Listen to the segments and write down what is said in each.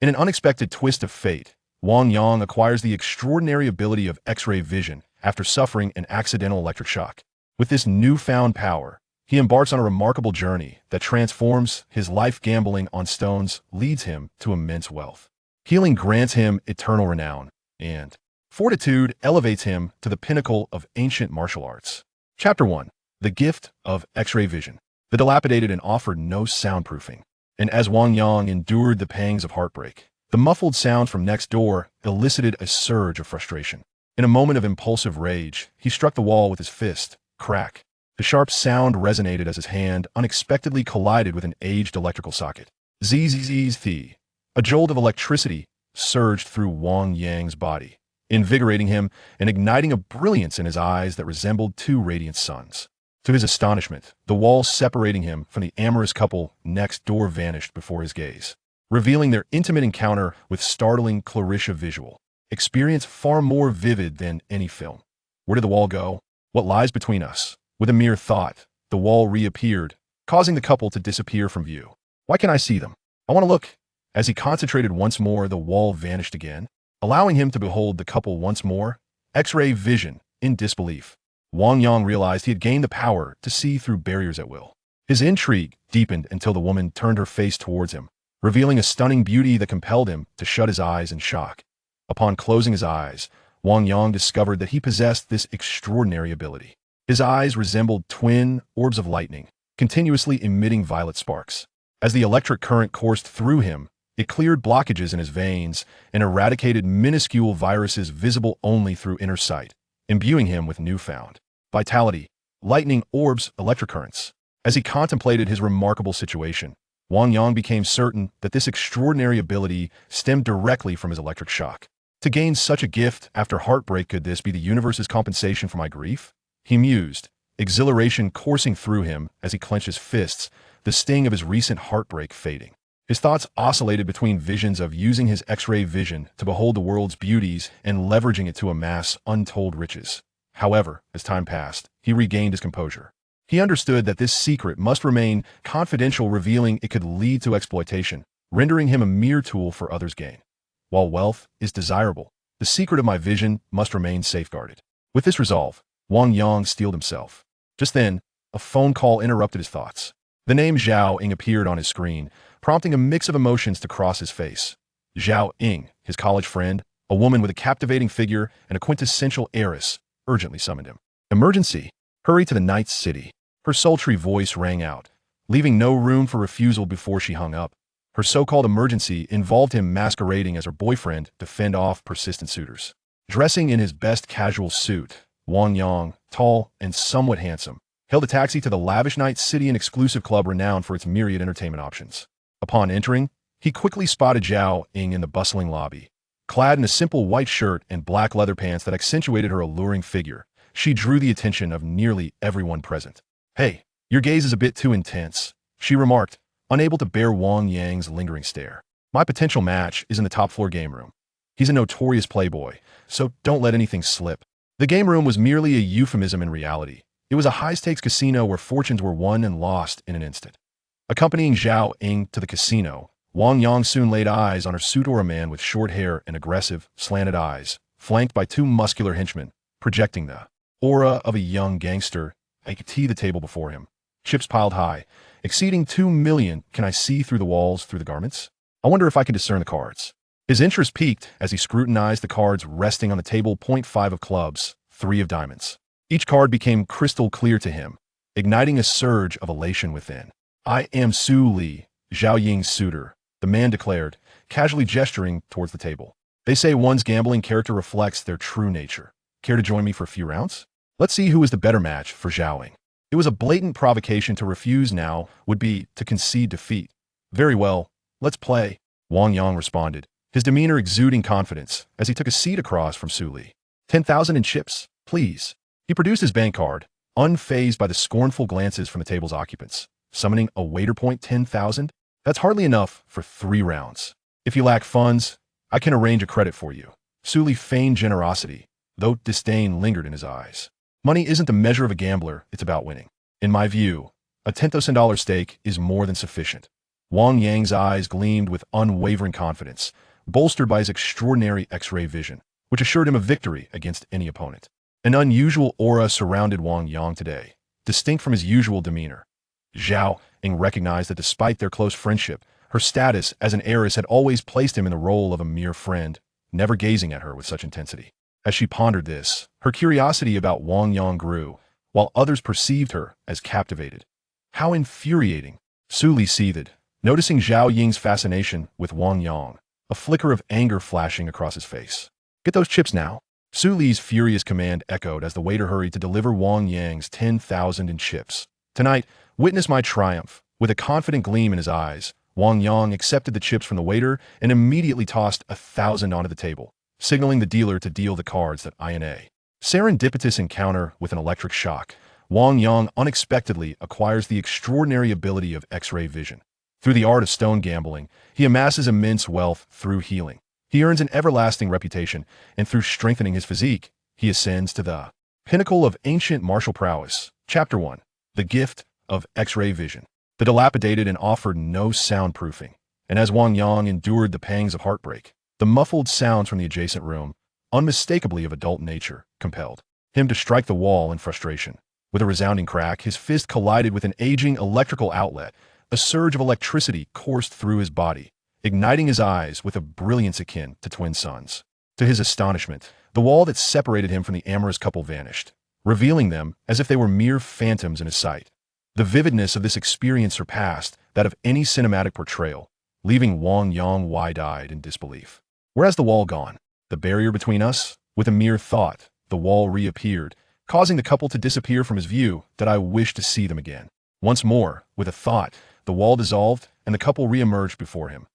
In an unexpected twist of fate, Wang Yang acquires the extraordinary ability of X-ray vision after suffering an accidental electric shock. With this newfound power, he embarks on a remarkable journey that transforms his life. Gambling on stones leads him to immense wealth. Healing grants him eternal renown, and fortitude elevates him to the pinnacle of ancient martial arts. Chapter 1. The Gift of X-ray Vision. The dilapidated and offered no soundproofing. And as Wang Yang endured the pangs of heartbreak, the muffled sound from next door elicited a surge of frustration. In a moment of impulsive rage, he struck the wall with his fist. Crack. The sharp sound resonated as his hand unexpectedly collided with an aged electrical socket. Zzz. A jolt of electricity surged through Wang Yang's body, invigorating him and igniting a brilliance in his eyes that resembled two radiant suns. To his astonishment, the wall separating him from the amorous couple next door vanished before his gaze, revealing their intimate encounter with startling Clarissa visual experience far more vivid than any film. Where did the wall go? What lies between us? With a mere thought, the wall reappeared, causing the couple to disappear from view. Why can't I see them? I want to look. As he concentrated once more, the wall vanished again, allowing him to behold the couple once more. X-ray vision, in disbelief. Wang Yang realized he had gained the power to see through barriers at will. His intrigue deepened until the woman turned her face towards him, revealing a stunning beauty that compelled him to shut his eyes in shock. Upon closing his eyes, Wang Yang discovered that he possessed this extraordinary ability. His eyes resembled twin orbs of lightning, continuously emitting violet sparks. As the electric current coursed through him, it cleared blockages in his veins and eradicated minuscule viruses visible only through inner sight, imbuing him with newfound vitality. Lightning orbs, electric currents. As he contemplated his remarkable situation, Wang Yang became certain that this extraordinary ability stemmed directly from his electric shock. To gain such a gift after heartbreak, could this be the universe's compensation for my grief? He mused, exhilaration coursing through him as he clenched his fists, the sting of his recent heartbreak fading. His thoughts oscillated between visions of using his X-ray vision to behold the world's beauties and leveraging it to amass untold riches. However, as time passed, he regained his composure. He understood that this secret must remain confidential, revealing it could lead to exploitation, rendering him a mere tool for others' gain. While wealth is desirable, the secret of my vision must remain safeguarded. With this resolve, Wang Yang steeled himself. Just then, a phone call interrupted his thoughts. The name Zhao Ying appeared on his screen, prompting a mix of emotions to cross his face. Zhao Ying, his college friend, a woman with a captivating figure and a quintessential heiress, urgently summoned him. Emergency! Hurry to the Night City. Her sultry voice rang out, leaving no room for refusal before she hung up. Her so-called emergency involved him masquerading as her boyfriend to fend off persistent suitors. Dressing in his best casual suit, Wang Yang, tall and somewhat handsome, hailed a taxi to the lavish Night City, an exclusive club renowned for its myriad entertainment options. Upon entering, he quickly spotted Zhao Ying in the bustling lobby. Clad in a simple white shirt and black leather pants that accentuated her alluring figure, she drew the attention of nearly everyone present. "Hey, your gaze is a bit too intense," she remarked, unable to bear Wang Yang's lingering stare. "My potential match is in the top-floor game room. He's a notorious playboy, so don't let anything slip." The game room was merely a euphemism in reality. It was a high-stakes casino where fortunes were won and lost in an instant. Accompanying Zhao Ying to the casino, Wang Yang soon laid eyes on her suitor, a man with short hair and aggressive, slanted eyes, flanked by two muscular henchmen, projecting the aura of a young gangster. I could see the table before him, chips piled high, exceeding 2 million. Can I see through the walls, through the garments? I wonder if I can discern the cards. His interest peaked as he scrutinized the cards resting on the table. 5 of clubs, 3 of diamonds. Each card became crystal clear to him, igniting a surge of elation within. "I am Su Li, Zhao Ying's suitor," the man declared, casually gesturing towards the table. "They say one's gambling character reflects their true nature. Care to join me for a few rounds? Let's see who is the better match for Zhao Ying." It was a blatant provocation. To refuse now would be to concede defeat. "Very well, let's play," Wang Yang responded, his demeanor exuding confidence as he took a seat across from Su Li. 10,000 in chips, please." He produced his bank card, unfazed by the scornful glances from the table's occupants, summoning a waiter. 10,000? That's hardly enough for 3 rounds. If you lack funds, I can arrange a credit for you. Su Li feigned generosity, though disdain lingered in his eyes. Money isn't the measure of a gambler, it's about winning. In my view, a $10,000 stake is more than sufficient. Wang Yang's eyes gleamed with unwavering confidence, bolstered by his extraordinary X-ray vision, which assured him of victory against any opponent. An unusual aura surrounded Wang Yang today, distinct from his usual demeanor. Zhao Ying recognized that despite their close friendship, her status as an heiress had always placed him in the role of a mere friend, never gazing at her with such intensity. As she pondered this, her curiosity about Wang Yang grew, while others perceived her as captivated. How infuriating! Su Li seethed, noticing Zhao Ying's fascination with Wang Yang, a flicker of anger flashing across his face. Get those chips now. Su Li's furious command echoed as the waiter hurried to deliver Wang Yang's 10,000 in chips. Tonight, witness my triumph. With a confident gleam in his eyes, Wang Yang accepted the chips from the waiter and immediately tossed 1,000 onto the table, signaling the dealer to deal the cards that INA. Serendipitous encounter with an electric shock, Wang Yang unexpectedly acquires the extraordinary ability of X-ray vision. Through the art of stone gambling, he amasses immense wealth through healing. He earns an everlasting reputation, and through strengthening his physique, he ascends to the pinnacle of ancient martial prowess. Chapter 1. The Gift of X-ray Vision. The dilapidated and offered no soundproofing, and as Wang Yang endured the pangs of heartbreak, the muffled sounds from the adjacent room, unmistakably of adult nature, compelled him to strike the wall in frustration. With a resounding crack, his fist collided with an aging electrical outlet. A surge of electricity coursed through his body, igniting his eyes with a brilliance akin to twin suns. To his astonishment, the wall that separated him from the amorous couple vanished, revealing them as if they were mere phantoms in his sight. The vividness of this experience surpassed that of any cinematic portrayal, leaving Wang Yang wide-eyed in disbelief. Where has the wall gone? The barrier between us? With a mere thought, the wall reappeared, causing the couple to disappear from his view. That I wish to see them again. Once more, with a thought, the wall dissolved and the couple re-emerged before him.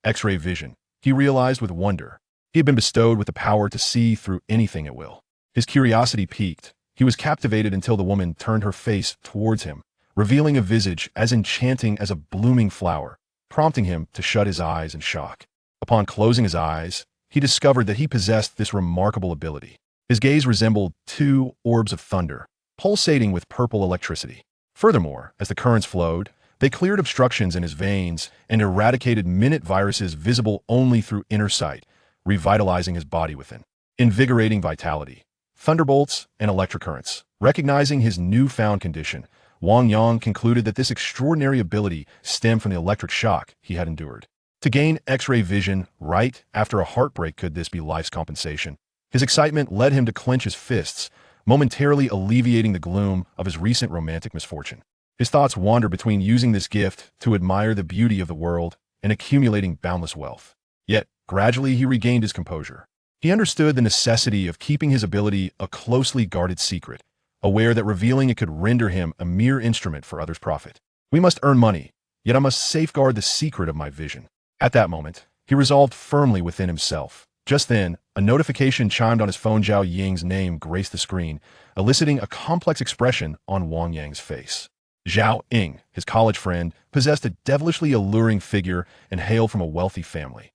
X-ray vision, he realized with wonder. He had been bestowed with the power to see through anything at will. His curiosity piqued. He was captivated until the woman turned her face towards him, revealing a visage as enchanting as a blooming flower, prompting him to shut his eyes in shock. Upon closing his eyes, he discovered that he possessed this remarkable ability. His gaze resembled two orbs of thunder, pulsating with purple electricity. Furthermore, as the currents flowed, they cleared obstructions in his veins and eradicated minute viruses visible only through inner sight, revitalizing his body within. Invigorating vitality, thunderbolts, and electric currents. Recognizing his newfound condition, Wang Yang concluded that this extraordinary ability stemmed from the electric shock he had endured. To gain X-ray vision right after a heartbreak, could this be life's compensation? His excitement led him to clench his fists, momentarily alleviating the gloom of his recent romantic misfortune. His thoughts wandered between using this gift to admire the beauty of the world and accumulating boundless wealth. Yet, gradually he regained his composure. He understood the necessity of keeping his ability a closely guarded secret, aware that revealing it could render him a mere instrument for others' profit. We must earn money, yet I must safeguard the secret of my vision. At that moment, he resolved firmly within himself. Just then, a notification chimed on his phone. Zhao Ying's name graced the screen, eliciting a complex expression on Wang Yang's face. Zhao Ying, his college friend, possessed a devilishly alluring figure and hailed from a wealthy family.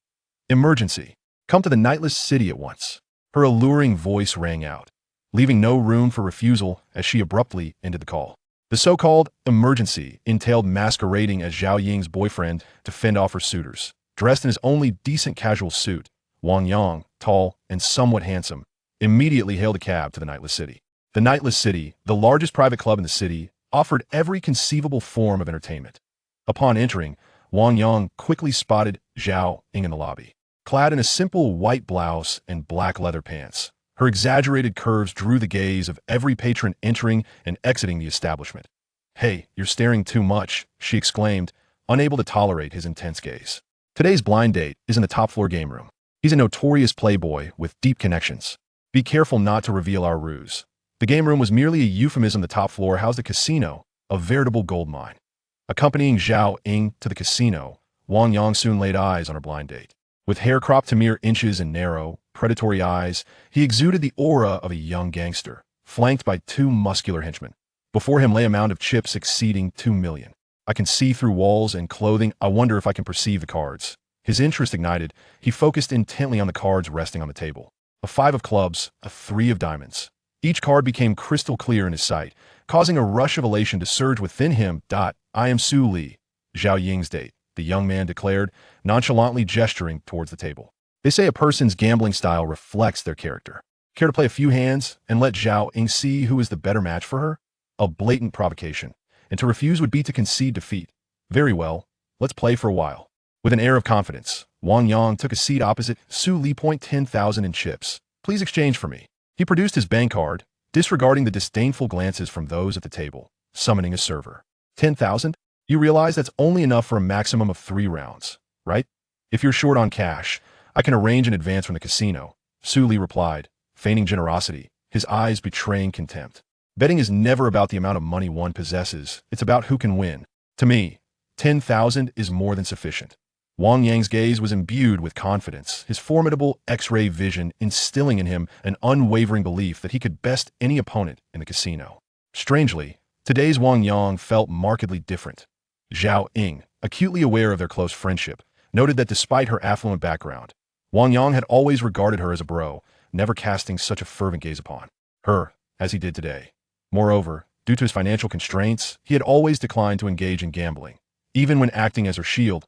Emergency. Come to the nightless city at once. Her alluring voice rang out, leaving no room for refusal as she abruptly ended the call. The so-called emergency entailed masquerading as Zhao Ying's boyfriend to fend off her suitors. Dressed in his only decent casual suit, Wang Yang, tall and somewhat handsome, immediately hailed a cab to the nightless city. The nightless city, the largest private club in the city, offered every conceivable form of entertainment. Upon entering, Wang Yang quickly spotted Zhao Ying in the lobby. Clad in a simple white blouse and black leather pants, her exaggerated curves drew the gaze of every patron entering and exiting the establishment. "Hey, you're staring too much," she exclaimed, unable to tolerate his intense gaze. "Today's blind date is in the top-floor game room. He's a notorious playboy with deep connections. Be careful not to reveal our ruse." The game room was merely a euphemism. The top floor housed a casino, a veritable gold mine. Accompanying Zhao Ying to the casino, Wang Yang soon laid eyes on her blind date. With hair cropped to mere inches and narrow, predatory eyes, he exuded the aura of a young gangster, flanked by two muscular henchmen. Before him lay a mound of chips exceeding 2 million. "I can see through walls and clothing. I wonder if I can perceive the cards." His interest ignited, he focused intently on the cards resting on the table. A 5 of clubs, a 3 of diamonds. Each card became crystal clear in his sight, causing a rush of elation to surge within him. "I am Su Li, Zhao Ying's date. the young man declared, nonchalantly gesturing towards the table. They say a person's gambling style reflects their character. Care to play a few hands and let Zhao Ying see who is the better match for her? A blatant provocation, and to refuse would be to concede defeat. Very well, let's play for a while. With an air of confidence, Wang Yang took a seat opposite Su Li. 10,000 in chips. Please exchange for me. He produced his bank card, disregarding the disdainful glances from those at the table, summoning a server. 10,000? You realize that's only enough for a maximum of 3 rounds, right? If you're short on cash, I can arrange an advance from the casino, Su Li replied, feigning generosity, his eyes betraying contempt. Betting is never about the amount of money one possesses, it's about who can win. To me, 10,000 is more than sufficient. Wang Yang's gaze was imbued with confidence, his formidable X-ray vision instilling in him an unwavering belief that he could best any opponent in the casino. Strangely, today's Wang Yang felt markedly different. Zhao Ying, acutely aware of their close friendship, noted that despite her affluent background, Wang Yang had always regarded her as a bro, never casting such a fervent gaze upon her as he did today. Moreover, due to his financial constraints, he had always declined to engage in gambling, even when acting as her shield.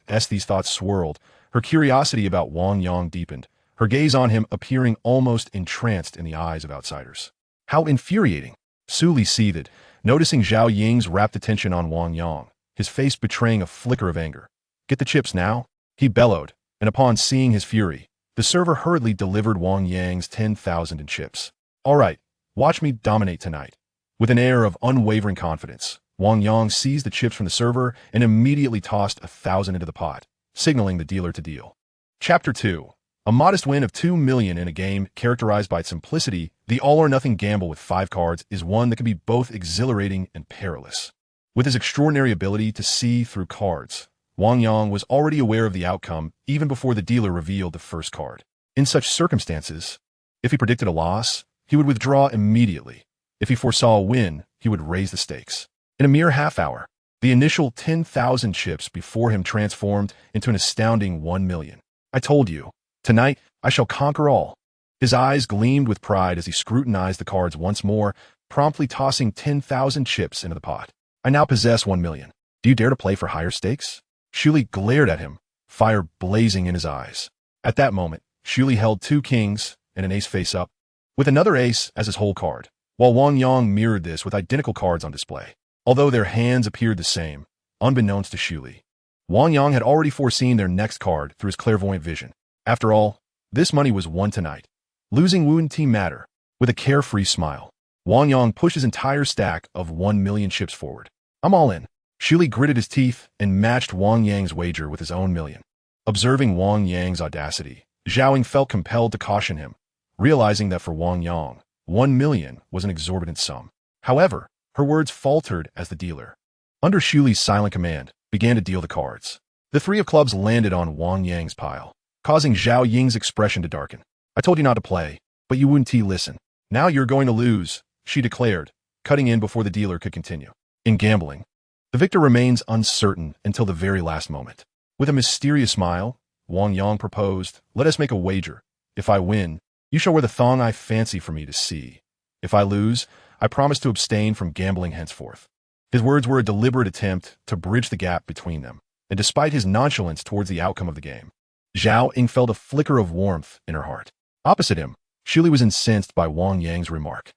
As these thoughts swirled, her curiosity about Wang Yang deepened, her gaze on him appearing almost entranced in the eyes of outsiders. How infuriating! Su Li seethed, noticing Zhao Ying's rapt attention on Wang Yang, his face betraying a flicker of anger. Get the chips now? He bellowed, and upon seeing his fury, the server hurriedly delivered Wang Yang's 10,000 in chips. All right, watch me dominate tonight. With an air of unwavering confidence, Wang Yang seized the chips from the server and immediately tossed 1,000 into the pot, signaling the dealer to deal. Chapter 2. A modest win of 2 million in a game characterized by its simplicity, the all-or-nothing gamble with 5 cards is one that can be both exhilarating and perilous. With his extraordinary ability to see through cards, Wang Yang was already aware of the outcome even before the dealer revealed the first card. In such circumstances, if he predicted a loss, he would withdraw immediately. If he foresaw a win, he would raise the stakes. In a mere half hour, the initial 10,000 chips before him transformed into an astounding 1 million. I told you, tonight I shall conquer all. His eyes gleamed with pride as he scrutinized the cards once more, promptly tossing 10,000 chips into the pot. I now possess 1 million. Do you dare to play for higher stakes? Shuli glared at him, fire blazing in his eyes. At that moment, Shuli held 2 kings and an ace face up, with another ace as his whole card, while Wang Yang mirrored this with identical cards on display. Although their hands appeared the same, unbeknownst to Shuli, Wang Yang had already foreseen their next card through his clairvoyant vision. After all, this money was won tonight. Losing wouldn't matter. With a carefree smile, Wang Yang pushed his entire stack of 1 million chips forward. I'm all in. Shuli gritted his teeth and matched Wang Yang's wager with his own million. Observing Wang Yang's audacity, Zhao Ying felt compelled to caution him, realizing that for Wang Yang, 1 million was an exorbitant sum. However, her words faltered as the dealer, under Shuli's silent command, began to deal the cards. The 3 of clubs landed on Wang Yang's pile, causing Zhao Ying's expression to darken. I told you not to play, but you wouldn't listen. Now you're going to lose, she declared, cutting in before the dealer could continue. In gambling, the victor remains uncertain until the very last moment. With a mysterious smile, Wang Yang proposed, let us make a wager. If I win, you shall wear the thong I fancy for me to see. If I lose, I promise to abstain from gambling henceforth. His words were a deliberate attempt to bridge the gap between them, and despite his nonchalance towards the outcome of the game, Zhao Ying felt a flicker of warmth in her heart. Opposite him, Shuli was incensed by Wang Yang's remark.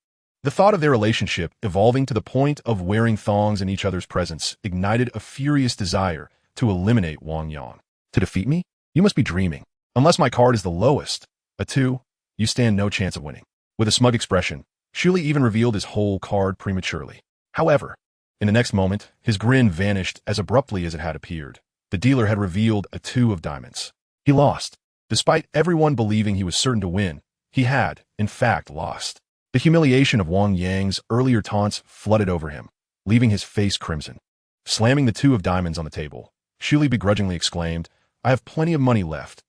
The thought of their relationship evolving to the point of wearing thongs in each other's presence ignited a furious desire to eliminate Wang Yang. To defeat me? You must be dreaming. Unless my card is the lowest, a 2, you stand no chance of winning. With a smug expression, Shuli even revealed his whole card prematurely. However, in the next moment, his grin vanished as abruptly as it had appeared. The dealer had revealed a 2 of diamonds. He lost. Despite everyone believing he was certain to win, he had, in fact, lost. The humiliation of Wang Yang's earlier taunts flooded over him, leaving his face crimson. Slamming the 2 of diamonds on the table, Shuli begrudgingly exclaimed, I have plenty of money left.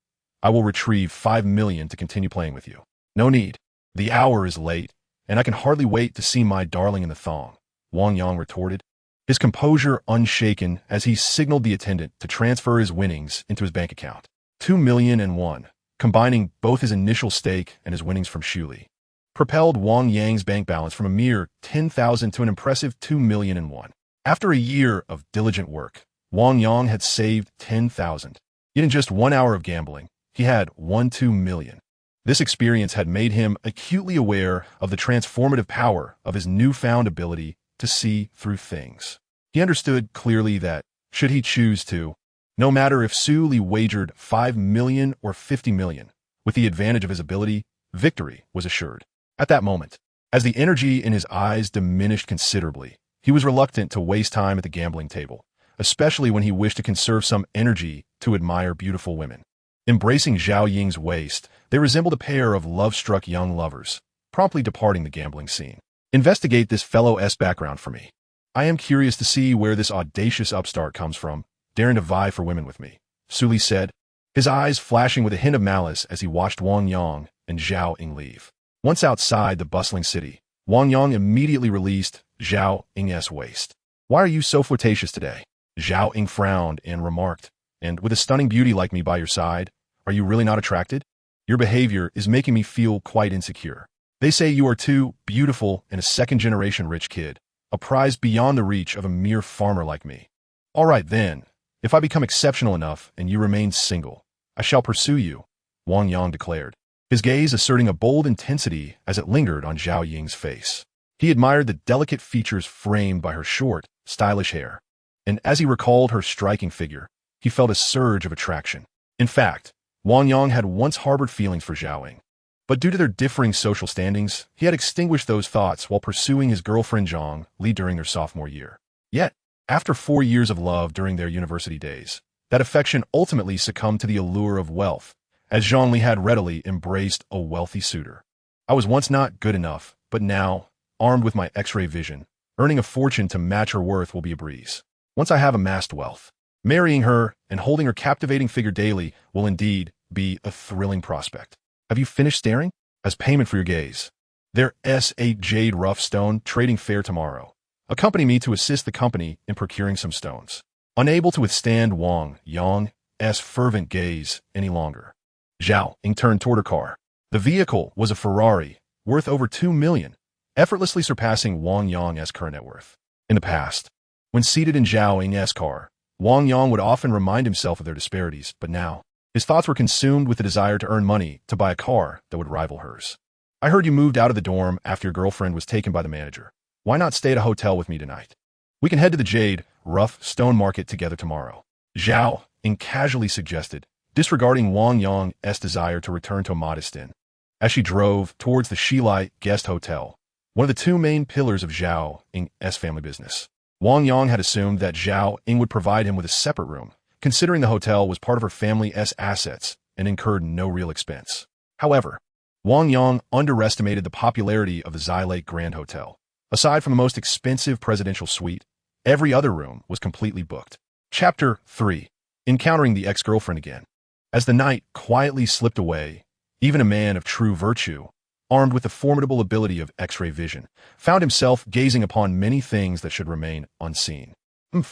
I will retrieve 5 million to continue playing with you. No need. The hour is late, and I can hardly wait to see my darling in the thong, Wang Yang retorted, his composure unshaken as he signaled the attendant to transfer his winnings into his bank account. 2,000,001, combining both his initial stake and his winnings from Shuli, propelled Wang Yang's bank balance from a mere 10,000 to an impressive 2,000,001. After a year of diligent work, Wang Yang had saved 10,000. Yet in just 1 hour of gambling, he had won 2 million. This experience had made him acutely aware of the transformative power of his newfound ability to see through things. He understood clearly that, should he choose to, no matter if Su Li wagered 5 million or 50 million, with the advantage of his ability, victory was assured. At that moment, as the energy in his eyes diminished considerably, he was reluctant to waste time at the gambling table, especially when he wished to conserve some energy to admire beautiful women. Embracing Zhao Ying's waist, they resembled a pair of love-struck young lovers, promptly departing the gambling scene. Investigate this fellow's background for me. I am curious to see where this audacious upstart comes from, daring to vie for women with me, Su Li said, his eyes flashing with a hint of malice as he watched Wang Yang and Zhao Ying leave. Once outside the bustling city, Wang Yang immediately released Zhao Ying's waist. Why are you so flirtatious today? Zhao Ying frowned and remarked, and with a stunning beauty like me by your side, are you really not attracted? Your behavior is making me feel quite insecure. They say you are too beautiful and a second-generation rich kid, a prize beyond the reach of a mere farmer like me. All right then, if I become exceptional enough and you remain single, I shall pursue you, Wang Yang declared, his gaze asserting a bold intensity as it lingered on Zhao Ying's face. He admired the delicate features framed by her short, stylish hair, and as he recalled her striking figure, he felt a surge of attraction. In fact, Wang Yang had once harbored feelings for Zhao Ying, but due to their differing social standings, he had extinguished those thoughts while pursuing his girlfriend Zhang Li during their sophomore year. Yet, after 4 years of love during their university days, that affection ultimately succumbed to the allure of wealth, as Zhang Li had readily embraced a wealthy suitor. I was once not good enough, but now, armed with my X-ray vision, earning a fortune to match her worth will be a breeze. Once I have amassed wealth, marrying her and holding her captivating figure daily will indeed be a thrilling prospect. Have you finished staring? As payment for your gaze, there's a jade rough stone trading fair tomorrow. Accompany me to assist the company in procuring some stones. Unable to withstand Wang Yang's fervent gaze any longer, Zhao Ying turned toward her car. The vehicle was a Ferrari, worth over 2 million, effortlessly surpassing Wang Yang's current net worth. In the past, when seated in Zhao Ying's car, Wang Yang would often remind himself of their disparities, but now, his thoughts were consumed with the desire to earn money to buy a car that would rival hers. I heard you moved out of the dorm after your girlfriend was taken by the manager. Why not stay at a hotel with me tonight? We can head to the jade, rough stone market together tomorrow, Zhao Ying casually suggested, disregarding Wang Yang's desire to return to a modest inn. As she drove towards the Shilai guest hotel, one of the 2 main pillars of Zhao Ying's family business, Wang Yang had assumed that Zhao Ying would provide him with a separate room, considering the hotel was part of her family's assets and incurred no real expense. However, Wang Yang underestimated the popularity of the Xylake Grand Hotel. Aside from the most expensive presidential suite, every other room was completely booked. Chapter 3. Encountering the ex-girlfriend again. As the night quietly slipped away, even a man of true virtue, armed with the formidable ability of X-ray vision, found himself gazing upon many things that should remain unseen. Do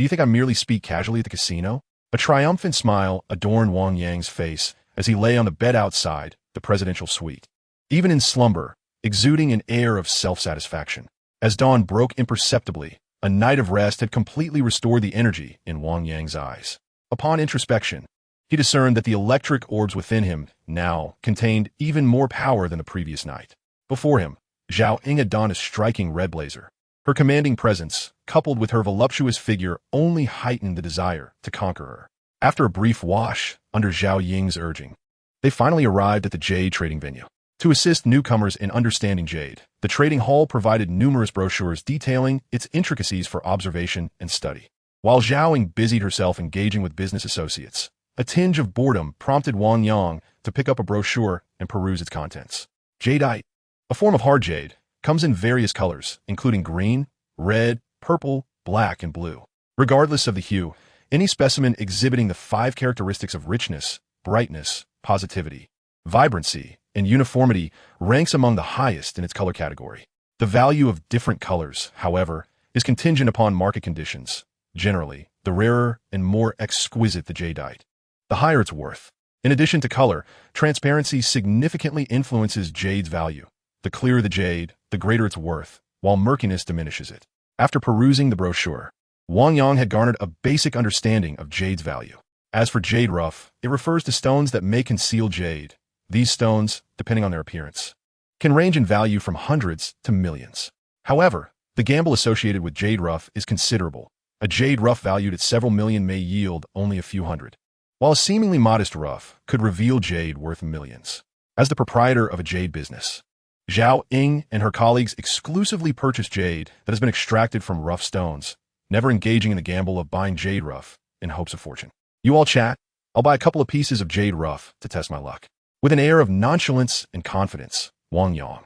you think I merely speak casually at the casino? A triumphant smile adorned Wang Yang's face as he lay on the bed outside the presidential suite, even in slumber, exuding an air of self-satisfaction. As dawn broke imperceptibly, a night of rest had completely restored the energy in Wang Yang's eyes. Upon introspection, he discerned that the electric orbs within him now contained even more power than the previous night. Before him, Zhao Ying had donned a striking red blazer. Her commanding presence, coupled with her voluptuous figure, only heightened the desire to conquer her. After a brief wash under Zhao Ying's urging, they finally arrived at the jade trading venue. To assist newcomers in understanding jade, the trading hall provided numerous brochures detailing its intricacies for observation and study. While Zhao Ying busied herself engaging with business associates, a tinge of boredom prompted Wang Yang to pick up a brochure and peruse its contents. Jadeite, a form of hard jade, comes in various colors, including green, red, purple, black, and blue. Regardless of the hue, any specimen exhibiting the 5 characteristics of richness, brightness, positivity, vibrancy, and uniformity ranks among the highest in its color category. The value of different colors, however, is contingent upon market conditions. Generally, the rarer and more exquisite the jadeite, the higher its worth. In addition to color, transparency significantly influences jade's value. The clearer the jade, the greater its worth, while murkiness diminishes it. After perusing the brochure, Wang Yang had garnered a basic understanding of jade's value. As for jade rough, it refers to stones that may conceal jade. These stones, depending on their appearance, can range in value from hundreds to millions. However, the gamble associated with jade rough is considerable. A jade rough valued at several million may yield only a few hundred, while a seemingly modest rough could reveal jade worth millions. As the proprietor of a jade business, Zhao Ying and her colleagues exclusively purchase jade that has been extracted from rough stones, never engaging in the gamble of buying jade rough in hopes of fortune. You all chat. I'll buy a couple of pieces of jade rough to test my luck. With an air of nonchalance and confidence, Wang Yang,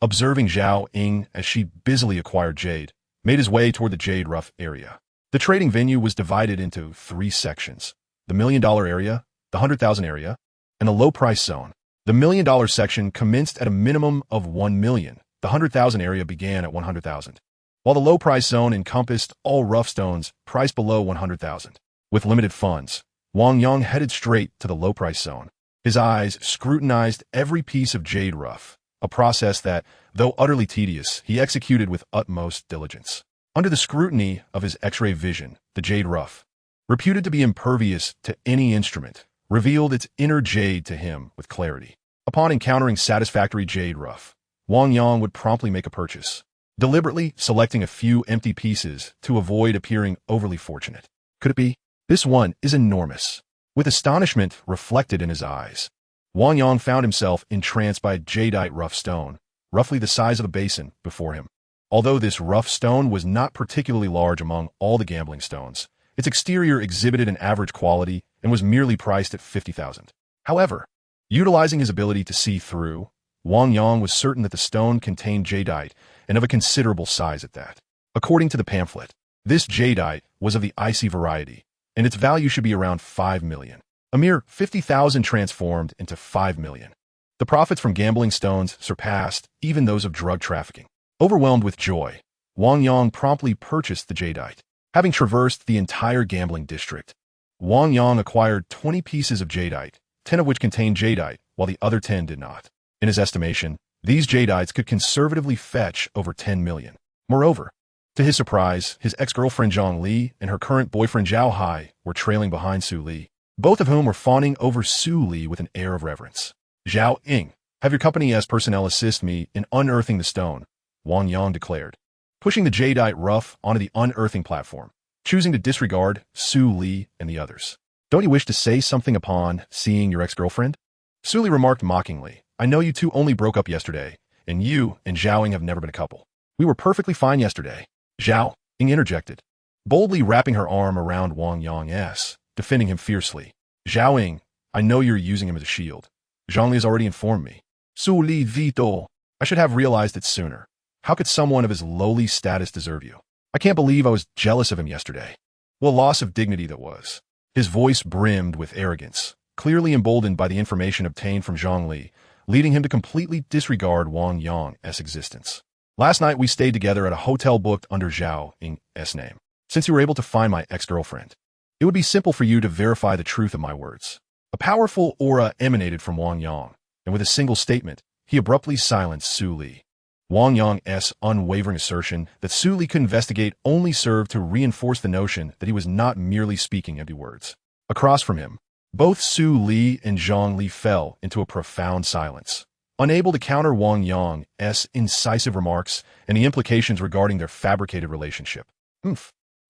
observing Zhao Ying as she busily acquired jade, made his way toward the jade rough area. The trading venue was divided into 3 sections: the $1 million area, the 100,000 area, and the low price zone. The $1 million section commenced at a minimum of 1 million. The 100,000 area began at 100,000, while the low price zone encompassed all rough stones priced below 100,000. With limited funds, Wang Yang headed straight to the low price zone. His eyes scrutinized every piece of jade rough, a process that, though utterly tedious, he executed with utmost diligence. Under the scrutiny of his X-ray vision, the jade rough, reputed to be impervious to any instrument, revealed its inner jade to him with clarity. Upon encountering satisfactory jade rough, Wang Yang would promptly make a purchase, deliberately selecting a few empty pieces to avoid appearing overly fortunate. Could it be? This one is enormous. With astonishment reflected in his eyes, Wang Yang found himself entranced by a jadeite rough stone, roughly the size of a basin, before him. Although this rough stone was not particularly large among all the gambling stones, its exterior exhibited an average quality and was merely priced at 50,000. However, utilizing his ability to see through, Wang Yang was certain that the stone contained jadeite and of a considerable size at that. According to the pamphlet, this jadeite was of the icy variety, and its value should be around 5 million. A mere 50,000 transformed into 5 million. The profits from gambling stones surpassed even those of drug trafficking. Overwhelmed with joy, Wang Yang promptly purchased the jadeite. Having traversed the entire gambling district, Wang Yang acquired 20 pieces of jadeite, 10 of which contained jadeite, while the other 10 did not. In his estimation, these jadeites could conservatively fetch over 10 million. Moreover, to his surprise, his ex-girlfriend Zhang Li and her current boyfriend Zhao Hai were trailing behind Su Li, both of whom were fawning over Su Li with an air of reverence. Zhao Ying, have your company as personnel assist me in unearthing the stone, Wang Yang declared, pushing the jadeite rough onto the unearthing platform, choosing to disregard Su Li and the others. Don't you wish to say something upon seeing your ex-girlfriend? Su Li remarked mockingly, I know you two only broke up yesterday, and you and Zhao Ying have never been a couple. We were perfectly fine yesterday. Zhao Ying interjected, boldly wrapping her arm around Wang Yang's, defending him fiercely. Zhao Ying, I know you're using him as a shield. Zhang Li has already informed me. Su Li Vito, I should have realized it sooner. How could someone of his lowly status deserve you? I can't believe I was jealous of him yesterday. What a loss of dignity that was. His voice brimmed with arrogance, clearly emboldened by the information obtained from Zhang Li, leading him to completely disregard Wang Yang's existence. Last night we stayed together at a hotel booked under Zhao Ying's name. Since you were able to find my ex-girlfriend, it would be simple for you to verify the truth of my words. A powerful aura emanated from Wang Yang, and with a single statement, he abruptly silenced Su Li. Wang Yang's unwavering assertion that Su Li could investigate only served to reinforce the notion that he was not merely speaking empty words. Across from him, both Su Li and Zhang Li fell into a profound silence, unable to counter Wang Yang's incisive remarks and the implications regarding their fabricated relationship.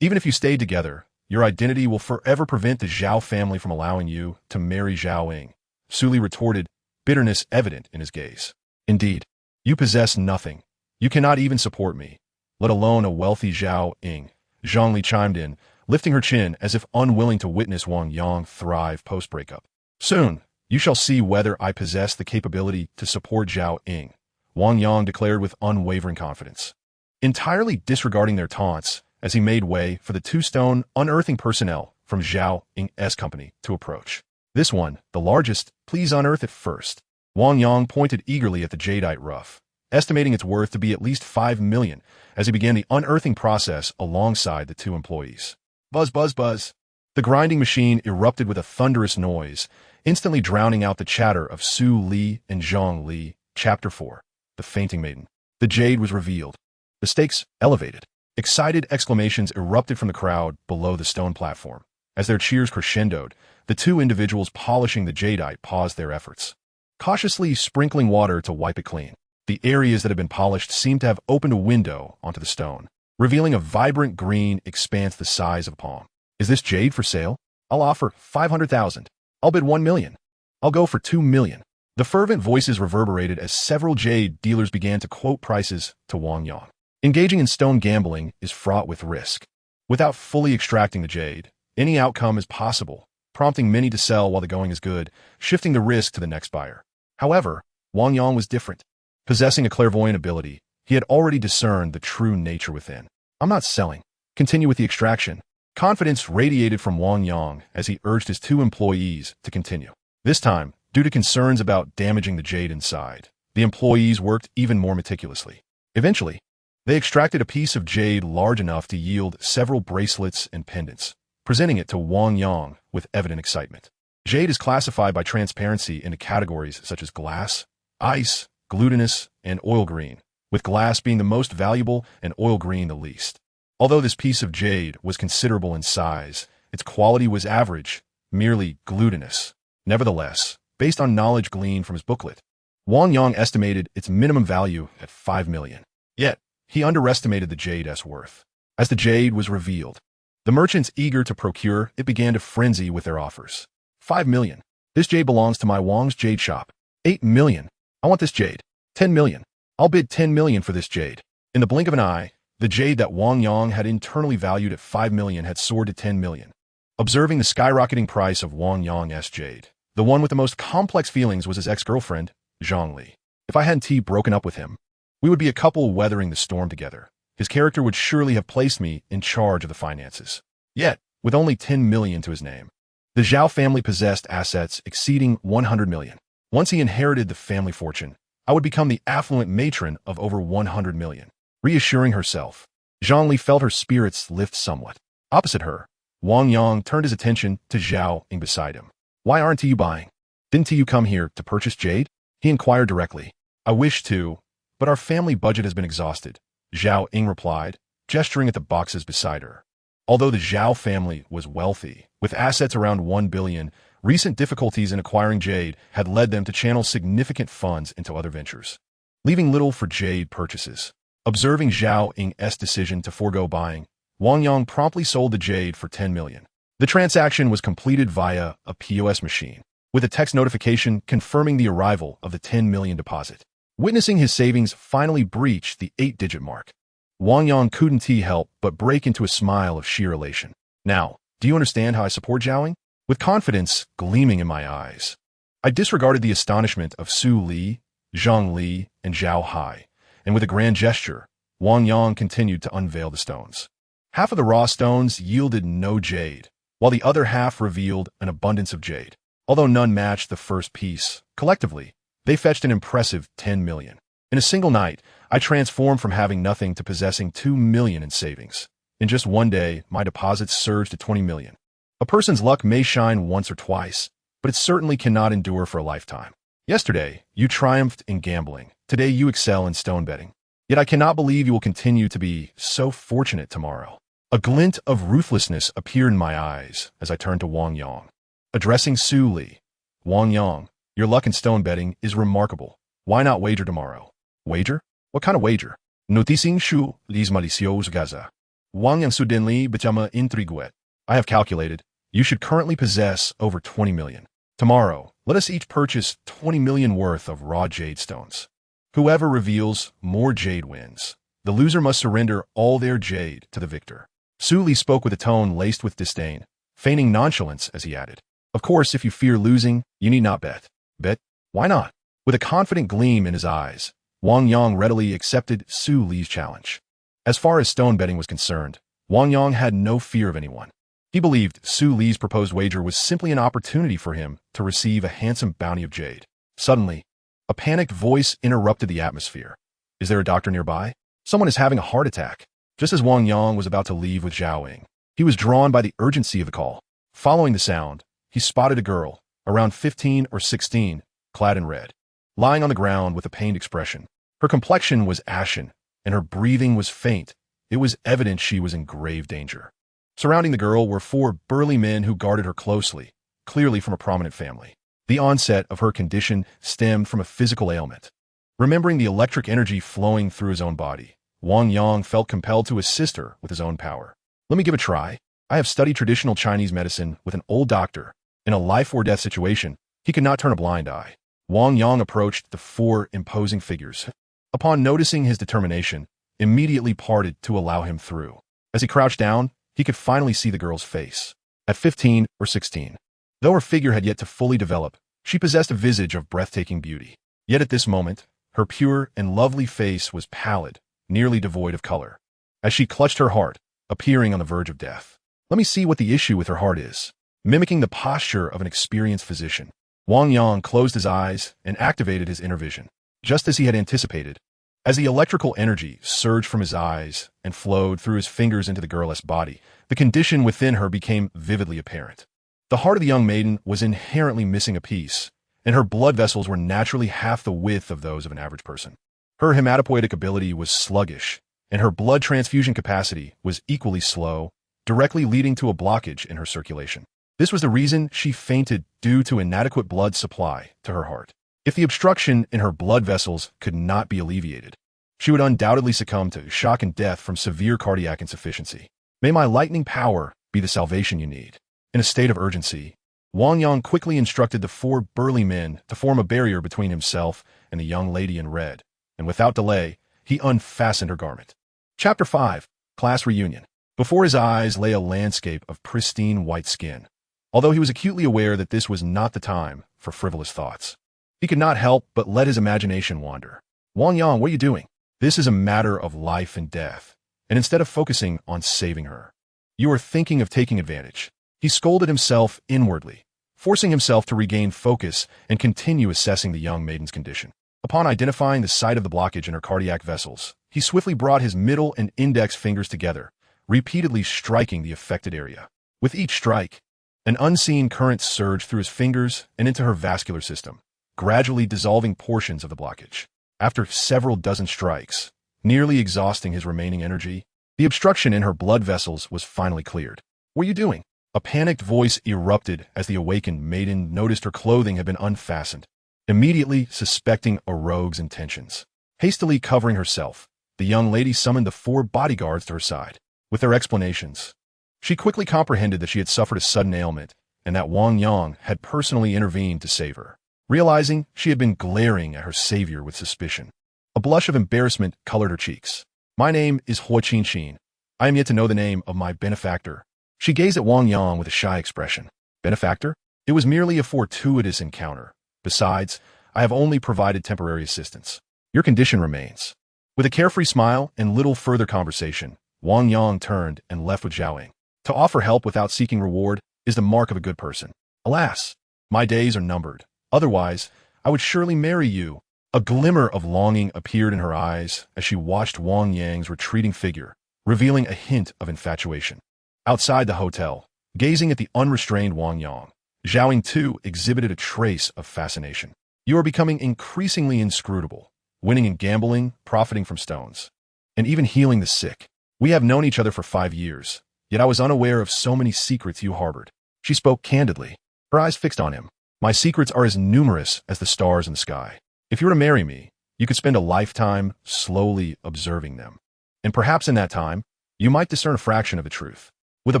Even if you stayed together, your identity will forever prevent the Zhao family from allowing you to marry Zhao Ying, Su Li retorted, bitterness evident in his gaze. Indeed, you possess nothing. You cannot even support me, let alone a wealthy Zhao Ying. Zhang Li chimed in, lifting her chin as if unwilling to witness Wang Yang thrive post-breakup. Soon, you shall see whether I possess the capability to support Zhao Ying, Wang Yang declared with unwavering confidence, entirely disregarding their taunts as he made way for the two-stone unearthing personnel from Zhao Ying's company to approach. This one, the largest, please unearth it first. Wang Yang pointed eagerly at the jadeite rough, estimating its worth to be at least 5 million as he began the unearthing process alongside the two employees. Buzz, buzz, buzz. The grinding machine erupted with a thunderous noise, instantly drowning out the chatter of Su Li and Zhang Li. Chapter 4. The Fainting Maiden. The jade was revealed. The stakes elevated. Excited exclamations erupted from the crowd below the stone platform. As their cheers crescendoed, the two individuals polishing the jadeite paused their efforts, cautiously sprinkling water to wipe it clean. The areas that had been polished seemed to have opened a window onto the stone, revealing a vibrant green expanse the size of a palm. Is this jade for sale? I'll offer 500,000. I'll bid 1 million. I'll go for 2 million. The fervent voices reverberated as several jade dealers began to quote prices to Wang Yang. Engaging in stone gambling is fraught with risk. Without fully extracting the jade, any outcome is possible, prompting many to sell while the going is good, shifting the risk to the next buyer. However, Wang Yang was different. Possessing a clairvoyant ability, he had already discerned the true nature within. I'm not selling. Continue with the extraction. Confidence radiated from Wang Yang as he urged his two employees to continue. This time, due to concerns about damaging the jade inside, the employees worked even more meticulously. Eventually, they extracted a piece of jade large enough to yield several bracelets and pendants, presenting it to Wang Yang with evident excitement. Jade is classified by transparency into categories such as glass, ice, glutinous, and oil green, with glass being the most valuable and oil green the least. Although this piece of jade was considerable in size, its quality was average, merely glutinous. Nevertheless, based on knowledge gleaned from his booklet, Wang Yang estimated its minimum value at 5 million. Yet, he underestimated the jade's worth. As the jade was revealed, the merchants eager to procure it began to frenzy with their offers. 5 million. This jade belongs to my Wang's jade shop. 8 million. I want this jade. 10 million. I'll bid 10 million for this jade. In the blink of an eye, the jade that Wang Yang had internally valued at 5 million had soared to 10 million. Observing the skyrocketing price of Wang Yang's jade, the one with the most complex feelings was his ex-girlfriend, Zhang Li. If I hadn't broken up with him, we would be a couple weathering the storm together. His character would surely have placed me in charge of the finances. Yet, with only 10 million to his name, the Zhao family possessed assets exceeding 100 million. Once he inherited the family fortune, I would become the affluent matron of over 100 million. Reassuring herself, Zhang Li felt her spirits lift somewhat. Opposite her, Wang Yang turned his attention to Zhao Ying beside him. Why aren't you buying? Didn't you come here to purchase jade? He inquired directly. I wish to, but our family budget has been exhausted, Zhao Ying replied, gesturing at the boxes beside her. Although the Zhao family was wealthy, with assets around 1 billion, recent difficulties in acquiring jade had led them to channel significant funds into other ventures, leaving little for jade purchases. Observing Zhao Ying's decision to forego buying, Wang Yang promptly sold the jade for 10 million. The transaction was completed via a POS machine, with a text notification confirming the arrival of the 10 million deposit. Witnessing his savings finally breach the 8-digit mark, Wang Yang couldn't help but break into a smile of sheer elation. Now, do you understand how I support Zhao Ying? With confidence gleaming in my eyes, I disregarded the astonishment of Su Li, Zhang Li, and Zhao Hai, and with a grand gesture, Wang Yang continued to unveil the stones. Half of the raw stones yielded no jade, while the other half revealed an abundance of jade. Although none matched the first piece, collectively, they fetched an impressive 10 million. In a single night, I transformed from having nothing to possessing 2 million in savings. In just one day, my deposits surged to 20 million. A person's luck may shine once or twice, but it certainly cannot endure for a lifetime. Yesterday, you triumphed in gambling. Today, you excel in stone betting. Yet I cannot believe you will continue to be so fortunate tomorrow. A glint of ruthlessness appeared in my eyes as I turned to Wang Yang. Addressing Su Li, Wang Yang, your luck in stone betting is remarkable. Why not wager tomorrow? Wager? What kind of wager? Noticing Shu Li's malicious gaza. Wang Yang suddenly became intrigued. I have calculated. You should currently possess over 20 million. Tomorrow, let us each purchase 20 million worth of raw jade stones. Whoever reveals more jade wins. The loser must surrender all their jade to the victor. Su Li spoke with a tone laced with disdain, feigning nonchalance as he added, of course, if you fear losing, you need not bet. Bet? Why not? With a confident gleam in his eyes, Wang Yang readily accepted Su Li's challenge. As far as stone betting was concerned, Wang Yang had no fear of anyone. He believed Su Li's proposed wager was simply an opportunity for him to receive a handsome bounty of jade. Suddenly, a panicked voice interrupted the atmosphere. Is there a doctor nearby? Someone is having a heart attack. Just as Wang Yang was about to leave with Zhao Ying, he was drawn by the urgency of the call. Following the sound, he spotted a girl, around 15 or 16, clad in red, lying on the ground with a pained expression. Her complexion was ashen, and her breathing was faint, it was evident she was in grave danger. Surrounding the girl were 4 burly men who guarded her closely, clearly from a prominent family. The onset of her condition stemmed from a physical ailment. Remembering the electric energy flowing through his own body, Wang Yang felt compelled to assist her with his own power. Let me give a try. I have studied traditional Chinese medicine with an old doctor. In a life-or-death situation, he could not turn a blind eye. Wang Yang approached the 4 imposing figures. Upon noticing his determination, immediately parted to allow him through. As he crouched down, he could finally see the girl's face. At 15 or 16, though her figure had yet to fully develop, she possessed a visage of breathtaking beauty. Yet at this moment, her pure and lovely face was pallid, nearly devoid of color. As she clutched her heart, appearing on the verge of death. Let me see what the issue with her heart is. Mimicking the posture of an experienced physician, Wang Yang closed his eyes and activated his inner vision. Just as he had anticipated, as the electrical energy surged from his eyes and flowed through his fingers into the girl's body, the condition within her became vividly apparent. The heart of the young maiden was inherently missing a piece, and her blood vessels were naturally half the width of those of an average person. Her hematopoietic ability was sluggish, and her blood transfusion capacity was equally slow, directly leading to a blockage in her circulation. This was the reason she fainted due to inadequate blood supply to her heart. If the obstruction in her blood vessels could not be alleviated, she would undoubtedly succumb to shock and death from severe cardiac insufficiency. May my lightning power be the salvation you need. In a state of urgency, Wang Yang quickly instructed the 4 burly men to form a barrier between himself and the young lady in red, and without delay, he unfastened her garment. Chapter 5. Class Reunion. Before his eyes lay a landscape of pristine white skin, although he was acutely aware that this was not the time for frivolous thoughts. He could not help but let his imagination wander. Wang Yang, what are you doing? This is a matter of life and death, and instead of focusing on saving her, you are thinking of taking advantage. He scolded himself inwardly, forcing himself to regain focus and continue assessing the young maiden's condition. Upon identifying the site of the blockage in her cardiac vessels, he swiftly brought his middle and index fingers together, repeatedly striking the affected area. With each strike, an unseen current surged through his fingers and into her vascular system, gradually dissolving portions of the blockage. After several dozen strikes, nearly exhausting his remaining energy, the obstruction in her blood vessels was finally cleared. What are you doing? A panicked voice erupted as the awakened maiden noticed her clothing had been unfastened, immediately suspecting a rogue's intentions. Hastily covering herself, the young lady summoned the 4 bodyguards to her side. With their explanations, she quickly comprehended that she had suffered a sudden ailment and that Wang Yang had personally intervened to save her. Realizing she had been glaring at her savior with suspicion, a blush of embarrassment colored her cheeks. My name is Huo Qinxin. I am yet to know the name of my benefactor. She gazed at Wang Yang with a shy expression. Benefactor? It was merely a fortuitous encounter. Besides, I have only provided temporary assistance. Your condition remains. With a carefree smile and little further conversation, Wang Yang turned and left with Zhao Ying. To offer help without seeking reward is the mark of a good person. Alas, my days are numbered. Otherwise, I would surely marry you. A glimmer of longing appeared in her eyes as she watched Wang Yang's retreating figure, revealing a hint of infatuation. Outside the hotel, gazing at the unrestrained Wang Yang, Zhao Ying too exhibited a trace of fascination. You are becoming increasingly inscrutable, winning in gambling, profiting from stones, and even healing the sick. We have known each other for 5 years, yet I was unaware of so many secrets you harbored. She spoke candidly, her eyes fixed on him. My secrets are as numerous as the stars in the sky. If you were to marry me, you could spend a lifetime slowly observing them. And perhaps in that time, you might discern a fraction of the truth. With a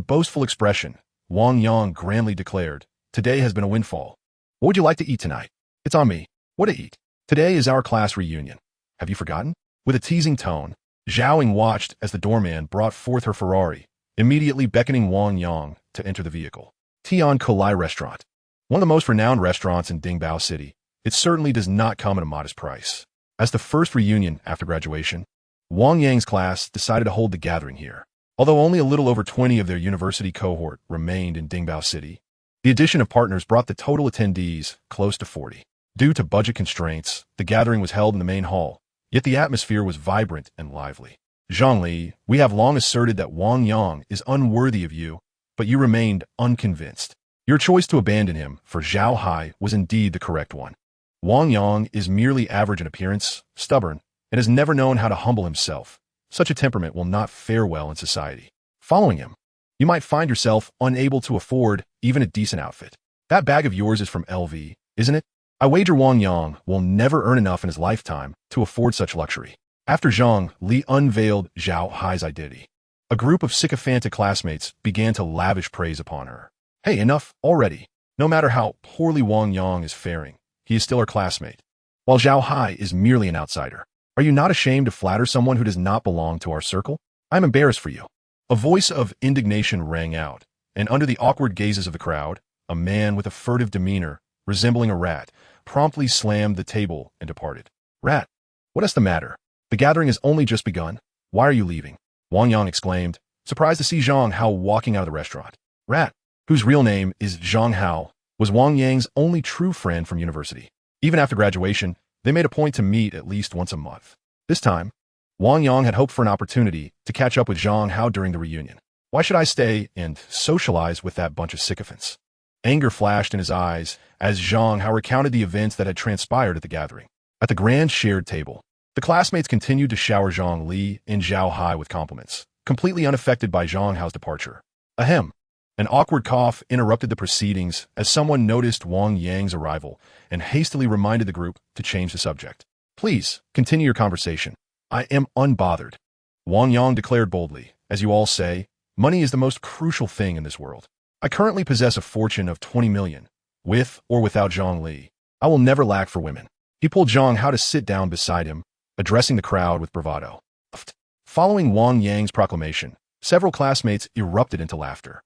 boastful expression, Wang Yang grandly declared, today has been a windfall. What would you like to eat tonight? It's on me. What to eat? Today is our class reunion. Have you forgotten? With a teasing tone, Zhao Ying watched as the doorman brought forth her Ferrari, immediately beckoning Wang Yang to enter the vehicle. Tian Kolai Restaurant. One of the most renowned restaurants in Dingbao City, it certainly does not come at a modest price. As the first reunion after graduation, Wang Yang's class decided to hold the gathering here. Although only a little over 20 of their university cohort remained in Dingbao City, the addition of partners brought the total attendees close to 40. Due to budget constraints, the gathering was held in the main hall, yet the atmosphere was vibrant and lively. Zhongli, we have long asserted that Wang Yang is unworthy of you, but you remained unconvinced. Your choice to abandon him for Zhao Hai was indeed the correct one. Wang Yang is merely average in appearance, stubborn, and has never known how to humble himself, Such a temperament will not fare well in society. Following him, you might find yourself unable to afford even a decent outfit. That bag of yours is from LV, isn't it? I wager Wang Yang will never earn enough in his lifetime to afford such luxury. After Zhang Li unveiled Zhao Hai's identity, a group of sycophantic classmates began to lavish praise upon her. Hey, enough already. No matter how poorly Wang Yang is faring, he is still her classmate, while Zhao Hai is merely an outsider. Are you not ashamed to flatter someone who does not belong to our circle? I'm embarrassed for you. A voice of indignation rang out, and under the awkward gazes of the crowd, a man with a furtive demeanor, resembling a rat, promptly slammed the table and departed. Rat, what is the matter? The gathering has only just begun. Why are you leaving? Wang Yang exclaimed, surprised to see Zhang Hao walking out of the restaurant. Rat, whose real name is Zhang Hao, was Wang Yang's only true friend from university. Even after graduation, they made a point to meet at least once a month. This time, Wang Yang had hoped for an opportunity to catch up with Zhang Hao during the reunion. Why should I stay and socialize with that bunch of sycophants? Anger flashed in his eyes as Zhang Hao recounted the events that had transpired at the gathering. At the grand shared table, the classmates continued to shower Zhang Li and Zhao Hai with compliments, completely unaffected by Zhang Hao's departure. Ahem. An awkward cough interrupted the proceedings as someone noticed Wang Yang's arrival and hastily reminded the group to change the subject. Please, continue your conversation. I am unbothered. Wang Yang declared boldly, as you all say, money is the most crucial thing in this world. I currently possess a fortune of 20 million. With or without Zhang Li, I will never lack for women. He pulled Zhang Hao to sit down beside him, addressing the crowd with bravado. Following Wang Yang's proclamation, several classmates erupted into laughter.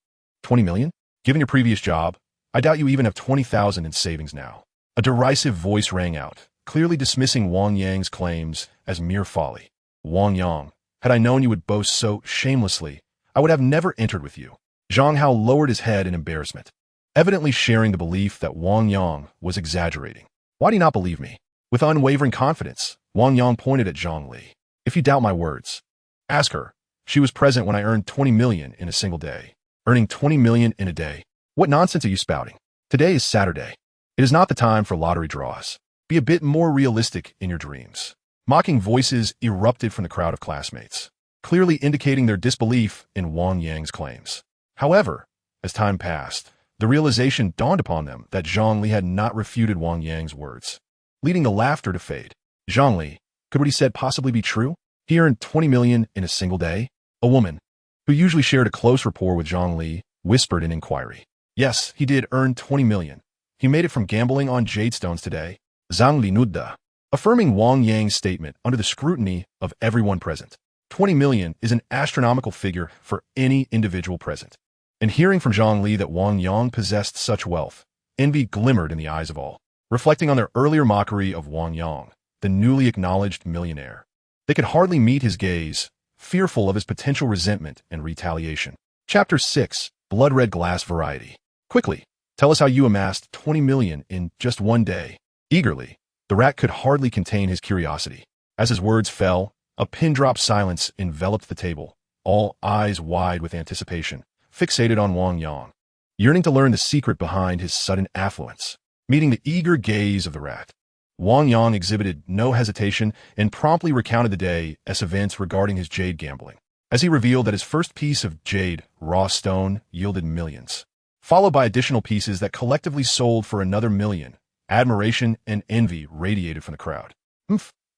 20 million? Given your previous job, I doubt you even have 20,000 in savings now. A derisive voice rang out, clearly dismissing Wang Yang's claims as mere folly. Wang Yang, had I known you would boast so shamelessly, I would have never entered with you. Zhang Hao lowered his head in embarrassment, evidently sharing the belief that Wang Yang was exaggerating. Why do you not believe me? With unwavering confidence, Wang Yang pointed at Zhang Li. If you doubt my words, ask her. She was present when I earned 20 million in a single day. Earning 20 million in a day? What nonsense are you spouting? Today is Saturday. It is not the time for lottery draws. Be a bit more realistic in your dreams. Mocking voices erupted from the crowd of classmates, clearly indicating their disbelief in Wang Yang's claims. However, as time passed, the realization dawned upon them that Zhang Li had not refuted Wang Yang's words, leading the laughter to fade. Zhang Li, could what he said possibly be true? He earned 20 million in a single day? A woman, who usually shared a close rapport with Zhang Li, whispered in inquiry. Yes, he did earn 20 million. He made it from gambling on jade stones today. Zhang Li nudda, affirming Wang Yang's statement under the scrutiny of everyone present. 20 million is an astronomical figure for any individual present. And hearing from Zhang Li that Wang Yang possessed such wealth, envy glimmered in the eyes of all, reflecting on their earlier mockery of Wang Yang, the newly acknowledged millionaire. They could hardly meet his gaze, fearful of his potential resentment and retaliation. Chapter 6, Blood Red Glass Variety. Quickly, tell us how you amassed 20 million in just one day. Eagerly, the rat could hardly contain his curiosity. As his words fell, a pin-drop silence enveloped the table, all eyes wide with anticipation, fixated on Wang Yang, yearning to learn the secret behind his sudden affluence. Meeting the eager gaze of the rat, Wang Yang exhibited no hesitation and promptly recounted the day's events regarding his jade gambling, as he revealed that his first piece of jade, raw stone, yielded millions, followed by additional pieces that collectively sold for another million. Admiration and envy radiated from the crowd.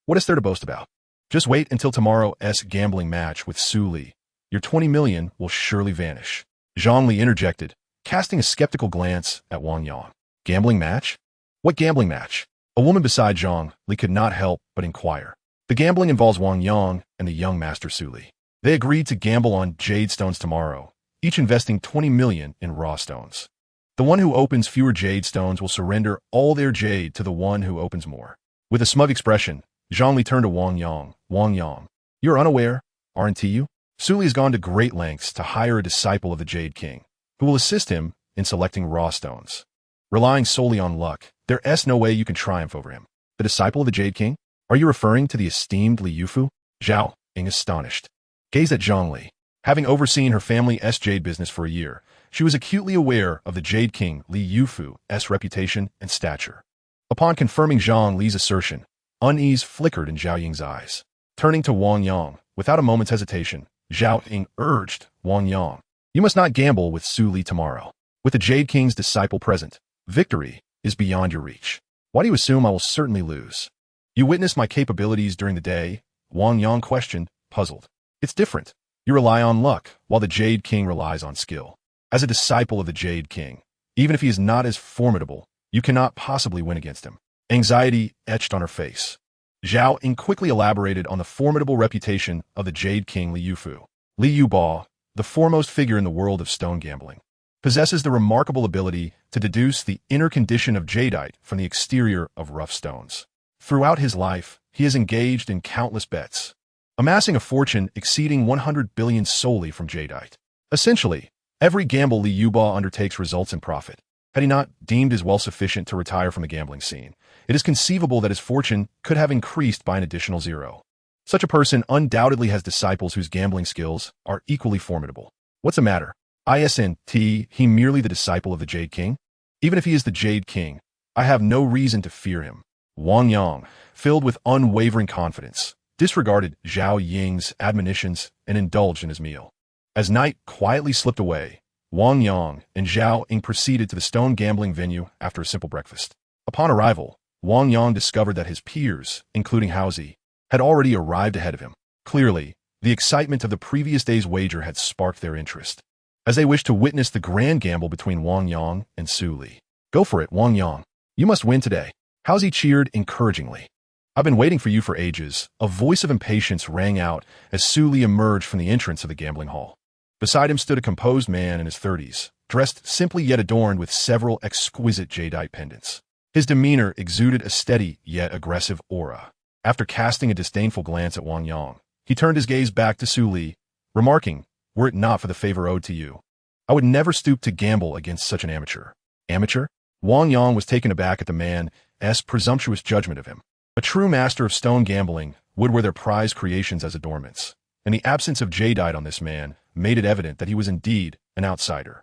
What is there to boast about? Just wait until tomorrow's gambling match with Su Li. Your 20 million will surely vanish. Zhang Li interjected, casting a skeptical glance at Wang Yang. Gambling match? What gambling match? A woman beside Zhang Li could not help but inquire. The gambling involves Wang Yang and the young master Su Li. They agreed to gamble on jade stones tomorrow, each investing 20 million in raw stones. The one who opens fewer jade stones will surrender all their jade to the one who opens more. With a smug expression, Zhang Li turned to Wang Yang. Wang Yang, you're unaware, aren't you? Su Li has gone to great lengths to hire a disciple of the Jade King, who will assist him in selecting raw stones. Relying solely on luck, there's no way you can triumph over him. The disciple of the Jade King? Are you referring to the esteemed Li Yufu? Zhao Ying, astonished, gazed at Zhang Li. Having overseen her family's jade business for a year, she was acutely aware of the Jade King Li Yufu's reputation and stature. Upon confirming Zhang Li's assertion, unease flickered in Zhao Ying's eyes. Turning to Wang Yang, Without a moment's hesitation, Zhao Ying urged Wang Yang. You must not gamble with Su Li tomorrow. With the Jade King's disciple present, victory is beyond your reach. Why do you assume I will certainly lose? You witnessed my capabilities during the day? Wang Yang questioned, puzzled. It's different. You rely on luck, while the Jade King relies on skill. As a disciple of the Jade King, even if he is not as formidable, you cannot possibly win against him. Anxiety etched on her face. Zhao Ying quickly elaborated on the formidable reputation of the Jade King Li Yufu. Li Yuba, the foremost figure in the world of stone gambling, possesses the remarkable ability to deduce the inner condition of jadeite from the exterior of rough stones. Throughout his life, he has engaged in countless bets, amassing a fortune exceeding 100 billion solely from jadeite. Essentially, every gamble Li Yuba undertakes results in profit. Had he not deemed his wealth sufficient to retire from the gambling scene, it is conceivable that his fortune could have increased by an additional zero. Such a person undoubtedly has disciples whose gambling skills are equally formidable. What's the matter? Isn't he merely the disciple of the Jade King? Even if he is the Jade King, I have no reason to fear him. Wang Yang, filled with unwavering confidence, disregarded Zhao Ying's admonitions and indulged in his meal. As night quietly slipped away, Wang Yang and Zhao Ying proceeded to the stone gambling venue after a simple breakfast. Upon arrival, Wang Yang discovered that his peers, including Haozi, had already arrived ahead of him. Clearly, the excitement of the previous day's wager had sparked their interest, as they wished to witness the grand gamble between Wang Yang and Su Li. Go for it, Wang Yang. You must win today. Haozi cheered encouragingly. I've been waiting for you for ages. A voice of impatience rang out as Su Li emerged from the entrance of the gambling hall. Beside him stood a composed man in his 30s, dressed simply yet adorned with several exquisite jadeite pendants. His demeanor exuded a steady yet aggressive aura. After casting a disdainful glance at Wang Yang, he turned his gaze back to Su Li, remarking, were it not for the favor owed to you, I would never stoop to gamble against such an amateur. Amateur? Wang Yang was taken aback at the man's presumptuous judgment of him. A true master of stone gambling would wear their prized creations as adornments, and the absence of jadeite on this man made it evident that he was indeed an outsider.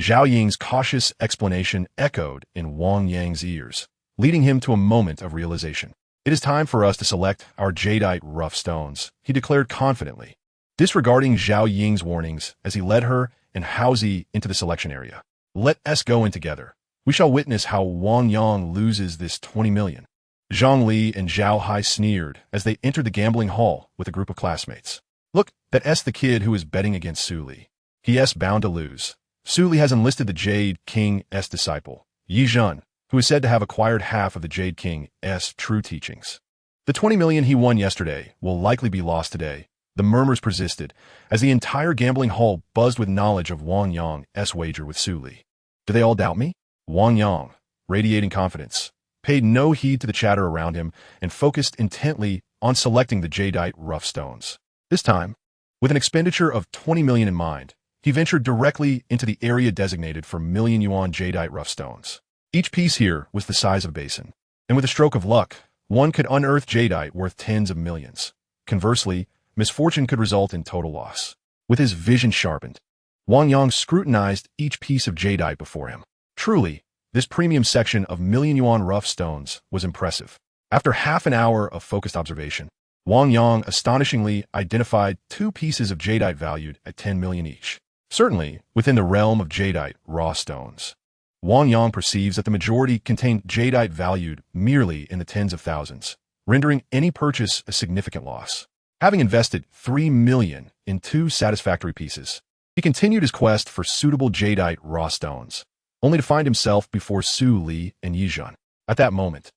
Zhao Ying's cautious explanation echoed in Wang Yang's ears, leading him to a moment of realization. It is time for us to select our jadeite rough stones, he declared confidently, disregarding Zhao Ying's warnings as he led her and Haozi into the selection area. Let us go in together. We shall witness how Wang Yang loses this 20 million. Zhang Li and Zhao Hai sneered as they entered the gambling hall with a group of classmates. Look, that's the kid who is betting against Su Li. He is bound to lose. Su Li has enlisted the Jade King's disciple, Yi Zhen, who is said to have acquired half of the Jade King's true teachings. The 20 million he won yesterday will likely be lost today. The murmurs persisted as the entire gambling hall buzzed with knowledge of Wang Yang's wager with Su Li. Do they all doubt me? Wang Yang, radiating confidence, paid no heed to the chatter around him and focused intently on selecting the jadeite rough stones. This time, with an expenditure of 20 million in mind, he ventured directly into the area designated for million yuan jadeite rough stones. Each piece here was the size of a basin, and with a stroke of luck, one could unearth jadeite worth tens of millions. Conversely, misfortune could result in total loss. With his vision sharpened, Wang Yang scrutinized each piece of jadeite before him. Truly, this premium section of million yuan rough stones was impressive. After half an hour of focused observation, Wang Yang astonishingly identified two pieces of jadeite valued at 10 million each. Certainly, within the realm of jadeite raw stones, Wang Yang perceives that the majority contained jadeite valued merely in the tens of thousands, rendering any purchase a significant loss. Having invested 3 million in two satisfactory pieces, he continued his quest for suitable jadeite raw stones, only to find himself before Su Li and Yi Zhen. At that moment,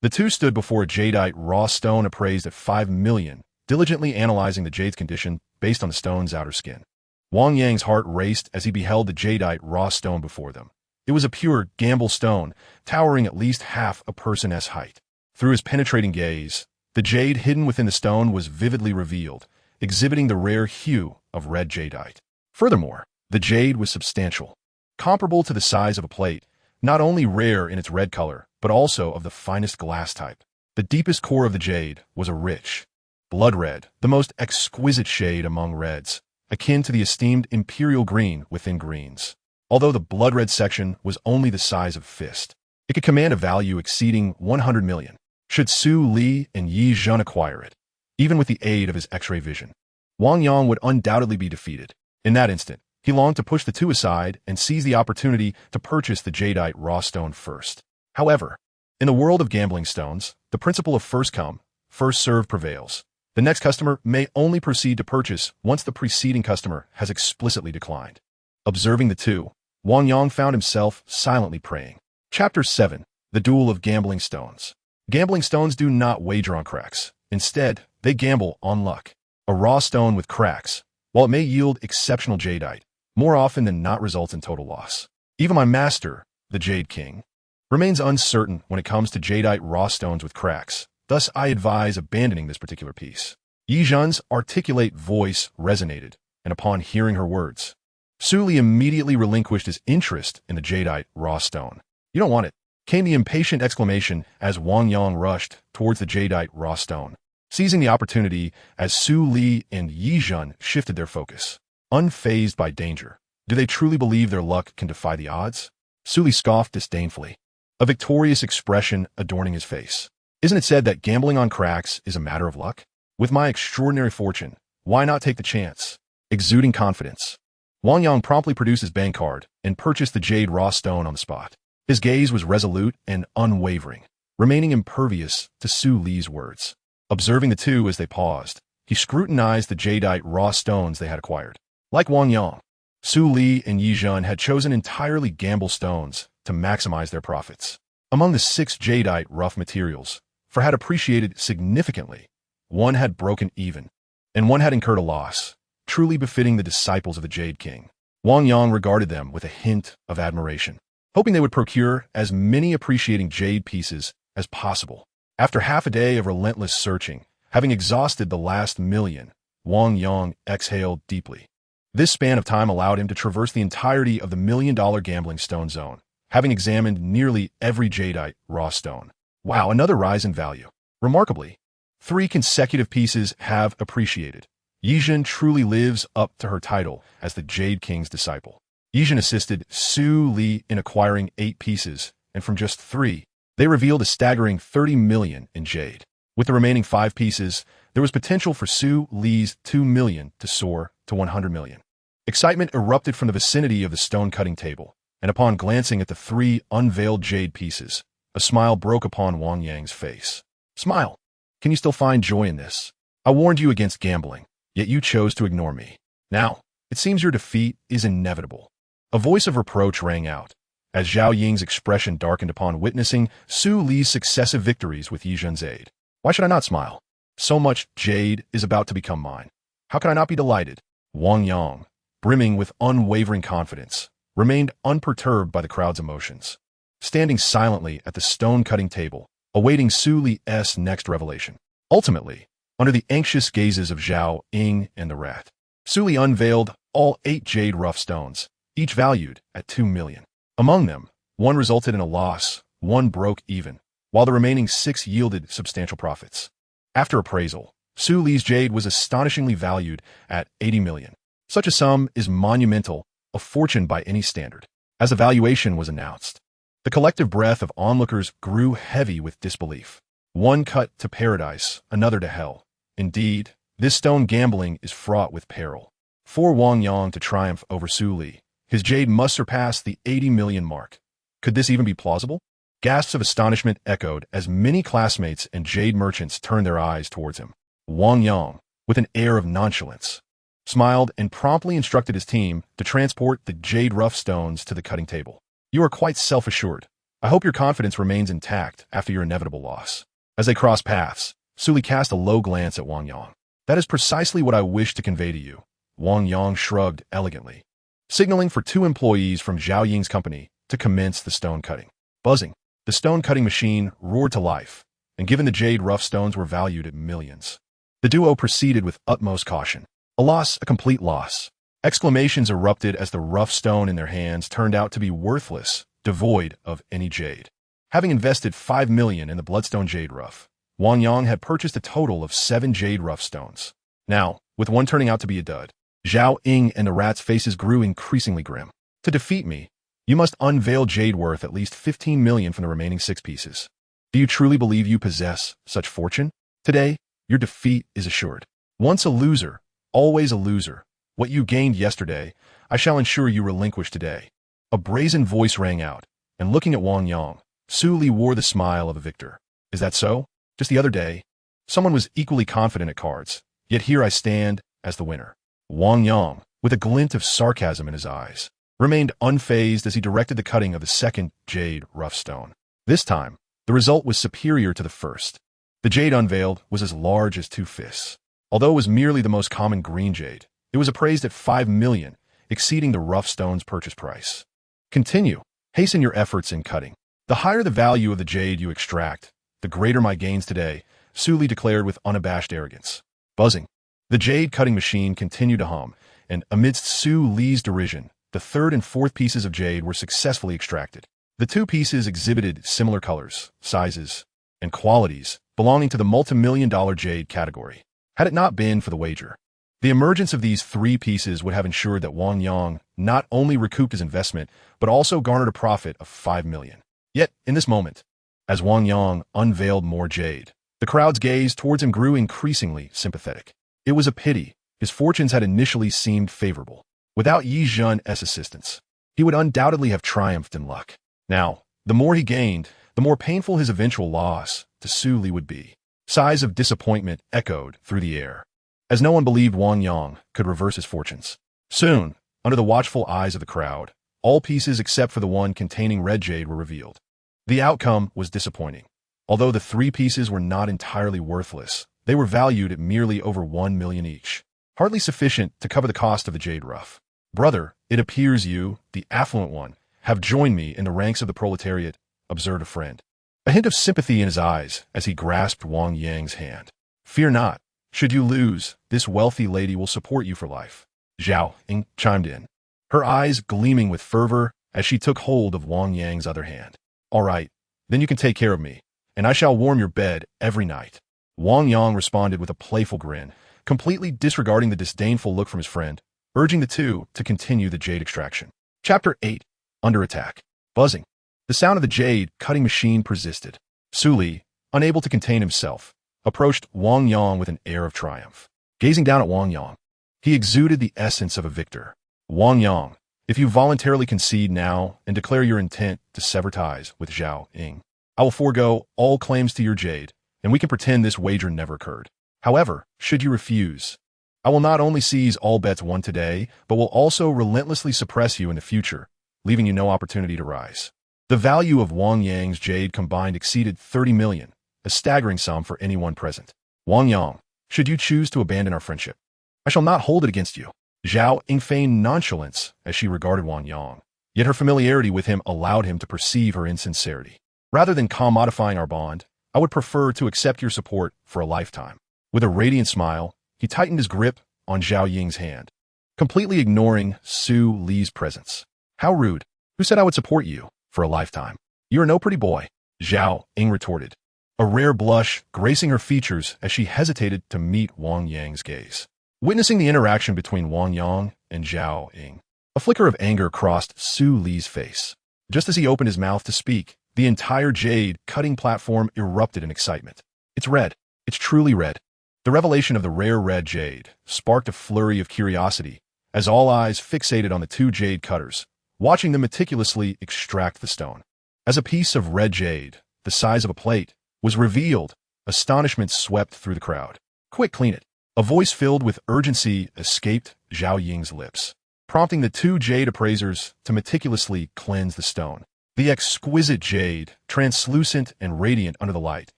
the two stood before a jadeite raw stone appraised at 5 million, diligently analyzing the jade's condition based on the stone's outer skin. Wang Yang's heart raced as he beheld the jadeite raw stone before them. It was a pure gamble stone, towering at least half a person's height. Through his penetrating gaze, the jade hidden within the stone was vividly revealed, exhibiting the rare hue of red jadeite. Furthermore, the jade was substantial, comparable to the size of a plate, not only rare in its red color, but also of the finest glass type. The deepest core of the jade was a rich, blood red, the most exquisite shade among reds, akin to the esteemed imperial green within greens. Although the blood red section was only the size of a fist, it could command a value exceeding 100 million, should Su Li and Yi Zhen acquire it, even with the aid of his X-ray vision. Wang Yang would undoubtedly be defeated. In that instant, he longed to push the two aside and seize the opportunity to purchase the jadeite raw stone first. However, in the world of gambling stones, the principle of first come, first served prevails. The next customer may only proceed to purchase once the preceding customer has explicitly declined. Observing the two, Wang Yang found himself silently praying. Chapter 7. The Duel of Gambling Stones. Gambling stones do not wager on cracks. Instead, they gamble on luck. A raw stone with cracks, while it may yield exceptional jadeite, more often than not results in total loss. Even my master, the Jade King, remains uncertain when it comes to jadeite raw stones with cracks. Thus, I advise abandoning this particular piece. Yi Zhen's articulate voice resonated, and upon hearing her words, Su Li immediately relinquished his interest in the jadeite raw stone. You don't want it, came the impatient exclamation as Wang Yang rushed towards the jadeite raw stone, seizing the opportunity as Su Li and Yi Zhen shifted their focus. Unfazed by danger, do they truly believe their luck can defy the odds? Su Li scoffed disdainfully, a victorious expression adorning his face. Isn't it said that gambling on cracks is a matter of luck? With my extraordinary fortune, why not take the chance? Exuding confidence, Wang Yang promptly produced his bank card and purchased the jade raw stone on the spot. His gaze was resolute and unwavering, remaining impervious to Su Li's words. Observing the two as they paused, he scrutinized the jadeite raw stones they had acquired. Like Wang Yang, Su Li and Yi Zhen had chosen entirely gamble stones to maximize their profits. Among the 6 jadeite rough materials, 4 had appreciated significantly, 1 had broken even, and 1 had incurred a loss, truly befitting the disciples of the Jade King. Wang Yang regarded them with a hint of admiration, hoping they would procure as many appreciating jade pieces as possible. After half a day of relentless searching, having exhausted the last million, Wang Yang exhaled deeply. This span of time allowed him to traverse the entirety of the million-dollar gambling stone zone, having examined nearly every jadeite raw stone. Wow, another rise in value. Remarkably, 3 consecutive pieces have appreciated. Yi Zhen truly lives up to her title as the Jade King's disciple. Yi Zhen assisted Su Li in acquiring 8 pieces, and from just 3, they revealed a staggering 30 million in jade. With the remaining 5 pieces, there was potential for Su Li's 2 million to soar to 100 million. Excitement erupted from the vicinity of the stone-cutting table, and upon glancing at the 3 unveiled jade pieces, a smile broke upon Wang Yang's face. Smile. Can you still find joy in this? I warned you against gambling, yet you chose to ignore me. Now, it seems your defeat is inevitable. A voice of reproach rang out, as Zhao Ying's expression darkened upon witnessing Su Li's successive victories with Yi Zhen's aid. Why should I not smile? So much jade is about to become mine. How can I not be delighted? Wang Yang, brimming with unwavering confidence, remained unperturbed by the crowd's emotions, standing silently at the stone-cutting table, awaiting Su Li's next revelation. Ultimately, under the anxious gazes of Zhao Ying and the rat, Su Li unveiled all 8 jade rough stones, each valued at 2 million. Among them, 1 resulted in a loss, 1 broke even, while the remaining 6 yielded substantial profits. After appraisal, Su Li's jade was astonishingly valued at 80 million. Such a sum is monumental, a fortune by any standard. As the valuation was announced, the collective breath of onlookers grew heavy with disbelief. 1 cut to paradise, another to hell. Indeed, this stone gambling is fraught with peril. For Wang Yang to triumph over Su Li, his jade must surpass the 80 million mark. Could this even be plausible? Gasps of astonishment echoed as many classmates and jade merchants turned their eyes towards him. Wang Yang, with an air of nonchalance, smiled and promptly instructed his team to transport the jade rough stones to the cutting table. You are quite self-assured. I hope your confidence remains intact after your inevitable loss. As they crossed paths, Su Li cast a low glance at Wang Yang. That is precisely what I wish to convey to you. Wang Yang shrugged elegantly, signaling for 2 employees from Zhao Ying's company to commence the stone cutting. Buzzing, the stone cutting machine roared to life, and given the jade rough stones were valued at millions, the duo proceeded with utmost caution. A loss, a complete loss. Exclamations erupted as the rough stone in their hands turned out to be worthless, devoid of any jade. Having invested 5 million in the bloodstone jade rough, Wang Yang had purchased a total of 7 jade rough stones. Now, with 1 turning out to be a dud, Zhao Ying and the rat's faces grew increasingly grim. To defeat me, you must unveil jade worth at least 15 million from the remaining 6 pieces. Do you truly believe you possess such fortune? Today, your defeat is assured. Once a loser, Always a loser. What you gained yesterday, I shall ensure you relinquish today. A brazen voice rang out, and looking at Wang Yang, Su Li wore the smile of a victor. Is that so? Just the other day, someone was equally confident at cards, yet here I stand as the winner. Wang Yang, with a glint of sarcasm in his eyes, remained unfazed as he directed the cutting of the second jade rough stone. This time, the result was superior to the first. The jade unveiled was as large as 2 fists. Although it was merely the most common green jade, it was appraised at 5 million, exceeding the rough stone's purchase price. Continue. Hasten your efforts in cutting. The higher the value of the jade you extract, the greater my gains today, Su Li declared with unabashed arrogance. Buzzing. The jade cutting machine continued to hum, and amidst Su Li's derision, the third and fourth pieces of jade were successfully extracted. The 2 pieces exhibited similar colors, sizes, and qualities belonging to the multi-million-dollar jade category. Had it not been for the wager, the emergence of these 3 pieces would have ensured that Wang Yang not only recouped his investment, but also garnered a profit of 5 million. Yet, in this moment, as Wang Yang unveiled more jade, the crowd's gaze towards him grew increasingly sympathetic. It was a pity. His fortunes had initially seemed favorable. Without Yi Zhen's assistance, he would undoubtedly have triumphed in luck. Now, the more he gained, the more painful his eventual loss to Su Li would be. Sighs of disappointment echoed through the air, as no one believed Wang Yang could reverse his fortunes. Soon, under the watchful eyes of the crowd, all pieces except for the one containing red jade were revealed. The outcome was disappointing. Although the 3 pieces were not entirely worthless, they were valued at merely over 1 million each, hardly sufficient to cover the cost of the jade rough. Brother, it appears you, the affluent one, have joined me in the ranks of the proletariat, observed a friend, a hint of sympathy in his eyes as he grasped Wang Yang's hand. Fear not. Should you lose, this wealthy lady will support you for life. Zhao Ying chimed in, her eyes gleaming with fervor as she took hold of Wang Yang's other hand. All right, then you can take care of me, and I shall warm your bed every night. Wang Yang responded with a playful grin, completely disregarding the disdainful look from his friend, urging the two to continue the jade extraction. Chapter 8. Under Attack. Buzzing. The sound of the jade cutting machine persisted. Su Li, unable to contain himself, approached Wang Yang with an air of triumph. Gazing down at Wang Yang, he exuded the essence of a victor. Wang Yang, if you voluntarily concede now and declare your intent to sever ties with Zhao Ying, I will forego all claims to your jade, and we can pretend this wager never occurred. However, should you refuse, I will not only seize all bets won today, but will also relentlessly suppress you in the future, leaving you no opportunity to rise. The value of Wang Yang's jade combined exceeded 30 million, a staggering sum for anyone present. Wang Yang, should you choose to abandon our friendship, I shall not hold it against you. Zhao Ying feigned nonchalance as she regarded Wang Yang, yet her familiarity with him allowed him to perceive her insincerity. Rather than commodifying our bond, I would prefer to accept your support for a lifetime. With a radiant smile, he tightened his grip on Zhao Ying's hand, completely ignoring Su Li's presence. How rude. Who said I would support you for a lifetime? You are no pretty boy, Zhao Ying retorted, a rare blush gracing her features as she hesitated to meet Wang Yang's gaze. Witnessing the interaction between Wang Yang and Zhao Ying, a flicker of anger crossed Su Li's face. Just as he opened his mouth to speak, the entire jade cutting platform erupted in excitement. It's red. It's truly red. The revelation of the rare red jade sparked a flurry of curiosity as all eyes fixated on the 2 jade cutters, watching them meticulously extract the stone. As a piece of red jade, the size of a plate, was revealed, astonishment swept through the crowd. Quick, clean it. A voice filled with urgency escaped Zhao Ying's lips, prompting the 2 jade appraisers to meticulously cleanse the stone. The exquisite jade, translucent and radiant under the light,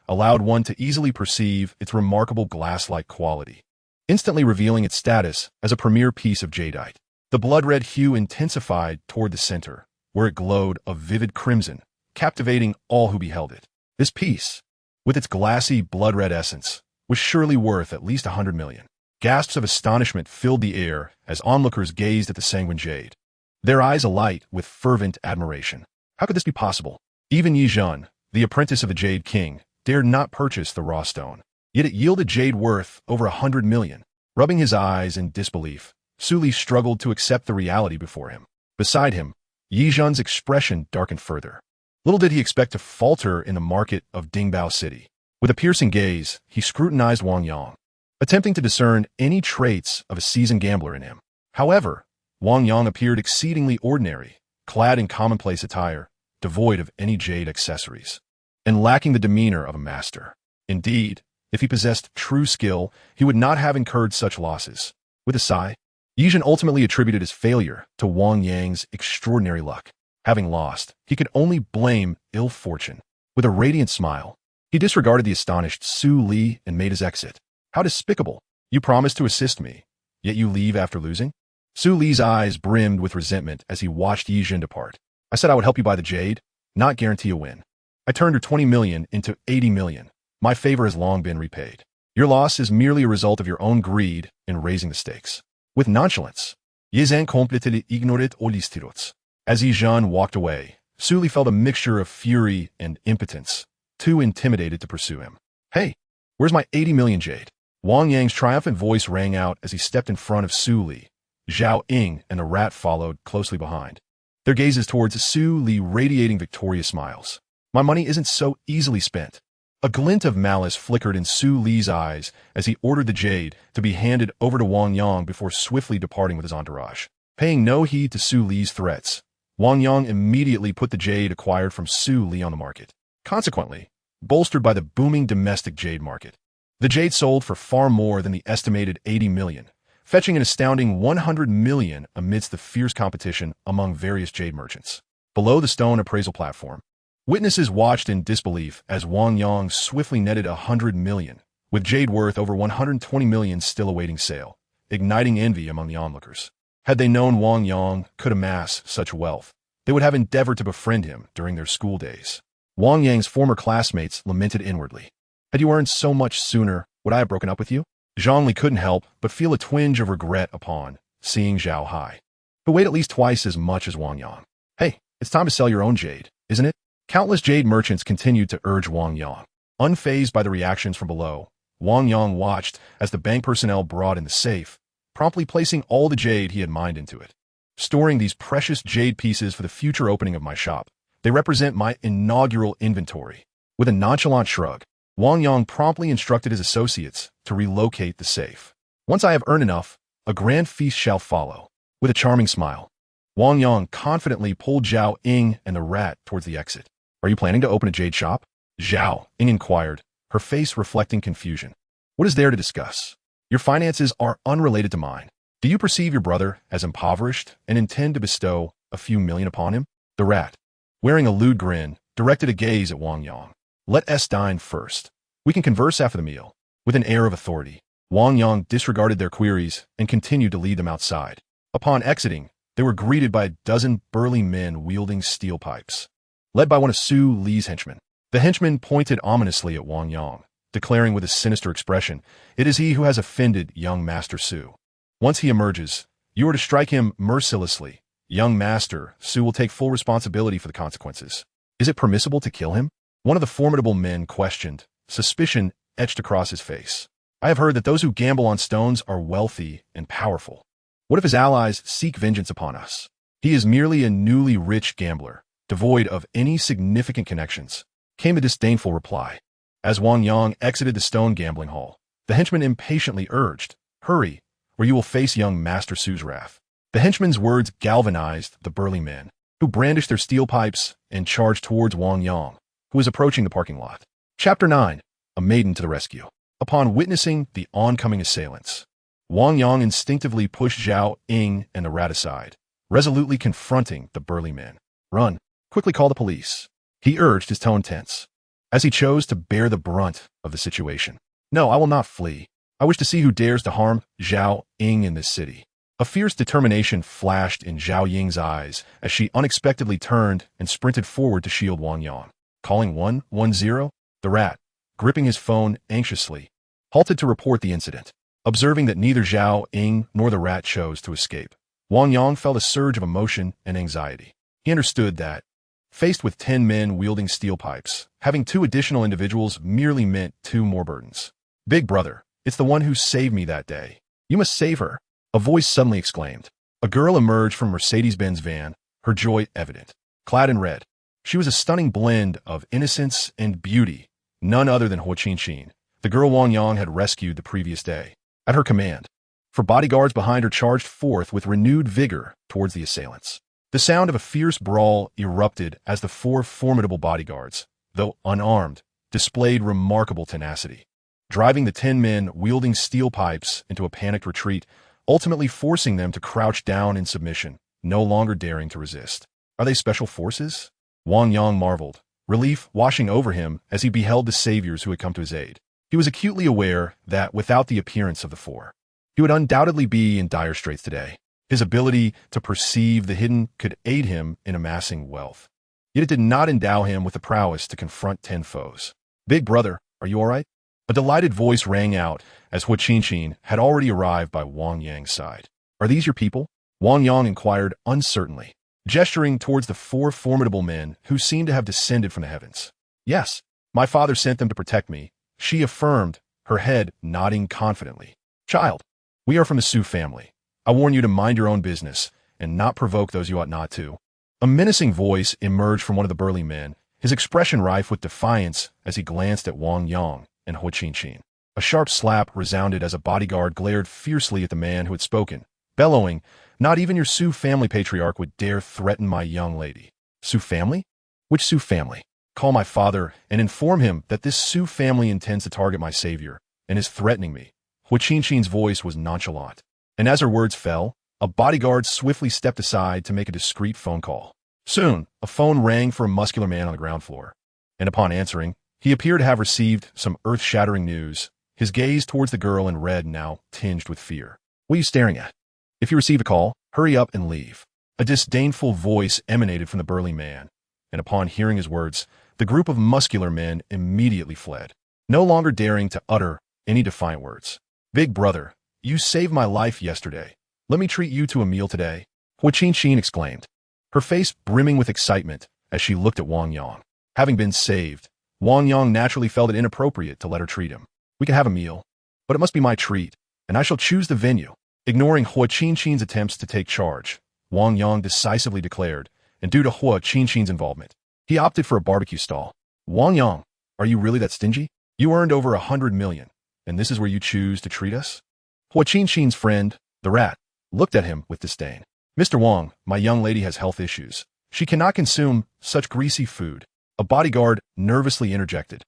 allowed one to easily perceive its remarkable glass-like quality, instantly revealing its status as a premier piece of jadeite. The blood-red hue intensified toward the center, where it glowed a vivid crimson, captivating all who beheld it. This piece, with its glassy blood-red essence, was surely worth at least 100 million. Gasps of astonishment filled the air as onlookers gazed at the sanguine jade, their eyes alight with fervent admiration. How could this be possible? Even Yi Zhen, the apprentice of the Jade King, dared not purchase the raw stone, yet it yielded jade worth over 100 million. Rubbing his eyes in disbelief, Su Li struggled to accept the reality before him. Beside him, Yi Zhen's expression darkened further. Little did he expect to falter in the market of Dingbao City. With a piercing gaze, he scrutinized Wang Yang. attempting to discern any traits of a seasoned gambler in him. However, Wang Yang appeared exceedingly ordinary, clad in commonplace attire, devoid of any jade accessories, and lacking the demeanor of a master. Indeed, if he possessed true skill, he would not have incurred such losses. With a sigh, Yijin ultimately attributed his failure to Wang Yang's extraordinary luck. Having lost, he could only blame ill fortune. With a radiant smile, he disregarded the astonished Su Li and made his exit. How despicable! You promised to assist me, yet you leave after losing? Su Li's eyes brimmed with resentment as he watched Yijin depart. I said I would help you buy the jade, not guarantee a win. I turned your 20 million into 80 million. My favor has long been repaid. Your loss is merely a result of your own greed in raising the stakes. With nonchalance, Yizan completely ignored Olistirots. As Yizhan walked away, Su Li felt a mixture of fury and impotence, too intimidated to pursue him. Hey, where's my 80 million jade? Wang Yang's triumphant voice rang out as he stepped in front of Su Li. Zhao Ying and the rat followed closely behind, their gazes towards Su Li radiating victorious smiles. My money isn't so easily spent. A glint of malice flickered in Su Li's eyes as he ordered the jade to be handed over to Wang Yang before swiftly departing with his entourage. Paying no heed to Su Li's threats, Wang Yang immediately put the jade acquired from Su Li on the market. Consequently, bolstered by the booming domestic jade market, the jade sold for far more than the estimated 80 million, fetching an astounding 100 million amidst the fierce competition among various jade merchants. Below the stone appraisal platform, witnesses watched in disbelief as Wang Yang swiftly netted 100 million, with jade worth over 120 million still awaiting sale, igniting envy among the onlookers. Had they known Wang Yang could amass such wealth, they would have endeavored to befriend him during their school days. Wang Yang's former classmates lamented inwardly. Had you earned so much sooner, would I have broken up with you? Zhongli couldn't help but feel a twinge of regret upon seeing Zhao Hai, who weighed at least twice as much as Wang Yang. Hey, it's time to sell your own jade, isn't it? Countless jade merchants continued to urge Wang Yang. Unfazed by the reactions from below, Wang Yang watched as the bank personnel brought in the safe, promptly placing all the jade he had mined into it. Storing these precious jade pieces for the future opening of my shop, they represent my inaugural inventory. With a nonchalant shrug, Wang Yang promptly instructed his associates to relocate the safe. Once I have earned enough, a grand feast shall follow. With a charming smile, Wang Yang confidently pulled Zhao Ying and the rat towards the exit. Are you planning to open a jade shop? Zhao Ying inquired, her face reflecting confusion. What is there to discuss? Your finances are unrelated to mine. Do you perceive your brother as impoverished and intend to bestow a few million upon him? The rat, wearing a lewd grin, directed a gaze at Wang Yang. Let us dine first. We can converse after the meal. With an air of authority, Wang Yang disregarded their queries and continued to lead them outside. Upon exiting, they were greeted by a dozen burly men wielding steel pipes, led by one of Su Li's henchmen. The henchman pointed ominously at Wang Yang, declaring with a sinister expression, "It is he who has offended young Master Su. Once he emerges, you are to strike him mercilessly. Young Master Su will take full responsibility for the consequences. Is it permissible to kill him?" One of the formidable men questioned, suspicion etched across his face. I have heard that those who gamble on stones are wealthy and powerful. What if his allies seek vengeance upon us? He is merely a newly rich gambler, devoid of any significant connections, came the disdainful reply. As Wang Yang exited the stone gambling hall, the henchman impatiently urged, "Hurry, or you will face young Master Su's wrath." The henchman's words galvanized the burly men, who brandished their steel pipes and charged towards Wang Yang, who was approaching the parking lot. Chapter 9. A Maiden to the Rescue. Upon witnessing the oncoming assailants, Wang Yang instinctively pushed Zhao Ying and the rat aside, resolutely confronting the burly men. "Run. Quickly call the police," he urged, his tone tense, as he chose to bear the brunt of the situation. "No, I will not flee. I wish to see who dares to harm Zhao Ying in this city." A fierce determination flashed in Zhao Ying's eyes as she unexpectedly turned and sprinted forward to shield Wang Yang. Calling 110, the rat, gripping his phone anxiously, halted to report the incident. Observing that neither Zhao Ying nor the rat chose to escape, Wang Yang felt a surge of emotion and anxiety. He understood that, faced with 10 men wielding steel pipes, having 2 additional individuals merely meant 2 more burdens. "Big brother, it's the one who saved me that day. You must save her," a voice suddenly exclaimed. A girl emerged from Mercedes-Benz van, her joy evident. Clad in red, she was a stunning blend of innocence and beauty, none other than Ho Chin Chin, the girl Wang Yang had rescued the previous day, at her command. For bodyguards behind her charged forth with renewed vigor towards the assailants. The sound of a fierce brawl erupted as the 4 formidable bodyguards, though unarmed, displayed remarkable tenacity, driving the 10 men wielding steel pipes into a panicked retreat, ultimately forcing them to crouch down in submission, no longer daring to resist. Are they special forces? Wang Yang marveled, relief washing over him as he beheld the saviors who had come to his aid. He was acutely aware that without the appearance of the 4, he would undoubtedly be in dire straits today. His ability to perceive the hidden could aid him in amassing wealth. Yet it did not endow him with the prowess to confront 10 foes. Big brother, are you all right? A delighted voice rang out as Hua Qianqin had already arrived by Wang Yang's side. Are these your people? Wang Yang inquired uncertainly, gesturing towards the 4 formidable men who seemed to have descended from the heavens. Yes, my father sent them to protect me, she affirmed, her head nodding confidently. Child, we are from the Su family. I warn you to mind your own business and not provoke those you ought not to. A menacing voice emerged from one of the burly men, his expression rife with defiance as he glanced at Wang Yang and Hua Qianqin. A sharp slap resounded as a bodyguard glared fiercely at the man who had spoken, bellowing, "Not even your Su family patriarch would dare threaten my young lady." Su family? Which Su family? Call my father and inform him that this Su family intends to target my savior and is threatening me. Hua Qianqin's voice was nonchalant, and as her words fell, a bodyguard swiftly stepped aside to make a discreet phone call. Soon, a phone rang for a muscular man on the ground floor, and upon answering, he appeared to have received some earth-shattering news, his gaze towards the girl in red now tinged with fear. What are you staring at? If you receive a call, hurry up and leave. A disdainful voice emanated from the burly man, and upon hearing his words, the group of muscular men immediately fled, no longer daring to utter any defiant words. Big brother, you saved my life yesterday. Let me treat you to a meal today, Hua Qianqin exclaimed, her face brimming with excitement as she looked at Wang Yang. Having been saved, Wang Yang naturally felt it inappropriate to let her treat him. We can have a meal, but it must be my treat, and I shall choose the venue. Ignoring Hua Qianqin's attempts to take charge, Wang Yang decisively declared, and due to Hua Qianqin's involvement, he opted for a barbecue stall. Wang Yang, are you really that stingy? You earned over 100 million, and this is where you choose to treat us? Hua Qianqin's friend, the rat, looked at him with disdain. Mr. Wang, my young lady has health issues. She cannot consume such greasy food. A bodyguard nervously interjected,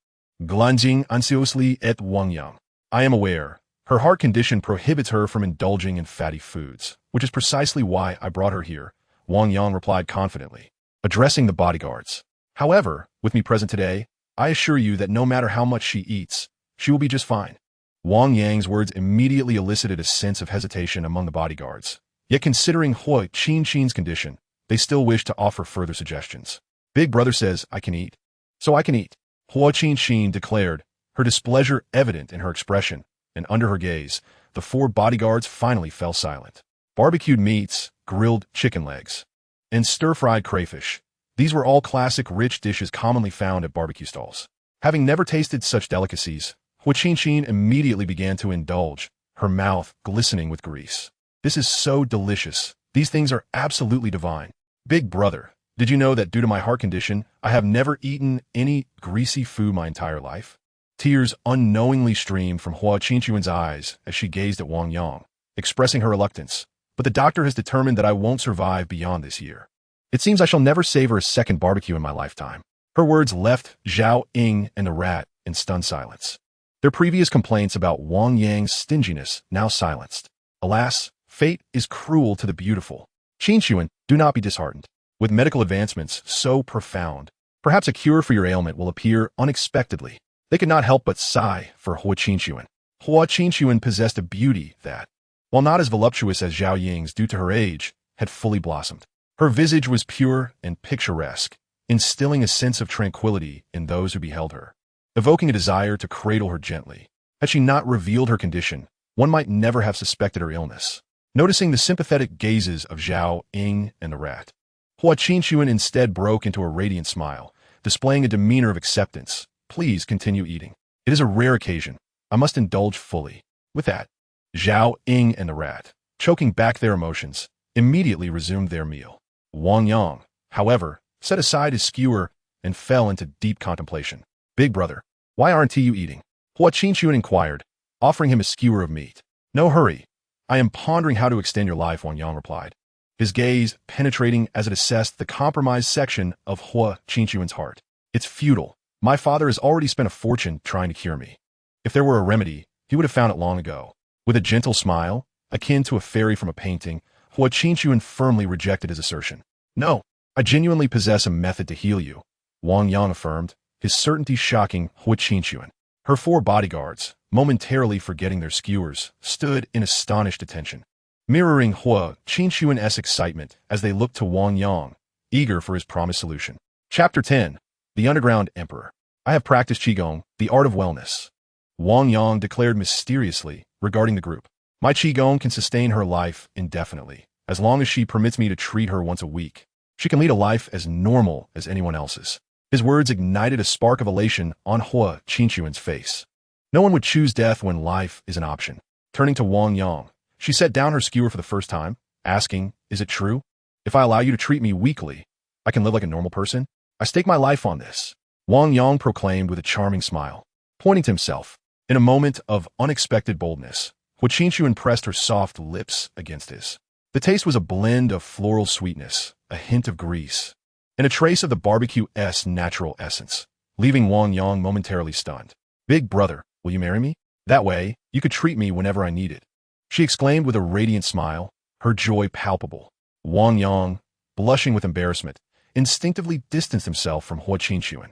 glancing anxiously at Wang Yang. I am aware. Her heart condition prohibits her from indulging in fatty foods, which is precisely why I brought her here, Wang Yang replied confidently, addressing the bodyguards. However, with me present today, I assure you that no matter how much she eats, she will be just fine. Wang Yang's words immediately elicited a sense of hesitation among the bodyguards. Yet considering Hua Qianqin's condition, they still wished to offer further suggestions. Big brother says I can eat, so I can eat, Hua Qianqin declared, her displeasure evident in her expression, and under her gaze, the 4 bodyguards finally fell silent. Barbecued meats, grilled chicken legs, and stir-fried crayfish. These were all classic rich dishes commonly found at barbecue stalls. Having never tasted such delicacies, Hua Qianqin immediately began to indulge, her mouth glistening with grease. This is so delicious. These things are absolutely divine. Big brother, did you know that due to my heart condition, I have never eaten any greasy food my entire life? Tears unknowingly streamed from Hua Qianqin's eyes as she gazed at Wang Yang, expressing her reluctance. But the doctor has determined that I won't survive beyond this year. It seems I shall never savor a second barbecue in my lifetime. Her words left Zhao Ying and the rat in stunned silence. Their previous complaints about Wang Yang's stinginess now silenced. Alas, fate is cruel to the beautiful. Qianquan, do not be disheartened. With medical advancements so profound, perhaps a cure for your ailment will appear unexpectedly. They could not help but sigh for Hua Qianqin. Hua Qianqin possessed a beauty that, while not as voluptuous as Zhao Ying's due to her age, had fully blossomed. Her visage was pure and picturesque, instilling a sense of tranquility in those who beheld her, evoking a desire to cradle her gently. Had she not revealed her condition, one might never have suspected her illness. Noticing the sympathetic gazes of Zhao Ying and the rat, Hua Qianqin instead broke into a radiant smile, displaying a demeanor of acceptance. Please continue eating. It is a rare occasion. I must indulge fully. With that, Zhao Ying and the rat, choking back their emotions, immediately resumed their meal. Wang Yang, however, set aside his skewer and fell into deep contemplation. Big brother, why aren't you eating? Hua Qinchuan inquired, offering him a skewer of meat. No hurry. I am pondering how to extend your life, Wang Yang replied, his gaze penetrating as it assessed the compromised section of Hua Qinchuan's heart. It's futile. My father has already spent a fortune trying to cure me. If there were a remedy, he would have found it long ago. With a gentle smile, akin to a fairy from a painting, Hua Qinchuan firmly rejected his assertion. No, I genuinely possess a method to heal you, Wang Yang affirmed, his certainty shocking Hua Qinchuan. Her 4 bodyguards, momentarily forgetting their skewers, stood in astonished attention, mirroring Hua Qinchuan's excitement as they looked to Wang Yang, eager for his promised solution. Chapter 10. The Underground Emperor. I have practiced Qigong, the art of wellness, Wang Yang declared mysteriously regarding the group. My Qigong can sustain her life indefinitely, as long as she permits me to treat her once a week. She can lead a life as normal as anyone else's. His words ignited a spark of elation on Hua Qinchuan's face. No one would choose death when life is an option. Turning to Wang Yang, she set down her skewer for the first time, asking, is it true? If I allow you to treat me weakly, I can live like a normal person? I stake my life on this, Wang Yang proclaimed with a charming smile, pointing to himself. In a moment of unexpected boldness, Hua Qinchuan pressed her soft lips against his. The taste was a blend of floral sweetness, a hint of grease, and a trace of the barbecue's natural essence, leaving Wang Yang momentarily stunned. Big brother, will you marry me? That way, you could treat me whenever I need it, she exclaimed with a radiant smile, her joy palpable. Wang Yang, blushing with embarrassment, instinctively distanced himself from Hua Qinchuan.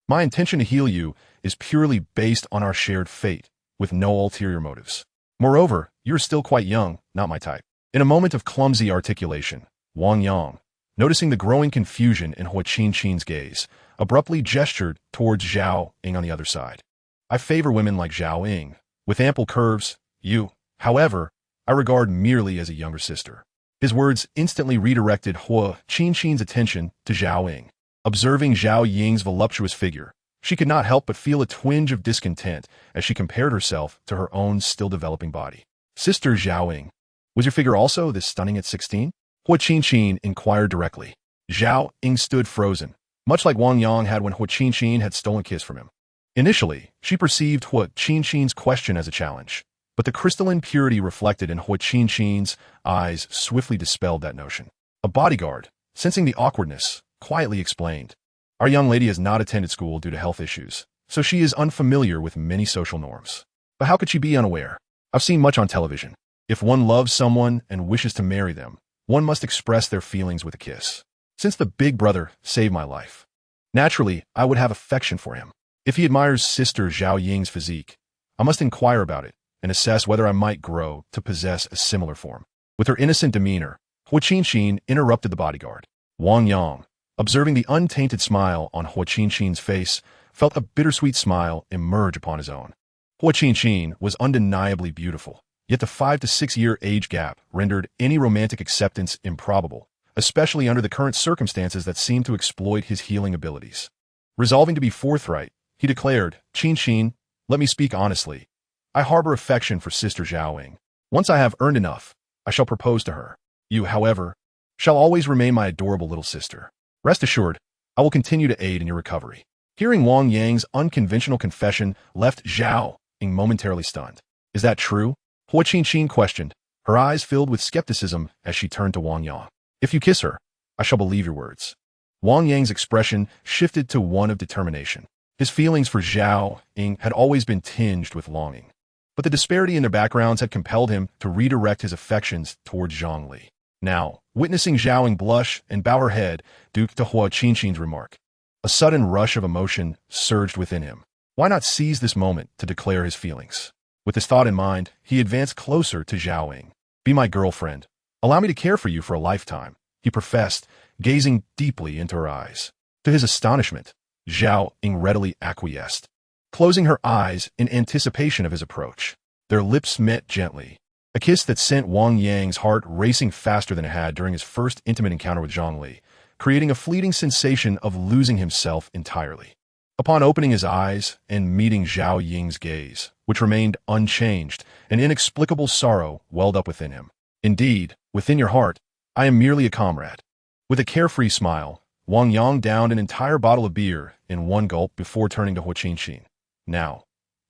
My intention to heal you is purely based on our shared fate, with no ulterior motives. Moreover, you're still quite young, not my type. In a moment of clumsy articulation, Wang Yang, noticing the growing confusion in Hua Qinchuan's gaze, abruptly gestured towards Zhao Ying on the other side. I favor women like Zhao Ying, with ample curves. You, however, I regard merely as a younger sister. His words instantly redirected Hua Qinchuan's attention to Zhao Ying. Observing Zhao Ying's voluptuous figure, she could not help but feel a twinge of discontent as she compared herself to her own still-developing body. Sister Zhao Ying, was your figure also this stunning at 16? Hua Qinchuan inquired directly. Zhao Ying stood frozen, much like Wang Yang had when Hua Qinchuan had stolen a kiss from him. Initially, she perceived Hua Qinchuan's question as a challenge, but the crystalline purity reflected in Hua Qinchuan's eyes swiftly dispelled that notion. A bodyguard, sensing the awkwardness, quietly explained, our young lady has not attended school due to health issues, so she is unfamiliar with many social norms. But how could she be unaware? I've seen much on television. If one loves someone and wishes to marry them, one must express their feelings with a kiss. Since the big brother saved my life, naturally, I would have affection for him. If he admires Sister Zhao Ying's physique, I must inquire about it and assess whether I might grow to possess a similar form. With her innocent demeanor, Hua Qinchuan interrupted the bodyguard. Wang Yang, observing the untainted smile on Hua Qinchuan's face, felt a bittersweet smile emerge upon his own. Hua Qinchuan was undeniably beautiful, yet the 5 to 6 year age gap rendered any romantic acceptance improbable, especially under the current circumstances that seemed to exploit his healing abilities. Resolving to be forthright, he declared, Qinchuan, let me speak honestly. I harbor affection for Sister Zhao Ying. Once I have earned enough, I shall propose to her. You, however, shall always remain my adorable little sister. Rest assured, I will continue to aid in your recovery. Hearing Wang Yang's unconventional confession left Zhao Ying momentarily stunned. Is that true? Hua Qinchuan questioned, her eyes filled with skepticism as she turned to Wang Yang. If you kiss her, I shall believe your words. Wang Yang's expression shifted to one of determination. His feelings for Zhao Ying had always been tinged with longing, but the disparity in their backgrounds had compelled him to redirect his affections towards Zhongli. Now, witnessing Zhao Ying blush and bow her head due to Hua Qinchuan's remark, a sudden rush of emotion surged within him. Why not seize this moment to declare his feelings? With this thought in mind, he advanced closer to Zhao Ying. Be my girlfriend. Allow me to care for you for a lifetime, he professed, gazing deeply into her eyes. To his astonishment, Zhao Ying readily acquiesced, closing her eyes in anticipation of his approach. Their lips met gently, a kiss that sent Wang Yang's heart racing faster than it had during his first intimate encounter with Zhongli, creating a fleeting sensation of losing himself entirely. Upon opening his eyes and meeting Zhao Ying's gaze, which remained unchanged, an inexplicable sorrow welled up within him. Indeed, within your heart, I am merely a comrade. With a carefree smile, Wang Yang downed an entire bottle of beer in one gulp before turning to Hua Qinchuan. Now,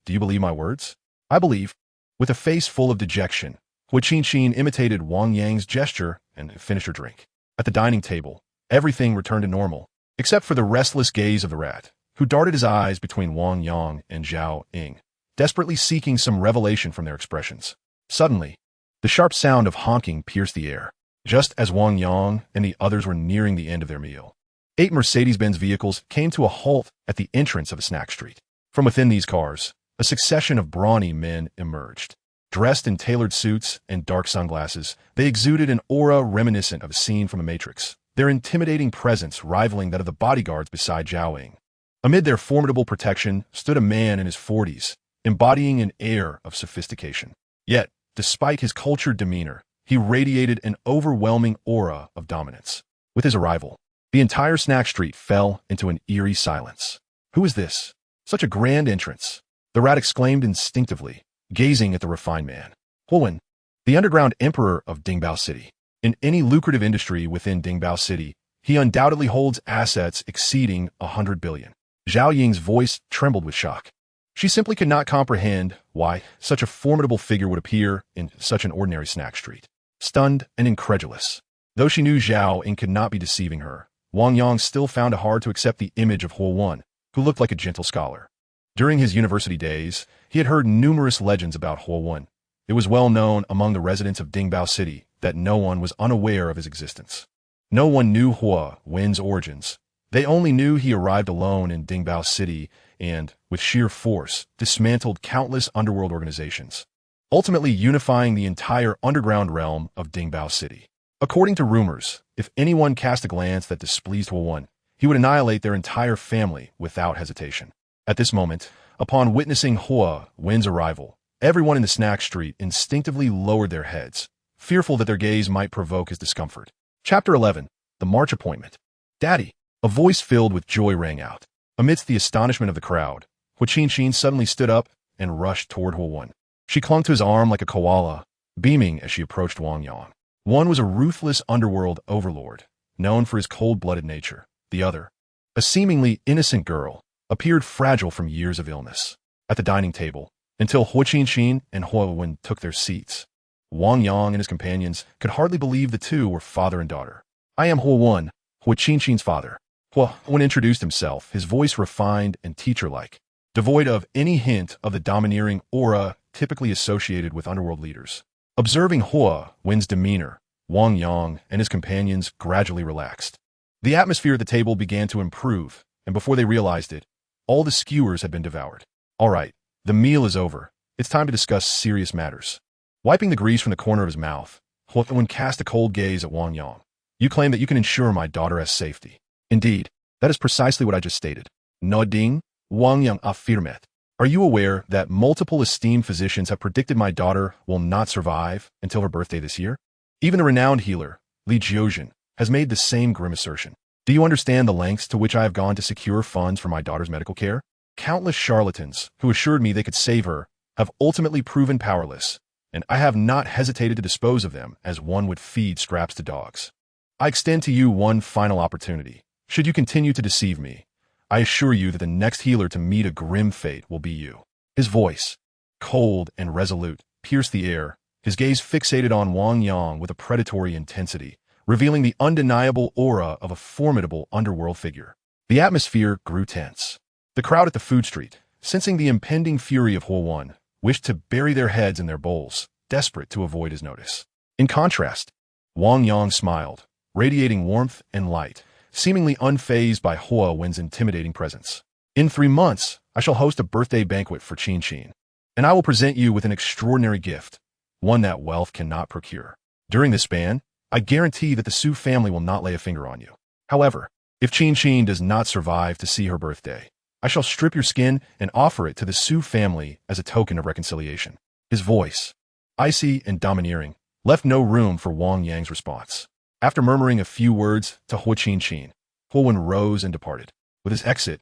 Do you believe my words? I believe. With a face full of dejection, Hua Qinqin imitated Wang Yang's gesture and finished her drink. At the dining table, everything returned to normal, except for the restless gaze of the rat, who darted his eyes between Wang Yang and Zhao Ying, desperately seeking some revelation from their expressions. Suddenly, the sharp sound of honking pierced the air, just as Wang Yang and the others were nearing the end of their meal. 8 Mercedes-Benz vehicles came to a halt at the entrance of a snack street. From within these cars, a succession of brawny men emerged. Dressed in tailored suits and dark sunglasses, they exuded an aura reminiscent of a scene from The Matrix, their intimidating presence rivaling that of the bodyguards beside Zhao Ying. Amid their formidable protection stood a man in his 40s, embodying an air of sophistication. Yet, despite his cultured demeanor, he radiated an overwhelming aura of dominance. With his arrival, the entire snack street fell into an eerie silence. Who is this? Such a grand entrance! The rat exclaimed instinctively, gazing at the refined man. Huan, the underground emperor of Dingbao City. In any lucrative industry within Dingbao City, he undoubtedly holds assets exceeding 100 billion. Zhao Ying's voice trembled with shock. She simply could not comprehend why such a formidable figure would appear in such an ordinary snack street. Stunned and incredulous, though she knew Zhao Ying could not be deceiving her, Wang Yang still found it hard to accept the image of Huan, who looked like a gentle scholar. During his university days, he had heard numerous legends about Huan. It was well known among the residents of Dingbao City that no one was unaware of his existence. No one knew Huan's origins. They only knew he arrived alone in Dingbao City and, with sheer force, dismantled countless underworld organizations, ultimately unifying the entire underground realm of Dingbao City. According to rumors, if anyone cast a glance that displeased Huan, he would annihilate their entire family without hesitation. At this moment, upon witnessing Huan's arrival, everyone in the snack street instinctively lowered their heads, fearful that their gaze might provoke his discomfort. Chapter 11. The March Appointment. Daddy! A voice filled with joy rang out. Amidst the astonishment of the crowd, Hua Qinqin suddenly stood up and rushed toward Huan. She clung to his arm like a koala, beaming as she approached Wang Yang. One was a ruthless underworld overlord, known for his cold-blooded nature. The other, a seemingly innocent girl, appeared fragile from years of illness. At the dining table, until Hua Qinqin and Huan took their seats, Wang Yang and his companions could hardly believe the two were father and daughter. I am Huan, Hua Qinqin's father. Huan introduced himself, his voice refined and teacher-like, devoid of any hint of the domineering aura typically associated with underworld leaders. Observing Huan's demeanor, Wang Yang and his companions gradually relaxed. The atmosphere at the table began to improve, and before they realized it, all the skewers had been devoured. All right, the meal is over. It's time to discuss serious matters. Wiping the grease from the corner of his mouth, Huan cast a cold gaze at Wang Yang. You claim that you can ensure my daughter has safety. Indeed, that is precisely what I just stated. Nodding, Wang Yang affirmed. Are you aware that multiple esteemed physicians have predicted my daughter will not survive until her birthday this year? Even the renowned healer, Li Jiuzhen, has made the same grim assertion. Do you understand the lengths to which I have gone to secure funds for my daughter's medical care? Countless charlatans who assured me they could save her have ultimately proven powerless, and I have not hesitated to dispose of them as one would feed scraps to dogs. I extend to you one final opportunity. Should you continue to deceive me, I assure you that the next healer to meet a grim fate will be you. His voice, cold and resolute, pierced the air, his gaze fixated on Wang Yang with a predatory intensity, revealing the undeniable aura of a formidable underworld figure. The atmosphere grew tense. The crowd at the food street, sensing the impending fury of Huan, wished to bury their heads in their bowls, desperate to avoid his notice. In contrast, Wang Yang smiled, radiating warmth and light, seemingly unfazed by Huan's intimidating presence. In 3 months, I shall host a birthday banquet for Qinqin, and I will present you with an extraordinary gift, one that wealth cannot procure. During this span, I guarantee that the Su family will not lay a finger on you. However, if Qinqin does not survive to see her birthday, I shall strip your skin and offer it to the Su family as a token of reconciliation. His voice, icy and domineering, left no room for Wang Yang's response. After murmuring a few words to Hua Qinqin, Huan rose and departed. With his exit,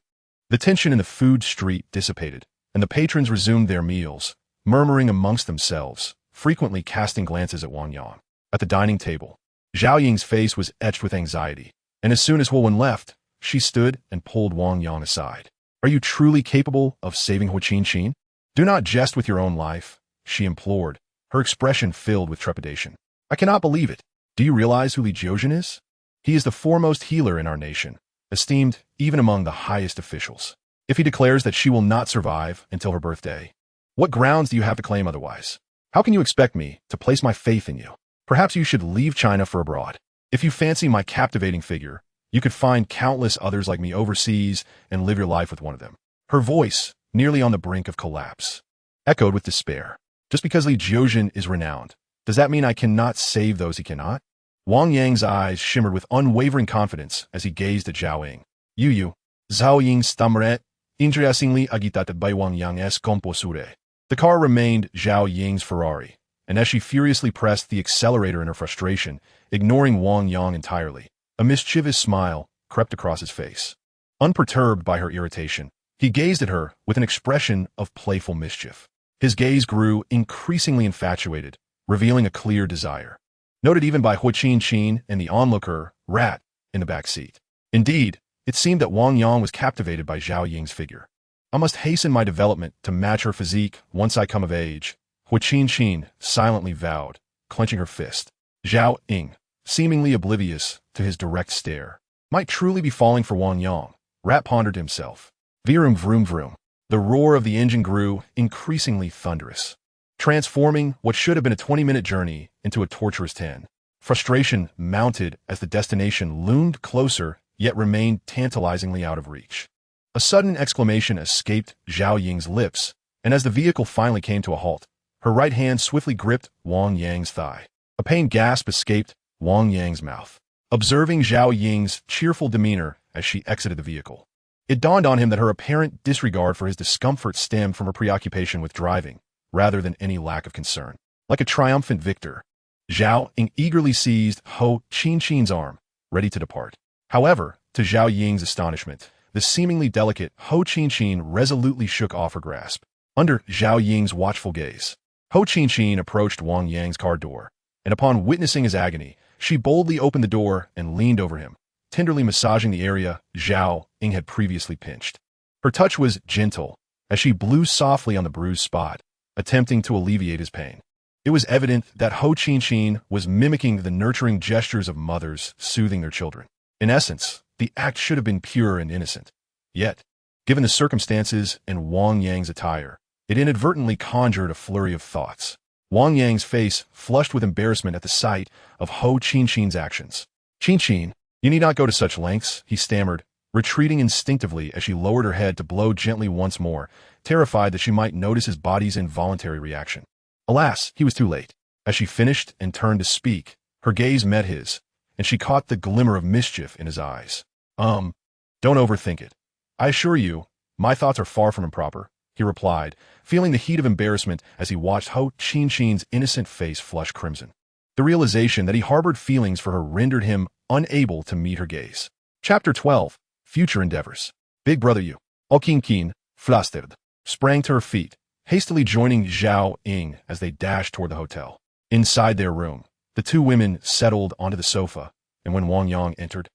the tension in the food street dissipated, and the patrons resumed their meals, murmuring amongst themselves, frequently casting glances at Wang Yang. At the dining table, Zhao Ying's face was etched with anxiety, and as soon as Huan left, she stood and pulled Wang Yang aside. Are you truly capable of saving Hua Qinqin? Do not jest with your own life, she implored, her expression filled with trepidation. I cannot believe it. Do you realize who Li Jiuzhen is? He is the foremost healer in our nation, esteemed even among the highest officials. If he declares that she will not survive until her birthday, what grounds do you have to claim otherwise? How can you expect me to place my faith in you? Perhaps you should leave China for abroad. If you fancy my captivating figure, you could find countless others like me overseas and live your life with one of them. Her voice, nearly on the brink of collapse, echoed with despair. Just because Li Jiuzhen is renowned, does that mean I cannot save those he cannot? Wang Yang's eyes shimmered with unwavering confidence as he gazed at Zhao Ying. Yu, Zhao Ying stammered, interestingly agitated by Wang Yang's composure. The car remained Zhao Ying's Ferrari, and as she furiously pressed the accelerator in her frustration, ignoring Wang Yang entirely, a mischievous smile crept across his face. Unperturbed by her irritation, he gazed at her with an expression of playful mischief. His gaze grew increasingly infatuated, revealing a clear desire, noted even by Hu Qin and the onlooker, Rat, in the back seat. Indeed, it seemed that Wang Yang was captivated by Zhao Ying's figure. I must hasten my development to match her physique once I come of age, Hu Qin silently vowed, clenching her fist. Zhao Ying, seemingly oblivious to his direct stare, might truly be falling for Wang Yang, Rat pondered to himself. Vroom vroom vroom. The roar of the engine grew increasingly thunderous, transforming what should have been a 20-minute journey into a torturous 10. Frustration mounted as the destination loomed closer yet remained tantalizingly out of reach. A sudden exclamation escaped Zhao Ying's lips, and as the vehicle finally came to a halt, her right hand swiftly gripped Wang Yang's thigh. A pained gasp escaped Wang Yang's mouth. Observing Zhao Ying's cheerful demeanor as she exited the vehicle, it dawned on him that her apparent disregard for his discomfort stemmed from her preoccupation with driving, rather than any lack of concern. Like a triumphant victor, Zhao Ying eagerly seized Hu Qin's arm, ready to depart. However, to Zhao Ying's astonishment, the seemingly delicate Hu Qin resolutely shook off her grasp. Under Zhao Ying's watchful gaze, Hu Qin approached Wang Yang's car door, and upon witnessing his agony, she boldly opened the door and leaned over him, tenderly massaging the area Zhao Ying had previously pinched. Her touch was gentle, as she blew softly on the bruised spot, attempting to alleviate his pain. It was evident that Hu Qin was mimicking the nurturing gestures of mothers soothing their children. In essence, the act should have been pure and innocent. Yet, given the circumstances and Wang Yang's attire, it inadvertently conjured a flurry of thoughts. Wang Yang's face flushed with embarrassment at the sight of Hu Qin's actions. Qin, you need not go to such lengths, he stammered, retreating instinctively as she lowered her head to blow gently once more, terrified that she might notice his body's involuntary reaction. Alas, he was too late. As she finished and turned to speak, her gaze met his, and she caught the glimmer of mischief in his eyes. Don't overthink it. I assure you, my thoughts are far from improper, he replied, feeling the heat of embarrassment as he watched Hu Qin's innocent face flush crimson. The realization that he harbored feelings for her rendered him unable to meet her gaze. Chapter 12. Future Endeavors. Big Brother Yu, Qin, flustered, sprang to her feet, hastily joining Zhao Ying as they dashed toward the hotel. Inside their room, the two women settled onto the sofa, and when Wang Yang entered,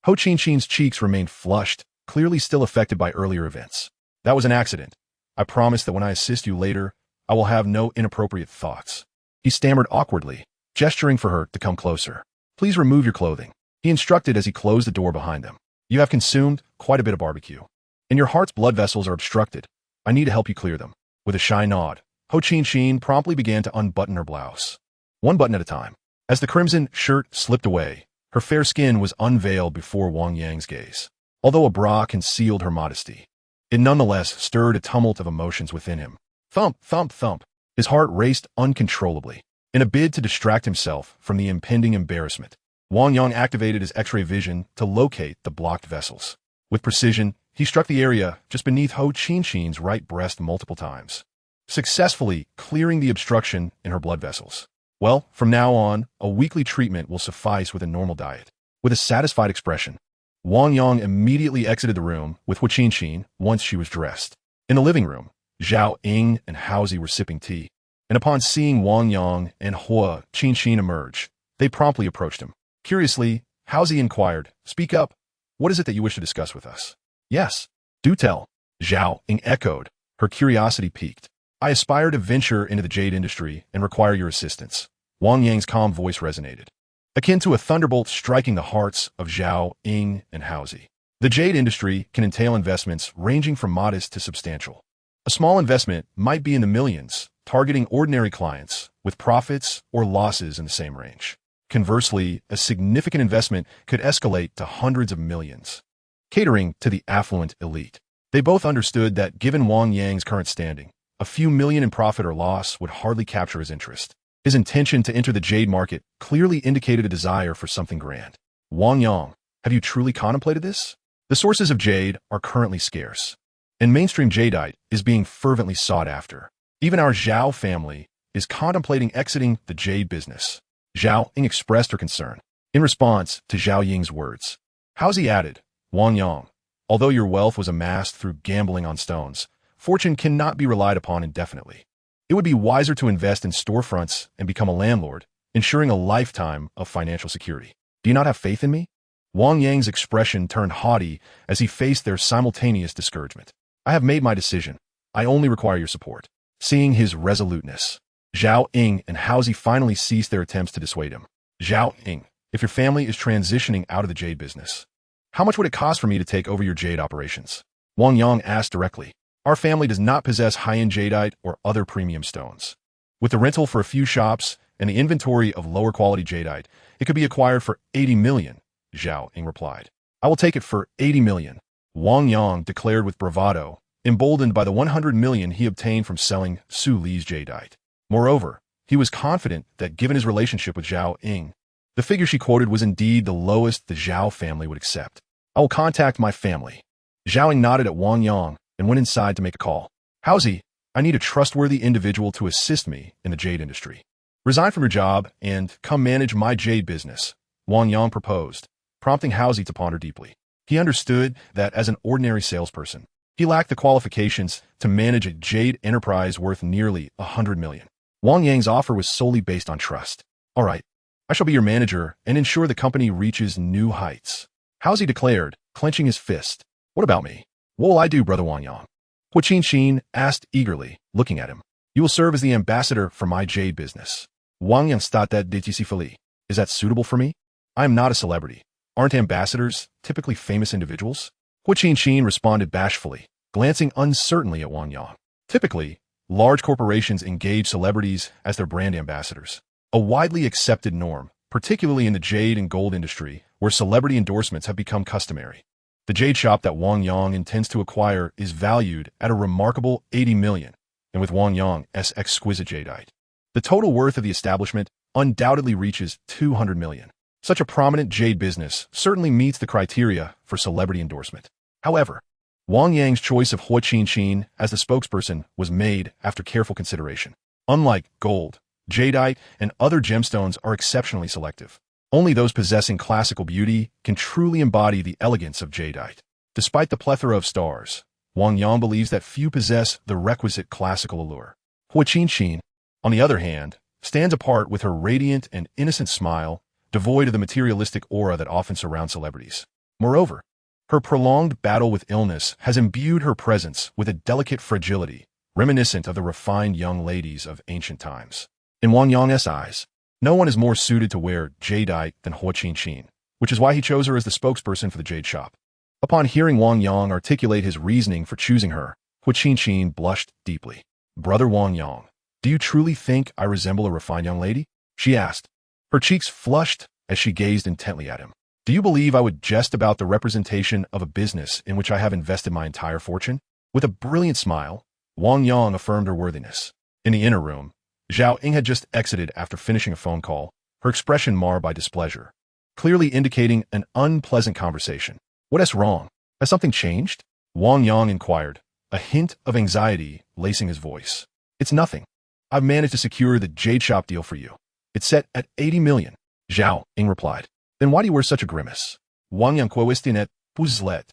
Hu Qin's cheeks remained flushed, clearly still affected by earlier events. That was an accident. I promise that when I assist you later, I will have no inappropriate thoughts. He stammered awkwardly, gesturing for her to come closer. Please remove your clothing, he instructed as he closed the door behind them. You have consumed quite a bit of barbecue, and your heart's blood vessels are obstructed. I need to help you clear them. With a shy nod, Hu Qin promptly began to unbutton her blouse, one button at a time. As the crimson shirt slipped away, her fair skin was unveiled before Wang Yang's gaze. Although a bra concealed her modesty, it nonetheless stirred a tumult of emotions within him. Thump, thump, thump. His heart raced uncontrollably. In a bid to distract himself from the impending embarrassment, Wang Yang activated his X-ray vision to locate the blocked vessels. With precision, he struck the area just beneath Hu Qin's right breast multiple times, successfully clearing the obstruction in her blood vessels. Well, from now on, a weekly treatment will suffice with a normal diet. With a satisfied expression, Wang Yang immediately exited the room with Hu Qin once she was dressed. In the living room, Zhao Ying and Haozi were sipping tea, and upon seeing Wang Yang and Hu Qin emerge, they promptly approached him. Curiously, Haozi inquired, "Speak up. What is it that you wish to discuss with us?" "Yes, do tell," Zhao Ying echoed, her curiosity piqued. I aspire to venture into the jade industry and require your assistance. Wang Yang's calm voice resonated, akin to a thunderbolt striking the hearts of Zhao, Ying, and Haozi. The jade industry can entail investments ranging from modest to substantial. A small investment might be in the millions, targeting ordinary clients, with profits or losses in the same range. Conversely, a significant investment could escalate to hundreds of millions, catering to the affluent elite. They both understood that given Wang Yang's current standing, a few million in profit or loss would hardly capture his interest. His intention to enter the jade market clearly indicated a desire for something grand. Wang Yang, have you truly contemplated this? The sources of jade are currently scarce, and mainstream jadeite is being fervently sought after. Even our Zhao family is contemplating exiting the jade business. Zhao Ying expressed her concern in response to Zhao Ying's words. Haozi added, Wang Yang, although your wealth was amassed through gambling on stones, fortune cannot be relied upon indefinitely. It would be wiser to invest in storefronts and become a landlord, ensuring a lifetime of financial security. Do you not have faith in me? Wang Yang's expression turned haughty as he faced their simultaneous discouragement. I have made my decision. I only require your support. Seeing his resoluteness, Zhao Ying and Haozi finally ceased their attempts to dissuade him. Zhao Ying, if your family is transitioning out of the jade business, how much would it cost for me to take over your jade operations? Wang Yang asked directly. Our family does not possess high-end jadeite or other premium stones. With the rental for a few shops and the inventory of lower-quality jadeite, it could be acquired for 80 million, Zhao Ying replied. I will take it for 80 million, Wang Yang declared with bravado, emboldened by the 100 million he obtained from selling Su Li's jadeite. Moreover, he was confident that given his relationship with Zhao Ying, the figure she quoted was indeed the lowest the Zhao family would accept. I will contact my family. Zhao Ying nodded at Wang Yang and went inside to make a call. Haozi, I need a trustworthy individual to assist me in the jade industry. Resign from your job and come manage my jade business, Wang Yang proposed, prompting Haozi to ponder deeply. He understood that as an ordinary salesperson, he lacked the qualifications to manage a jade enterprise worth nearly 100 million. Wang Yang's offer was solely based on trust. All right, I shall be your manager and ensure the company reaches new heights, Haozi declared, clenching his fist. What about me? What will I do, brother Wang Yang? Hu Qinxin asked eagerly, looking at him. You will serve as the ambassador for my jade business. Wang Yang stated décisively. Is that suitable for me? I am not a celebrity. Aren't ambassadors typically famous individuals? Hu Qinxin responded bashfully, glancing uncertainly at Wang Yang. Typically, large corporations engage celebrities as their brand ambassadors, a widely accepted norm, particularly in the jade and gold industry, where celebrity endorsements have become customary. The jade shop that Wang Yang intends to acquire is valued at a remarkable 80 million, and with Wang Yang's exquisite jadeite, the total worth of the establishment undoubtedly reaches 200 million. Such a prominent jade business certainly meets the criteria for celebrity endorsement. However, Wang Yang's choice of Hu Qinxin as the spokesperson was made after careful consideration. Unlike gold, jadeite, and other gemstones are exceptionally selective. Only those possessing classical beauty can truly embody the elegance of jadeite. Despite the plethora of stars, Wang Yang believes that few possess the requisite classical allure. Hu Qinxin, on the other hand, stands apart with her radiant and innocent smile, devoid of the materialistic aura that often surrounds celebrities. Moreover, her prolonged battle with illness has imbued her presence with a delicate fragility, reminiscent of the refined young ladies of ancient times. In Wang Yang's eyes, no one is more suited to wear jadeite than Hu Qinxin, which is why he chose her as the spokesperson for the jade shop. Upon hearing Wang Yang articulate his reasoning for choosing her, Hu Qinxin blushed deeply. Brother Wang Yang, do you truly think I resemble a refined young lady? She asked. Her cheeks flushed as she gazed intently at him. Do you believe I would jest about the representation of a business in which I have invested my entire fortune? With a brilliant smile, Wang Yang affirmed her worthiness. In the inner room, Zhao Ying had just exited after finishing a phone call, her expression marred by displeasure, clearly indicating an unpleasant conversation. What is wrong? Has something changed? Wang Yang inquired, a hint of anxiety lacing his voice. It's nothing. I've managed to secure the jade shop deal for you. It's set at 80 million, Zhao Ying replied. Then why do you wear such a grimace? Wang Yang questioned puzzled.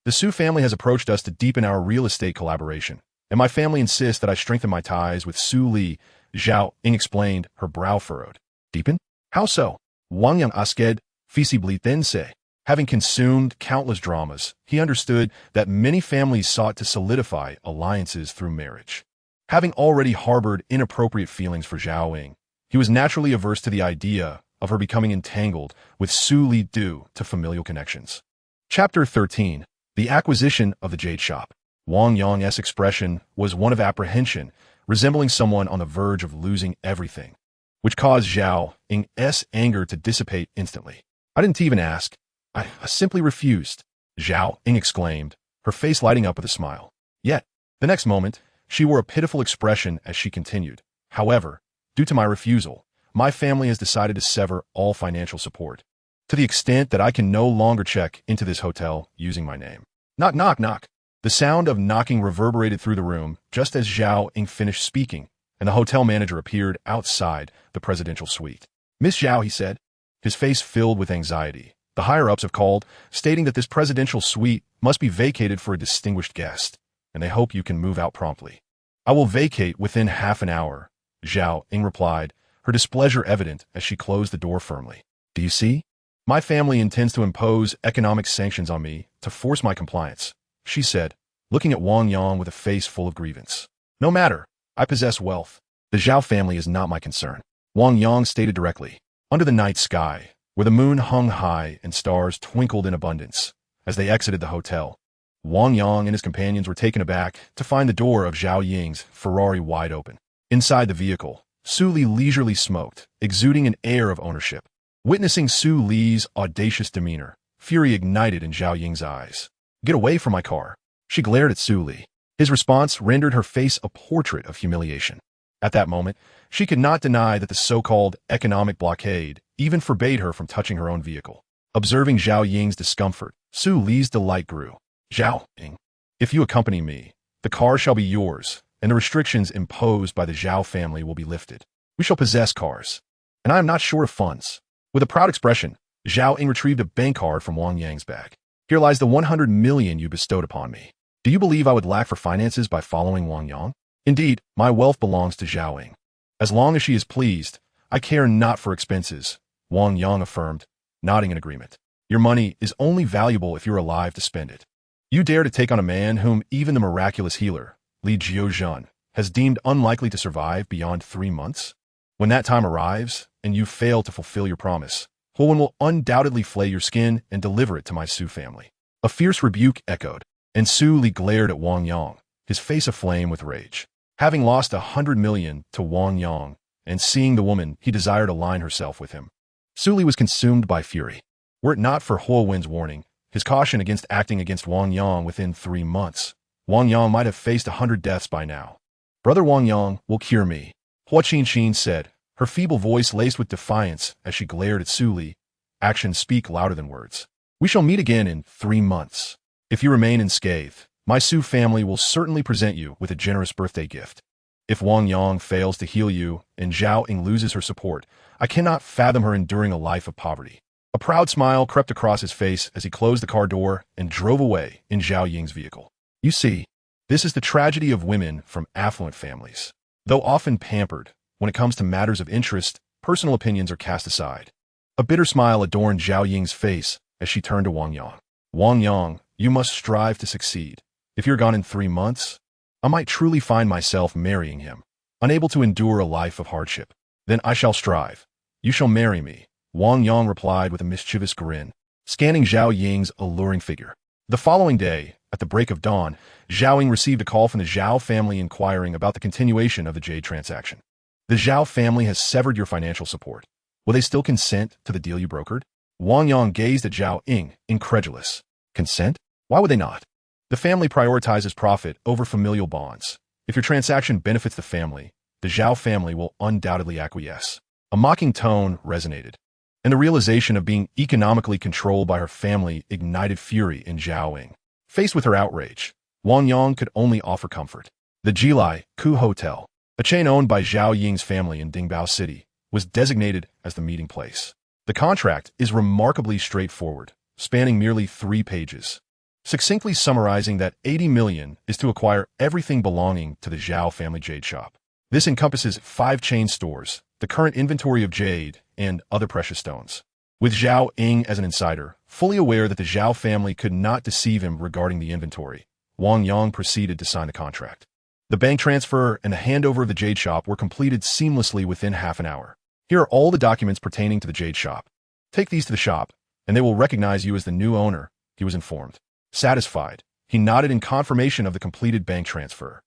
The Su family has approached us to deepen our real estate collaboration, and my family insists that I strengthen my ties with Su Li, Zhao Ying explained, her brow furrowed. Deepen? How so? Wang Yang asked, feasibly then say. Having consumed countless dramas, he understood that many families sought to solidify alliances through marriage. Having already harbored inappropriate feelings for Zhao Ying, he was naturally averse to the idea of her becoming entangled with Su Li due to familial connections. Chapter 13. The Acquisition of the Jade Shop. Wang Yang's expression was one of apprehension, resembling someone on the verge of losing everything, which caused Zhao Ying's anger to dissipate instantly. "I didn't even ask. I simply refused," Zhao Ying exclaimed, her face lighting up with a smile. Yet, the next moment, she wore a pitiful expression as she continued. "However, due to my refusal, my family has decided to sever all financial support, to the extent that I can no longer check into this hotel using my name." Knock, knock, knock. The sound of knocking reverberated through the room just as Zhao Ying finished speaking, and the hotel manager appeared outside the presidential suite. "Miss Zhao," he said, his face filled with anxiety. "The higher-ups have called, stating that this presidential suite must be vacated for a distinguished guest, and they hope you can move out promptly." "I will vacate within half an hour," Zhao Ying replied, her displeasure evident as she closed the door firmly. "Do you see? My family intends to impose economic sanctions on me to force my compliance," she said, looking at Wang Yang with a face full of grievance. "No matter. I possess wealth. The Zhao family is not my concern," Wang Yang stated directly. Under the night sky, where the moon hung high and stars twinkled in abundance, as they exited the hotel, Wang Yang and his companions were taken aback to find the door of Zhao Ying's Ferrari wide open. Inside the vehicle, Su Li leisurely smoked, exuding an air of ownership. Witnessing Su Li's audacious demeanor, fury ignited in Zhao Ying's eyes. "Get away from my car." She glared at Su Li. His response rendered her face a portrait of humiliation. At that moment, she could not deny that the so-called economic blockade even forbade her from touching her own vehicle. Observing Zhao Ying's discomfort, Su Li's delight grew. "Zhao Ying, if you accompany me, the car shall be yours, and the restrictions imposed by the Zhao family will be lifted. We shall possess cars, and I am not short of funds." With a proud expression, Zhao Ying retrieved a bank card from Wang Yang's bag. "Here lies the 100 million you bestowed upon me. Do you believe I would lack for finances by following Wang Yang? Indeed, my wealth belongs to Zhao Ying. As long as she is pleased, I care not for expenses," Wang Yang affirmed, nodding in agreement. "Your money is only valuable if you're alive to spend it. You dare to take on a man whom even the miraculous healer, Li Jiuzhan, has deemed unlikely to survive beyond 3 months? When that time arrives, and you fail to fulfill your promise, Huan will undoubtedly flay your skin and deliver it to my Su family." A fierce rebuke echoed, and Su Li glared at Wang Yang, his face aflame with rage. Having lost 100 million to Wang Yang, and seeing the woman he desired align herself with him, Su Li was consumed by fury. Were it not for Huowen's warning, his caution against acting against Wang Yang within 3 months, Wang Yang might have faced 100 deaths by now. "Brother Wang Yang will cure me," Hua Qinxin said, her feeble voice laced with defiance as she glared at Su Li. "Actions speak louder than words. We shall meet again in 3 months. If you remain unscathed, my Su family will certainly present you with a generous birthday gift. If Wang Yang fails to heal you and Zhao Ying loses her support, I cannot fathom her enduring a life of poverty." A proud smile crept across his face as he closed the car door and drove away in Zhao Ying's vehicle. You see, this is the tragedy of women from affluent families. Though often pampered, when it comes to matters of interest, personal opinions are cast aside. A bitter smile adorned Zhao Ying's face as she turned to Wang Yang. "Wang Yang, you must strive to succeed. If you're gone in 3 months, I might truly find myself marrying him, unable to endure a life of hardship. Then I shall strive. You shall marry me," Wang Yang replied with a mischievous grin, scanning Zhao Ying's alluring figure. The following day, at the break of dawn, Zhao Ying received a call from the Zhao family inquiring about the continuation of the jade transaction. "The Zhao family has severed your financial support. Will they still consent to the deal you brokered?" Wang Yang gazed at Zhao Ying, incredulous. "Consent? Why would they not? The family prioritizes profit over familial bonds. If your transaction benefits the family, the Zhao family will undoubtedly acquiesce." A mocking tone resonated, and the realization of being economically controlled by her family ignited fury in Zhao Ying. Faced with her outrage, Wang Yang could only offer comfort. The Jilai Ku Hotel, a chain owned by Zhao Ying's family in Dingbao City, was designated as the meeting place. The contract is remarkably straightforward, spanning merely 3 pages, succinctly summarizing that 80 million is to acquire everything belonging to the Zhao family jade shop. This encompasses 5 chain stores, the current inventory of jade, and other precious stones. With Zhao Ying as an insider, fully aware that the Zhao family could not deceive him regarding the inventory, Wang Yang proceeded to sign the contract. The bank transfer and the handover of the jade shop were completed seamlessly within half an hour. Here are all the documents pertaining to the jade shop. Take these to the shop, and they will recognize you as the new owner, he was informed. Satisfied, he nodded in confirmation of the completed bank transfer.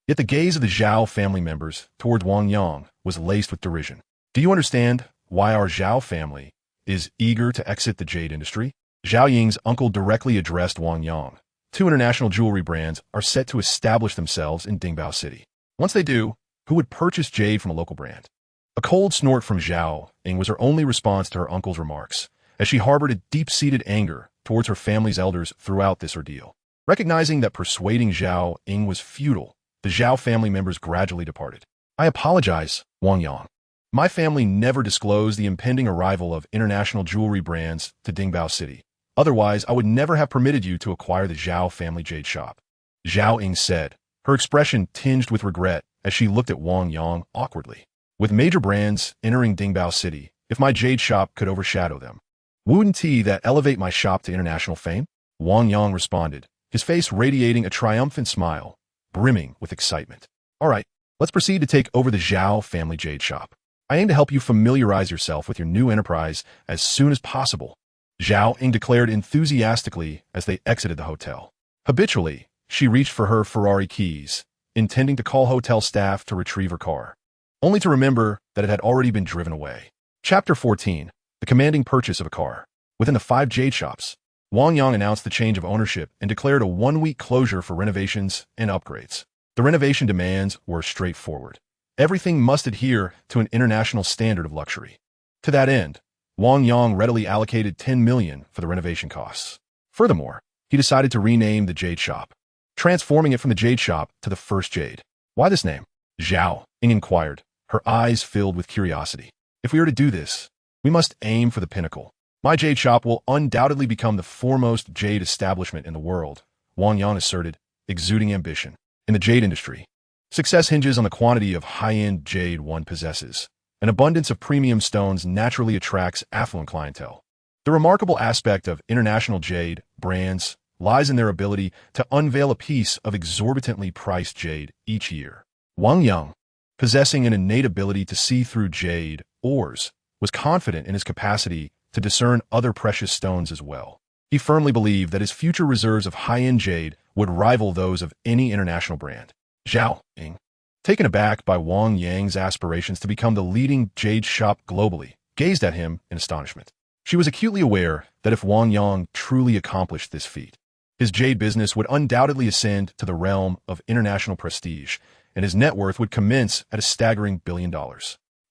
Yet the gaze of the Zhao family members toward Wang Yang was laced with derision. Do you understand why our Zhao family is eager to exit the jade industry? Zhao Ying's uncle directly addressed Wang Yang. Two international jewelry brands are set to establish themselves in Dingbao City. Once they do, who would purchase jade from a local brand? A cold snort from Zhao Ying was her only response to her uncle's remarks, as she harbored a deep-seated anger towards her family's elders throughout this ordeal. Recognizing that persuading Zhao Ying was futile, the Zhao family members gradually departed. I apologize, Wang Yang. My family never disclosed the impending arrival of international jewelry brands to Dingbao City. Otherwise, I would never have permitted you to acquire the Zhao family jade shop. Zhao Ying said, her expression tinged with regret as she looked at Wang Yang awkwardly. With major brands entering Dingbao City, if my jade shop could overshadow them, wouldn't that elevate my shop to international fame? Wang Yang responded, his face radiating a triumphant smile, brimming with excitement. All right, let's proceed to take over the Zhao family jade shop. I aim to help you familiarize yourself with your new enterprise as soon as possible, Zhao Ying declared enthusiastically as they exited the hotel. Habitually, she reached for her Ferrari keys, intending to call hotel staff to retrieve her car, only to remember that it had already been driven away. Chapter 14. The commanding purchase of a car. Within the 5 jade shops, Wang Yang announced the change of ownership and declared a 1-week closure for renovations and upgrades. The renovation demands were straightforward. Everything must adhere to an international standard of luxury. To that end, Wang Yang readily allocated $10 million for the renovation costs. Furthermore, he decided to rename the jade shop, transforming it from the jade shop to the First Jade. Why this name? Zhao Ying inquired, her eyes filled with curiosity. If we are to do this, we must aim for the pinnacle. My jade shop will undoubtedly become the foremost jade establishment in the world, Wang Yang asserted, exuding ambition. In the jade industry, success hinges on the quantity of high-end jade one possesses. An abundance of premium stones naturally attracts affluent clientele. The remarkable aspect of international jade brands lies in their ability to unveil a piece of exorbitantly priced jade each year. Wang Yang, possessing an innate ability to see through jade ores, was confident in his capacity to discern other precious stones as well. He firmly believed that his future reserves of high-end jade would rival those of any international brand. Zhao Ying, taken aback by Wang Yang's aspirations to become the leading jade shop globally, gazed at him in astonishment. She was acutely aware that if Wang Yang truly accomplished this feat, his jade business would undoubtedly ascend to the realm of international prestige, and his net worth would commence at a staggering $1 billion.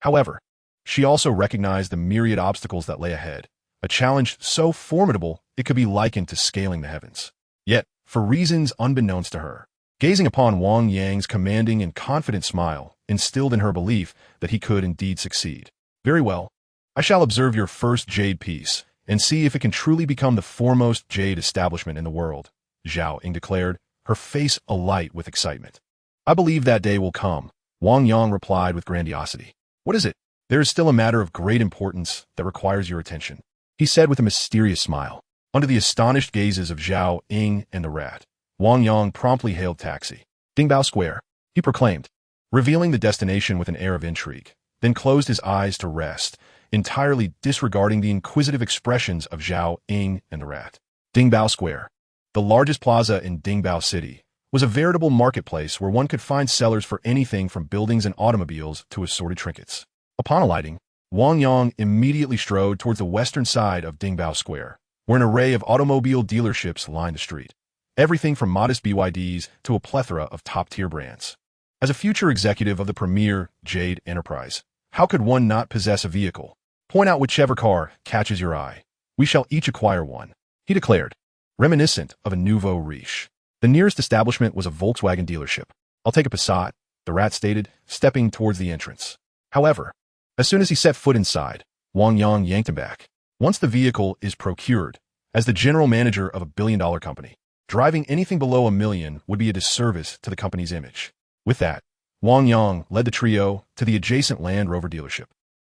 However, she also recognized the myriad obstacles that lay ahead, a challenge so formidable it could be likened to scaling the heavens. Yet, for reasons unbeknownst to her, gazing upon Wang Yang's commanding and confident smile instilled in her belief that he could indeed succeed. Very well, I shall observe your first jade piece and see if it can truly become the foremost jade establishment in the world, Zhao Ying declared, her face alight with excitement. I believe that day will come, Wang Yang replied with grandiosity. What is it? There is still a matter of great importance that requires your attention, he said with a mysterious smile. Under the astonished gazes of Zhao Ying and the rat, Wang Yang promptly hailed taxi. Dingbao Square, he proclaimed, revealing the destination with an air of intrigue, then closed his eyes to rest, entirely disregarding the inquisitive expressions of Zhao Ying and the rat. Dingbao Square, the largest plaza in Dingbao City, was a veritable marketplace where one could find sellers for anything from buildings and automobiles to assorted trinkets. Upon alighting, Wang Yang immediately strode towards the western side of Dingbao Square, where an array of automobile dealerships lined the street. Everything from modest BYDs to a plethora of top-tier brands. As a future executive of the premier Jade enterprise, how could one not possess a vehicle? Point out whichever car catches your eye. We shall each acquire one, he declared, reminiscent of a nouveau riche. The nearest establishment was a Volkswagen dealership. I'll take a Passat, the rat stated, stepping towards the entrance. However, as soon as he set foot inside, Wang Yang yanked him back. Once the vehicle is procured, as the general manager of a billion-dollar company, driving anything below $1 million would be a disservice to the company's image. With that, Wang Yang led the trio to the adjacent Land Rover dealership.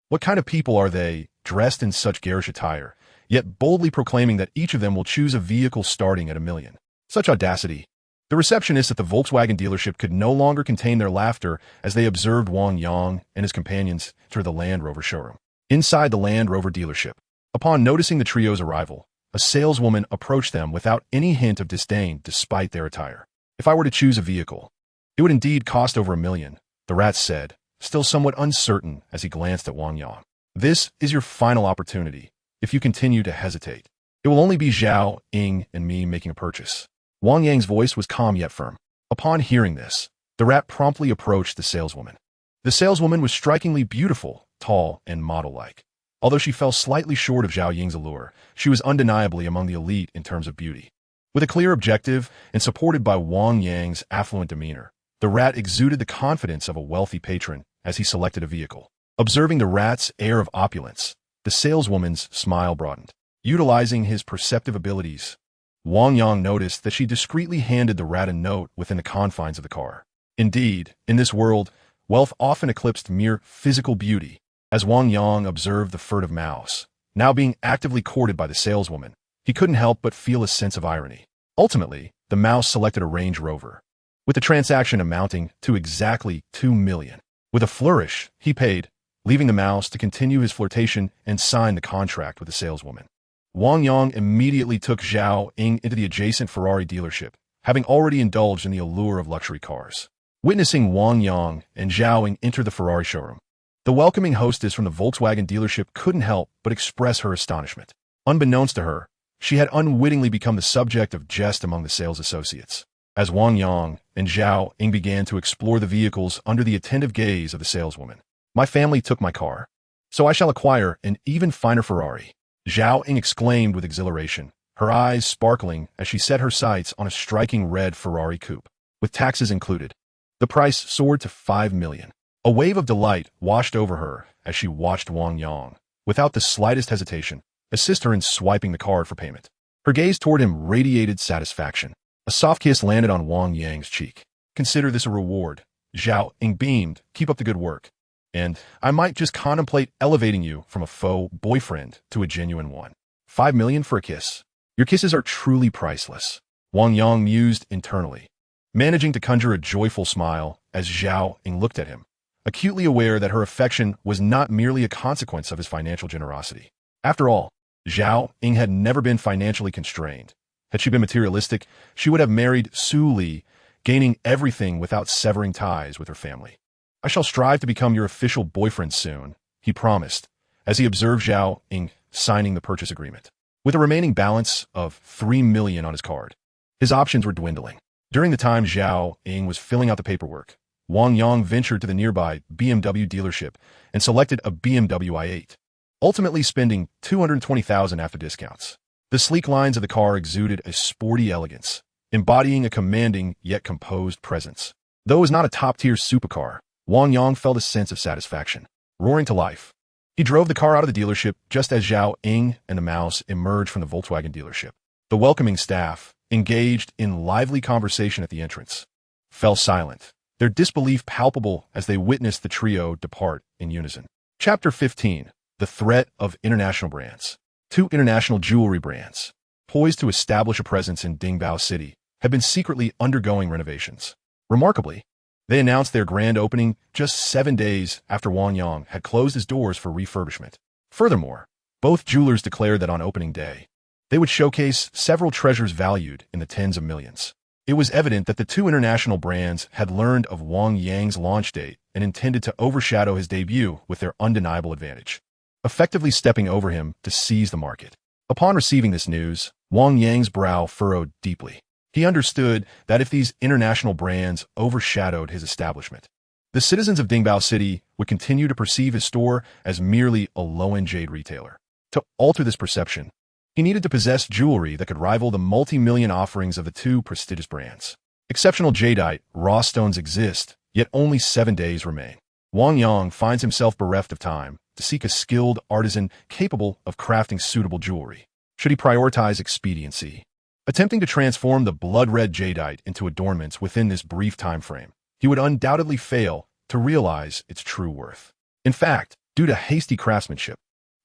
What kind of people are they, dressed in such garish attire, yet boldly proclaiming that each of them will choose a vehicle starting at $1 million? Such audacity. The receptionists at the Volkswagen dealership could no longer contain their laughter as they observed Wang Yang and his companions enter the Land Rover showroom. Inside the Land Rover dealership, upon noticing the trio's arrival, a saleswoman approached them without any hint of disdain despite their attire. "If I were to choose a vehicle, it would indeed cost over $1 million, the rat said, still somewhat uncertain as he glanced at Wang Yang. "This is your final opportunity. If you continue to hesitate, it will only be Zhao, Ying, and me making a purchase." Wang Yang's voice was calm yet firm. Upon hearing this, the rat promptly approached the saleswoman. The saleswoman was strikingly beautiful, tall, and model-like. Although she fell slightly short of Zhao Ying's allure, she was undeniably among the elite in terms of beauty. With a clear objective and supported by Wang Yang's affluent demeanor, the rat exuded the confidence of a wealthy patron as he selected a vehicle. Observing the rat's air of opulence, the saleswoman's smile broadened. Utilizing his perceptive abilities, Wang Yang noticed that she discreetly handed the rat a note within the confines of the car. Indeed, in this world, wealth often eclipsed mere physical beauty. As Wang Yang observed the furtive mouse, now being actively courted by the saleswoman, he couldn't help but feel a sense of irony. Ultimately, the mouse selected a Range Rover, with the transaction amounting to exactly $2 million. With a flourish, he paid, leaving the mouse to continue his flirtation and sign the contract with the saleswoman. Wang Yang immediately took Zhao Ying into the adjacent Ferrari dealership, having already indulged in the allure of luxury cars. Witnessing Wang Yang and Zhao Ying enter the Ferrari showroom, the welcoming hostess from the Volkswagen dealership couldn't help but express her astonishment. Unbeknownst to her, she had unwittingly become the subject of jest among the sales associates. As Wang Yang and Zhao Ying began to explore the vehicles under the attentive gaze of the saleswoman, "My family took my car, so I shall acquire an even finer Ferrari," Zhao Ying exclaimed with exhilaration, her eyes sparkling as she set her sights on a striking red Ferrari coupe, with taxes included. The price soared to $5 million. A wave of delight washed over her as she watched Wang Yang, without the slightest hesitation, assist her in swiping the card for payment. Her gaze toward him radiated satisfaction. A soft kiss landed on Wang Yang's cheek. "Consider this a reward." Zhao Ying beamed. "Keep up the good work. And I might just contemplate elevating you from a faux boyfriend to a genuine one. $5 million for a kiss. Your kisses are truly priceless." Wang Yang mused internally, managing to conjure a joyful smile as Zhao Ying looked at him, acutely aware that her affection was not merely a consequence of his financial generosity. After all, Zhao Ying had never been financially constrained. Had she been materialistic, she would have married Su Li, gaining everything without severing ties with her family. "I shall strive to become your official boyfriend soon," he promised, as he observed Zhao Ying signing the purchase agreement. With a remaining balance of $3 million on his card, his options were dwindling. During the time Zhao Ying was filling out the paperwork, Wang Yang ventured to the nearby BMW dealership and selected a BMW i8, ultimately spending $220,000 after discounts. The sleek lines of the car exuded a sporty elegance, embodying a commanding yet composed presence. Though it was not a top-tier supercar, Wang Yang felt a sense of satisfaction, roaring to life. He drove the car out of the dealership just as Zhao Ying and the mouse emerged from the Volkswagen dealership. The welcoming staff, engaged in lively conversation at the entrance, fell silent, their disbelief palpable as they witnessed the trio depart in unison. Chapter 15. The Threat of International Brands. Two international jewelry brands, poised to establish a presence in Dingbao City, have been secretly undergoing renovations. Remarkably, they announced their grand opening just 7 days after Wang Yang had closed his doors for refurbishment. Furthermore, both jewelers declared that on opening day, they would showcase several treasures valued in the tens of millions. It was evident that the two international brands had learned of Wang Yang's launch date and intended to overshadow his debut with their undeniable advantage, effectively stepping over him to seize the market. Upon receiving this news, Wang Yang's brow furrowed deeply. He understood that if these international brands overshadowed his establishment, the citizens of Dingbao City would continue to perceive his store as merely a low-end jade retailer. To alter this perception, he needed to possess jewelry that could rival the multi-million offerings of the two prestigious brands. Exceptional jadeite raw stones exist, yet only 7 days remain. Wang Yang finds himself bereft of time to seek a skilled artisan capable of crafting suitable jewelry. Should he prioritize expediency, attempting to transform the blood-red jadeite into adornments within this brief time frame, he would undoubtedly fail to realize its true worth. In fact, due to hasty craftsmanship,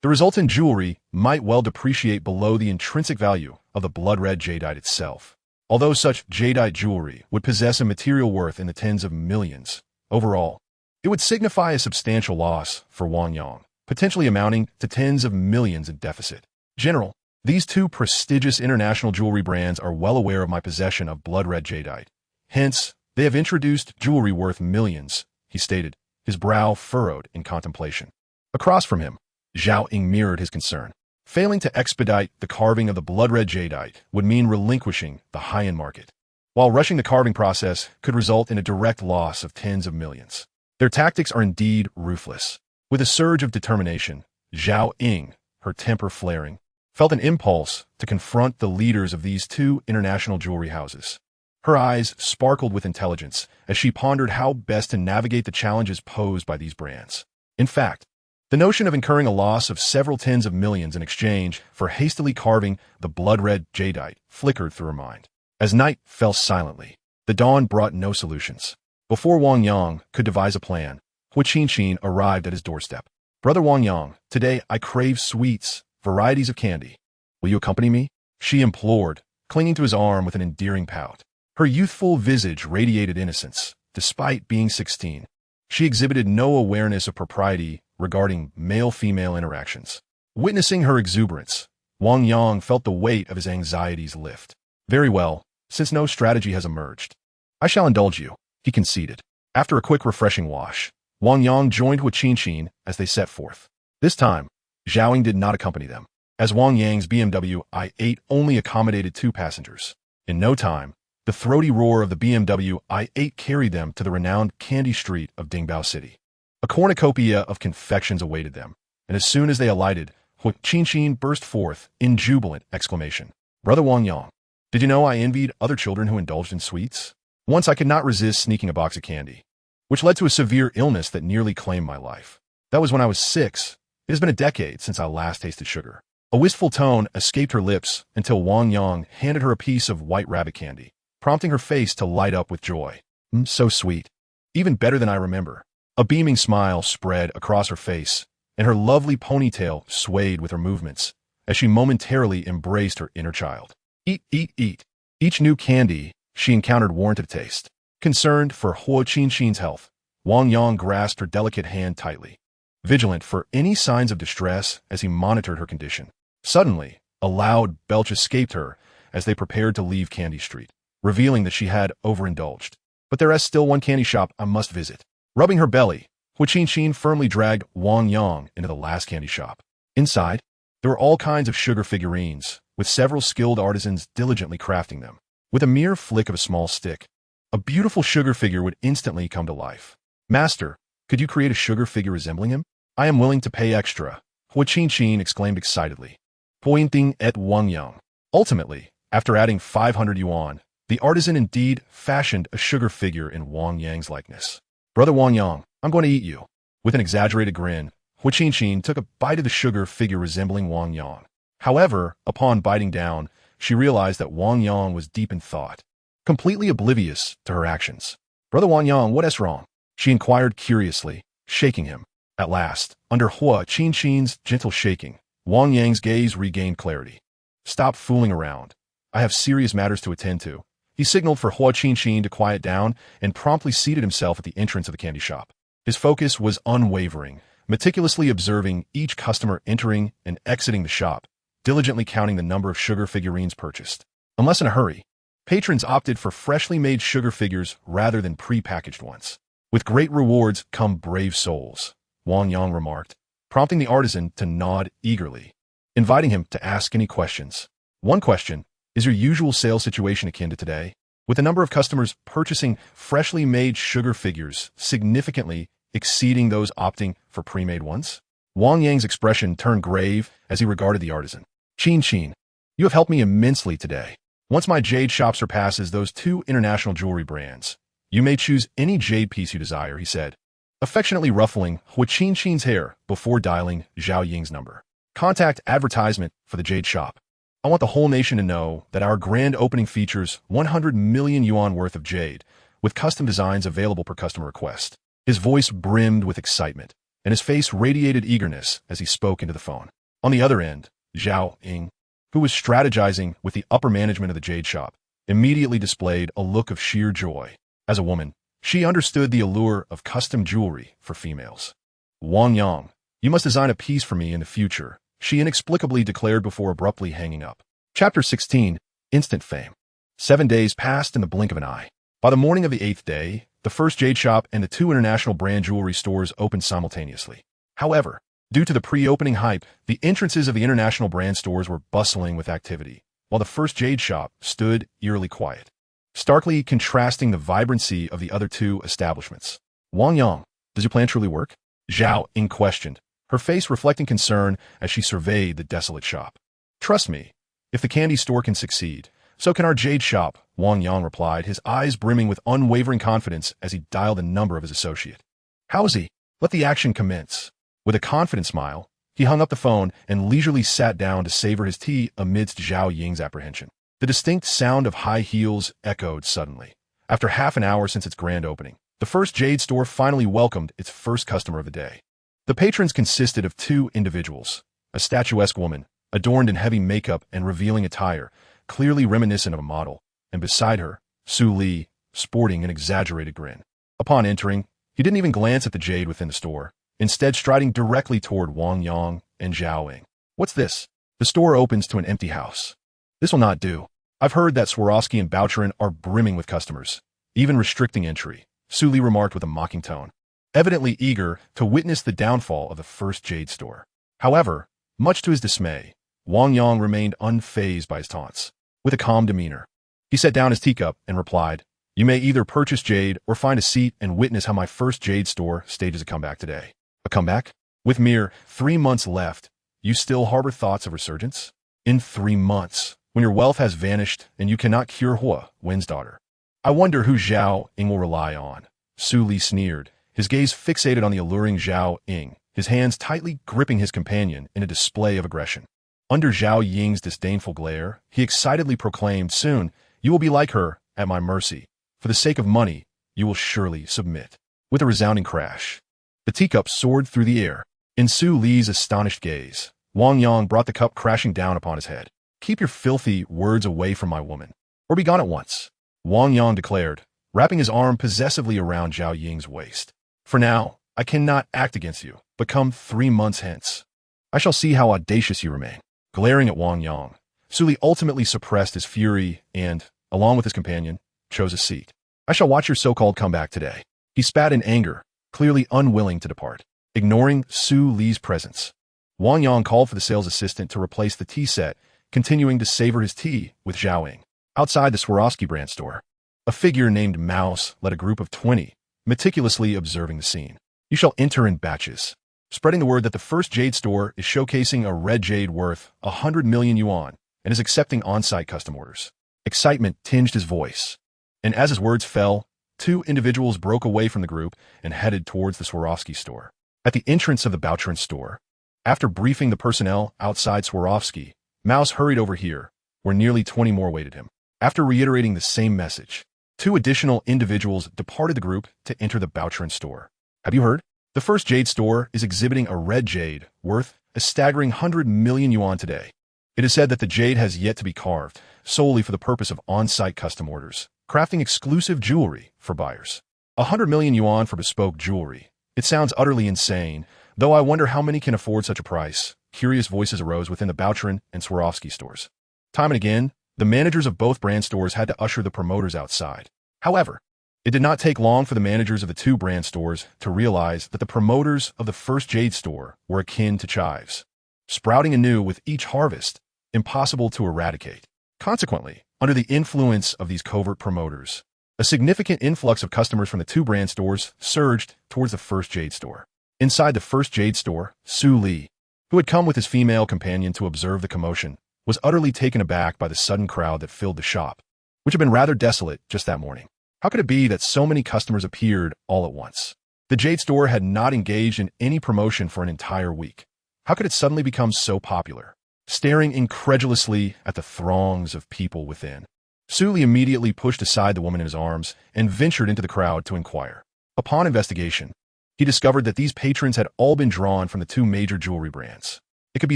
the resultant jewelry might well depreciate below the intrinsic value of the blood-red jadeite itself. Although such jadeite jewelry would possess a material worth in the tens of millions, overall, it would signify a substantial loss for Wang Yang, potentially amounting to tens of millions in deficit. General, these two prestigious international jewelry brands are well aware of my possession of blood-red jadeite. Hence, they have introduced jewelry worth millions, he stated, his brow furrowed in contemplation. Across from him, Zhao Ying mirrored his concern. Failing to expedite the carving of the blood-red jadeite would mean relinquishing the high-end market, while rushing the carving process could result in a direct loss of tens of millions. Their tactics are indeed ruthless. With a surge of determination, Zhao Ying, her temper flaring, felt an impulse to confront the leaders of these two international jewelry houses. Her eyes sparkled with intelligence as she pondered how best to navigate the challenges posed by these brands. In fact, the notion of incurring a loss of several tens of millions in exchange for hastily carving the blood-red jadeite flickered through her mind. As night fell silently, the dawn brought no solutions. Before Wang Yang could devise a plan, Qin arrived at his doorstep. "Brother Wang Yang, today I crave sweets, varieties of candy. Will you accompany me?" she implored, clinging to his arm with an endearing pout. Her youthful visage radiated innocence, despite being 16. She exhibited no awareness of propriety regarding male-female interactions. Witnessing her exuberance, Wang Yang felt the weight of his anxieties lift. "Very well, since no strategy has emerged, I shall indulge you," he conceded. After a quick refreshing wash, Wang Yang joined with Qin as they set forth. This time, Zhao Ying did not accompany them, as Wang Yang's BMW i8 only accommodated 2 passengers. In no time, the throaty roar of the BMW i8 carried them to the renowned candy street of Dingbao City. A cornucopia of confections awaited them, and as soon as they alighted, Qin burst forth in jubilant exclamation. "Brother Wang Yang, did you know I envied other children who indulged in sweets? Once I could not resist sneaking a box of candy, which led to a severe illness that nearly claimed my life. That was when I was 6. It has been a decade since I last tasted sugar." A wistful tone escaped her lips until Wang Yang handed her a piece of white rabbit candy, prompting her face to light up with joy. "So sweet. Even better than I remember." A beaming smile spread across her face, and her lovely ponytail swayed with her movements as she momentarily embraced her inner child. "Eat, eat, eat." Each new candy she encountered warranted a taste. Concerned for Qin's health, Wang Yang grasped her delicate hand tightly, vigilant for any signs of distress as he monitored her condition. Suddenly, a loud belch escaped her as they prepared to leave Candy Street, revealing that she had overindulged. "But there is still one candy shop I must visit." Rubbing her belly, Qin firmly dragged Wang Yang into the last candy shop. Inside, there were all kinds of sugar figurines, with several skilled artisans diligently crafting them. With a mere flick of a small stick, a beautiful sugar figure would instantly come to life. "Master, could you create a sugar figure resembling him? I am willing to pay extra," Qin exclaimed excitedly, pointing at Wang Yang. Ultimately, after adding 500 yuan, the artisan indeed fashioned a sugar figure in Wang Yang's likeness. "Brother Wang Yang, I'm going to eat you." With an exaggerated grin, Qin took a bite of the sugar figure resembling Wang Yang. However, upon biting down, she realized that Wang Yang was deep in thought, completely oblivious to her actions. "Brother Wang Yang, what is wrong?" she inquired curiously, shaking him. At last, under Qin's gentle shaking, Wang Yang's gaze regained clarity. "Stop fooling around. I have serious matters to attend to." He signaled for Qin to quiet down and promptly seated himself at the entrance of the candy shop. His focus was unwavering, meticulously observing each customer entering and exiting the shop, diligently counting the number of sugar figurines purchased. Unless in a hurry, patrons opted for freshly made sugar figures rather than pre-packaged ones. "With great rewards come brave souls," Wang Yang remarked, prompting the artisan to nod eagerly, inviting him to ask any questions. "One question. Is your usual sales situation akin to today, with the number of customers purchasing freshly made sugar figures significantly exceeding those opting for pre-made ones?" Wang Yang's expression turned grave as he regarded the artisan. Qin, you have helped me immensely today. Once my jade shop surpasses those 2 international jewelry brands, you may choose any jade piece you desire," he said, affectionately ruffling Qin's hair before dialing Zhao Ying's number. "Contact advertisement for the jade shop. I want the whole nation to know that our grand opening features 100 million yuan worth of jade, with custom designs available per customer request." His voice brimmed with excitement, and his face radiated eagerness as he spoke into the phone. On the other end, Zhao Ying, who was strategizing with the upper management of the jade shop, immediately displayed a look of sheer joy. As a woman, she understood the allure of custom jewelry for females. Wang Yang, you must design a piece for me in the future, she inexplicably declared before abruptly hanging up. Chapter 16. Instant Fame. 7 days passed in the blink of an eye. By the morning of the 8th day, the first jade shop and the 2 international brand jewelry stores opened simultaneously. However, due to the pre-opening hype, the entrances of the international brand stores were bustling with activity, while the first jade shop stood eerily quiet, starkly contrasting the vibrancy of the other 2 establishments. Wang Yang, does your plan truly work? Zhao Ying questioned, her face reflecting concern as she surveyed the desolate shop. Trust me, if the candy store can succeed, so can our jade shop, Wang Yang replied, his eyes brimming with unwavering confidence as he dialed the number of his associate. How is he? Let the action commence. With a confident smile, he hung up the phone and leisurely sat down to savor his tea amidst Zhao Ying's apprehension. The distinct sound of high heels echoed suddenly. After half an hour since its grand opening, the first jade store finally welcomed its first customer of the day. The patrons consisted of 2 individuals, a statuesque woman, adorned in heavy makeup and revealing attire, clearly reminiscent of a model, and beside her, Su Li, sporting an exaggerated grin. Upon entering, he didn't even glance at the jade within the store, instead striding directly toward Wang Yang and Zhao Ying. What's this? The store opens to an empty house. This will not do. I've heard that Swarovski and Boucheron are brimming with customers, even restricting entry, Su Li remarked with a mocking tone, evidently eager to witness the downfall of the first jade store. However, much to his dismay, Wang Yang remained unfazed by his taunts. With a calm demeanor, he set down his teacup and replied, you may either purchase jade or find a seat and witness how my first jade store stages a comeback today. A comeback? With mere 3 months left, you still harbor thoughts of resurgence? In 3 months, when your wealth has vanished and you cannot cure Hua, Wen's daughter. I wonder who Zhao Ying will rely on. Su Li sneered, his gaze fixated on the alluring Zhao Ying, his hands tightly gripping his companion in a display of aggression. Under Zhao Ying's disdainful glare, he excitedly proclaimed, soon, you will be like her, at my mercy. For the sake of money, you will surely submit. With a resounding crash, the teacup soared through the air. In Su Li's astonished gaze, Wang Yang brought the cup crashing down upon his head. Keep your filthy words away from my woman, or be gone at once, Wang Yang declared, wrapping his arm possessively around Zhao Ying's waist. For now, I cannot act against you, but come 3 months hence, I shall see how audacious you remain. Glaring at Wang Yang, Su Li ultimately suppressed his fury and, along with his companion, chose a seat. I shall watch your so-called comeback today. He spat in anger, clearly unwilling to depart. Ignoring Su Li's presence, Wang Yang called for the sales assistant to replace the tea set, continuing to savor his tea with Zhao Ying. Outside the Swarovski brand store, a figure named Mouse led a group of 20, meticulously observing the scene. You shall enter in batches, spreading the word that the first jade store is showcasing a red jade worth 100 million yuan and is accepting on-site custom orders. Excitement tinged his voice, and as his words fell, 2 individuals broke away from the group and headed towards the Swarovski store. At the entrance of the Boucheron store, after briefing the personnel outside Swarovski, Mouse hurried over here, where nearly 20 more waited him. After reiterating the same message, 2 additional individuals departed the group to enter the Boucheron store. Have you heard? The first jade store is exhibiting a red jade worth a staggering 100 million yuan today. It is said that the jade has yet to be carved, solely for the purpose of on-site custom orders, crafting exclusive jewelry for buyers. 100 million yuan for bespoke jewelry. It sounds utterly insane, though I wonder how many can afford such a price. Curious voices arose within the Boucheron and Swarovski stores. Time and again, the managers of both brand stores had to usher the promoters outside. However, it did not take long for the managers of the 2 brand stores to realize that the promoters of the first jade store were akin to chives, sprouting anew with each harvest, impossible to eradicate. Consequently, under the influence of these covert promoters, a significant influx of customers from the 2 brand stores surged towards the first jade store. Inside the first jade store, Su Li, who had come with his female companion to observe the commotion, was utterly taken aback by the sudden crowd that filled the shop, which had been rather desolate just that morning. How could it be that so many customers appeared all at once? The jade store had not engaged in any promotion for an entire week. How could it suddenly become so popular? Staring incredulously at the throngs of people within, Su Li immediately pushed aside the woman in his arms and ventured into the crowd to inquire. Upon investigation, he discovered that these patrons had all been drawn from the 2 major jewelry brands. It could be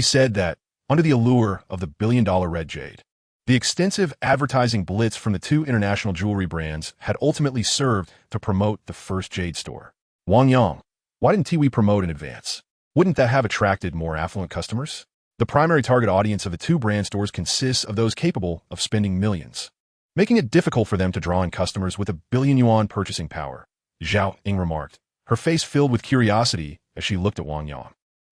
said that, under the allure of the billion-dollar red jade, The extensive advertising blitz from the two international jewelry brands had ultimately served to promote the first jade store. Wang Yang, why didn't we promote in advance? Wouldn't that have attracted more affluent customers? The primary target audience of the two brand stores consists of those capable of spending millions, making it difficult for them to draw in customers with a billion-yuan purchasing power, Zhao Ying remarked, her face filled with curiosity as she looked at Wang Yang.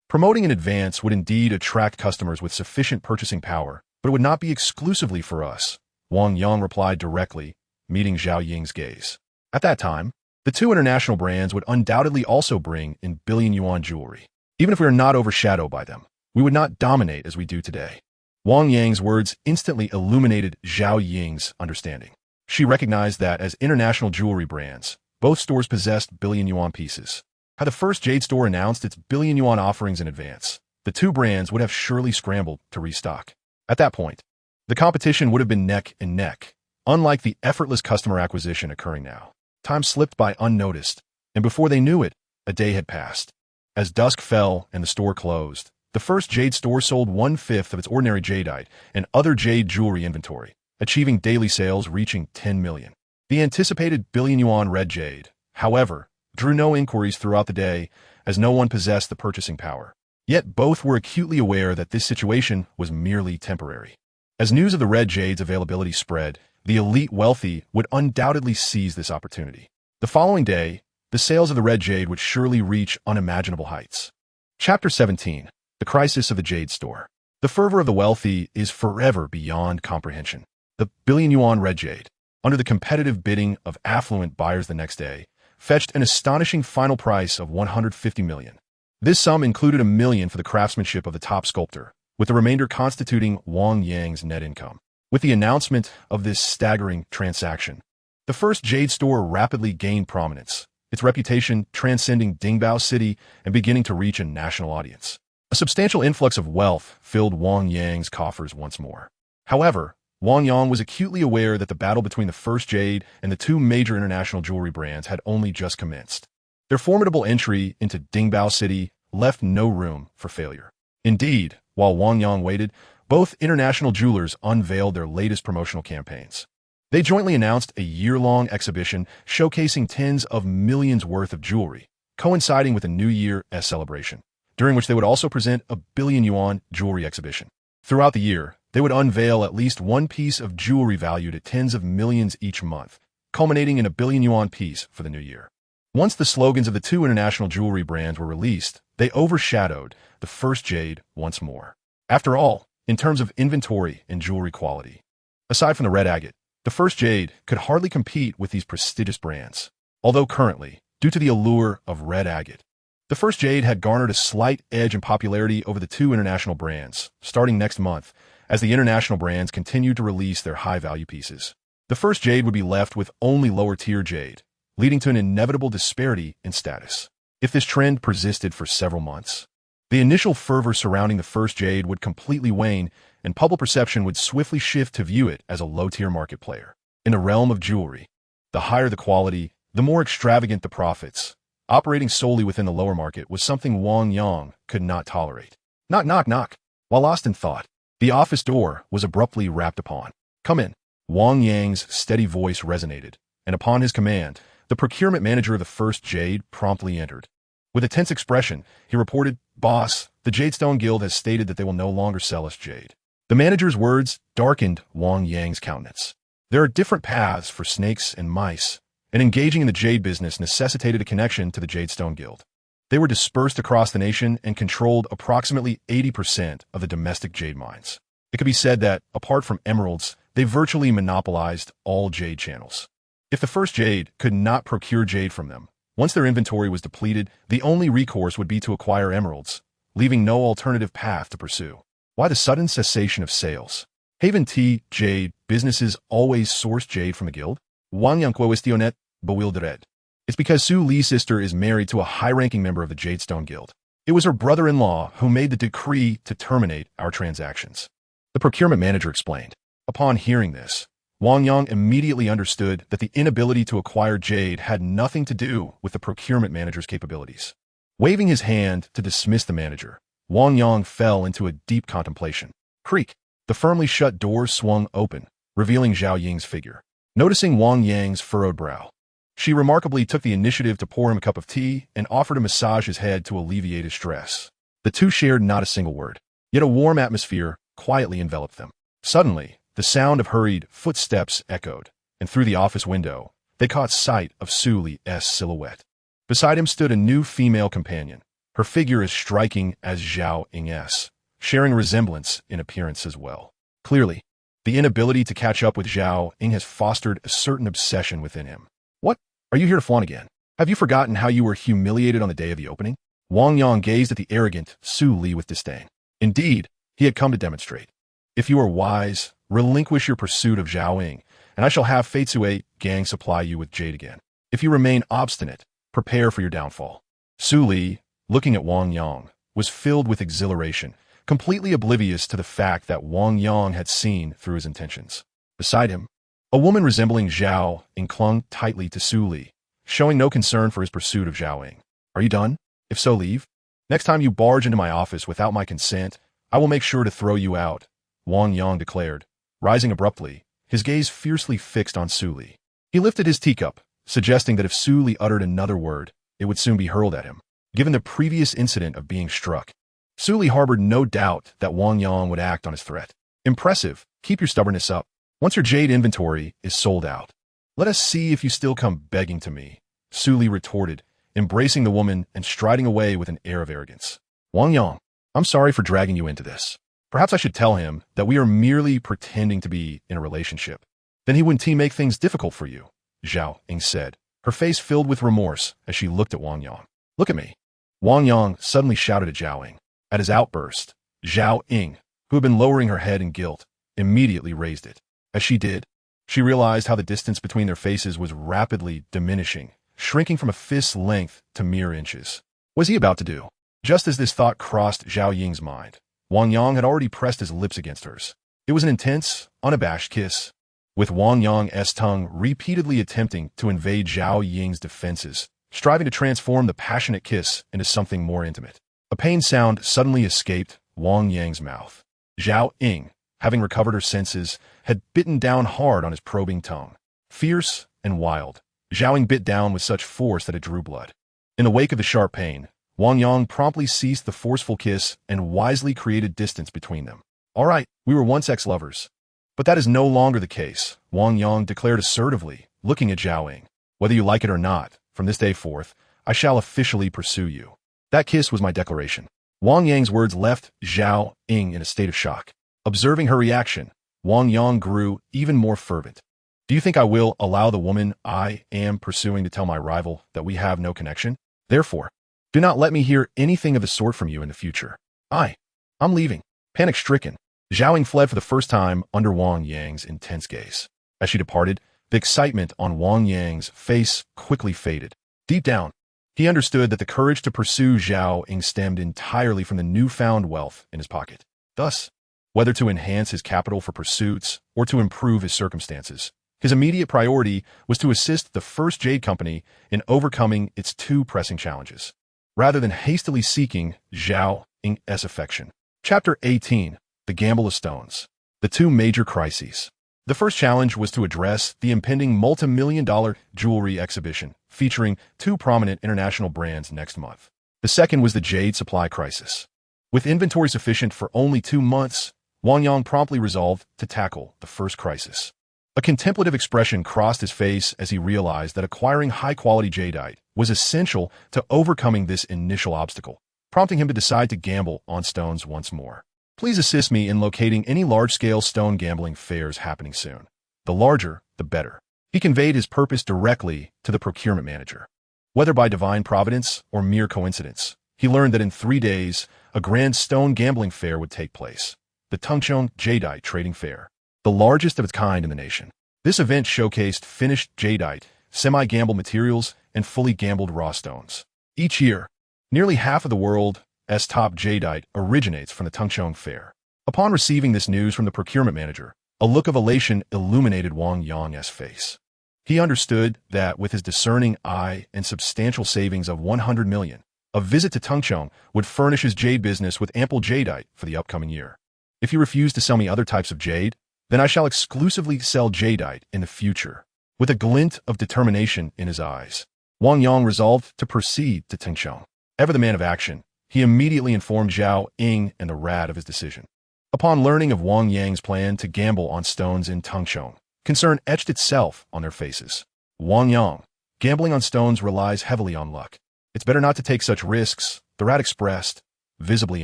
Promoting in advance would indeed attract customers with sufficient purchasing power, but it would not be exclusively for us, Wang Yang replied directly, meeting Zhao Ying's gaze. At that time, the two international brands would undoubtedly also bring in billion-yuan jewelry. Even if we are not overshadowed by them, we would not dominate as we do today. Wang Yang's words instantly illuminated Zhao Ying's understanding. She recognized that as international jewelry brands, both stores possessed billion-yuan pieces. Had the first jade store announced its billion-yuan offerings in advance, the two brands would have surely scrambled to restock. At that point, the competition would have been neck and neck, unlike the effortless customer acquisition occurring now. Time slipped by unnoticed, and before they knew it, a day had passed. As dusk fell and the store closed, the first jade store sold 1/5 of its ordinary jadeite and other jade jewelry inventory, achieving daily sales reaching 10 million. The anticipated billion-yuan red jade, however, drew no inquiries throughout the day as no one possessed the purchasing power. Yet both were acutely aware that this situation was merely temporary. As news of the red jade's availability spread, the elite wealthy would undoubtedly seize this opportunity. The following day, the sales of the red jade would surely reach unimaginable heights. Chapter 17. The Crisis of the Jade Store. The fervor of the wealthy is forever beyond comprehension. The billion-yuan red jade, under the competitive bidding of affluent buyers the next day, fetched an astonishing final price of 150 million. This sum included $1 million for the craftsmanship of the top sculptor, with the remainder constituting Wang Yang's net income. With the announcement of this staggering transaction, the first jade store rapidly gained prominence, its reputation transcending Dingbao City and beginning to reach a national audience. A substantial influx of wealth filled Wang Yang's coffers once more. However, Wang Yang was acutely aware that the battle between the first jade and the two major international jewelry brands had only just commenced. Their formidable entry into Dingbao City left no room for failure. Indeed, while Wang Yang waited, both international jewelers unveiled their latest promotional campaigns. They jointly announced a year-long exhibition showcasing tens of millions worth of jewelry, coinciding with the New Year's celebration, during which they would also present a billion-yuan jewelry exhibition. Throughout the year, they would unveil at least one piece of jewelry valued at tens of millions each month, culminating in a billion-yuan piece for the new year. Once the slogans of the two international jewelry brands were released, they overshadowed the first jade once more. After all, in terms of inventory and jewelry quality, aside from the red agate, the first jade could hardly compete with these prestigious brands. Although currently, due to the allure of red agate, the first jade had garnered a slight edge in popularity over the two international brands, starting next month, as the international brands continued to release their high-value pieces. The first jade would be left with only lower-tier jade, leading to an inevitable disparity in status. If this trend persisted for several months, the initial fervor surrounding the first jade would completely wane, and public perception would swiftly shift to view it as a low-tier market player. In the realm of jewelry, the higher the quality, the more extravagant the profits. Operating solely within the lower market was something Wang Yang could not tolerate. Knock, knock, knock. While lost in thought, the office door was abruptly rapped upon. Come in. Wang Yang's steady voice resonated, and upon his command, the procurement manager of the first jade promptly entered. With a tense expression, he reported, "Boss, the Jadestone Guild has stated that they will no longer sell us jade." The manager's words darkened Wang Yang's countenance. There are different paths for snakes and mice, and engaging in the jade business necessitated a connection to the Jadestone Guild. They were dispersed across the nation and controlled approximately 80% of the domestic jade mines. It could be said that, apart from emeralds, they virtually monopolized all jade channels. If the first jade could not procure jade from them, once their inventory was depleted, the only recourse would be to acquire emeralds, leaving no alternative path to pursue. Why the sudden cessation of sales? Haven Tea Jade businesses always source jade from the guild? Wang Yang cuestioned, bewildered. It's because Su Li's sister is married to a high-ranking member of the Jadestone Guild. It was her brother-in-law who made the decree to terminate our transactions. The procurement manager explained. Upon hearing this, Wang Yang immediately understood that the inability to acquire jade had nothing to do with the procurement manager's capabilities. Waving his hand to dismiss the manager, Wang Yang fell into a deep contemplation. Creak. The firmly shut doors swung open, revealing Zhao Ying's figure. Noticing Wang Yang's furrowed brow, she remarkably took the initiative to pour him a cup of tea and offered to massage his head to alleviate his stress. The two shared not a single word, yet a warm atmosphere quietly enveloped them. Suddenly, the sound of hurried footsteps echoed, and through the office window, they caught sight of Su Li's silhouette. Beside him stood a new female companion, her figure as striking as Zhao Ying's, sharing resemblance in appearance as well. Clearly, the inability to catch up with Zhao Ying has fostered a certain obsession within him. What? Are you here to flaunt again? Have you forgotten how you were humiliated on the day of the opening? Wang Yang gazed at the arrogant Su Li with disdain. Indeed, he had come to demonstrate. If you are wise, relinquish your pursuit of Zhao Ying, and I shall have Fei Cui gang supply you with jade again. If you remain obstinate, prepare for your downfall. Su Li, looking at Wang Yang, was filled with exhilaration, completely oblivious to the fact that Wang Yang had seen through his intentions. Beside him, a woman resembling Zhao Ying clung tightly to Su Li, showing no concern for his pursuit of Zhao Ying. Are you done? If so, leave. Next time you barge into my office without my consent, I will make sure to throw you out, Wang Yang declared, rising abruptly, his gaze fiercely fixed on Su Li. He lifted his teacup, suggesting that if Su Li uttered another word, it would soon be hurled at him. Given the previous incident of being struck, Su Li harbored no doubt that Wang Yang would act on his threat. Impressive. Keep your stubbornness up. Once your jade inventory is sold out, let us see if you still come begging to me, Su Li retorted, embracing the woman and striding away with an air of arrogance. Wang Yang, I'm sorry for dragging you into this. Perhaps I should tell him that we are merely pretending to be in a relationship. Then he wouldn't make things difficult for you, Zhao Ying said, her face filled with remorse as she looked at Wang Yang. Look at me. Wang Yang suddenly shouted at Zhao Ying. At his outburst, Zhao Ying, who had been lowering her head in guilt, immediately raised it. As she did, she realized how the distance between their faces was rapidly diminishing, shrinking from a fist's length to mere inches. What was he about to do? Just as this thought crossed Zhao Ying's mind, Wang Yang had already pressed his lips against hers. It was an intense, unabashed kiss, with Wang Yang's tongue repeatedly attempting to invade Zhao Ying's defenses, striving to transform the passionate kiss into something more intimate. A pained sound suddenly escaped Wang Yang's mouth. Zhao Ying, having recovered her senses, had bitten down hard on his probing tongue. Fierce and wild, Zhao Ying bit down with such force that it drew blood. In the wake of the sharp pain, Wang Yang promptly ceased the forceful kiss and wisely created distance between them. All right, we were once ex-lovers. But that is no longer the case, Wang Yang declared assertively, looking at Zhao Ying. Whether you like it or not, from this day forth, I shall officially pursue you. That kiss was my declaration. Wang Yang's words left Zhao Ying in a state of shock. Observing her reaction, Wang Yang grew even more fervent. Do you think I will allow the woman I am pursuing to tell my rival that we have no connection? Therefore, do not let me hear anything of the sort from you in the future. I'm leaving. Panic-stricken, Zhao Ying fled for the first time under Wang Yang's intense gaze. As she departed, the excitement on Wang Yang's face quickly faded. Deep down, he understood that the courage to pursue Zhao Ying stemmed entirely from the newfound wealth in his pocket. Thus, whether to enhance his capital for pursuits or to improve his circumstances, his immediate priority was to assist the First Jade Company in overcoming its two pressing challenges, rather than hastily seeking Zhao Ying's affection. Chapter 18. The Gamble of Stones. The two major crises. The first challenge was to address the impending multi-million-dollar jewelry exhibition featuring two prominent international brands next month. The second was the jade supply crisis. With inventory sufficient for only 2 months, Wang Yang promptly resolved to tackle the first crisis. A contemplative expression crossed his face as he realized that acquiring high-quality jadeite was essential to overcoming this initial obstacle, prompting him to decide to gamble on stones once more. Please assist me in locating any large-scale stone gambling fairs happening soon. The larger, the better. He conveyed his purpose directly to the procurement manager. Whether by divine providence or mere coincidence, he learned that in 3 days, a grand stone gambling fair would take place, the Tungchong Jadeite Trading Fair, the largest of its kind in the nation. This event showcased finished jadeite, semi-gamble materials, and fully gambled raw stones. Each year, nearly half of the world's top jadeite originates from the Tungchong Fair. Upon receiving this news from the procurement manager, a look of elation illuminated Wang Yang's face. He understood that with his discerning eye and substantial savings of 100 million, a visit to Tungchong would furnish his jade business with ample jadeite for the upcoming year. If you refuse to sell me other types of jade, then I shall exclusively sell jadeite in the future. With a glint of determination in his eyes, Wang Yang resolved to proceed to Tengchong. Ever the man of action, he immediately informed Zhao Ying and the rat of his decision. Upon learning of Wang Yang's plan to gamble on stones in Tengchong, concern etched itself on their faces. Wang Yang, gambling on stones relies heavily on luck. It's better not to take such risks, the rat expressed, visibly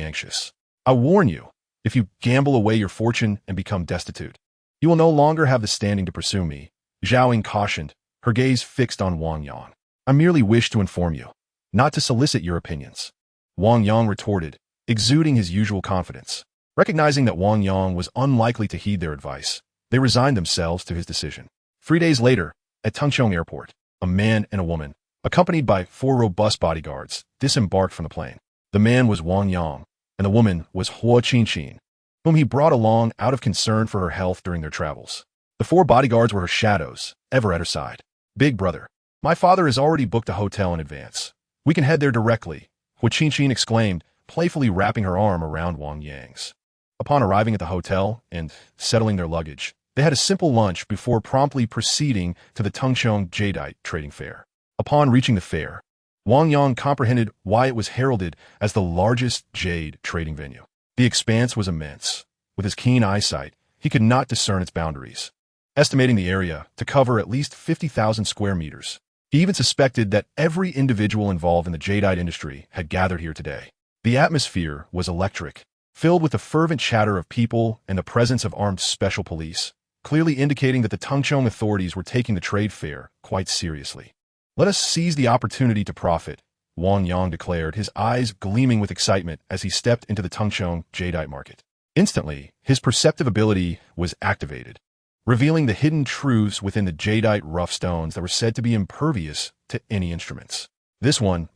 anxious. I warn you, if you gamble away your fortune and become destitute, you will no longer have the standing to pursue me, Zhao Ying cautioned, her gaze fixed on Wang Yang. I merely wish to inform you, not to solicit your opinions. Wang Yang retorted, exuding his usual confidence. Recognizing that Wang Yang was unlikely to heed their advice, they resigned themselves to his decision. 3 days later, at Tengchong Airport, a man and a woman, accompanied by 4 robust bodyguards, disembarked from the plane. The man was Wang Yang, and the woman was Hua Qinqin, whom he brought along out of concern for her health during their travels. The 4 bodyguards were her shadows, ever at her side. Big brother, my father has already booked a hotel in advance. We can head there directly, Hua Qinqin exclaimed, playfully wrapping her arm around Wang Yang's. Upon arriving at the hotel and settling their luggage, they had a simple lunch before promptly proceeding to the Tengchong Jadeite trading fair. Upon reaching the fair, Wang Yang comprehended why it was heralded as the largest jade trading venue. The expanse was immense. With his keen eyesight, he could not discern its boundaries, estimating the area to cover at least 50,000 square meters. He even suspected that every individual involved in the jadeite industry had gathered here today. The atmosphere was electric, filled with the fervent chatter of people and the presence of armed special police, clearly indicating that the Tengchong authorities were taking the trade fair quite seriously. Let us seize the opportunity to profit, Wang Yang declared, his eyes gleaming with excitement as he stepped into the Tengchong jadeite market. Instantly, his perceptive ability was activated, revealing the hidden truths within the jadeite rough stones that were said to be impervious to any instruments. This one,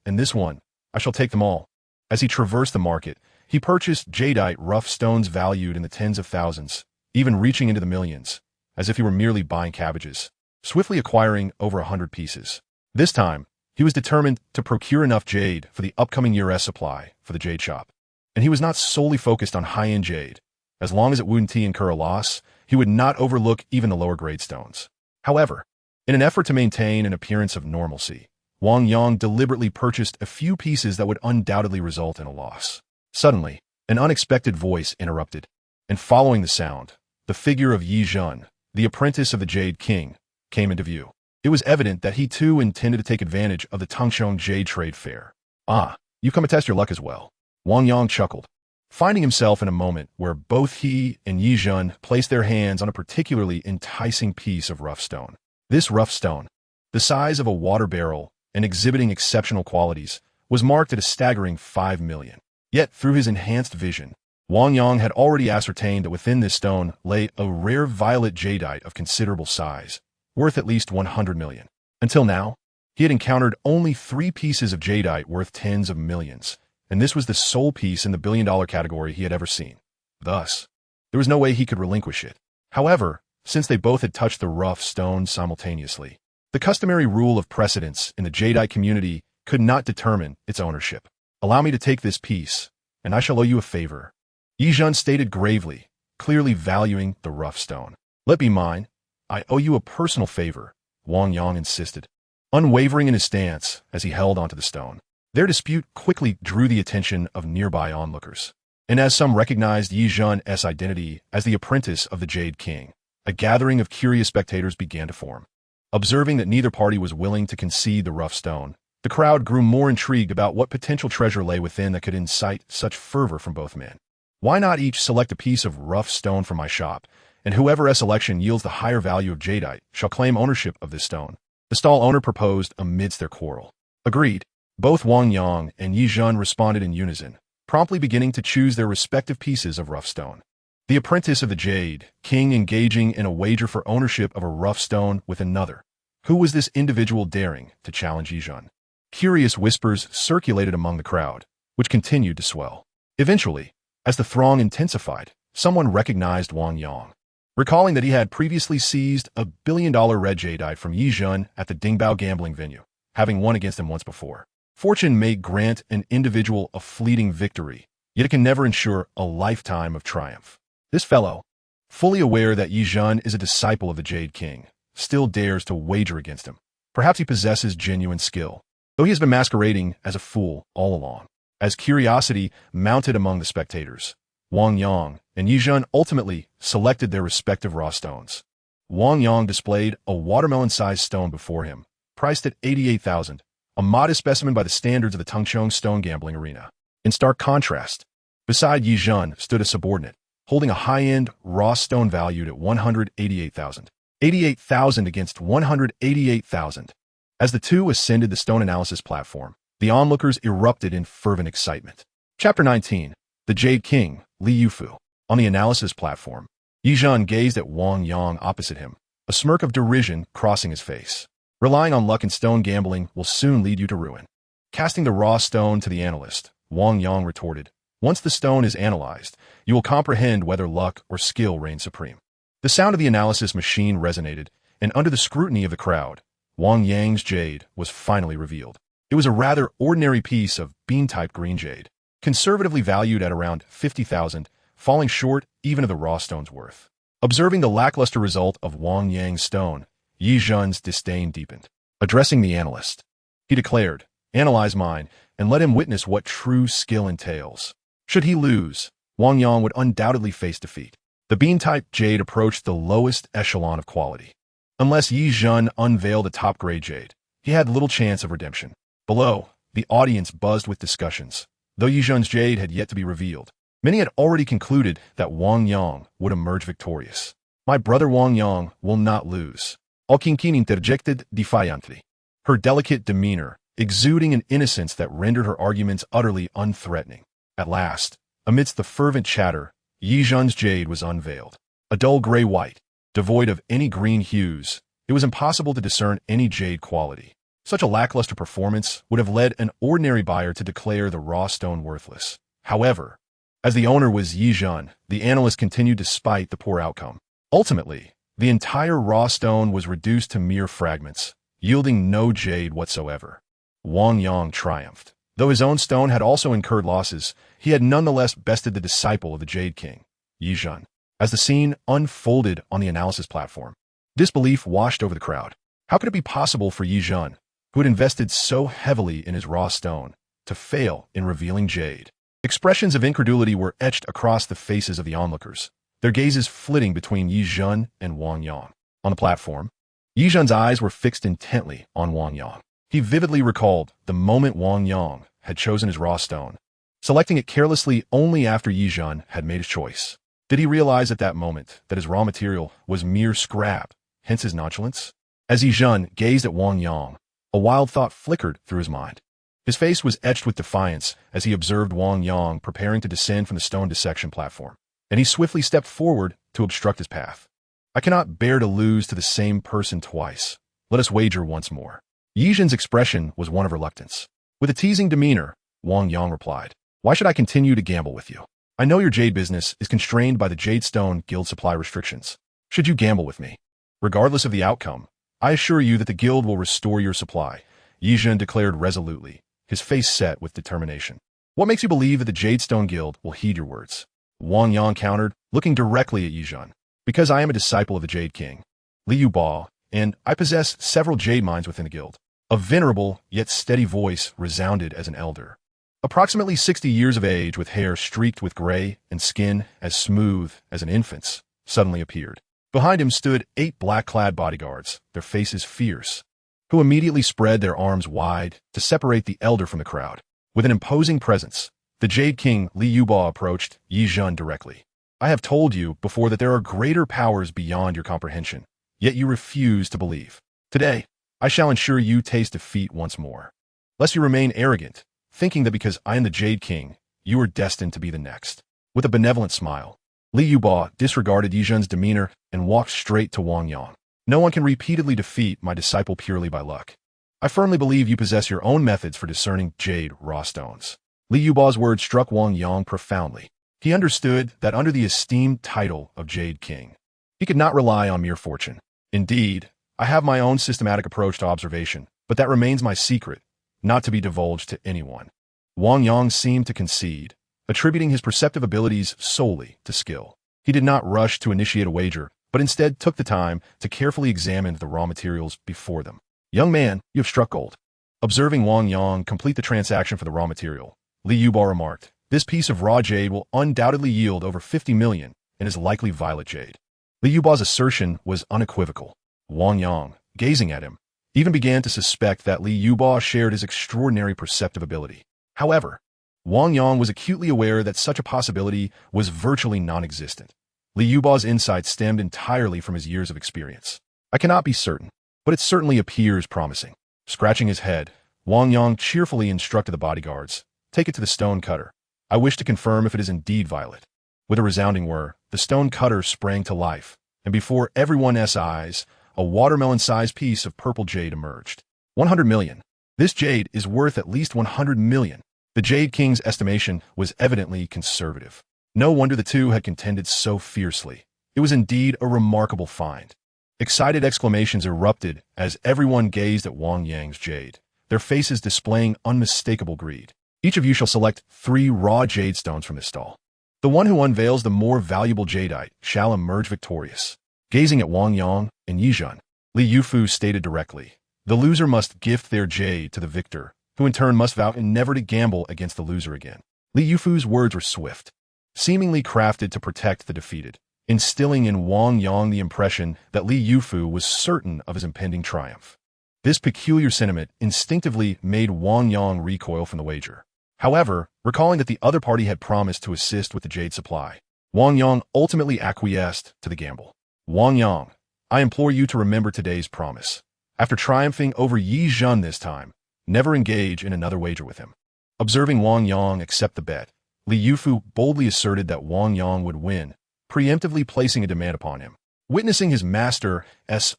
and this one, I shall take them all. As he traversed the market, he purchased jadeite rough stones valued in the tens of thousands, even reaching into the millions, as if he were merely buying cabbages, swiftly acquiring over 100 pieces. This time, he was determined to procure enough jade for the upcoming year's supply for the jade shop. And he was not solely focused on high-end jade. As long as it wouldn't incur a loss, he would not overlook even the lower-grade stones. However, in an effort to maintain an appearance of normalcy, Wang Yang deliberately purchased a few pieces that would undoubtedly result in a loss. Suddenly, an unexpected voice interrupted, and following the sound, the figure of Yi Zhen, the apprentice of the Jade King, came into view. It was evident that he too intended to take advantage of the Tengchong Jade Trade Fair. Ah, you've come to test your luck as well. Wang Yang chuckled, finding himself in a moment where both he and Yi Zhen placed their hands on a particularly enticing piece of rough stone. This rough stone, the size of a water barrel and exhibiting exceptional qualities, was marked at a staggering 5 million. Yet, through his enhanced vision, Wang Yang had already ascertained that within this stone lay a rare violet jadeite of considerable size, worth at least 100 million. Until now, he had encountered only 3 pieces of jadeite worth tens of millions, and this was the sole piece in the billion-dollar category he had ever seen. Thus, there was no way he could relinquish it. However, since they both had touched the rough stone simultaneously, the customary rule of precedence in the jadeite community could not determine its ownership. Allow me to take this piece, and I shall owe you a favor, Yi Zhen stated gravely, clearly valuing the rough stone. Let be mine. I owe you a personal favor, Wang Yang insisted, unwavering in his stance as he held onto the stone. Their dispute quickly drew the attention of nearby onlookers, and as some recognized Yi Zhen's identity as the apprentice of the Jade King, a gathering of curious spectators began to form. Observing that neither party was willing to concede the rough stone, the crowd grew more intrigued about what potential treasure lay within that could incite such fervor from both men. Why not each select a piece of rough stone from my shop, and whoever's selection yields the higher value of jadeite shall claim ownership of this stone, the stall owner proposed amidst their quarrel. Agreed. Both Wang Yang and Yi Zhen responded in unison, promptly beginning to choose their respective pieces of rough stone. The apprentice of the Jade King engaging in a wager for ownership of a rough stone with another. Who was this individual daring to challenge Yi Zhen? Curious whispers circulated among the crowd, which continued to swell. Eventually, as the throng intensified, someone recognized Wang Yang, recalling that he had previously seized a billion-dollar red jadeite from Yi Zhen at the Dingbao gambling venue, having won against him once before. Fortune may grant an individual a fleeting victory, yet it can never ensure a lifetime of triumph. This fellow, fully aware that Yi Zhen is a disciple of the Jade King, still dares to wager against him. Perhaps he possesses genuine skill, though he has been masquerading as a fool all along. As curiosity mounted among the spectators, Wang Yang and Yi Zhen ultimately selected their respective raw stones. Wang Yang displayed a watermelon-sized stone before him, priced at 88,000, a modest specimen by the standards of the Tengchong stone gambling arena. In stark contrast, beside Yi Zhen stood a subordinate, holding a high-end raw stone valued at 188,000. 88,000 against 188,000. As the two ascended the stone analysis platform, the onlookers erupted in fervent excitement. Chapter 19. The Jade King, Li Yufu. On the analysis platform, Yi Zhen gazed at Wang Yang opposite him, a smirk of derision crossing his face. Relying on luck and stone gambling will soon lead you to ruin. Casting the raw stone to the analyst, Wang Yang retorted, once the stone is analyzed, you will comprehend whether luck or skill reigns supreme. The sound of the analysis machine resonated, and under the scrutiny of the crowd, Wang Yang's jade was finally revealed. It was a rather ordinary piece of bean-type green jade, conservatively valued at around 50,000, falling short even of the raw stone's worth. Observing the lackluster result of Wang Yang's stone, Yi Zhen's disdain deepened. Addressing the analyst, he declared, "Analyze mine, and let him witness what true skill entails." Should he lose, Wang Yang would undoubtedly face defeat. The bean-type jade approached the lowest echelon of quality. Unless Yi Zhen unveiled a top-grade jade, he had little chance of redemption. Below, the audience buzzed with discussions. Though Yi Zhen's jade had yet to be revealed, many had already concluded that Wang Yang would emerge victorious. "My brother Wang Yang will not lose," Alkinkin interjected defiantly, her delicate demeanor exuding an innocence that rendered her arguments utterly unthreatening. At last, amidst the fervent chatter, Yi Zhen's jade was unveiled. A dull gray-white, devoid of any green hues, it was impossible to discern any jade quality. Such a lackluster performance would have led an ordinary buyer to declare the raw stone worthless. However, as the owner was Yi Zhen, the analyst continued to spite the poor outcome. Ultimately, the entire raw stone was reduced to mere fragments, yielding no jade whatsoever. Wang Yang triumphed. Though his own stone had also incurred losses, he had nonetheless bested the disciple of the Jade King, Yi Zhen. As the scene unfolded on the analysis platform, disbelief washed over the crowd. How could it be possible for Yi Zhen, who had invested so heavily in his raw stone, to fail in revealing jade? Expressions of incredulity were etched across the faces of the onlookers, their gazes flitting between Yi Zhen and Wang Yang. On the platform, Yi Zhen's eyes were fixed intently on Wang Yang. He vividly recalled the moment Wang Yang had chosen his raw stone, selecting it carelessly only after Yi Zhen had made his choice. Did he realize at that moment that his raw material was mere scrap, hence his nonchalance? As Yi Zhen gazed at Wang Yang, a wild thought flickered through his mind. His face was etched with defiance as he observed Wang Yang preparing to descend from the stone dissection platform, and he swiftly stepped forward to obstruct his path. "I cannot bear to lose to the same person twice. Let us wager once more." Yi Zhen's expression was one of reluctance. With a teasing demeanor, Wang Yang replied, "Why should I continue to gamble with you? I know your jade business is constrained by the Jade Stone Guild supply restrictions. Should you gamble with me? Regardless of the outcome, I assure you that the guild will restore your supply," Yi Zhen declared resolutely, his face set with determination. "What makes you believe that the Jade Stone Guild will heed your words?" Wang Yang countered, looking directly at Yi Zhen. "Because I am a disciple of the Jade King, Liu Ba, and I possess several jade mines within the guild." A venerable yet steady voice resounded as an elder. Approximately 60 years of age, with hair streaked with gray and skin as smooth as an infant's, suddenly appeared. Behind him stood 8 black-clad bodyguards, their faces fierce, who immediately spread their arms wide to separate the elder from the crowd. With an imposing presence, the Jade King Liu Ba approached Yi Zhen directly. "I have told you before that there are greater powers beyond your comprehension, yet you refuse to believe. Today, I shall ensure you taste defeat once more. Lest you remain arrogant, thinking that because I am the Jade King, you are destined to be the next." With a benevolent smile, Liu Ba disregarded Yi Zhen's demeanor and walked straight to Wang Yang. "No one can repeatedly defeat my disciple purely by luck. I firmly believe you possess your own methods for discerning jade raw stones." Liu Ba's words struck Wang Yang profoundly. He understood that under the esteemed title of Jade King, he could not rely on mere fortune. "Indeed, I have my own systematic approach to observation, but that remains my secret, not to be divulged to anyone." Wang Yang seemed to concede, attributing his perceptive abilities solely to skill. He did not rush to initiate a wager, but instead took the time to carefully examine the raw materials before them. "Young man, you have struck gold." Observing Wang Yang complete the transaction for the raw material, Li Yuba remarked, "This piece of raw jade will undoubtedly yield over 50 million and is likely violet jade." Li Yuba's assertion was unequivocal. Wang Yang, gazing at him, even began to suspect that Li Yuba shared his extraordinary perceptive ability. However, Wang Yang was acutely aware that such a possibility was virtually non-existent. Li Yuba's insight stemmed entirely from his years of experience. "I cannot be certain, but it certainly appears promising." Scratching his head, Wang Yang cheerfully instructed the bodyguards, "Take it to the stone cutter. I wish to confirm if it is indeed violet." With a resounding whir, the stone cutter sprang to life, and before everyone's eyes, a watermelon-sized piece of purple jade emerged. 100 million. This jade is worth at least 100 million. The Jade King's estimation was evidently conservative. No wonder the two had contended so fiercely. It was indeed a remarkable find. Excited exclamations erupted as everyone gazed at Wang Yang's jade, their faces displaying unmistakable greed. "Each of you shall select 3 raw jade stones from this stall. The one who unveils the more valuable jadeite shall emerge victorious." Gazing at Wang Yang and Yizhen, Li Yufu stated directly, "The loser must gift their jade to the victor, who in turn must vow never to gamble against the loser again." Li Yufu's words were swift, seemingly crafted to protect the defeated, instilling in Wang Yang the impression that Li Yufu was certain of his impending triumph. This peculiar sentiment instinctively made Wang Yang recoil from the wager. However, recalling that the other party had promised to assist with the jade supply, Wang Yang ultimately acquiesced to the gamble. "Wang Yang, I implore you to remember today's promise. After triumphing over Yi Zhen this time, never engage in another wager with him." Observing Wang Yang accept the bet, Li Yufu boldly asserted that Wang Yang would win, preemptively placing a demand upon him. Witnessing his master's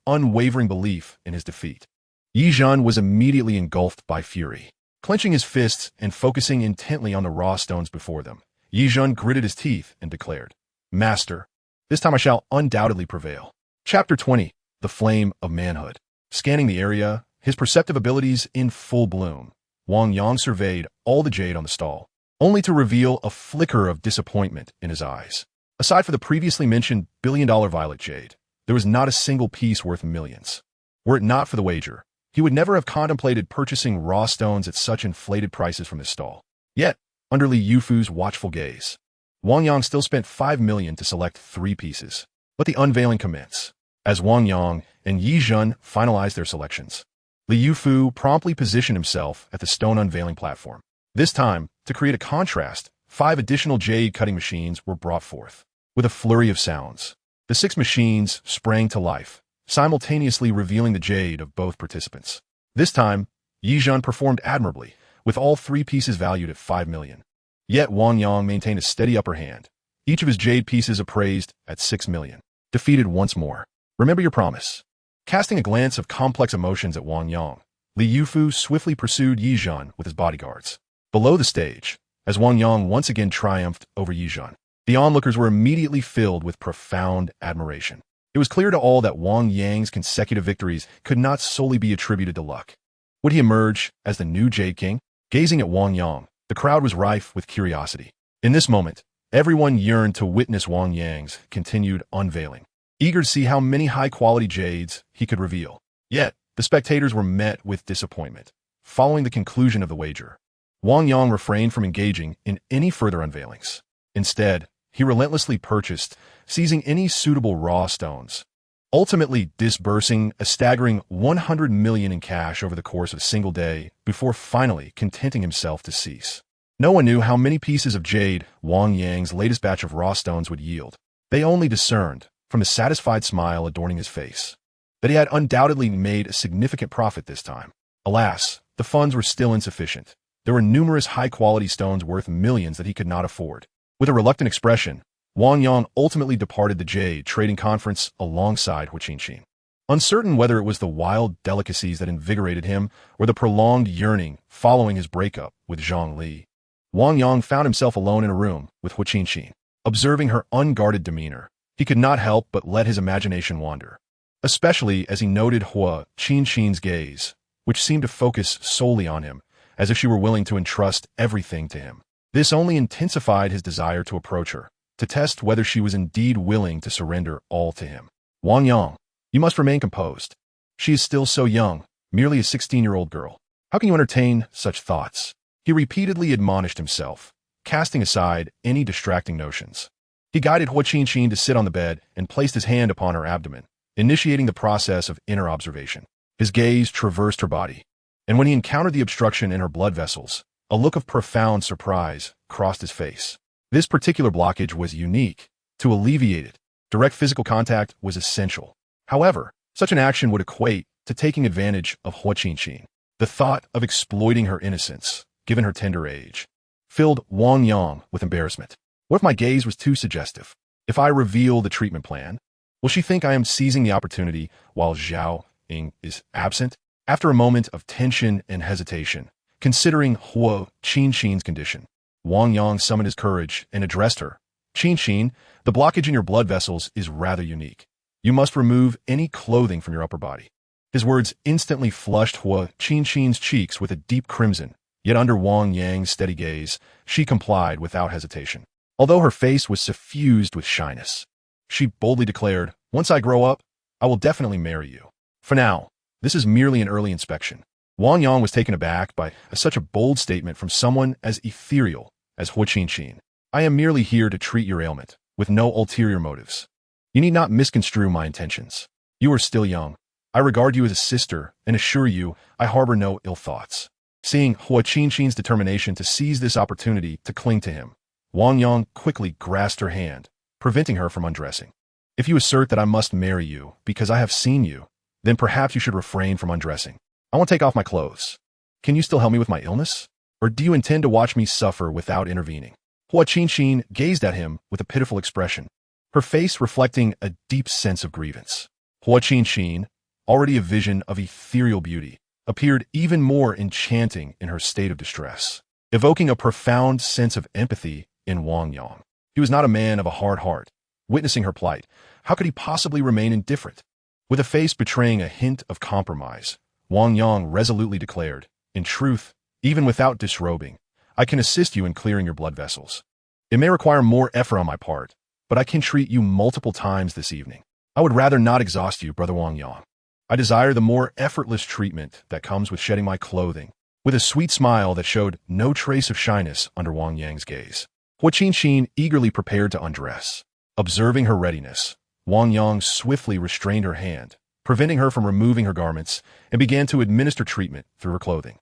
unwavering belief in his defeat, Yi Zhen was immediately engulfed by fury. Clenching his fists and focusing intently on the raw stones before them, Yi Zhen gritted his teeth and declared, "Master, this time I shall undoubtedly prevail." Chapter 20. The Flame of Manhood. Scanning the area, his perceptive abilities in full bloom, Wang Yang surveyed all the jade on the stall, only to reveal a flicker of disappointment in his eyes. Aside from the previously mentioned billion-dollar violet jade, there was not a single piece worth millions. Were it not for the wager, he would never have contemplated purchasing raw stones at such inflated prices from this stall. Yet, under Li Yufu's watchful gaze, Wang Yang still spent 5 million to select 3 pieces. Let the unveiling commence. As Wang Yang and Yi Zhen finalized their selections, Li Yufu promptly positioned himself at the stone unveiling platform. This time, to create a contrast, 5 additional jade cutting machines were brought forth. With a flurry of sounds, the 6 machines sprang to life, simultaneously revealing the jade of both participants. This time, Yi Zhen performed admirably, with all 3 pieces valued at 5 million. Yet Wang Yang maintained a steady upper hand, each of his jade pieces appraised at 6 million. Defeated once more. Remember your promise. Casting a glance of complex emotions at Wang Yang, Li Yufu swiftly pursued Yi Zhen with his bodyguards. Below the stage, as Wang Yang once again triumphed over Yi Zhen, the onlookers were immediately filled with profound admiration. It was clear to all that Wang Yang's consecutive victories could not solely be attributed to luck. Would he emerge as the new Jade King? Gazing at Wang Yang, the crowd was rife with curiosity. In this moment, everyone yearned to witness Wang Yang's continued unveiling, eager to see how many high-quality jades he could reveal. Yet, the spectators were met with disappointment. Following the conclusion of the wager, Wang Yang refrained from engaging in any further unveilings. Instead, he relentlessly purchased, seizing any suitable raw stones, ultimately disbursing a staggering 100 million in cash over the course of a single day before finally contenting himself to cease. No one knew how many pieces of jade Wang Yang's latest batch of raw stones would yield. They only discerned, from the satisfied smile adorning his face, that he had undoubtedly made a significant profit this time. Alas, the funds were still insufficient. There were numerous high-quality stones worth millions that he could not afford. With a reluctant expression, Wang Yang ultimately departed the Jade Trading Conference alongside Huqiqin. Uncertain whether it was the wild delicacies that invigorated him or the prolonged yearning following his breakup with Zhang Li, Wang Yang found himself alone in a room with Huqiqin. Observing her unguarded demeanor, he could not help but let his imagination wander, especially as he noted Huqiqin's gaze, which seemed to focus solely on him, as if she were willing to entrust everything to him. This only intensified his desire to approach her, to test whether she was indeed willing to surrender all to him. Wang Yang, you must remain composed. She is still so young, merely a 16-year-old girl. How can you entertain such thoughts? He repeatedly admonished himself, casting aside any distracting notions. He guided Hua Qinqin to sit on the bed and placed his hand upon her abdomen, initiating the process of inner observation. His gaze traversed her body, and when he encountered the obstruction in her blood vessels, a look of profound surprise crossed his face. This particular blockage was unique. To alleviate it, direct physical contact was essential. However, such an action would equate to taking advantage of Hua Qinqin. The thought of exploiting her innocence, given her tender age, filled Wang Yang with embarrassment. What if my gaze was too suggestive? If I reveal the treatment plan, will she think I am seizing the opportunity while Zhao Ying is absent? After a moment of tension and hesitation, considering Hua Qinqin's condition, Wang Yang summoned his courage and addressed her. Qinqin, the blockage in your blood vessels is rather unique. You must remove any clothing from your upper body. His words instantly flushed Hua Qinqin's cheeks with a deep crimson, yet under Wang Yang's steady gaze, she complied without hesitation. Although her face was suffused with shyness, she boldly declared, "Once I grow up, I will definitely marry you. For now, this is merely an early inspection." Wang Yang was taken aback by such a bold statement from someone as ethereal as Hua Qinqin. "I am merely here to treat your ailment, with no ulterior motives. You need not misconstrue my intentions. You are still young. I regard you as a sister and assure you I harbor no ill thoughts." Seeing Hua Qinqin's determination to seize this opportunity to cling to him, Wang Yang quickly grasped her hand, preventing her from undressing. "If you assert that I must marry you because I have seen you, then perhaps you should refrain from undressing. I won't take off my clothes. Can you still help me with my illness? Or do you intend to watch me suffer without intervening?" Hua Qinqin gazed at him with a pitiful expression, her face reflecting a deep sense of grievance. Hua Qinqin, already a vision of ethereal beauty, appeared even more enchanting in her state of distress, evoking a profound sense of empathy in Wang Yang. He was not a man of a hard heart. Witnessing her plight, how could he possibly remain indifferent? With a face betraying a hint of compromise, Wang Yang resolutely declared, "In truth, even without disrobing, I can assist you in clearing your blood vessels. It may require more effort on my part, but I can treat you multiple times this evening. I would rather not exhaust you, Brother Wang Yang. I desire the more effortless treatment that comes with shedding my clothing." With a sweet smile that showed no trace of shyness under Wang Yang's gaze, Hua Qinqin eagerly prepared to undress. Observing her readiness, Wang Yang swiftly restrained her hand, preventing her from removing her garments, and began to administer treatment through her clothing.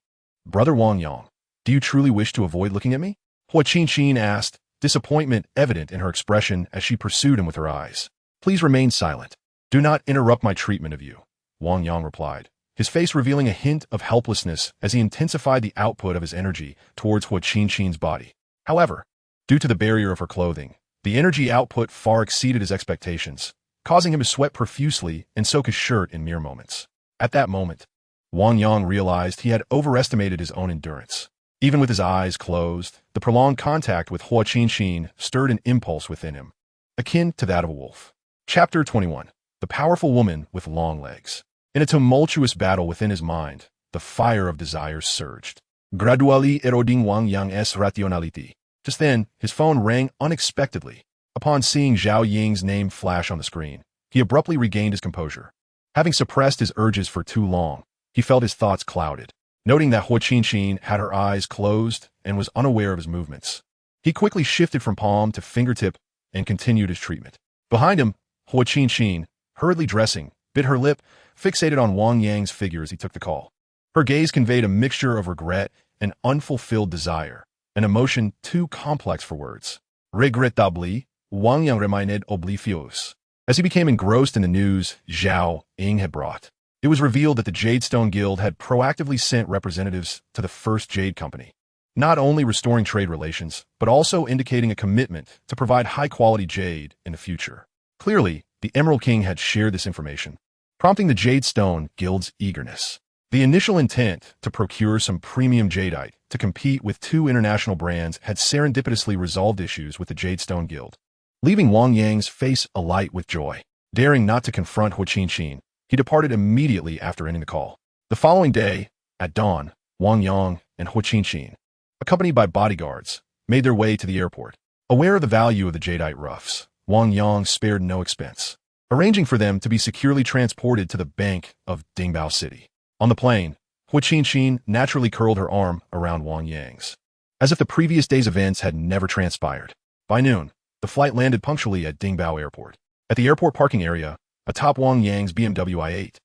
"Brother Wang Yang, do you truly wish to avoid looking at me?" Hua Qinqin asked, disappointment evident in her expression as she pursued him with her eyes. "Please remain silent. Do not interrupt my treatment of you," Wang Yang replied, his face revealing a hint of helplessness as he intensified the output of his energy towards Hua Qinqin's body. However, due to the barrier of her clothing, the energy output far exceeded his expectations, causing him to sweat profusely and soak his shirt in mere moments. At that moment, Wang Yang realized he had overestimated his own endurance. Even with his eyes closed, the prolonged contact with Hua Qinqin stirred an impulse within him, akin to that of a wolf. Chapter 21. The Powerful Woman with Long Legs. In a tumultuous battle within his mind, the fire of desire surged, gradually eroding Wang Yang's rationality. Just then, his phone rang unexpectedly. Upon seeing Zhao Ying's name flash on the screen, he abruptly regained his composure. Having suppressed his urges for too long, he felt his thoughts clouded. Noting that Hua Qinqin had her eyes closed and was unaware of his movements, he quickly shifted from palm to fingertip and continued his treatment. Behind him, Hua Qinqin, hurriedly dressing, bit her lip, fixated on Wang Yang's figure as he took the call. Her gaze conveyed a mixture of regret and unfulfilled desire, an emotion too complex for words. Regrettably, Wang Yang remained oblivious. As he became engrossed in the news Zhao Ying had brought, it was revealed that the Jadestone Guild had proactively sent representatives to the First Jade Company, not only restoring trade relations, but also indicating a commitment to provide high-quality jade in the future. Clearly, the Emerald King had shared this information, prompting the Jadestone Guild's eagerness. The initial intent to procure some premium jadeite to compete with two international brands had serendipitously resolved issues with the Jadestone Guild, leaving Wang Yang's face alight with joy. Daring not to confront Hua Qinqin, he departed immediately after ending the call. The following day, at dawn, Wang Yang and Hua Qinqin, accompanied by bodyguards, made their way to the airport. Aware of the value of the jadeite roughs, Wang Yang spared no expense, arranging for them to be securely transported to the bank of Dingbao City. On the plane, Hua Qinqin naturally curled her arm around Wang Yang's, as if the previous day's events had never transpired. By noon, the flight landed punctually at Dingbao Airport. At the airport parking area, atop Wang Yang's BMW i8,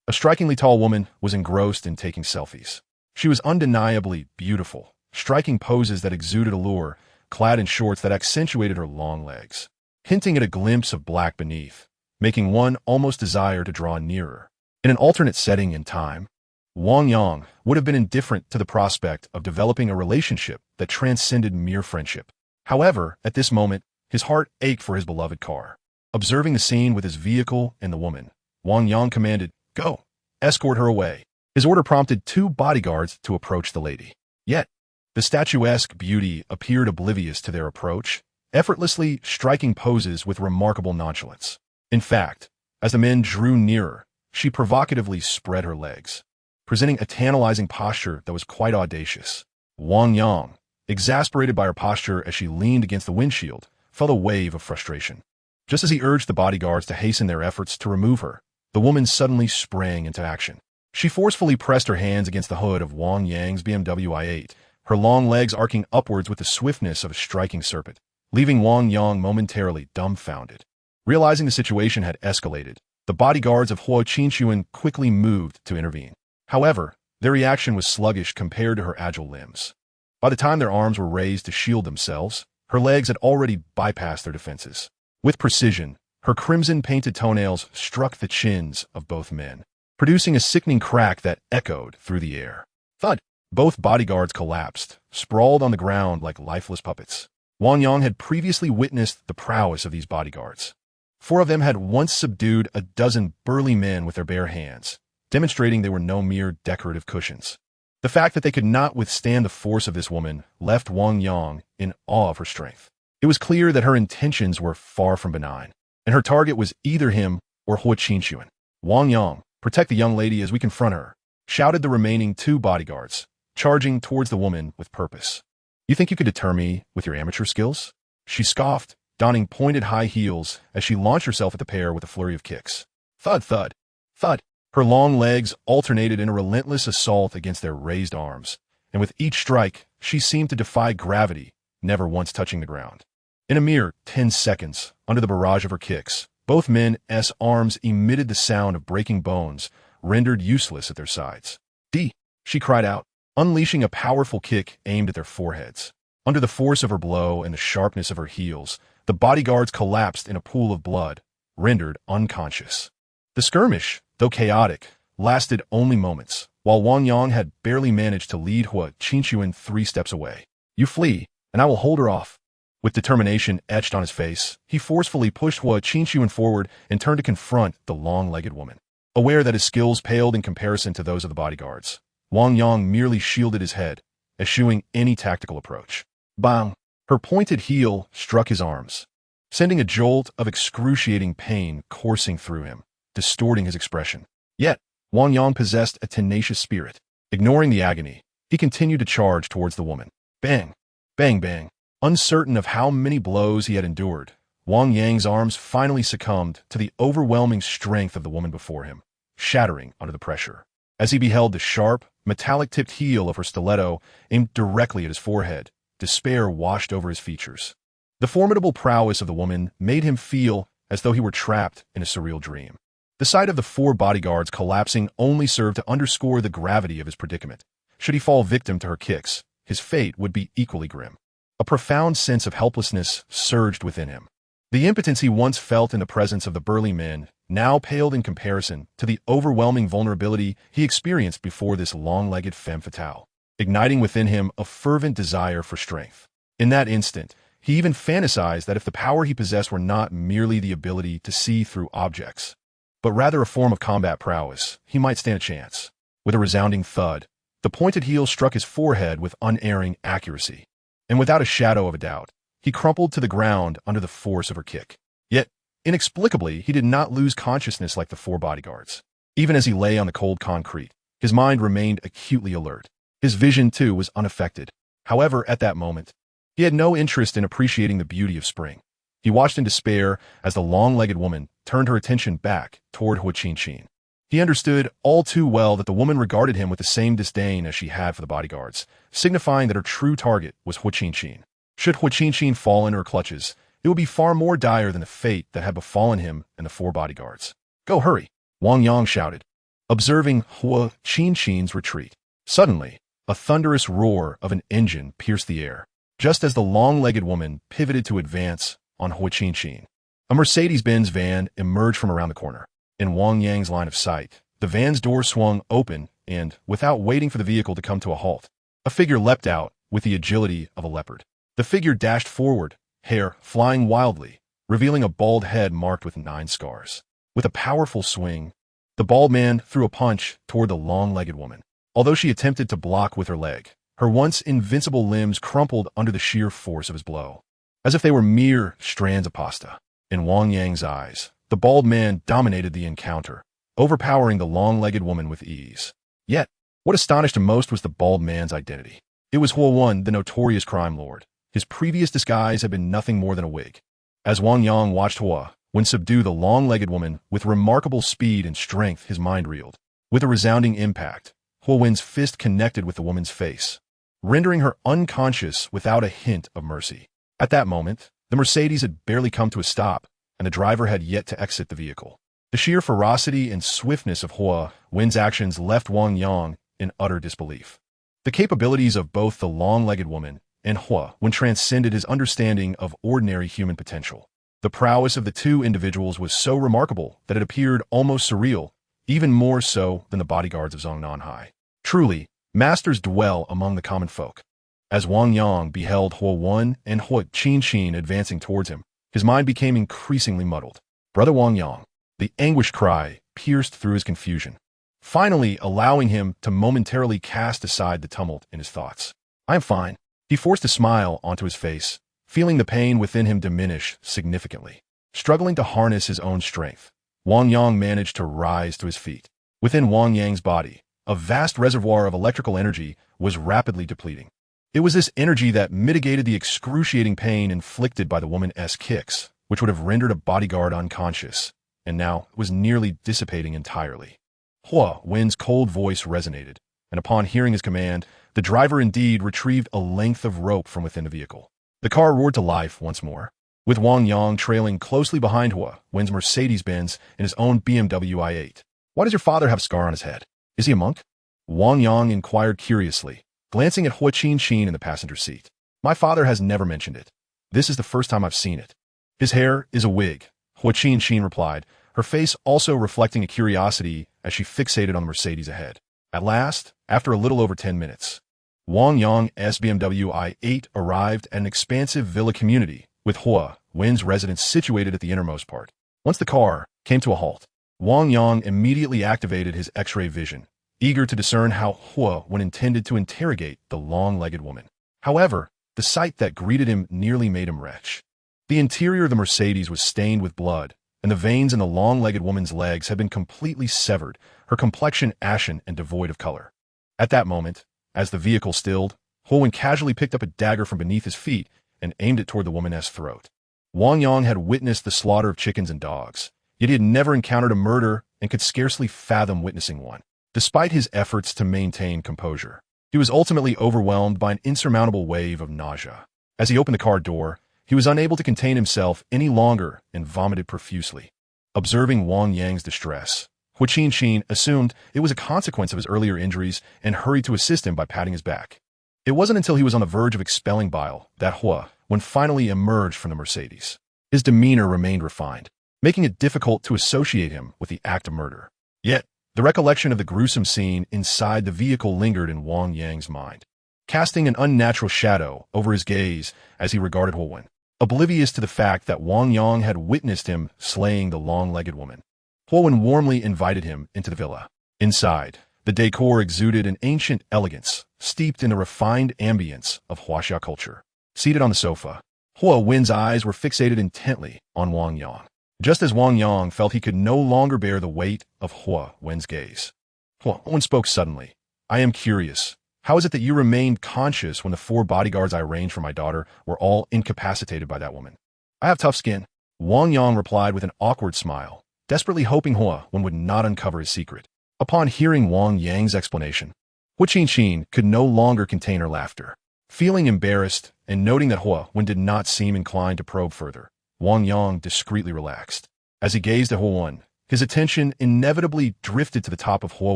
a strikingly tall woman was engrossed in taking selfies. She was undeniably beautiful, striking poses that exuded allure, clad in shorts that accentuated her long legs, hinting at a glimpse of black beneath, making one almost desire to draw nearer. In an alternate setting and time, Wang Yang would have been indifferent to the prospect of developing a relationship that transcended mere friendship. However, at this moment, his heart ached for his beloved car. Observing the scene with his vehicle and the woman, Wang Yang commanded, "Go, escort her away." His order prompted 2 bodyguards to approach the lady. Yet, the statuesque beauty appeared oblivious to their approach, effortlessly striking poses with remarkable nonchalance. In fact, as the men drew nearer, she provocatively spread her legs, presenting a tantalizing posture that was quite audacious. Wang Yang, exasperated by her posture as she leaned against the windshield, felt a wave of frustration. Just as he urged the bodyguards to hasten their efforts to remove her, the woman suddenly sprang into action. She forcefully pressed her hands against the hood of Wang Yang's BMW i8, her long legs arcing upwards with the swiftness of a striking serpent, leaving Wang Yang momentarily dumbfounded. Realizing the situation had escalated, the bodyguards of Hua Qinquan quickly moved to intervene. However, their reaction was sluggish compared to her agile limbs. By the time their arms were raised to shield themselves, her legs had already bypassed their defenses. With precision, her crimson-painted toenails struck the chins of both men, producing a sickening crack that echoed through the air. Thud! Both bodyguards collapsed, sprawled on the ground like lifeless puppets. Wang Yang had previously witnessed the prowess of these bodyguards. 4 of them had once subdued a dozen burly men with their bare hands, demonstrating they were no mere decorative cushions. The fact that they could not withstand the force of this woman left Wang Yang in awe of her strength. It was clear that her intentions were far from benign, and her target was either him or Hua Qinquan. "Wang Yang, protect the young lady as we confront her," shouted the remaining 2 bodyguards, charging towards the woman with purpose. "You think you could deter me with your amateur skills?" She scoffed, donning pointed high heels as she launched herself at the pair with a flurry of kicks. Thud, thud, thud. Her long legs alternated in a relentless assault against their raised arms, and with each strike, she seemed to defy gravity, never once touching the ground. In a mere 10 seconds, under the barrage of her kicks, both men's arms emitted the sound of breaking bones, rendered useless at their sides. "D!" she cried out, unleashing a powerful kick aimed at their foreheads. Under the force of her blow and the sharpness of her heels, the bodyguards collapsed in a pool of blood, rendered unconscious. The skirmish, though chaotic, lasted only moments, while Wang Yang had barely managed to lead Hua Qinquan 3 steps away. "You flee, and I will hold her off." With determination etched on his face, he forcefully pushed Hua Qinquan forward and turned to confront the long-legged woman. Aware that his skills paled in comparison to those of the bodyguards, Wang Yang merely shielded his head, eschewing any tactical approach. Bang! Her pointed heel struck his arms, sending a jolt of excruciating pain coursing through him, distorting his expression. Yet, Wang Yang possessed a tenacious spirit. Ignoring the agony, he continued to charge towards the woman. Bang! Bang bang! Uncertain of how many blows he had endured, Wang Yang's arms finally succumbed to the overwhelming strength of the woman before him, shattering under the pressure. As he beheld the sharp, metallic-tipped heel of her stiletto aimed directly at his forehead, despair washed over his features. The formidable prowess of the woman made him feel as though he were trapped in a surreal dream. The sight of the 4 bodyguards collapsing only served to underscore the gravity of his predicament. Should he fall victim to her kicks, his fate would be equally grim. A profound sense of helplessness surged within him. The impotence he once felt in the presence of the burly men now paled in comparison to the overwhelming vulnerability he experienced before this long-legged femme fatale, igniting within him a fervent desire for strength. In that instant, he even fantasized that if the power he possessed were not merely the ability to see through objects, but rather a form of combat prowess, he might stand a chance. With a resounding thud, the pointed heel struck his forehead with unerring accuracy, and without a shadow of a doubt, he crumpled to the ground under the force of her kick. Yet, inexplicably, he did not lose consciousness like the 4 bodyguards. Even as he lay on the cold concrete, his mind remained acutely alert. His vision, too, was unaffected. However, at that moment, He had no interest in appreciating the beauty of spring. He watched in despair as the long-legged woman turned her attention back toward Hua Qianqin. He understood all too well that the woman regarded him with the same disdain as she had for the bodyguards, signifying that her true target was Hua Qianqin. Should Hua Qianqin fall into her clutches, it would be far more dire than the fate that had befallen him and the 4 bodyguards. "Go, hurry!" Wang Yang shouted, observing Hua Qianqin's retreat. Suddenly, a thunderous roar of an engine pierced the air, just as the long-legged woman pivoted to advance on Hua Qianqin. A Mercedes-Benz van emerged from around the corner. In Wang Yang's line of sight, the van's door swung open and, without waiting for the vehicle to come to a halt, a figure leapt out with the agility of a leopard. The figure dashed forward, hair flying wildly, revealing a bald head marked with 9 scars. With a powerful swing, the bald man threw a punch toward the long-legged woman. Although she attempted to block with her leg, her once invincible limbs crumpled under the sheer force of his blow, as if they were mere strands of pasta. In Wang Yang's eyes, the bald man dominated the encounter, overpowering the long-legged woman with ease. Yet, what astonished him most was the bald man's identity. It was Hua Wen, the notorious crime lord. His previous disguise had been nothing more than a wig. As Wang Yang watched Hua Wen subdue the long-legged woman with remarkable speed and strength, his mind reeled. With a resounding impact, Hua Wen's fist connected with the woman's face, rendering her unconscious without a hint of mercy. At that moment, the Mercedes had barely come to a stop, and the driver had yet to exit the vehicle. The sheer ferocity and swiftness of Hua Wen's actions left Wang Yang in utter disbelief. The capabilities of both the long-legged woman and Hua Wen transcended his understanding of ordinary human potential. The prowess of the 2 individuals was so remarkable that it appeared almost surreal, even more so than the bodyguards of Zongnanhai. Truly, masters dwell among the common folk. As Wang Yang beheld Hua Wen and Hua Qianqin advancing towards him, his mind became increasingly muddled. "Brother Wang Yang," the anguished cry pierced through his confusion, finally allowing him to momentarily cast aside the tumult in his thoughts. "I am fine." He forced a smile onto his face, feeling the pain within him diminish significantly. Struggling to harness his own strength, Wang Yang managed to rise to his feet. Within Wang Yang's body, a vast reservoir of electrical energy was rapidly depleting. It was this energy that mitigated the excruciating pain inflicted by the woman's kicks, which would have rendered a bodyguard unconscious, and now was nearly dissipating entirely. Hua Wen's cold voice resonated, and upon hearing his command, the driver indeed retrieved a length of rope from within the vehicle. The car roared to life once more, with Wang Yang trailing closely behind Hua Wen's Mercedes-Benz and his own BMW i8. "Why does your father have a scar on his head? Is he a monk?" Wang Yang inquired curiously, glancing at Hua Qianqin in the passenger seat. "My father has never mentioned it. This is the first time I've seen it." "His hair is a wig," Hua Qianqin replied, her face also reflecting a curiosity as she fixated on the Mercedes ahead. At last, after a little over 10 minutes, Wang Yang's BMW i8 arrived at an expansive villa community, with Hua Wen's residence situated at the innermost part. Once the car came to a halt, Wang Yang immediately activated his X-ray vision, eager to discern how Hua Wen intended to interrogate the long-legged woman. However, the sight that greeted him nearly made him retch. The interior of the Mercedes was stained with blood, and the veins in the long-legged woman's legs had been completely severed, her complexion ashen and devoid of color. At that moment, as the vehicle stilled, Hua Wen casually picked up a dagger from beneath his feet and aimed it toward the woman's throat. Wang Yang had witnessed the slaughter of chickens and dogs, yet he had never encountered a murder and could scarcely fathom witnessing one. Despite his efforts to maintain composure, he was ultimately overwhelmed by an insurmountable wave of nausea. As he opened the car door, he was unable to contain himself any longer and vomited profusely. Observing Wang Yang's distress, Hua Qianqin assumed it was a consequence of his earlier injuries and hurried to assist him by patting his back. It wasn't until he was on the verge of expelling bile that Hua Wen finally emerged from the Mercedes. His demeanor remained refined, making it difficult to associate him with the act of murder. Yet, the recollection of the gruesome scene inside the vehicle lingered in Wang Yang's mind, casting an unnatural shadow over his gaze as he regarded Hua Wen, oblivious to the fact that Wang Yang had witnessed him slaying the long-legged woman. Hua Wen warmly invited him into the villa. Inside, the decor exuded an ancient elegance, steeped in the refined ambience of Huaxia culture. Seated on the sofa, Hua Wen's eyes were fixated intently on Wang Yang, just as Wang Yang felt he could no longer bear the weight of Hua Wen's gaze. Hua Wen spoke suddenly. "I am curious. How is it that you remained conscious when the 4 bodyguards I arranged for my daughter were all incapacitated by that woman? I have tough skin. Wang Yang replied with an awkward smile, desperately hoping Hua Wen would not uncover his secret. Upon hearing Wang Yang's explanation, Hua Qinqin could no longer contain her laughter. Feeling embarrassed and noting that Hua Wen did not seem inclined to probe further, Wang Yang discreetly relaxed. As he gazed at Hua Wen, his attention inevitably drifted to the top of Hua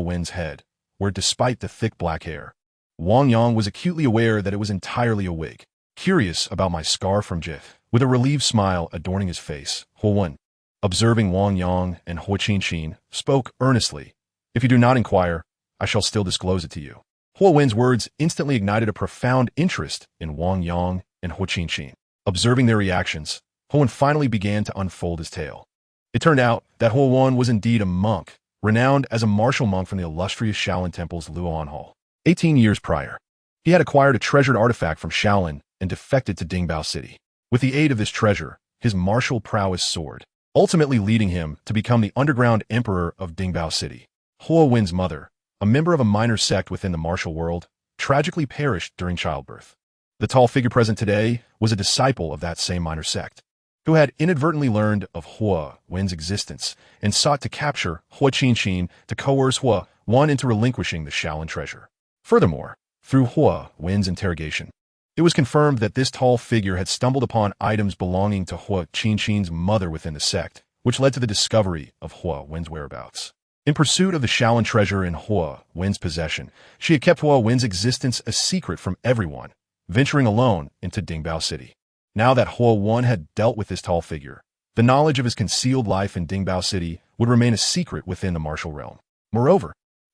Wen's head, where despite the thick black hair, Wang Yang was acutely aware that it was entirely a wig. Curious about my scar from Jif, with a relieved smile adorning his face, Hua Wen, observing Wang Yang and Hua Qinqin, spoke earnestly. If you do not inquire, I shall still disclose it to you. Hua Wen's words instantly ignited a profound interest in Wang Yang and Hua Qinqin. Observing their reactions, Hua Wen finally began to unfold his tale. It turned out that Hua Wen was indeed a monk, renowned as a martial monk from the illustrious Shaolin Temple's Luoan Hall. 18 years prior, he had acquired a treasured artifact from Shaolin and defected to Dingbao City. With the aid of this treasure, his martial prowess soared, ultimately leading him to become the underground emperor of Dingbao City. Hua Wen's mother, a member of a minor sect within the martial world, tragically perished during childbirth. The tall figure present today was a disciple of that same minor sect, who had inadvertently learned of Hua Wen's existence and sought to capture Hua Qinqin to coerce Hua Wen into relinquishing the Shaolin treasure. Furthermore, through Hua Wen's interrogation, it was confirmed that this tall figure had stumbled upon items belonging to Hua Qinqin's mother within the sect, which led to the discovery of Hua Wen's whereabouts. In pursuit of the Shaolin treasure in Hua Wen's possession, she had kept Hua Wen's existence a secret from everyone, venturing alone into Dingbao City. Now that Hua Wen had dealt with this tall figure, the knowledge of his concealed life in Dingbao City would remain a secret within the martial realm. Moreover,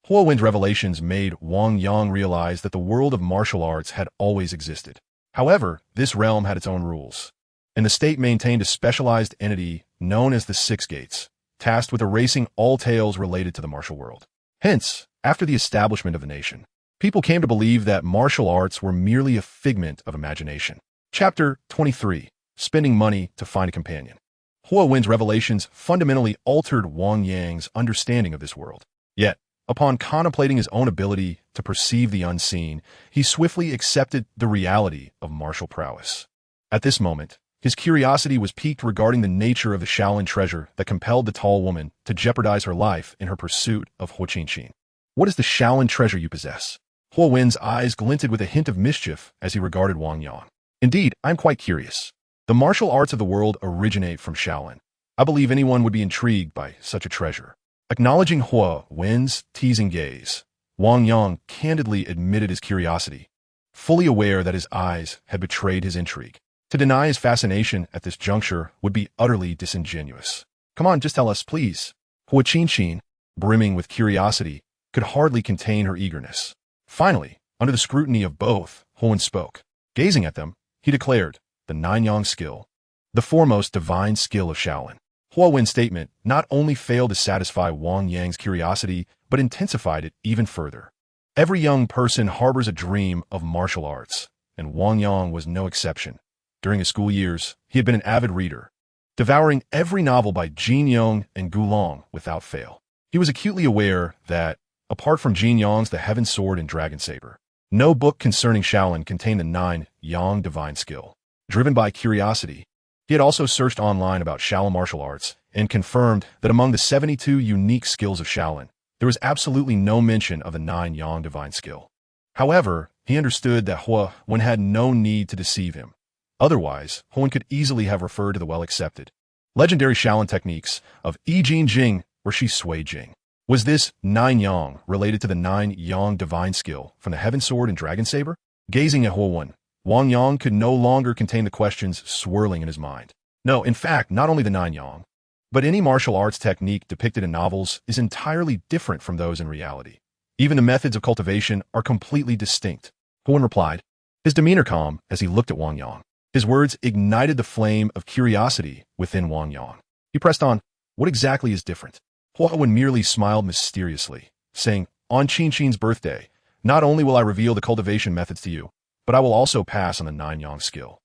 Hua Wen's revelations made Wang Yang realize that the world of martial arts had always existed. However, this realm had its own rules, and the state maintained a specialized entity known as the Six Gates, tasked with erasing all tales related to the martial world. Hence, after the establishment of the nation, people came to believe that martial arts were merely a figment of imagination. Chapter 23. Spending Money to Find a Companion. Hua Wen's revelations fundamentally altered Wang Yang's understanding of this world. Yet, upon contemplating his own ability to perceive the unseen, he swiftly accepted the reality of martial prowess. At this moment, his curiosity was piqued regarding the nature of the Shaolin treasure that compelled the tall woman to jeopardize her life in her pursuit of Hua Qinqin. What is the Shaolin treasure you possess? Hua Wen's eyes glinted with a hint of mischief as he regarded Wang Yang. Indeed, I'm quite curious. The martial arts of the world originate from Shaolin. I believe anyone would be intrigued by such a treasure. Acknowledging Hua Wen's teasing gaze, Wang Yang candidly admitted his curiosity, fully aware that his eyes had betrayed his intrigue. To deny his fascination at this juncture would be utterly disingenuous. Come on, just tell us, please. Hua Qinqin, brimming with curiosity, could hardly contain her eagerness. Finally, under the scrutiny of both, Hua Wen spoke. Gazing at them, he declared, the Nine Yang skill, the foremost divine skill of Shaolin. Hua Wen's statement not only failed to satisfy Wang Yang's curiosity, but intensified it even further. Every young person harbors a dream of martial arts, and Wang Yang was no exception. During his school years, he had been an avid reader, devouring every novel by Jin Yong and Gu Long without fail. He was acutely aware that, apart from Jin Yong's The Heaven Sword and Dragon Saber, no book concerning Shaolin contained the 9 Yang divine skill. Driven by curiosity, he had also searched online about Shaolin martial arts and confirmed that among the 72 unique skills of Shaolin, there was absolutely no mention of the 9 Yang divine skill. However, he understood that Hua Wen had no need to deceive him. Otherwise, Hua Wen could easily have referred to the well-accepted, legendary Shaolin techniques of Yi Jin Jing or Shi Sui Jing. Was this 9 Yang related to the 9 Yang divine skill from the Heaven Sword and Dragon Saber? Gazing at Hua Wen, Wang Yang could no longer contain the questions swirling in his mind. No, in fact, not only the 9 Yang, but any martial arts technique depicted in novels is entirely different from those in reality. Even the methods of cultivation are completely distinct. Hua Wen replied, his demeanor calm as he looked at Wang Yang. His words ignited the flame of curiosity within Wang Yang. He pressed on, what exactly is different? Hua Wen merely smiled mysteriously, saying, on Qinqin's birthday, not only will I reveal the cultivation methods to you, but I will also pass on the 9 Yang skill.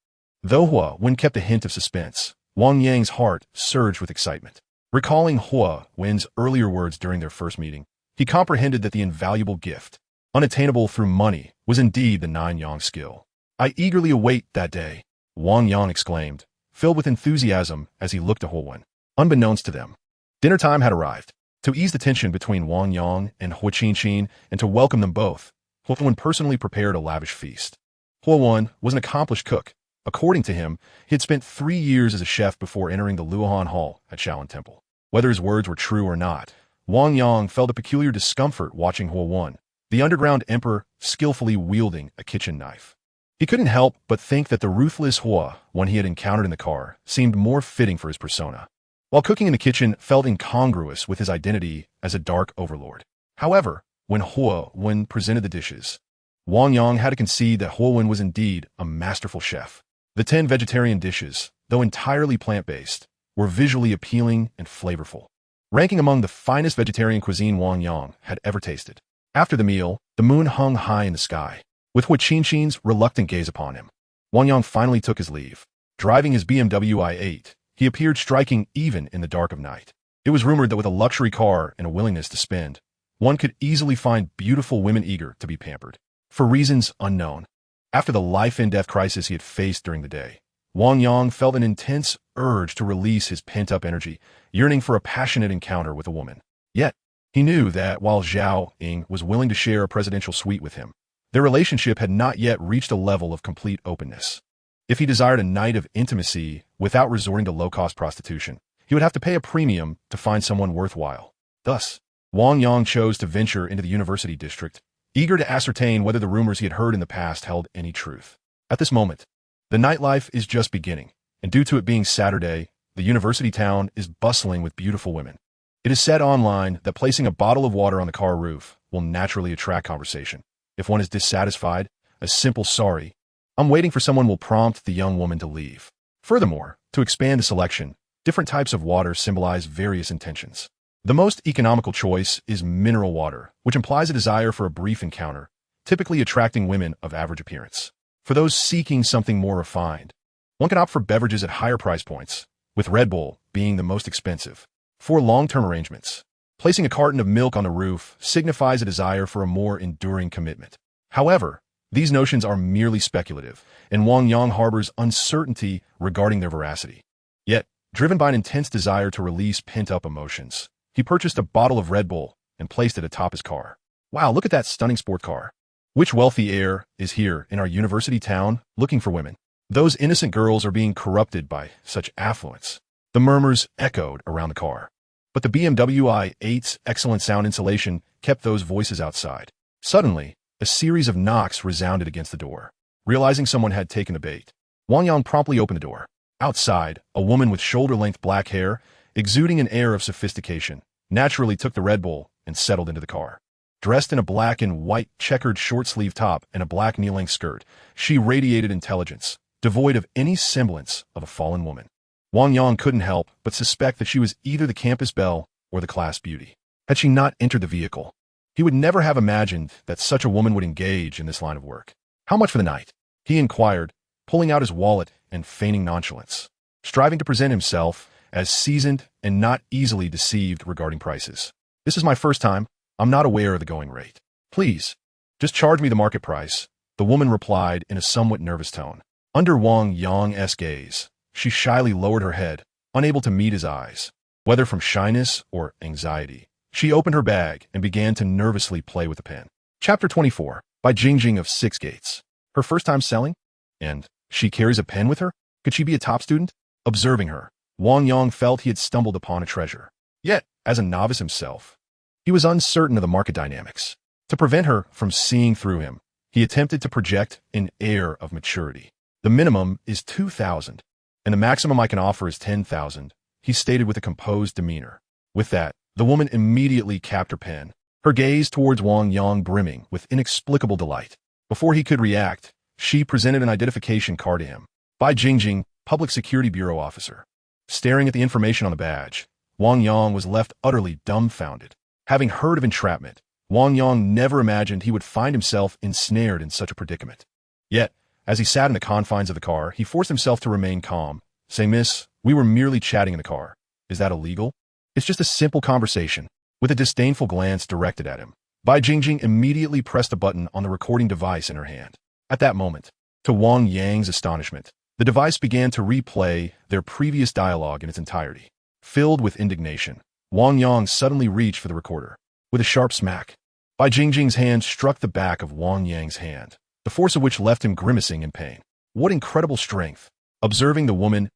Though Hua Wen kept a hint of suspense, Wang Yang's heart surged with excitement. Recalling Hua Wen's earlier words during their first meeting, he comprehended that the invaluable gift, unattainable through money, would was indeed the 9-yang skill. I eagerly await that day, Wang Yang exclaimed, filled with enthusiasm as he looked at Huowen. Unbeknownst to them, dinner time had arrived. To ease the tension between Wang Yang and Hua Qinqin and to welcome them both, Huowen personally prepared a lavish feast. Huowen was an accomplished cook. According to him, he had spent 3 years as a chef before entering the Luohan Hall at Shaolin Temple. Whether his words were true or not, Wang Yang felt a peculiar discomfort watching Huowen, the underground emperor, skillfully wielding a kitchen knife. He couldn't help but think that the ruthless Hua, one he had encountered in the car, seemed more fitting for his persona, while cooking in the kitchen felt incongruous with his identity as a dark overlord. However, when Huowen presented the dishes, Wang Yang had to concede that Huowen was indeed a masterful chef. The 10 vegetarian dishes, though entirely plant-based, were visually appealing and flavorful, ranking among the finest vegetarian cuisine Wang Yang had ever tasted. After the meal, the moon hung high in the sky, with Hua Qinqin's reluctant gaze upon him. Wang Yang finally took his leave. Driving his BMW i8, he appeared striking even in the dark of night. It was rumored that with a luxury car and a willingness to spend, one could easily find beautiful women eager to be pampered. For reasons unknown, after the life-and-death crisis he had faced during the day, Wang Yang felt an intense urge to release his pent-up energy, yearning for a passionate encounter with a woman. Yet, he knew that while Zhao Ying was willing to share a presidential suite with him, their relationship had not yet reached a level of complete openness. If he desired a night of intimacy without resorting to low-cost prostitution, he would have to pay a premium to find someone worthwhile. Thus, Wang Yang chose to venture into the university district, eager to ascertain whether the rumors he had heard in the past held any truth. At this moment, the nightlife is just beginning, and due to it being Saturday, the university town is bustling with beautiful women. It is said online that placing a bottle of water on the car roof will naturally attract conversation. If one is dissatisfied, a simple "sorry, I'm waiting for someone" will prompt the young woman to leave. Furthermore, to expand the selection, different types of water symbolize various intentions. The most economical choice is mineral water, which implies a desire for a brief encounter, typically attracting women of average appearance. For those seeking something more refined, one can opt for beverages at higher price points, with Red Bull being the most expensive. For long-term arrangements, placing a carton of milk on the roof signifies a desire for a more enduring commitment. However, these notions are merely speculative, and Wang Yang harbors uncertainty regarding their veracity. Yet, driven by an intense desire to release pent-up emotions, he purchased a bottle of Red Bull and placed it atop his car. Wow, look at that stunning sport car. Which wealthy heir is here in our university town looking for women? Those innocent girls are being corrupted by such affluence. The murmurs echoed around the car. But the BMW i8's excellent sound insulation kept those voices outside. Suddenly, a series of knocks resounded against the door. Realizing someone had taken the bait, Wang Yang promptly opened the door. Outside, a woman with shoulder-length black hair, exuding an air of sophistication, naturally took the Red Bull and settled into the car. Dressed in a black and white checkered short-sleeve top and a black knee-length skirt, she radiated intelligence, devoid of any semblance of a fallen woman. Wang Yang couldn't help but suspect that she was either the campus belle or the class beauty. Had she not entered the vehicle, he would never have imagined that such a woman would engage in this line of work. How much for the night? He inquired, pulling out his wallet and feigning nonchalance, striving to present himself as seasoned and not easily deceived regarding prices. This is my first time. I'm not aware of the going rate. Please, just charge me the market price, the woman replied in a somewhat nervous tone. Under Wang Yang's gaze, she shyly lowered her head, unable to meet his eyes. Whether from shyness or anxiety, she opened her bag and began to nervously play with a pen. Chapter 24, by Jingjing of Six Gates. Her first time selling? And she carries a pen with her? Could she be a top student? Observing her, Wang Yang felt he had stumbled upon a treasure. Yet, as a novice himself, he was uncertain of the market dynamics. To prevent her from seeing through him, he attempted to project an air of maturity. The minimum is 2,000, and the maximum I can offer is 10,000, he stated with a composed demeanor. With that, the woman immediately capped her pen, her gaze towards Wang Yang brimming with inexplicable delight. Before he could react, she presented an identification card to him. By Jingjing, Public Security Bureau officer. Staring at the information on the badge, Wang Yang was left utterly dumbfounded. Having heard of entrapment, Wang Yang never imagined he would find himself ensnared in such a predicament. Yet, as he sat in the confines of the car, he forced himself to remain calm. Say, miss, we were merely chatting in the car. Is that illegal? It's just a simple conversation. With a disdainful glance directed at him, Bai Jingjing immediately pressed a button on the recording device in her hand. At that moment, to Wang Yang's astonishment, the device began to replay their previous dialogue in its entirety. Filled with indignation, Wang Yang suddenly reached for the recorder. With a sharp smack, Bai Jingjing's hand struck the back of Wang Yang's hand, the force of which left him grimacing in pain. What incredible strength! Observing the woman's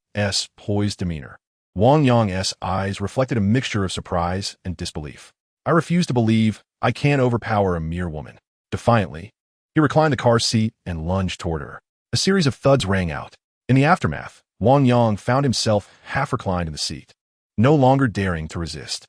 poised demeanor, Wang Yang's eyes reflected a mixture of surprise and disbelief. I refuse to believe I can overpower a mere woman. Defiantly, he reclined the car seat and lunged toward her. A series of thuds rang out. In the aftermath, Wang Yang found himself half reclined in the seat, no longer daring to resist.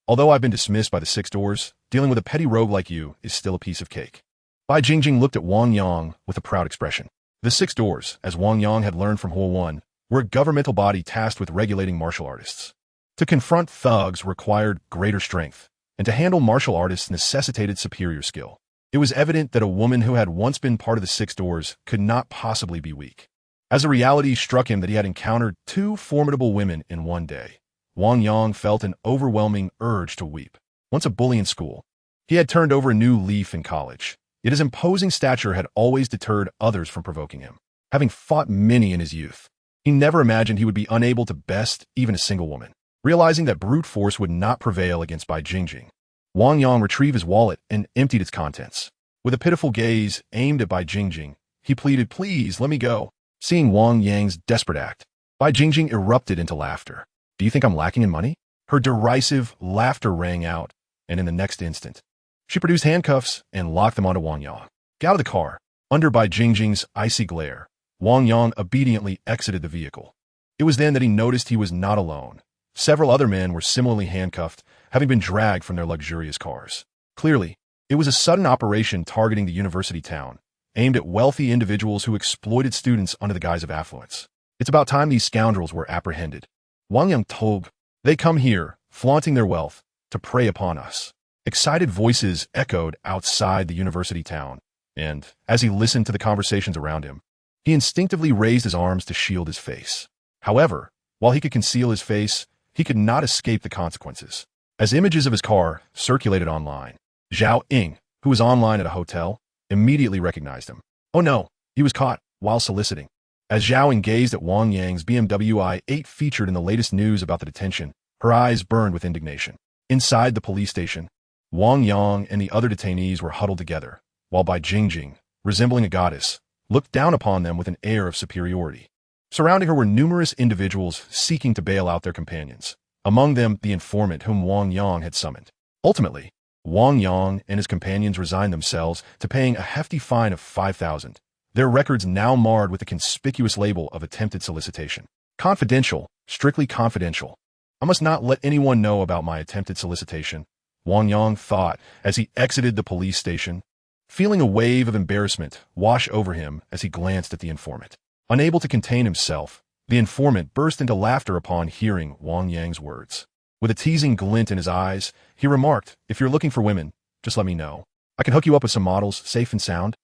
Although I've been dismissed by the Six Doors, dealing with a petty rogue like you is still a piece of cake. Bai Jingjing looked at Wang Yang with a proud expression. The Six Doors, as Wang Yang had learned from Huo Wan, were a governmental body tasked with regulating martial artists. To confront thugs required greater strength, and to handle martial artists necessitated superior skill. It was evident that a woman who had once been part of the Six Doors could not possibly be weak. As the reality struck him that he had encountered two formidable women in one day, Wang Yang felt an overwhelming urge to weep. Once a bully in school, he had turned over a new leaf in college, yet his imposing stature had always deterred others from provoking him. Having fought many in his youth, he never imagined he would be unable to best even a single woman. Realizing that brute force would not prevail against Bai Jingjing, Wang Yang retrieved his wallet and emptied its contents. With a pitiful gaze aimed at Bai Jingjing, he pleaded, "Please, let me go." Seeing Wang Yang's desperate act, Bai Jingjing erupted into laughter. "Do you think I'm lacking in money?" Her derisive laughter rang out, and in the next instant, she produced handcuffs and locked them onto Wang Yang. Get out of the car. Under Bai Jingjing's icy glare, Wang Yang obediently exited the vehicle. It was then that he noticed he was not alone. Several other men were similarly handcuffed, having been dragged from their luxurious cars. Clearly, it was a sudden operation targeting the university town, aimed at wealthy individuals who exploited students under the guise of affluence. It's about time these scoundrels were apprehended. Wang Yang told, "They come here, flaunting their wealth, to prey upon us." Excited voices echoed outside the university town, and, as he listened to the conversations around him, he instinctively raised his arms to shield his face. However, while he could conceal his face, he could not escape the consequences. As images of his car circulated online, Zhao Ying, who was online at a hotel, immediately recognized him. Oh no, he was caught while soliciting. As Zhao Ying gazed at Wang Yang's BMW i8 featured in the latest news about the detention, her eyes burned with indignation. Inside the police station, Wang Yang and the other detainees were huddled together, while Bai Jingjing, resembling a goddess, looked down upon them with an air of superiority. Surrounding her were numerous individuals seeking to bail out their companions, among them the informant whom Wang Yang had summoned. Ultimately, Wang Yang and his companions resigned themselves to paying a hefty fine of 5,000, their records now marred with the conspicuous label of attempted solicitation. Confidential, strictly confidential. I must not let anyone know about my attempted solicitation, Wang Yang thought as he exited the police station, feeling a wave of embarrassment wash over him as he glanced at the informant. Unable to contain himself, the informant burst into laughter upon hearing Wang Yang's words. With a teasing glint in his eyes, he remarked, "If you're looking for women, just let me know. I can hook you up with some models, safe and sound,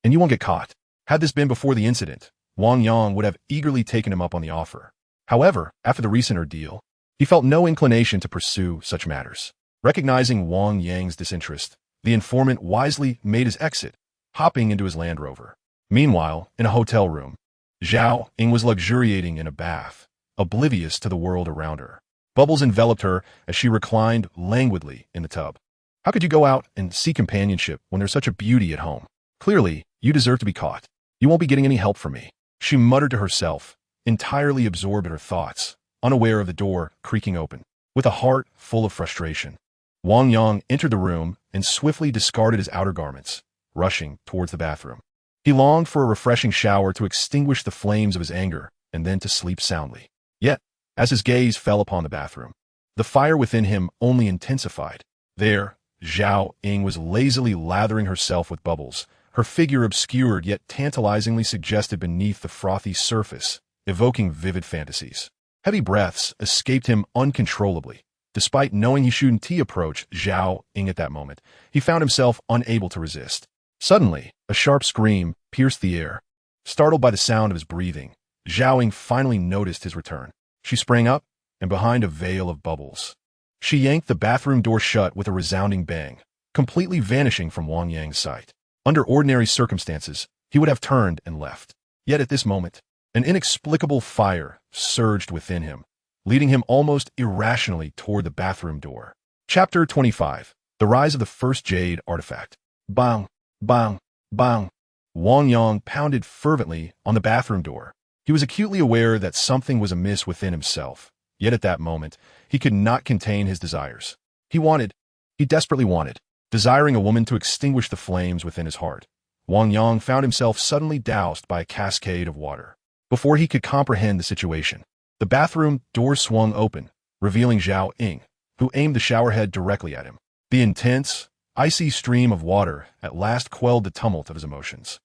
and you won't get caught." Had this been before the incident, Wang Yang would have eagerly taken him up on the offer. However, after the recent ordeal, he felt no inclination to pursue such matters. Recognizing Wang Yang's disinterest, the informant wisely made his exit, hopping into his Land Rover. Meanwhile, in a hotel room, Zhao Ying was luxuriating in a bath, oblivious to the world around her. Bubbles enveloped her as she reclined languidly in the tub. How could you go out and seek companionship when there's such a beauty at home? Clearly, you deserve to be caught. You won't be getting any help from me, she muttered to herself, entirely absorbed in her thoughts, unaware of the door creaking open. With a heart full of frustration, Wang Yang entered the room and swiftly discarded his outer garments, rushing towards the bathroom. He longed for a refreshing shower to extinguish the flames of his anger and then to sleep soundly. Yet, as his gaze fell upon the bathroom, the fire within him only intensified. There, Zhao Ying was lazily lathering herself with bubbles, her figure obscured yet tantalizingly suggested beneath the frothy surface, evoking vivid fantasies. Heavy breaths escaped him uncontrollably. Despite knowing he shouldn't approach Zhao Ying at that moment, he found himself unable to resist. Suddenly, a sharp scream pierced the air. Startled by the sound of his breathing, Zhao Ying finally noticed his return. She sprang up, and behind a veil of bubbles, she yanked the bathroom door shut with a resounding bang. completely vanishing from Wang Yang's sight. Under ordinary circumstances, he would have turned and left. Yet at this moment, an inexplicable fire surged within him, leading him almost irrationally toward the bathroom door. Chapter 25. The Rise of the First Jade Artifact. Bang, bang, bang. Wang Yang pounded fervently on the bathroom door. He was acutely aware that something was amiss within himself, yet at that moment, he could not contain his desires. He desperately wanted, desiring a woman to extinguish the flames within his heart. Wang Yang found himself suddenly doused by a cascade of water. Before he could comprehend the situation, the bathroom door swung open, revealing Zhao Ying, who aimed the showerhead directly at him. The intense, icy stream of water at last quelled the tumult of his emotions.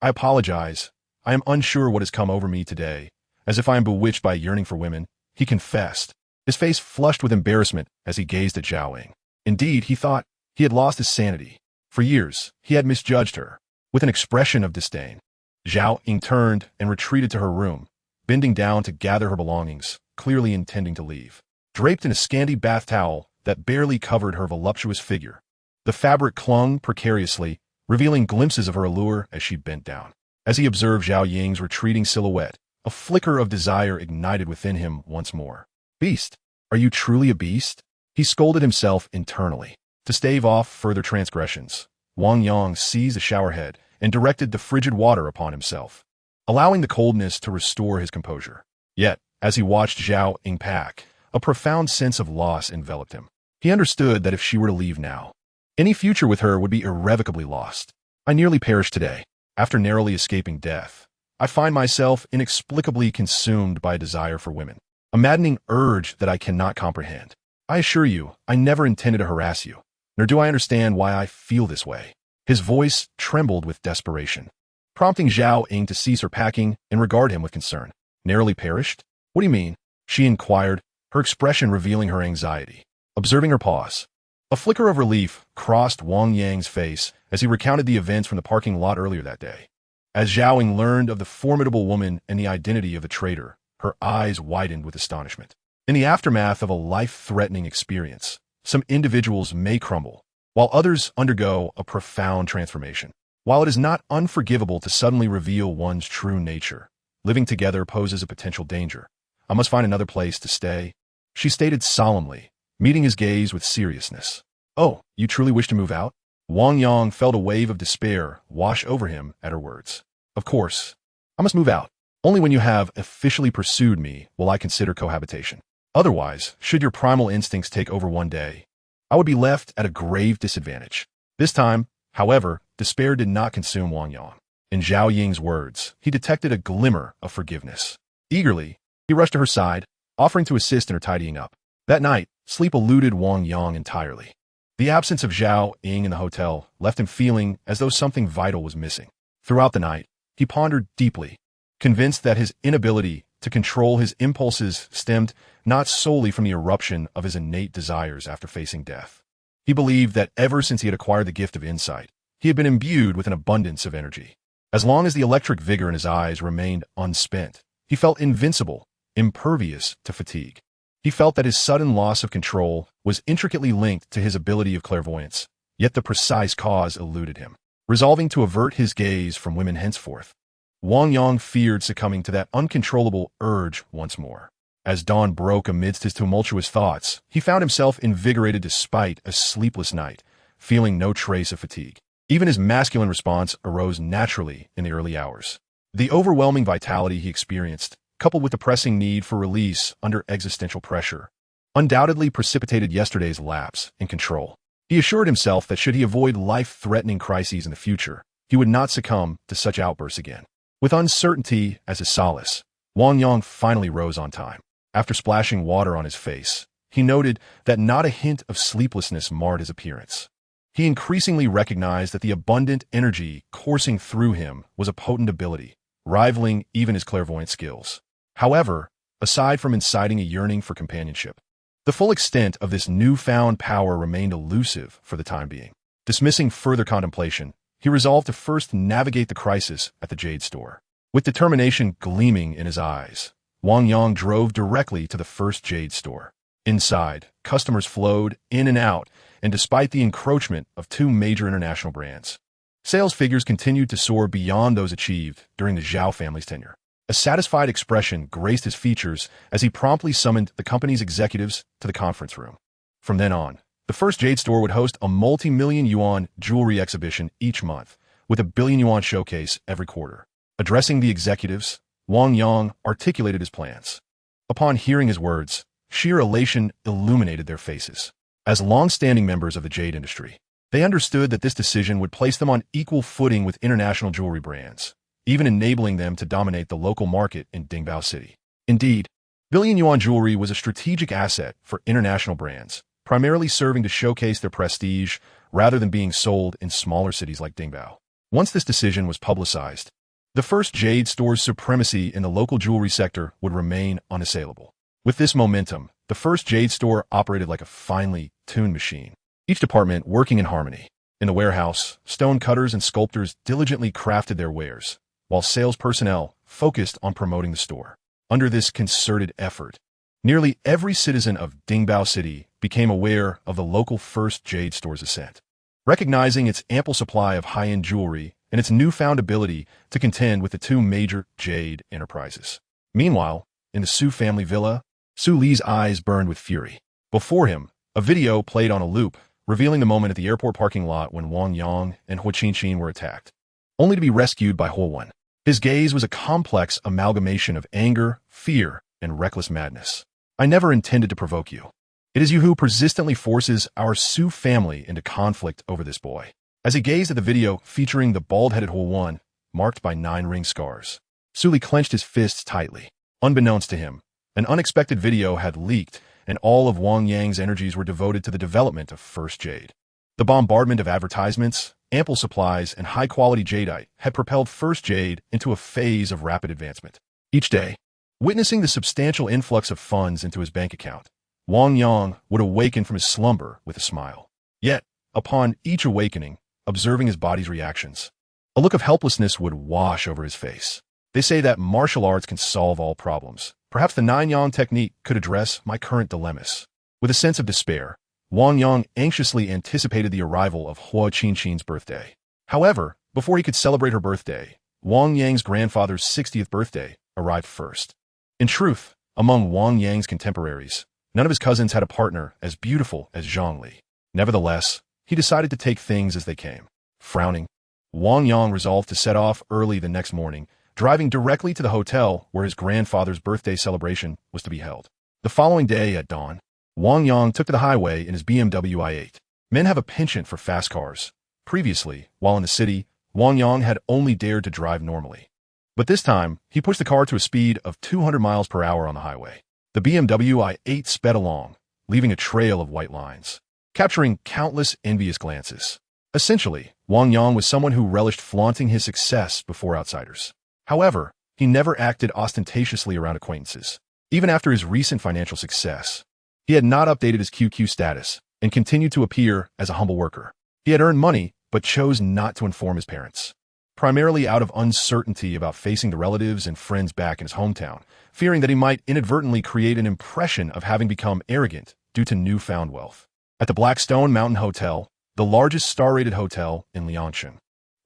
"I apologize. I am unsure what has come over me today, as if I am bewitched by yearning for women," he confessed, his face flushed with embarrassment as he gazed at Zhao Ying. Indeed, he thought he had lost his sanity. For years, he had misjudged her. With an expression of disdain, Zhao Ying turned and retreated to her room, bending down to gather her belongings, clearly intending to leave. Draped in a scanty bath towel that barely covered her voluptuous figure, the fabric clung precariously, revealing glimpses of her allure as she bent down. As he observed Zhao Ying's retreating silhouette, a flicker of desire ignited within him once more. "Beast, are you truly a beast?" he scolded himself internally. To stave off further transgressions, Wang Yang seized the showerhead and directed the frigid water upon himself, allowing the coldness to restore his composure. Yet, as he watched Zhao Ying pack, a profound sense of loss enveloped him. He understood that if she were to leave now, any future with her would be irrevocably lost. "I nearly perished today. After narrowly escaping death, I find myself inexplicably consumed by a desire for women, a maddening urge that I cannot comprehend. I assure you, I never intended to harass you, nor do I understand why I feel this way." His voice trembled with desperation, prompting Zhao Ying to cease her packing and regard him with concern. "Narrowly perished? What do you mean?" she inquired, her expression revealing her anxiety. Observing her pause, a flicker of relief crossed Wang Yang's face as he recounted the events from the parking lot earlier that day. As Zhao Ying learned of the formidable woman and the identity of the traitor, her eyes widened with astonishment. In the aftermath of a life-threatening experience, some individuals may crumble, while others undergo a profound transformation. While it is not unforgivable to suddenly reveal one's true nature, living together poses a potential danger. "I must find another place to stay," she stated solemnly, meeting his gaze with seriousness. "Oh, you truly wish to move out?" Wang Yang felt a wave of despair wash over him at her words. "Of course, I must move out. Only when you have officially pursued me will I consider cohabitation. Otherwise, should your primal instincts take over one day, I would be left at a grave disadvantage." This time, however, despair did not consume Wang Yang. In Zhao Ying's words, he detected a glimmer of forgiveness. Eagerly, he rushed to her side, offering to assist in her tidying up. That night, sleep eluded Wang Yang entirely. The absence of Zhao Ying in the hotel left him feeling as though something vital was missing. Throughout the night, he pondered deeply, convinced that his inability to control his impulses stemmed not solely from the eruption of his innate desires after facing death. He believed that ever since he had acquired the gift of insight, he had been imbued with an abundance of energy. As long as the electric vigor in his eyes remained unspent, he felt invincible, impervious to fatigue. He felt that his sudden loss of control was intricately linked to his ability of clairvoyance, yet the precise cause eluded him. Resolving to avert his gaze from women henceforth, Wang Yang feared succumbing to that uncontrollable urge once more. As dawn broke amidst his tumultuous thoughts, he found himself invigorated despite a sleepless night, feeling no trace of fatigue. Even his masculine response arose naturally in the early hours. The overwhelming vitality he experienced, coupled with the pressing need for release under existential pressure, undoubtedly precipitated yesterday's lapse in control. He assured himself that should he avoid life-threatening crises in the future, he would not succumb to such outbursts again. With uncertainty as his solace, Wang Yang finally rose on time. After splashing water on his face, he noted that not a hint of sleeplessness marred his appearance. He increasingly recognized that the abundant energy coursing through him was a potent ability, rivaling even his clairvoyant skills. However, aside from inciting a yearning for companionship, the full extent of this newfound power remained elusive for the time being. Dismissing further contemplation, he resolved to first navigate the crisis at the jade store. With determination gleaming in his eyes, Wang Yang drove directly to the first jade store. Inside, customers flowed in and out, and despite the encroachment of two major international brands, sales figures continued to soar beyond those achieved during the Zhao family's tenure. A satisfied expression graced his features as he promptly summoned the company's executives to the conference room. From then on, the first Jade store would host a multi-million yuan jewelry exhibition each month, with a billion yuan showcase every quarter. Addressing the executives, Wang Yang articulated his plans. Upon hearing his words, sheer elation illuminated their faces. As long-standing members of the jade industry, they understood that this decision would place them on equal footing with international jewelry brands, even enabling them to dominate the local market in Dingbao City. Indeed, billion yuan jewelry was a strategic asset for international brands, primarily serving to showcase their prestige rather than being sold in smaller cities like Dingbao. Once this decision was publicized, the first Jade store's supremacy in the local jewelry sector would remain unassailable. With this momentum, the first Jade store operated like a finely tuned machine, each department working in harmony. In the warehouse, stone cutters and sculptors diligently crafted their wares, while sales personnel focused on promoting the store. Under this concerted effort, nearly every citizen of Dingbao City became aware of the local first Jade store's ascent. Recognizing its ample supply of high-end jewelry and its newfound ability to contend with the two major Jade enterprises. Meanwhile, in the Su family villa, Su Li's eyes burned with fury. Before him, a video played on a loop, revealing the moment at the airport parking lot when Wang Yang and Hua Qinqin were attacked, only to be rescued by Hua Wen. His gaze was a complex amalgamation of anger, fear, and reckless madness. I never intended to provoke you. It is you who persistently forces our Su family into conflict over this boy. As he gazed at the video featuring the bald-headed Hua Wen, marked by 9 ring scars, Su Li clenched his fists tightly. Unbeknownst to him, an unexpected video had leaked, and all of Wang Yang's energies were devoted to the development of First Jade. The bombardment of advertisements, ample supplies, and high-quality jadeite had propelled First Jade into a phase of rapid advancement. Each day, witnessing the substantial influx of funds into his bank account, Wang Yang would awaken from his slumber with a smile. Yet, upon each awakening, observing his body's reactions, a look of helplessness would wash over his face. They say that martial arts can solve all problems. Perhaps the Nine Yang technique could address my current dilemmas. With a sense of despair, Wang Yang anxiously anticipated the arrival of Hua Qinqin's birthday. However, before he could celebrate her birthday, Wang Yang's grandfather's 60th birthday arrived first. In truth, among Wang Yang's contemporaries, none of his cousins had a partner as beautiful as Zhongli. Nevertheless, he decided to take things as they came. Frowning, Wang Yang resolved to set off early the next morning, driving directly to the hotel where his grandfather's birthday celebration was to be held. The following day at dawn, Wang Yang took to the highway in his BMW i8. Men have a penchant for fast cars. Previously, while in the city, Wang Yang had only dared to drive normally. But this time, he pushed the car to a speed of 200 miles per hour on the highway. The BMW i8 sped along, leaving a trail of white lines, capturing countless envious glances. Essentially, Wang Yang was someone who relished flaunting his success before outsiders. However, he never acted ostentatiously around acquaintances. Even after his recent financial success, he had not updated his QQ status and continued to appear as a humble worker. He had earned money, but chose not to inform his parents, primarily out of uncertainty about facing the relatives and friends back in his hometown, fearing that he might inadvertently create an impression of having become arrogant due to newfound wealth. At the Blackstone Mountain Hotel, the largest star-rated hotel in Liangshan,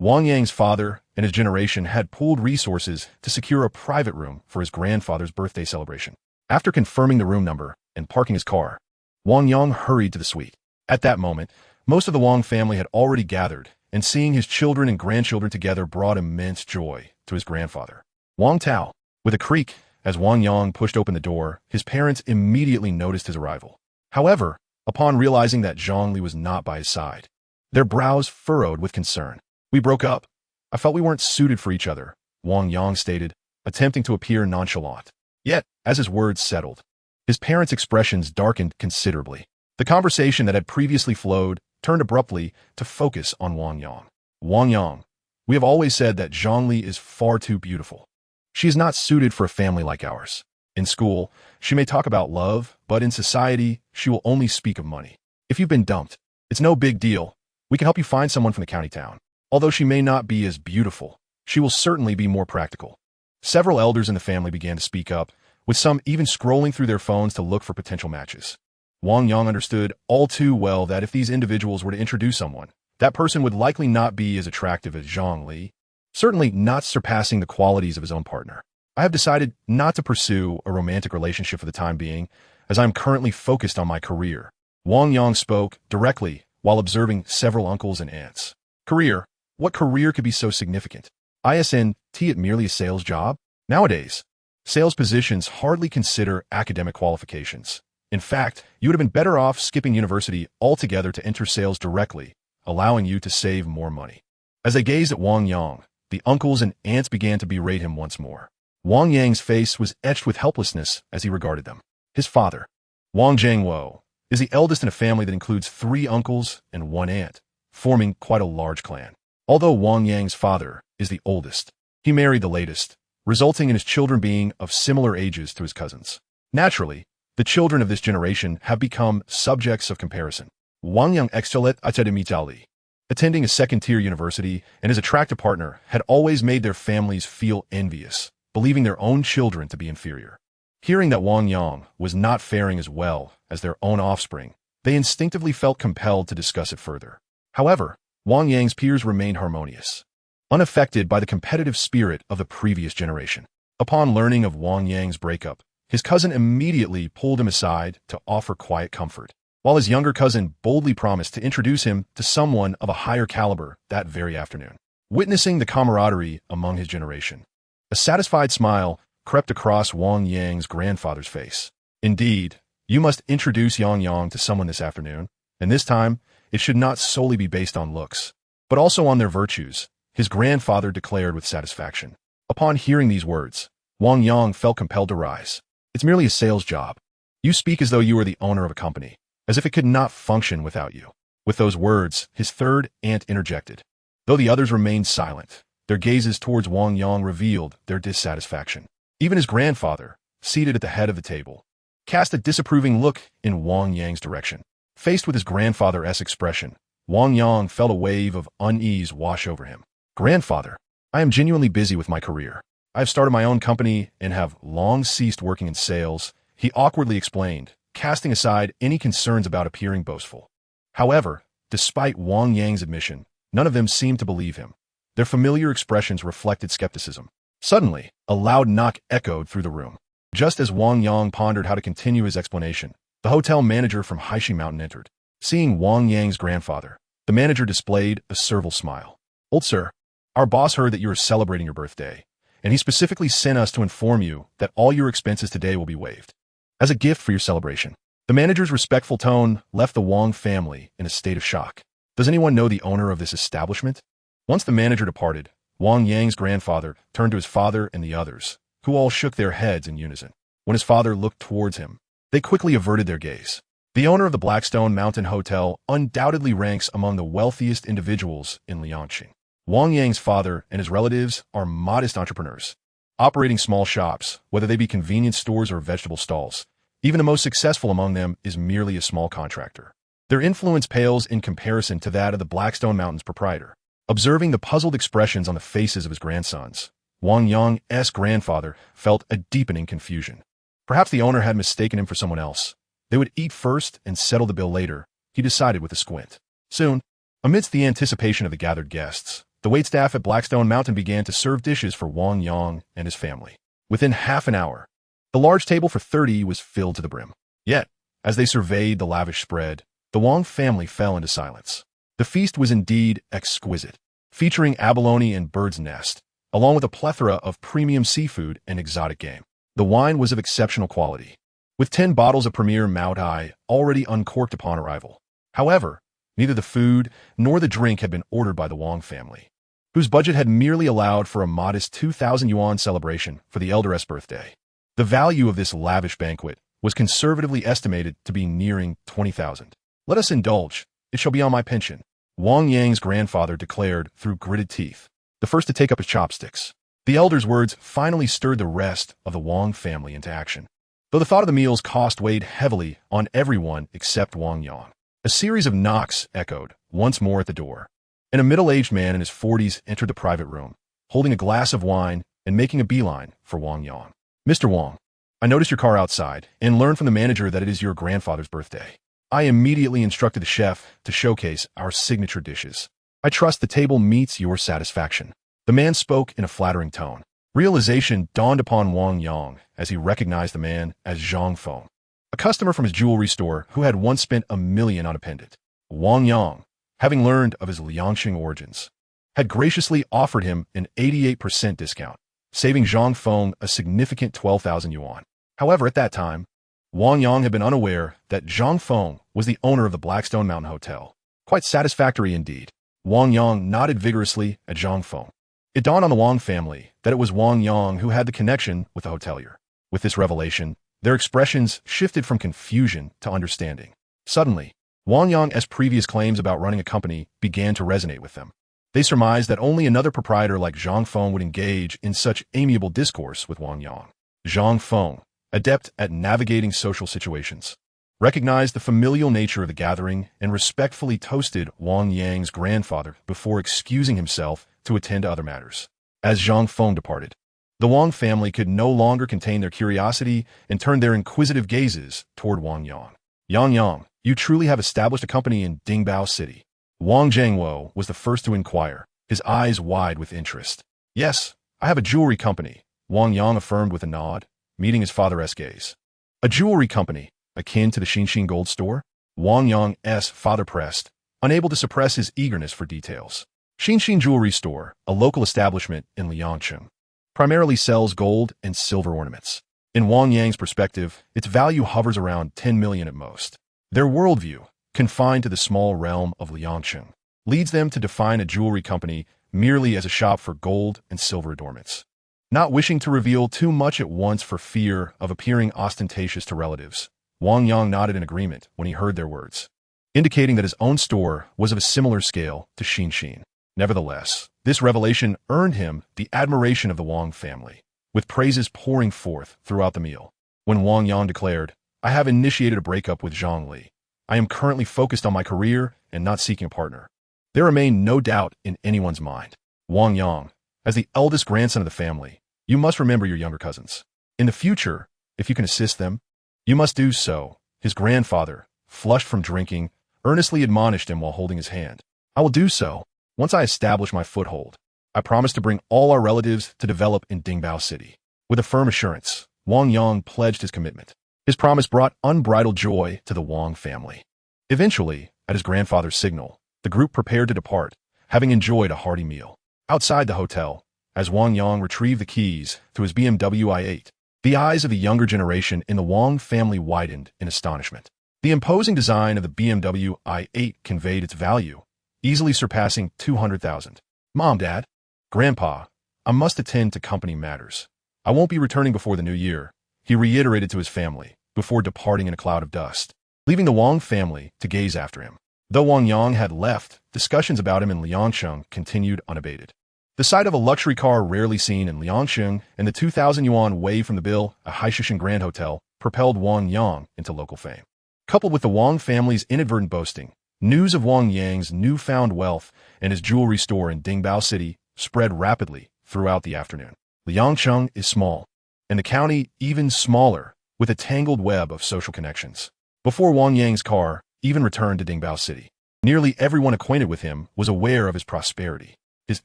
Wang Yang's father and his generation had pooled resources to secure a private room for his grandfather's birthday celebration. After confirming the room number and parking his car, Wang Yang hurried to the suite. At that moment, most of the Wang family had already gathered, and seeing his children and grandchildren together brought immense joy to his grandfather. Wang Tao, with a creak, as Wang Yang pushed open the door, his parents immediately noticed his arrival. However, upon realizing that Zhongli was not by his side, their brows furrowed with concern. "We broke up. I felt we weren't suited for each other," Wang Yang stated, attempting to appear nonchalant. Yet, as his words settled, his parents' expressions darkened considerably. The conversation that had previously flowed turned abruptly to focus on Wang Yang. "Wang Yang, we have always said that Zhongli is far too beautiful. She is not suited for a family like ours. In school, she may talk about love, but in society, she will only speak of money. If you've been dumped, it's no big deal. We can help you find someone from the county town. Although she may not be as beautiful, she will certainly be more practical." Several elders in the family began to speak up, with some even scrolling through their phones to look for potential matches. Wang Yang understood all too well that if these individuals were to introduce someone, that person would likely not be as attractive as Zhang Li, certainly not surpassing the qualities of his own partner. I have decided not to pursue a romantic relationship for the time being, as I am currently focused on my career. Wang Yang spoke directly while observing several uncles and aunts. Career? What career could be so significant? Isn't it merely a sales job? Nowadays, sales positions hardly consider academic qualifications. In fact, you would have been better off skipping university altogether to enter sales directly, allowing you to save more money. As they gazed at Wang Yang, the uncles and aunts began to berate him once more. Wang Yang's face was etched with helplessness as he regarded them. His father, Wang Zhangwo, is the eldest in a family that includes 3 uncles and 1 aunt, forming quite a large clan. Although Wang Yang's father is the oldest, he married the latest, resulting in his children being of similar ages to his cousins. Naturally, the children of this generation have become subjects of comparison. Wang Yang excelet academically, attending a second-tier university, and his attractive partner had always made their families feel envious, believing their own children to be inferior. Hearing that Wang Yang was not faring as well as their own offspring, they instinctively felt compelled to discuss it further. However, Wang Yang's peers remained harmonious, unaffected by the competitive spirit of the previous generation. Upon learning of Wang Yang's breakup, his cousin immediately pulled him aside to offer quiet comfort, while his younger cousin boldly promised to introduce him to someone of a higher caliber that very afternoon. Witnessing the camaraderie among his generation, a satisfied smile crept across Wang Yang's grandfather's face. Indeed, you must introduce Yang Yang to someone this afternoon, and this time, it should not solely be based on looks, but also on their virtues, his grandfather declared with satisfaction. Upon hearing these words, Wang Yang felt compelled to rise. It's merely a sales job. You speak as though you were the owner of a company, as if it could not function without you. With those words, his third aunt interjected. Though the others remained silent, their gazes towards Wang Yang revealed their dissatisfaction. Even his grandfather, seated at the head of the table, cast a disapproving look in Wang Yang's direction. Faced with his grandfather's expression, Wang Yang felt a wave of unease wash over him. Grandfather, I am genuinely busy with my career. I have started my own company and have long ceased working in sales, he awkwardly explained, casting aside any concerns about appearing boastful. However, despite Wang Yang's admission, none of them seemed to believe him. Their familiar expressions reflected skepticism. Suddenly, a loud knock echoed through the room. Just as Wang Yang pondered how to continue his explanation, the hotel manager from Haishi Mountain entered. Seeing Wang Yang's grandfather, the manager displayed a servile smile. Old sir, our boss heard that you are celebrating your birthday, and he specifically sent us to inform you that all your expenses today will be waived. As a gift for your celebration. The manager's respectful tone left the Wang family in a state of shock. Does anyone know the owner of this establishment? Once the manager departed, Wang Yang's grandfather turned to his father and the others, who all shook their heads in unison. When his father looked towards him, they quickly averted their gaze. The owner of the Blackstone Mountain Hotel undoubtedly ranks among the wealthiest individuals in Liangqing. Wang Yang's father and his relatives are modest entrepreneurs, operating small shops, whether they be convenience stores or vegetable stalls. Even the most successful among them is merely a small contractor. Their influence pales in comparison to that of the Blackstone Mountain's proprietor. Observing the puzzled expressions on the faces of his grandsons, Wang Yang's grandfather felt a deepening confusion. Perhaps the owner had mistaken him for someone else. They would eat first and settle the bill later, he decided with a squint. Soon, amidst the anticipation of the gathered guests, the waitstaff at Blackstone Mountain began to serve dishes for Wang Yang and his family. Within half an hour, the large table for 30 was filled to the brim. Yet, as they surveyed the lavish spread, the Wang family fell into silence. The feast was indeed exquisite, featuring abalone and bird's nest, along with a plethora of premium seafood and exotic game. The wine was of exceptional quality, with 10 bottles of premier Maotai already uncorked upon arrival. However, neither the food nor the drink had been ordered by the Wang family, whose budget had merely allowed for a modest 2,000 yuan celebration for the elder's birthday. The value of this lavish banquet was conservatively estimated to be nearing 20,000. Let us indulge, it shall be on my pension, Wang Yang's grandfather declared through gritted teeth, the first to take up his chopsticks. The elder's words finally stirred the rest of the Wang family into action. Though the thought of the meal's cost weighed heavily on everyone except Wang Yang, a series of knocks echoed once more at the door, and a middle-aged man in his 40s entered the private room, holding a glass of wine and making a beeline for Wang Yang. Mr. Wang, I noticed your car outside and learned from the manager that it is your grandfather's birthday. I immediately instructed the chef to showcase our signature dishes. I trust the table meets your satisfaction." The man spoke in a flattering tone. Realization dawned upon Wang Yang as he recognized the man as Zhang Feng, a customer from his jewelry store who had once spent $1 million on a pendant. Wang Yang, having learned of his Liangqing origins, had graciously offered him an 88% discount, saving Zhang Feng a significant 12,000 yuan. However, at that time, Wang Yang had been unaware that Zhang Feng was the owner of the Blackstone Mountain Hotel. Quite satisfactory indeed. Wang Yang nodded vigorously at Zhang Feng. It dawned on the Wang family that it was Wang Yang who had the connection with the hotelier. With this revelation, their expressions shifted from confusion to understanding. Suddenly, Wang Yang's previous claims about running a company began to resonate with them. They surmised that only another proprietor like Zhang Feng would engage in such amiable discourse with Wang Yang. Zhang Feng, adept at navigating social situations, recognized the familial nature of the gathering and respectfully toasted Wang Yang's grandfather before excusing himself to attend to other matters. As Zhang Feng departed, the Wang family could no longer contain their curiosity and turned their inquisitive gazes toward Wang Yang. Yang, you truly have established a company in Dingbao City." Wang Zhangwo was the first to inquire, his eyes wide with interest. "Yes, I have a jewelry company," Wang Yang affirmed with a nod, meeting his father's gaze. "A jewelry company, akin to the Xinxin Gold Store?" Wang Yang's father pressed, unable to suppress his eagerness for details. Xinxin Jewelry Store, a local establishment in Liangqing, primarily sells gold and silver ornaments. In Wang Yang's perspective, its value hovers around 10 million at most. Their worldview, confined to the small realm of Liangqing, leads them to define a jewelry company merely as a shop for gold and silver adornments. Not wishing to reveal too much at once for fear of appearing ostentatious to relatives, Wang Yang nodded in agreement when he heard their words, indicating that his own store was of a similar scale to Xinxin. Nevertheless, this revelation earned him the admiration of the Wang family, with praises pouring forth throughout the meal. When Wang Yang declared, "I have initiated a breakup with Zhang Li. I am currently focused on my career and not seeking a partner," there remained no doubt in anyone's mind. Wang Yang, as the eldest grandson of the family, you must remember your younger cousins. In the future, if you can assist them, you must do so. His grandfather, flushed from drinking, earnestly admonished him while holding his hand. "I will do so. Once I establish my foothold, I promise to bring all our relatives to develop in Dingbao City." With a firm assurance, Wang Yang pledged his commitment. His promise brought unbridled joy to the Wang family. Eventually, at his grandfather's signal, the group prepared to depart, having enjoyed a hearty meal. Outside the hotel, as Wang Yang retrieved the keys to his BMW i8, the eyes of the younger generation in the Wang family widened in astonishment. The imposing design of the BMW i8 conveyed its value, easily surpassing 200,000. "Mom, Dad, Grandpa, I must attend to company matters. I won't be returning before the new year," he reiterated to his family before departing in a cloud of dust, leaving the Wang family to gaze after him. Though Wang Yang had left, discussions about him in Liangqing continued unabated. The sight of a luxury car rarely seen in Liangqing and the 2,000 yuan waived from the bill at Haishishin Grand Hotel propelled Wang Yang into local fame. Coupled with the Wang family's inadvertent boasting, news of Wang Yang's newfound wealth and his jewelry store in Dingbao City spread rapidly throughout the afternoon. Liangqing is small, and the county even smaller, with a tangled web of social connections. Before Wang Yang's car even returned to Dingbao City, nearly everyone acquainted with him was aware of his prosperity. His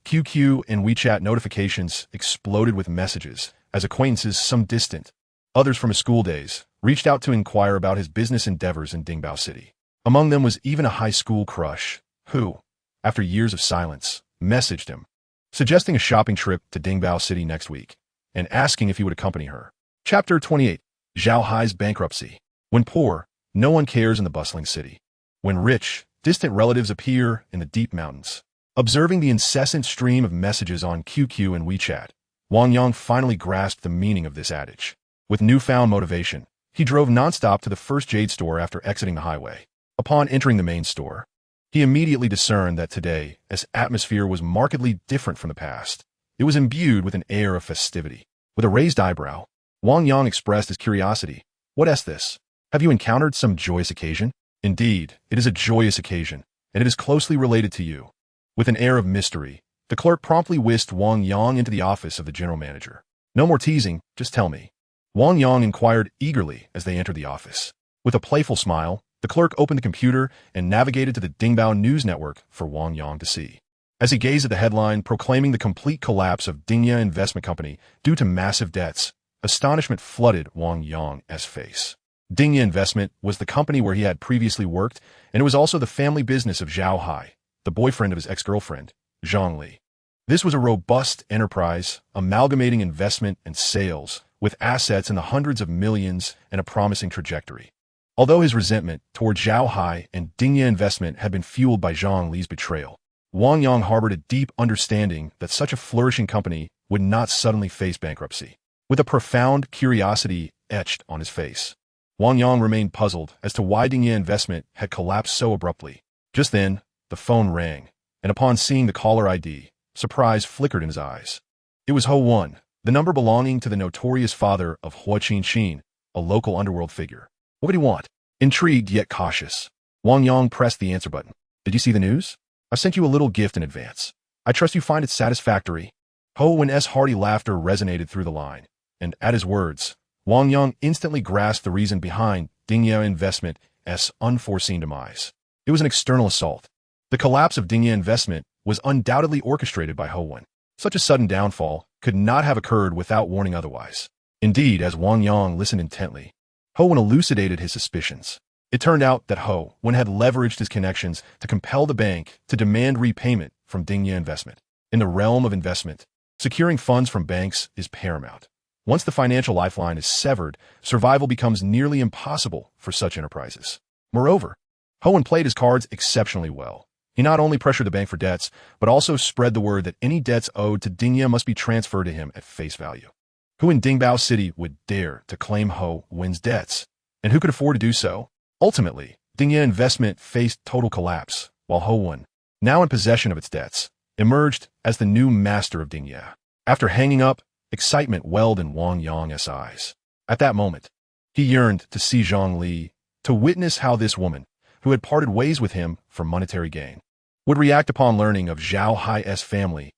QQ and WeChat notifications exploded with messages as acquaintances, some distant, others from his school days, reached out to inquire about his business endeavors in Dingbao City. Among them was even a high school crush, who, after years of silence, messaged him, suggesting a shopping trip to Dingbao City next week, and asking if he would accompany her. Chapter 28. Zhao Hai's Bankruptcy. When poor, no one cares in the bustling city. When rich, distant relatives appear in the deep mountains. Observing the incessant stream of messages on QQ and WeChat, Wang Yang finally grasped the meaning of this adage. With newfound motivation, he drove nonstop to the first jade store after exiting the highway. Upon entering the main store, he immediately discerned that today, its atmosphere was markedly different from the past. It was imbued with an air of festivity. With a raised eyebrow, Wang Yang expressed his curiosity. "What is this? Have you encountered some joyous occasion?" "Indeed, it is a joyous occasion, and it is closely related to you." With an air of mystery, the clerk promptly whisked Wang Yang into the office of the general manager. "No more teasing, just tell me. Wang Yang inquired eagerly as they entered the office. With a playful smile, the clerk opened the computer and navigated to the Dingbao News Network for Wang Yang to see. As he gazed at the headline proclaiming the complete collapse of Dingya Investment Company due to massive debts, astonishment flooded Wang Yang's face. Dingya Investment was the company where he had previously worked, and it was also the family business of Zhao Hai, the boyfriend of his ex-girlfriend, Zhang Li. This was a robust enterprise, amalgamating investment and sales, with assets in the hundreds of millions and a promising trajectory. Although his resentment toward Zhao Hai and Dingya Investment had been fueled by Zhang Li's betrayal, Wang Yang harbored a deep understanding that such a flourishing company would not suddenly face bankruptcy. With a profound curiosity etched on his face, Wang Yang remained puzzled as to why Dingya Investment had collapsed so abruptly. Just then, the phone rang, and upon seeing the caller ID, surprise flickered in his eyes. It was Ho Won, the number belonging to the notorious father of Hua Qin, a local underworld figure. What would he want? Intrigued yet cautious, Wang Yang pressed the answer button. Did you see the news? I sent you a little gift in advance. I trust you find it satisfactory. Ho Won's hearty laughter resonated through the line, and at his words, Wang Yang instantly grasped the reason behind Dingya Investment's unforeseen demise. It was an external assault. The collapse of Dingya Investment was undoubtedly orchestrated by Ho Won. Such a sudden downfall could not have occurred without warning otherwise. Indeed, as Wang Yang listened intently, Ho Won elucidated his suspicions. It turned out that Ho Won had leveraged his connections to compel the bank to demand repayment from Dingya Investment. In the realm of investment, securing funds from banks is paramount. Once the financial lifeline is severed, survival becomes nearly impossible for such enterprises. Moreover, Ho Won played his cards exceptionally well. He not only pressured the bank for debts, but also spread the word that any debts owed to Dingya must be transferred to him at face value. Who in Dingbao City would dare to claim Ho Won's debts? And who could afford to do so? Ultimately, Dingya Investment faced total collapse, while Ho Won, now in possession of its debts, emerged as the new master of Dingya. After hanging up, excitement welled in Wang Yang's eyes. At that moment, he yearned to see Zhang Li, to witness how this woman, who had parted ways with him for monetary gain, would react upon learning of Zhao Hai's family's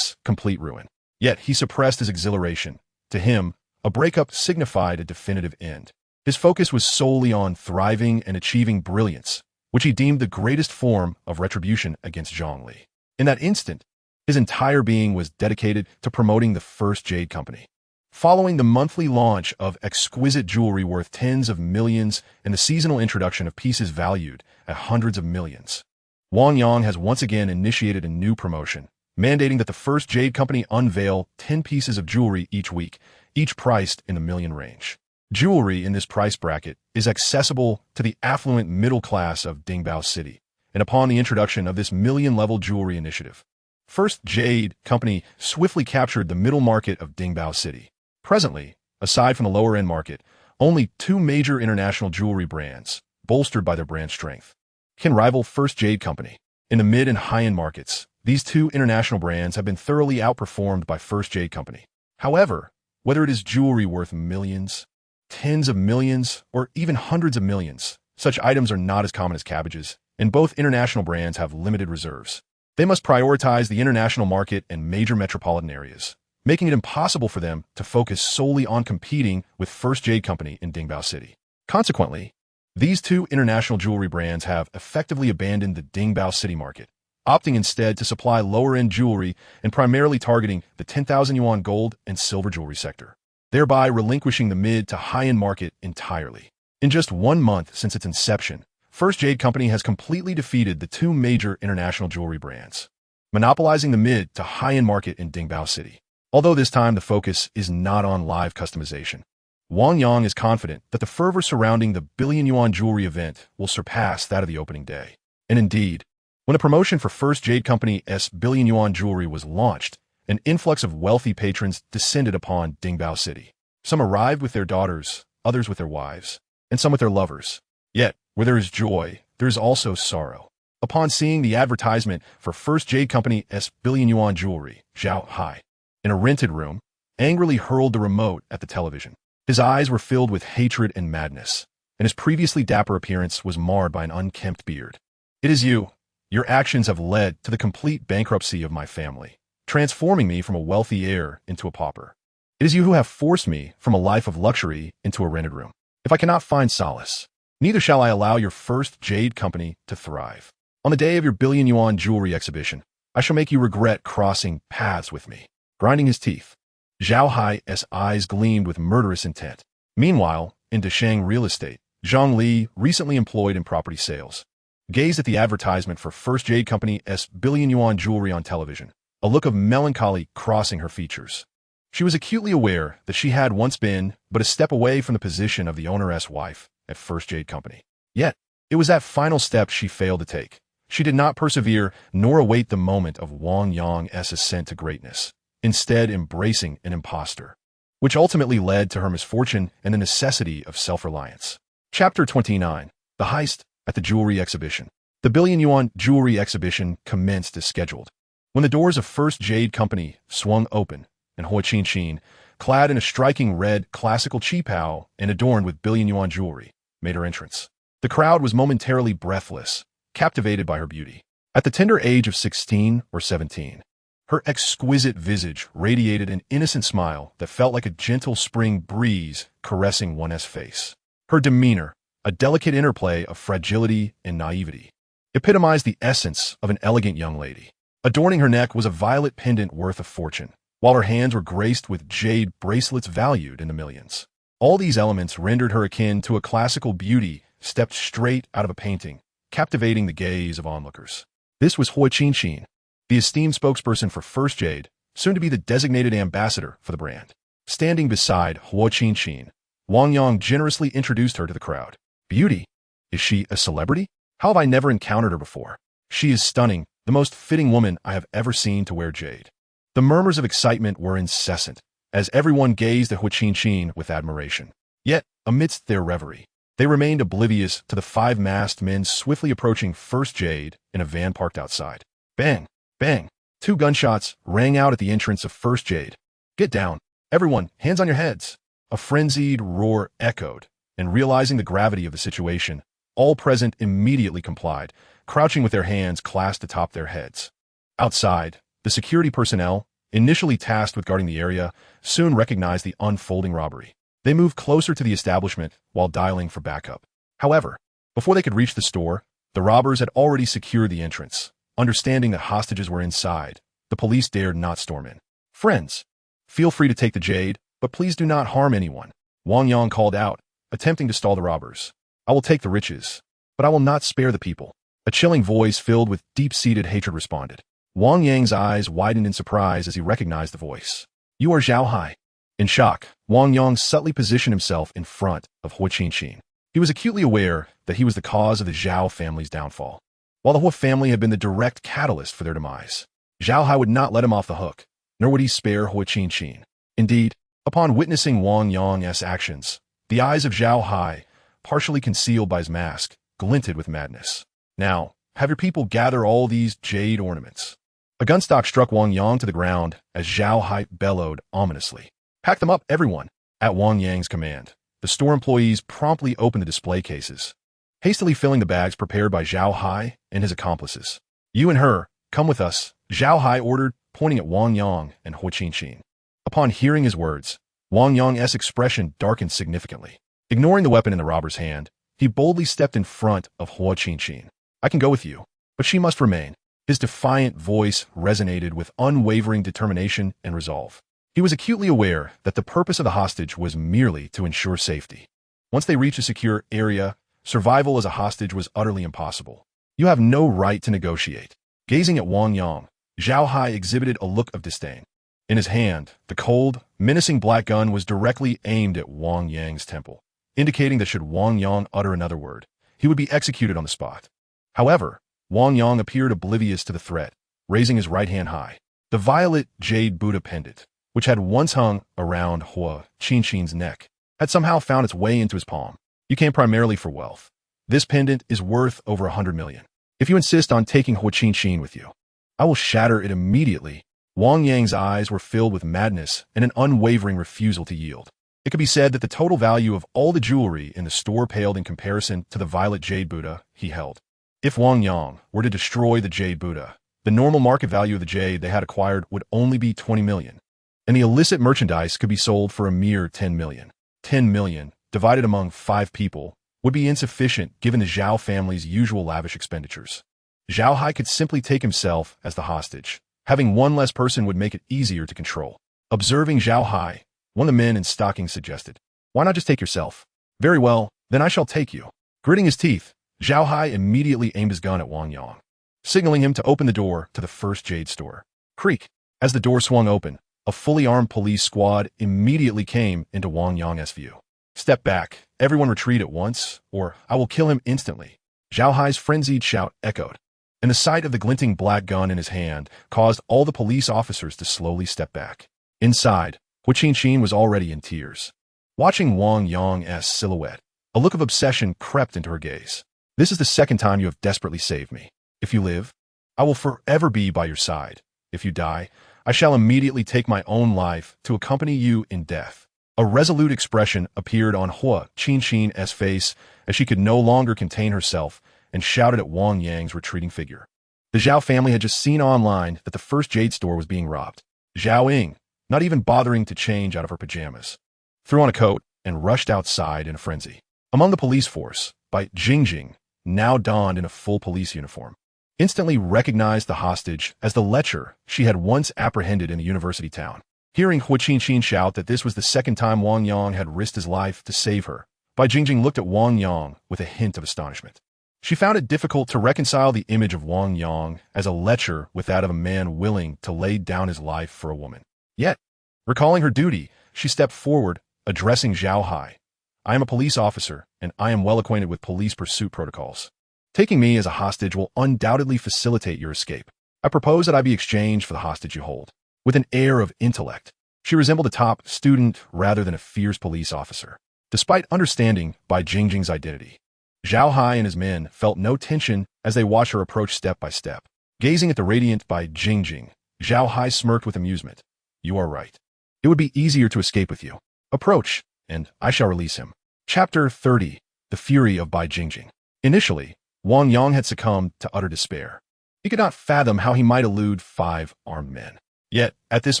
complete ruin. Yet he suppressed his exhilaration. To him, a breakup signified a definitive end. His focus was solely on thriving and achieving brilliance, which he deemed the greatest form of retribution against Zhang Li. In that instant, his entire being was dedicated to promoting the first jade company. Following the monthly launch of exquisite jewelry worth tens of millions and the seasonal introduction of pieces valued at hundreds of millions, Wang Yang has once again initiated a new promotion, mandating that the first jade company unveil 10 pieces of jewelry each week, each priced in the million range. Jewelry in this price bracket is accessible to the affluent middle class of Dingbao City, and upon the introduction of this million-level jewelry initiative, First Jade Company swiftly captured the middle market of Dingbao City. Presently, aside from the lower-end market, only 2 major international jewelry brands, bolstered by their brand strength, can rival First Jade Company. In the mid and high-end markets, these 2 international brands have been thoroughly outperformed by First Jade Company. However, whether it is jewelry worth millions, tens of millions, or even hundreds of millions, such items are not as common as cabbages, and both international brands have limited reserves. They must prioritize the international market and major metropolitan areas, making it impossible for them to focus solely on competing with First Jade Company in Dingbao City. Consequently, these 2 international jewelry brands have effectively abandoned the Dingbao City market, opting instead to supply lower-end jewelry and primarily targeting the 10,000 yuan gold and silver jewelry sector, thereby relinquishing the mid to high-end market entirely. In just 1 month since its inception, First Jade Company has completely defeated the 2 major international jewelry brands, monopolizing the mid to high-end market in Dingbao City. Although this time the focus is not on live customization, Wang Yang is confident that the fervor surrounding the billion-yuan jewelry event will surpass that of the opening day. And indeed, when the promotion for First Jade Company's billion-yuan jewelry was launched, an influx of wealthy patrons descended upon Dingbao City. Some arrived with their daughters, others with their wives, and some with their lovers. Yet, where there is joy, there is also sorrow. Upon seeing the advertisement for First Jade Company's billion-yuan jewelry, Zhao Hai, in a rented room, angrily hurled the remote at the television. His eyes were filled with hatred and madness, and his previously dapper appearance was marred by an unkempt beard. It is you. Your actions have led to the complete bankruptcy of my family, transforming me from a wealthy heir into a pauper. It is you who have forced me from a life of luxury into a rented room. If I cannot find solace, neither shall I allow your first jade company to thrive. On the day of your billion-yuan jewelry exhibition, I shall make you regret crossing paths with me." Grinding his teeth, Zhao Hai's eyes gleamed with murderous intent. Meanwhile, in Desheng real estate, Zhang Li, recently employed in property sales, gazed at the advertisement for First Jade Company's billion-yuan jewelry on television, a look of melancholy crossing her features. She was acutely aware that she had once been but a step away from the position of the owner's wife at First Jade Company. Yet, it was that final step she failed to take. She did not persevere nor await the moment of Wang Yang's ascent to greatness, instead embracing an impostor, which ultimately led to her misfortune and the necessity of self-reliance. Chapter 29. The Heist at the Jewelry Exhibition. The billion-yuan jewelry exhibition commenced as scheduled. When the doors of First Jade Company swung open, and Hua Qinqin, clad in a striking red classical qipao and adorned with billion-yuan jewelry, made her entrance. The crowd was momentarily breathless, captivated by her beauty. At the tender age of 16 or 17, her exquisite visage radiated an innocent smile that felt like a gentle spring breeze caressing one's face. Her demeanor, a delicate interplay of fragility and naivety, epitomized the essence of an elegant young lady. Adorning her neck was a violet pendant worth a fortune, while her hands were graced with jade bracelets valued in the millions. All these elements rendered her akin to a classical beauty stepped straight out of a painting, captivating the gaze of onlookers. This was Hua Qinqin, the esteemed spokesperson for First Jade, soon to be the designated ambassador for the brand. Standing beside Hua Qinqin, Wang Yang generously introduced her to the crowd. "Beauty? Is she a celebrity? How have I never encountered her before? She is stunning, the most fitting woman I have ever seen to wear jade." The murmurs of excitement were incessant, as everyone gazed at Hua Qinqin with admiration. Yet, amidst their reverie, they remained oblivious to the five-masked men swiftly approaching First Jade in a van parked outside. Bang! Bang! 2 gunshots rang out at the entrance of First Jade. "Get down! Everyone, hands on your heads!" A frenzied roar echoed, and realizing the gravity of the situation, all present immediately complied, crouching with their hands clasped atop their heads. Outside, the security personnel, initially tasked with guarding the area, soon recognized the unfolding robbery. They moved closer to the establishment while dialing for backup. However, before they could reach the store, the robbers had already secured the entrance. Understanding that hostages were inside, the police dared not storm in. "Friends, feel free to take the jade, but please do not harm anyone," Wang Yang called out, attempting to stall the robbers. "I will take the riches, but I will not spare the people." A chilling voice filled with deep-seated hatred responded. Wang Yang's eyes widened in surprise as he recognized the voice. "You are Zhao Hai." In shock, Wang Yang subtly positioned himself in front of Hua Qinqin. He was acutely aware that he was the cause of the Zhao family's downfall, while the Hua family had been the direct catalyst for their demise. Zhao Hai would not let him off the hook, nor would he spare Hua Qinqin. Indeed, upon witnessing Wang Yang's actions, the eyes of Zhao Hai, partially concealed by his mask, glinted with madness. "Now, have your people gather all these jade ornaments." A gunstock struck Wang Yang to the ground as Zhao Hai bellowed ominously. "Pack them up, everyone!" At Wang Yang's command, the store employees promptly opened the display cases, hastily filling the bags prepared by Zhao Hai and his accomplices. "You and her, come with us," Zhao Hai ordered, pointing at Wang Yang and Hua Qinqin. Upon hearing his words, Wang Yang's expression darkened significantly. Ignoring the weapon in the robber's hand, he boldly stepped in front of Hua Qinqin. "I can go with you, but she must remain." His defiant voice resonated with unwavering determination and resolve. He was acutely aware that the purpose of the hostage was merely to ensure safety. Once they reached a secure area, survival as a hostage was utterly impossible. "You have no right to negotiate." Gazing at Wang Yang, Zhao Hai exhibited a look of disdain. In his hand, the cold, menacing black gun was directly aimed at Wang Yang's temple, indicating that should Wang Yang utter another word, he would be executed on the spot. However, Wang Yang appeared oblivious to the threat, raising his right hand high. The violet jade Buddha pendant, which had once hung around Hua Qinqin's neck, had somehow found its way into his palm. "You came primarily for wealth. This pendant is worth over 100 million. If you insist on taking Hua Qinqin with you, I will shatter it immediately." Wang Yang's eyes were filled with madness and an unwavering refusal to yield. It could be said that the total value of all the jewelry in the store paled in comparison to the violet jade Buddha he held. If Wang Yang were to destroy the jade Buddha, the normal market value of the jade they had acquired would only be 20 million. and the illicit merchandise could be sold for a mere 10 million. 10 million, divided among 5 people, would be insufficient given the Zhao family's usual lavish expenditures. Zhao Hai could simply take himself as the hostage. Having one less person would make it easier to control. Observing Zhao Hai, one of the men in stockings suggested, "Why not just take yourself?" "Very well, then I shall take you." Gritting his teeth, Zhao Hai immediately aimed his gun at Wang Yang, signaling him to open the door to the first jade store. Creak! As the door swung open, a fully armed police squad immediately came into Wang Yang's view. "Step back, everyone retreat at once, or I will kill him instantly." Zhao Hai's frenzied shout echoed, and the sight of the glinting black gun in his hand caused all the police officers to slowly step back. Inside, Hu Qinqin was already in tears. Watching Wang Yang's silhouette, a look of obsession crept into her gaze. "This is the second time you have desperately saved me. If you live, I will forever be by your side. If you die, I shall immediately take my own life to accompany you in death." A resolute expression appeared on Hu Qinqin's face as she could no longer contain herself and shouted at Wang Yang's retreating figure. The Zhao family had just seen online that the first jade store was being robbed. Zhao Ying, not even bothering to change out of her pajamas, threw on a coat and rushed outside in a frenzy. Among the police force, Bai Jingjing, now donned in a full police uniform, instantly recognized the hostage as the lecher she had once apprehended in the university town. Hearing Hu Qinqin shout that this was the second time Wang Yang had risked his life to save her, Bai Jingjing looked at Wang Yang with a hint of astonishment. She found it difficult to reconcile the image of Wang Yang as a lecher with that of a man willing to lay down his life for a woman. Yet, recalling her duty, she stepped forward, addressing Zhao Hai. "I am a police officer, and I am well acquainted with police pursuit protocols. Taking me as a hostage will undoubtedly facilitate your escape. I propose that I be exchanged for the hostage you hold." With an air of intellect, she resembled a top student rather than a fierce police officer. Despite understanding Bai Jingjing's identity, Zhao Hai and his men felt no tension as they watched her approach step by step. Gazing at the radiant Bai Jingjing, Zhao Hai smirked with amusement. "You are right. It would be easier to escape with you. Approach, and I shall release him." Chapter 30. The Fury of Bai Jingjing. Initially, Wang Yang had succumbed to utter despair. He could not fathom how he might elude 5 armed men. Yet, at this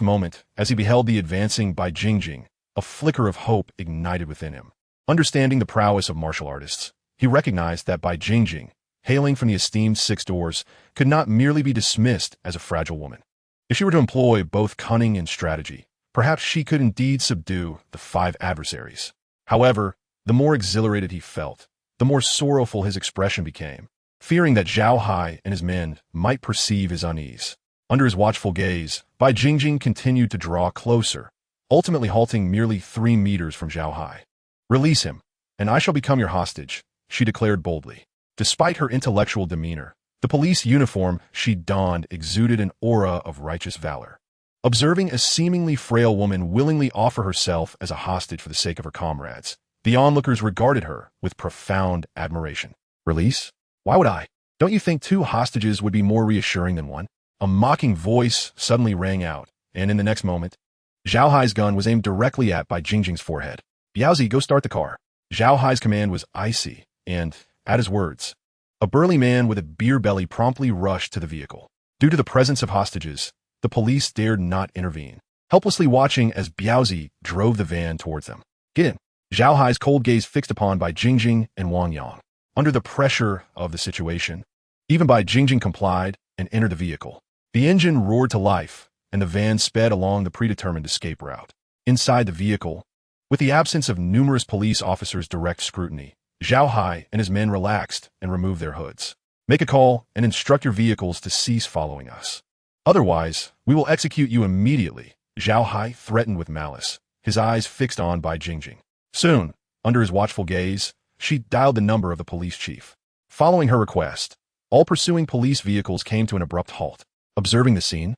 moment, as he beheld the advancing Bai Jingjing, a flicker of hope ignited within him. Understanding the prowess of martial artists, he recognized that Bai Jingjing, hailing from the esteemed Six Doors, could not merely be dismissed as a fragile woman. If she were to employ both cunning and strategy, perhaps she could indeed subdue the 5 adversaries. However, the more exhilarated he felt, the more sorrowful his expression became, fearing that Zhao Hai and his men might perceive his unease. Under his watchful gaze, Bai Jingjing continued to draw closer, ultimately halting merely 3 meters from Zhao Hai. "Release him, and I shall become your hostage," she declared boldly. Despite her intellectual demeanor, the police uniform she donned exuded an aura of righteous valor. Observing a seemingly frail woman willingly offer herself as a hostage for the sake of her comrades, the onlookers regarded her with profound admiration. "Release? Why would I? Don't you think 2 hostages would be more reassuring than 1? A mocking voice suddenly rang out, and in the next moment, Zhao Hai's gun was aimed directly at Bai Jingjing's forehead. "Biaozi, go start the car." Zhao Hai's command was icy, and, at his words, a burly man with a beer belly promptly rushed to the vehicle. Due to the presence of hostages, the police dared not intervene, helplessly watching as Biaozi drove the van towards them. "Get in." Zhao Hai's cold gaze fixed upon Bai Jingjing and Wang Yang. Under the pressure of the situation, even Bai Jingjing complied and entered the vehicle. The engine roared to life, and the van sped along the predetermined escape route. Inside the vehicle, with the absence of numerous police officers' direct scrutiny, Zhao Hai and his men relaxed and removed their hoods. "Make a call and instruct your vehicles to cease following us. Otherwise, we will execute you immediately," Zhao Hai threatened with malice, his eyes fixed on Bai Jingjing. Soon, under his watchful gaze, she dialed the number of the police chief. Following her request, all pursuing police vehicles came to an abrupt halt. Observing the scene,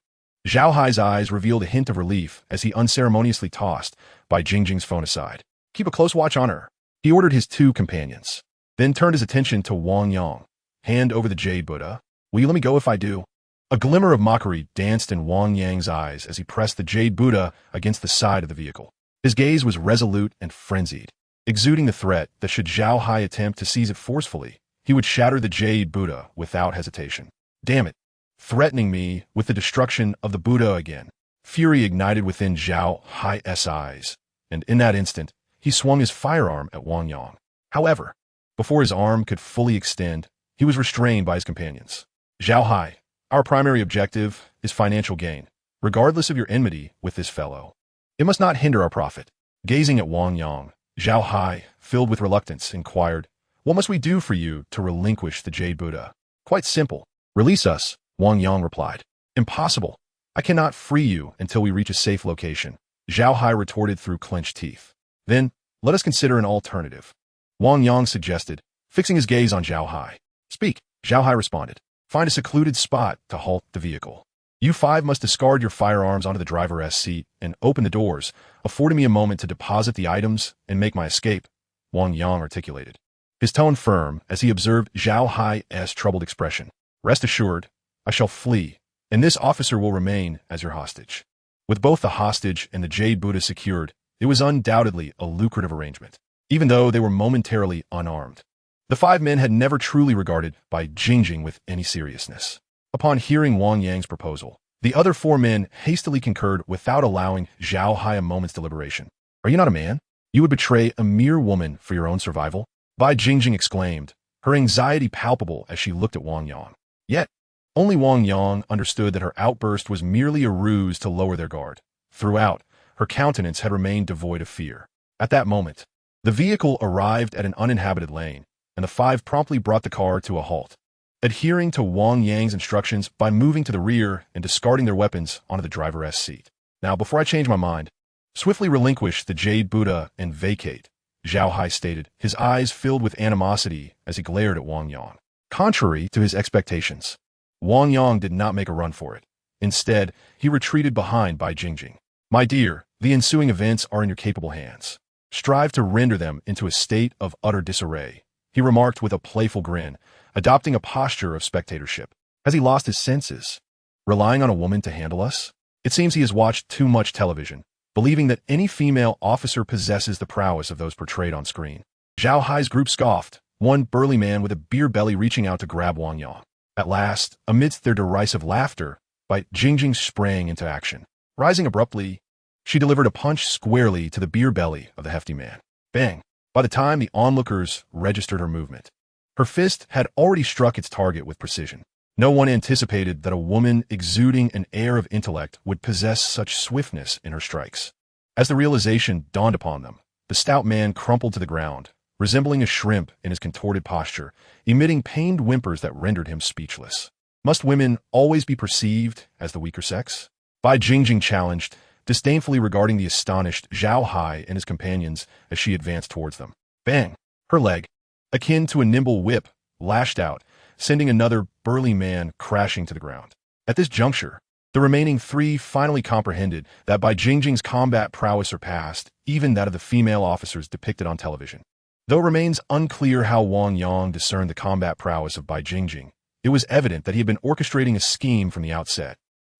Zhao Hai's eyes revealed a hint of relief as he unceremoniously tossed Bai Jingjing's phone aside. "Keep a close watch on her," he ordered his 2 companions, then turned his attention to Wang Yang. "Hand over the jade Buddha. Will you let me go if I do?" A glimmer of mockery danced in Wang Yang's eyes as he pressed the jade Buddha against the side of the vehicle. His gaze was resolute and frenzied, exuding the threat that should Zhao Hai attempt to seize it forcefully, he would shatter the jade Buddha without hesitation. "Damn it! Threatening me with the destruction of the Buddha again. Fury ignited within Zhao Hai's eyes, and in that instant, he swung his firearm at Wang Yang. However, before his arm could fully extend, he was restrained by his companions. Zhao Hai, our primary objective is financial gain, regardless of your enmity with this fellow. It must not hinder our profit. Gazing at Wang Yang, Zhao Hai, filled with reluctance, inquired, "What must we do for you to relinquish the Jade Buddha?" "Quite simple. Release us," Wang Yang replied. "Impossible. I cannot free you until we reach a safe location," Zhao Hai retorted through clenched teeth. "Then, let us consider an alternative," Wang Yang suggested, fixing his gaze on Zhao Hai. "Speak," Zhao Hai responded. "Find a secluded spot to halt the vehicle. You five must discard your firearms onto the driver's seat and open the doors, affording me a moment to deposit the items and make my escape," Wang Yang articulated, his tone firm as he observed Zhao Hai's troubled expression. "Rest assured, I shall flee, and this officer will remain as your hostage." With both the hostage and the Jade Buddha secured, it was undoubtedly a lucrative arrangement, even though they were momentarily unarmed. The five men had never truly regarded Bai Jingjing with any seriousness. Upon hearing Wang Yang's proposal, the other four men hastily concurred without allowing Zhao Hai a moment's deliberation. "Are you not a man? You would betray a mere woman for your own survival?" Bai Jingjing exclaimed, her anxiety palpable as she looked at Wang Yang. Yet, only Wang Yang understood that her outburst was merely a ruse to lower their guard. Throughout, her countenance had remained devoid of fear. At that moment, the vehicle arrived at an uninhabited lane, and the five promptly brought the car to a halt, adhering to Wang Yang's instructions by moving to the rear and discarding their weapons onto the driver's seat. "Now, before I change my mind, swiftly relinquish the Jade Buddha and vacate," Zhao Hai stated, his eyes filled with animosity as he glared at Wang Yang. Contrary to his expectations, Wang Yang did not make a run for it. Instead, he retreated behind Bai Jingjing. "My dear, the ensuing events are in your capable hands. Strive to render them into a state of utter disarray," he remarked with a playful grin, adopting a posture of spectatorship. "Has he lost his senses? Relying on a woman to handle us? It seems he has watched too much television, believing that any female officer possesses the prowess of those portrayed on screen." Zhao Hai's group scoffed, one burly man with a beer belly reaching out to grab Wang Yang. At last, amidst their derisive laughter, Bai Jingjing sprang into action. Rising abruptly, she delivered a punch squarely to the beer belly of the hefty man. Bang! By the time the onlookers registered her movement, her fist had already struck its target with precision. No one anticipated that a woman exuding an air of intellect would possess such swiftness in her strikes. As the realization dawned upon them, the stout man crumpled to the ground, resembling a shrimp in his contorted posture, emitting pained whimpers that rendered him speechless. Must women always be perceived as the weaker sex? Bai Jingjing challenged, disdainfully regarding the astonished Zhao Hai and his companions as she advanced towards them. Bang! Her leg, akin to a nimble whip, lashed out, sending another burly man crashing to the ground. At this juncture, the remaining three finally comprehended that Bai Jingjing's combat prowess surpassed even that of the female officers depicted on television. Though it remains unclear how Wang Yang discerned the combat prowess of Bai Jingjing, it was evident that he had been orchestrating a scheme from the outset,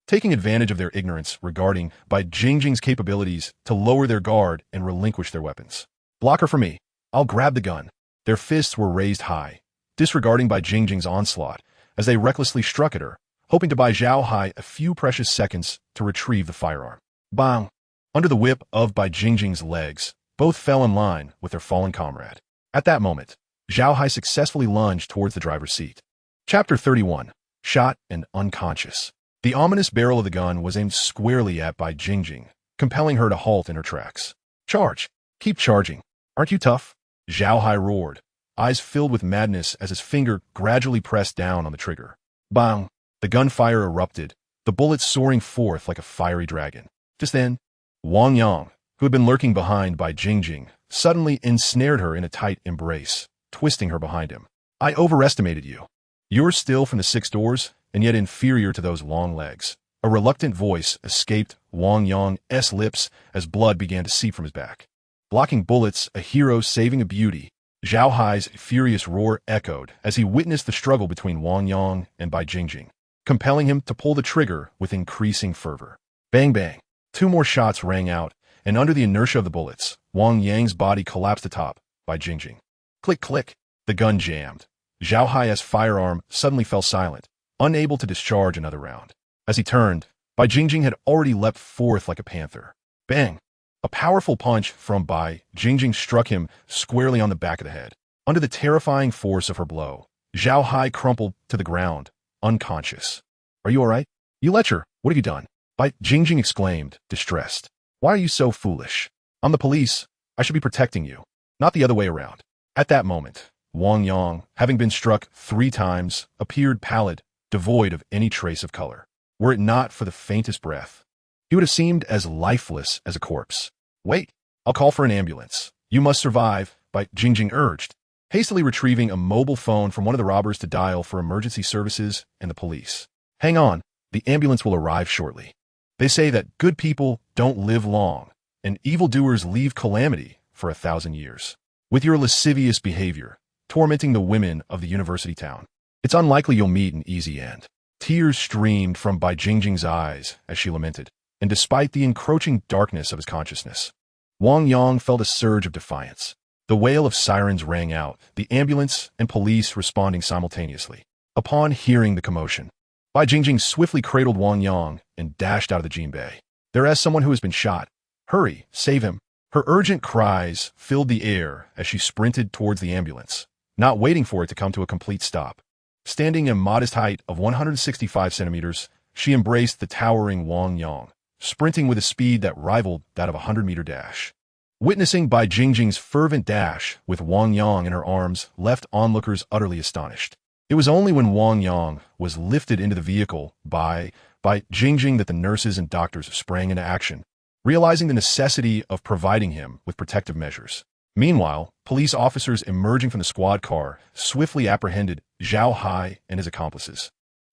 taking advantage of their ignorance regarding Bai Jingjing's capabilities to lower their guard and relinquish their weapons. "Block her for me. I'll grab the gun." Their fists were raised high, disregarding Bai Jingjing's onslaught, as they recklessly struck at her, hoping to buy Zhao Hai a few precious seconds to retrieve the firearm. Bang! Under the whip of Bai Jingjing's legs, both fell in line with their fallen comrade. At that moment, Zhao Hai successfully lunged towards the driver's seat. Chapter 31. Shot and Unconscious. The ominous barrel of the gun was aimed squarely at Bai Jingjing, compelling her to halt in her tracks. "Charge! Keep charging! Aren't you tough?" Zhao Hai roared, eyes filled with madness as his finger gradually pressed down on the trigger. Bang! The gunfire erupted, the bullets soaring forth like a fiery dragon. Just then, Wang Yang, who had been lurking behind Bai Jingjing, suddenly ensnared her in a tight embrace, twisting her behind him. "I overestimated you. You're still from the six doors, and yet inferior to those long legs." A reluctant voice escaped Wang Yang's lips as blood began to seep from his back. Blocking bullets, a hero saving a beauty. Zhao Hai's furious roar echoed as he witnessed the struggle between Wang Yang and Bai Jingjing, compelling him to pull the trigger with increasing fervor. Bang bang! Two more shots rang out, and under the inertia of the bullets, Wang Yang's body collapsed atop Bai Jingjing. Click click! The gun jammed. Zhao Hai's firearm suddenly fell silent, unable to discharge another round. As he turned, Bai Jingjing had already leapt forth like a panther. Bang! A powerful punch from Bai Jingjing struck him squarely on the back of the head. Under the terrifying force of her blow, Zhao Hai crumpled to the ground, unconscious. Are you all right? You lecher, what have you done? Bai Jingjing exclaimed, distressed. Why are you so foolish? I'm the police. I should be protecting you, not the other way around. At that moment, Wang Yang, having been struck 3 times, appeared pallid, devoid of any trace of color. Were it not for the faintest breath, he would have seemed as lifeless as a corpse. Wait, I'll call for an ambulance. You must survive, Bai Jingjing urged, hastily retrieving a mobile phone from one of the robbers to dial for emergency services and the police. Hang on, the ambulance will arrive shortly. They say that good people don't live long, and evildoers leave calamity for 1,000 years. With your lascivious behavior, tormenting the women of the university town, it's unlikely you'll meet an easy end. Tears streamed from Bai Jingjing's eyes as she lamented, and despite the encroaching darkness of his consciousness, Wang Yang felt a surge of defiance. The wail of sirens rang out, the ambulance and police responding simultaneously. Upon hearing the commotion, Bai Jingjing swiftly cradled Wang Yang and dashed out of the Jin Bay. There is someone who has been shot. Hurry, save him. Her urgent cries filled the air as she sprinted towards the ambulance, not waiting for it to come to a complete stop. Standing a modest height of 165 centimeters, she embraced the towering Wang Yang, sprinting with a speed that rivaled that of a 100-meter dash. Witnessing Bai Jingjing's fervent dash with Wang Yang in her arms left onlookers utterly astonished. It was only when Wang Yang was lifted into the vehicle by Bai Jingjing that the nurses and doctors sprang into action, realizing the necessity of providing him with protective measures. Meanwhile, police officers emerging from the squad car swiftly apprehended Zhao Hai and his accomplices.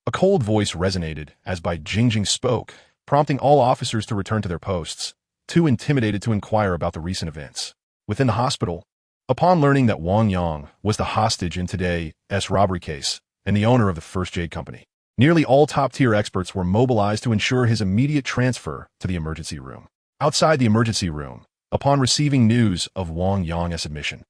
A cold voice resonated as Bai Jingjing spoke, prompting all officers to return to their posts, too intimidated to inquire about the recent events. Within the hospital, upon learning that Wang Yang was the hostage in today's robbery case and the owner of the First Jade Company, nearly all top-tier experts were mobilized to ensure his immediate transfer to the emergency room. Outside the emergency room, upon receiving news of Wang Yang's admission,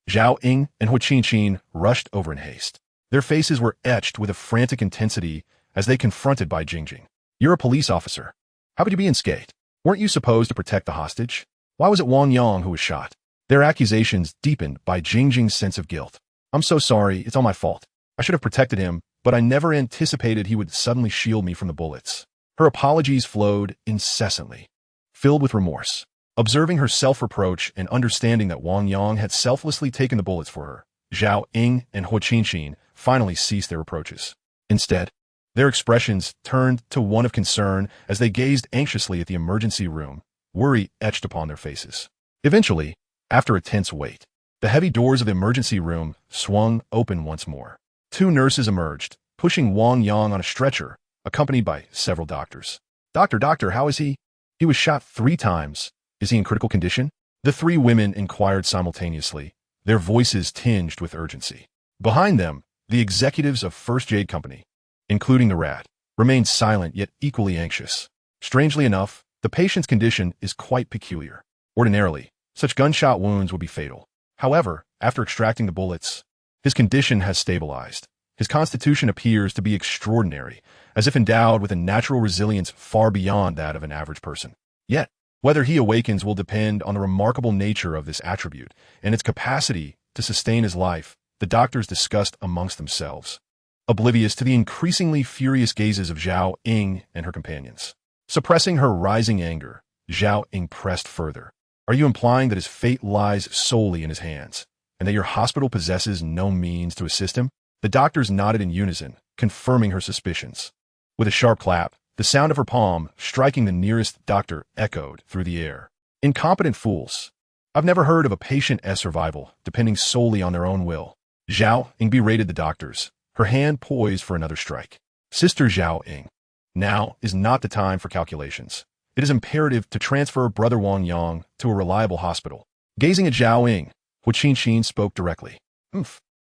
Zhao Ying and Hu Qinqin rushed over in haste. Their faces were etched with a frantic intensity as they confronted Bai Jingjing. You're a police officer. How could you be unscathed? Weren't you supposed to protect the hostage? Why was it Wang Yang who was shot? Their accusations deepened Bai Jingjing's sense of guilt. I'm so sorry, it's all my fault. I should have protected him, but I never anticipated he would suddenly shield me from the bullets. Her apologies flowed incessantly, filled with remorse. Observing her self-reproach and understanding that Wang Yang had selflessly taken the bullets for her, Zhao Ying and Hu Qinqin finally ceased their reproaches. Instead, their expressions turned to one of concern as they gazed anxiously at the emergency room, worry etched upon their faces. Eventually, after a tense wait, the heavy doors of the emergency room swung open once more. 2 nurses emerged, pushing Wang Yang on a stretcher, accompanied by several doctors. Doctor, how is he? He was shot 3 times. Is he in critical condition? The 3 women inquired simultaneously, their voices tinged with urgency. Behind them, the executives of First Jade Company, including the rat, remained silent yet equally anxious. Strangely enough, the patient's condition is quite peculiar. Ordinarily, such gunshot wounds would be fatal. However, after extracting the bullets, his condition has stabilized. His constitution appears to be extraordinary, as if endowed with a natural resilience far beyond that of an average person. Yet, whether he awakens will depend on the remarkable nature of this attribute and its capacity to sustain his life, the doctors discussed amongst themselves, oblivious to the increasingly furious gazes of Zhao Ying and her companions. Suppressing her rising anger, Zhao Ying pressed further. Are you implying that his fate lies solely in his hands, and that your hospital possesses no means to assist him? The doctors nodded in unison, confirming her suspicions. With a sharp clap, the sound of her palm striking the nearest doctor echoed through the air. Incompetent fools. I've never heard of a patient's survival depending solely on their own will. Zhao Ying berated the doctors, her hand poised for another strike. Sister Zhao Ying, now is not the time for calculations. It is imperative to transfer Brother Wang Yang to a reliable hospital. Gazing at Zhao Ying, Hu Qinqin spoke directly.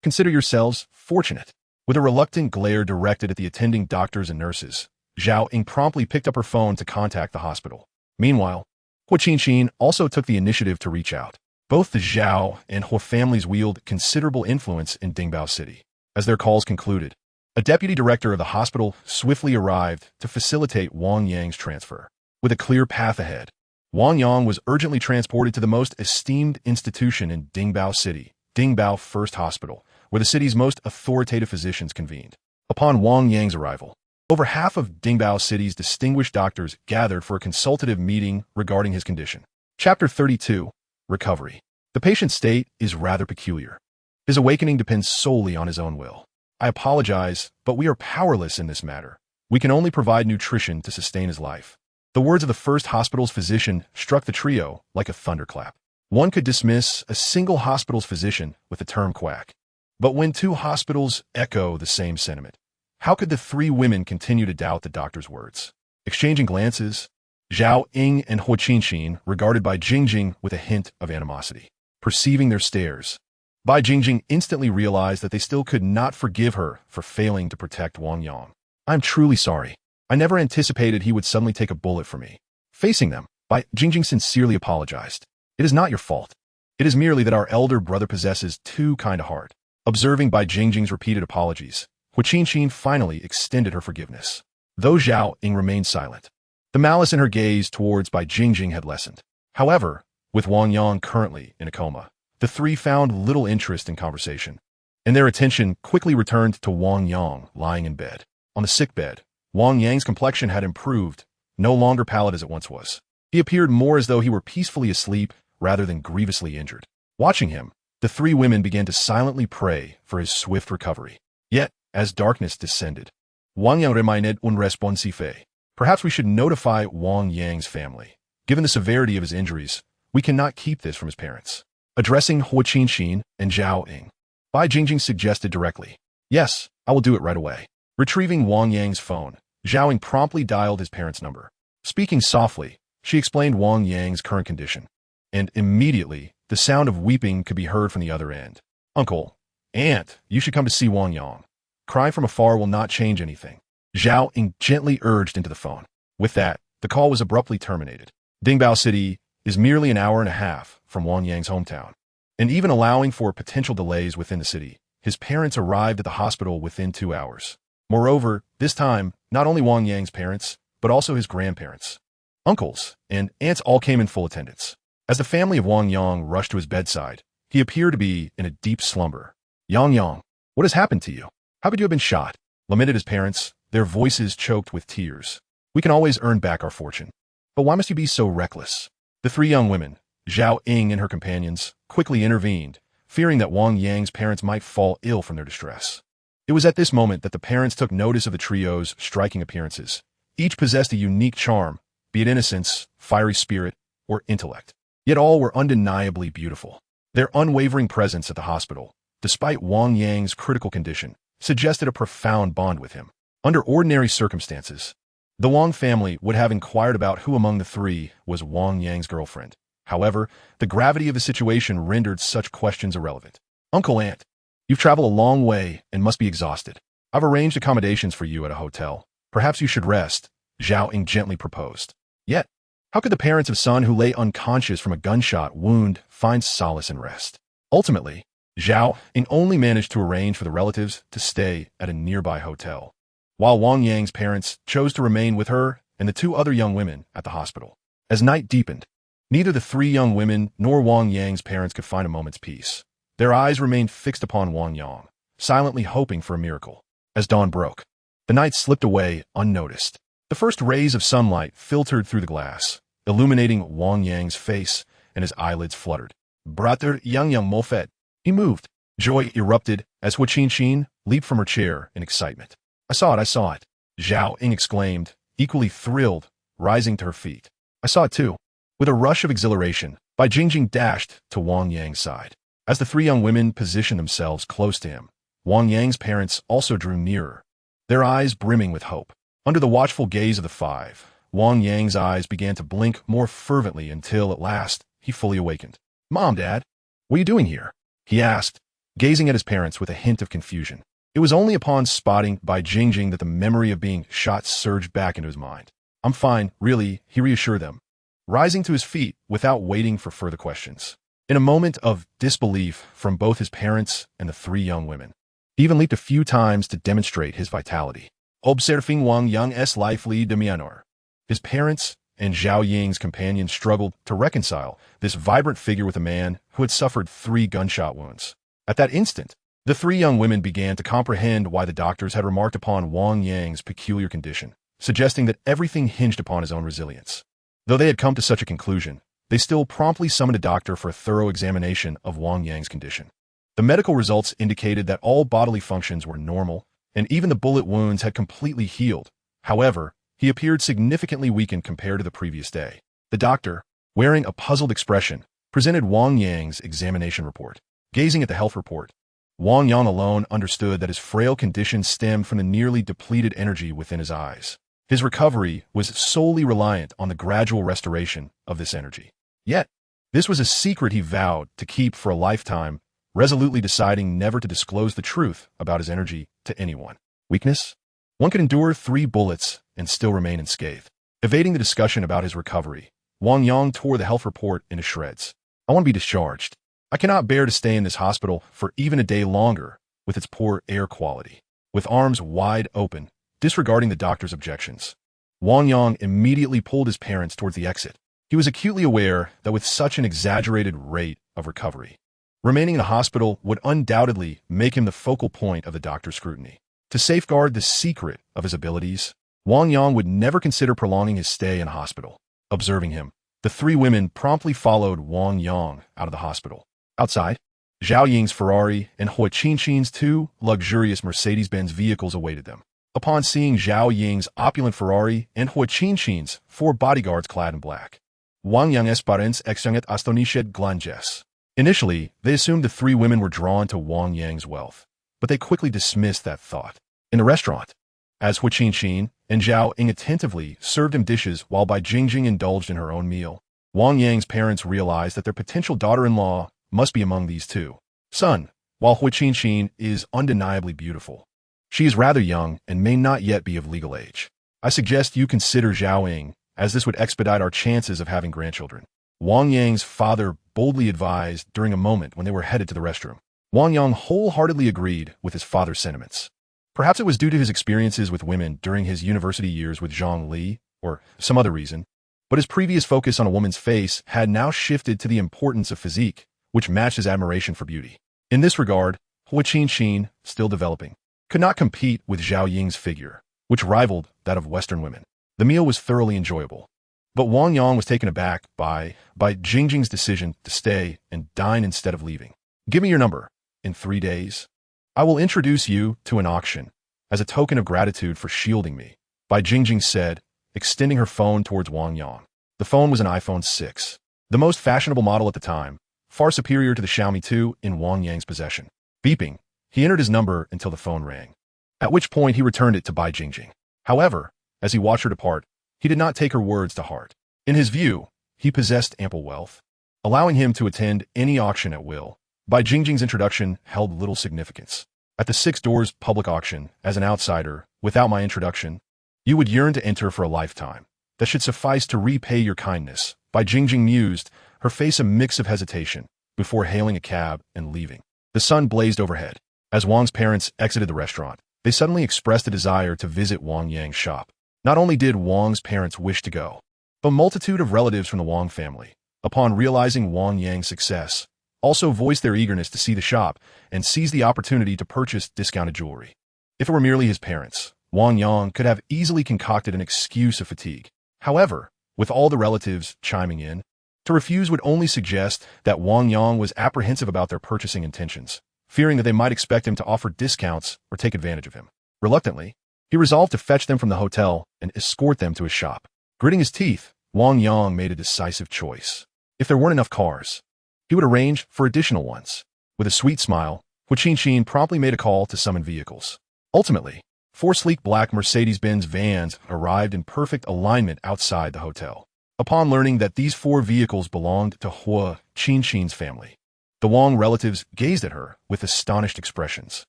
Consider yourselves fortunate. With a reluctant glare directed at the attending doctors and nurses, Zhao Ying promptly picked up her phone to contact the hospital. Meanwhile, Hu Qinqin also took the initiative to reach out. Both the Zhao and Hu families wield considerable influence in Dingbao City. As their calls concluded, A deputy director of the hospital swiftly arrived to facilitate Wang Yang's transfer. With a clear path ahead, Wang Yang was urgently transported to the most esteemed institution in Dingbao City, Dingbao First Hospital, where the city's most authoritative physicians convened. Upon Wang Yang's arrival, over half of Dingbao City's distinguished doctors gathered for a consultative meeting regarding his condition. Chapter 32. Recovery. The patient's state is rather peculiar. His awakening depends solely on his own will. I apologize, but we are powerless in this matter. We can only provide nutrition to sustain his life. The words of the first hospital's physician struck the trio like a thunderclap. One could dismiss a single hospital's physician with the term quack. But when two hospitals echo the same sentiment, how could the three women continue to doubt the doctor's words? Exchanging glances, Zhao Ying and Huo Qinxin regarded Bai Jingjing with a hint of animosity. Perceiving their stares, Bai Jingjing instantly realized that they still could not forgive her for failing to protect Wang Yang. I'm truly sorry. I never anticipated he would suddenly take a bullet for me. Facing them, Bai Jingjing sincerely apologized. It is not your fault. It is merely that our elder brother possesses too kind a heart. Observing Bai Jingjing's repeated apologies, Huo Qinxin finally extended her forgiveness. Though Zhao Ying remained silent, the malice in her gaze towards Bai Jingjing had lessened. However, with Wang Yang currently in a coma, the three found little interest in conversation, and their attention quickly returned to Wang Yang lying in bed. On the sickbed, Wang Yang's complexion had improved, no longer pallid as it once was. He appeared more as though he were peacefully asleep rather than grievously injured. Watching him, the three women began to silently pray for his swift recovery. Yet, as darkness descended, Wang Yang reminded un responsive. Perhaps we should notify Wang Yang's family. Given the severity of his injuries, we cannot keep this from his parents. Addressing Huo Qinxin and Zhao Ying, Bai Jingjing suggested directly, Yes, I will do it right away. Retrieving Wang Yang's phone, Zhao Ying promptly dialed his parents' number. Speaking softly, she explained Wang Yang's current condition, and immediately, the sound of weeping could be heard from the other end. Uncle, Aunt, you should come to see Wang Yang. Crying from afar will not change anything. Zhao Ying gently urged into the phone. With that, the call was abruptly terminated. Dingbao City is merely an hour and a half from Wang Yang's hometown, and even allowing for potential delays within the city, his parents arrived at the hospital within 2 hours. Moreover, this time, not only Wang Yang's parents, but also his grandparents, uncles, and aunts all came in full attendance. As the family of Wang Yang rushed to his bedside, he appeared to be in a deep slumber. Yang, what has happened to you? How could you have been shot? Lamented his parents, their voices choked with tears. We can always earn back our fortune. But why must you be so reckless? The three young women, Zhao Ying and her companions, quickly intervened, fearing that Wang Yang's parents might fall ill from their distress. It was at this moment that the parents took notice of the trio's striking appearances. Each possessed a unique charm, be it innocence, fiery spirit, or intellect. Yet all were undeniably beautiful. Their unwavering presence at the hospital, despite Wang Yang's critical condition, suggested a profound bond with him. Under ordinary circumstances, the Wang family would have inquired about who among the three was Wang Yang's girlfriend. However, the gravity of the situation rendered such questions irrelevant. Uncle, Aunt, you've traveled a long way and must be exhausted. I've arranged accommodations for you at a hotel. Perhaps you should rest, Zhao Ying gently proposed. Yet, how could the parents of son who lay unconscious from a gunshot wound find solace in rest? Ultimately, Zhao Ying only managed to arrange for the relatives to stay at a nearby hotel, while Wang Yang's parents chose to remain with her and the two other young women at the hospital. As night deepened, neither the three young women nor Wang Yang's parents could find a moment's peace. Their eyes remained fixed upon Wang Yang, silently hoping for a miracle. As dawn broke, the night slipped away unnoticed. The first rays of sunlight filtered through the glass, illuminating Wang Yang's face, and his eyelids fluttered. Brother Yang Mofet. He moved. Joy erupted as Huo Qinxin leaped from her chair in excitement. I saw it. Zhao Ying exclaimed, equally thrilled, rising to her feet. I saw it too. With a rush of exhilaration, Bai Jingjing dashed to Wang Yang's side. As the three young women positioned themselves close to him, Wang Yang's parents also drew nearer, their eyes brimming with hope. Under the watchful gaze of the five, Wang Yang's eyes began to blink more fervently until, at last, he fully awakened. Mom, Dad, what are you doing here? He asked, gazing at his parents with a hint of confusion. It was only upon spotting Bai Jingjing that the memory of being shot surged back into his mind. I'm fine, really, he reassured them, rising to his feet without waiting for further questions. In a moment of disbelief from both his parents and the three young women, He even leaped a few times to demonstrate his vitality. Observing Wang Yang's lively demeanor, his parents and Zhao Ying's companions struggled to reconcile this vibrant figure with a man who had suffered 3 gunshot wounds. At that instant, the 3 young women began to comprehend why the doctors had remarked upon Wang Yang's peculiar condition, suggesting that everything hinged upon his own resilience. Though they had come to such a conclusion, they still promptly summoned a doctor for a thorough examination of Wang Yang's condition. The medical results indicated that all bodily functions were normal, and even the bullet wounds had completely healed. However, he appeared significantly weakened compared to the previous day. The doctor, wearing a puzzled expression, presented Wang Yang's examination report. Gazing at the health report, Wang Yang alone understood that his frail condition stemmed from the nearly depleted energy within his eyes. His recovery was solely reliant on the gradual restoration of this energy. Yet, this was a secret he vowed to keep for a lifetime, resolutely deciding never to disclose the truth about his energy to anyone. Weakness? One could endure 3 bullets and still remain unscathed. Evading the discussion about his recovery, Wang Yang tore the health report into shreds. I want to be discharged. I cannot bear to stay in this hospital for even a day longer with its poor air quality. With arms wide open, disregarding the doctor's objections, Wang Yang immediately pulled his parents towards the exit. He was acutely aware that with such an exaggerated rate of recovery, remaining in a hospital would undoubtedly make him the focal point of the doctor's scrutiny. To safeguard the secret of his abilities, Wang Yang would never consider prolonging his stay in hospital. Observing him, the 3 women promptly followed Wang Yang out of the hospital. Outside, Zhao Ying's Ferrari and Hua Qinshin's 2 luxurious Mercedes-Benz vehicles awaited them. Upon seeing Zhao Ying's opulent Ferrari and Hua Qinshin's 4 bodyguards clad in black, Wang Yang's parents extended astonished glances. Initially, they assumed the 3 women were drawn to Wang Yang's wealth, but they quickly dismissed that thought. In the restaurant, as Hua Qinshin and Zhao Ying attentively served him dishes while Bai Jingjing indulged in her own meal, Wang Yang's parents realized that their potential daughter-in-law must be among these 2. Son, while Hua Qinshin is undeniably beautiful, she is rather young and may not yet be of legal age. I suggest you consider Zhao Ying, as this would expedite our chances of having grandchildren. Wang Yang's father boldly advised during a moment when they were headed to the restroom. Wang Yang wholeheartedly agreed with his father's sentiments. Perhaps it was due to his experiences with women during his university years with Zhang Li, or some other reason, but his previous focus on a woman's face had now shifted to the importance of physique, which matched his admiration for beauty. In this regard, Hua Qinshin, still developing, could not compete with Zhao Ying's figure, which rivaled that of Western women. The meal was thoroughly enjoyable, but Wang Yang was taken aback by Jingjing's decision to stay and dine instead of leaving. Give me your number. In 3 days, I will introduce you to an auction as a token of gratitude for shielding me, Bai Jingjing said, extending her phone towards Wang Yang. The phone was an iPhone 6, the most fashionable model at the time, far superior to the Xiaomi 2 in Wang Yang's possession. Beeping, he entered his number until the phone rang, at which point he returned it to Bai Jingjing. However, as he watched her depart, he did not take her words to heart. In his view, he possessed ample wealth, allowing him to attend any auction at will. Bai Jingjing's introduction held little significance. At the 6 Doors public auction, as an outsider, without my introduction, you would yearn to enter for a lifetime. That should suffice to repay your kindness, Bai Jingjing mused, her face a mix of hesitation, before hailing a cab and leaving. The sun blazed overhead. As Wang's parents exited the restaurant, they suddenly expressed a desire to visit Wang Yang's shop. Not only did Wang's parents wish to go, but a multitude of relatives from the Wang family, upon realizing Wang Yang's success, also voiced their eagerness to see the shop and seize the opportunity to purchase discounted jewelry. If it were merely his parents, Wang Yang could have easily concocted an excuse of fatigue. However, with all the relatives chiming in, to refuse would only suggest that Wang Yang was apprehensive about their purchasing intentions, fearing that they might expect him to offer discounts or take advantage of him. Reluctantly, he resolved to fetch them from the hotel and escort them to his shop. Gritting his teeth, Wang Yang made a decisive choice. If there weren't enough cars, he would arrange for additional ones. With a sweet smile, Hua Qinshin promptly made a call to summon vehicles. Ultimately, 4 sleek black Mercedes-Benz vans arrived in perfect alignment outside the hotel. Upon learning that these 4 vehicles belonged to Hua Qinshin's family, the Wang relatives gazed at her with astonished expressions.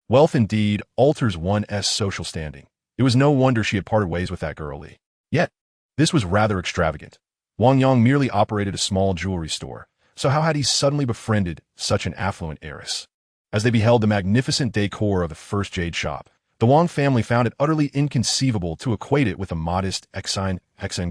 Wealth indeed alters one's social standing. It was no wonder she had parted ways with that girlie. Yet, this was rather extravagant. Wang Yang merely operated a small jewelry store, so how had he suddenly befriended such an affluent heiress? As they beheld the magnificent decor of the first jade shop, the Wang family found it utterly inconceivable to equate it with a modest Exine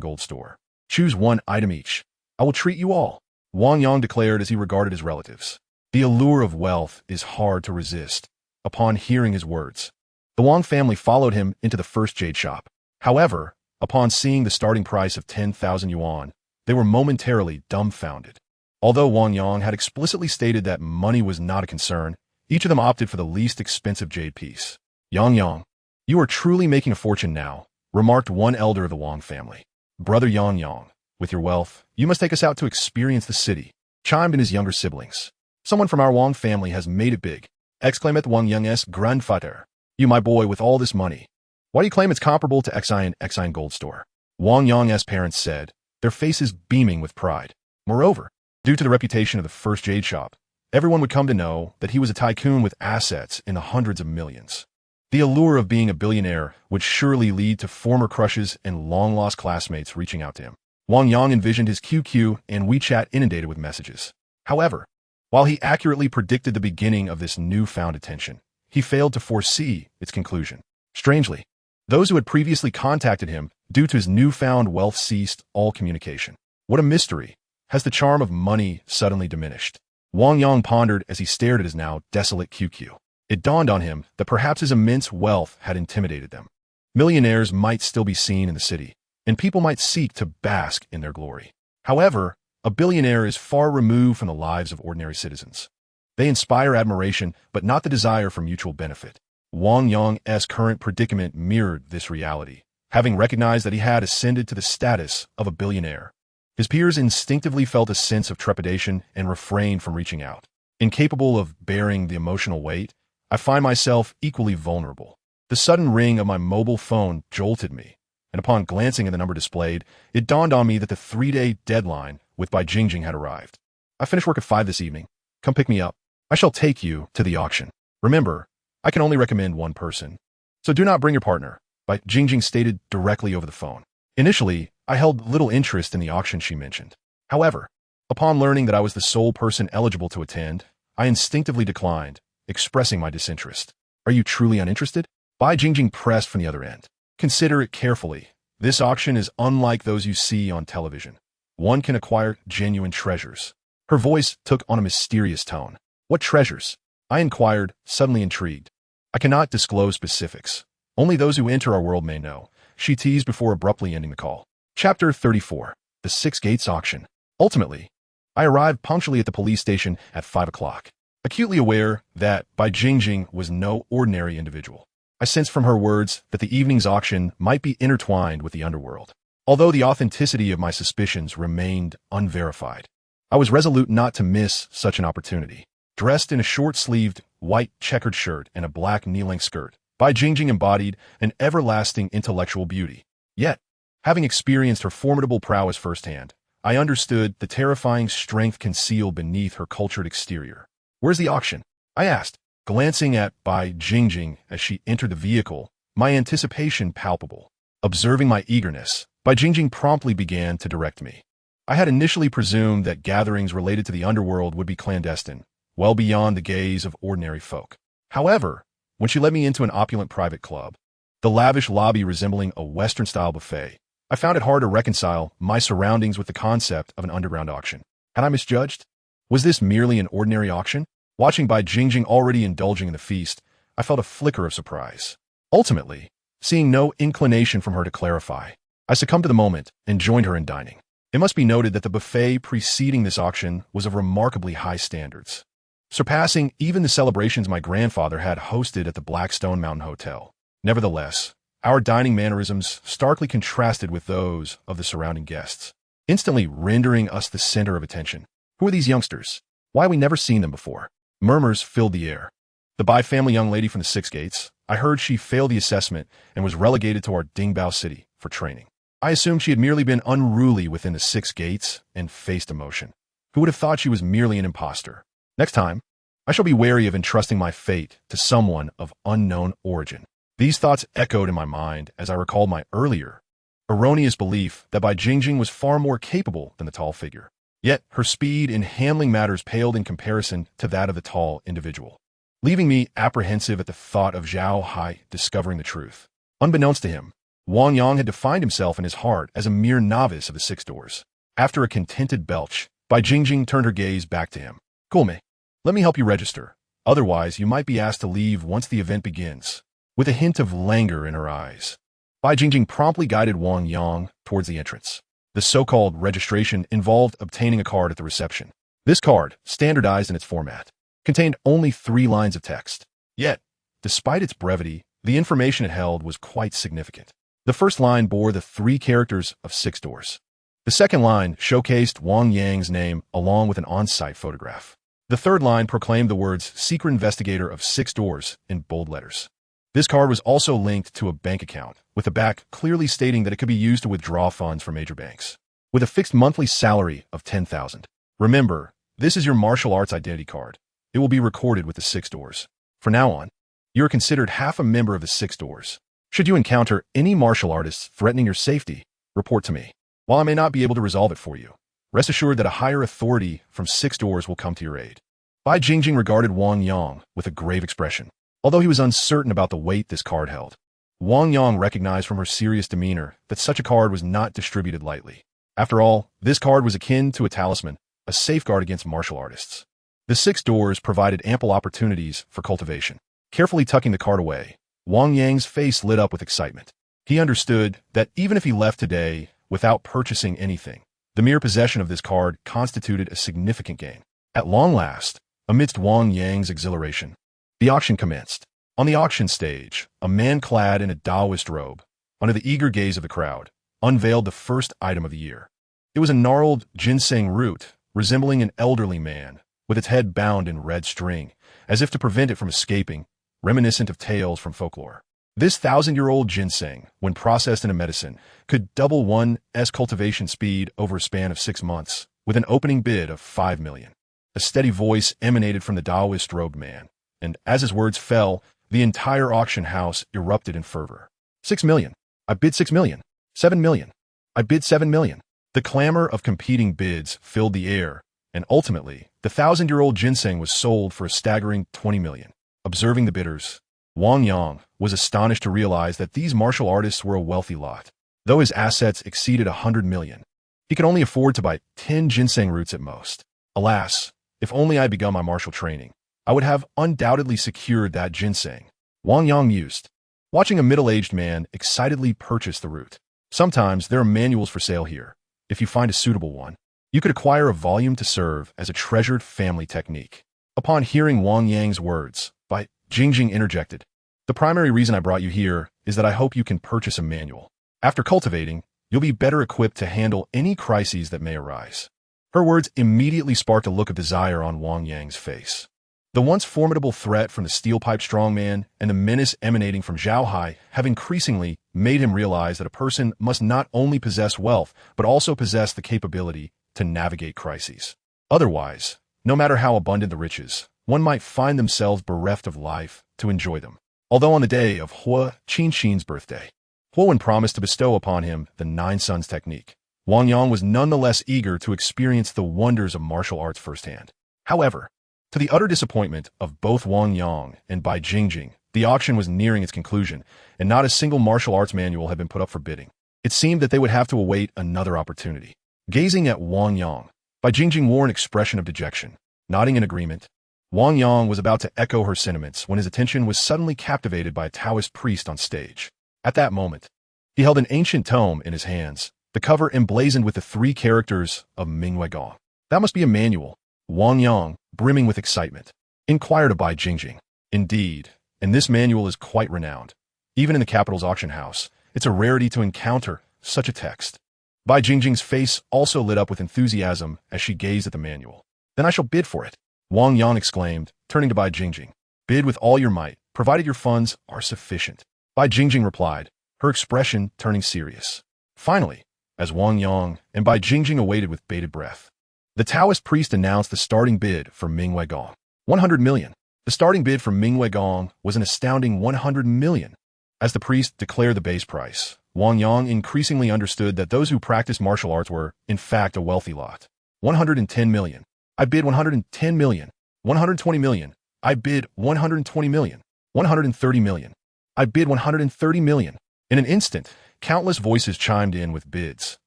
gold store. Choose one item each. I will treat you all, Wang Yang declared as he regarded his relatives. The allure of wealth is hard to resist. Upon hearing his words, the Wang family followed him into the first jade shop. However, upon seeing the starting price of 10,000 yuan, they were momentarily dumbfounded. Although Wang Yang had explicitly stated that money was not a concern, each of them opted for the least expensive jade piece. Yang, you are truly making a fortune now, remarked one elder of the Wang family. Brother Yang, with your wealth, you must take us out to experience the city, chimed in his younger siblings. Someone from our Wang family has made it big, exclaimed Wang Yang's grandfather. You, my boy, with all this money. Why do you claim it's comparable to Exine gold store? Wang Yang's parents said, their faces beaming with pride. Moreover, due to the reputation of the first jade shop, everyone would come to know that he was a tycoon with assets in the hundreds of millions. The allure of being a billionaire would surely lead to former crushes and long-lost classmates reaching out to him. Wang Yang envisioned his QQ and WeChat inundated with messages. However, while he accurately predicted the beginning of this newfound attention, he failed to foresee its conclusion. Strangely, those who had previously contacted him due to his newfound wealth ceased all communication. What a mystery! Has the charm of money suddenly diminished? Wang Yang pondered as he stared at his now desolate QQ. It dawned on him that perhaps his immense wealth had intimidated them. Millionaires might still be seen in the city, and people might seek to bask in their glory. However, a billionaire is far removed from the lives of ordinary citizens. They inspire admiration, but not the desire for mutual benefit. Wang Yang's current predicament mirrored this reality. Having recognized that he had ascended to the status of a billionaire, his peers instinctively felt a sense of trepidation and refrained from reaching out. Incapable of bearing the emotional weight, I find myself equally vulnerable. The sudden ring of my mobile phone jolted me, and upon glancing at the number displayed, it dawned on me that the 3-day deadline with Bai Jingjing had arrived. I finish work at 5 this evening. Come pick me up. I shall take you to the auction. Remember, I can only recommend one person, so do not bring your partner, Bai Jingjing stated directly over the phone. Initially, I held little interest in the auction she mentioned. However, upon learning that I was the sole person eligible to attend, I instinctively declined, expressing my disinterest. Are you truly uninterested? Bai Jingjing pressed from the other end. Consider it carefully. This auction is unlike those you see on television. One can acquire genuine treasures. Her voice took on a mysterious tone. What treasures? I inquired, suddenly intrigued. I cannot disclose specifics. Only those who enter our world may know, she teased before abruptly ending the call. Chapter 34. The Six Gates Auction. Ultimately, I arrived punctually at the police station at 5 o'clock. Acutely aware that Bai Jingjing was no ordinary individual. I sensed from her words that the evening's auction might be intertwined with the underworld. Although the authenticity of my suspicions remained unverified, I was resolute not to miss such an opportunity. Dressed in a short-sleeved, white checkered shirt and a black knee-length skirt, Bai Jingjing embodied an everlasting intellectual beauty. Yet, having experienced her formidable prowess firsthand, I understood the terrifying strength concealed beneath her cultured exterior. Where's the auction? I asked, glancing at Bai Jingjing as she entered the vehicle, my anticipation palpable. Observing my eagerness, Bai Jingjing promptly began to direct me. I had initially presumed that gatherings related to the underworld would be clandestine, well beyond the gaze of ordinary folk. However, when she led me into an opulent private club, the lavish lobby resembling a Western-style buffet, I found it hard to reconcile my surroundings with the concept of an underground auction. Had I misjudged? Was this merely an ordinary auction? Watching Bai Jingjing already indulging in the feast, I felt a flicker of surprise. Ultimately, seeing no inclination from her to clarify, I succumbed to the moment and joined her in dining. It must be noted that the buffet preceding this auction was of remarkably high standards, surpassing even the celebrations my grandfather had hosted at the Blackstone Mountain Hotel. Nevertheless, our dining mannerisms starkly contrasted with those of the surrounding guests, instantly rendering us the center of attention. Who are these youngsters? Why have we never seen them before? Murmurs filled the air. The Bai family young lady from the Six Gates. I heard she failed the assessment and was relegated to our Dingbao city for training. I assumed she had merely been unruly within the Six Gates and faced emotion. Who would have thought she was merely an imposter? Next time, I shall be wary of entrusting my fate to someone of unknown origin. These thoughts echoed in my mind as I recalled my earlier, erroneous belief that Bai Jingjing was far more capable than the tall figure. Yet her speed in handling matters paled in comparison to that of the tall individual. leaving me apprehensive at the thought of Zhao Hai discovering the truth. Unbeknownst to him, Wang Yang had defined himself in his heart as a mere novice of the Six Doors. After a contented belch, Bai Jingjing turned her gaze back to him. "Gulme, let me help you register. Otherwise, you might be asked to leave once the event begins." With a hint of languor in her eyes, Bai Jingjing promptly guided Wang Yang towards the entrance. The so-called registration involved obtaining a card at the reception. This card, standardized in its format, contained only 3 lines of text. Yet, despite its brevity, the information it held was quite significant. The first line bore the 3 characters of Six Doors. The second line showcased Wang Yang's name along with an on-site photograph. The third line proclaimed the words "Secret Investigator of Six Doors" in bold letters. This card was also linked to a bank account, with the back clearly stating that it could be used to withdraw funds from major banks. With a fixed monthly salary of 10,000. Remember, this is your martial arts identity card. It will be recorded with the Six Doors. From now on, you are considered half a member of the Six Doors. Should you encounter any martial artists threatening your safety, report to me. While I may not be able to resolve it for you, rest assured that a higher authority from Six Doors will come to your aid. Bai Jingjing regarded Wang Yang with a grave expression. Although he was uncertain about the weight this card held, Wang Yang recognized from her serious demeanor that such a card was not distributed lightly. After all, this card was akin to a talisman, a safeguard against martial artists. The Six Doors provided ample opportunities for cultivation. Carefully tucking the card away, Wang Yang's face lit up with excitement. He understood that even if he left today without purchasing anything, the mere possession of this card constituted a significant gain. At long last, amidst Wang Yang's exhilaration, the auction commenced. On the auction stage, a man clad in a Taoist robe, under the eager gaze of the crowd, unveiled the first item of the year. It was a gnarled ginseng root, resembling an elderly man, with its head bound in red string, as if to prevent it from escaping, reminiscent of tales from folklore. This 1,000-year-old ginseng, when processed into medicine, could double one's cultivation speed over a span of 6 months, with an opening bid of 5 million. A steady voice emanated from the Taoist-robed man, and as his words fell, the entire auction house erupted in fervor. 6 million. I bid 6 million. 7 million. I bid 7 million. The clamor of competing bids filled the air, and ultimately, the 1,000-year-old ginseng was sold for a staggering 20 million. Observing the bidders, Wang Yang was astonished to realize that these martial artists were a wealthy lot. Though his assets exceeded 100 million, he could only afford to buy 10 ginseng roots at most. Alas, if only I had begun my martial training, I would have undoubtedly secured that ginseng. Wang Yang mused, watching a middle-aged man excitedly purchase the root. Sometimes there are manuals for sale here. If you find a suitable one, you could acquire a volume to serve as a treasured family technique. Upon hearing Wang Yang's words, Bai Jingjing interjected, "The primary reason I brought you here is that I hope you can purchase a manual. After cultivating, you'll be better equipped to handle any crises that may arise." Her words immediately sparked a look of desire on Wang Yang's face. The once formidable threat from the steel-pipe strongman and the menace emanating from Zhao Hai have increasingly made him realize that a person must not only possess wealth, but also possess the capability to navigate crises. Otherwise, no matter how abundant the riches, one might find themselves bereft of life to enjoy them. Although on the day of Hua Qinxin's birthday, Huowen promised to bestow upon him the 9 Suns technique, Wang Yang was nonetheless eager to experience the wonders of martial arts firsthand. However, to the utter disappointment of both Wang Yang and Bai Jingjing, the auction was nearing its conclusion, and not a single martial arts manual had been put up for bidding. It seemed that they would have to await another opportunity. Gazing at Wang Yang, Bai Jingjing wore an expression of dejection. Nodding in agreement, Wang Yang was about to echo her sentiments when his attention was suddenly captivated by a Taoist priest on stage. At that moment, he held an ancient tome in his hands, the cover emblazoned with the 3 characters of Mingwei Gong. That must be a manual. Wang Yang, brimming with excitement, inquired of Bai Jingjing. Indeed, and this manual is quite renowned. Even in the capital's auction house, it's a rarity to encounter such a text. Bai Jingjing's face also lit up with enthusiasm as she gazed at the manual. "Then I shall bid for it," Wang Yang exclaimed, turning to Bai Jingjing. "Bid with all your might, provided your funds are sufficient." Bai Jingjing replied, her expression turning serious. Finally, as Wang Yang and Bai Jingjing awaited with bated breath, the Taoist priest announced the starting bid for Mingwei Gong. 100 million. The starting bid for Mingwei Gong was an astounding 100 million. As the priest declared the base price, Wang Yang increasingly understood that those who practiced martial arts were, in fact, a wealthy lot. 110 million. I bid 110 million. 120 million. I bid 120 million. 130 million. I bid 130 million. In an instant, countless voices chimed in with bids,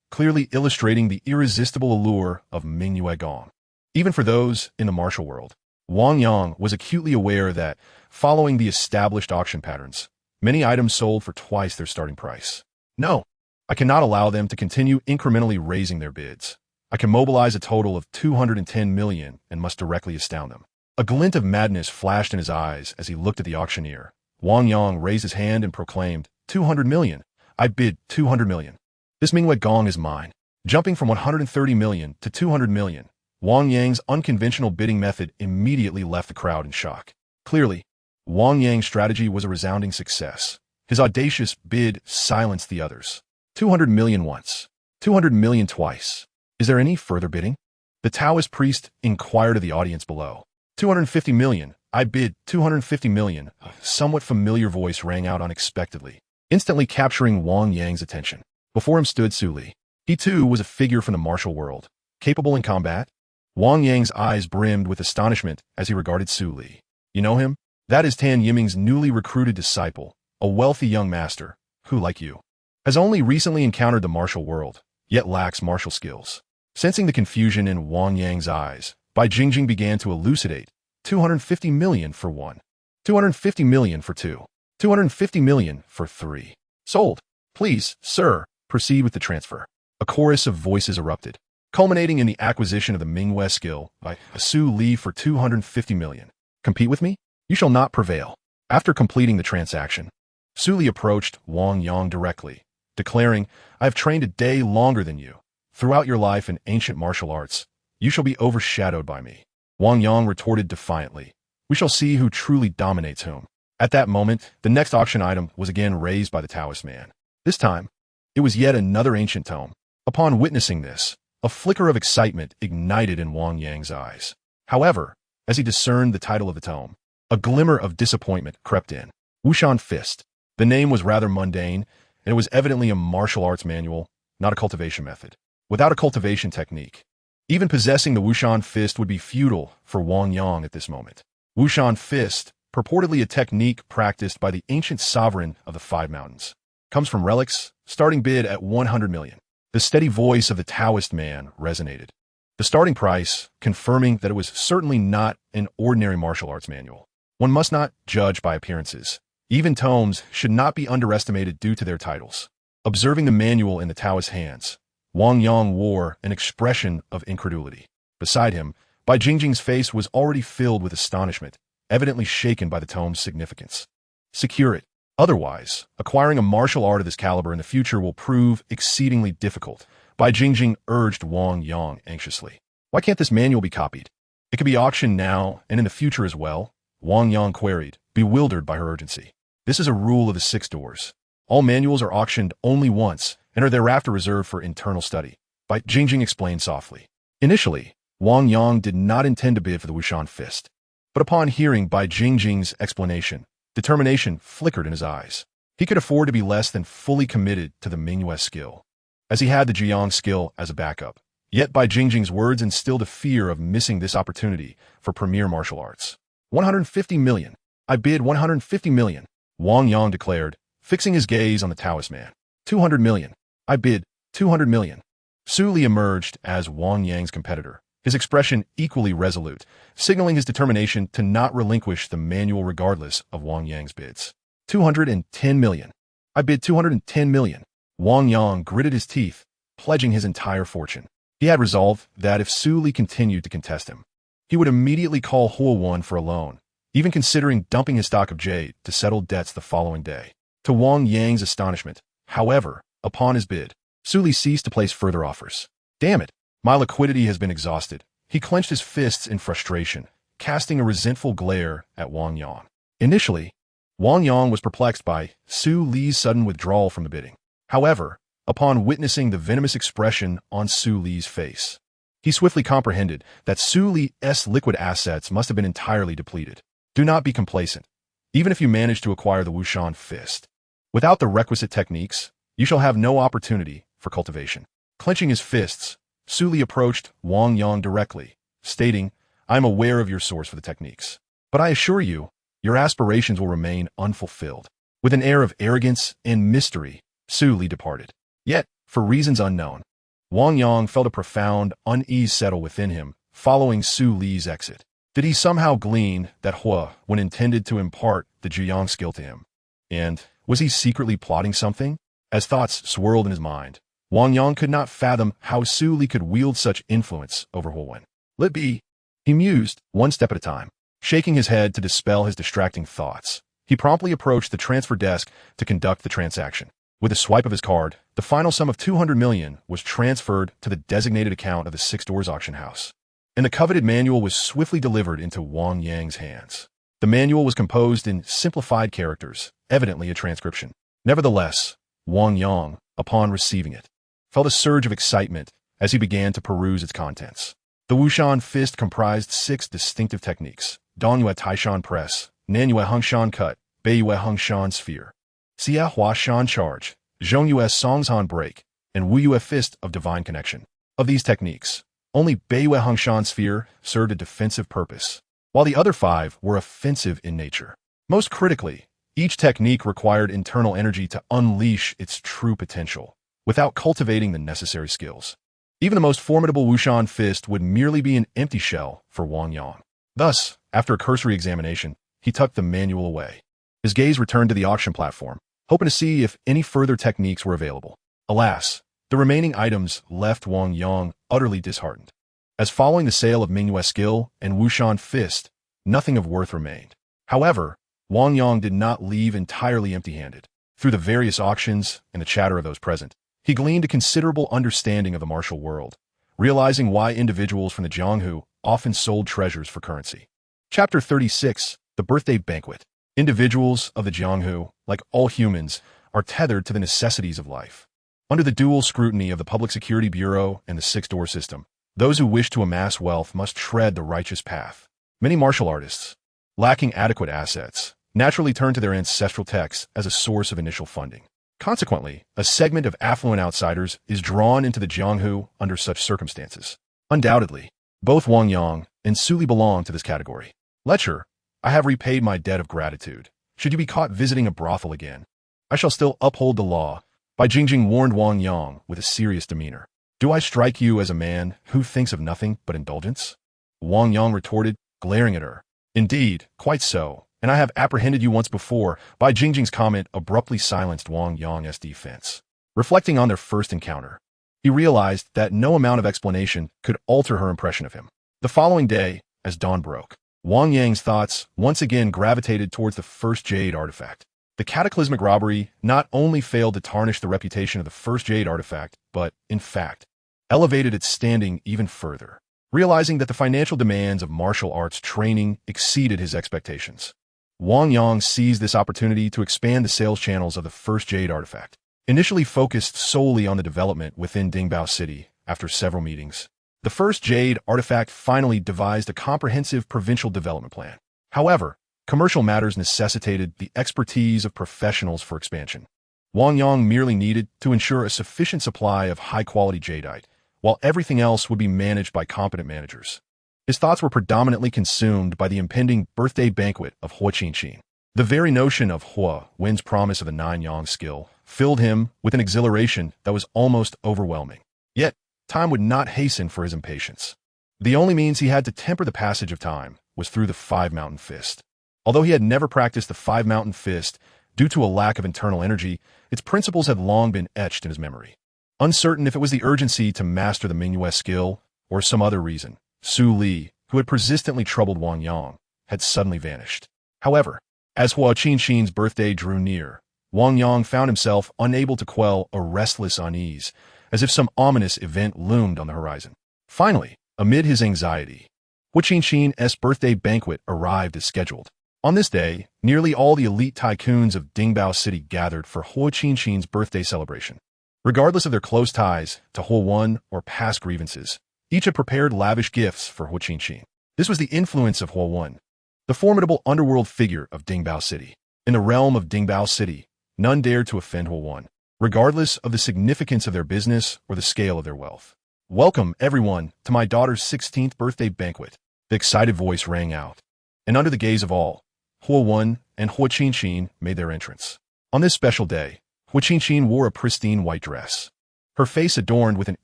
clearly illustrating the irresistible allure of Mingyue Gong. Even for those in the martial world, Wang Yang was acutely aware that, following the established auction patterns, many items sold for twice their starting price. No, I cannot allow them to continue incrementally raising their bids. I can mobilize a total of 210 million and must directly astound them. A glint of madness flashed in his eyes as he looked at the auctioneer. Wang Yang raised his hand and proclaimed, 200 million. I bid 200 million. This Mingyue Gong is mine. Jumping from 130 million to 200 million, Wang Yang's unconventional bidding method immediately left the crowd in shock. Clearly, Wang Yang's strategy was a resounding success. His audacious bid silenced the others. 200 million once. 200 million twice. Is there any further bidding? The Taoist priest inquired of the audience below. 250 million. I bid 250 million. A somewhat familiar voice rang out unexpectedly, instantly capturing Wang Yang's attention. Before him stood Su Li. He too was a figure from the martial world, capable in combat. Wang Yang's eyes brimmed with astonishment as he regarded Su Li. You know him? That is Tan Yiming's newly recruited disciple, a wealthy young master, who, like you, has only recently encountered the martial world, yet lacks martial skills. Sensing the confusion in Wang Yang's eyes, Bai Jingjing began to elucidate. 250 million for one. 250 million for two. 250 million for three. Sold. Please, sir, proceed with the transfer. A chorus of voices erupted, culminating in the acquisition of the Mingyue skill by Su Li for 250 million. Compete with me? You shall not prevail. After completing the transaction, Su Li approached Wang Yang directly, declaring, I have trained a day longer than you. Throughout your life in ancient martial arts, you shall be overshadowed by me. Wang Yang retorted defiantly, we shall see who truly dominates whom. At that moment, the next auction item was again raised by the Taoist man. This time, it was yet another ancient tome. Upon witnessing this, a flicker of excitement ignited in Wang Yang's eyes. However, as he discerned the title of the tome, a glimmer of disappointment crept in. Wushan Fist. The name was rather mundane, and it was evidently a martial arts manual, not a cultivation method. Without a cultivation technique, even possessing the Wushan Fist would be futile for Wang Yang at this moment. Wushan Fist, purportedly a technique practiced by the ancient sovereign of the Five Mountains, comes from Relics, starting bid at 100 million. The steady voice of the Taoist man resonated. The starting price, confirming that it was certainly not an ordinary martial arts manual. One must not judge by appearances. Even tomes should not be underestimated due to their titles. Observing the manual in the Taoist's hands, Wang Yang wore an expression of incredulity. Beside him, Bai Jingjing's face was already filled with astonishment, evidently shaken by the tome's significance. Secure it. Otherwise, acquiring a martial art of this caliber in the future will prove exceedingly difficult. Bai Jingjing urged Wang Yang anxiously. Why can't this manual be copied? It could be auctioned now and in the future as well, Wang Yang queried, bewildered by her urgency. This is a rule of the Six Doors. All manuals are auctioned only once and are thereafter reserved for internal study. Bai Jingjing explained softly. Initially, Wang Yang did not intend to bid for the Wushan Fist. But upon hearing Bai Jingjing's explanation, determination flickered in his eyes. He could afford to be less than fully committed to the Mingyue skill, as he had the Jiang skill as a backup. Yet Bai Jingjing's words instilled a fear of missing this opportunity for premier martial arts. 150 million. I bid 150 million, Wang Yang declared, fixing his gaze on the Taoist man. 200 million. I bid 200 million. Su Li emerged as Wang Yang's competitor, his expression equally resolute, signaling his determination to not relinquish the manual regardless of Wang Yang's bids. 210 million. I bid 210 million. Wang Yang gritted his teeth, pledging his entire fortune. He had resolved that if Su Li continued to contest him, he would immediately call Huo Wan for a loan, even considering dumping his stock of jade to settle debts the following day. To Wang Yang's astonishment, however, upon his bid, Su Li ceased to place further offers. Damn it! My liquidity has been exhausted. He clenched his fists in frustration, casting a resentful glare at Wang Yang. Initially, Wang Yang was perplexed by Su Li's sudden withdrawal from the bidding. However, upon witnessing the venomous expression on Su Li's face, he swiftly comprehended that Su Li's liquid assets must have been entirely depleted. Do not be complacent, even if you manage to acquire the Wushan Fist. Without the requisite techniques, you shall have no opportunity for cultivation. Clenching his fists, Su Li approached Wang Yang directly, stating, I am aware of your source for the techniques. But I assure you, your aspirations will remain unfulfilled. With an air of arrogance and mystery, Su Li departed. Yet, for reasons unknown, Wang Yang felt a profound unease settle within him following Su Li's exit. Did he somehow glean that Hua when intended to impart the Zhuyang skill to him? And was he secretly plotting something? As thoughts swirled in his mind, Wang Yang could not fathom how Su Li could wield such influence over Hua Wen. Let be, he mused, one step at a time. Shaking his head to dispel his distracting thoughts, he promptly approached the transfer desk to conduct the transaction. With a swipe of his card, the final sum of 200 million was transferred to the designated account of the Six Doors auction house, and the coveted manual was swiftly delivered into Wang Yang's hands. The manual was composed in simplified characters, evidently a transcription. Nevertheless, Wang Yang, upon receiving it, felt a surge of excitement as he began to peruse its contents. The Wushan fist comprised 6 distinctive techniques: Dongyue Taishan press, Nanyue Hengshan cut, Beiyue Hengshan sphere, Xia Hua Shan charge, Zhongyue Songzhan break, and Wuyue fist of divine connection. Of these techniques, only Beiyue Hengshan sphere served a defensive purpose, while the other 5 were offensive in nature. Most critically, each technique required internal energy to unleash its true potential, without cultivating the necessary skills. Even the most formidable Wushan fist would merely be an empty shell for Wang Yang. Thus, after a cursory examination, he tucked the manual away. His gaze returned to the auction platform, hoping to see if any further techniques were available. Alas, the remaining items left Wang Yang utterly disheartened, as following the sale of Mingyue skill and Wushan fist, nothing of worth remained. However, Wang Yang did not leave entirely empty-handed. Through the various auctions and the chatter of those present, he gleaned a considerable understanding of the martial world, realizing why individuals from the Jianghu often sold treasures for currency. Chapter 36, The Birthday Banquet. Individuals of the Jianghu, like all humans, are tethered to the necessities of life. Under the dual scrutiny of the Public Security Bureau and the Six-Door system, those who wish to amass wealth must tread the righteous path. Many martial artists, lacking adequate assets, naturally turn to their ancestral texts as a source of initial funding. Consequently, a segment of affluent outsiders is drawn into the Jianghu under such circumstances. Undoubtedly, both Wang Yang and Su Li belong to this category. Lecture, I have repaid my debt of gratitude. Should you be caught visiting a brothel again, I shall still uphold the law. Bai Jingjing warned Wang Yang with a serious demeanor. Do I strike you as a man who thinks of nothing but indulgence? Wang Yang retorted, glaring at her. Indeed, quite so, and I have apprehended you once before. Bai Jingjing's comment abruptly silenced Wang Yang's defense. Reflecting on their first encounter, he realized that no amount of explanation could alter her impression of him. The following day, as dawn broke, Wang Yang's thoughts once again gravitated towards the first jade artifact. The cataclysmic robbery not only failed to tarnish the reputation of the first jade artifact, but, in fact, elevated its standing even further. Realizing that the financial demands of martial arts training exceeded his expectations, Wang Yang seized this opportunity to expand the sales channels of the first jade artifact. Initially focused solely on the development within Dingbao City, after several meetings, the first jade artifact finally devised a comprehensive provincial development plan. However, commercial matters necessitated the expertise of professionals for expansion. Wang Yang merely needed to ensure a sufficient supply of high-quality jadeite, while everything else would be managed by competent managers. His thoughts were predominantly consumed by the impending birthday banquet of Hua Qinqin. The very notion of Hua Wen's promise of the 9-yang skill filled him with an exhilaration that was almost overwhelming. Yet, time would not hasten for his impatience. The only means he had to temper the passage of time was through the Five-Mountain Fist. Although he had never practiced the Five-Mountain Fist due to a lack of internal energy, its principles had long been etched in his memory. Uncertain if it was the urgency to master the Mingyue skill or some other reason, Su Li, who had persistently troubled Wang Yang, had suddenly vanished. However, as Hua Qinqin's birthday drew near, Wang Yang found himself unable to quell a restless unease, as if some ominous event loomed on the horizon. Finally, amid his anxiety, Hua Qinqin's birthday banquet arrived as scheduled. On this day, nearly all the elite tycoons of Dingbao City gathered for Hua Qinqin's birthday celebration. Regardless of their close ties to Hua Wen or past grievances, each had prepared lavish gifts for Hua Qinqin. This was the influence of Hua Wen, the formidable underworld figure of Dingbao City. In the realm of Dingbao City, none dared to offend Hua Wen, regardless of the significance of their business or the scale of their wealth. Welcome, everyone, to my daughter's 16th birthday banquet. The excited voice rang out. And under the gaze of all, Hua Wen and Hua Qinqin made their entrance. On this special day, Hua Qinqin wore a pristine white dress, her face adorned with an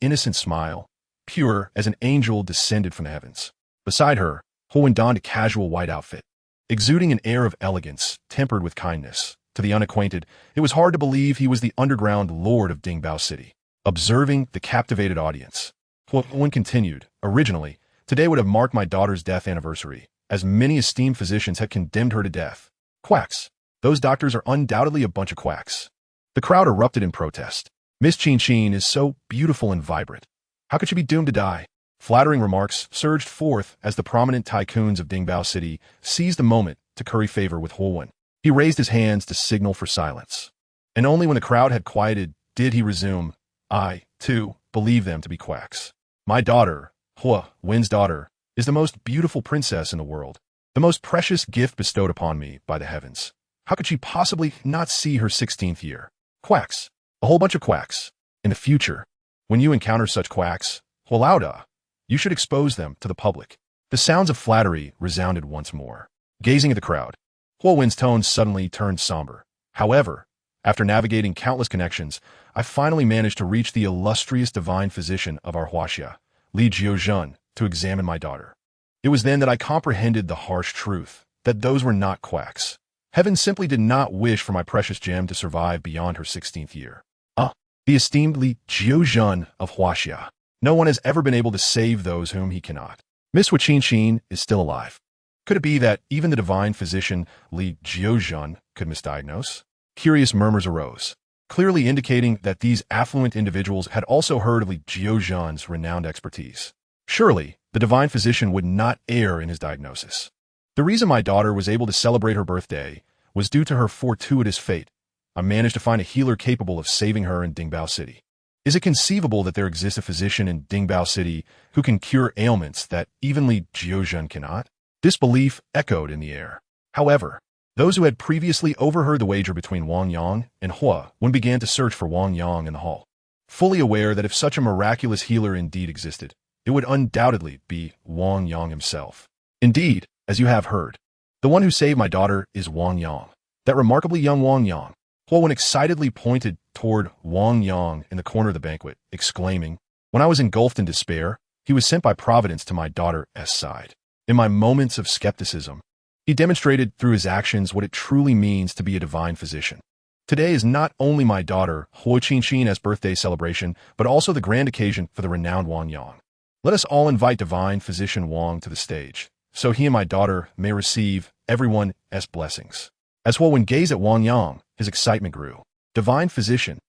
innocent smile, pure as an angel descended from the heavens. Beside her, Hua Wen donned a casual white outfit, exuding an air of elegance tempered with kindness. To the unacquainted, it was hard to believe he was the underground lord of Dingbao City. Observing the captivated audience, Hua Wen continued, originally, today would have marked my daughter's death anniversary, as many esteemed physicians had condemned her to death. Quacks. Those doctors are undoubtedly a bunch of quacks. The crowd erupted in protest. Miss Qinqin is so beautiful and vibrant. How could she be doomed to die? Flattering remarks surged forth as the prominent tycoons of Dingbao City seized the moment to curry favor with Hua Wen. He raised his hands to signal for silence. And only when the crowd had quieted did he resume, I, too, believe them to be quacks. My daughter, Hua Wen's daughter, is the most beautiful princess in the world, the most precious gift bestowed upon me by the heavens. How could she possibly not see her 16th year? Quacks. A whole bunch of quacks. In the future, when you encounter such quacks, Hualauda, you should expose them to the public. The sounds of flattery resounded once more. Gazing at the crowd, Hua Wen's tone suddenly turned somber. However, after navigating countless connections, I finally managed to reach the illustrious divine physician of our Huaxia, Li Jiuzhen, to examine my daughter. It was then that I comprehended the harsh truth, that those were not quacks. Heaven simply did not wish for my precious gem to survive beyond her 16th year. The esteemed Li Jiuzhen of Huaxia. No one has ever been able to save those whom he cannot. Miss Hua Qinqin is still alive. Could it be that even the divine physician Li Jiuzhen could misdiagnose? Curious murmurs arose, clearly indicating that these affluent individuals had also heard of Li Jiuzhen's renowned expertise. Surely, the divine physician would not err in his diagnosis. The reason my daughter was able to celebrate her birthday was due to her fortuitous fate. I managed to find a healer capable of saving her in Dingbao City. Is it conceivable that there exists a physician in Dingbao City who can cure ailments that even Li Jiuzhen cannot? This belief echoed in the air. However, those who had previously overheard the wager between Wang Yang and Hua Wen began to search for Wang Yang in the hall, fully aware that if such a miraculous healer indeed existed, it would undoubtedly be Wang Yang himself. Indeed, as you have heard, the one who saved my daughter is Wang Yang, that remarkably young Wang Yang. Hua Wen excitedly pointed toward Wang Yang in the corner of the banquet, exclaiming, when I was engulfed in despair, he was sent by Providence to my daughter's side. In my moments of skepticism, he demonstrated through his actions what it truly means to be a divine physician. Today is not only my daughter Hua Qinqin's birthday celebration, but also the grand occasion for the renowned Wang Yang. Let us all invite divine physician Wang to the stage, so he and my daughter may receive everyone's blessings. As Hua Wen gazed at Wang Yang, his excitement grew. Divine physician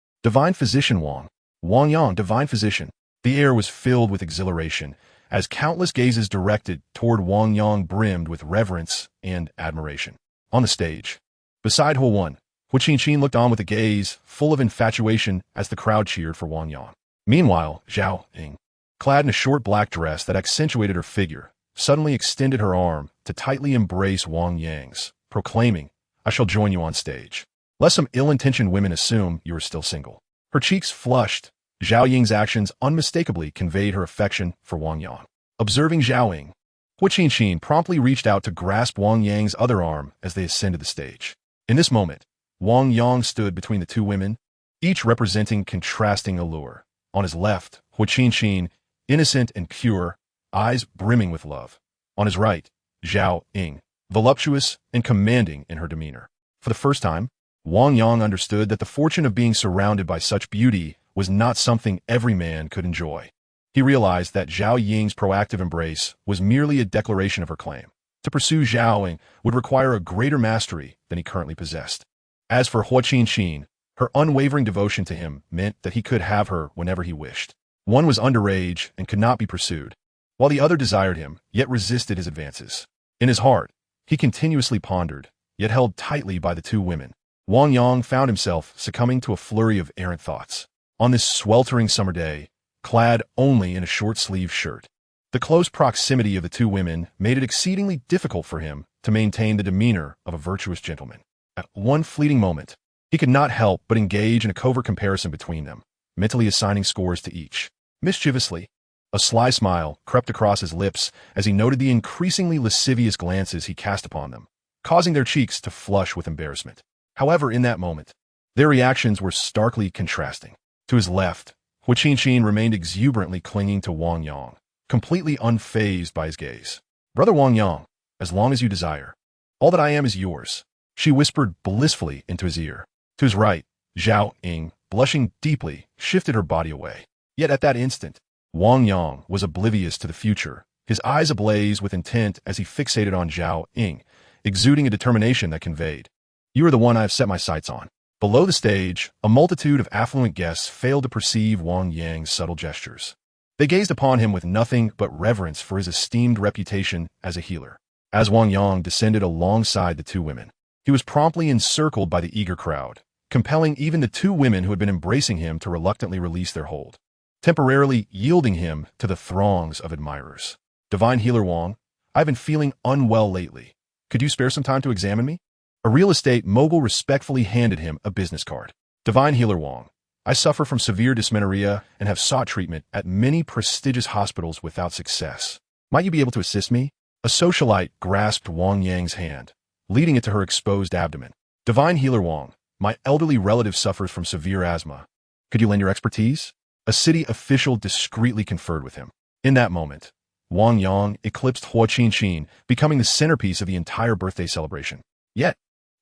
Wang. Wang Yang, divine physician. The air was filled with exhilaration, as countless gazes directed toward Wang Yang brimmed with reverence and admiration. On the stage, beside Hua Wen, Hua Qinqin looked on with a gaze full of infatuation as the crowd cheered for Wang Yang. Meanwhile, Zhao Ying, clad in a short black dress that accentuated her figure, suddenly extended her arm to tightly embrace Wang Yang's, proclaiming, I shall join you on stage. Lest some ill-intentioned women assume you are still single. Her cheeks flushed. Zhao Ying's actions unmistakably conveyed her affection for Wang Yang. Observing Zhao Ying, Hua Qinqin promptly reached out to grasp Wang Yang's other arm as they ascended the stage. In this moment, Wang Yang stood between the two women, each representing contrasting allure. On his left, Hua Qinqin, innocent and pure, eyes brimming with love. On his right, Zhao Ying, voluptuous and commanding in her demeanor. For the first time, Wang Yang understood that the fortune of being surrounded by such beauty was not something every man could enjoy. He realized that Zhao Ying's proactive embrace was merely a declaration of her claim. To pursue Zhao Ying would require a greater mastery than he currently possessed. As for Hua Qinqin, her unwavering devotion to him meant that he could have her whenever he wished. One was underage and could not be pursued, while the other desired him, yet resisted his advances. In his heart, he continuously pondered, yet held tightly by the two women. Wang Yang found himself succumbing to a flurry of errant thoughts. On this sweltering summer day, clad only in a short-sleeved shirt, the close proximity of the two women made it exceedingly difficult for him to maintain the demeanor of a virtuous gentleman. At one fleeting moment, he could not help but engage in a covert comparison between them, mentally assigning scores to each. Mischievously, A sly smile crept across his lips as he noted the increasingly lascivious glances he cast upon them, causing their cheeks to flush with embarrassment. However, in that moment, their reactions were starkly contrasting. To his left, Hua Qinqin remained exuberantly clinging to Wang Yang, completely unfazed by his gaze. "Brother Wang Yang, as long as you desire, all that I am is yours," she whispered blissfully into his ear. To his right, Zhao Ying, blushing deeply, shifted her body away. Yet at that instant, Wang Yang was oblivious to the future, his eyes ablaze with intent as he fixated on Zhao Ying, exuding a determination that conveyed, "You are the one I have set my sights on." Below the stage, a multitude of affluent guests failed to perceive Wang Yang's subtle gestures. They gazed upon him with nothing but reverence for his esteemed reputation as a healer. As Wang Yang descended alongside the two women, he was promptly encircled by the eager crowd, compelling even the two women who had been embracing him to reluctantly release their hold, temporarily yielding him to the throngs of admirers. "Divine Healer Wang, I've been feeling unwell lately. Could you spare some time to examine me?" A real estate mogul respectfully handed him a business card. "Divine Healer Wang, I suffer from severe dysmenorrhea and have sought treatment at many prestigious hospitals without success. Might you be able to assist me?" A socialite grasped Wang Yang's hand, leading it to her exposed abdomen. "Divine Healer Wang, my elderly relative suffers from severe asthma. Could you lend your expertise?" A city official discreetly conferred with him. In that moment, Wang Yang eclipsed Hua Qinqin, becoming the centerpiece of the entire birthday celebration. Yet,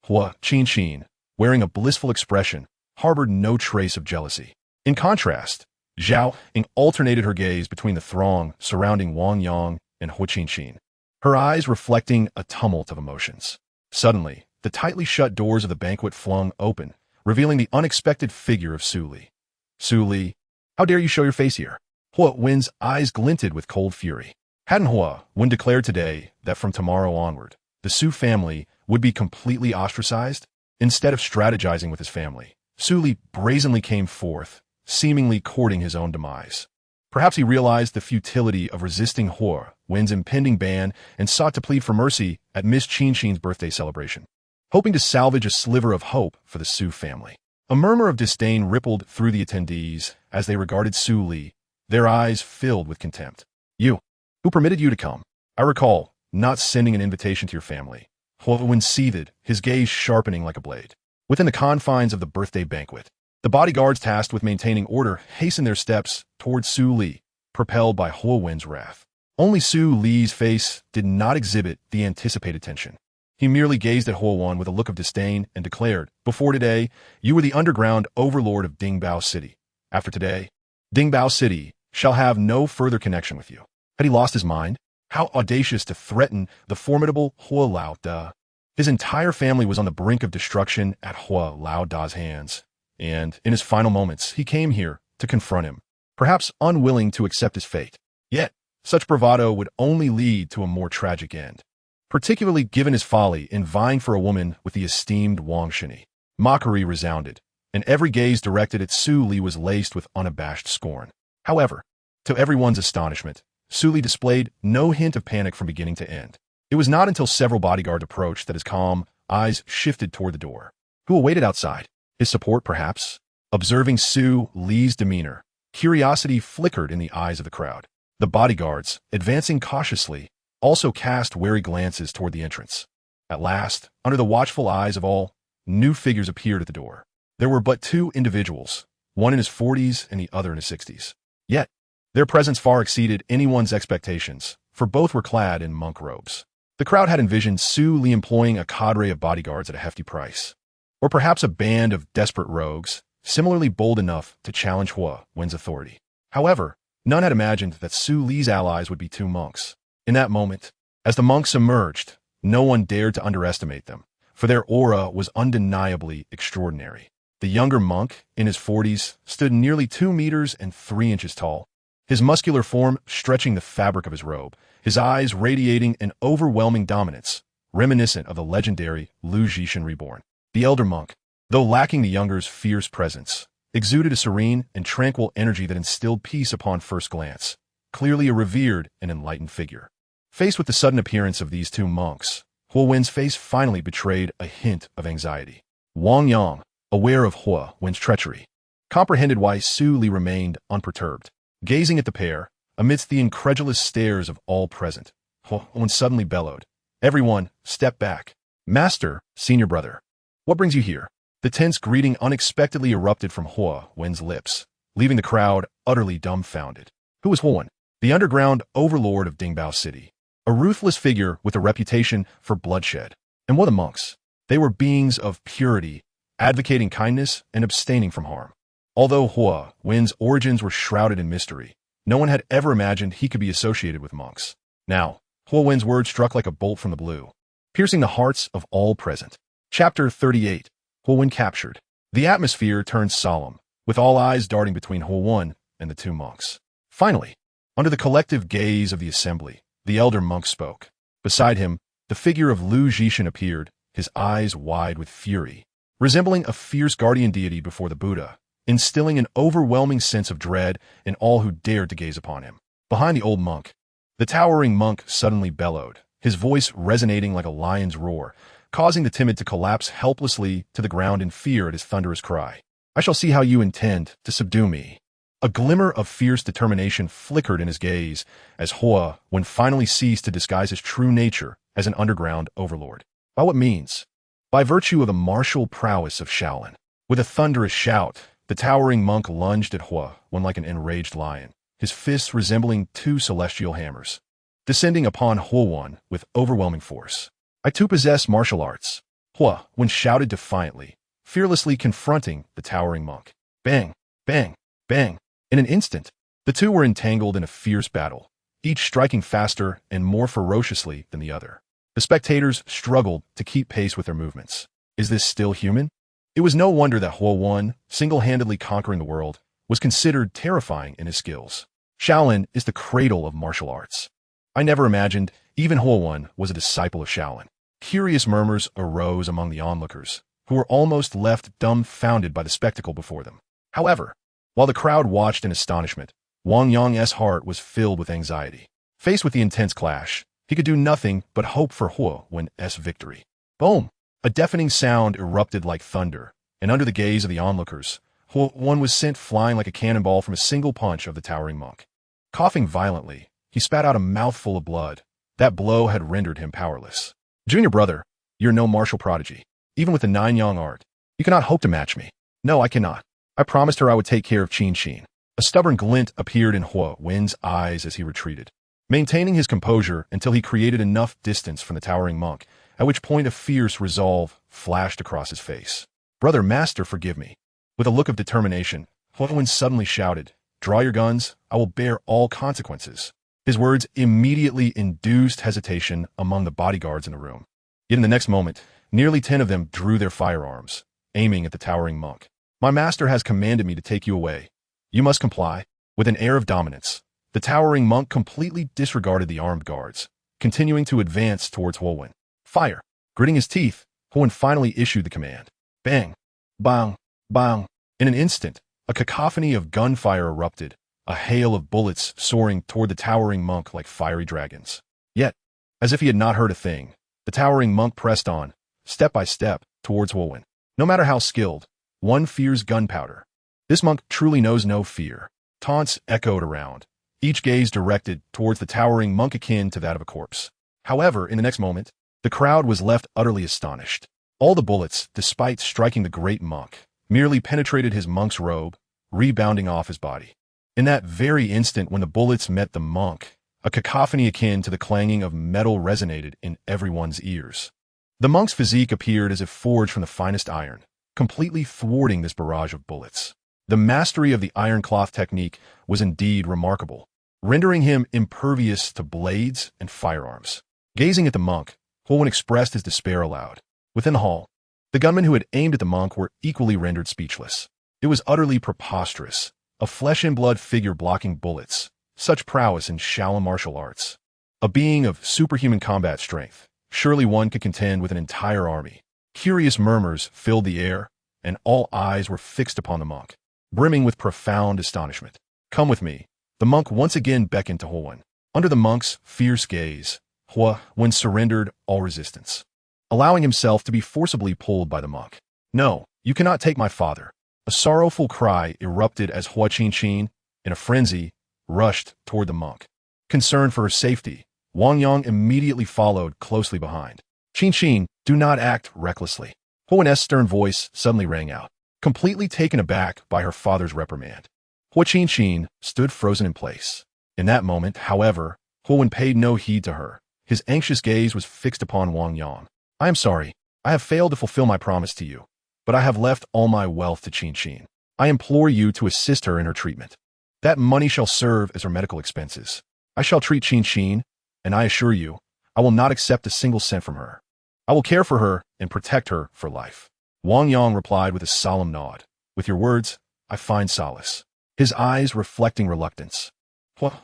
Hua Qinqin, wearing a blissful expression, harbored no trace of jealousy. In contrast, Zhao Ying alternated her gaze between the throng surrounding Wang Yang and Hua Qinqin, her eyes reflecting a tumult of emotions. Suddenly, the tightly shut doors of the banquet flung open, revealing the unexpected figure of Su Li. "Su Li, how dare you show your face here?" Hua Wen's eyes glinted with cold fury. Hadn't Hua Wen declared today that from tomorrow onward, the Su family would be completely ostracized? Instead of strategizing with his family, Su Li brazenly came forth, seemingly courting his own demise. Perhaps he realized the futility of resisting Hua Wen's impending ban and sought to plead for mercy at Miss Qinqin's birthday celebration, hoping to salvage a sliver of hope for the Su family. A murmur of disdain rippled through the attendees as they regarded Su Li, their eyes filled with contempt. "You, who permitted you to come? I recall not sending an invitation to your family." Hua Wen seethed, his gaze sharpening like a blade. Within the confines of the birthday banquet, the bodyguards tasked with maintaining order hastened their steps towards Su Li, propelled by Hua Wen's wrath. Only Su Li's face did not exhibit the anticipated tension. He merely gazed at Hua Wen with a look of disdain and declared, "Before today, you were the underground overlord of Dingbao City. After today, Dingbao City shall have no further connection with you." Had he lost his mind? How audacious to threaten the formidable Hua Lao Da. His entire family was on the brink of destruction at Hua Lao Da's hands, and in his final moments, he came here to confront him, perhaps unwilling to accept his fate. Yet, such bravado would only lead to a more tragic end, particularly given his folly in vying for a woman with the esteemed Wang Shini. Mockery resounded, and every gaze directed at Su Li was laced with unabashed scorn. However, to everyone's astonishment, Su Li displayed no hint of panic from beginning to end. It was not until several bodyguards approached that his calm eyes shifted toward the door. Who awaited outside? His support, perhaps? Observing Su Li's demeanor, curiosity flickered in the eyes of the crowd. The bodyguards, advancing cautiously, also cast wary glances toward the entrance. At last, under the watchful eyes of all, new figures appeared at the door. There were but two individuals, one in his 40s and the other in his 60s. Yet, their presence far exceeded anyone's expectations, for both were clad in monk robes. The crowd had envisioned Su Li employing a cadre of bodyguards at a hefty price, or perhaps a band of desperate rogues, similarly bold enough to challenge Hua Wen's authority. However, none had imagined that Su Li's allies would be two monks. In that moment, as the monks emerged, no one dared to underestimate them, for their aura was undeniably extraordinary. The younger monk, in his 40s, stood nearly 2 meters and 3 inches tall, his muscular form stretching the fabric of his robe, his eyes radiating an overwhelming dominance, reminiscent of the legendary Lu Zhishan Reborn. The elder monk, though lacking the younger's fierce presence, exuded a serene and tranquil energy that instilled peace upon first glance, clearly a revered and enlightened figure. Faced with the sudden appearance of these two monks, Hua Wen's face finally betrayed a hint of anxiety. Wang Yang, aware of Hua Wen's treachery, comprehended why Su Li remained unperturbed. Gazing at the pair, Amidst the incredulous stares of all present, Huo suddenly bellowed, "Everyone, step back. Master, senior brother, what brings you here?" The tense greeting unexpectedly erupted from Huo Wen's lips, leaving the crowd utterly dumbfounded. Who was Huo Wen? The underground overlord of Dingbao City, a ruthless figure with a reputation for bloodshed. And what the monks? They were beings of purity, advocating kindness and abstaining from harm. Although Huo Wen's origins were shrouded in mystery, no one had ever imagined he could be associated with monks. Now, Huo Wen's words struck like a bolt from the blue, piercing the hearts of all present. Chapter 38. Huo Wen captured. The atmosphere turned solemn, with all eyes darting between Huo Wen and the two monks. Finally, under the collective gaze of the assembly, the elder monk spoke. Beside him, the figure of Lu Zhishan appeared, his eyes wide with fury, resembling a fierce guardian deity before the Buddha, instilling an overwhelming sense of dread in all who dared to gaze upon him. Behind the old monk, the towering monk suddenly bellowed, his voice resonating like a lion's roar, causing the timid to collapse helplessly to the ground in fear at his thunderous cry. "I shall see how you intend to subdue me." A glimmer of fierce determination flickered in his gaze as Huo Wen finally ceased to disguise his true nature as an underground overlord. By what means? By virtue of the martial prowess of Shaolin. With a thunderous shout, the towering monk lunged at Huo Wen like an enraged lion, his fists resembling two celestial hammers, descending upon Huo Wen with overwhelming force. "I too possess martial arts," Huo Wen shouted defiantly, fearlessly confronting the towering monk. Bang! Bang! Bang! In an instant, the two were entangled in a fierce battle, each striking faster and more ferociously than the other. The spectators struggled to keep pace with their movements. Is this still human? It was no wonder that Huo Wen, single-handedly conquering the world, was considered terrifying in his skills. Shaolin is the cradle of martial arts. I never imagined even Huo Wen was a disciple of Shaolin. Curious murmurs arose among the onlookers, who were almost left dumbfounded by the spectacle before them. However, while the crowd watched in astonishment, Wang Yang's heart was filled with anxiety. Faced with the intense clash, he could do nothing but hope for Huo Wen's victory. Boom! A deafening sound erupted like thunder, and under the gaze of the onlookers, Huo Wen was sent flying like a cannonball from a single punch of the towering monk. Coughing violently, he spat out a mouthful of blood. That blow had rendered him powerless. "Junior brother, you're no martial prodigy. Even with the 9-yang art, you cannot hope to match me." "No, I cannot. I promised her I would take care of Qin Xin." A stubborn glint appeared in Huo Wen's eyes as he retreated, maintaining his composure until he created enough distance from the towering monk, at which point a fierce resolve flashed across his face. "Brother, master, forgive me." With a look of determination, Huo Wen suddenly shouted, "Draw your guns, I will bear all consequences." His words immediately induced hesitation among the bodyguards in the room. Yet in the next moment, nearly 10 of them drew their firearms, aiming at the towering monk. "My master has commanded me to take you away. You must comply." With an air of dominance, the towering monk completely disregarded the armed guards, continuing to advance towards Huo Wen. "Fire!" Gritting his teeth, Huo Wen finally issued the command. Bang! Bang! Bang! In an instant, a cacophony of gunfire erupted, a hail of bullets soaring toward the towering monk like fiery dragons. Yet, as if he had not heard a thing, the towering monk pressed on, step by step, towards Huo Wen. No matter how skilled, one fears gunpowder. This monk truly knows no fear. Taunts echoed around, each gaze directed towards the towering monk akin to that of a corpse. However, in the next moment, the crowd was left utterly astonished. All the bullets, despite striking the great monk, merely penetrated his monk's robe, rebounding off his body. In that very instant when the bullets met the monk, a cacophony akin to the clanging of metal resonated in everyone's ears. The monk's physique appeared as if forged from the finest iron, completely thwarting this barrage of bullets. The mastery of the iron cloth technique was indeed remarkable, rendering him impervious to blades and firearms. Gazing at the monk, Huo Wen expressed his despair aloud. Within the hall, the gunmen who had aimed at the monk were equally rendered speechless. It was utterly preposterous, a flesh-and-blood figure blocking bullets, such prowess in Shaolin martial arts. A being of superhuman combat strength, surely one could contend with an entire army. Curious murmurs filled the air, and all eyes were fixed upon the monk, brimming with profound astonishment. "Come with me." The monk once again beckoned to Huo Wen. Under the monk's fierce gaze, Huo Wen surrendered all resistance, allowing himself to be forcibly pulled by the monk. "No, you cannot take my father." A sorrowful cry erupted as Huo Qin, in a frenzy, rushed toward the monk. Concerned for her safety, Wang Yang immediately followed closely behind. Qin, do not act recklessly. Huan's stern voice suddenly rang out, completely taken aback by her father's reprimand. Hua Qin stood frozen in place. In that moment, however, Huan paid no heed to her. His anxious gaze was fixed upon Wang Yang. I am sorry. I have failed to fulfill my promise to you, but I have left all my wealth to Qin. I implore you to assist her in her treatment. That money shall serve as her medical expenses. I shall treat Qin, and I assure you, I will not accept a single cent from her. I will care for her and protect her for life. Wang Yang replied with a solemn nod. With your words, I find solace. His eyes reflecting reluctance.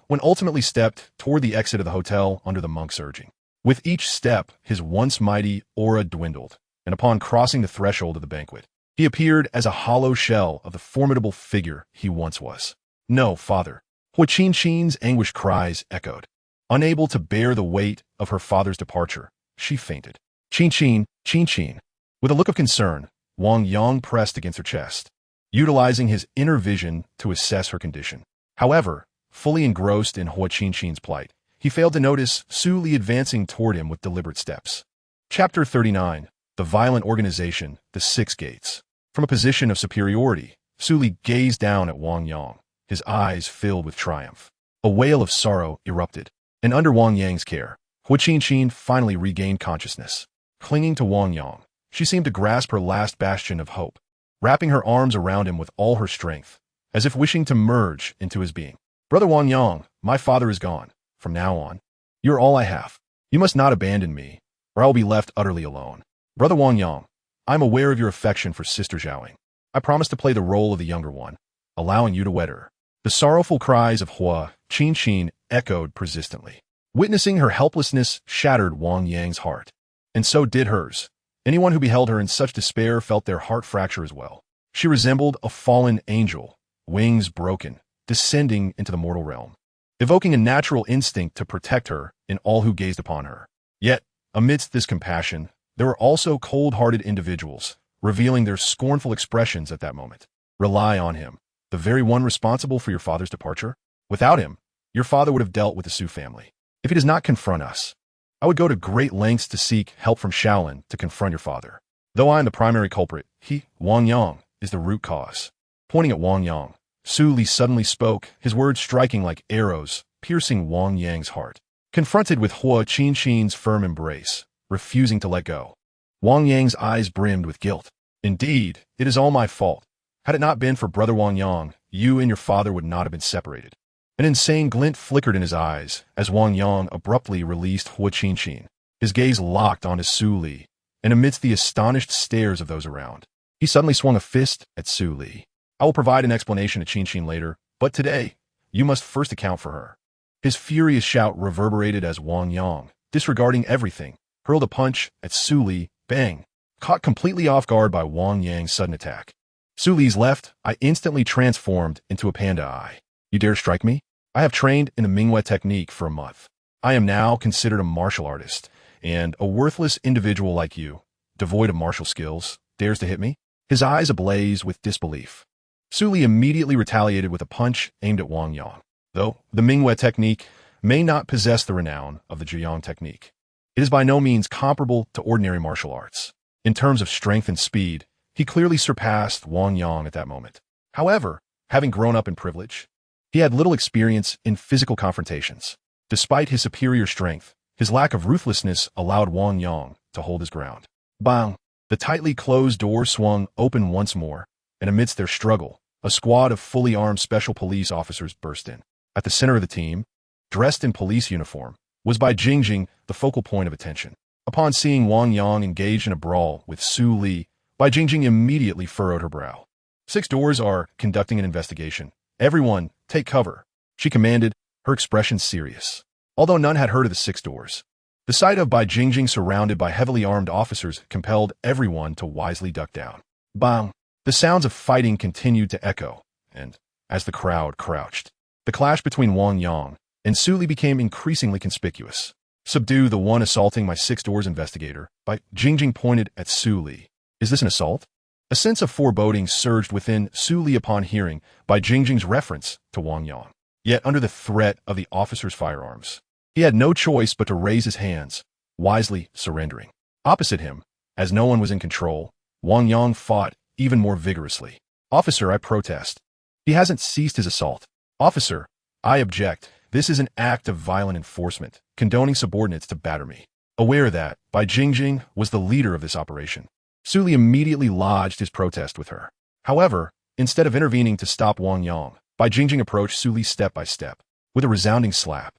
When ultimately stepped toward the exit of the hotel under the monk's urging. With each step, his once mighty aura dwindled, and upon crossing the threshold of the banquet, he appeared as a hollow shell of the formidable figure he once was. No, father. Hua Qin's anguished cries echoed. Unable to bear the weight of her father's departure, she fainted. Qin. With a look of concern, Wang Yang pressed against her chest, utilizing his inner vision to assess her condition. However, fully engrossed in Hua Qin's plight, he failed to notice Su Li advancing toward him with deliberate steps. Chapter 39. The Violent Organization, the Six Gates. From a position of superiority, Su Li gazed down at Wang Yang, his eyes filled with triumph. A wail of sorrow erupted, and under Wang Yang's care, Hua Qin finally regained consciousness. Clinging to Wang Yang, she seemed to grasp her last bastion of hope, wrapping her arms around him with all her strength, as if wishing to merge into his being. Brother Wang Yang, my father is gone. From now on, you're all I have. You must not abandon me, or I will be left utterly alone. Brother Wang Yang, I'm aware of your affection for Sister Zhaoying. I promise to play the role of the younger one, allowing you to wed her. The sorrowful cries of Hua Qin echoed persistently. Witnessing her helplessness shattered Wang Yang's heart, and so did hers. Anyone who beheld her in such despair felt their heart fracture as well. She resembled a fallen angel, wings broken, descending into the mortal realm, evoking a natural instinct to protect her and all who gazed upon her. Yet, amidst this compassion, there were also cold-hearted individuals, revealing their scornful expressions at that moment. Rely on him, the very one responsible for your father's departure? Without him, your father would have dealt with the Su family. If he does not confront us, I would go to great lengths to seek help from Shaolin to confront your father. Though I am the primary culprit, he, Wang Yang, is the root cause. Pointing at Wang Yang, Su Li suddenly spoke, his words striking like arrows, piercing Wang Yang's heart. Confronted with Hua Qin's firm embrace, refusing to let go, Wang Yang's eyes brimmed with guilt. Indeed, it is all my fault. Had it not been for Brother Wang Yang, you and your father would not have been separated. An insane glint flickered in his eyes as Wang Yang abruptly released Hua Qin. His gaze locked onto Su Li, and amidst the astonished stares of those around, he suddenly swung a fist at Su Li. I will provide an explanation to Qin later, but today, you must first account for her. His furious shout reverberated as Wang Yang, disregarding everything, hurled a punch at Su Li, bang, caught completely off guard by Wang Yang's sudden attack. Su Li's left eye instantly transformed into a panda eye. You dare strike me? I have trained in the Mingwe technique for a month. I am now considered a martial artist, and a worthless individual like you, devoid of martial skills, dares to hit me? His eyes ablaze with disbelief. Su Li immediately retaliated with a punch aimed at Wang Yang. Though the Mingwe technique may not possess the renown of the Zhiyang technique, it is by no means comparable to ordinary martial arts. In terms of strength and speed, he clearly surpassed Wang Yang at that moment. However, having grown up in privilege, he had little experience in physical confrontations. Despite his superior strength, his lack of ruthlessness allowed Wang Yang to hold his ground. Bang! The tightly closed door swung open once more, and amidst their struggle, a squad of fully armed special police officers burst in. At the center of the team, dressed in police uniform, was Bai Jingjing, the focal point of attention. Upon seeing Wang Yang engaged in a brawl with Su Li, Bai Jingjing immediately furrowed her brow. 6 doors are conducting an investigation. Everyone, take cover, she commanded, her expression serious. Although none had heard of the 6 doors, the sight of Bai Jingjing surrounded by heavily armed officers compelled everyone to wisely duck down. Bang! The sounds of fighting continued to echo, and, as the crowd crouched, the clash between Wang Yang and Su Li became increasingly conspicuous. Subdue the one assaulting my 6 doors investigator, Bai Jingjing pointed at Su Li. Is this an assault? A sense of foreboding surged within Su Li upon hearing Bai Jingjing's reference to Wang Yang. Yet under the threat of the officer's firearms, he had no choice but to raise his hands, wisely surrendering. Opposite him, as no one was in control, Wang Yang fought even more vigorously. "Officer, I protest. He hasn't ceased his assault. Officer, I object. This is an act of violent enforcement, condoning subordinates to batter me." Aware that Bai Jingjing was the leader of this operation, Su Li immediately lodged his protest with her. However, instead of intervening to stop Wang Yang, Bai Jingjing approached Su Li step by step. With a resounding slap,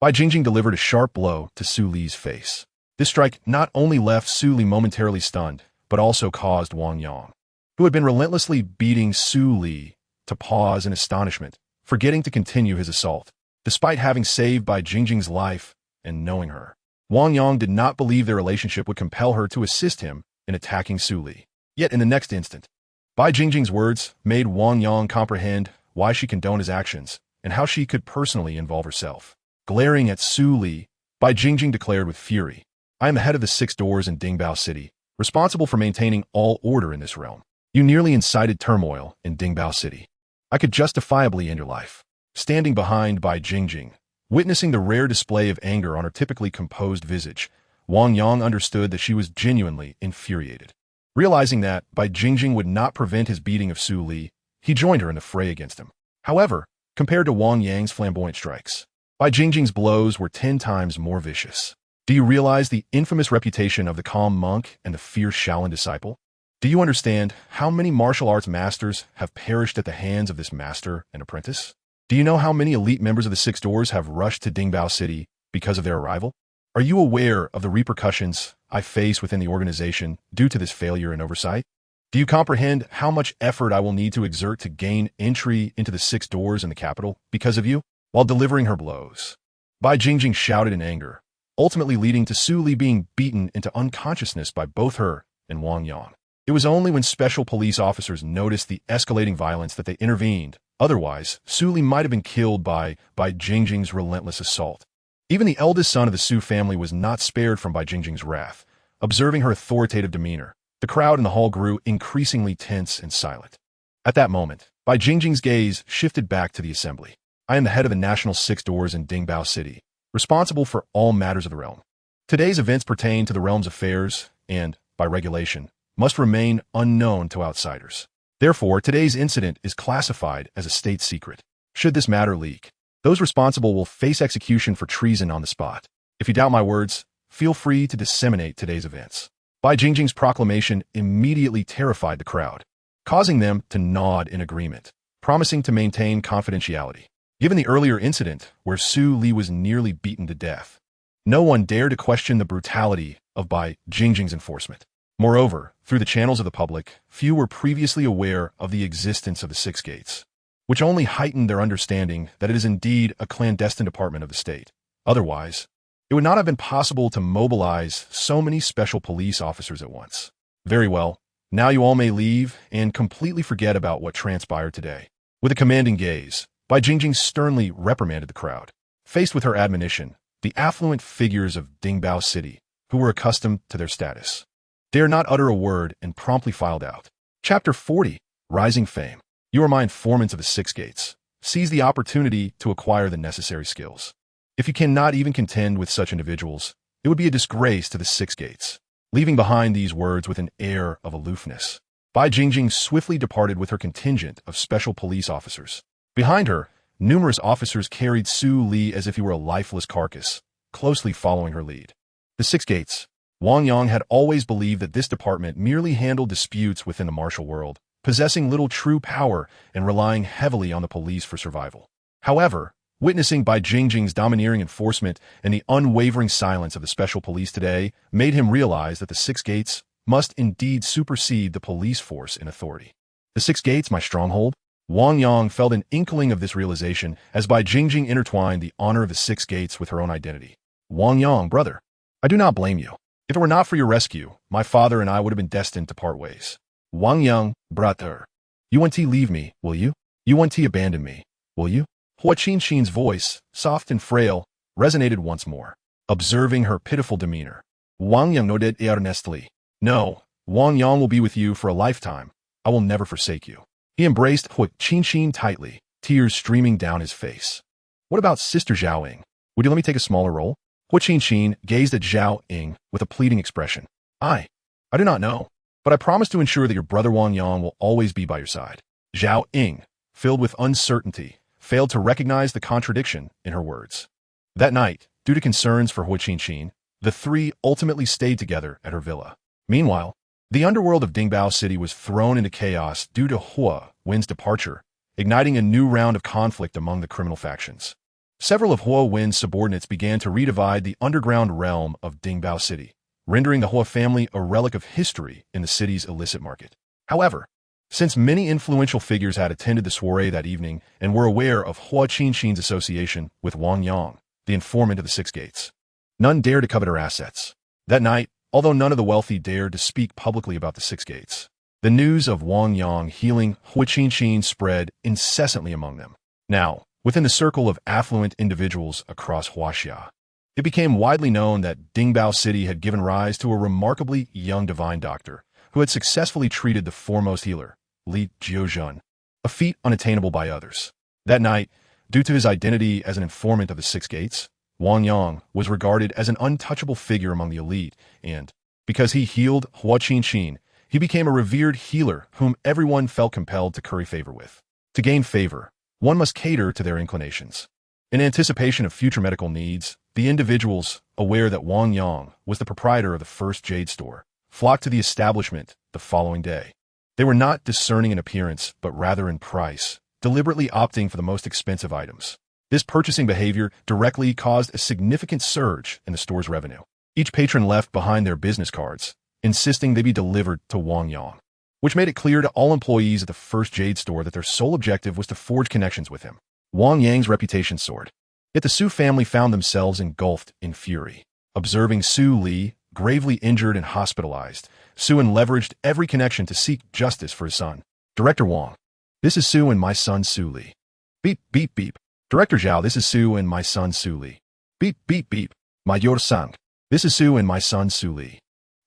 Bai Jingjing delivered a sharp blow to Su Li's face. This strike not only left Su Li momentarily stunned, but also caused Wang Yang, who had been relentlessly beating Su Li, to pause in astonishment, forgetting to continue his assault. Despite having saved Bai Jingjing's life and knowing her, Wang Yang did not believe their relationship would compel her to assist him in attacking Su Li. Yet in the next instant, Bai Jingjing's words made Wang Yang comprehend why she condoned his actions and how she could personally involve herself. Glaring at Su Li, Bai Jingjing declared with fury, "I am the head of the 6 doors in Dingbao City, responsible for maintaining all order in this realm. You nearly incited turmoil in Dingbao City. I could justifiably end your life." Standing behind Bai Jingjing, witnessing the rare display of anger on her typically composed visage, Wang Yang understood that she was genuinely infuriated. Realizing that Bai Jingjing would not prevent his beating of Su Li, he joined her in the fray against him. However, compared to Wang Yang's flamboyant strikes, Bai Jingjing's blows were 10 times more vicious. Do you realize the infamous reputation of the calm monk and the fierce Shaolin disciple? Do you understand how many martial arts masters have perished at the hands of this master and apprentice? Do you know how many elite members of the 6 doors have rushed to Dingbao City because of their arrival? Are you aware of the repercussions I face within the organization due to this failure and oversight? Do you comprehend how much effort I will need to exert to gain entry into the 6 doors in the capital because of you?" While delivering her blows, Bai Jingjing shouted in anger, ultimately leading to Su Li being beaten into unconsciousness by both her and Wang Yang. It was only when special police officers noticed the escalating violence that they intervened. Otherwise, Su Li might have been killed by Bai Jingjing's relentless assault. Even the eldest son of the Su family was not spared from Bai Jingjing's wrath. Observing her authoritative demeanor, the crowd in the hall grew increasingly tense and silent. At that moment, Bai Jingjing's gaze shifted back to the assembly. "I am the head of the National 6 Doors in Dingbao City, responsible for all matters of the realm. Today's events pertain to the realm's affairs and, by regulation, must remain unknown to outsiders. Therefore, today's incident is classified as a state secret. Should this matter leak, those responsible will face execution for treason on the spot. If you doubt my words, feel free to disseminate today's events." Bai Jingjing's proclamation immediately terrified the crowd, causing them to nod in agreement, promising to maintain confidentiality. Given the earlier incident where Su Li was nearly beaten to death, no one dared to question the brutality of Bai Jingjing's enforcement. Moreover, through the channels of the public, few were previously aware of the existence of the 6 gates, which only heightened their understanding that it is indeed a clandestine department of the state. Otherwise, it would not have been possible to mobilize so many special police officers at once. Very well, now you all may leave and completely forget about what transpired today. With a commanding gaze, Bai Jingjing sternly reprimanded the crowd. Faced with her admonition, the affluent figures of Dingbao City, who were accustomed to their status, dared not utter a word and promptly filed out. Chapter 40, Rising Fame. You are my informants of the 6 gates. Seize the opportunity to acquire the necessary skills. If you cannot even contend with such individuals, it would be a disgrace to the 6 gates. Leaving behind these words with an air of aloofness, Bai Jingjing swiftly departed with her contingent of special police officers. Behind her, numerous officers carried Su Li as if he were a lifeless carcass, closely following her lead. The 6 gates. Wang Yang had always believed that this department merely handled disputes within the martial world, possessing little true power and relying heavily on the police for survival. However, witnessing Bai Jingjing's domineering enforcement and the unwavering silence of the special police today made him realize that the 6 gates must indeed supersede the police force in authority. The 6 gates, my stronghold? Wang Yang felt an inkling of this realization as Bai Jingjing intertwined the honor of the 6 gates with her own identity. Wang Yang, brother, I do not blame you. If it were not for your rescue, my father and I would have been destined to part ways. Wang Yang, brother, you want to leave me, will you? You want to abandon me, will you? Hua Qinshin's voice, soft and frail, resonated once more. Observing her pitiful demeanor, Wang Yang nodded earnestly. No, Wang Yang will be with you for a lifetime. I will never forsake you. He embraced Hua Qinshin tightly, tears streaming down his face. What about Sister Zhao Ying? Would you let me take a smaller role? Hua Qinxin gazed at Zhao Ying with a pleading expression. I do not know, but I promise to ensure that your brother Wang Yang will always be by your side. Zhao Ying, filled with uncertainty, failed to recognize the contradiction in her words. That night, due to concerns for Hua Qinxin, the three ultimately stayed together at her villa. Meanwhile, the underworld of Dingbao City was thrown into chaos due to Hua Wen's departure, igniting a new round of conflict among the criminal factions. Several of Hua Wen's subordinates began to redivide the underground realm of Dingbao City, rendering the Hua family a relic of history in the city's illicit market. However, since many influential figures had attended the soiree that evening and were aware of Hua Qinxin's association with Wang Yang, the informant of the Six Gates, none dared to covet her assets. That night, although none of the wealthy dared to speak publicly about the Six Gates, the news of Wang Yang healing Hua Qinxin spread incessantly among them. Now, within the circle of affluent individuals across Huaxia, it became widely known that Dingbao City had given rise to a remarkably young divine doctor who had successfully treated the foremost healer, Li Jiuzhen, a feat unattainable by others. That night, due to his identity as an informant of the Six Gates, Wang Yang was regarded as an untouchable figure among the elite, and, because he healed Hua Qinxin, he became a revered healer whom everyone felt compelled to curry favor with. To gain favor, one must cater to their inclinations. In anticipation of future medical needs, the individuals, aware that Wang Yang was the proprietor of the first jade store, flocked to the establishment the following day. They were not discerning in appearance, but rather in price, deliberately opting for the most expensive items. This purchasing behavior directly caused a significant surge in the store's revenue. Each patron left behind their business cards, insisting they be delivered to Wang Yang, which made it clear to all employees at the first jade store that their sole objective was to forge connections with him. Wang Yang's reputation soared. Yet the Su family found themselves engulfed in fury. Observing Su Li, gravely injured and hospitalized, Suin leveraged every connection to seek justice for his son. Director Wang, this is Su and my son Su Li. Beep, beep, beep. Director Zhao, this is Su and my son Su Li. Beep, beep, beep. Mayor Sang, this is Su and my son Su Li.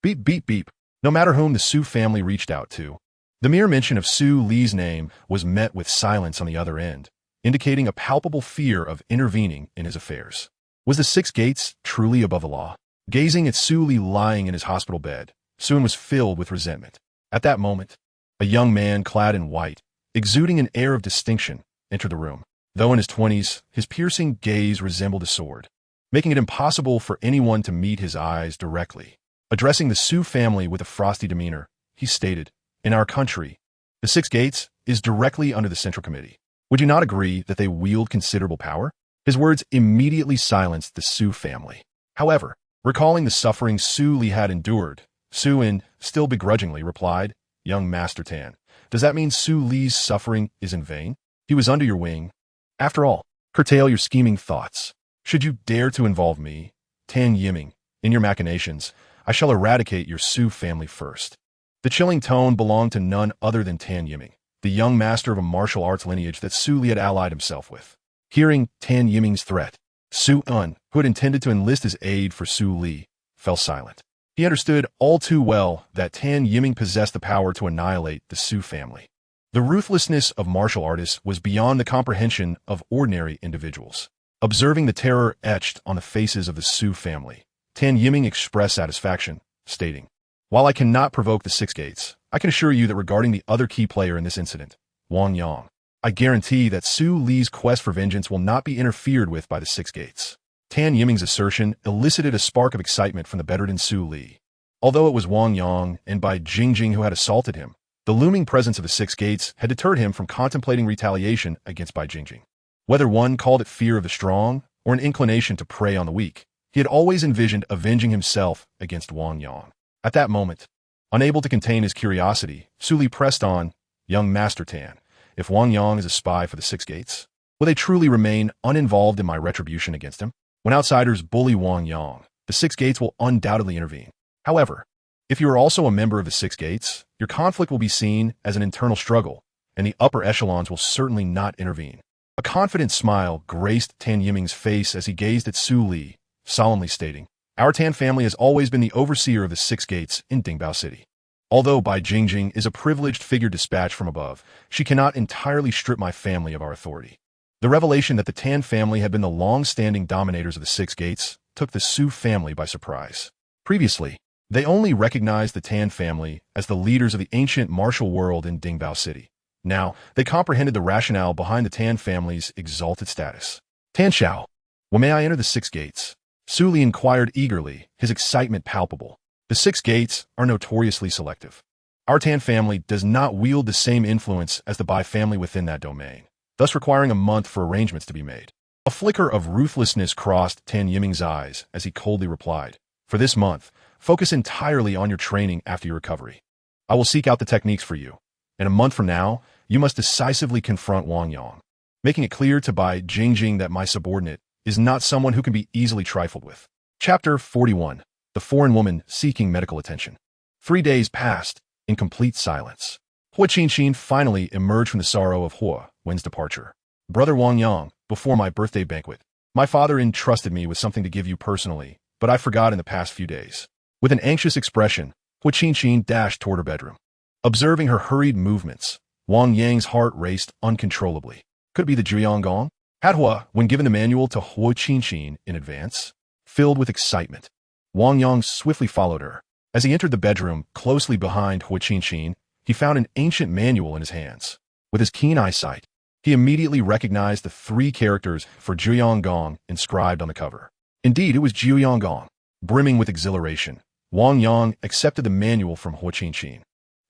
Beep, beep, beep. No matter whom the Su family reached out to, the mere mention of Su Li's name was met with silence on the other end, indicating a palpable fear of intervening in his affairs. Was the Six Gates truly above the law? Gazing at Su Li lying in his hospital bed, Suin was filled with resentment. At that moment, a young man clad in white, exuding an air of distinction, entered the room. Though in his 20s, his piercing gaze resembled a sword, making it impossible for anyone to meet his eyes directly. Addressing the Su family with a frosty demeanor, he stated, "In our country, the Six Gates is directly under the Central Committee. Would you not agree that they wield considerable power?" His words immediately silenced the Su family. However, recalling the suffering Su Li had endured, Suin, still begrudgingly, replied, "Young Master Tan, does that mean Su Li's suffering is in vain? He was under your wing. After all, curtail your scheming thoughts. Should you dare to involve me, Tan Yiming, in your machinations, I shall eradicate your Su family first." The chilling tone belonged to none other than Tan Yiming, the young master of a martial arts lineage that Su Li had allied himself with. Hearing Tan Yiming's threat, Su Un, who had intended to enlist his aid for Su Li, fell silent. He understood all too well that Tan Yiming possessed the power to annihilate the Su family. The ruthlessness of martial artists was beyond the comprehension of ordinary individuals. Observing the terror etched on the faces of the Su family, Tan Yiming expressed satisfaction, stating, "While I cannot provoke the Six Gates, I can assure you that regarding the other key player in this incident, Wang Yang, I guarantee that Su Li's quest for vengeance will not be interfered with by the Six Gates." Tan Yiming's assertion elicited a spark of excitement from the bedridden Su Li. Although it was Wang Yang and Bai Jingjing who had assaulted him, the looming presence of the Six Gates had deterred him from contemplating retaliation against Bai Jingjing. Whether one called it fear of the strong or an inclination to prey on the weak, he had always envisioned avenging himself against Wang Yang. At that moment, unable to contain his curiosity, Su Li pressed on, "Young Master Tan, if Wang Yang is a spy for the Six Gates, will they truly remain uninvolved in my retribution against him? When outsiders bully Wang Yang, the Six Gates will undoubtedly intervene. However, if you are also a member of the Six Gates, your conflict will be seen as an internal struggle, and the upper echelons will certainly not intervene." A confident smile graced Tan Yiming's face as he gazed at Su Li, solemnly stating, "Our Tan family has always been the overseer of the Six Gates in Dingbao City. Although Bai Jingjing is a privileged figure dispatched from above, she cannot entirely strip my family of our authority. The revelation that the Tan family had been the long-standing dominators of the Six Gates took the Su family by surprise. Previously, they only recognized the Tan family as the leaders of the ancient martial world in Dingbao City. Now, they comprehended the rationale behind the Tan family's exalted status. Tan Xiao, when may I enter the Six Gates? Su Li inquired eagerly, his excitement palpable. The Six Gates are notoriously selective. Our Tan family does not wield the same influence as the Bai family within that domain, thus requiring a month for arrangements to be made. A flicker of ruthlessness crossed Tan Yiming's eyes as he coldly replied, "For this month, focus entirely on your training after your recovery. I will seek out the techniques for you. In a month from now, you must decisively confront Wang Yang, making it clear to Bai Jingjing that my subordinate is not someone who can be easily trifled with." Chapter 41. The Foreign Woman Seeking Medical Attention. 3 days passed in complete silence. Hua Qinqin finally emerged from the sorrow of Hua Wen's departure. "Brother Wang Yang, before my birthday banquet, my father entrusted me with something to give you personally, but I forgot in the past few days." With an anxious expression, Hua Qinqin dashed toward her bedroom. Observing her hurried movements, Wang Yang's heart raced uncontrollably. Could it be the Zhuyanggong? Had Hua, when given the manual to Hua Qinqin in advance, filled with excitement. Wang Yang swiftly followed her. As he entered the bedroom, closely behind Hua Qinqin, he found an ancient manual in his hands. With his keen eyesight, he immediately recognized the 3 characters for Zhuyanggong inscribed on the cover. Indeed, it was Zhuyanggong. Brimming with exhilaration, Wang Yang accepted the manual from Hua Qinqin.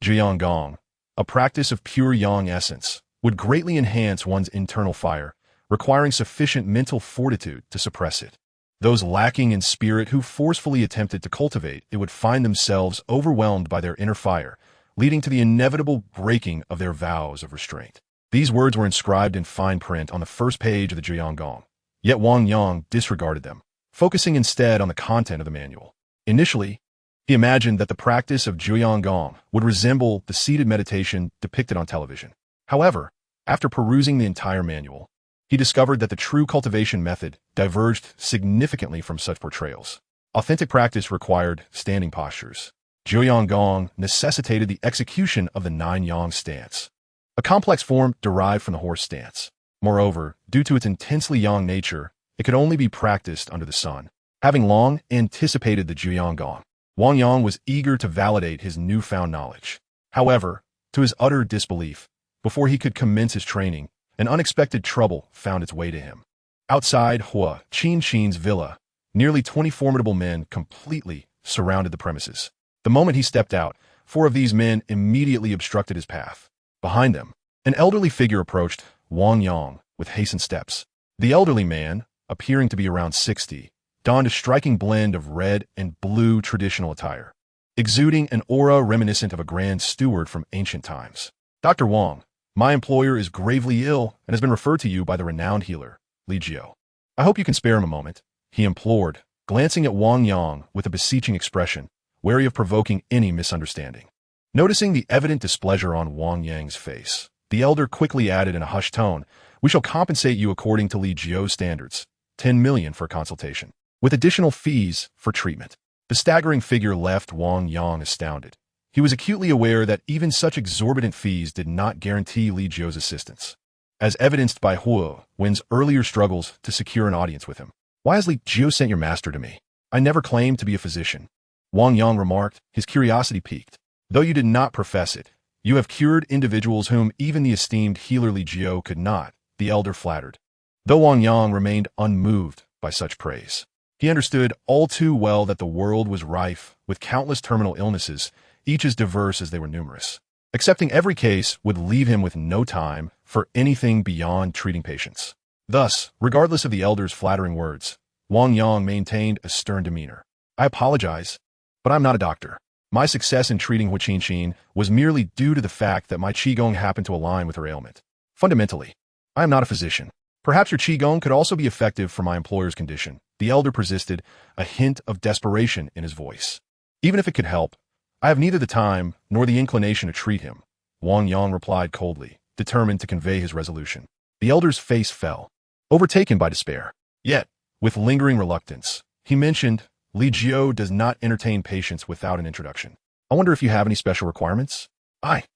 Zhuyanggong, a practice of pure yang essence, would greatly enhance one's internal fire, requiring sufficient mental fortitude to suppress it. Those lacking in spirit who forcefully attempted to cultivate it would find themselves overwhelmed by their inner fire, leading to the inevitable breaking of their vows of restraint. These words were inscribed in fine print on the first page of the Zhuyanggong, yet Wang Yang disregarded them, focusing instead on the content of the manual. Initially, he imagined that the practice of Zhuyanggong would resemble the seated meditation depicted on television. However, after perusing the entire manual, he discovered that the true cultivation method diverged significantly from such portrayals. Authentic practice required standing postures. Zhuyanggong necessitated the execution of the 9-yang stance, a complex form derived from the horse stance. Moreover, due to its intensely yang nature, it could only be practiced under the sun. Having long anticipated the Zhuyanggong, Wang Yang was eager to validate his newfound knowledge. However, to his utter disbelief, before he could commence his training, an unexpected trouble found its way to him. Outside Hua Qinqin's villa, nearly 20 formidable men completely surrounded the premises. The moment he stepped out, 4 of these men immediately obstructed his path. Behind them, an elderly figure approached Wang Yang with hastened steps. The elderly man, appearing to be around 60, donned a striking blend of red and blue traditional attire, exuding an aura reminiscent of a grand steward from ancient times. "Dr. Wang, my employer is gravely ill and has been referred to you by the renowned healer, Li Jiu. I hope you can spare him a moment," he implored, glancing at Wang Yang with a beseeching expression, wary of provoking any misunderstanding. Noticing the evident displeasure on Wang Yang's face, the elder quickly added in a hushed tone, "We shall compensate you according to Li Jiu's standards, 10 million for consultation, with additional fees for treatment." The staggering figure left Wang Yang astounded. He was acutely aware that even such exorbitant fees did not guarantee Li Jiu's assistance, as evidenced by Hua Wen's earlier struggles to secure an audience with him. "Why has Li Jiu sent your master to me? I never claimed to be a physician," Wang Yang remarked, his curiosity piqued. "Though you did not profess it, you have cured individuals whom even the esteemed healer Li Jiu could not," the elder flattered. Though Wang Yang remained unmoved by such praise, he understood all too well that the world was rife with countless terminal illnesses, each as diverse as they were numerous. Accepting every case would leave him with no time for anything beyond treating patients. Thus, regardless of the elder's flattering words, Wang Yang maintained a stern demeanor. "I apologize, but I'm not a doctor. My success in treating Hua Qinqin was merely due to the fact that my qigong happened to align with her ailment. Fundamentally, I am not a physician. Perhaps your qigong could also be effective for my employer's condition." The elder persisted, a hint of desperation in his voice. "Even if it could help, I have neither the time nor the inclination to treat him," Wang Yang replied coldly, determined to convey his resolution. The elder's face fell, overtaken by despair. Yet, with lingering reluctance, he mentioned, "Li Jiu does not entertain patients without an introduction. I wonder if you have any special requirements?"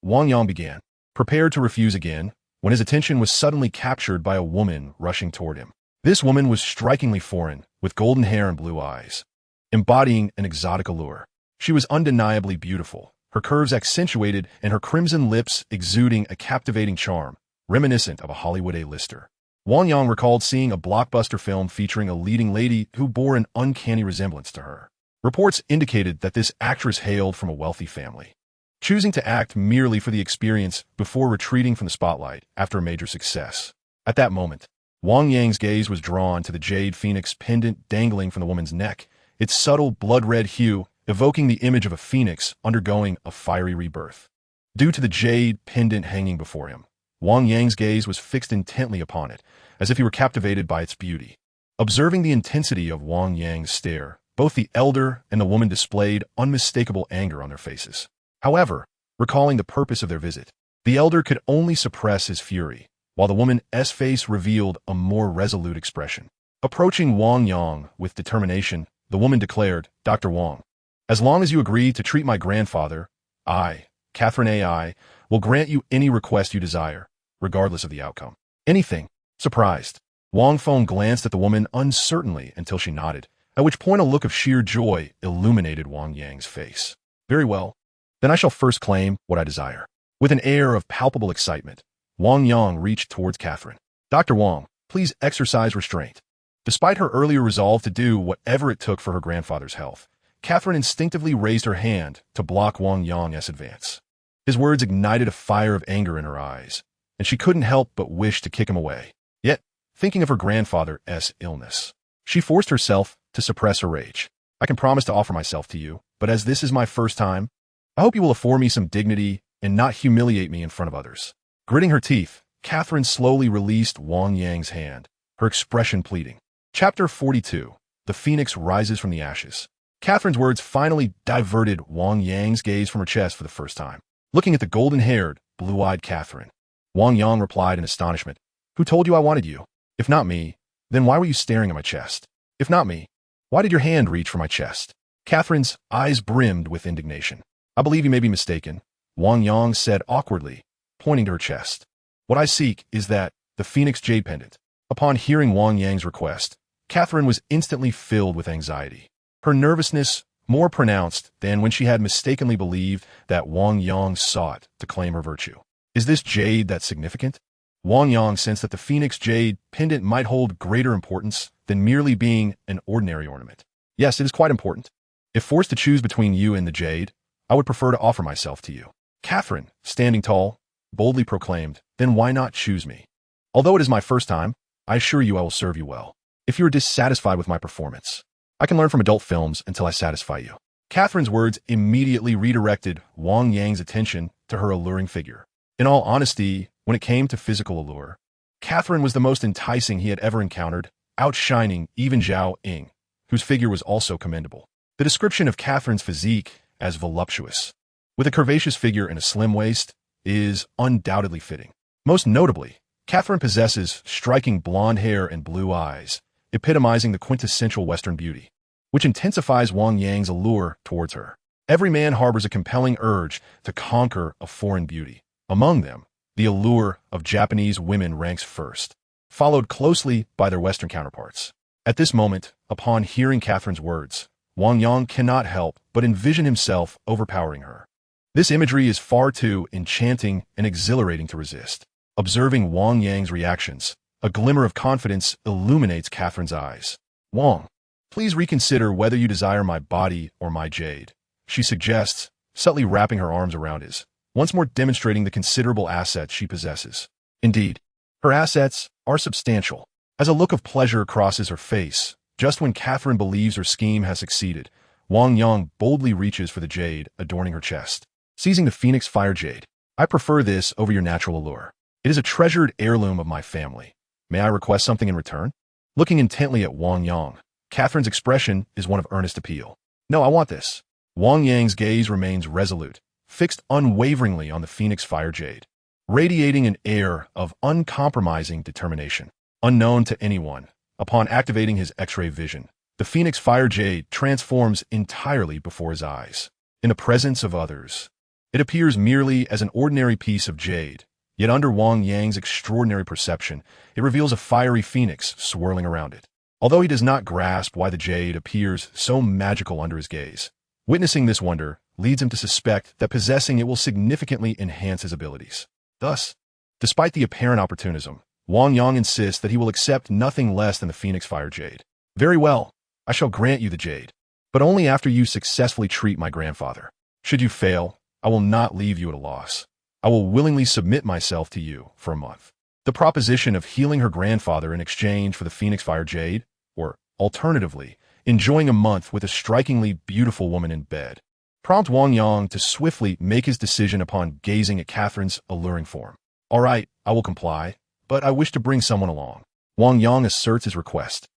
Wang Yang began, prepared to refuse again, when his attention was suddenly captured by a woman rushing toward him. This woman was strikingly foreign, with golden hair and blue eyes, embodying an exotic allure. She was undeniably beautiful, her curves accentuated and her crimson lips exuding a captivating charm, reminiscent of a Hollywood A-lister. Wang Yang recalled seeing a blockbuster film featuring a leading lady who bore an uncanny resemblance to her. Reports indicated that this actress hailed from a wealthy family, choosing to act merely for the experience before retreating from the spotlight after a major success. At that moment, Wang Yang's gaze was drawn to the jade phoenix pendant dangling from the woman's neck, its subtle blood-red hue evoking the image of a phoenix undergoing a fiery rebirth. Due to the jade pendant hanging before him, Wang Yang's gaze was fixed intently upon it, as if he were captivated by its beauty. Observing the intensity of Wang Yang's stare, both the elder and the woman displayed unmistakable anger on their faces. However, recalling the purpose of their visit, the elder could only suppress his fury, while the woman's face revealed a more resolute expression. Approaching Wang Yang with determination, the woman declared, "Dr. Wang, as long as you agree to treat my grandfather, I, Catherine A.I., will grant you any request you desire, regardless of the outcome." Anything. Surprised, Wang Feng glanced at the woman uncertainly until she nodded, at which point a look of sheer joy illuminated Wang Yang's face. "Very well. Then I shall first claim what I desire." With an air of palpable excitement, Wang Yang reached towards Catherine. "Dr. Wang, please exercise restraint." Despite her earlier resolve to do whatever it took for her grandfather's health, Catherine instinctively raised her hand to block Wang Yang's advance. His words ignited a fire of anger in her eyes, and she couldn't help but wish to kick him away. Yet, thinking of her grandfather's illness, she forced herself to suppress her rage. "I can promise to offer myself to you, but as this is my first time, I hope you will afford me some dignity and not humiliate me in front of others." Gritting her teeth, Catherine slowly released Wang Yang's hand, her expression pleading. Chapter 42. The Phoenix Rises from the Ashes. Catherine's words finally diverted Wang Yang's gaze from her chest for the first time. Looking at the golden-haired, blue-eyed Catherine, Wang Yang replied in astonishment, "Who told you I wanted you? If not me, then why were you staring at my chest? If not me, why did your hand reach for my chest?" Catherine's eyes brimmed with indignation. "I believe you may be mistaken," Wang Yang said awkwardly, pointing to her chest. "What I seek is the Phoenix Jade Pendant." Upon hearing Wang Yang's request, Catherine was instantly filled with anxiety, her nervousness more pronounced than when she had mistakenly believed that Wang Yang sought to claim her virtue. "Is this jade that significant?" Wang Yang sensed that the Phoenix Jade pendant might hold greater importance than merely being an ordinary ornament. "Yes, it is quite important. If forced to choose between you and the jade, I would prefer to offer myself to you." Catherine, standing tall, boldly proclaimed, "Then why not choose me? Although it is my first time, I assure you I will serve you well. If you are dissatisfied with my performance, I can learn from adult films until I satisfy you." Catherine's words immediately redirected Wang Yang's attention to her alluring figure. In all honesty, when it came to physical allure, Catherine was the most enticing he had ever encountered, outshining even Zhao Ying, whose figure was also commendable. The description of Catherine's physique as voluptuous, with a curvaceous figure and a slim waist, is undoubtedly fitting. Most notably, Catherine possesses striking blonde hair and blue eyes, epitomizing the quintessential Western beauty, which intensifies Wang Yang's allure towards her. Every man harbors a compelling urge to conquer a foreign beauty. Among them, the allure of Japanese women ranks first, followed closely by their Western counterparts. At this moment, upon hearing Catherine's words, Wang Yang cannot help but envision himself overpowering her. This imagery is far too enchanting and exhilarating to resist. Observing Wang Yang's reactions, a glimmer of confidence illuminates Catherine's eyes. "Wang, please reconsider whether you desire my body or my jade," she suggests, subtly wrapping her arms around his, once more demonstrating the considerable assets she possesses. Indeed, her assets are substantial. As a look of pleasure crosses her face, just when Catherine believes her scheme has succeeded, Wang Yang boldly reaches for the jade adorning her chest. Seizing the Phoenix Fire Jade, "I prefer this over your natural allure. It is a treasured heirloom of my family. May I request something in return?" Looking intently at Wang Yang, Catherine's expression is one of earnest appeal. "No, I want this." Wang Yang's gaze remains resolute, fixed unwaveringly on the Phoenix Fire Jade, radiating an air of uncompromising determination. Unknown to anyone, upon activating his X-ray vision, the Phoenix Fire Jade transforms entirely before his eyes. In the presence of others, it appears merely as an ordinary piece of jade, Yet under Wang Yang's extraordinary perception, it reveals a fiery phoenix swirling around it. Although he does not grasp why the jade appears so magical under his gaze, witnessing this wonder leads him to suspect that possessing it will significantly enhance his abilities. Thus, despite the apparent opportunism, Wang Yang insists that he will accept nothing less than the Phoenix Fire Jade. Very well, I shall grant you the jade, but only after you successfully treat my grandfather. Should you fail, I will not leave you at a loss. I will willingly submit myself to you for a month. The proposition of healing her grandfather in exchange for the Phoenix Fire Jade, or alternatively, enjoying a month with a strikingly beautiful woman in bed, prompt Wang Yang to swiftly make his decision upon gazing at Catherine's alluring form. All right, I will comply, but I wish to bring someone along. Wang Yang asserts his request,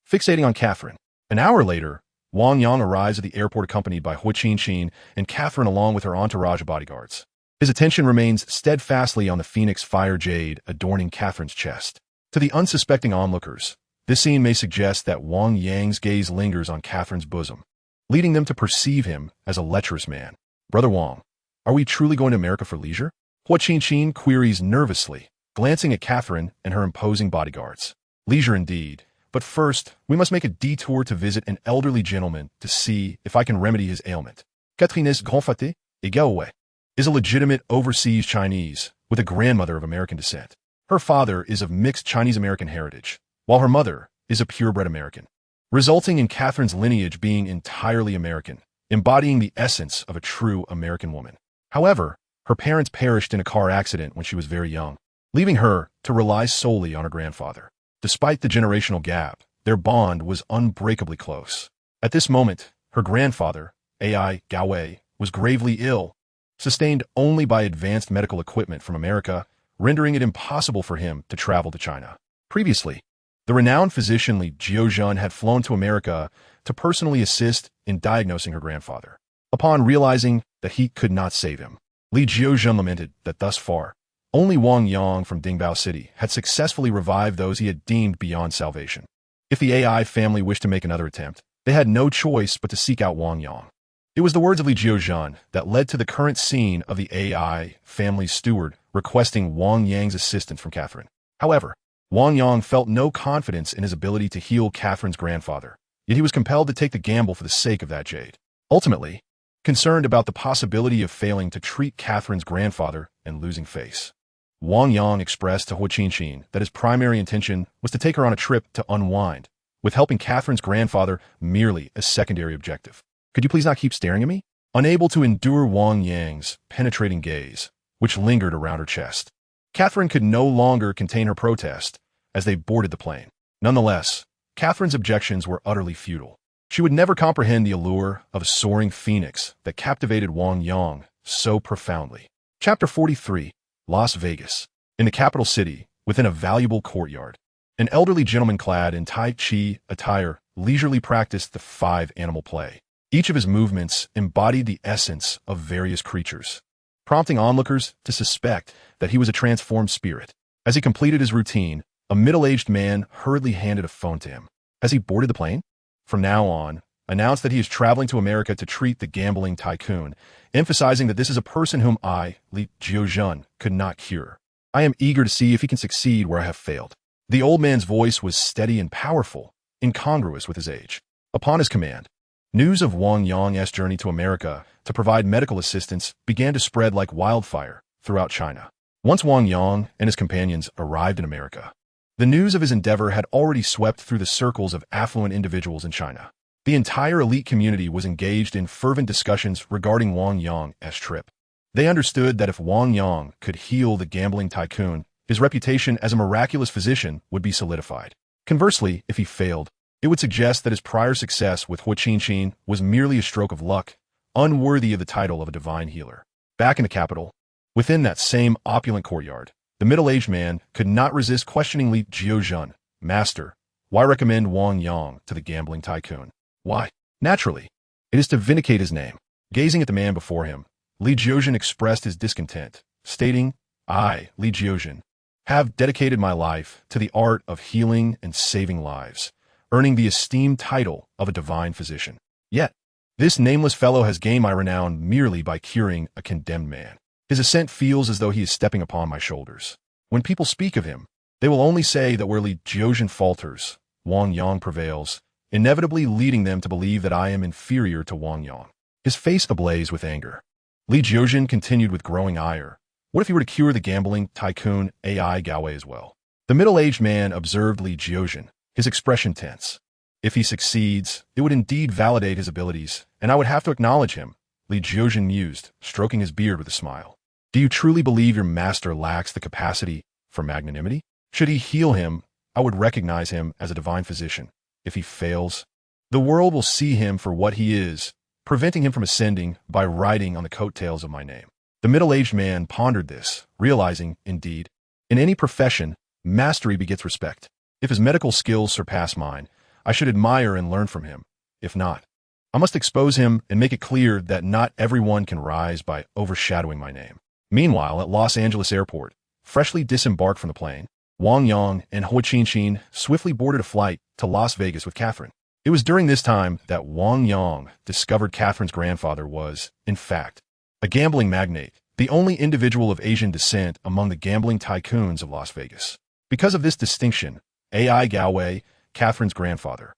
fixating on Catherine. An hour later, Wang Yang arrives at the airport accompanied by Hu Qinqin and Catherine along with her entourage of bodyguards. His attention remains steadfastly on the Phoenix Fire Jade adorning Catherine's chest. To the unsuspecting onlookers, this scene may suggest that Wang Yang's gaze lingers on Catherine's bosom, leading them to perceive him as a lecherous man. Brother Wang, are we truly going to America for leisure? Hu Qinqin queries nervously, glancing at Catherine and her imposing bodyguards. Leisure indeed, but first, we must make a detour to visit an elderly gentleman to see if I can remedy his ailment. Catherine's grandfate Egaoue is a legitimate overseas Chinese with a grandmother of American descent. Her father is of mixed Chinese-American heritage, while her mother is a purebred American, resulting in Catherine's lineage being entirely American, embodying the essence of a true American woman. However, her parents perished in a car accident when she was very young, leaving her to rely solely on her grandfather. Despite the generational gap, their bond was unbreakably close. At this moment, her grandfather, Ai Gaowei, was gravely ill, sustained only by advanced medical equipment from America, rendering it impossible for him to travel to China. Previously, the renowned physician Li Jiuzhen had flown to America to personally assist in diagnosing her grandfather. Upon realizing that he could not save him, Li Jiuzhen lamented that thus far, only Wang Yang from Dingbao City had successfully revived those he had deemed beyond salvation. If the AI family wished to make another attempt, they had no choice but to seek out Wang Yang. It was the words of Li Jiuzhen that led to the current scene of the AI family's steward requesting Wang Yang's assistance from Catherine. However, Wang Yang felt no confidence in his ability to heal Catherine's grandfather, yet he was compelled to take the gamble for the sake of that jade. Ultimately, concerned about the possibility of failing to treat Catherine's grandfather and losing face, Wang Yang expressed to Hu Qinqin that his primary intention was to take her on a trip to unwind, with helping Catherine's grandfather merely a secondary objective. Could you please not keep staring at me? Unable to endure Wang Yang's penetrating gaze, which lingered around her chest, Catherine could no longer contain her protest as they boarded the plane. Nonetheless, Catherine's objections were utterly futile. She would never comprehend the allure of a soaring phoenix that captivated Wang Yang so profoundly. Chapter 43, Las Vegas. In the capital city, within a valuable courtyard, an elderly gentleman clad in Tai Chi attire leisurely practiced the 5-animal play. Each of his movements embodied the essence of various creatures, prompting onlookers to suspect that he was a transformed spirit. As he completed his routine, a middle-aged man hurriedly handed a phone to him. Has he boarded the plane? From now on, announced that he is traveling to America to treat the gambling tycoon, emphasizing that this is a person whom I, Li Jiuzhen, could not cure. I am eager to see if he can succeed where I have failed. The old man's voice was steady and powerful, incongruous with his age. Upon his command, news of Wang Yang's journey to America to provide medical assistance began to spread like wildfire throughout China. Once Wang Yang and his companions arrived in America, the news of his endeavor had already swept through the circles of affluent individuals in China. The entire elite community was engaged in fervent discussions regarding Wang Yang's trip. They understood that if Wang Yang could heal the gambling tycoon, his reputation as a miraculous physician would be solidified. Conversely, if he failed, it would suggest that his prior success with Hu Qinqin was merely a stroke of luck, unworthy of the title of a divine healer. Back in the capital, within that same opulent courtyard, the middle-aged man could not resist questioning Li Jiuzhen. Master, why recommend Wang Yang to the gambling tycoon? Why? Naturally, it is to vindicate his name. Gazing at the man before him, Li Jiuzhen expressed his discontent, stating, I, Li Jiuzhen, have dedicated my life to the art of healing and saving lives, earning the esteemed title of a divine physician. Yet, this nameless fellow has gained my renown merely by curing a condemned man. His ascent feels as though he is stepping upon my shoulders. When people speak of him, they will only say that where Li Jiuzhen falters, Wang Yang prevails, inevitably leading them to believe that I am inferior to Wang Yang. His face ablaze with anger. Li Jiuzhen continued with growing ire. What if he were to cure the gambling tycoon AI Galway as well? The middle-aged man observed Li Jiuzhen, his expression tense. If he succeeds, it would indeed validate his abilities, and I would have to acknowledge him, Li Jiuzhen mused, stroking his beard with a smile. Do you truly believe your master lacks the capacity for magnanimity? Should he heal him, I would recognize him as a divine physician. If he fails, the world will see him for what he is, preventing him from ascending by riding on the coattails of my name. The middle-aged man pondered this, realizing, indeed, in any profession, mastery begets respect. If his medical skills surpass mine, I should admire and learn from him. If not, I must expose him and make it clear that not everyone can rise by overshadowing my name. Meanwhile, at Los Angeles Airport, freshly disembarked from the plane, Wang Yang and Hua Qinqin swiftly boarded a flight to Las Vegas with Catherine. It was during this time that Wang Yang discovered Catherine's grandfather was, in fact, a gambling magnate, the only individual of Asian descent among the gambling tycoons of Las Vegas. Because of this distinction, AI Galway, Catherine's grandfather,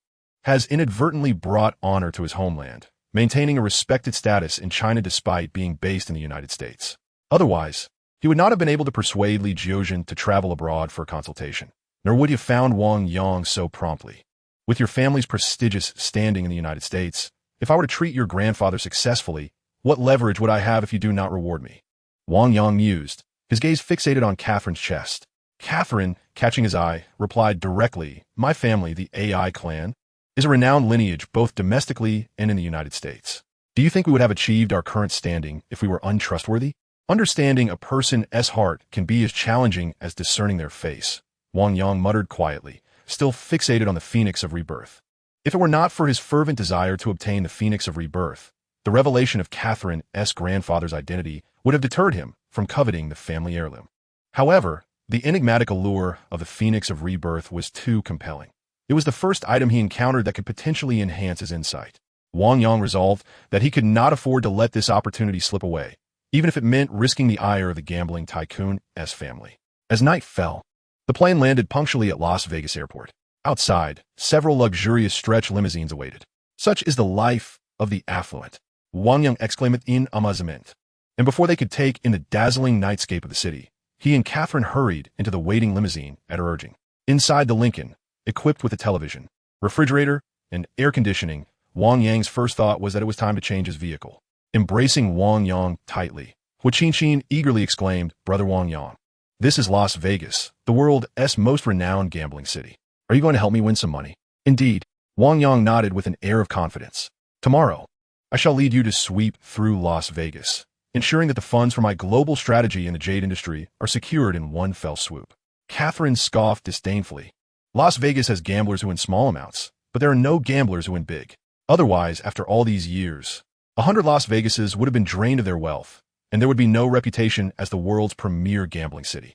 has inadvertently brought honor to his homeland, maintaining a respected status in China despite being based in the United States. Otherwise, he would not have been able to persuade Li Jiuzhen to travel abroad for a consultation, nor would he have found Wang Yang so promptly. With your family's prestigious standing in the United States, if I were to treat your grandfather successfully, what leverage would I have if you do not reward me? Wang Yang mused, his gaze fixated on Catherine's chest. Catherine, catching his eye, replied directly, My family, the AI clan, is a renowned lineage both domestically and in the United States. Do you think we would have achieved our current standing if we were untrustworthy? Understanding a person's heart can be as challenging as discerning their face, Wang Yang muttered quietly, still fixated on the Phoenix of Rebirth. If it were not for his fervent desire to obtain the Phoenix of Rebirth, the revelation of Catherine's grandfather's identity would have deterred him from coveting the family heirloom. However, the enigmatic allure of the Phoenix of Rebirth was too compelling. It was the first item he encountered that could potentially enhance his insight. Wang Yang resolved that he could not afford to let this opportunity slip away, even if it meant risking the ire of the gambling tycoon's family. As night fell, the plane landed punctually at Las Vegas Airport. Outside, several luxurious stretch limousines awaited. Such is the life of the affluent, Wang Yang exclaimed in amazement. And before they could take in the dazzling nightscape of the city, he and Catherine hurried into the waiting limousine at her urging. Inside the Lincoln, equipped with a television, refrigerator, and air conditioning, Wang Yang's first thought was that it was time to change his vehicle. Embracing Wang Yang tightly, Hua Qinqin eagerly exclaimed, Brother Wang Yang, this is Las Vegas, the world's most renowned gambling city. Are you going to help me win some money? Indeed, Wang Yang nodded with an air of confidence. Tomorrow, I shall lead you to sweep through Las Vegas, ensuring that the funds for my global strategy in the jade industry are secured in one fell swoop. Catherine scoffed disdainfully. Las Vegas has gamblers who win small amounts, but there are no gamblers who win big. Otherwise, after all these years, 100 Las Vegases would have been drained of their wealth, and there would be no reputation as the world's premier gambling city.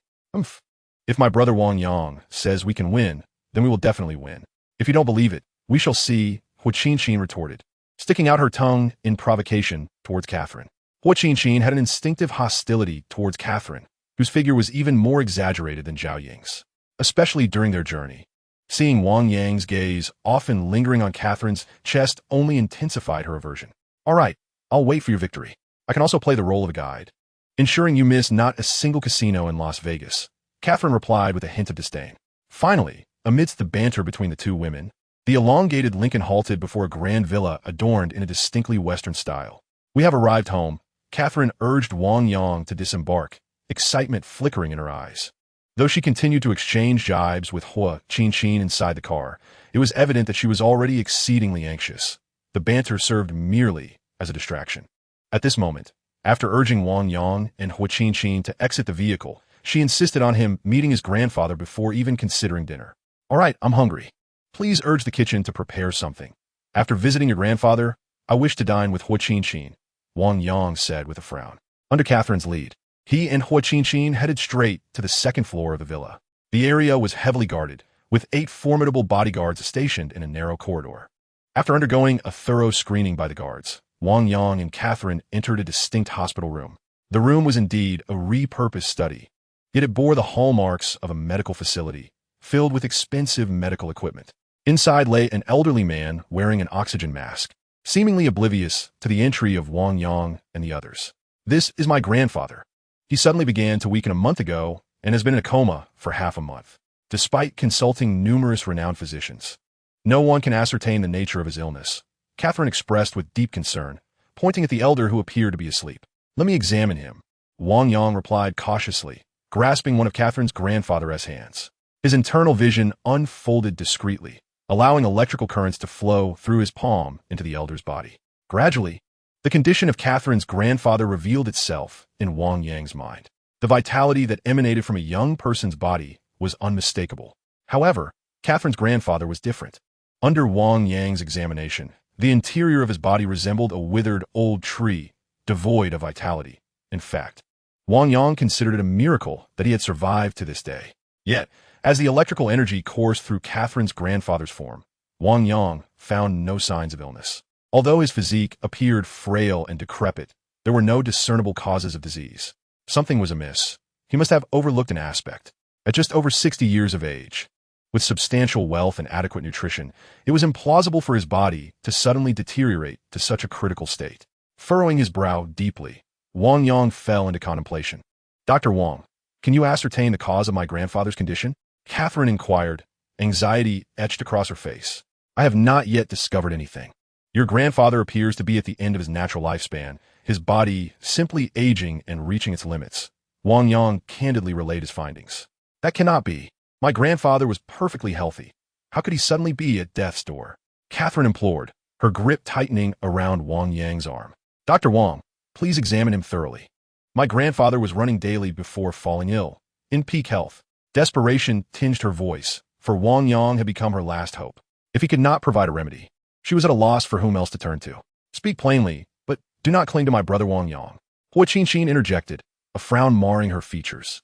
If my brother Wang Yang says we can win, then we will definitely win. If you don't believe it, we shall see, Hua Qinqin retorted, sticking out her tongue in provocation towards Catherine. Hua Qinqin had an instinctive hostility towards Catherine, whose figure was even more exaggerated than Zhao Ying's, especially during their journey. Seeing Wang Yang's gaze often lingering on Catherine's chest only intensified her aversion. All right, I'll wait for your victory. I can also play the role of a guide, ensuring you miss not a single casino in Las Vegas, Catherine replied with a hint of disdain. Finally, amidst the banter between the two women, the elongated Lincoln halted before a grand villa adorned in a distinctly Western style. We have arrived home, Catherine urged Wang Yang to disembark, excitement flickering in her eyes. Though she continued to exchange jibes with Hua Qinqin inside the car, it was evident that she was already exceedingly anxious. The banter served merely as a distraction. At this moment, after urging Wang Yang and Hua Qinqin to exit the vehicle, she insisted on him meeting his grandfather before even considering dinner. All right, I'm hungry. Please urge the kitchen to prepare something. After visiting your grandfather, I wish to dine with Hua Qinqin, Wang Yang said with a frown. Under Catherine's lead, he and Hua Qinqin headed straight to the second floor of the villa. The area was heavily guarded, with 8 formidable bodyguards stationed in a narrow corridor. After undergoing a thorough screening by the guards, Wang Yang and Catherine entered a distinct hospital room. The room was indeed a repurposed study, yet it bore the hallmarks of a medical facility, filled with expensive medical equipment. Inside lay an elderly man wearing an oxygen mask, seemingly oblivious to the entry of Wang Yang and the others. "This is my grandfather. He suddenly began to weaken a month ago and has been in a coma for half a month. Despite consulting numerous renowned physicians, no one can ascertain the nature of his illness," Catherine expressed with deep concern, pointing at the elder who appeared to be asleep. "Let me examine him," Wang Yang replied cautiously, grasping one of Catherine's grandfather's hands. His internal vision unfolded discreetly, allowing electrical currents to flow through his palm into the elder's body. Gradually, the condition of Catherine's grandfather revealed itself in Wang Yang's mind. The vitality that emanated from a young person's body was unmistakable. However, Catherine's grandfather was different. Under Wang Yang's examination, the interior of his body resembled a withered old tree, devoid of vitality. In fact, Wang Yang considered it a miracle that he had survived to this day. Yet, as the electrical energy coursed through Catherine's grandfather's form, Wang Yang found no signs of illness. Although his physique appeared frail and decrepit, there were no discernible causes of disease. Something was amiss. He must have overlooked an aspect. At just over 60 years of age, with substantial wealth and adequate nutrition, it was implausible for his body to suddenly deteriorate to such a critical state. Furrowing his brow deeply, Wang Yang fell into contemplation. "Dr. Wang, can you ascertain the cause of my grandfather's condition?" Catherine inquired, anxiety etched across her face. "I have not yet discovered anything. Your grandfather appears to be at the end of his natural lifespan, his body simply aging and reaching its limits." Wang Yang candidly relayed his findings. "That cannot be. My grandfather was perfectly healthy. How could he suddenly be at death's door?" Catherine implored, her grip tightening around Wang Yang's arm. "Dr. Wang, please examine him thoroughly. My grandfather was running daily before falling ill, in peak health." Desperation tinged her voice, for Wang Yang had become her last hope. If he could not provide a remedy, she was at a loss for whom else to turn to. "Speak plainly, but do not cling to my brother Wang Yang," Hua Qinxin interjected, a frown marring her features.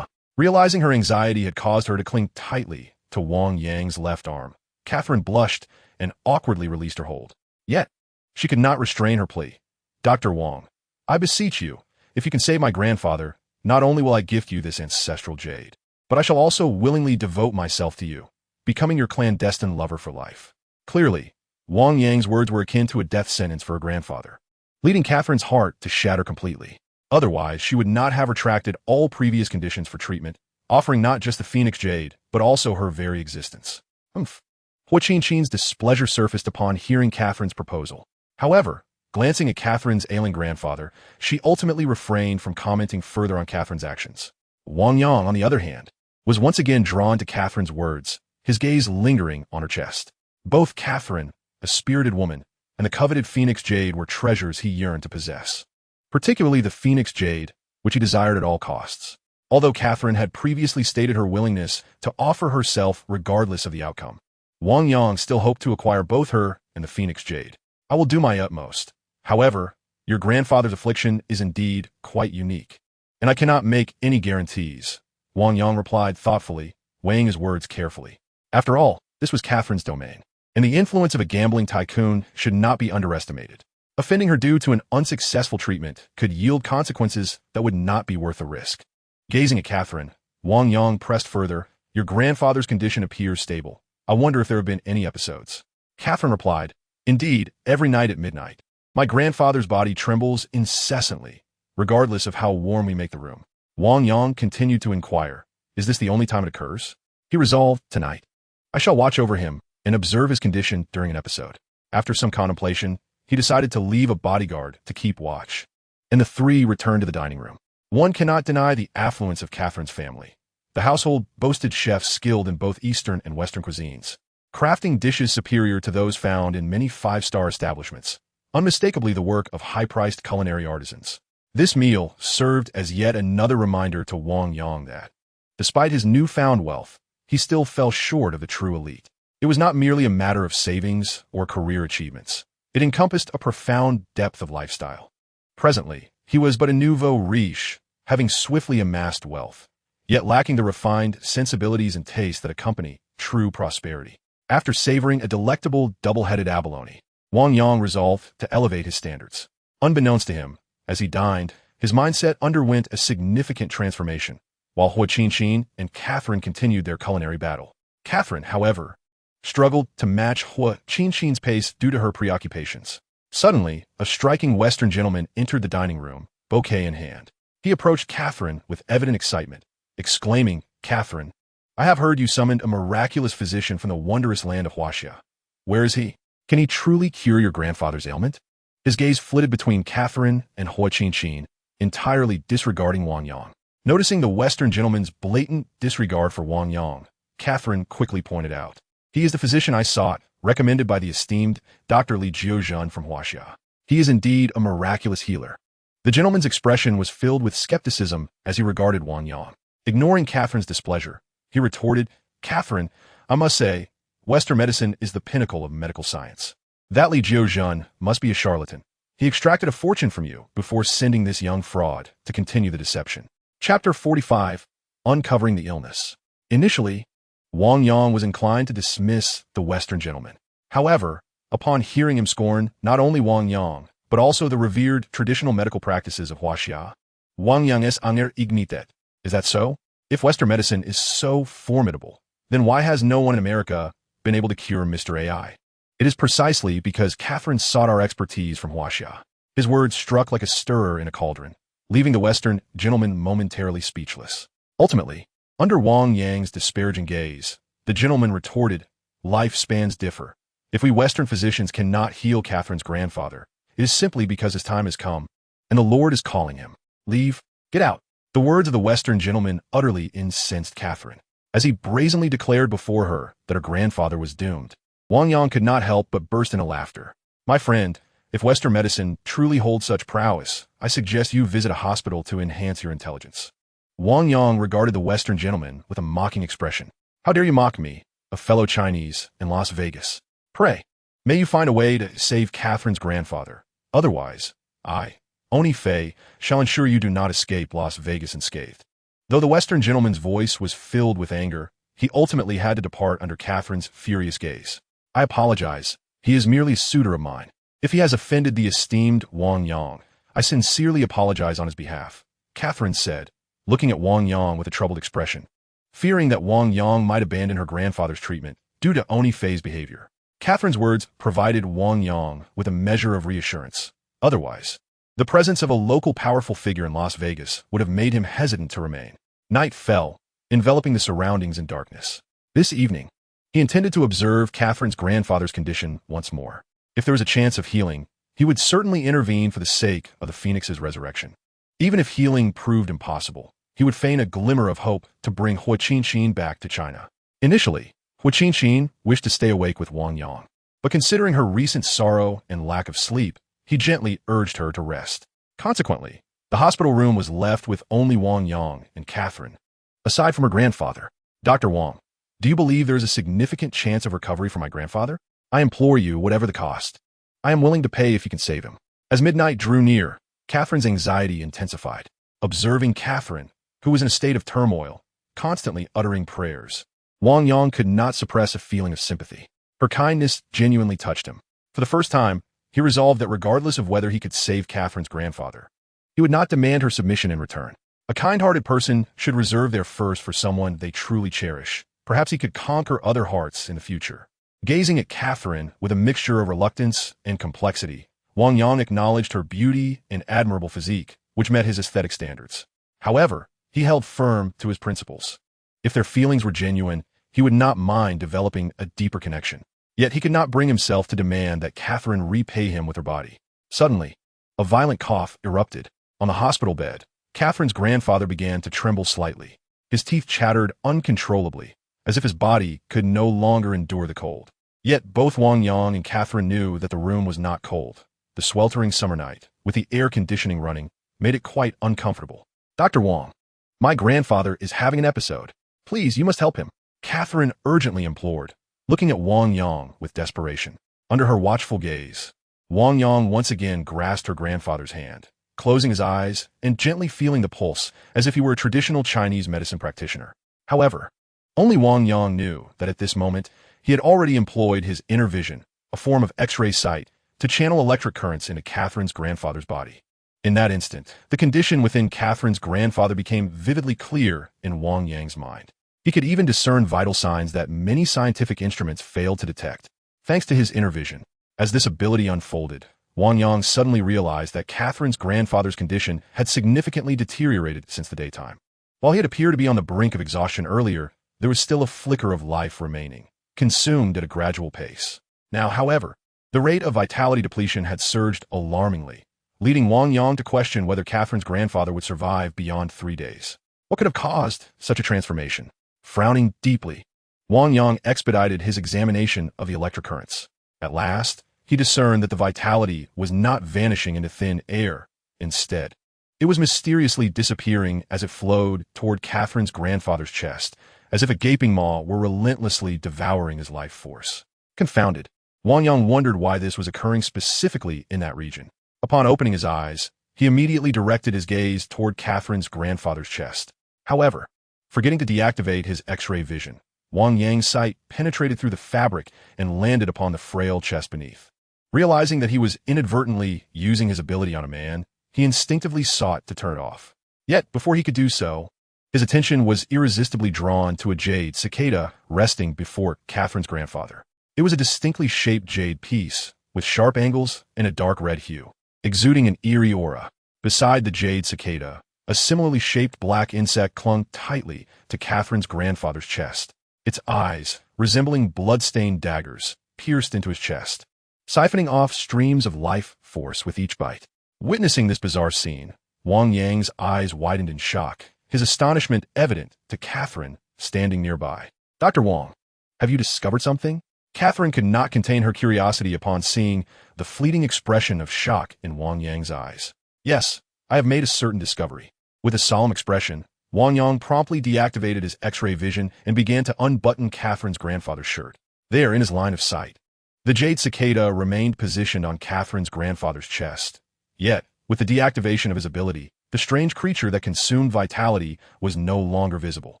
Realizing her anxiety had caused her to cling tightly to Wang Yang's left arm, Catherine blushed and awkwardly released her hold. Yet, she could not restrain her plea. "Dr. Wang, I beseech you, if you can save my grandfather, not only will I gift you this ancestral jade, but I shall also willingly devote myself to you, becoming your clandestine lover for life." Clearly, Wang Yang's words were akin to a death sentence for her grandfather, leading Catherine's heart to shatter completely. Otherwise, she would not have retracted all previous conditions for treatment, offering not just the Phoenix Jade, but also her very existence. Hua Qinxin's displeasure surfaced upon hearing Catherine's proposal. However, glancing at Catherine's ailing grandfather, she ultimately refrained from commenting further on Catherine's actions. Wang Yang, on the other hand, was once again drawn to Catherine's words, his gaze lingering on her chest. Both Catherine, a spirited woman, and the coveted Phoenix Jade were treasures he yearned to possess. Particularly the Phoenix Jade, which he desired at all costs. Although Catherine had previously stated her willingness to offer herself regardless of the outcome, Wang Yang still hoped to acquire both her and the Phoenix Jade. "I will do my utmost. However, your grandfather's affliction is indeed quite unique, and I cannot make any guarantees," Wang Yang replied thoughtfully, weighing his words carefully. After all, this was Catherine's domain, and the influence of a gambling tycoon should not be underestimated. Offending her due to an unsuccessful treatment could yield consequences that would not be worth the risk. Gazing at Catherine, Wang Yang pressed further, "Your grandfather's condition appears stable. I wonder if there have been any episodes." Catherine replied, "Indeed, every night at midnight. My grandfather's body trembles incessantly, regardless of how warm we make the room." Wang Yang continued to inquire, "Is this the only time it occurs?" He resolved, "Tonight, I shall watch over him and observe his condition during an episode." After some contemplation, he decided to leave a bodyguard to keep watch, and the three returned to the dining room. One cannot deny the affluence of Catherine's family. The household boasted chefs skilled in both Eastern and Western cuisines, crafting dishes superior to those found in many five-star establishments, unmistakably the work of high-priced culinary artisans. This meal served as yet another reminder to Wang Yang that, despite his newfound wealth, he still fell short of the true elite. It was not merely a matter of savings or career achievements. It encompassed a profound depth of lifestyle. Presently, he was but a nouveau riche, having swiftly amassed wealth, yet lacking the refined sensibilities and taste that accompany true prosperity. After savoring a delectable double-headed abalone, Wang Yang resolved to elevate his standards. Unbeknownst to him, as he dined, His mindset underwent a significant transformation, while Hua Qinqin and Catherine continued their culinary battle. Catherine, however, struggled to match Hua Qinqin's pace due to her preoccupations. Suddenly, a striking Western gentleman entered the dining room, bouquet in hand. He approached Catherine with evident excitement, exclaiming, "Catherine, I have heard you summoned a miraculous physician from the wondrous land of Huaxia. Where is he? Can he truly cure your grandfather's ailment?" His gaze flitted between Catherine and Hua Qinqin, entirely disregarding Wang Yang. Noticing the Western gentleman's blatant disregard for Wang Yang, Catherine quickly pointed out, "He is the physician I sought, recommended by the esteemed Dr. Li Jiuzhen from Huaxia. He is indeed a miraculous healer." The gentleman's expression was filled with skepticism as he regarded Wang Yang. Ignoring Catherine's displeasure, he retorted, "Catherine, I must say, Western medicine is the pinnacle of medical science. That Li Jiuzhen must be a charlatan. He extracted a fortune from you before sending this young fraud to continue the deception." Chapter 45, Uncovering the Illness. Initially, Wang Yang was inclined to dismiss the Western gentleman. However, upon hearing him scorn not only Wang Yang, but also the revered traditional medical practices of Huaxia, Wang Yang es anger ignitet. Is that so? If Western medicine is so formidable, then why has no one in America been able to cure Mr. AI? It is precisely because Catherine sought our expertise from Huaxia. His words struck like a stirrer in a cauldron, leaving the Western gentleman momentarily speechless. Ultimately, under Wang Yang's disparaging gaze, the gentleman retorted, "Lifespans differ. If we Western physicians cannot heal Catherine's grandfather, it is simply because his time has come, and the Lord is calling him. Leave, get out." The words of the Western gentleman utterly incensed Catherine, as he brazenly declared before her that her grandfather was doomed. Wang Yang could not help but burst into laughter. "My friend, if Western medicine truly holds such prowess, I suggest you visit a hospital to enhance your intelligence." Wang Yang regarded the Western gentleman with a mocking expression. "How dare you mock me, a fellow Chinese, in Las Vegas? Pray, may you find a way to save Catherine's grandfather. Otherwise, I, Oni Fei, shall ensure you do not escape Las Vegas unscathed." Though the Western gentleman's voice was filled with anger, he ultimately had to depart under Catherine's furious gaze. "I apologize. He is merely a suitor of mine. If he has offended the esteemed Wang Yang, I sincerely apologize on his behalf," Catherine said, looking at Wang Yang with a troubled expression. Fearing that Wang Yang might abandon her grandfather's treatment due to Oni Fei's behavior, Catherine's words provided Wang Yang with a measure of reassurance. Otherwise, the presence of a local powerful figure in Las Vegas would have made him hesitant to remain. Night fell, enveloping the surroundings in darkness. This evening, he intended to observe Catherine's grandfather's condition once more. If there was a chance of healing, he would certainly intervene for the sake of the Phoenix's resurrection. Even if healing proved impossible, he would feign a glimmer of hope to bring Hua Qinqin back to China. Initially, Hua Qinqin wished to stay awake with Wang Yang, but considering her recent sorrow and lack of sleep, he gently urged her to rest. Consequently, the hospital room was left with only Wang Yang and Catherine. Aside from her grandfather, "Dr. Wang, do you believe there is a significant chance of recovery for my grandfather? I implore you, whatever the cost. I am willing to pay if you can save him." As midnight drew near, Catherine's anxiety intensified. Observing Catherine, who was in a state of turmoil, constantly uttering prayers, Wang Yang could not suppress a feeling of sympathy. Her kindness genuinely touched him. For the first time, he resolved that regardless of whether he could save Catherine's grandfather, he would not demand her submission in return. A kind-hearted person should reserve their first for someone they truly cherish. Perhaps he could conquer other hearts in the future. Gazing at Catherine with a mixture of reluctance and complexity, Wang Yang acknowledged her beauty and admirable physique, which met his aesthetic standards. However, he held firm to his principles. If their feelings were genuine, he would not mind developing a deeper connection. Yet he could not bring himself to demand that Catherine repay him with her body. Suddenly, a violent cough erupted. On the hospital bed, Catherine's grandfather began to tremble slightly. His teeth chattered uncontrollably, as if his body could no longer endure the cold. Yet both Wang Yang and Catherine knew that the room was not cold. The sweltering summer night, with the air conditioning running, made it quite uncomfortable. "Dr. Wang, my grandfather is having an episode. Please, you must help him," Catherine urgently implored, looking at Wang Yang with desperation. Under her watchful gaze, Wang Yang once again grasped her grandfather's hand, closing his eyes and gently feeling the pulse as if he were a traditional Chinese medicine practitioner. However, only Wang Yang knew that at this moment he had already employed his inner vision, a form of X-ray sight, to channel electric currents into Catherine's grandfather's body. In that instant, the condition within Catherine's grandfather became vividly clear in Wang Yang's mind. He could even discern vital signs that many scientific instruments failed to detect. Thanks to his inner vision, as this ability unfolded, Wang Yang suddenly realized that Catherine's grandfather's condition had significantly deteriorated since the daytime. While he had appeared to be on the brink of exhaustion earlier, there was still a flicker of life remaining, consumed at a gradual pace. Now, however, the rate of vitality depletion had surged alarmingly, leading Wang Yang to question whether Catherine's grandfather would survive beyond 3 days. What could have caused such a transformation? Frowning deeply, Wang Yang expedited his examination of the electric currents. At last, he discerned that the vitality was not vanishing into thin air. Instead, it was mysteriously disappearing as it flowed toward Catherine's grandfather's chest, as if a gaping maw were relentlessly devouring his life force. Confounded, Wang Yang wondered why this was occurring specifically in that region. Upon opening his eyes, he immediately directed his gaze toward Catherine's grandfather's chest. However, forgetting to deactivate his X-ray vision, Wang Yang's sight penetrated through the fabric and landed upon the frail chest beneath. Realizing that he was inadvertently using his ability on a man, he instinctively sought to turn it off. Yet, before he could do so, his attention was irresistibly drawn to a jade cicada resting before Catherine's grandfather. It was a distinctly shaped jade piece, with sharp angles and a dark red hue, exuding an eerie aura. Beside the jade cicada, a similarly shaped black insect clung tightly to Catherine's grandfather's chest. Its eyes, resembling blood-stained daggers, pierced into his chest, siphoning off streams of life force with each bite. Witnessing this bizarre scene, Wang Yang's eyes widened in shock, his astonishment evident to Catherine standing nearby. "Dr. Wang, have you discovered something?" Catherine could not contain her curiosity upon seeing the fleeting expression of shock in Wang Yang's eyes. "Yes, I have made a certain discovery." With a solemn expression, Wang Yang promptly deactivated his X-ray vision and began to unbutton Catherine's grandfather's shirt. There, in his line of sight, the jade cicada remained positioned on Catherine's grandfather's chest. Yet, with the deactivation of his ability, the strange creature that consumed vitality was no longer visible.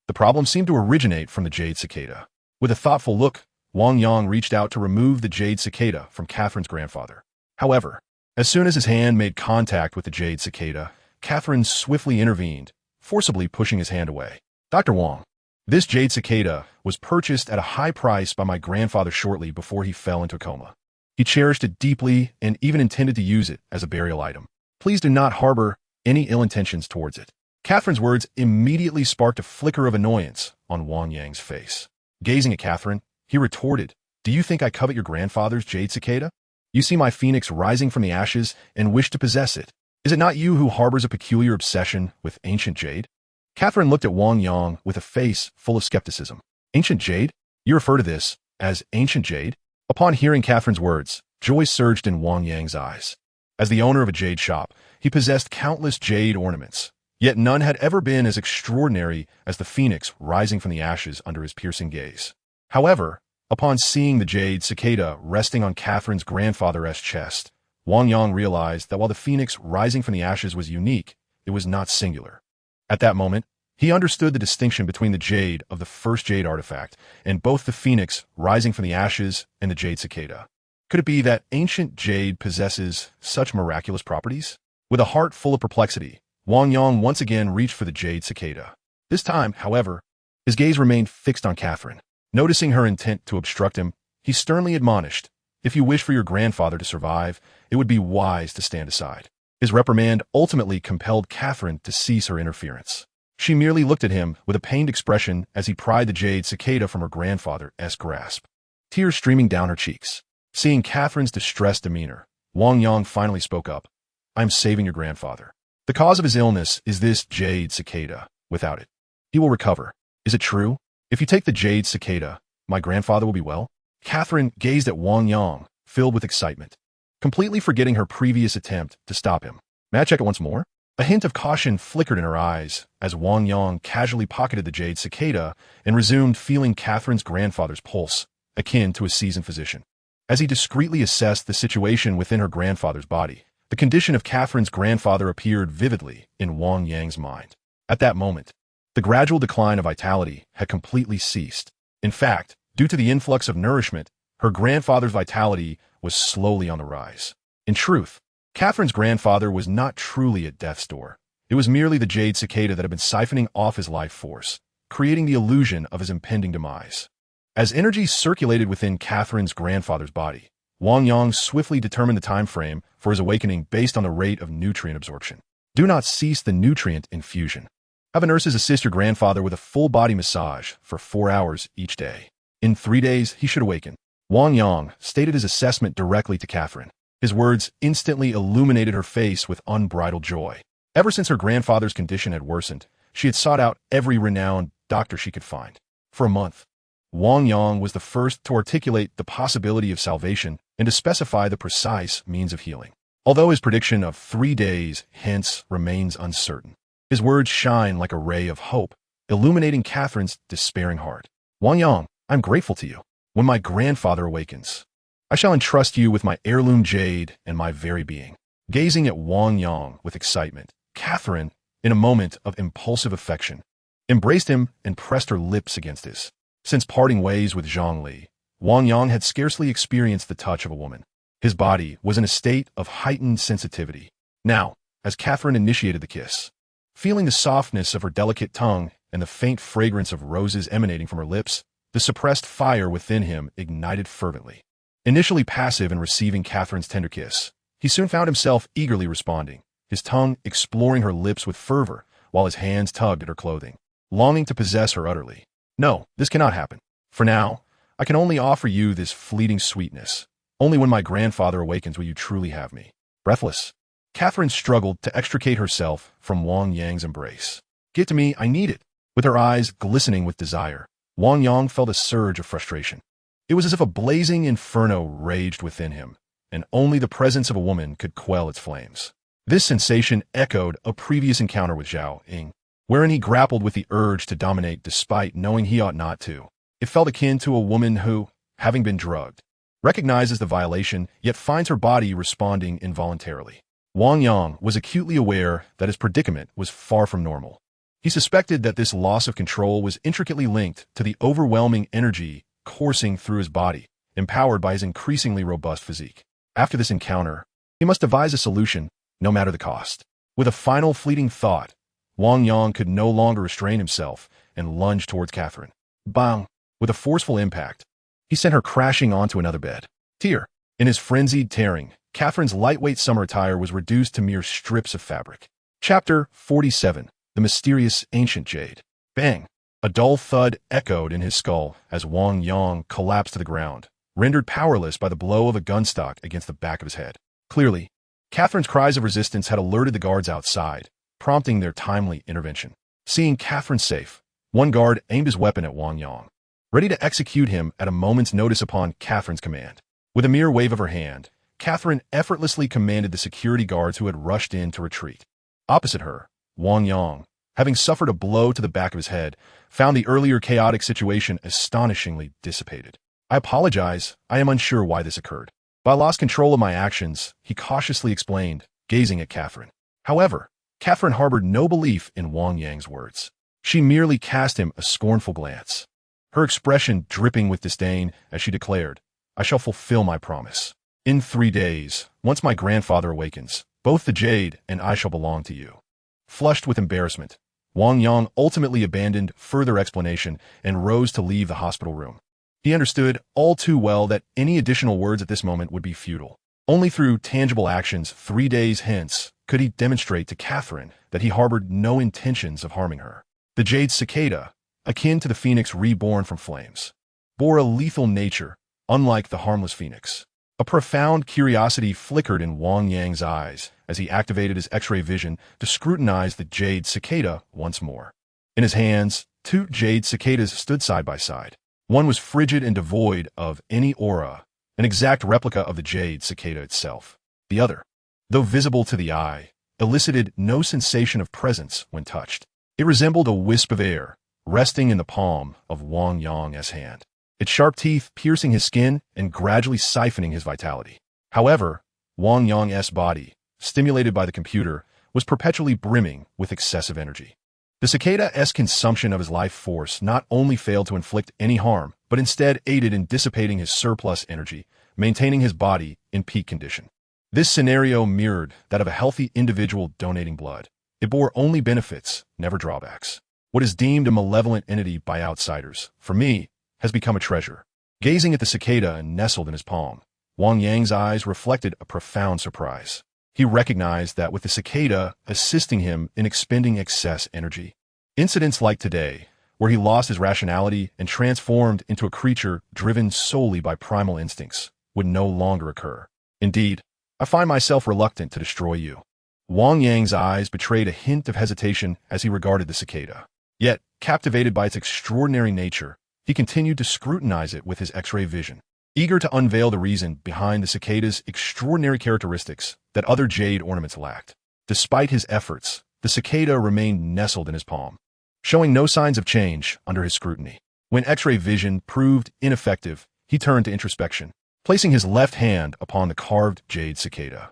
The problem seemed to originate from the jade cicada. With a thoughtful look, Wang Yang reached out to remove the jade cicada from Catherine's grandfather. However, as soon as his hand made contact with the jade cicada, Catherine swiftly intervened, forcibly pushing his hand away. "Dr. Wang, this jade cicada was purchased at a high price by my grandfather shortly before he fell into a coma. He cherished it deeply and even intended to use it as a burial item. Please do not harbor any ill intentions towards it." Catherine's words immediately sparked a flicker of annoyance on Wang Yang's face. Gazing at Catherine, he retorted, "Do you think I covet your grandfather's jade cicada? You see my phoenix rising from the ashes and wish to possess it. Is it not you who harbors a peculiar obsession with ancient jade?" Catherine looked at Wang Yang with a face full of skepticism. "Ancient jade? You refer to this as ancient jade?" Upon hearing Catherine's words, joy surged in Wang Yang's eyes. As the owner of a jade shop, he possessed countless jade ornaments, yet none had ever been as extraordinary as the phoenix rising from the ashes under his piercing gaze. However, upon seeing the jade cicada resting on Catherine's grandfather's chest, Wang Yang realized that while the phoenix rising from the ashes was unique, it was not singular. At that moment, he understood the distinction between the jade of the first jade artifact and both the phoenix rising from the ashes and the jade cicada. Could it be that ancient jade possesses such miraculous properties? With a heart full of perplexity, Wang Yang once again reached for the jade cicada. This time, however, his gaze remained fixed on Catherine. Noticing her intent to obstruct him, he sternly admonished, "If you wish for your grandfather to survive, it would be wise to stand aside." His reprimand ultimately compelled Catherine to cease her interference. She merely looked at him with a pained expression as he pried the jade cicada from her grandfather's grasp, tears streaming down her cheeks. Seeing Catherine's distressed demeanor, Wang Yang finally spoke up. "I am saving your grandfather. The cause of his illness is this jade cicada. Without it, he will recover. Is it true? If you take the jade cicada, my grandfather will be well?" Catherine gazed at Wang Yang, filled with excitement, completely forgetting her previous attempt to stop him. "May I check it once more?" A hint of caution flickered in her eyes as Wang Yang casually pocketed the jade cicada and resumed feeling Catherine's grandfather's pulse, akin to a seasoned physician. As he discreetly assessed the situation within her grandfather's body, the condition of Catherine's grandfather appeared vividly in Wang Yang's mind. At that moment, the gradual decline of vitality had completely ceased. In fact, due to the influx of nourishment, her grandfather's vitality was slowly on the rise. In truth, Catherine's grandfather was not truly at death's door. It was merely the jade cicada that had been siphoning off his life force, creating the illusion of his impending demise. As energy circulated within Catherine's grandfather's body, Wang Yang swiftly determined the time frame for his awakening based on the rate of nutrient absorption. Do not cease the nutrient infusion. Have a nurses assist your grandfather with a full-body massage for 4 hours each day. In 3 days, he should awaken. Wang Yang stated his assessment directly to Catherine. His words instantly illuminated her face with unbridled joy. Ever since her grandfather's condition had worsened, she had sought out every renowned doctor she could find. For a month, Wang Yang was the first to articulate the possibility of salvation and to specify the precise means of healing. Although his prediction of 3 days hence remains uncertain, his words shine like a ray of hope, illuminating Catherine's despairing heart. Wang Yang, I'm grateful to you. When my grandfather awakens, I shall entrust you with my heirloom jade and my very being. Gazing at Wang Yang with excitement, Catherine, in a moment of impulsive affection, embraced him and pressed her lips against his. Since parting ways with Zhongli, Wang Yang had scarcely experienced the touch of a woman. His body was in a state of heightened sensitivity. Now, as Catherine initiated the kiss, feeling the softness of her delicate tongue and the faint fragrance of roses emanating from her lips, the suppressed fire within him ignited fervently. Initially passive in receiving Catherine's tender kiss, he soon found himself eagerly responding, his tongue exploring her lips with fervor while his hands tugged at her clothing, longing to possess her utterly. No, this cannot happen. For now, I can only offer you this fleeting sweetness. Only when my grandfather awakens will you truly have me. Breathless, Catherine struggled to extricate herself from Wang Yang's embrace. Get to me, I need it. With her eyes glistening with desire, Wang Yang felt a surge of frustration. It was as if a blazing inferno raged within him, and only the presence of a woman could quell its flames. This sensation echoed a previous encounter with Zhao Ying, wherein he grappled with the urge to dominate despite knowing he ought not to. It felt akin to a woman who, having been drugged, recognizes the violation, yet finds her body responding involuntarily. Wang Yang was acutely aware that his predicament was far from normal. He suspected that this loss of control was intricately linked to the overwhelming energy coursing through his body, empowered by his increasingly robust physique. After this encounter, he must devise a solution, no matter the cost. With a final fleeting thought, Wang Yang could no longer restrain himself and lunged towards Catherine. Bang! With a forceful impact, he sent her crashing onto another bed. Tear. In his frenzied tearing, Catherine's lightweight summer attire was reduced to mere strips of fabric. Chapter 47. The Mysterious Ancient Jade. Bang! A dull thud echoed in his skull as Wang Yang collapsed to the ground, rendered powerless by the blow of a gunstock against the back of his head. Clearly, Catherine's cries of resistance had alerted the guards outside, prompting their timely intervention. Seeing Catherine safe, one guard aimed his weapon at Wang Yang, ready to execute him at a moment's notice upon Catherine's command. With a mere wave of her hand, Catherine effortlessly commanded the security guards who had rushed in to retreat. Opposite her, Wang Yang, having suffered a blow to the back of his head, found the earlier chaotic situation astonishingly dissipated. I apologize, I am unsure why this occurred. But I lost control of my actions, he cautiously explained, gazing at Catherine. However, Catherine harbored no belief in Wang Yang's words. She merely cast him a scornful glance, her expression dripping with disdain as she declared, I shall fulfill my promise. In 3 days, once my grandfather awakens, both the jade and I shall belong to you. Flushed with embarrassment, Wang Yang ultimately abandoned further explanation and rose to leave the hospital room. He understood all too well that any additional words at this moment would be futile. Only through tangible actions 3 days hence could he demonstrate to Catherine that he harbored no intentions of harming her. The jade cicada, akin to the phoenix reborn from flames, bore a lethal nature, unlike the harmless phoenix. A profound curiosity flickered in Wang Yang's eyes as he activated his X-ray vision to scrutinize the jade cicada once more. In his hands, 2 jade cicadas stood side by side. One was frigid and devoid of any aura, an exact replica of the jade cicada itself. The other, though visible to the eye, elicited no sensation of presence when touched. It resembled a wisp of air, resting in the palm of Wang Yang's hand, its sharp teeth piercing his skin and gradually siphoning his vitality. However, Wang Yang's body, stimulated by the computer, was perpetually brimming with excessive energy. The cicada's consumption of his life force not only failed to inflict any harm, but instead aided in dissipating his surplus energy, maintaining his body in peak condition. This scenario mirrored that of a healthy individual donating blood. It bore only benefits, never drawbacks. What is deemed a malevolent entity by outsiders, for me, has become a treasure. Gazing at the cicada nestled in his palm, Wang Yang's eyes reflected a profound surprise. He recognized that with the cicada assisting him in expending excess energy, incidents like today, where he lost his rationality and transformed into a creature driven solely by primal instincts, would no longer occur. Indeed, I find myself reluctant to destroy you. Wang Yang's eyes betrayed a hint of hesitation as he regarded the cicada. Yet, captivated by its extraordinary nature, he continued to scrutinize it with his X-ray vision, eager to unveil the reason behind the cicada's extraordinary characteristics that other jade ornaments lacked. Despite his efforts, the cicada remained nestled in his palm, showing no signs of change under his scrutiny. When X-ray vision proved ineffective, he turned to introspection, placing his left hand upon the carved jade cicada.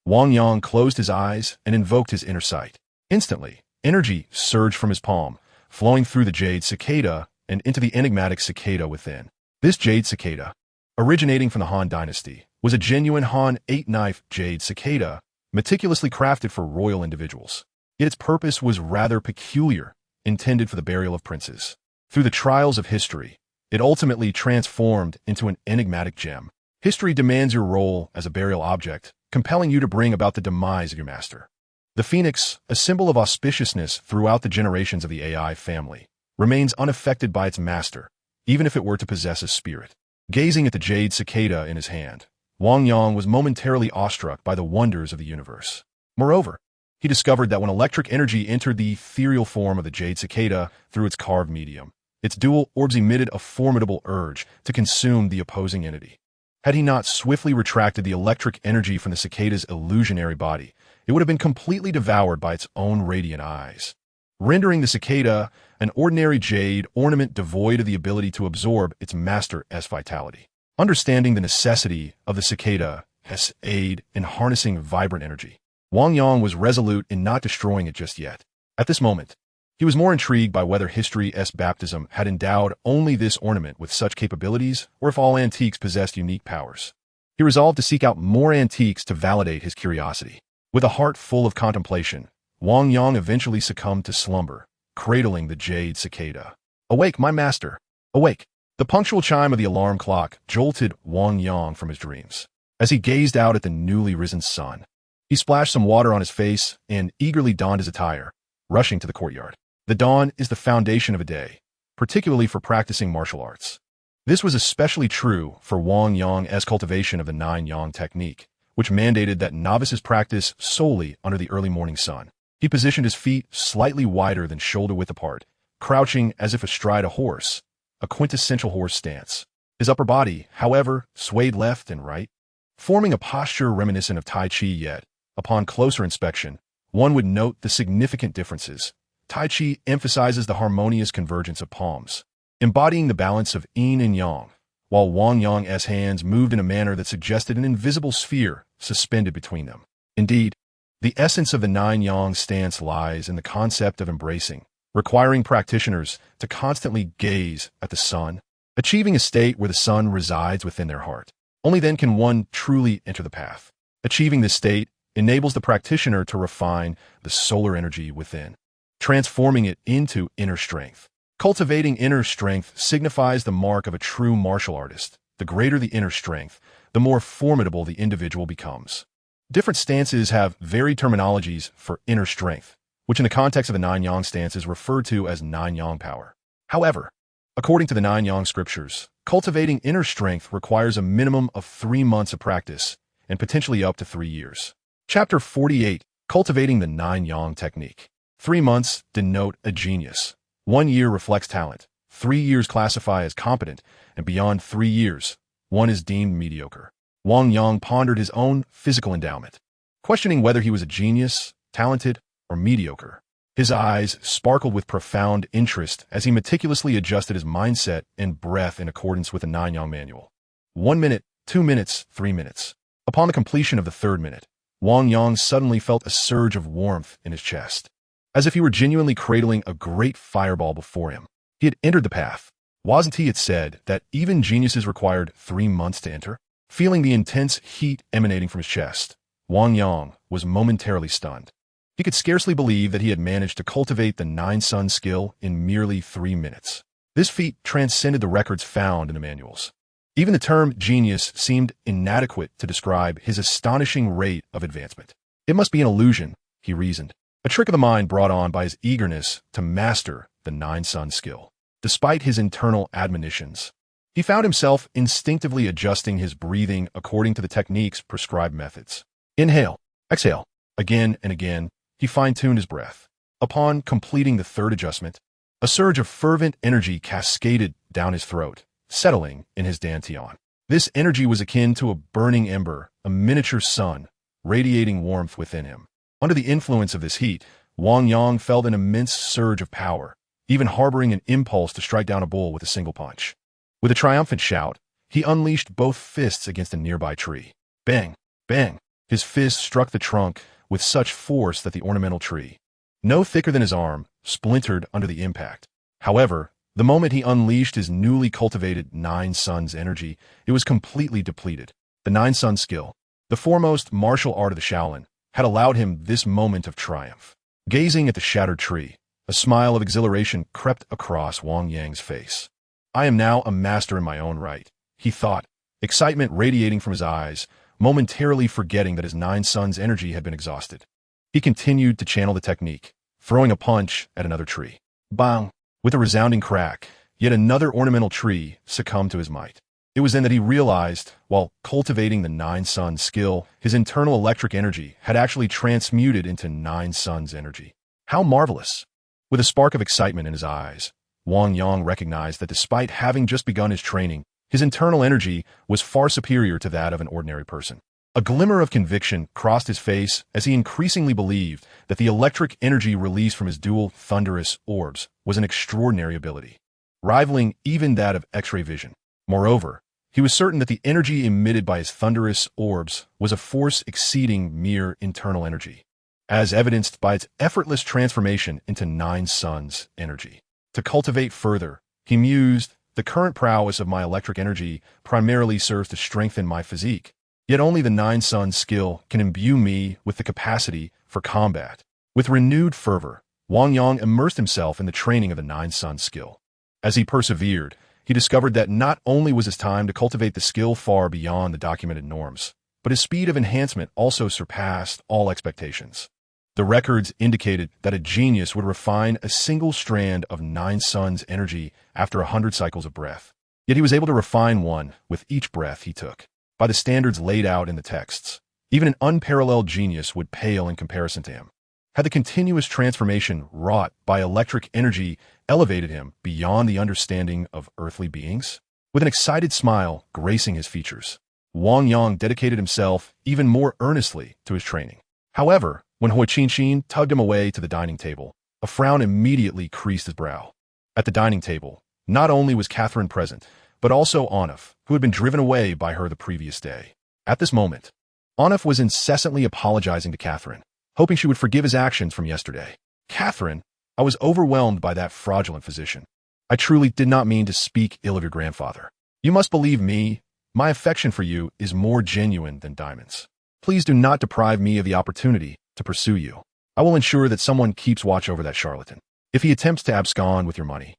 Wang Yang closed his eyes and invoked his inner sight. Instantly, energy surged from his palm, flowing through the jade cicada and into the enigmatic cicada within. This jade cicada, originating from the Han dynasty, was a genuine Han 8-knife jade cicada, meticulously crafted for royal individuals. Yet its purpose was rather peculiar, intended for the burial of princes. Through the trials of history, it ultimately transformed into an enigmatic gem. History demands your role as a burial object, compelling you to bring about the demise of your master. The phoenix, a symbol of auspiciousness throughout the generations of the AI family, remains unaffected by its master, even if it were to possess a spirit. Gazing at the jade cicada in his hand, Wang Yang was momentarily awestruck by the wonders of the universe. Moreover, he discovered that when electric energy entered the ethereal form of the jade cicada through its carved medium, its dual orbs emitted a formidable urge to consume the opposing entity. Had he not swiftly retracted the electric energy from the cicada's illusionary body, it would have been completely devoured by its own radiant eyes, rendering the cicada an ordinary jade ornament devoid of the ability to absorb its master's vitality. Understanding the necessity of the cicada's aid in harnessing vibrant energy, Wang Yang was resolute in not destroying it just yet. At this moment, he was more intrigued by whether history's baptism had endowed only this ornament with such capabilities, or if all antiques possessed unique powers. He resolved to seek out more antiques to validate his curiosity. With a heart full of contemplation, Wang Yang eventually succumbed to slumber, cradling the jade cicada. "Awake, my master! Awake!" The punctual chime of the alarm clock jolted Wang Yang from his dreams. As he gazed out at the newly risen sun, he splashed some water on his face and eagerly donned his attire, rushing to the courtyard. The dawn is the foundation of a day, particularly for practicing martial arts. This was especially true for Wang Yang's cultivation of the 9-yang technique, which mandated that novices practice solely under the early morning sun. He positioned his feet slightly wider than shoulder-width apart, crouching as if astride a horse, a quintessential horse stance. His upper body, however, swayed left and right, forming a posture reminiscent of Tai Chi, yet, upon closer inspection, one would note the significant differences. Tai Chi emphasizes the harmonious convergence of palms, embodying the balance of yin and yang, while Wang Yang's hands moved in a manner that suggested an invisible sphere suspended between them. Indeed, the essence of the 9-yang stance lies in the concept of embracing, requiring practitioners to constantly gaze at the sun, achieving a state where the sun resides within their heart. Only then can one truly enter the path. Achieving this state enables the practitioner to refine the solar energy within, transforming it into inner strength. Cultivating inner strength signifies the mark of a true martial artist. The greater the inner strength, the more formidable the individual becomes. Different stances have varied terminologies for inner strength, which in the context of the 9-yang stance is referred to as 9-yang power. However, according to the 9-yang scriptures, cultivating inner strength requires a minimum of 3 months of practice and potentially up to 3 years. Chapter 48, Cultivating the 9-yang Technique. 3 months denote a genius. 1 year reflects talent. 3 years classify as competent, and beyond 3 years, one is deemed mediocre. Wang Yang pondered his own physical endowment, questioning whether he was a genius, talented, or mediocre. His eyes sparkled with profound interest as he meticulously adjusted his mindset and breath in accordance with the 9-yang manual. 1 minute, 2 minutes, 3 minutes. Upon the completion of the 3rd minute, Wang Yang suddenly felt a surge of warmth in his chest, as if he were genuinely cradling a great fireball before him. He had entered the path. Wasn't he, it said, that even geniuses required 3 months to enter? Feeling the intense heat emanating from his chest, Wang Yang was momentarily stunned. He could scarcely believe that he had managed to cultivate the Nine Sun skill in merely 3 minutes. This feat transcended the records found in the manuals. Even the term genius seemed inadequate to describe his astonishing rate of advancement. It must be an illusion, he reasoned, a trick of the mind brought on by his eagerness to master the Nine Sun skill. Despite his internal admonitions, he found himself instinctively adjusting his breathing according to the technique's prescribed methods. Inhale, exhale. Again and again, he fine-tuned his breath. Upon completing the third adjustment, a surge of fervent energy cascaded down his throat, settling in his dantian. This energy was akin to a burning ember, a miniature sun, radiating warmth within him. Under the influence of this heat, Wang Yang felt an immense surge of power, even harboring an impulse to strike down a bull with a single punch. With a triumphant shout, he unleashed both fists against a nearby tree. Bang! Bang! His fist struck the trunk with such force that the ornamental tree, no thicker than his arm, splintered under the impact. However, the moment he unleashed his newly cultivated Nine Suns energy, it was completely depleted. The Nine Sun skill, the foremost martial art of the Shaolin, had allowed him this moment of triumph. Gazing at the shattered tree, a smile of exhilaration crept across Wang Yang's face. I am now a master in my own right, he thought, excitement radiating from his eyes, momentarily forgetting that his Nine Suns energy had been exhausted. He continued to channel the technique, throwing a punch at another tree. Bang! With a resounding crack, yet another ornamental tree succumbed to his might. It was then that he realized, while cultivating the Nine Suns skill, his internal electric energy had actually transmuted into Nine Suns energy. How marvelous! With a spark of excitement in his eyes, Wang Yang recognized that despite having just begun his training, his internal energy was far superior to that of an ordinary person. A glimmer of conviction crossed his face as he increasingly believed that the electric energy released from his dual thunderous orbs was an extraordinary ability, rivaling even that of X-ray vision. Moreover, he was certain that the energy emitted by his thunderous orbs was a force exceeding mere internal energy, as evidenced by its effortless transformation into Nine Suns energy. To cultivate further, he mused, the current prowess of my electric energy primarily serves to strengthen my physique, yet only the Nine Suns skill can imbue me with the capacity for combat. With renewed fervor, Wang Yang immersed himself in the training of the Nine Suns skill. As he persevered, he discovered that not only was his time to cultivate the skill far beyond the documented norms, but his speed of enhancement also surpassed all expectations. The records indicated that a genius would refine a single strand of Nine Suns energy after 100 cycles of breath. Yet he was able to refine one with each breath he took. By the standards laid out in the texts, even an unparalleled genius would pale in comparison to him. Had the continuous transformation wrought by electric energy elevated him beyond the understanding of earthly beings? With an excited smile gracing his features, Wang Yang dedicated himself even more earnestly to his training. However, when Hui Qinxin tugged him away to the dining table, a frown immediately creased his brow. At the dining table, not only was Catherine present, but also Onuf, who had been driven away by her the previous day. At this moment, Onuf was incessantly apologizing to Catherine, hoping she would forgive his actions from yesterday. Catherine, I was overwhelmed by that fraudulent physician. I truly did not mean to speak ill of your grandfather. You must believe me, my affection for you is more genuine than diamonds. Please do not deprive me of the opportunity to pursue you. I will ensure that someone keeps watch over that charlatan. If he attempts to abscond with your money,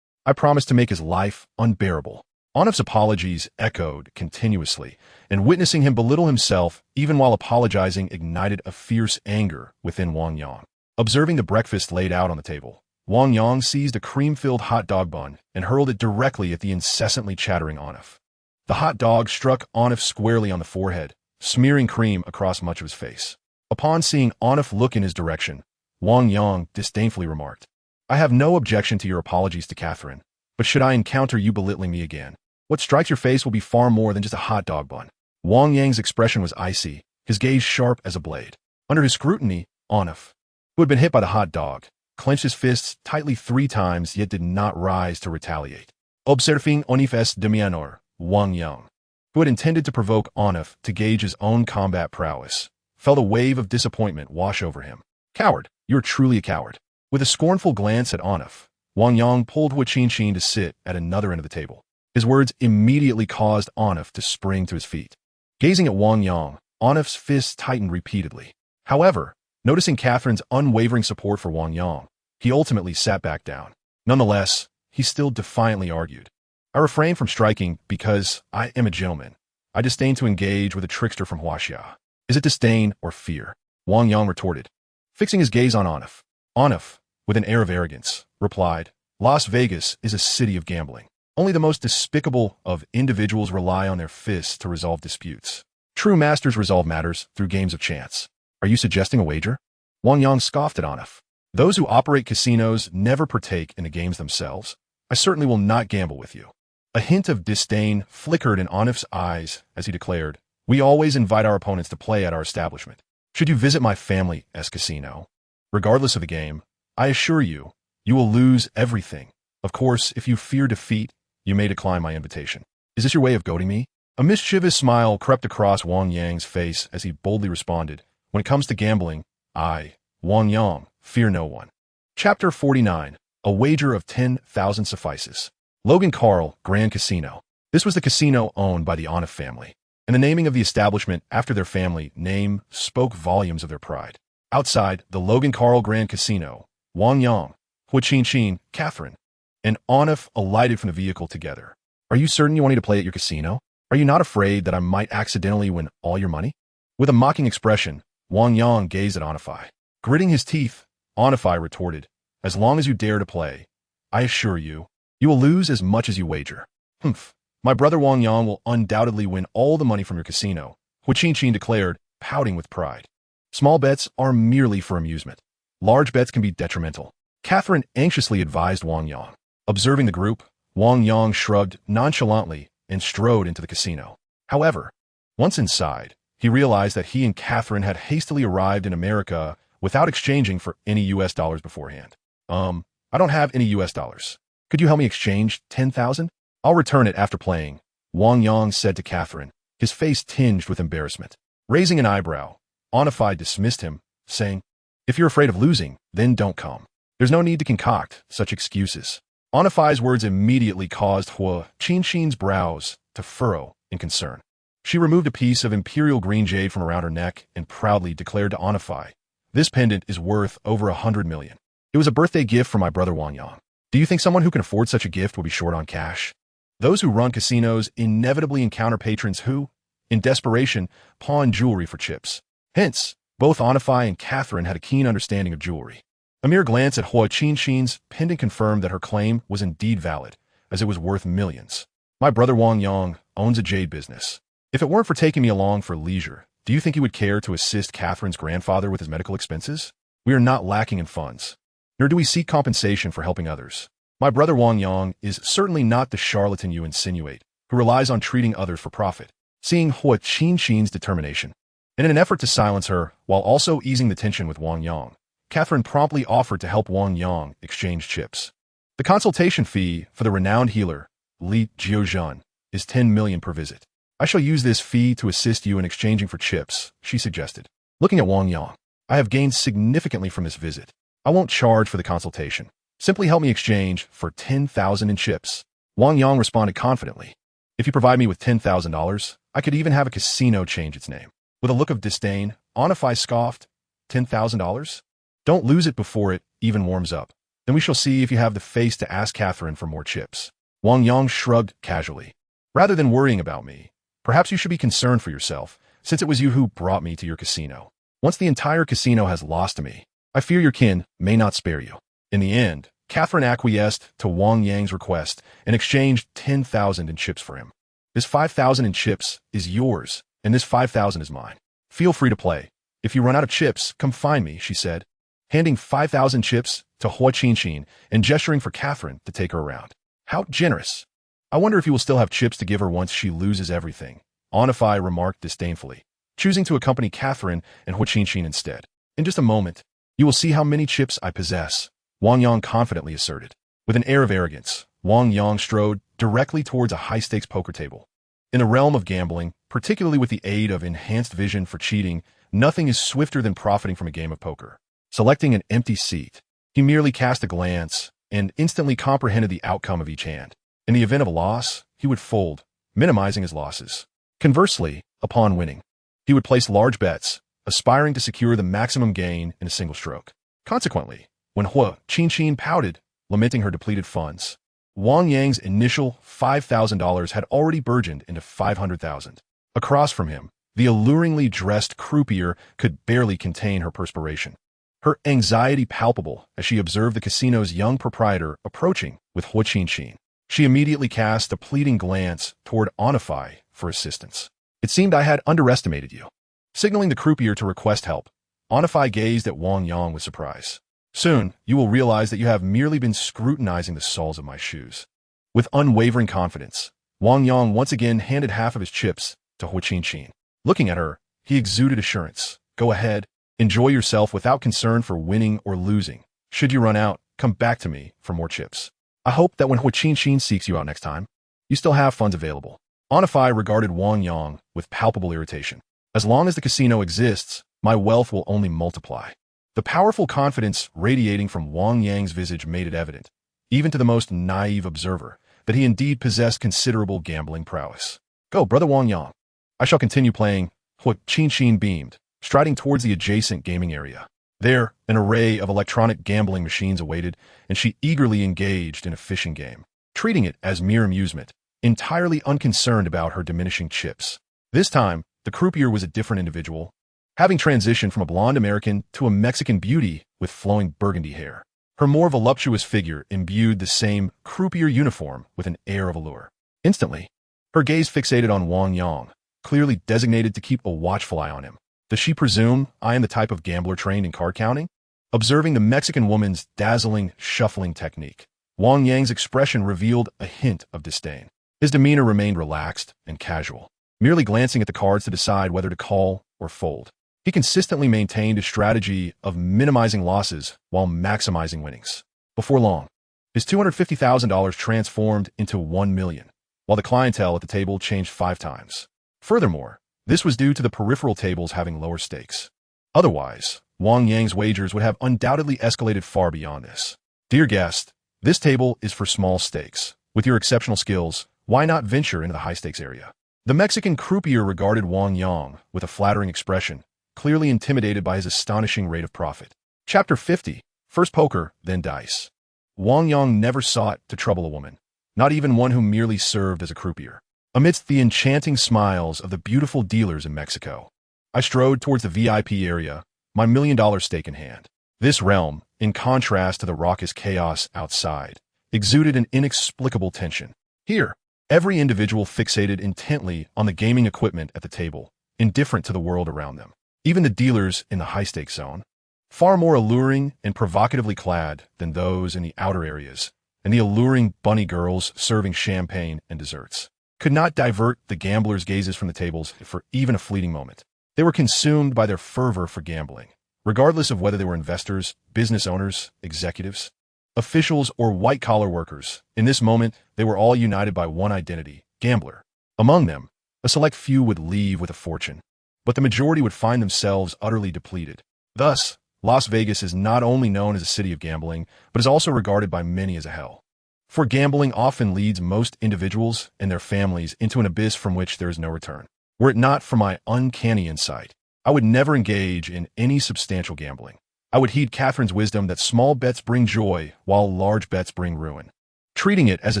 I promise to make his life unbearable. Onuf's apologies echoed continuously, and witnessing him belittle himself even while apologizing ignited a fierce anger within Wang Yang. Observing the breakfast laid out on the table, Wang Yang seized a cream-filled hot dog bun and hurled it directly at the incessantly chattering Onuf. The hot dog struck Onuf squarely on the forehead, smearing cream across much of his face. Upon seeing Onuf look in his direction, Wang Yang disdainfully remarked, I have no objection to your apologies to Catherine, but should I encounter you belittling me again, what strikes your face will be far more than just a hot dog bun. Wang Yang's expression was icy, his gaze sharp as a blade. Under his scrutiny, Onuf, who had been hit by the hot dog, clenched his fists tightly 3 times yet did not rise to retaliate. Observing Onuf's demeanor, Wang Yang, who had intended to provoke Onuf to gauge his own combat prowess, felt a wave of disappointment wash over him. Coward, you're truly a coward. With a scornful glance at Onuf, Wang Yang pulled Hui Qinxin to sit at another end of the table. His words immediately caused Onuf to spring to his feet. Gazing at Wang Yang, Onuf's fists tightened repeatedly. However, noticing Catherine's unwavering support for Wang Yang, he ultimately sat back down. Nonetheless, he still defiantly argued. I refrain from striking because I am a gentleman. I disdain to engage with a trickster from Huaxia. Is it disdain or fear? Wang Yang retorted, fixing his gaze on Onuf. Onuf, with an air of arrogance, replied, Las Vegas is a city of gambling. Only the most despicable of individuals rely on their fists to resolve disputes. True masters resolve matters through games of chance. Are you suggesting a wager? Wang Yang scoffed at Onuf. Those who operate casinos never partake in the games themselves. I certainly will not gamble with you. A hint of disdain flickered in Onuf's eyes as he declared, We always invite our opponents to play at our establishment. Should you visit my family's casino, regardless of the game, I assure you, you will lose everything. Of course, if you fear defeat, you may decline my invitation. Is this your way of goading me? A mischievous smile crept across Wang Yang's face as he boldly responded, When it comes to gambling, I, Wang Yang, fear no one. Chapter 49. A wager of 10,000 suffices. Logan Carl Grand Casino. This was the casino owned by the Onuf family, and the naming of the establishment after their family name spoke volumes of their pride. Outside the Logan Carl Grand Casino, Wang Yang, Huaqinqin, Catherine, and Onuf alighted from the vehicle together. Are you certain you want me to play at your casino? Are you not afraid that I might accidentally win all your money? With a mocking expression, Wang Yang gazed at Onufai. Gritting his teeth, Onufai retorted, As long as you dare to play, I assure you, you will lose as much as you wager. Humph. My brother Wang Yang will undoubtedly win all the money from your casino, Huaqinqin declared, pouting with pride. Small bets are merely for amusement. Large bets can be detrimental. Catherine anxiously advised Wang Yang. Observing the group, Wang Yang shrugged nonchalantly and strode into the casino. However, once inside, he realized that he and Catherine had hastily arrived in America without exchanging for any US dollars beforehand. I don't have any US dollars. Could you help me exchange 10,000? I'll return it after playing, Wang Yang said to Catherine, his face tinged with embarrassment. Raising an eyebrow, Onufai dismissed him, saying, If you're afraid of losing, then don't come. There's no need to concoct such excuses. Onufai's words immediately caused Huaqinqin's brows to furrow in concern. She removed a piece of imperial green jade from around her neck and proudly declared to Onufai, This pendant is worth over 100 million. It was a birthday gift from my brother Wang Yang. Do you think someone who can afford such a gift will be short on cash? Those who run casinos inevitably encounter patrons who, in desperation, pawn jewelry for chips. Hence, both Onufai and Catherine had a keen understanding of jewelry. A mere glance at Huaqinqin's pendant confirmed that her claim was indeed valid, as it was worth millions. My brother Wang Yang owns a jade business. If it weren't for taking me along for leisure, do you think he would care to assist Catherine's grandfather with his medical expenses? We are not lacking in funds, nor do we seek compensation for helping others. My brother Wang Yang is certainly not the charlatan you insinuate, who relies on treating others for profit. Seeing Huaqinqin's determination, and in an effort to silence her while also easing the tension with Wang Yang, Catherine promptly offered to help Wang Yang exchange chips. The consultation fee for the renowned healer, Li Jiuzhan, is 10 million per visit. I shall use this fee to assist you in exchanging for chips, she suggested. Looking at Wang Yang, I have gained significantly from this visit. I won't charge for the consultation. Simply help me exchange for 10,000 in chips. Wang Yang responded confidently. If you provide me with $10,000, I could even have a casino change its name. With a look of disdain, Onufai scoffed, $10,000? Don't lose it before it even warms up. Then we shall see if you have the face to ask Catherine for more chips. Wang Yang shrugged casually. Rather than worrying about me, perhaps you should be concerned for yourself, since it was you who brought me to your casino. Once the entire casino has lost to me, I fear your kin may not spare you. In the end, Catherine acquiesced to Wang Yang's request and exchanged 10,000 in chips for him. This 5,000 in chips is yours, and this 5,000 is mine. Feel free to play. If you run out of chips, come find me, she said, handing 5,000 chips to Huaqinqin and gesturing for Catherine to take her around. How generous. I wonder if you will still have chips to give her once she loses everything, Onufai remarked disdainfully, choosing to accompany Catherine and Huaqinqin instead. In just a moment, you will see how many chips I possess, Wang Yang confidently asserted. With an air of arrogance, Wang Yang strode directly towards a high-stakes poker table. In the realm of gambling, particularly with the aid of enhanced vision for cheating, nothing is swifter than profiting from a game of poker. Selecting an empty seat, he merely cast a glance and instantly comprehended the outcome of each hand. In the event of a loss, he would fold, minimizing his losses. Conversely, upon winning, he He would place large bets, aspiring to secure the maximum gain in a single stroke. Consequently, when Hua Qinqin pouted, lamenting her depleted funds, Wang Yang's initial $5,000 had already burgeoned into $500,000. Across from him, the alluringly dressed croupier could barely contain her perspiration, her anxiety palpable as she observed the casino's young proprietor approaching with Hua Qinqin. She immediately cast a pleading glance toward Audiobook for assistance. It seemed I had underestimated you. Signaling the croupier to request help, Audiobook gazed at Wang Yang with surprise. Soon, you will realize that you have merely been scrutinizing the soles of my shoes. With unwavering confidence, Wang Yang once again handed half of his chips to Hua Qinqin. Looking at her, he exuded assurance. Go ahead, enjoy yourself without concern for winning or losing. Should you run out, come back to me for more chips. I hope that when Hua Qinqin seeks you out next time, you still have funds available. Audiobook regarded Wang Yang with palpable irritation. As long as the casino exists, my wealth will only multiply. The powerful confidence radiating from Wang Yang's visage made it evident, even to the most naive observer, that he indeed possessed considerable gambling prowess. Go, brother Wang Yang. I shall continue playing. Hua Qinqin beamed, striding towards the adjacent gaming area. There, an array of electronic gambling machines awaited, and she eagerly engaged in a fishing game, treating it as mere amusement, entirely unconcerned about her diminishing chips. This time, the croupier was a different individual, having transitioned from a blonde American to a Mexican beauty with flowing burgundy hair. Her more voluptuous figure imbued the same croupier uniform with an air of allure. Instantly, her gaze fixated on Wang Yang, clearly designated to keep a watchful eye on him. Does she presume I am the type of gambler trained in card counting? Observing the Mexican woman's dazzling, shuffling technique, Wang Yang's expression revealed a hint of disdain. His demeanor remained relaxed and casual, merely glancing at the cards to decide whether to call or fold. He consistently maintained a strategy of minimizing losses while maximizing winnings. Before long, his $250,000 transformed into $1 million, while the clientele at the table changed 5 times. Furthermore, this was due to the peripheral tables having lower stakes. Otherwise, Wang Yang's wagers would have undoubtedly escalated far beyond this. Dear guest, this table is for small stakes. With your exceptional skills, why not venture into the high-stakes area? The Mexican croupier regarded Wang Yang with a flattering expression, clearly intimidated by his astonishing rate of profit. Chapter 50. First poker, then dice. Wang Yang never sought to trouble a woman, not even one who merely served as a croupier. Amidst the enchanting smiles of the beautiful dealers in Mexico, I strode towards the VIP area, my $1 million stake in hand. This realm, in contrast to the raucous chaos outside, exuded an inexplicable tension. Here, every individual fixated intently on the gaming equipment at the table, indifferent to the world around them. Even the dealers in the high-stakes zone, far more alluring and provocatively clad than those in the outer areas, and the alluring bunny girls serving champagne and desserts, could not divert the gamblers' gazes from the tables for even a fleeting moment. They were consumed by their fervor for gambling, regardless of whether they were investors, business owners, executives, officials, or white-collar workers. In this moment, they were all united by one identity: gambler. Among them, a select few would leave with a fortune, but the majority would find themselves utterly depleted. Thus, Las Vegas is not only known as a city of gambling, but is also regarded by many as a hell. For gambling often leads most individuals and their families into an abyss from which there is no return. Were it not for my uncanny insight, I would never engage in any substantial gambling. I would heed Catherine's wisdom that small bets bring joy, while large bets bring ruin, treating it as a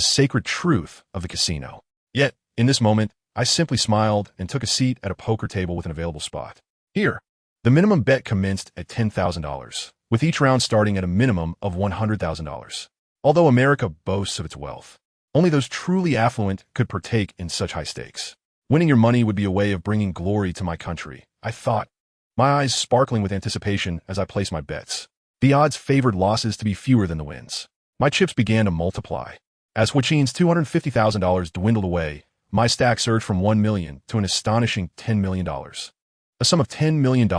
sacred truth of the casino. Yet, in this moment, I simply smiled and took a seat at a poker table with an available spot. Here, the minimum bet commenced at $10,000, with each round starting at a minimum of $100,000. Although America boasts of its wealth, only those truly affluent could partake in such high stakes. Winning your money would be a way of bringing glory to my country, I thought, my eyes sparkling with anticipation as I placed my bets. The odds favored losses to be fewer than the wins. My chips began to multiply. As Huachin's $250,000 dwindled away, my stack surged from $1 million to an astonishing $10 million. A sum of $10 million,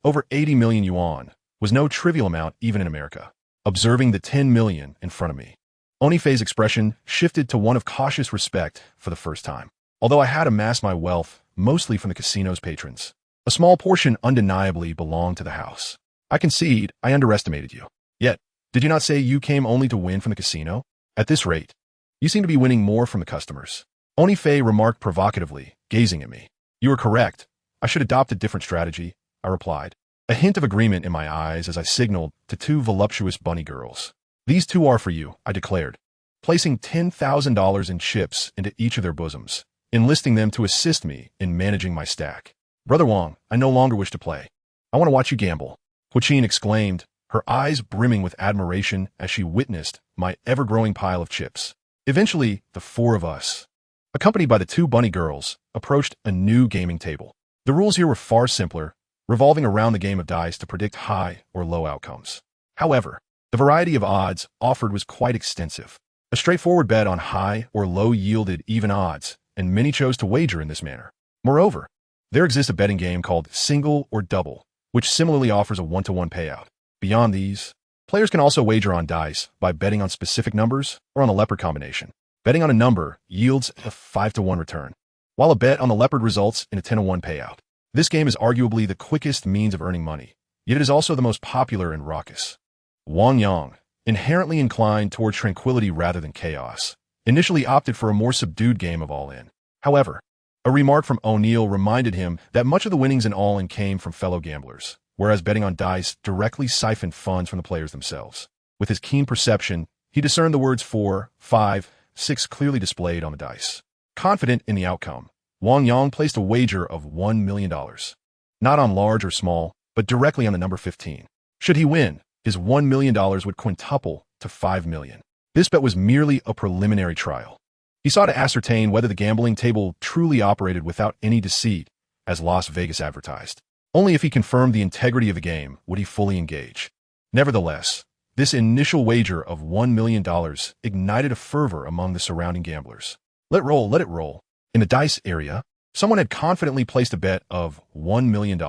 over 80 million yuan, was no trivial amount even in America. Observing the 10 million in front of me, Onifei's expression shifted to one of cautious respect for the first time. Although I had amassed my wealth mostly from the casino's patrons, a small portion undeniably belonged to the house. I concede I underestimated you. Yet, did you not say you came only to win from the casino? At this rate, you seem to be winning more from the customers. Onifei remarked provocatively, gazing at me. You are correct. I should adopt a different strategy, I replied, a hint of agreement in my eyes as I signaled to two voluptuous bunny girls. These two are for you, I declared, placing $10,000 in chips into each of their bosoms, enlisting them to assist me in managing my stack. Brother Wang, I no longer wish to play. I want to watch you gamble, Huqin exclaimed, her eyes brimming with admiration as she witnessed my ever-growing pile of chips. Eventually, the four of us, accompanied by the two bunny girls, approached a new gaming table. The rules here were far simpler, revolving around the game of dice to predict high or low outcomes. However, the variety of odds offered was quite extensive. A straightforward bet on high or low yielded even odds, and many chose to wager in this manner. Moreover, there exists a betting game called single or double, which similarly offers a one-to-one payout. Beyond these, players can also wager on dice by betting on specific numbers or on a leopard combination. Betting on a number yields a 5-to-1 return, while a bet on the leopard results in a 10-to-1 payout. This game is arguably the quickest means of earning money, yet it is also the most popular and raucous. Wang Yang, inherently inclined toward tranquility rather than chaos, initially opted for a more subdued game of all-in. However, a remark from O'Neill reminded him that much of the winnings in all-in came from fellow gamblers, whereas betting on dice directly siphoned funds from the players themselves. With his keen perception, he discerned the words 4, 5, 6 clearly displayed on the dice. Confident in the outcome, Wang Yang placed a wager of $1 million. Not on large or small, but directly on the number 15. Should he win, his $1 million would quintuple to $5 million. This bet was merely a preliminary trial. He sought to ascertain whether the gambling table truly operated without any deceit, as Las Vegas advertised. Only if he confirmed the integrity of the game would he fully engage. Nevertheless, this initial wager of $1 million ignited a fervor among the surrounding gamblers. Let it roll. In the dice area, someone had confidently placed a bet of $1 million,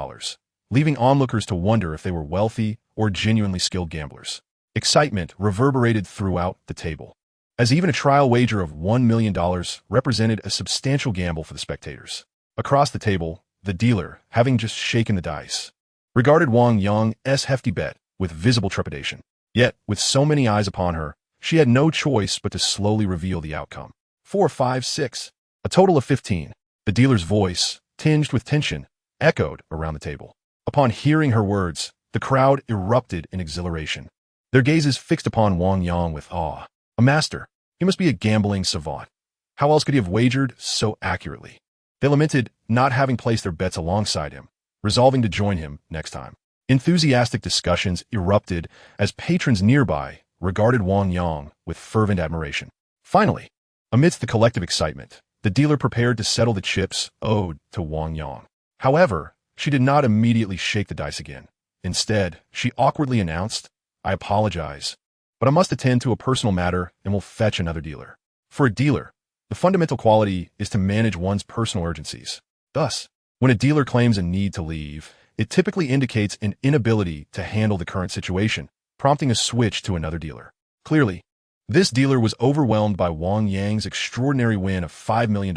leaving onlookers to wonder if they were wealthy or genuinely skilled gamblers. Excitement reverberated throughout the table, as even a trial wager of $1 million represented a substantial gamble for the spectators. Across the table, the dealer, having just shaken the dice, regarded Wang Yang's hefty bet with visible trepidation. Yet, with so many eyes upon her, she had no choice but to slowly reveal the outcome. 4, 5, 6. A total of 15. The dealer's voice, tinged with tension, echoed around the table. Upon hearing her words, the crowd erupted in exhilaration, their gazes fixed upon Wang Yang with awe. A master. He must be a gambling savant. How else could he have wagered so accurately? They lamented not having placed their bets alongside him, resolving to join him next time. Enthusiastic discussions erupted as patrons nearby regarded Wang Yang with fervent admiration. Finally, amidst the collective excitement, the dealer prepared to settle the chips owed to Wang Yang. However, she did not immediately shake the dice again. Instead, she awkwardly announced, "I apologize, but I must attend to a personal matter and will fetch another dealer." For a dealer, the fundamental quality is to manage one's personal urgencies. Thus, when a dealer claims a need to leave, it typically indicates an inability to handle the current situation, prompting a switch to another dealer. Clearly, this dealer was overwhelmed by Wang Yang's extraordinary win of $5 million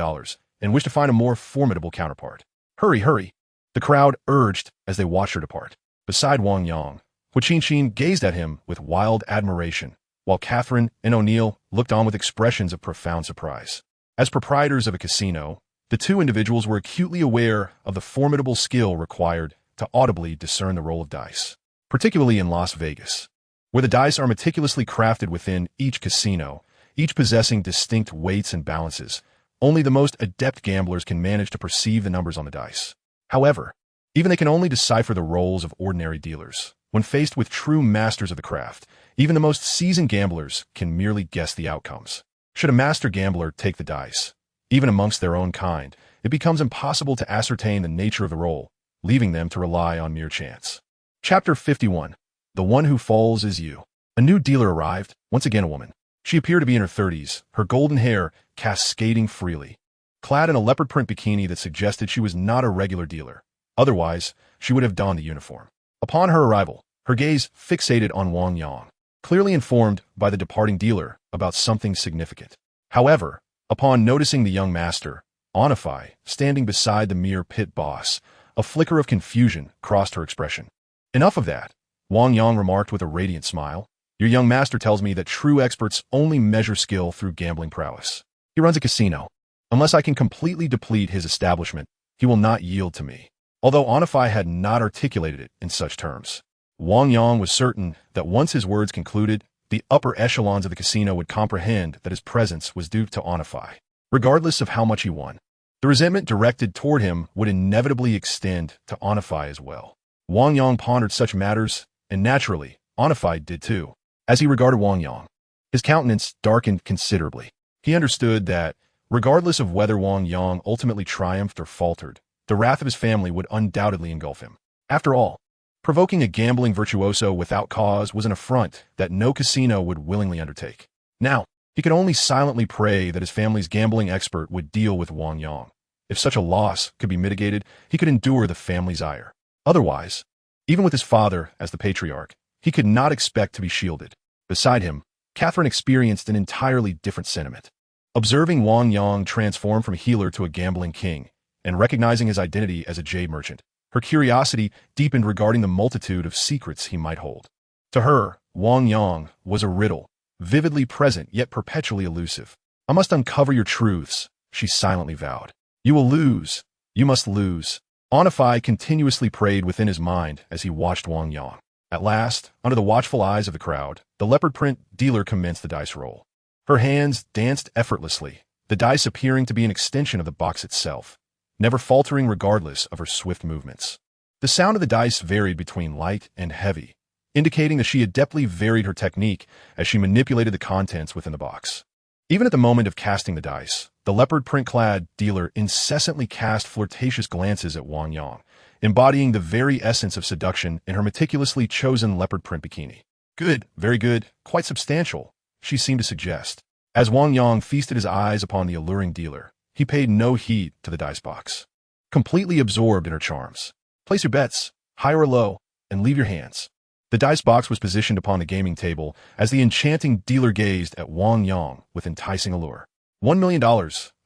and wished to find a more formidable counterpart. Hurry, the crowd urged as they watched her depart. Beside Wang Yang, Huqin gazed at him with wild admiration, while Catherine and O'Neill looked on with expressions of profound surprise. As proprietors of a casino, the two individuals were acutely aware of the formidable skill required to audibly discern the roll of dice, particularly in Las Vegas, where the dice are meticulously crafted within each casino, each possessing distinct weights and balances. Only the most adept gamblers can manage to perceive the numbers on the dice. However, even they can only decipher the rolls of ordinary dealers. When faced with true masters of the craft, even the most seasoned gamblers can merely guess the outcomes. Should a master gambler take the dice, even amongst their own kind, it becomes impossible to ascertain the nature of the roll, leaving them to rely on mere chance. Chapter 51. The One Who Falls Is You. A new dealer arrived, once again a woman. She appeared to be in her 30s, her golden hair cascading freely, clad in a leopard print bikini that suggested she was not a regular dealer. Otherwise, she would have donned the uniform. Upon her arrival, her gaze fixated on Wang Yang, clearly informed by the departing dealer about something significant. However, upon noticing the young master, Onify, standing beside the mere pit boss, a flicker of confusion crossed her expression. Enough of that, Wang Yang remarked with a radiant smile. Your young master tells me that true experts only measure skill through gambling prowess. He runs a casino. Unless I can completely deplete his establishment, he will not yield to me. although Onify had not articulated it in such terms. Wang Yang was certain that once his words concluded, the upper echelons of the casino would comprehend that his presence was due to Onify, regardless of how much he won. The resentment directed toward him would inevitably extend to Onify as well. Wang Yang pondered such matters, and naturally, Onify did too. As he regarded Wang Yang, his countenance darkened considerably. He understood that, regardless of whether Wang Yang ultimately triumphed or faltered, the wrath of his family would undoubtedly engulf him. After all, provoking a gambling virtuoso without cause was an affront that no casino would willingly undertake. Now, he could only silently pray that his family's gambling expert would deal with Wang Yang. If such a loss could be mitigated, he could endure the family's ire. Otherwise, even with his father as the patriarch, he could not expect to be shielded. Beside him, Catherine experienced an entirely different sentiment. Observing Wang Yang transform from a healer to a gambling king, and recognizing his identity as a jade merchant, her curiosity deepened regarding the multitude of secrets he might hold. To her, Wang Yang was a riddle, vividly present yet perpetually elusive. "I must uncover your truths," she silently vowed. "You will lose. You must lose." Onify continuously prayed within his mind as he watched Wang Yang. At last, under the watchful eyes of the crowd, the leopard print dealer commenced the dice roll. Her hands danced effortlessly, the dice appearing to be an extension of the box itself, never faltering regardless of her swift movements. The sound of the dice varied between light and heavy, indicating that she adeptly varied her technique as she manipulated the contents within the box. Even at the moment of casting the dice, the leopard print-clad dealer incessantly cast flirtatious glances at Wang Yang, embodying the very essence of seduction in her meticulously chosen leopard print bikini. "Good, very good, quite substantial," she seemed to suggest. As Wang Yang feasted his eyes upon the alluring dealer, he paid no heed to the dice box. Completely absorbed in her charms. "Place your bets, high or low, and leave your hands." The dice box was positioned upon the gaming table as the enchanting dealer gazed at Wang Yang with enticing allure. $1 million,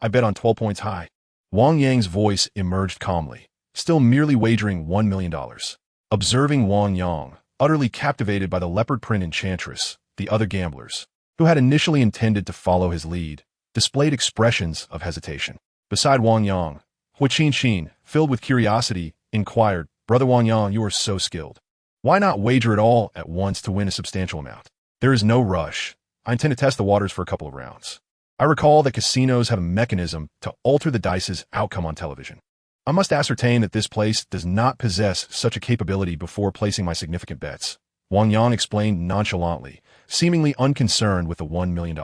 I bet on 12 points high." Wang Yang's voice emerged calmly, still merely wagering $1 million. Observing Wang Yang, utterly captivated by the leopard print enchantress, the other gamblers, who had initially intended to follow his lead, displayed expressions of hesitation. Beside Wang Yang, Hui Qin, filled with curiosity, inquired, "Brother Wang Yang, you are so skilled. Why not wager it all at once to win a substantial amount?" "There is no rush. I intend to test the waters for a couple of rounds. I recall that casinos have a mechanism to alter the dice's outcome on television. I must ascertain that this place does not possess such a capability before placing my significant bets," Wang Yang explained nonchalantly, seemingly unconcerned with the $1 million.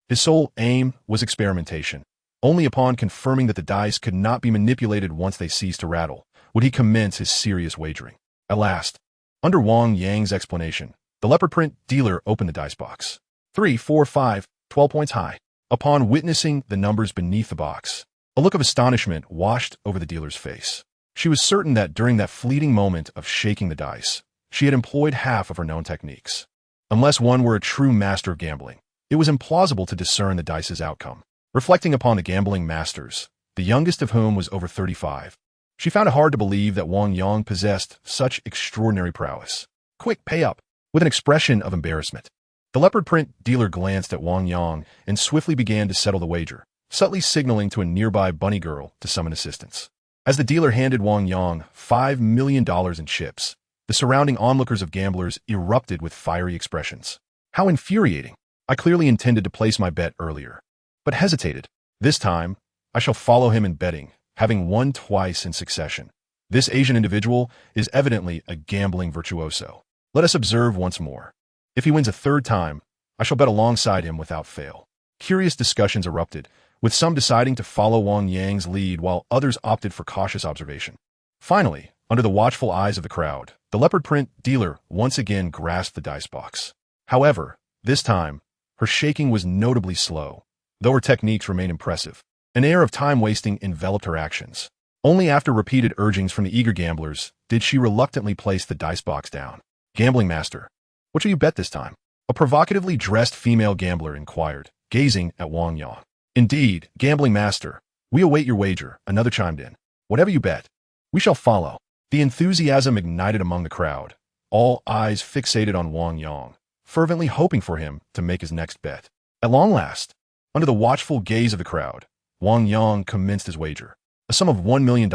His sole aim was experimentation. Only upon confirming that the dice could not be manipulated once they ceased to rattle would he commence his serious wagering. At last, under Wang Yang's explanation, the leopard print dealer opened the dice box. 3, 4, 5, 12 points high. Upon witnessing the numbers beneath the box, a look of astonishment washed over the dealer's face. She was certain that during that fleeting moment of shaking the dice, she had employed half of her known techniques. Unless one were a true master of gambling, it was implausible to discern the dice's outcome. Reflecting upon the gambling masters, the youngest of whom was over 35, she found it hard to believe that Wang Yang possessed such extraordinary prowess. "Quick, pay up!" With an expression of embarrassment, the leopard print dealer glanced at Wang Yang and swiftly began to settle the wager, subtly signaling to a nearby bunny girl to summon assistance. As the dealer handed Wang Yang $5 million in chips, the surrounding onlookers of gamblers erupted with fiery expressions. "How infuriating! I clearly intended to place my bet earlier, but hesitated. This time, I shall follow him in betting, having won twice in succession. This Asian individual is evidently a gambling virtuoso. Let us observe once more. If he wins a third time, I shall bet alongside him without fail." Curious discussions erupted, with some deciding to follow Wang Yang's lead while others opted for cautious observation. Finally, under the watchful eyes of the crowd, the leopard print dealer once again grasped the dice box. However, this time, her shaking was notably slow, though her techniques remained impressive. An air of time-wasting enveloped her actions. Only after repeated urgings from the eager gamblers did she reluctantly place the dice box down. "Gambling master, what shall you bet this time?" a provocatively dressed female gambler inquired, gazing at Wang Yang. "Indeed, gambling master, we await your wager," another chimed in. "Whatever you bet, we shall follow." The enthusiasm ignited among the crowd, all eyes fixated on Wang Yang, fervently hoping for him to make his next bet. At long last, under the watchful gaze of the crowd, Wang Yang commenced his wager. A sum of $1 million,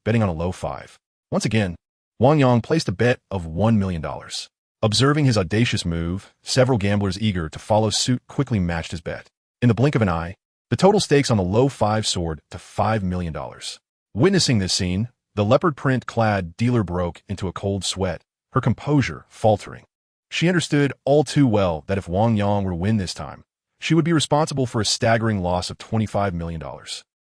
betting on a low 5. Once again, Wang Yang placed a bet of $1 million. Observing his audacious move, several gamblers eager to follow suit quickly matched his bet. In the blink of an eye, the total stakes on the low 5 soared to $5 million. Witnessing this scene, the leopard print-clad dealer broke into a cold sweat, her composure faltering. She understood all too well that if Wang Yang were to win this time, she would be responsible for a staggering loss of $25 million.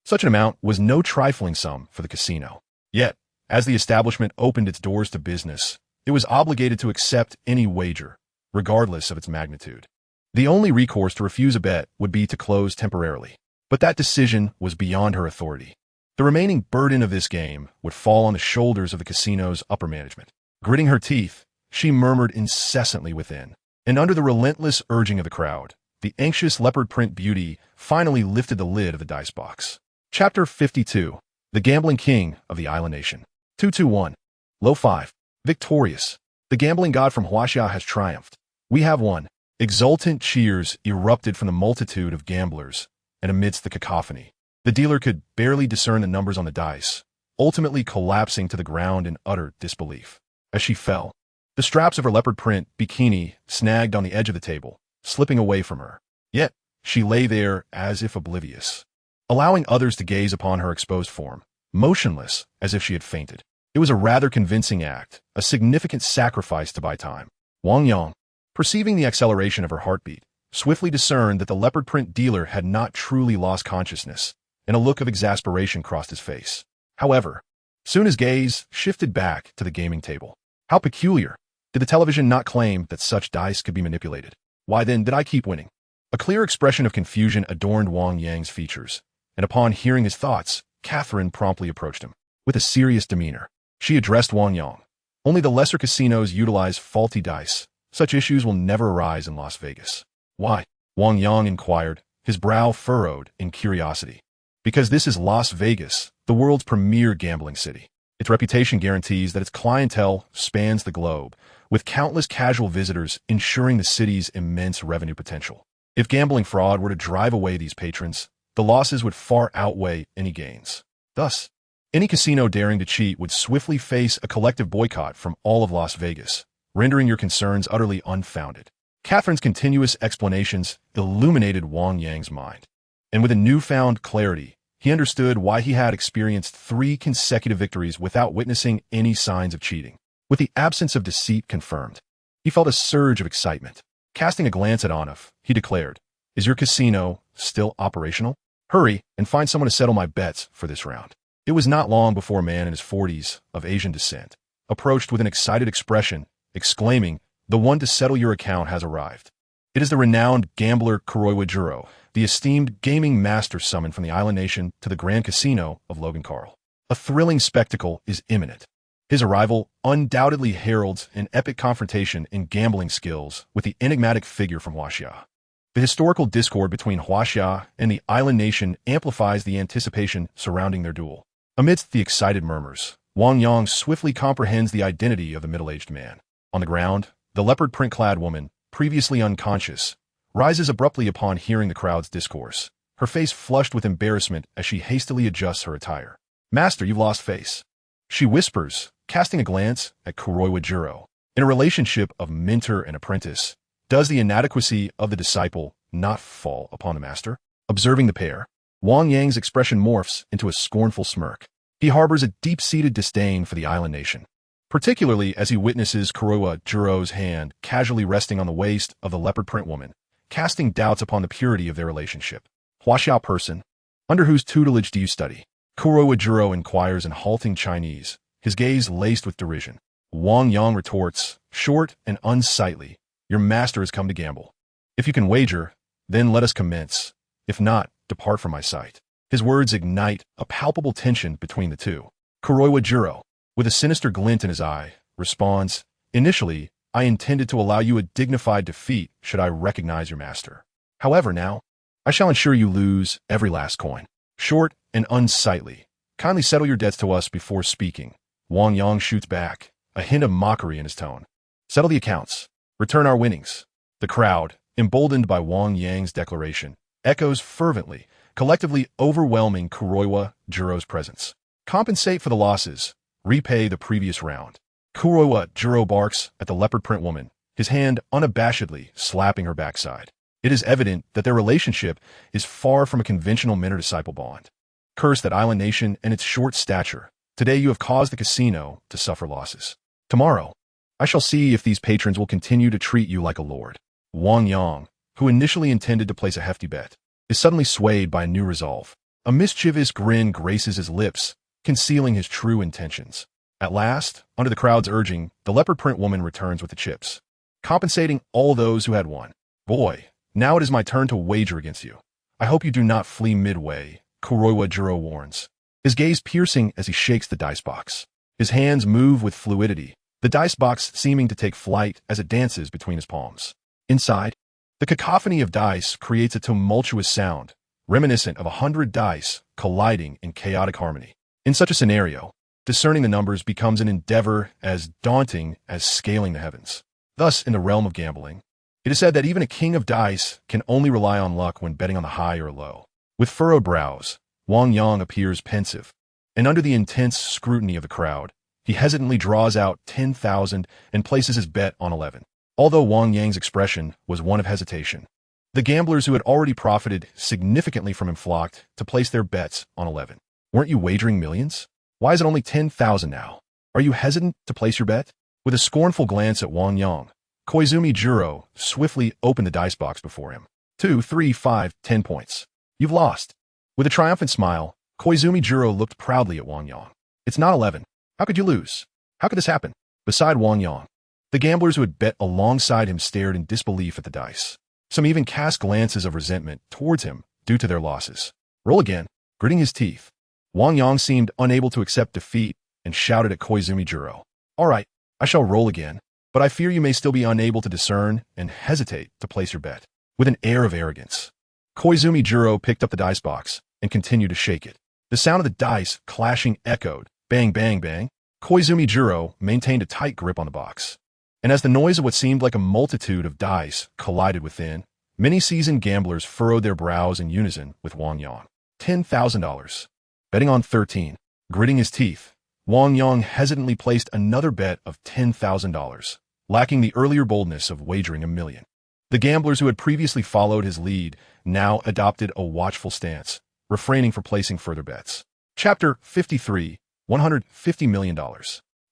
Such an amount was no trifling sum for the casino. Yet, as the establishment opened its doors to business, it was obligated to accept any wager, regardless of its magnitude. The only recourse to refuse a bet would be to close temporarily. But that decision was beyond her authority. The remaining burden of this game would fall on the shoulders of the casino's upper management. Gritting her teeth, she murmured incessantly within. And under the relentless urging of the crowd, the anxious leopard print beauty finally lifted the lid of the dice box. Chapter 52. The Gambling King of the Island Nation. 221. Low 5. Victorious. The gambling god from Huaxia has triumphed. We have won. Exultant cheers erupted from the multitude of gamblers, and amidst the cacophony, the dealer could barely discern the numbers on the dice, ultimately collapsing to the ground in utter disbelief. As she fell, the straps of her leopard print bikini snagged on the edge of the table, slipping away from her. Yet, she lay there as if oblivious, allowing others to gaze upon her exposed form, motionless as if she had fainted. It was a rather convincing act, a significant sacrifice to buy time. Wang Yang, perceiving the acceleration of her heartbeat, swiftly discerned that the leopard print dealer had not truly lost consciousness, and a look of exasperation crossed his face. However, soon his gaze shifted back to the gaming table. How peculiar! Did the television not claim that such dice could be manipulated? Why then did I keep winning? A clear expression of confusion adorned Wang Yang's features, and upon hearing his thoughts, Catherine promptly approached him. With a serious demeanor, she addressed Wang Yang. Only the lesser casinos utilize faulty dice. Such issues will never arise in Las Vegas. Why? Wang Yang inquired, his brow furrowed in curiosity. Because this is Las Vegas, the world's premier gambling city. Its reputation guarantees that its clientele spans the globe, with countless casual visitors ensuring the city's immense revenue potential. If gambling fraud were to drive away these patrons, the losses would far outweigh any gains. Thus, any casino daring to cheat would swiftly face a collective boycott from all of Las Vegas, rendering your concerns utterly unfounded. Catherine's continuous explanations illuminated Wang Yang's mind. And with a newfound clarity, he understood why he had experienced 3 consecutive victories without witnessing any signs of cheating. With the absence of deceit confirmed, he felt a surge of excitement. Casting a glance at Anuf, he declared, "Is your casino still operational? Hurry and find someone to settle my bets for this round." It was not long before a man in his 40s, of Asian descent, approached with an excited expression, exclaiming, "The one to settle your account has arrived." It is the renowned gambler Kuroiwa Juro, the esteemed gaming master summoned from the island nation to the Grand Casino of Logancarl. A thrilling spectacle is imminent. His arrival undoubtedly heralds an epic confrontation in gambling skills with the enigmatic figure from Huaxia. The historical discord between Huaxia and the island nation amplifies the anticipation surrounding their duel. Amidst the excited murmurs, Wang Yang swiftly comprehends the identity of the middle-aged man. On the ground, the leopard print-clad woman, previously unconscious, rises abruptly upon hearing the crowd's discourse, her face flushed with embarrassment as she hastily adjusts her attire. "Master, you've lost face," she whispers, casting a glance at Kuroiwa Juro. In a relationship of mentor and apprentice, does the inadequacy of the disciple not fall upon the master? Observing the pair, Wang Yang's expression morphs into a scornful smirk. He harbors a deep-seated disdain for the island nation, particularly as he witnesses Kuroiwa Juro's hand casually resting on the waist of the leopard print woman, casting doubts upon the purity of their relationship. "Huaxiao person, under whose tutelage do you study?" Kuroiwa Juro inquires in halting Chinese, his gaze laced with derision. Wang Yang retorts, short and unsightly, "Your master has come to gamble. If you can wager, then let us commence. If not, depart from my sight." His words ignite a palpable tension between the two. Kuroiwa Juro, with a sinister glint in his eye, responds, "Initially, I intended to allow you a dignified defeat should I recognize your master. However, now, I shall ensure you lose every last coin." Short and unsightly, "Kindly settle your debts to us before speaking." Wang Yang shoots back, a hint of mockery in his tone. "Settle the accounts. Return our winnings." The crowd, emboldened by Wang Yang's declaration, echoes fervently, collectively overwhelming Kuroiwa Juro's presence. Compensate for the losses. Repay the previous round. Kuroiwa Juro barks at the leopard print woman, his hand unabashedly slapping her backside. It is evident that their relationship is far from a conventional mentor-disciple bond. Curse that island nation and its short stature. Today you have caused the casino to suffer losses. Tomorrow, I shall see if these patrons will continue to treat you like a lord. Wang Yang, who initially intended to place a hefty bet, is suddenly swayed by a new resolve. A mischievous grin graces his lips, concealing his true intentions. At last, under the crowd's urging, the leopard print woman returns with the chips, compensating all those who had won. Boy, now it is my turn to wager against you. I hope you do not flee midway, Kuroiwa Juro warns, his gaze piercing as he shakes the dice box. His hands move with fluidity, the dice box seeming to take flight as it dances between his palms. Inside, the cacophony of dice creates a tumultuous sound, reminiscent of 100 dice colliding in chaotic harmony. In such a scenario, discerning the numbers becomes an endeavor as daunting as scaling the heavens. Thus, in the realm of gambling, it is said that even a king of dice can only rely on luck when betting on the high or low. With furrowed brows, Wang Yang appears pensive, and under the intense scrutiny of the crowd, he hesitantly draws out 10,000 and places his bet on 11. Although Wang Yang's expression was one of hesitation, the gamblers who had already profited significantly from him flocked to place their bets on 11. Weren't you wagering millions? Why is it only 10,000 now? Are you hesitant to place your bet? With a scornful glance at Wang Yang, Koizumi Juro swiftly opened the dice box before him. 2, 3, 5, 10 points. You've lost. With a triumphant smile, Koizumi Juro looked proudly at Wang Yang. It's not 11. How could you lose? How could this happen? Beside Wang Yang, the gamblers who had bet alongside him stared in disbelief at the dice. Some even cast glances of resentment towards him due to their losses. Roll again. Gritting his teeth, Wang Yang seemed unable to accept defeat and shouted at Koizumi Juro. All right, I shall roll again, but I fear you may still be unable to discern and hesitate to place your bet. With an air of arrogance, Koizumi Juro picked up the dice box and continued to shake it. The sound of the dice clashing echoed. Bang, bang, bang. Koizumi Juro maintained a tight grip on the box. And as the noise of what seemed like a multitude of dice collided within, many seasoned gamblers furrowed their brows in unison with Wang Yang. $10,000. Betting on 13. Gritting his teeth, Wang Yang hesitantly placed another bet of $10,000, lacking the earlier boldness of wagering $1 million. The gamblers who had previously followed his lead now adopted a watchful stance, refraining from placing further bets. Chapter 53, $150 million.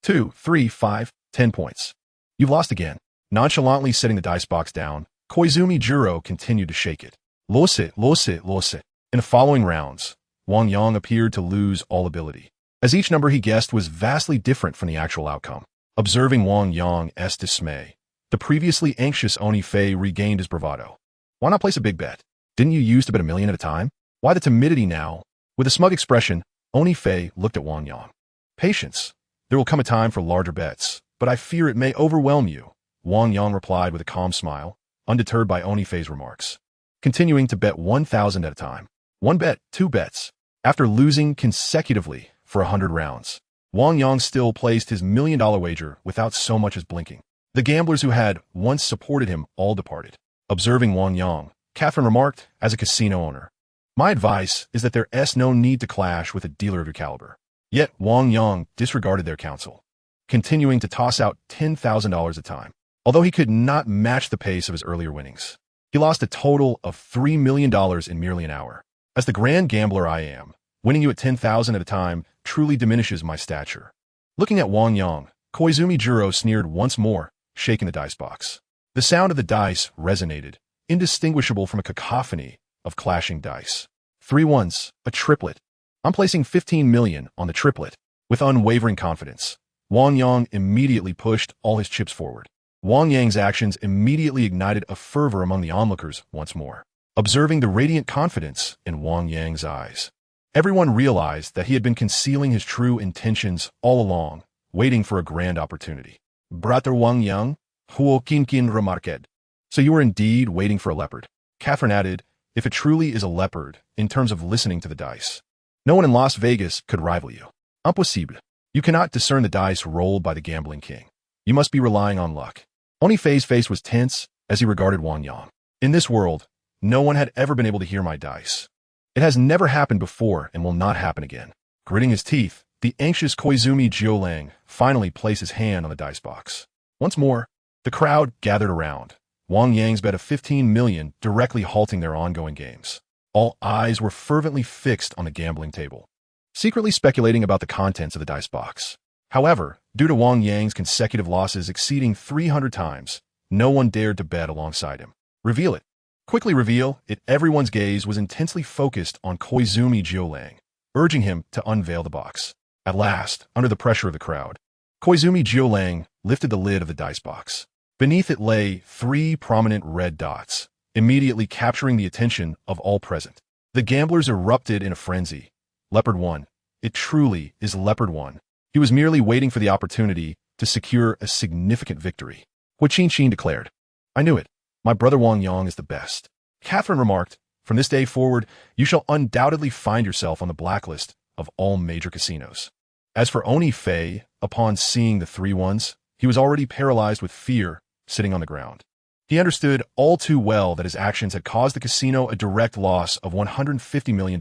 2, 3, 5, 10 points. You've lost again. Nonchalantly setting the dice box down, Koizumi Juro continued to shake it. Lose it, lose it, lose it. In the following rounds, Wang Yang appeared to lose all ability, as each number he guessed was vastly different from the actual outcome. Observing Wang Yang's dismay, the previously anxious Oni Fei regained his bravado. Why not place a big bet? Didn't you used to bet $1 million at a time? Why the timidity now? With a smug expression, Oni Fei looked at Wang Yang. Patience. There will come a time for larger bets, but I fear it may overwhelm you, Wang Yang replied with a calm smile, undeterred by Oni Fei's remarks. Continuing to bet 1,000 at a time. One bet, two bets. After losing consecutively for 100 rounds, Wang Yang still placed his $1 million wager without so much as blinking. The gamblers who had once supported him all departed. Observing Wang Yang, Catherine remarked, as a casino owner, my advice is that there's no need to clash with a dealer of your caliber. Yet Wang Yang disregarded their counsel, continuing to toss out $10,000 at a time. Although he could not match the pace of his earlier winnings, he lost a total of $3 million in merely an hour. As the grand gambler I am, winning you at 10,000 at a time truly diminishes my stature. Looking at Wang Yang, Koizumi Juro sneered once more, shaking the dice box. The sound of the dice resonated, indistinguishable from a cacophony of clashing dice. 3 ones, a triplet. I'm placing 15 million on the triplet. With unwavering confidence, Wang Yang immediately pushed all his chips forward. Wang Yang's actions immediately ignited a fervor among the onlookers once more. Observing the radiant confidence in Wang Yang's eyes, everyone realized that he had been concealing his true intentions all along, waiting for a grand opportunity. Brother Wang Yang, huo kinkin remarqued. So you were indeed waiting for a leopard. Catherine added, if it truly is a leopard, in terms of listening to the dice. No one in Las Vegas could rival you. Impossible. You cannot discern the dice rolled by the gambling king. You must be relying on luck. Oni Fei's face was tense as he regarded Wang Yang. In this world, no one had ever been able to hear my dice. It has never happened before and will not happen again. Gritting his teeth, The anxious Koizumi Jiolang finally placed his hand on the dice box. Once more, the crowd gathered around. Wang Yang's bet of 15 million directly halting their ongoing games. All eyes were fervently fixed on the gambling table, secretly speculating about the contents of the dice box. However, due to Wang Yang's consecutive losses exceeding 300 times, no one dared to bet alongside him. Reveal it. Quickly reveal it. Everyone's gaze was intensely focused on Koizumi Jiolang, urging him to unveil the box. At last, under the pressure of the crowd, Koizumi Jiolang lifted the lid of the dice box. Beneath it lay 3 prominent red dots, immediately capturing the attention of all present. The gamblers erupted in a frenzy. Leopard 1. It truly is Leopard 1. He was merely waiting for the opportunity to secure a significant victory. Hu Qinqin declared, I knew it. My brother Wang Yang is the best. Catherine remarked, from this day forward, you shall undoubtedly find yourself on the blacklist of all major casinos. As for Oni Fei, upon seeing the 3 ones, he was already paralyzed with fear, sitting on the ground. He understood all too well that his actions had caused the casino a direct loss of $150 million,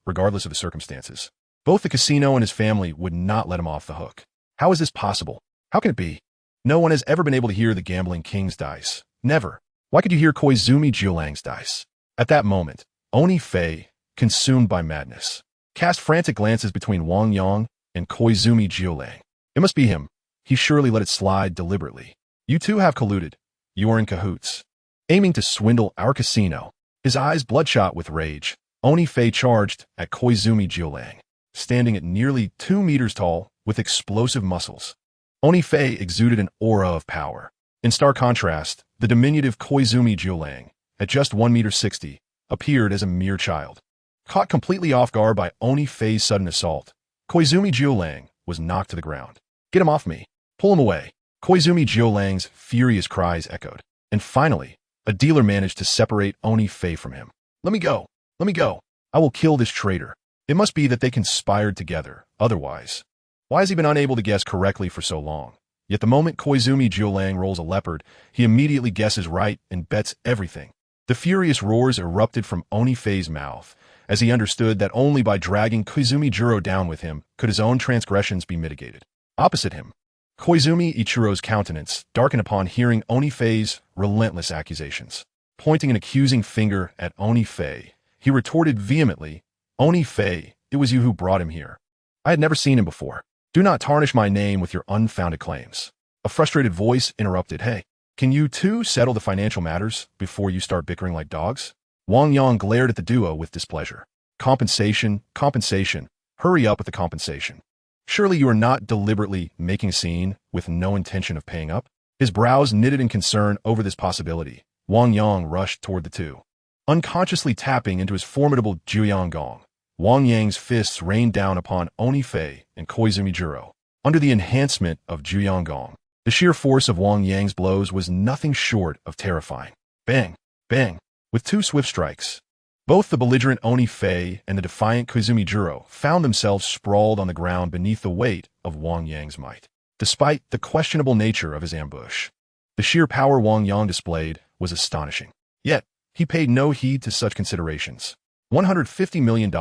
regardless of the circumstances. Both the casino and his family would not let him off the hook. How is this possible? How can it be? No one has ever been able to hear the gambling king's dice. Never. Why could you hear Koizumi Jiolang's dice? At that moment, Oni Fei, consumed by madness, cast frantic glances between Wang Yang and Koizumi Jiolang. It must be him. He surely let it slide deliberately. You two have colluded. You are in cahoots, aiming to swindle our casino. His eyes bloodshot with rage, Oni Fei charged at Koizumi Jiolang, standing at nearly 2 meters tall with explosive muscles. Oni Fei exuded an aura of power. In stark contrast, the diminutive Koizumi Jiolang, at just 1.60 meters, appeared as a mere child. Caught completely off guard by Oni Fei's sudden assault, Koizumi Jiolang was knocked to the ground. Get him off me. Pull him away. Koizumi Jiolang's furious cries echoed, and finally, a dealer managed to separate Oni Fei from him. Let me go. Let me go. I will kill this traitor. It must be that they conspired together. Otherwise, why has he been unable to guess correctly for so long? Yet the moment Koizumi Jiolang rolls a leopard, he immediately guesses right and bets everything. The furious roars erupted from Oni Fei's mouth, as he understood that only by dragging Koizumi Jiro down with him could his own transgressions be mitigated. Opposite him, Koizumi Ichiro's countenance darkened upon hearing Oni Fei's relentless accusations. Pointing an accusing finger at Oni Fei, he retorted vehemently, Oni Fei, it was you who brought him here. I had never seen him before. Do not tarnish my name with your unfounded claims. A frustrated voice interrupted, Hey, can you two settle the financial matters before you start bickering like dogs? Wang Yang glared at the duo with displeasure. Compensation, compensation. Hurry up with the compensation. Surely you are not deliberately making a scene with no intention of paying up? His brows knitted in concern over this possibility. Wang Yang rushed toward the two. Unconsciously tapping into his formidable Juyang Gong, Wang Yang's fists rained down upon Oni Fei and Koizumi Jiro. Under the enhancement of Juyang Gong, the sheer force of Wang Yang's blows was nothing short of terrifying. Bang! Bang! With 2 swift strikes, both the belligerent Oni Fei and the defiant Koizumi Jiro found themselves sprawled on the ground beneath the weight of Wang Yang's might. Despite the questionable nature of his ambush, the sheer power Wang Yang displayed was astonishing. Yet, he paid no heed to such considerations. $150 million,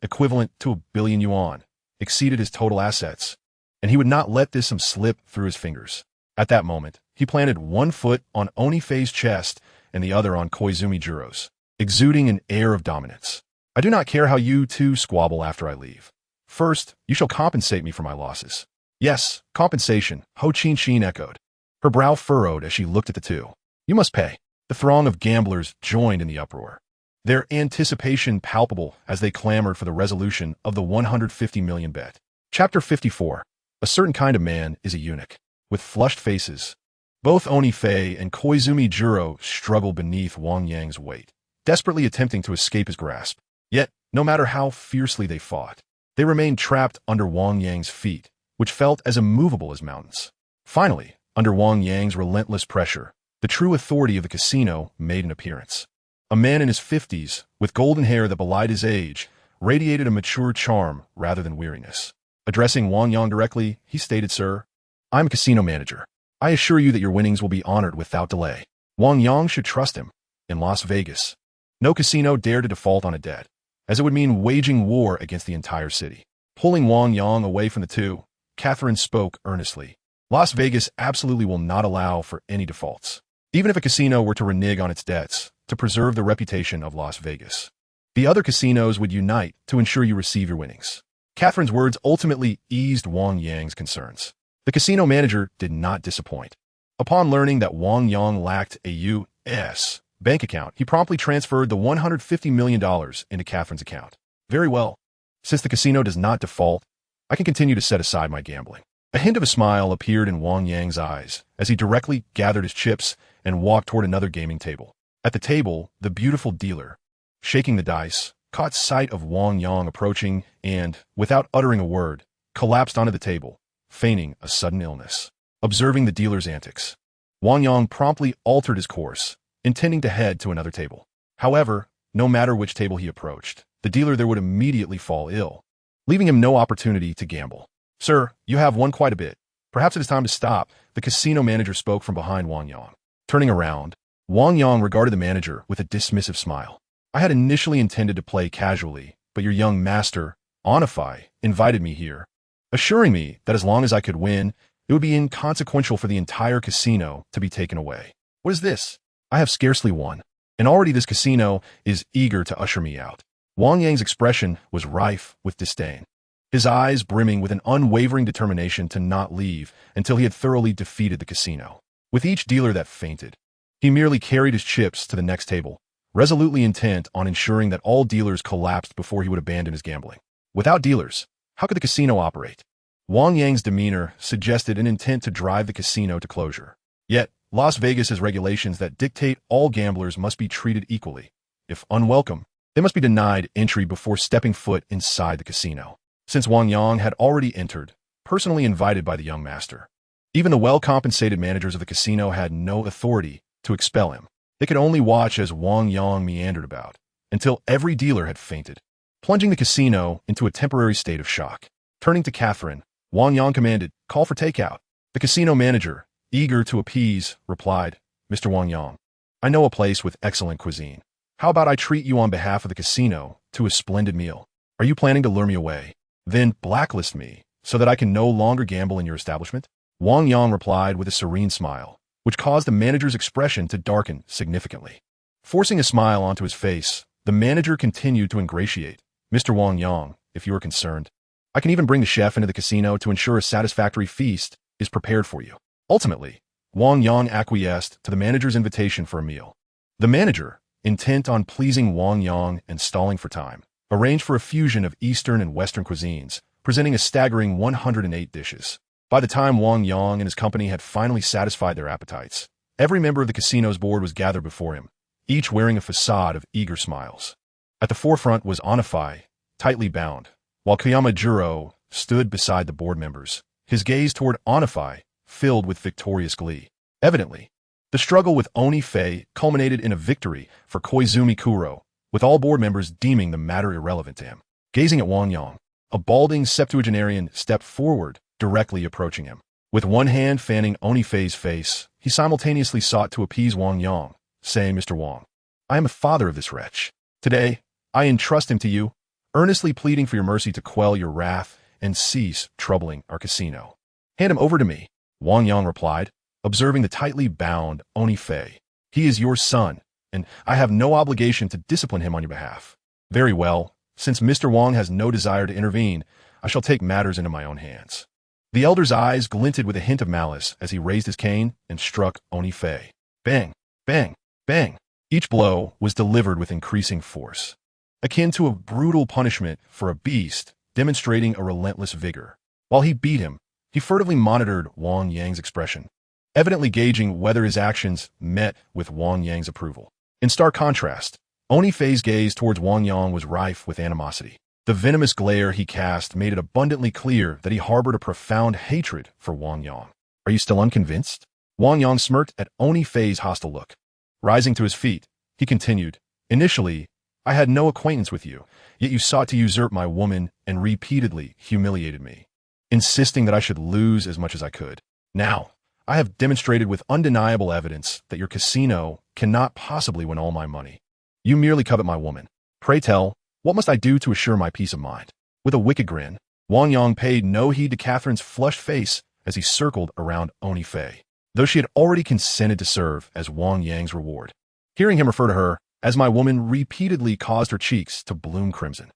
equivalent to $1 billion yuan, exceeded his total assets, and he would not let this sum slip through his fingers. At that moment, he planted one foot on Oni Fei's chest and the other on Koizumi Jiro's, exuding an air of dominance. I do not care how you two squabble after I leave. First, you shall compensate me for my losses. Yes, compensation, Hu Qinqin echoed. Her brow furrowed as she looked at the two. You must pay. The throng of gamblers joined in the uproar, their anticipation palpable as they clamored for the resolution of the 150 million bet. Chapter 54. A certain kind of man is a eunuch. With flushed faces, both Oni Fei and Koizumi Jiro struggled beneath Wang Yang's weight, desperately attempting to escape his grasp. Yet, no matter how fiercely they fought, they remained trapped under Wang Yang's feet, which felt as immovable as mountains. Finally, under Wang Yang's relentless pressure, the true authority of the casino made an appearance. A man in his 50s, with golden hair that belied his age, radiated a mature charm rather than weariness. Addressing Wang Yang directly, he stated, Sir, I'm a casino manager. I assure you that your winnings will be honored without delay. Wang Yang should trust him. In Las Vegas, no casino dared to default on a debt, as it would mean waging war against the entire city. Pulling Wang Yang away from the two, Catherine spoke earnestly. Las Vegas absolutely will not allow for any defaults. Even if a casino were to renege on its debts to preserve the reputation of Las Vegas, the other casinos would unite to ensure you receive your winnings. Catherine's words ultimately eased Wang Yang's concerns. The casino manager did not disappoint. Upon learning that Wang Yang lacked a U.S. bank account, he promptly transferred the $150 million into Catherine's account. Very well. Since the casino does not default, I can continue to set aside my gambling. A hint of a smile appeared in Wang Yang's eyes as he directly gathered his chips and walked toward another gaming table. At the table, the beautiful dealer, shaking the dice, caught sight of Wang Yang approaching and, without uttering a word, collapsed onto the table, feigning a sudden illness. Observing the dealer's antics, Wang Yang promptly altered his course, intending to head to another table. However, no matter which table he approached, the dealer there would immediately fall ill, leaving him no opportunity to gamble. Sir, you have won quite a bit. Perhaps it is time to stop, the casino manager spoke from behind Wang Yang. Turning around, Wang Yang regarded the manager with a dismissive smile. I had initially intended to play casually, but your young master, Audiobook, invited me here, assuring me that as long as I could win, it would be inconsequential for the entire casino to be taken away. What is this? I have scarcely won, and already this casino is eager to usher me out. Wang Yang's expression was rife with disdain, his eyes brimming with an unwavering determination to not leave until he had thoroughly defeated the casino. With each dealer that fainted, he merely carried his chips to the next table, resolutely intent on ensuring that all dealers collapsed before he would abandon his gambling. Without dealers, how could the casino operate? Wang Yang's demeanor suggested an intent to drive the casino to closure. Yet, Las Vegas has regulations that dictate all gamblers must be treated equally. If unwelcome, they must be denied entry before stepping foot inside the casino. Since Wang Yang had already entered, personally invited by the young master, even the well-compensated managers of the casino had no authority to expel him. They could only watch as Wang Yang meandered about, until every dealer had fainted, plunging the casino into a temporary state of shock. Turning to Catherine, Wang Yang commanded, "Call for takeout." The casino manager, eager to appease, replied, "Mr. Wang Yang, I know a place with excellent cuisine. How about I treat you on behalf of the casino to a splendid meal? Are you planning to lure me away? Then blacklist me so that I can no longer gamble in your establishment?" Wang Yang replied with a serene smile, which caused the manager's expression to darken significantly. Forcing a smile onto his face, the manager continued to ingratiate. "Mr. Wang Yang, if you are concerned, I can even bring the chef into the casino to ensure a satisfactory feast is prepared for you." Ultimately, Wang Yang acquiesced to the manager's invitation for a meal. The manager, intent on pleasing Wang Yang and stalling for time, arranged for a fusion of Eastern and Western cuisines, presenting a staggering 108 dishes. By the time Wang Yang and his company had finally satisfied their appetites, every member of the casino's board was gathered before him, each wearing a facade of eager smiles. At the forefront was Audiobook, tightly bound, while Kiyamajuro stood beside the board members, his gaze toward Audiobook filled with victorious glee. Evidently, the struggle with Oni Fei culminated in a victory for Koizumi Kuro, with all board members deeming the matter irrelevant to him. Gazing at Wang Yang, a balding septuagenarian stepped forward, directly approaching him. With one hand fanning Oni Fei's face, he simultaneously sought to appease Wang Yang, saying, "Mr. Wang, I am the father of this wretch. Today, I entrust him to you, earnestly pleading for your mercy to quell your wrath and cease troubling our casino." "Hand him over to me," Wang Yang replied, observing the tightly bound Oni Fei. "He is your son, and I have no obligation to discipline him on your behalf." "Very well. Since Mr. Wang has no desire to intervene, I shall take matters into my own hands." The elder's eyes glinted with a hint of malice as he raised his cane and struck Oni Fei. Bang, bang, bang. Each blow was delivered with increasing force, akin to a brutal punishment for a beast demonstrating a relentless vigor. While he beat him, he furtively monitored Wang Yang's expression, evidently gauging whether his actions met with Wang Yang's approval. In stark contrast, Oni Fei's gaze towards Wang Yang was rife with animosity. The venomous glare he cast made it abundantly clear that he harbored a profound hatred for Wang Yang. "Are you still unconvinced?" Wang Yang smirked at Oni Fei's hostile look. Rising to his feet, he continued, "Initially, I had no acquaintance with you, yet you sought to usurp my woman and repeatedly humiliated me, insisting that I should lose as much as I could. Now, I have demonstrated with undeniable evidence that your casino cannot possibly win all my money. You merely covet my woman. Pray tell, what must I do to assure my peace of mind?" With a wicked grin, Wang Yang paid no heed to Catherine's flushed face as he circled around Oni Fei, though she had already consented to serve as Wang Yang's reward. Hearing him refer to her as my woman repeatedly caused her cheeks to bloom crimson.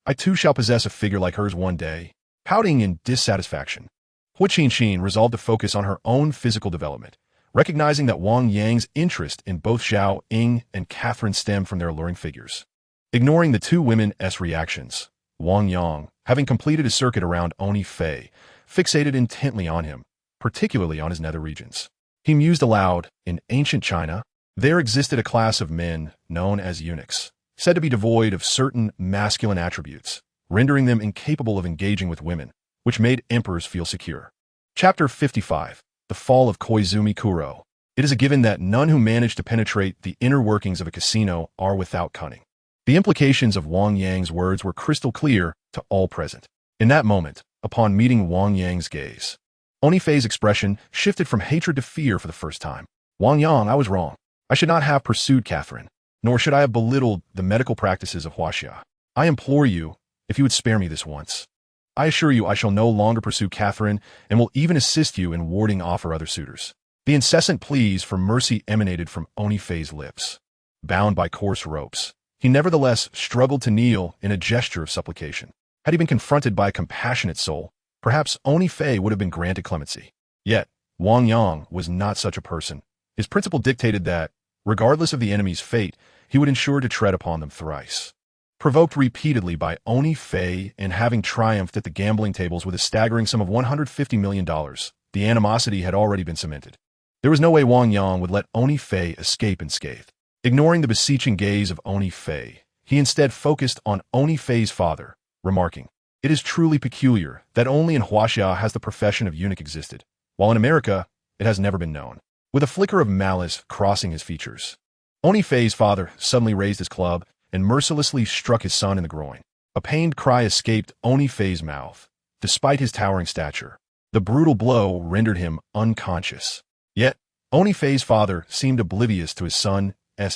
I too shall possess a figure like hers one day. Pouting in dissatisfaction, Hu Qinqin resolved to focus on her own physical development, recognizing that Wang Yang's interest in both Xiao Ying and Catherine stemmed from their alluring figures. Ignoring the two women's reactions, Wang Yang, having completed his circuit around Oni Fei, fixated intently on him, particularly on his nether regions. He mused aloud, in ancient China, there existed a class of men known as eunuchs, said to be devoid of certain masculine attributes, rendering them incapable of engaging with women, which made emperors feel secure. Chapter 55. The Fall of Koizumi Kuro. It is a given that none who manage to penetrate the inner workings of a casino are without cunning. The implications of Wang Yang's words were crystal clear to all present. In that moment, upon meeting Wang Yang's gaze, Oni Fei's expression shifted from hatred to fear for the first time. Wang Yang, I was wrong. I should not have pursued Catherine, nor should I have belittled the medical practices of Huaxia. I implore you, if you would spare me this once. I assure you I shall no longer pursue Catherine and will even assist you in warding off her other suitors. The incessant pleas for mercy emanated from Oni Fei's lips. Bound by coarse ropes, he nevertheless struggled to kneel in a gesture of supplication. Had he been confronted by a compassionate soul, perhaps Oni Fei would have been granted clemency. Yet, Wang Yang was not such a person. His principle dictated that, regardless of the enemy's fate, he would ensure to tread upon them thrice. Provoked repeatedly by Oni Fei and having triumphed at the gambling tables with a staggering sum of $150 million, the animosity had already been cemented. There was no way Wang Yang would let Oni Fei escape unscathed. Ignoring the beseeching gaze of Oni Fei, he instead focused on Oni Fei's father, remarking, "It is truly peculiar that only in Huaxia has the profession of eunuch existed, while in America it has never been known." With a flicker of malice crossing his features, Oni Fei's father suddenly raised his club and mercilessly struck his son in the groin. A pained cry escaped Oni Fei's mouth. Despite his towering stature, the brutal blow rendered him unconscious. Yet, Oni Fei's father seemed oblivious to his son's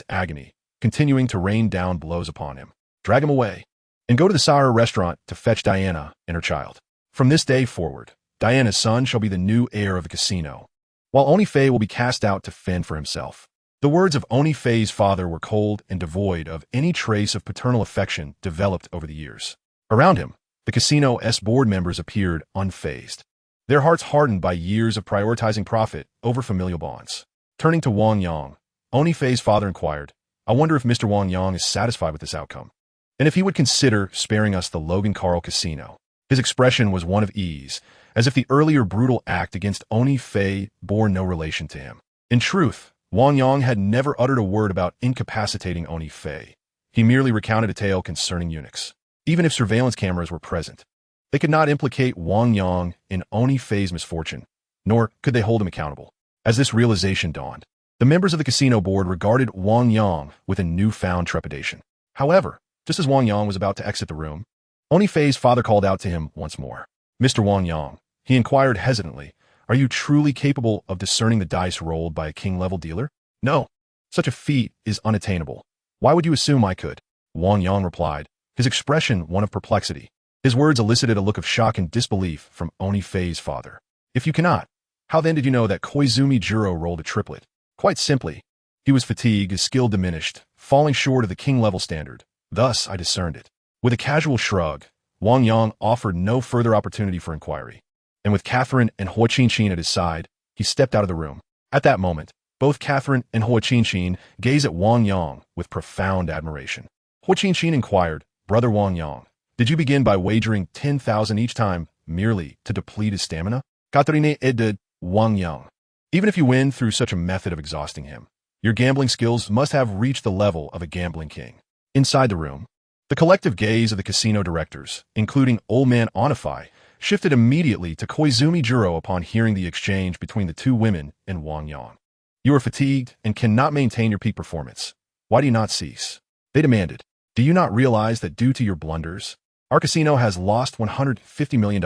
agony, continuing to rain down blows upon him. "Drag him away, and go to the Sara restaurant to fetch Diana and her child. From this day forward, Diana's son shall be the new heir of the casino, while Oni Fei will be cast out to fend for himself." The words of Oni Fei's father were cold and devoid of any trace of paternal affection developed over the years. Around him, the casino's board members appeared unfazed, their hearts hardened by years of prioritizing profit over familial bonds. Turning to Wang Yang, Oni Fei's father inquired, "I wonder if Mr. Wang Yang is satisfied with this outcome, and if he would consider sparing us the Logan Carl Casino." His expression was one of ease, as if the earlier brutal act against Oni Fei bore no relation to him. In truth, Wang Yang had never uttered a word about incapacitating Oni Fei. He merely recounted a tale concerning eunuchs. Even if surveillance cameras were present, they could not implicate Wang Yang in Oni Fei's misfortune, nor could they hold him accountable. As this realization dawned, the members of the casino board regarded Wang Yang with a newfound trepidation. However, just as Wang Yang was about to exit the room, Oni Fei's father called out to him once more. "Mr. Wang Yang," he inquired hesitantly, "are you truly capable of discerning the dice rolled by a king-level dealer?" "No. Such a feat is unattainable. Why would you assume I could?" Wang Yang replied, his expression one of perplexity. His words elicited a look of shock and disbelief from Oni Fei's father. "If you cannot, how then did you know that Koizumi Jiro rolled a triplet?" "Quite simply. He was fatigued, his skill diminished, falling short of the king-level standard. Thus I discerned it." With a casual shrug, Wang Yang offered no further opportunity for inquiry, and with Catherine and Hu Qinqin at his side, he stepped out of the room. At that moment, both Catherine and Hu Qinqin gazed at Wang Yang with profound admiration. Hu Qinqin inquired, "Brother Wang Yang, did you begin by wagering 10,000 each time merely to deplete his stamina?" "Catherine aided Wang Yang. Even if you win through such a method of exhausting him, your gambling skills must have reached the level of a gambling king." Inside the room, the collective gaze of the casino directors, including old man Onify, shifted immediately to Koizumi Jiro upon hearing the exchange between the two women and Wang Yang. "You are fatigued and cannot maintain your peak performance. Why do you not cease?" they demanded. "Do you not realize that due to your blunders, our casino has lost $150 million?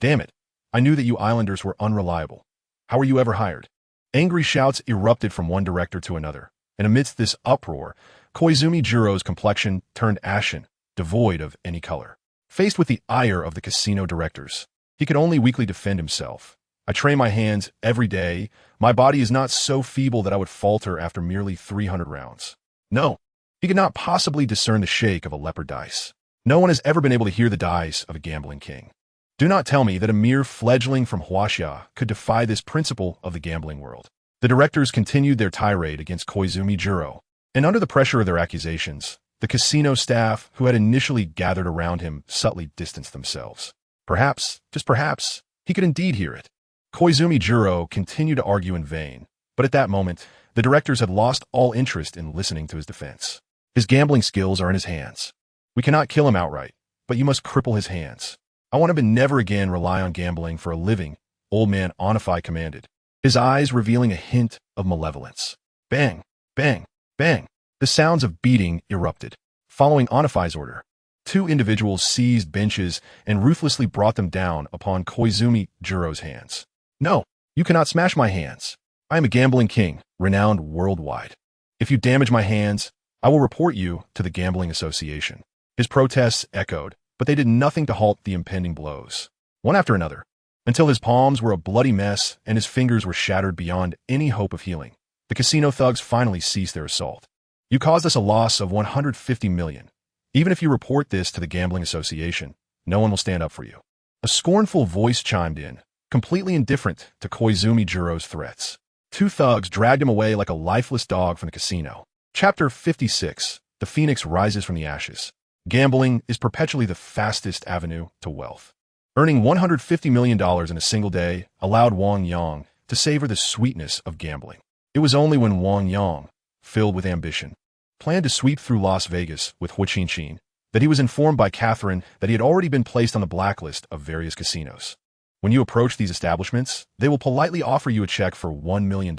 Damn it, I knew that you islanders were unreliable. How were you ever hired?" Angry shouts erupted from one director to another, and amidst this uproar, Koizumi Jiro's complexion turned ashen, devoid of any color. Faced with the ire of the casino directors, he could only weakly defend himself. I train my hands every day. My body is not so feeble that I would falter after merely 300 rounds. No, he could not possibly discern the shake of a leopard dice. No one has ever been able to hear the dice of a gambling king. Do not tell me that a mere fledgling from Huaxia could defy this principle of the gambling world. The directors continued their tirade against Koizumi Juro, and under the pressure of their accusations, the casino staff, who had initially gathered around him, subtly distanced themselves. Perhaps, just perhaps, he could indeed hear it. Koizumi Juro continued to argue in vain, but at that moment, the directors had lost all interest in listening to his defense. His gambling skills are in his hands. We cannot kill him outright, but you must cripple his hands. I want him to never again rely on gambling for a living, old man Onify commanded, his eyes revealing a hint of malevolence. Bang, bang, bang. The sounds of beating erupted. Following Onify's order, two individuals seized benches and ruthlessly brought them down upon Koizumi Juro's hands. No, you cannot smash my hands. I am a gambling king, renowned worldwide. If you damage my hands, I will report you to the Gambling Association. His protests echoed, but they did nothing to halt the impending blows, one after another, until his palms were a bloody mess and his fingers were shattered beyond any hope of healing. The casino thugs finally ceased their assault. You caused us a loss of 150 million. Even if you report this to the Gambling Association, no one will stand up for you. A scornful voice chimed in, completely indifferent to Koizumi Juro's threats. Two thugs dragged him away like a lifeless dog from the casino. Chapter 56. The Phoenix Rises from the Ashes. Gambling is perpetually the fastest avenue to wealth. Earning $150 million in a single day allowed Wang Yang to savor the sweetness of gambling. It was only when Wang Yang, filled with ambition, planned to sweep through Las Vegas with Huaqinchin that he was informed by Catherine that he had already been placed on the blacklist of various casinos. When you approach these establishments, they will politely offer you a check for $1 million,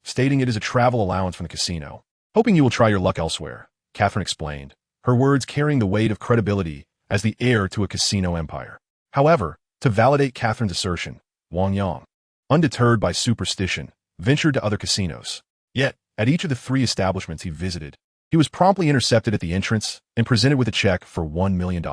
stating it is a travel allowance from the casino. Hoping you will try your luck elsewhere, Catherine explained, her words carrying the weight of credibility as the heir to a casino empire. However, to validate Catherine's assertion, Wang Yang, undeterred by superstition, ventured to other casinos. Yet, at each of the 3 establishments he visited, he was promptly intercepted at the entrance and presented with a check for $1 million.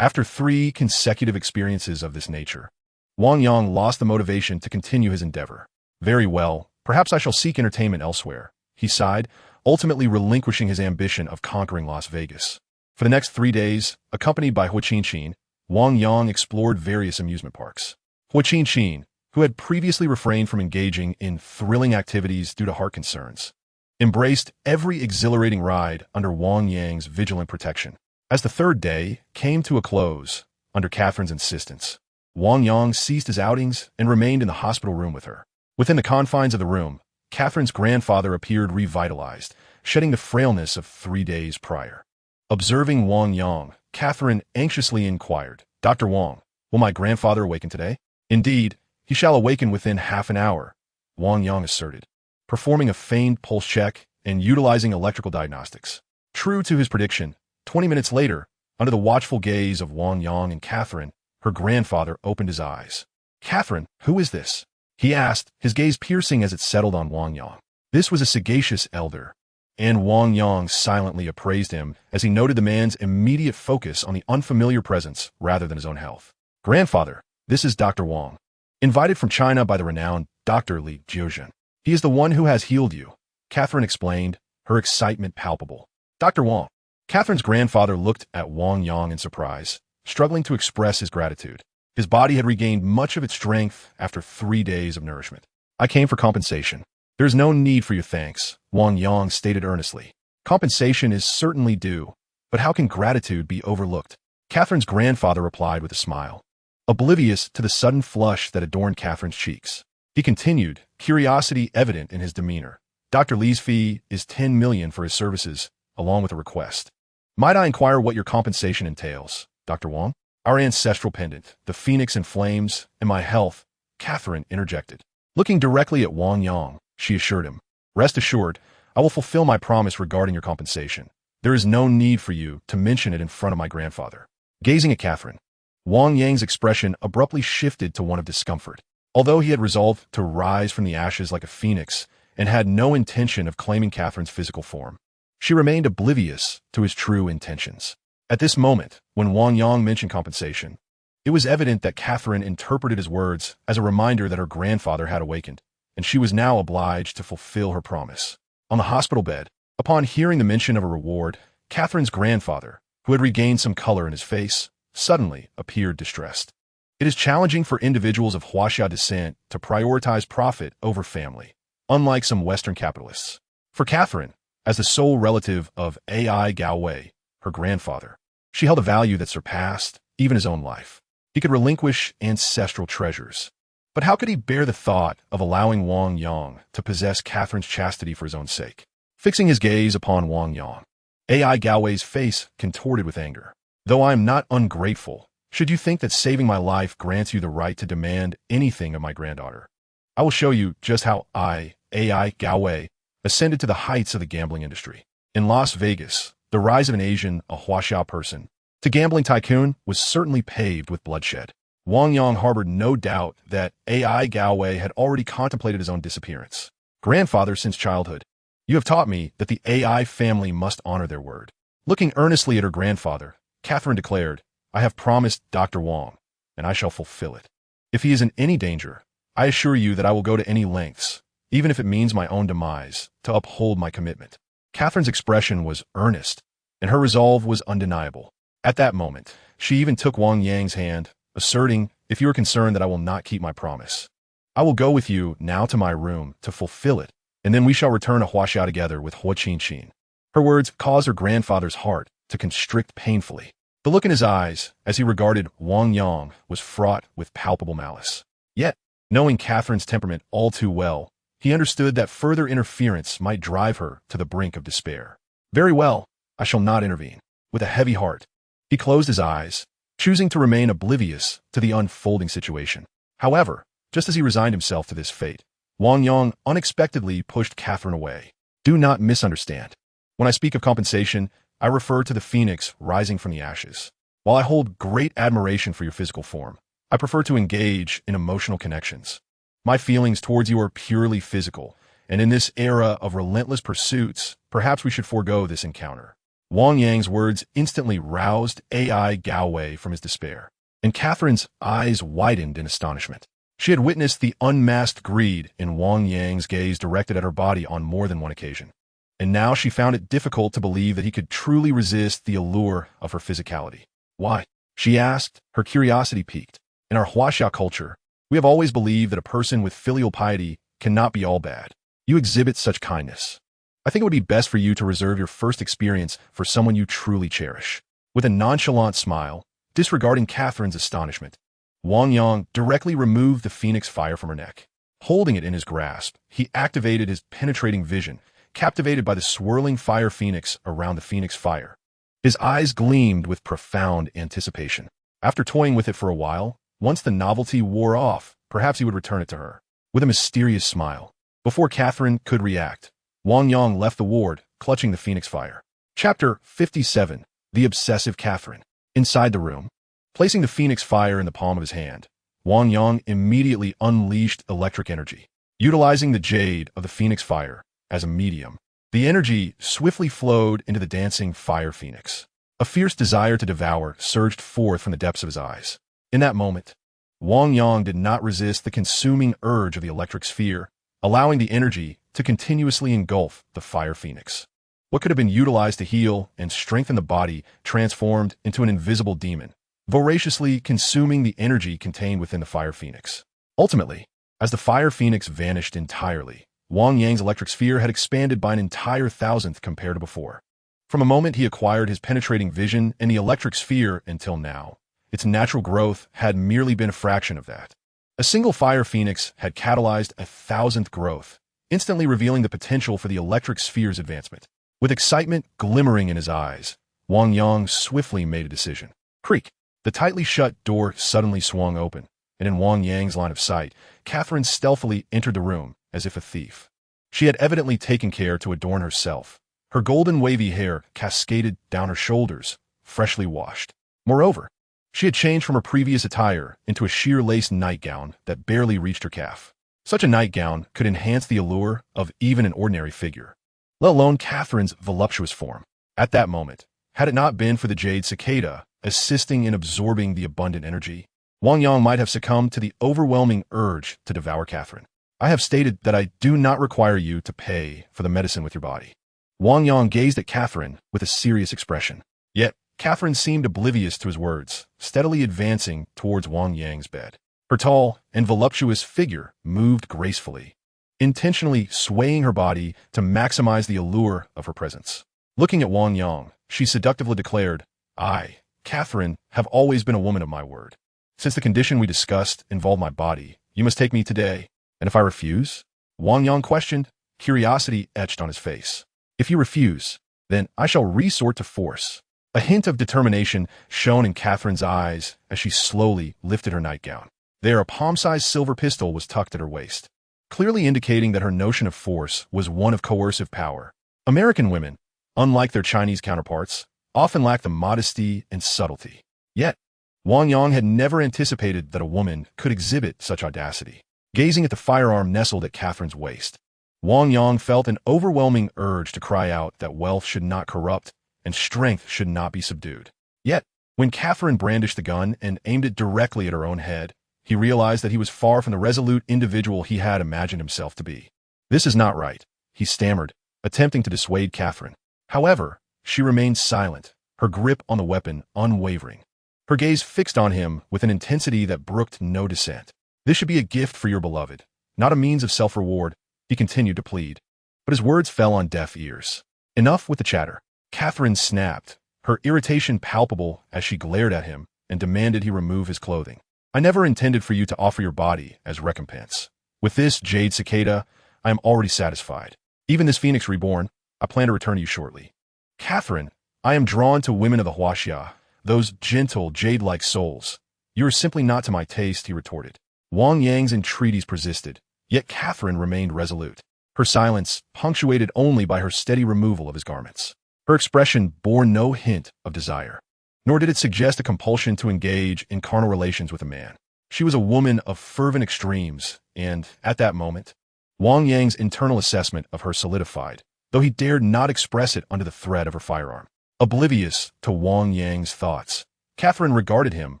After 3 consecutive experiences of this nature, Wang Yang lost the motivation to continue his endeavor. Very well, perhaps I shall seek entertainment elsewhere, he sighed, ultimately relinquishing his ambition of conquering Las Vegas. For the next 3 days, accompanied by Huaqinchin, Wang Yang explored various amusement parks. Huaqinchin, who had previously refrained from engaging in thrilling activities due to heart concerns, embraced every exhilarating ride under Wang Yang's vigilant protection. As the 3rd day came to a close, under Catherine's insistence, Wang Yang ceased his outings and remained in the hospital room with her. Within the confines of the room, Catherine's grandfather appeared revitalized, shedding the frailness of 3 days prior. Observing Wang Yang, Catherine anxiously inquired, "Dr. Wang, will my grandfather awaken today?" "Indeed, he shall awaken within half an hour," Wang Yang asserted, performing a feigned pulse check and utilizing electrical diagnostics. True to his prediction, 20 minutes later, under the watchful gaze of Wang Yang and Catherine, her grandfather opened his eyes. "Catherine, who is this?" he asked, his gaze piercing as it settled on Wang Yang. This was a sagacious elder, and Wang Yang silently appraised him as he noted the man's immediate focus on the unfamiliar presence rather than his own health. "Grandfather, this is Dr. Wang, invited from China by the renowned Dr. Li Jiuzhen. He is the one who has healed you," Catherine explained, her excitement palpable. "Dr. Wang." Catherine's grandfather looked at Wang Yang in surprise, struggling to express his gratitude. His body had regained much of its strength after 3 days of nourishment. "I came for compensation." "There is no need for your thanks," Wang Yang stated earnestly. "Compensation is certainly due, but how can gratitude be overlooked?" Catherine's grandfather replied with a smile, oblivious to the sudden flush that adorned Catherine's cheeks. He continued, curiosity evident in his demeanor. "Dr. Li's fee is 10 million for his services, along with a request. Might I inquire what your compensation entails, Dr. Wang?" "Our ancestral pendant, the phoenix in flames, and my health," Catherine interjected. Looking directly at Wang Yang, she assured him, "Rest assured, I will fulfill my promise regarding your compensation. There is no need for you to mention it in front of my grandfather." Gazing at Catherine, Wang Yang's expression abruptly shifted to one of discomfort. Although he had resolved to rise from the ashes like a phoenix and had no intention of claiming Catherine's physical form, she remained oblivious to his true intentions. At this moment, when Wang Yang mentioned compensation, it was evident that Catherine interpreted his words as a reminder that her grandfather had awakened, and she was now obliged to fulfill her promise. On the hospital bed, upon hearing the mention of a reward, Catherine's grandfather, who had regained some color in his face, suddenly appeared distressed. It is challenging for individuals of Huaxia descent to prioritize profit over family, unlike some Western capitalists. For Catherine, as the sole relative of Ai Gaowei, her grandfather, she held a value that surpassed even his own life. He could relinquish ancestral treasures. But how could he bear the thought of allowing Wang Yang to possess Catherine's chastity for his own sake? Fixing his gaze upon Wang Yang, Ai Gaowei's face contorted with anger. Though I am not ungrateful, should you think that saving my life grants you the right to demand anything of my granddaughter? I will show you just how Ai Gaowei, ascended to the heights of the gambling industry. In Las Vegas, the rise of an Asian, a Huaxia person, to gambling tycoon was certainly paved with bloodshed. Wang Yang harbored no doubt that Ai Gaowei had already contemplated his own disappearance. Grandfather since childhood, you have taught me that the Ai family must honor their word. Looking earnestly at her grandfather, Catherine declared, I have promised Dr. Wang, and I shall fulfill it. If he is in any danger, I assure you that I will go to any lengths, even if it means my own demise, to uphold my commitment. Catherine's expression was earnest, and her resolve was undeniable. At that moment, she even took Wang Yang's hand, asserting, if you are concerned that I will not keep my promise, I will go with you now to my room to fulfill it, and then we shall return to Huaxia together with Huo Qin. Her words caused her grandfather's heart to constrict painfully. The look in his eyes, as he regarded Wang Yang, was fraught with palpable malice. Yet, knowing Catherine's temperament all too well, he understood that further interference might drive her to the brink of despair. Very well, I shall not intervene. With a heavy heart, he closed his eyes, choosing to remain oblivious to the unfolding situation. However, just as he resigned himself to this fate, Wang Yang unexpectedly pushed Catherine away. Do not misunderstand. When I speak of compensation, I refer to the phoenix rising from the ashes. While I hold great admiration for your physical form, I prefer to engage in emotional connections. My feelings towards you are purely physical, and in this era of relentless pursuits, perhaps we should forego this encounter. Wang Yang's words instantly roused Ai Gaowei from his despair, and Catherine's eyes widened in astonishment. She had witnessed the unmasked greed in Wang Yang's gaze directed at her body on more than one occasion, and now she found it difficult to believe that he could truly resist the allure of her physicality. Why? She asked, her curiosity piqued. In our Huaxia culture, we have always believed that a person with filial piety cannot be all bad. You exhibit such kindness. I think it would be best for you to reserve your first experience for someone you truly cherish. With a nonchalant smile, disregarding Catherine's astonishment, Wang Yang directly removed the phoenix fire from her neck. Holding it in his grasp, he activated his penetrating vision, captivated by the swirling fire phoenix around the phoenix fire. His eyes gleamed with profound anticipation. After toying with it for a while, once the novelty wore off, perhaps he would return it to her. With a mysterious smile. Before Catherine could react, Wang Yang left the ward, clutching the phoenix fire. Chapter 57. The Obsessive Catherine. Inside the room, placing the phoenix fire in the palm of his hand, Wang Yang immediately unleashed electric energy. Utilizing the jade of the phoenix fire as a medium, the energy swiftly flowed into the dancing fire phoenix. A fierce desire to devour surged forth from the depths of his eyes. In that moment, Wang Yang did not resist the consuming urge of the electric sphere, allowing the energy to continuously engulf the fire phoenix. What could have been utilized to heal and strengthen the body transformed into an invisible demon, voraciously consuming the energy contained within the fire phoenix. Ultimately, as the fire phoenix vanished entirely, Wang Yang's electric sphere had expanded by an entire thousandth compared to before. From a moment he acquired his penetrating vision in the electric sphere until now, its natural growth had merely been a fraction of that. A single fire phoenix had catalyzed a thousandth growth, instantly revealing the potential for the electric sphere's advancement. With excitement glimmering in his eyes, Wang Yang swiftly made a decision. Creak! The tightly shut door suddenly swung open, and in Wang Yang's line of sight, Catherine stealthily entered the room as if a thief. She had evidently taken care to adorn herself. Her golden wavy hair cascaded down her shoulders, freshly washed. Moreover, she had changed from her previous attire into a sheer lace nightgown that barely reached her calf. Such a nightgown could enhance the allure of even an ordinary figure, let alone Catherine's voluptuous form. At that moment, Had it not been for the jade cicada assisting in absorbing the abundant energy, Wang Yang might have succumbed to the overwhelming urge to devour Catherine. I have stated that I do not require you to pay for the medicine with your body. Wang Yang gazed at Catherine with a serious expression. Yet, Catherine seemed oblivious to his words, steadily advancing towards Wang Yang's bed. Her tall and voluptuous figure moved gracefully, intentionally swaying her body to maximize the allure of her presence. Looking at Wang Yang, she seductively declared, I, Catherine, have always been a woman of my word. Since the condition we discussed involved my body, you must take me today. And if I refuse? Wang Yang questioned, curiosity etched on his face. If you refuse, then I shall resort to force. A hint of determination shone in Catherine's eyes as she slowly lifted her nightgown. There, a palm-sized silver pistol was tucked at her waist, clearly indicating that her notion of force was one of coercive power. American women, unlike their Chinese counterparts, often lack the modesty and subtlety. Yet, Wang Yang had never anticipated that a woman could exhibit such audacity. Gazing at the firearm nestled at Catherine's waist, Wang Yang felt an overwhelming urge to cry out that wealth should not corrupt and strength should not be subdued. Yet, when Catherine brandished the gun and aimed it directly at her own head, he realized that he was far from the resolute individual he had imagined himself to be. This is not right, he stammered, attempting to dissuade Catherine. However, she remained silent, her grip on the weapon unwavering. Her gaze fixed on him with an intensity that brooked no dissent. This should be a gift for your beloved, not a means of self-reward, he continued to plead. But his words fell on deaf ears. Enough with the chatter. Catherine snapped, her irritation palpable as she glared at him and demanded he remove his clothing. I never intended for you to offer your body as recompense. With this jade cicada, I am already satisfied. Even this phoenix reborn, I plan to return to you shortly. Catherine, I am drawn to women of the Huaxia, those gentle, jade-like souls. You are simply not to my taste, he retorted. Wang Yang's entreaties persisted, yet Catherine remained resolute, her silence punctuated only by her steady removal of his garments. Her expression bore no hint of desire, nor did it suggest a compulsion to engage in carnal relations with a man. She was a woman of fervent extremes, and, at that moment, Wang Yang's internal assessment of her solidified, though he dared not express it under the threat of her firearm. Oblivious to Wang Yang's thoughts, Catherine regarded him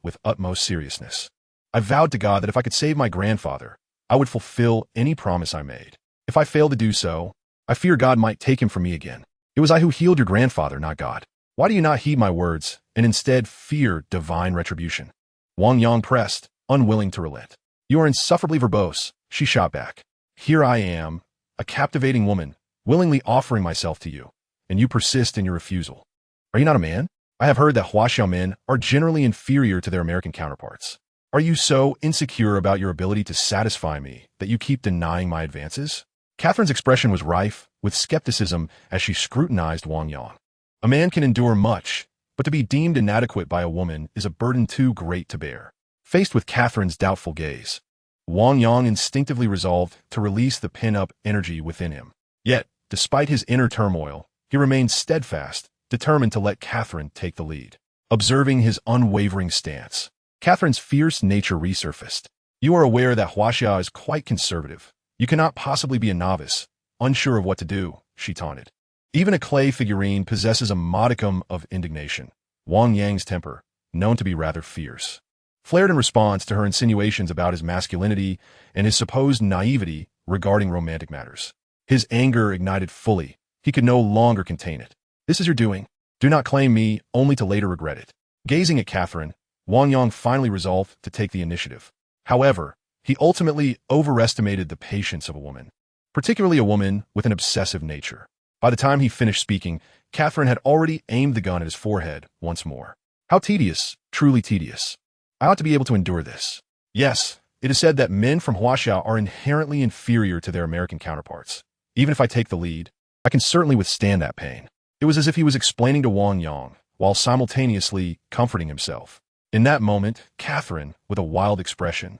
with utmost seriousness. I vowed to God that if I could save my grandfather, I would fulfill any promise I made. If I failed to do so, I fear God might take him from me again. It was I who healed your grandfather, not God. Why do you not heed my words, and instead fear divine retribution? Wang Yang pressed, unwilling to relent. You are insufferably verbose, she shot back. Here I am, a captivating woman, willingly offering myself to you, and you persist in your refusal. Are you not a man? I have heard that Huaxia men are generally inferior to their American counterparts. Are you so insecure about your ability to satisfy me that you keep denying my advances? Catherine's expression was rife with skepticism as she scrutinized Wang Yang. A man can endure much, but to be deemed inadequate by a woman is a burden too great to bear. Faced with Catherine's doubtful gaze, Wang Yang instinctively resolved to release the pin-up energy within him. Yet, despite his inner turmoil, he remained steadfast, determined to let Catherine take the lead. Observing his unwavering stance, Catherine's fierce nature resurfaced. You are aware that Huaxia is quite conservative. You cannot possibly be a novice, unsure of what to do, she taunted. Even a clay figurine possesses a modicum of indignation. Wang Yang's temper, known to be rather fierce, flared in response to her insinuations about his masculinity and his supposed naivety regarding romantic matters. His anger ignited fully. He could no longer contain it. This is your doing. Do not claim me, only to later regret it. Gazing at Catherine, Wang Yang finally resolved to take the initiative. However, he ultimately overestimated the patience of a woman, particularly a woman with an obsessive nature. By the time he finished speaking, Catherine had already aimed the gun at his forehead once more. How tedious, truly tedious. I ought to be able to endure this. Yes, it is said that men from Huaxia are inherently inferior to their American counterparts. Even if I take the lead, I can certainly withstand that pain. It was as if he was explaining to Wang Yang, while simultaneously comforting himself. In that moment, Catherine, with a wild expression,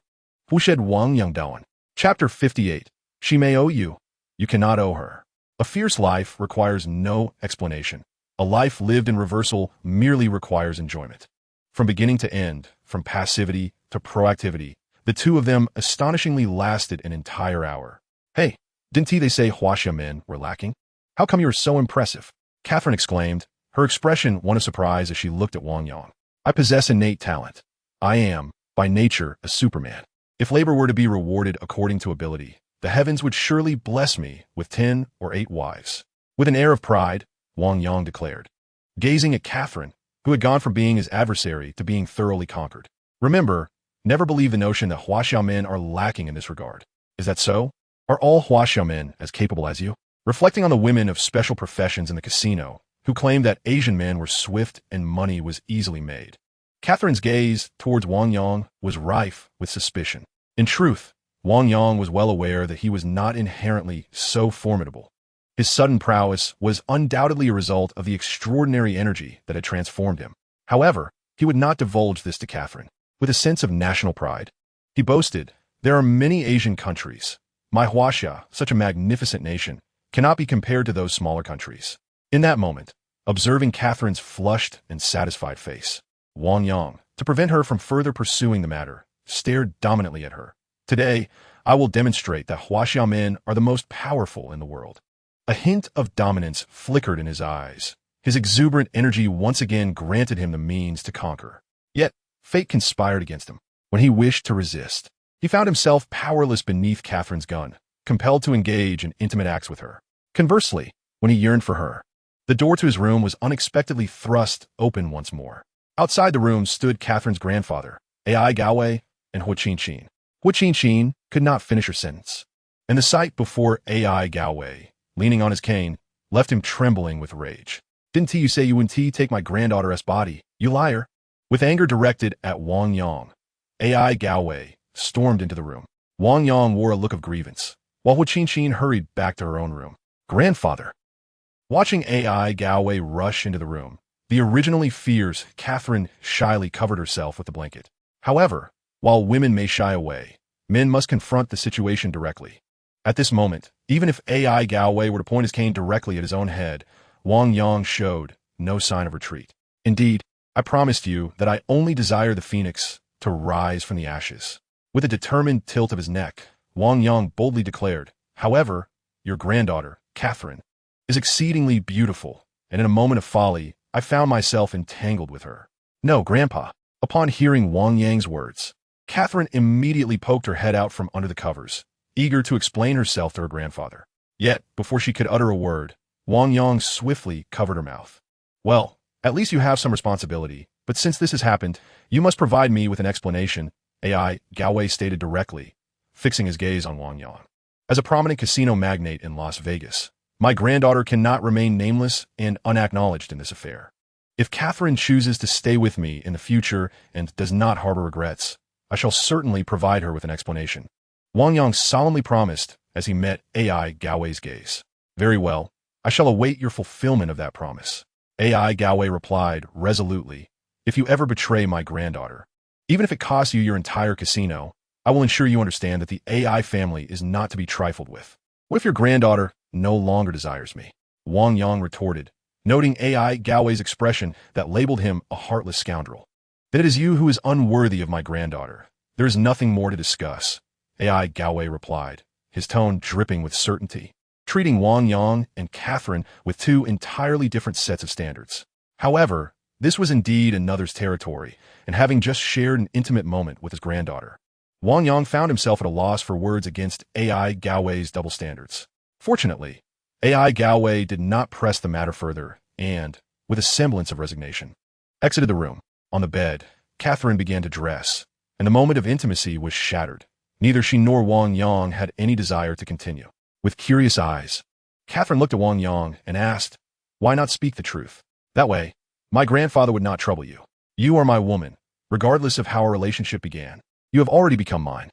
Wushed Wang Yang Dawan. Chapter 58. She may owe you. You cannot owe her. A fierce life requires no explanation. A life lived in reversal merely requires enjoyment. From beginning to end, from passivity to proactivity, the two of them astonishingly lasted an entire hour. Hey, didn't they say Huaxia men were lacking? How come you are so impressive? Catherine exclaimed, her expression one of surprise as she looked at Wang Yang. I possess innate talent. I am, by nature, a Superman. If labor were to be rewarded according to ability, the heavens would surely bless me with 10 or 8 wives. With an air of pride, Wang Yang declared, gazing at Catherine, who had gone from being his adversary to being thoroughly conquered. Remember, never believe the notion that Huaxia men are lacking in this regard. Is that so? Are all Huaxia men as capable as you? Reflecting on the women of special professions in the casino, who claimed that Asian men were swift and money was easily made, Catherine's gaze towards Wang Yang was rife with suspicion. In truth, Wang Yang was well aware that he was not inherently so formidable. His sudden prowess was undoubtedly a result of the extraordinary energy that had transformed him. However, he would not divulge this to Catherine. With a sense of national pride, he boasted, there are many Asian countries. My Huaxia, such a magnificent nation, cannot be compared to those smaller countries. In that moment, observing Catherine's flushed and satisfied face, Wang Yang, to prevent her from further pursuing the matter, stared dominantly at her. Today, I will demonstrate that Huaxia men are the most powerful in the world. A hint of dominance flickered in his eyes. His exuberant energy once again granted him the means to conquer. Yet, fate conspired against him. When he wished to resist, he found himself powerless beneath Catherine's gun, compelled to engage in intimate acts with her. Conversely, when he yearned for her, the door to his room was unexpectedly thrust open once more. Outside the room stood Catherine's grandfather, Ai Gaowei, and Hu Qin. Hu Qin could not finish her sentence, and the sight before Ai Gaowei, leaning on his cane, left him trembling with rage. Didn't you say you wouldn't take my granddaughter's body, you liar? With anger directed at Wang Yang, Ai Gaowei stormed into the room. Wang Yang wore a look of grievance, while Hu Qin hurried back to her own room. Grandfather! Watching Ai Gaowei rush into the room, the originally fierce Catherine shyly covered herself with the blanket. However, while women may shy away, men must confront the situation directly. At this moment, even if Ai Gaowei were to point his cane directly at his own head, Wang Yang showed no sign of retreat. Indeed, I promised you that I only desire the phoenix to rise from the ashes. With a determined tilt of his neck, Wang Yang boldly declared, however, your granddaughter, Catherine, is exceedingly beautiful, and in a moment of folly, I found myself entangled with her. No, Grandpa. Upon hearing Wang Yang's words, Catherine immediately poked her head out from under the covers, eager to explain herself to her grandfather. Yet, before she could utter a word, Wang Yang swiftly covered her mouth. Well, at least you have some responsibility, but since this has happened, you must provide me with an explanation, Ai Gaowei stated directly, fixing his gaze on Wang Yang. As a prominent casino magnate in Las Vegas, my granddaughter cannot remain nameless and unacknowledged in this affair. If Catherine chooses to stay with me in the future and does not harbor regrets, I shall certainly provide her with an explanation. Wang Yang solemnly promised as he met Ai Gaowei's gaze. Very well, I shall await your fulfillment of that promise. Ai Gaowei replied resolutely, if you ever betray my granddaughter, even if it costs you your entire casino, I will ensure you understand that the Ai family is not to be trifled with. What if your granddaughter no longer desires me? Wang Yang retorted, noting Ai Gaowei's expression that labeled him a heartless scoundrel. That it is you who is unworthy of my granddaughter. There is nothing more to discuss, Ai Gaowei replied, his tone dripping with certainty, treating Wang Yang and Catherine with two entirely different sets of standards. However, this was indeed another's territory, and having just shared an intimate moment with his granddaughter, Wang Yang found himself at a loss for words against Ai Gaowei's double standards. Fortunately, Ai Gaowei did not press the matter further and, with a semblance of resignation, exited the room. On the bed, Catherine began to dress, and the moment of intimacy was shattered. Neither she nor Wang Yang had any desire to continue. With curious eyes, Catherine looked at Wang Yang and asked, why not speak the truth? That way, my grandfather would not trouble you. You are my woman, regardless of how our relationship began. You have already become mine.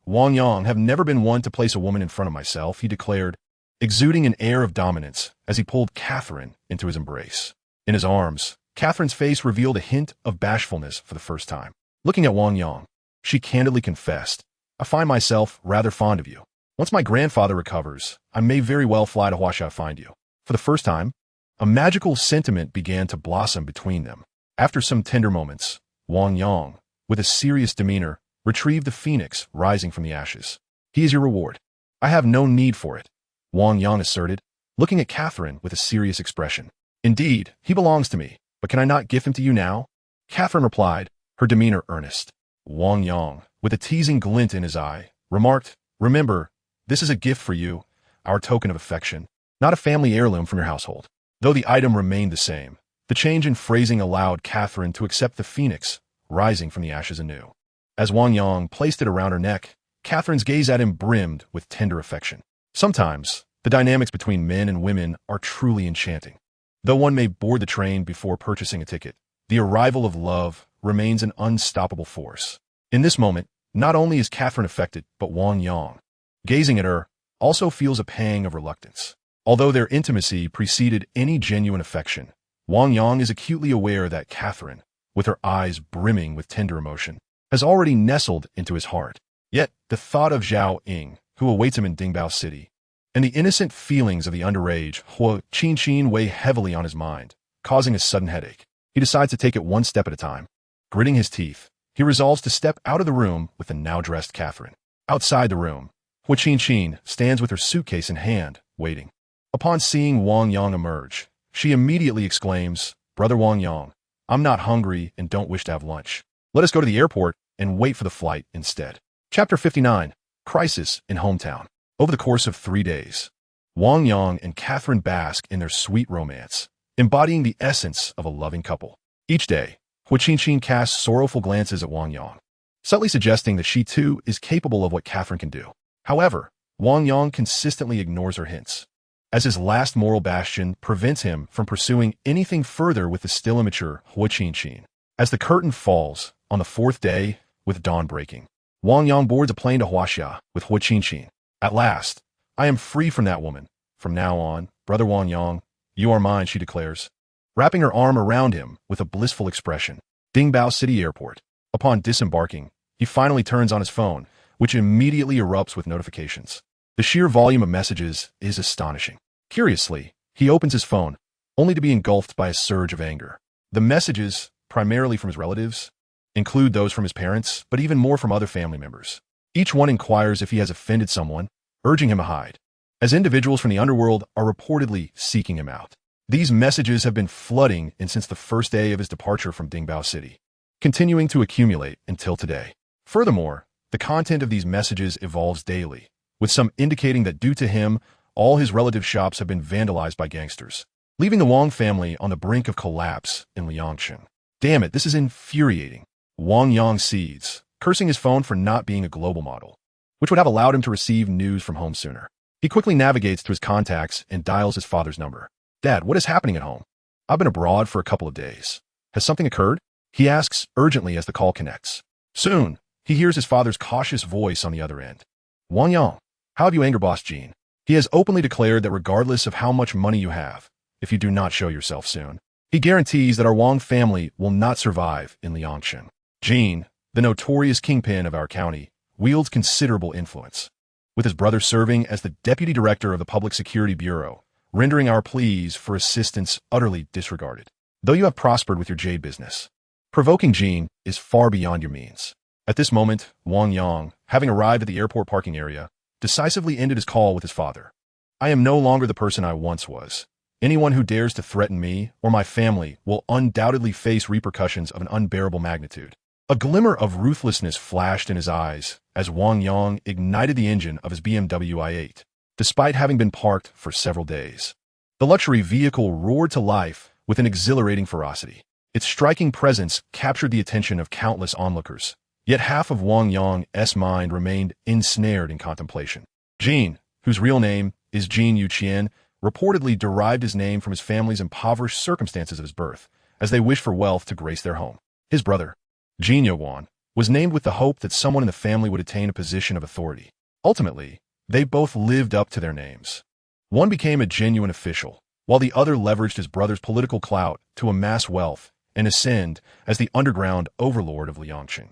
Wang Yang, have never been one to place a woman in front of myself, he declared, exuding an air of dominance as he pulled Catherine into his embrace. In his arms, Catherine's face revealed a hint of bashfulness for the first time. Looking at Wang Yang, she candidly confessed, I find myself rather fond of you. Once my grandfather recovers, I may very well fly to Huaxia to find you. For the first time, a magical sentiment began to blossom between them. After some tender moments, Wang Yang, with a serious demeanor, retrieved the phoenix rising from the ashes. He is your reward. I have no need for it, Wang Yang asserted, looking at Catherine with a serious expression. Indeed, he belongs to me, but can I not give him to you now? Catherine replied, her demeanor earnest. Wang Yang, with a teasing glint in his eye, remarked, remember, this is a gift for you, our token of affection, not a family heirloom from your household. Though the item remained the same, the change in phrasing allowed Catherine to accept the phoenix, rising from the ashes anew. As Wang Yang placed it around her neck, Catherine's gaze at him brimmed with tender affection. Sometimes, the dynamics between men and women are truly enchanting. Though one may board the train before purchasing a ticket, the arrival of love remains an unstoppable force. In this moment, not only is Catherine affected, but Wang Yang, gazing at her, also feels a pang of reluctance. Although their intimacy preceded any genuine affection, Wang Yang is acutely aware that Catherine, with her eyes brimming with tender emotion, has already nestled into his heart. Yet, the thought of Zhao Ying, who awaits him in Dingbao City, and the innocent feelings of the underage Hua Qinqin weigh heavily on his mind, causing a sudden headache. He decides to take it one step at a time. Gritting his teeth, he resolves to step out of the room with the now-dressed Catherine. Outside the room, Hua Qinqin stands with her suitcase in hand, waiting. Upon seeing Wang Yang emerge, she immediately exclaims, Brother Wang Yang, I'm not hungry and don't wish to have lunch. Let us go to the airport and wait for the flight instead. Chapter 59, Crisis in Hometown. Over the course of 3 days, Wang Yang and Catherine bask in their sweet romance, embodying the essence of a loving couple. Each day, Hua Qinqin casts sorrowful glances at Wang Yang, subtly suggesting that she too is capable of what Catherine can do. However, Wang Yang consistently ignores her hints, as his last moral bastion prevents him from pursuing anything further with the still immature Hua Qinqin. As the curtain falls on the 4th day, with dawn breaking, Wang Yang boards a plane to Huaxia with Hua Qinqin. At last, I am free from that woman. From now on, Brother Wang Yang, you are mine, she declares, wrapping her arm around him with a blissful expression. Dingbao City Airport. Upon disembarking, he finally turns on his phone, which immediately erupts with notifications. The sheer volume of messages is astonishing. Curiously, he opens his phone, only to be engulfed by a surge of anger. The messages, primarily from his relatives, include those from his parents, but even more from other family members. Each one inquires if he has offended someone, urging him to hide, as individuals from the underworld are reportedly seeking him out. These messages have been flooding in since the first day of his departure from Dingbao City, continuing to accumulate until today. Furthermore, the content of these messages evolves daily, with some indicating that due to him, all his relative shops have been vandalized by gangsters, leaving the Wang family on the brink of collapse in Liangshan. Damn it, this is infuriating. Wang Yang seethes, cursing his phone for not being a global model, which would have allowed him to receive news from home sooner. He quickly navigates to his contacts and dials his father's number. Dad, what is happening at home? I've been abroad for a couple of days. Has something occurred? He asks urgently as the call connects. Soon, he hears his father's cautious voice on the other end. Wang Yang, how have you angered Boss Jean? He has openly declared that regardless of how much money you have, if you do not show yourself soon, he guarantees that our Wang family will not survive in Liangshan. Jean, the notorious kingpin of our county, wields considerable influence, with his brother serving as the deputy director of the Public Security Bureau, rendering our pleas for assistance utterly disregarded. Though you have prospered with your jade business, provoking Jean is far beyond your means. At this moment, Wang Yang, having arrived at the airport parking area, decisively ended his call with his father. I am no longer the person I once was. Anyone who dares to threaten me or my family will undoubtedly face repercussions of an unbearable magnitude. A glimmer of ruthlessness flashed in his eyes as Wang Yang ignited the engine of his BMW i8, despite having been parked for several days. The luxury vehicle roared to life with an exhilarating ferocity. Its striking presence captured the attention of countless onlookers, yet half of Wang Yang's mind remained ensnared in contemplation. Jean, whose real name is Jean Yuqian, reportedly derived his name from his family's impoverished circumstances of his birth, as they wished for wealth to grace their home. His brother, Jean Yuan, was named with the hope that someone in the family would attain a position of authority. Ultimately, they both lived up to their names. One became a genuine official, while the other leveraged his brother's political clout to amass wealth and ascend as the underground overlord of Liangshan.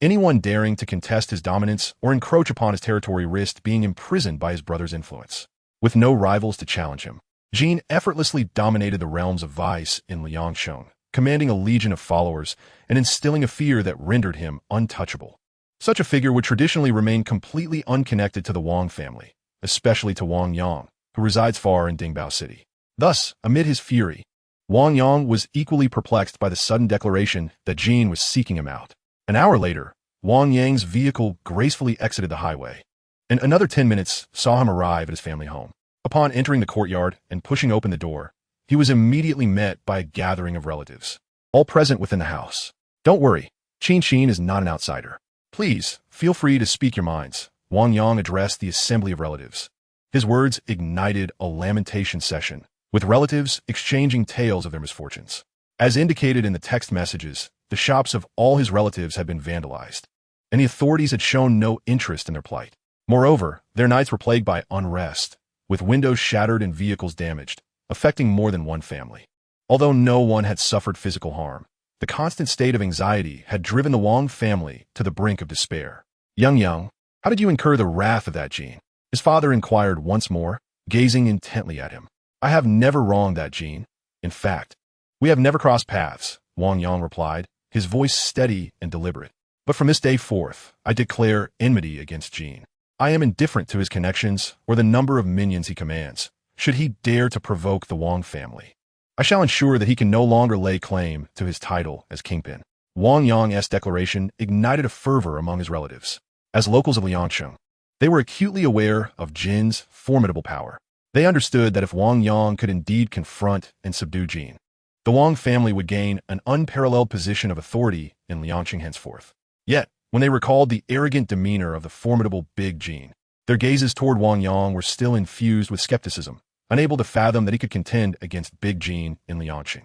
Anyone daring to contest his dominance or encroach upon his territory risked being imprisoned by his brother's influence. With no rivals to challenge him, Jean effortlessly dominated the realms of vice in Liangshan, commanding a legion of followers and instilling a fear that rendered him untouchable. Such a figure would traditionally remain completely unconnected to the Wang family, especially to Wang Yang, who resides far in Dingbao City. Thus, amid his fury, Wang Yang was equally perplexed by the sudden declaration that Jean was seeking him out. An hour later, Wang Yang's vehicle gracefully exited the highway, and another 10 minutes saw him arrive at his family home. Upon entering the courtyard and pushing open the door, he was immediately met by a gathering of relatives, all present within the house. Don't worry, Qin is not an outsider. Please, feel free to speak your minds, Wang Yang addressed the assembly of relatives. His words ignited a lamentation session, with relatives exchanging tales of their misfortunes. As indicated in the text messages, the shops of all his relatives had been vandalized, and the authorities had shown no interest in their plight. Moreover, their nights were plagued by unrest, with windows shattered and vehicles damaged, affecting more than one family. Although no one had suffered physical harm, the constant state of anxiety had driven the Wang family to the brink of despair. Yang, how did you incur the wrath of that Jean? His father inquired once more, gazing intently at him. I have never wronged that Jean. In fact, we have never crossed paths, Wang Yang replied, his voice steady and deliberate. But from this day forth, I declare enmity against Jean. I am indifferent to his connections or the number of minions he commands, should he dare to provoke the Wang family. I shall ensure that he can no longer lay claim to his title as kingpin. Wang Yang's declaration ignited a fervor among his relatives. As locals of Liangsheng, they were acutely aware of Jin's formidable power. They understood that if Wang Yang could indeed confront and subdue Jin, the Wang family would gain an unparalleled position of authority in Liangsheng henceforth. Yet, when they recalled the arrogant demeanor of the formidable Big Jin, their gazes toward Wang Yang were still infused with skepticism, unable to fathom that he could contend against Big Jin in Liangsheng.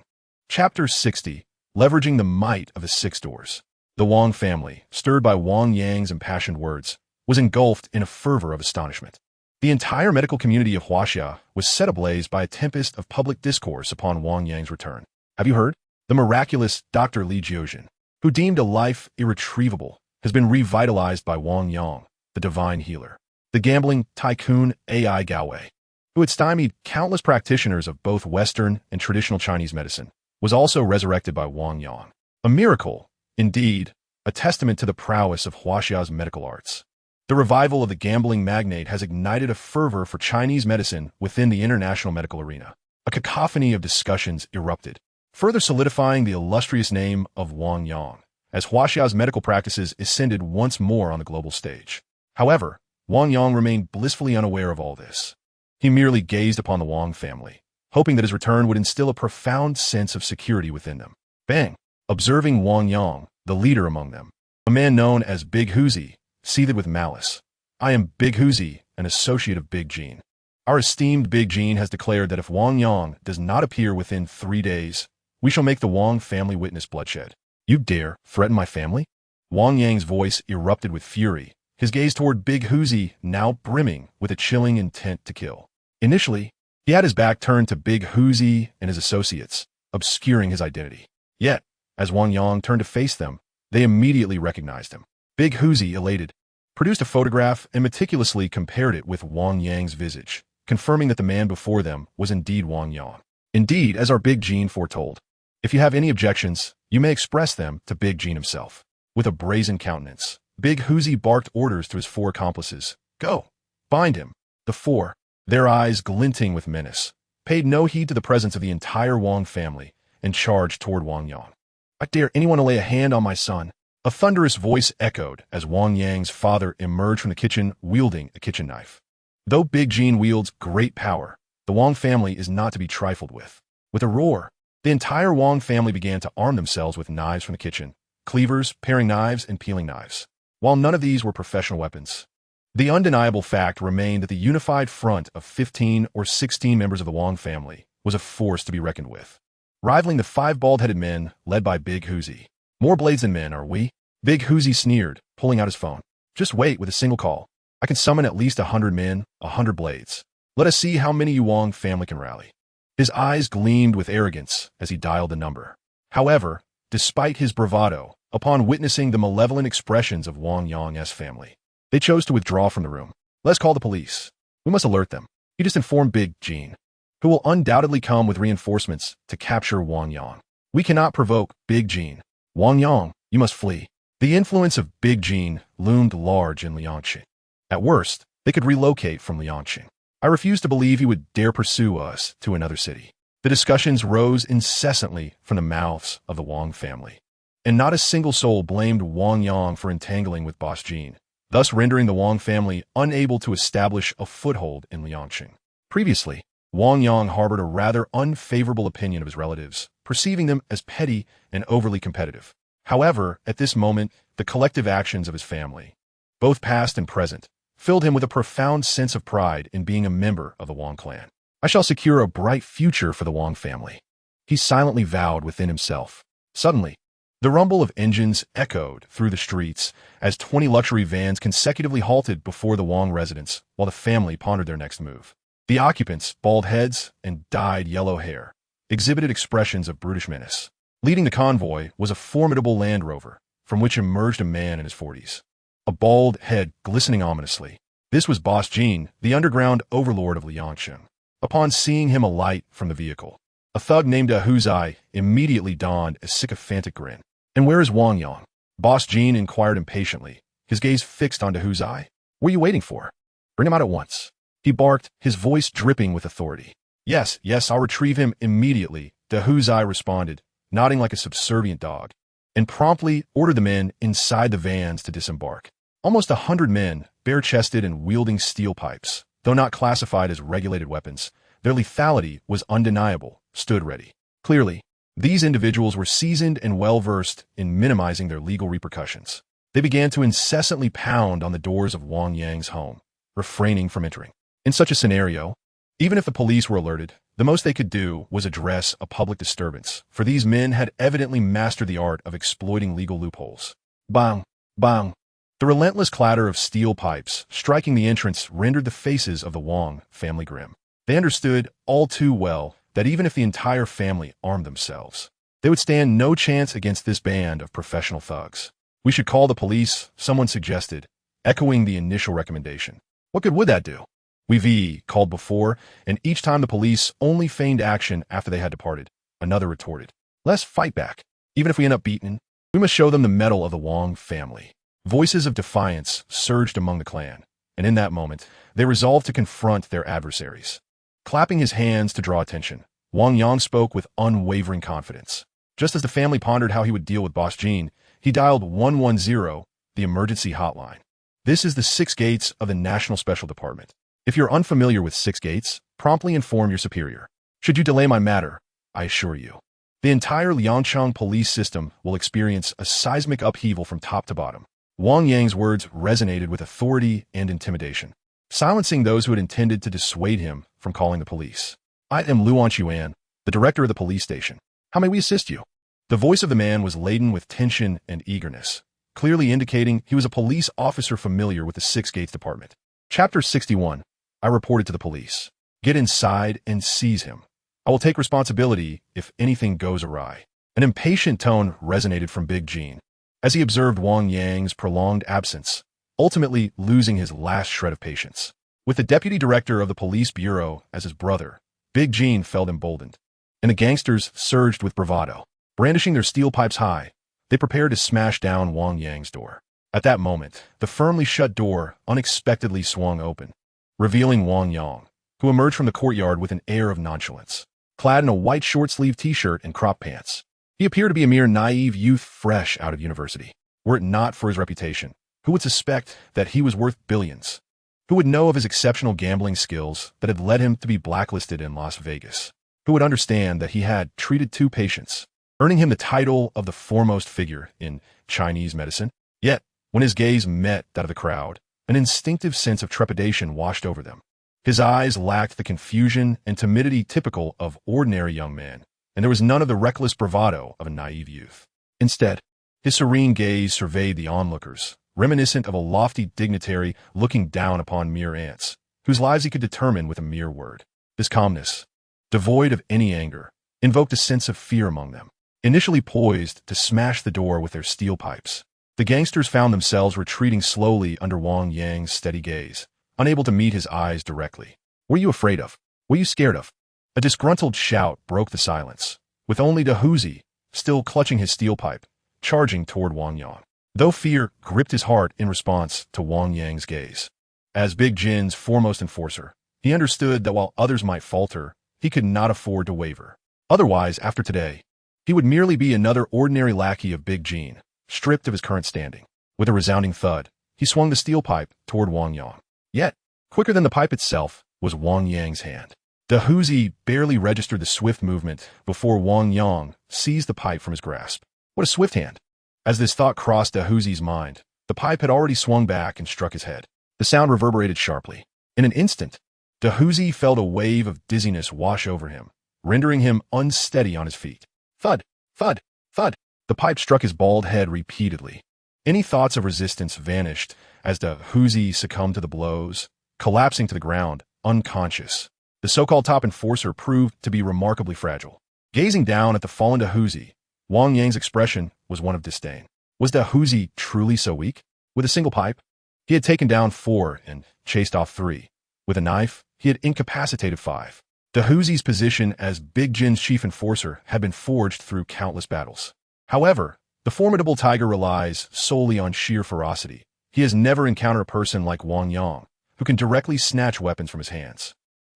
Chapter 60, Leveraging the Might of the Six Doors. The Wang family, stirred by Wang Yang's impassioned words, was engulfed in a fervor of astonishment. The entire medical community of Huaxia was set ablaze by a tempest of public discourse upon Wang Yang's return. Have you heard? The miraculous Dr. Li Jiujin, who deemed a life irretrievable, has been revitalized by Wang Yang, the divine healer. The gambling tycoon AI Gaowei, who had stymied countless practitioners of both Western and traditional Chinese medicine, was also resurrected by Wang Yang. A miracle, indeed, a testament to the prowess of Huaxia's medical arts. The revival of the gambling magnate has ignited a fervor for Chinese medicine within the international medical arena. A cacophony of discussions erupted, further solidifying the illustrious name of Wang Yang, as Huaxia's medical practices ascended once more on the global stage. However, Wang Yang remained blissfully unaware of all this. He merely gazed upon the Wang family, hoping that his return would instill a profound sense of security within them. Bang! Observing Wang Yang, the leader among them, a man known as Big Huzi, seethed with malice. I am Big Huzi, an associate of Big Jin. Our esteemed Big Jin has declared that if Wang Yang does not appear within 3 days, we shall make the Wang family witness bloodshed. You dare threaten my family? Wang Yang's voice erupted with fury, his gaze toward Big Huzi now brimming with a chilling intent to kill. Initially, he had his back turned to Big Huzi and his associates, obscuring his identity. Yet, as Wang Yang turned to face them, they immediately recognized him. Big Huzi, elated, produced a photograph and meticulously compared it with Wang Yang's visage, confirming that the man before them was indeed Wang Yang. Indeed, as our Big Jin foretold, if you have any objections, you may express them to Big Jin himself. With a brazen countenance, Big Huzi barked orders to his 4 accomplices. Go! Bind him! The 4, their eyes glinting with menace, paid no heed to the presence of the entire Wang family and charged toward Wang Yang. I dare anyone to lay a hand on my son. A thunderous voice echoed as Wang Yang's father emerged from the kitchen wielding a kitchen knife. Though Big Jin wields great power, the Wang family is not to be trifled with. With a roar, the entire Wang family began to arm themselves with knives from the kitchen, cleavers, paring knives, and peeling knives. While none of these were professional weapons, the undeniable fact remained that the unified front of 15 or 16 members of the Wang family was a force to be reckoned with, rivaling the 5 bald-headed men led by Big Huzi. More blades than men, are we? Big Huzi sneered, pulling out his phone. Just wait with a single call. I can summon at least 100 men, 100 blades. Let us see how many you Wang family can rally. His eyes gleamed with arrogance as he dialed the number. However, despite his bravado, upon witnessing the malevolent expressions of Wang Yang's family, they chose to withdraw from the room. Let's call the police. We must alert them. He just informed Big Jin, who will undoubtedly come with reinforcements to capture Wang Yang. We cannot provoke Big Jin. Wang Yang, you must flee. The influence of Big Jin loomed large in Liangsheng. At worst, they could relocate from Liangsheng. I refuse to believe he would dare pursue us to another city. The discussions rose incessantly from the mouths of the Wang family, and not a single soul blamed Wang Yang for entangling with Boss Jean, thus rendering the Wang family unable to establish a foothold in Liangqing. Previously, Wang Yang harbored a rather unfavorable opinion of his relatives, perceiving them as petty and overly competitive. However, at this moment, the collective actions of his family, both past and present, filled him with a profound sense of pride in being a member of the Wang clan. I shall secure a bright future for the Wang family, he silently vowed within himself. Suddenly, the rumble of engines echoed through the streets as 20 luxury vans consecutively halted before the Wang residence while the family pondered their next move. The occupants, bald heads and dyed yellow hair, exhibited expressions of brutish menace. Leading the convoy was a formidable Land Rover, from which emerged a man in his 40s, a bald head glistening ominously. This was Boss Jean, the underground overlord of Liangqing. Upon seeing him alight from the vehicle, a thug named Ahuzai immediately donned a sycophantic grin. "And where is Wang Yang?" Boss Jean inquired impatiently, his gaze fixed on Ahuzai. "What are you waiting for? Bring him out at once," he barked, his voice dripping with authority. Yes, I'll retrieve him immediately," Ahuzai responded, nodding like a subservient dog, and promptly ordered the men inside the vans to disembark. Almost 100 men, bare-chested and wielding steel pipes, though not classified as regulated weapons, their lethality was undeniable, stood ready. Clearly, these individuals were seasoned and well-versed in minimizing their legal repercussions. They began to incessantly pound on the doors of Wang Yang's home, refraining from entering. In such a scenario, even if the police were alerted, the most they could do was address a public disturbance, for these men had evidently mastered the art of exploiting legal loopholes. Bang! Bang! The relentless clatter of steel pipes striking the entrance rendered the faces of the Wang family grim. They understood all too well that even if the entire family armed themselves, they would stand no chance against this band of professional thugs. "We should call the police," someone suggested, echoing the initial recommendation. "What good would that do?" "We've called before, and each time the police only feigned action after they had departed," another retorted. "Let's fight back. Even if we end up beaten, we must show them the mettle of the Wang family." Voices of defiance surged among the clan, and in that moment, they resolved to confront their adversaries. Clapping his hands to draw attention, Wang Yang spoke with unwavering confidence. Just as the family pondered how he would deal with Boss Jean, he dialed 110, the emergency hotline. "This is the 6 gates of the National Special Department. If you're unfamiliar with 6 gates, promptly inform your superior. Should you delay my matter, I assure you, the entire Liangqing police system will experience a seismic upheaval from top to bottom." Wang Yang's words resonated with authority and intimidation, silencing those who had intended to dissuade him from calling the police. "I am Luan Chuan, the director of the police station. How may we assist you?" The voice of the man was laden with tension and eagerness, clearly indicating he was a police officer familiar with the 6 Gates Department. Chapter 61. I reported to the police. "Get inside and seize him. I will take responsibility if anything goes awry." An impatient tone resonated from Big Jean as he observed Wang Yang's prolonged absence, ultimately losing his last shred of patience. With the deputy director of the police bureau as his brother, Big Jean felt emboldened, and the gangsters surged with bravado. Brandishing their steel pipes high, they prepared to smash down Wang Yang's door. At that moment, the firmly shut door unexpectedly swung open, revealing Wang Yang, who emerged from the courtyard with an air of nonchalance. Clad in a white short-sleeved t-shirt and crop pants, he appeared to be a mere naive youth fresh out of university. Were it not for his reputation, who would suspect that he was worth billions? Who would know of his exceptional gambling skills that had led him to be blacklisted in Las Vegas? Who would understand that he had treated 2 patients, earning him the title of the foremost figure in Chinese medicine? Yet, when his gaze met that of the crowd, an instinctive sense of trepidation washed over them. His eyes lacked the confusion and timidity typical of ordinary young men, and there was none of the reckless bravado of a naive youth. Instead, his serene gaze surveyed the onlookers, reminiscent of a lofty dignitary looking down upon mere ants, whose lives he could determine with a mere word. This calmness, devoid of any anger, invoked a sense of fear among them. Initially poised to smash the door with their steel pipes, the gangsters found themselves retreating slowly under Wang Yang's steady gaze, unable to meet his eyes directly. "What are you afraid of? What are you scared of?" A disgruntled shout broke the silence, with only Dahuzi, still clutching his steel pipe, charging toward Wang Yang. Though fear gripped his heart in response to Wang Yang's gaze. As Big Jin's foremost enforcer, he understood that while others might falter, he could not afford to waver. Otherwise, after today, he would merely be another ordinary lackey of Big Gene, stripped of his current standing. With a resounding thud, he swung the steel pipe toward Wang Yang. Yet, quicker than the pipe itself was Wang Yang's hand. Dahuzi barely registered the swift movement before Wang Yang seized the pipe from his grasp. What a swift hand! As this thought crossed Dahuzi's mind, the pipe had already swung back and struck his head. The sound reverberated sharply. In an instant, Dahuzi felt a wave of dizziness wash over him, rendering him unsteady on his feet. Thud, thud, thud. The pipe struck his bald head repeatedly. Any thoughts of resistance vanished as Dahuzi succumbed to the blows, collapsing to the ground, unconscious. The so-called top enforcer proved to be remarkably fragile. Gazing down at the fallen Dahuzi, Wang Yang's expression was one of disdain. Was Dahuzi truly so weak? With a single pipe, he had taken down 4 and chased off 3. With a knife, he had incapacitated 5. Dahuzi's position as Big Jin's chief enforcer had been forged through countless battles. However, the formidable tiger relies solely on sheer ferocity. He has never encountered a person like Wang Yang, who can directly snatch weapons from his hands.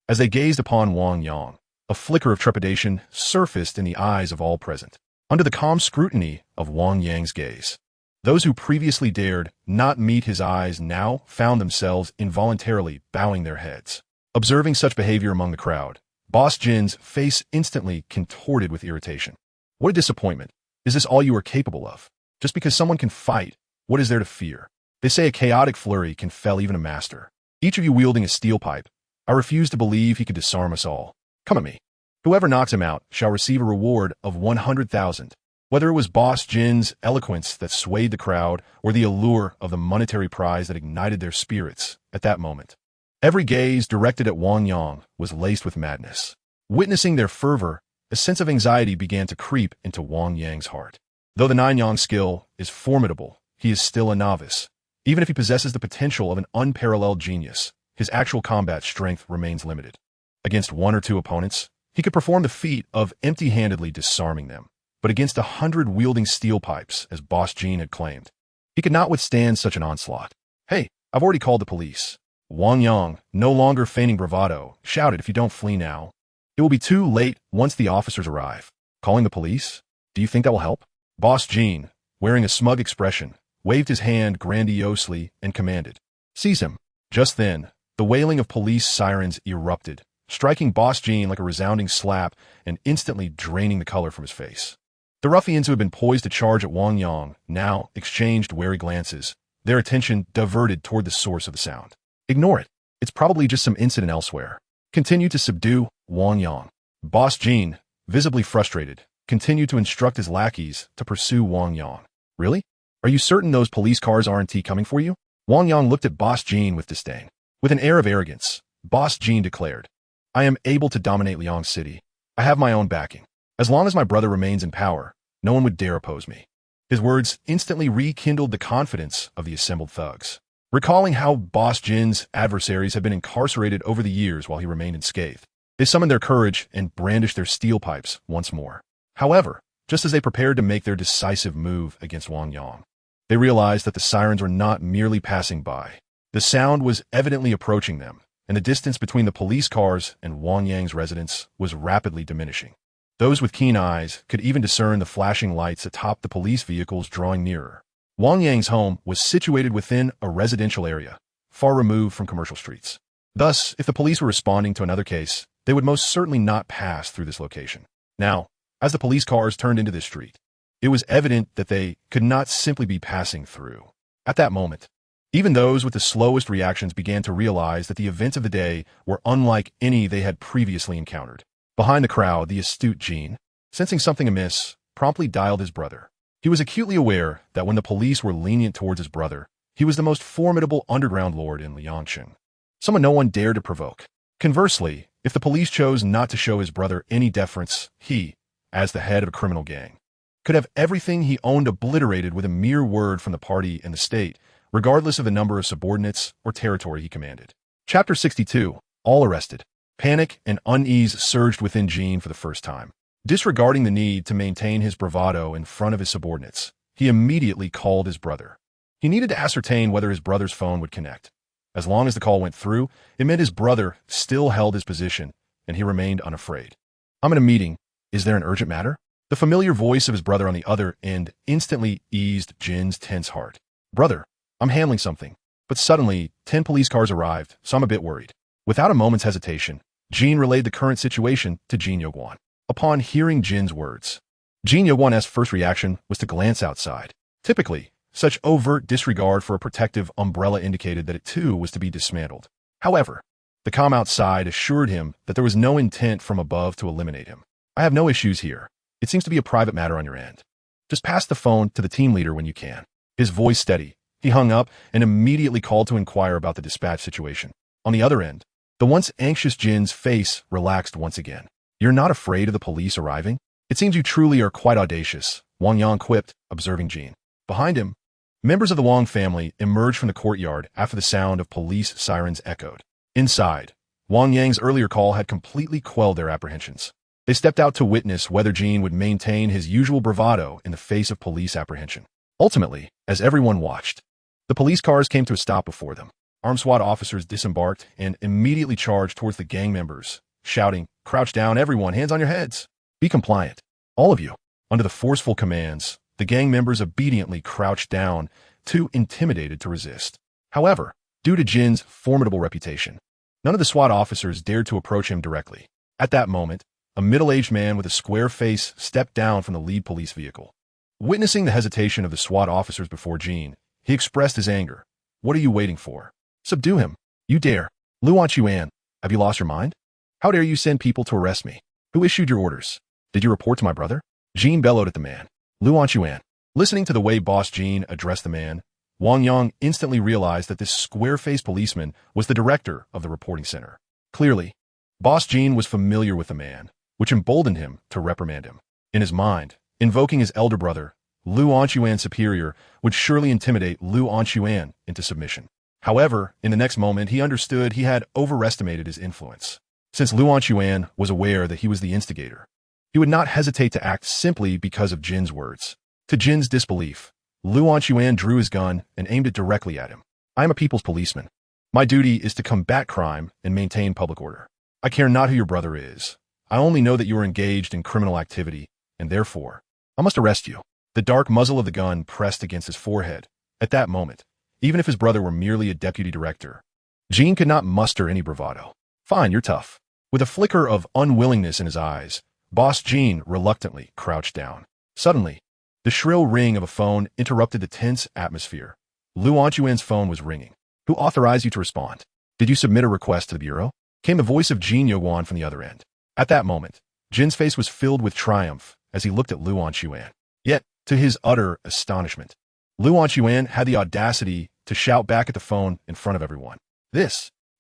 As they gazed upon Wang Yang, a flicker of trepidation surfaced in the eyes of all present. Under the calm scrutiny of Wang Yang's gaze, those who previously dared not meet his eyes now found themselves involuntarily bowing their heads. Observing such behavior among the crowd, Boss Jin's face instantly contorted with irritation. What a disappointment. Is this all you are capable of? Just because someone can fight, what is there to fear? They say a chaotic flurry can fell even a master. Each of you wielding a steel pipe, I refuse to believe he could disarm us all. Come at me. Whoever knocks him out shall receive a reward of 100,000. Whether it was Boss Jin's eloquence that swayed the crowd or the allure of the monetary prize that ignited their spirits at that moment, every gaze directed at Wang Yang was laced with madness. Witnessing their fervor, a sense of anxiety began to creep into Wang Yang's heart. Though the Nine Yang skill is formidable, he is still a novice. Even if he possesses the potential of an unparalleled genius, his actual combat strength remains limited. Against 1 or 2 opponents, he could perform the feat of empty-handedly disarming them. But against 100 wielding steel pipes, as Boss Jin had claimed, he could not withstand such an onslaught. Hey, I've already called the police. Wang Yang, no longer feigning bravado, shouted, if you don't flee now, it will be too late once the officers arrive. Calling the police? Do you think that will help? Boss Jin, wearing a smug expression, waved his hand grandiosely and commanded, seize him. Just then, the wailing of police sirens erupted, striking Boss Jin like a resounding slap and instantly draining the color from his face. The ruffians who had been poised to charge at Wang Yang now exchanged wary glances, their attention diverted toward the source of the sound. Ignore it. It's probably just some incident elsewhere. Continue to subdue Wang Yang. Boss Jin, visibly frustrated, continued to instruct his lackeys to pursue Wang Yang. Really? Are you certain those police cars aren't coming for you? Wang Yang looked at Boss Jin with disdain. With an air of arrogance, Boss Jin declared, I am able to dominate Liang City. I have my own backing. As long as my brother remains in power, no one would dare oppose me. His words instantly rekindled the confidence of the assembled thugs. Recalling how Boss Jin's adversaries had been incarcerated over the years while he remained unscathed, they summoned their courage and brandished their steel pipes once more. However, just as they prepared to make their decisive move against Wang Yang, they realized that the sirens were not merely passing by. The sound was evidently approaching them, and the distance between the police cars and Wang Yang's residence was rapidly diminishing. Those with keen eyes could even discern the flashing lights atop the police vehicles drawing nearer. Wang Yang's home was situated within a residential area, far removed from commercial streets. Thus, if the police were responding to another case, they would most certainly not pass through this location. Now, as the police cars turned into this street, it was evident that they could not simply be passing through. At that moment, even those with the slowest reactions began to realize that the events of the day were unlike any they had previously encountered. Behind the crowd, the astute Jin, sensing something amiss, promptly dialed his brother. He was acutely aware that when the police were lenient towards his brother, he was the most formidable underground lord in Liangqing, someone no one dared to provoke. Conversely, if the police chose not to show his brother any deference, he, as the head of a criminal gang, could have everything he owned obliterated with a mere word from the party and the state, regardless of the number of subordinates or territory he commanded. Chapter 62. All arrested. Panic and unease surged within Jin for the first time. Disregarding the need to maintain his bravado in front of his subordinates, he immediately called his brother. He needed to ascertain whether his brother's phone would connect. As long as the call went through, it meant his brother still held his position, and he remained unafraid. "I'm in a meeting. Is there an urgent matter?" The familiar voice of his brother on the other end instantly eased Jin's tense heart. "Brother, I'm handling something." But suddenly, 10 police cars arrived, so I'm a bit worried. Without a moment's hesitation, Jin relayed the current situation to Jin Yogwan. Upon hearing Jin's words, Jin Yogwan's first reaction was to glance outside. Typically, such overt disregard for a protective umbrella indicated that it too was to be dismantled. However, the comm outside assured him that there was no intent from above to eliminate him. "I have no issues here. It seems to be a private matter on your end. Just pass the phone to the team leader when you can." His voice steady, he hung up and immediately called to inquire about the dispatch situation. On the other end, the once anxious Jin's face relaxed once again. "You're not afraid of the police arriving? It seems you truly are quite audacious," Wang Yang quipped, observing Jin. Behind him, members of the Wang family emerged from the courtyard after the sound of police sirens echoed. Inside, Wang Yang's earlier call had completely quelled their apprehensions. They stepped out to witness whether Jin would maintain his usual bravado in the face of police apprehension. Ultimately, as everyone watched, the police cars came to a stop before them. Armed SWAT officers disembarked and immediately charged towards the gang members, shouting, "Crouch down, everyone, hands on your heads. Be compliant. All of you." Under the forceful commands, the gang members obediently crouched down, too intimidated to resist. However, due to Jin's formidable reputation, none of the SWAT officers dared to approach him directly. At that moment, a middle-aged man with a square face stepped down from the lead police vehicle. Witnessing the hesitation of the SWAT officers before Jin, he expressed his anger. "What are you waiting for? Subdue him. You dare. Luan Chuan, have you lost your mind? How dare you send people to arrest me? Who issued your orders? Did you report to my brother?" Jin bellowed at the man. Luan Chuan. Listening to the way Boss Jin addressed the man, Wang Yang instantly realized that this square-faced policeman was the director of the reporting center. Clearly, Boss Jin was familiar with the man, which emboldened him to reprimand him. In his mind, invoking his elder brother, Lu Anchuan's superior would surely intimidate Lu Anchuan into submission. However, in the next moment, he understood he had overestimated his influence. Since Lu Anchuan was aware that he was the instigator, he would not hesitate to act simply because of Jin's words. To Jin's disbelief, Lu Anchuan drew his gun and aimed it directly at him. "I am a people's policeman. My duty is to combat crime and maintain public order. I care not who your brother is. I only know that you are engaged in criminal activity, and therefore, I must arrest you." The dark muzzle of the gun pressed against his forehead. At that moment, even if his brother were merely a deputy director, Jin could not muster any bravado. "Fine, you're tough." With a flicker of unwillingness in his eyes, Boss Jin reluctantly crouched down. Suddenly, the shrill ring of a phone interrupted the tense atmosphere. Lu Anchuan's phone was ringing. "Who authorized you to respond? Did you submit a request to the bureau?" Came the voice of Jin Yogwan from the other end. At that moment, Jin's face was filled with triumph as he looked at Lu Anchuan. Yet, to his utter astonishment, Lu Anchuan had the audacity to shout back at the phone in front of everyone.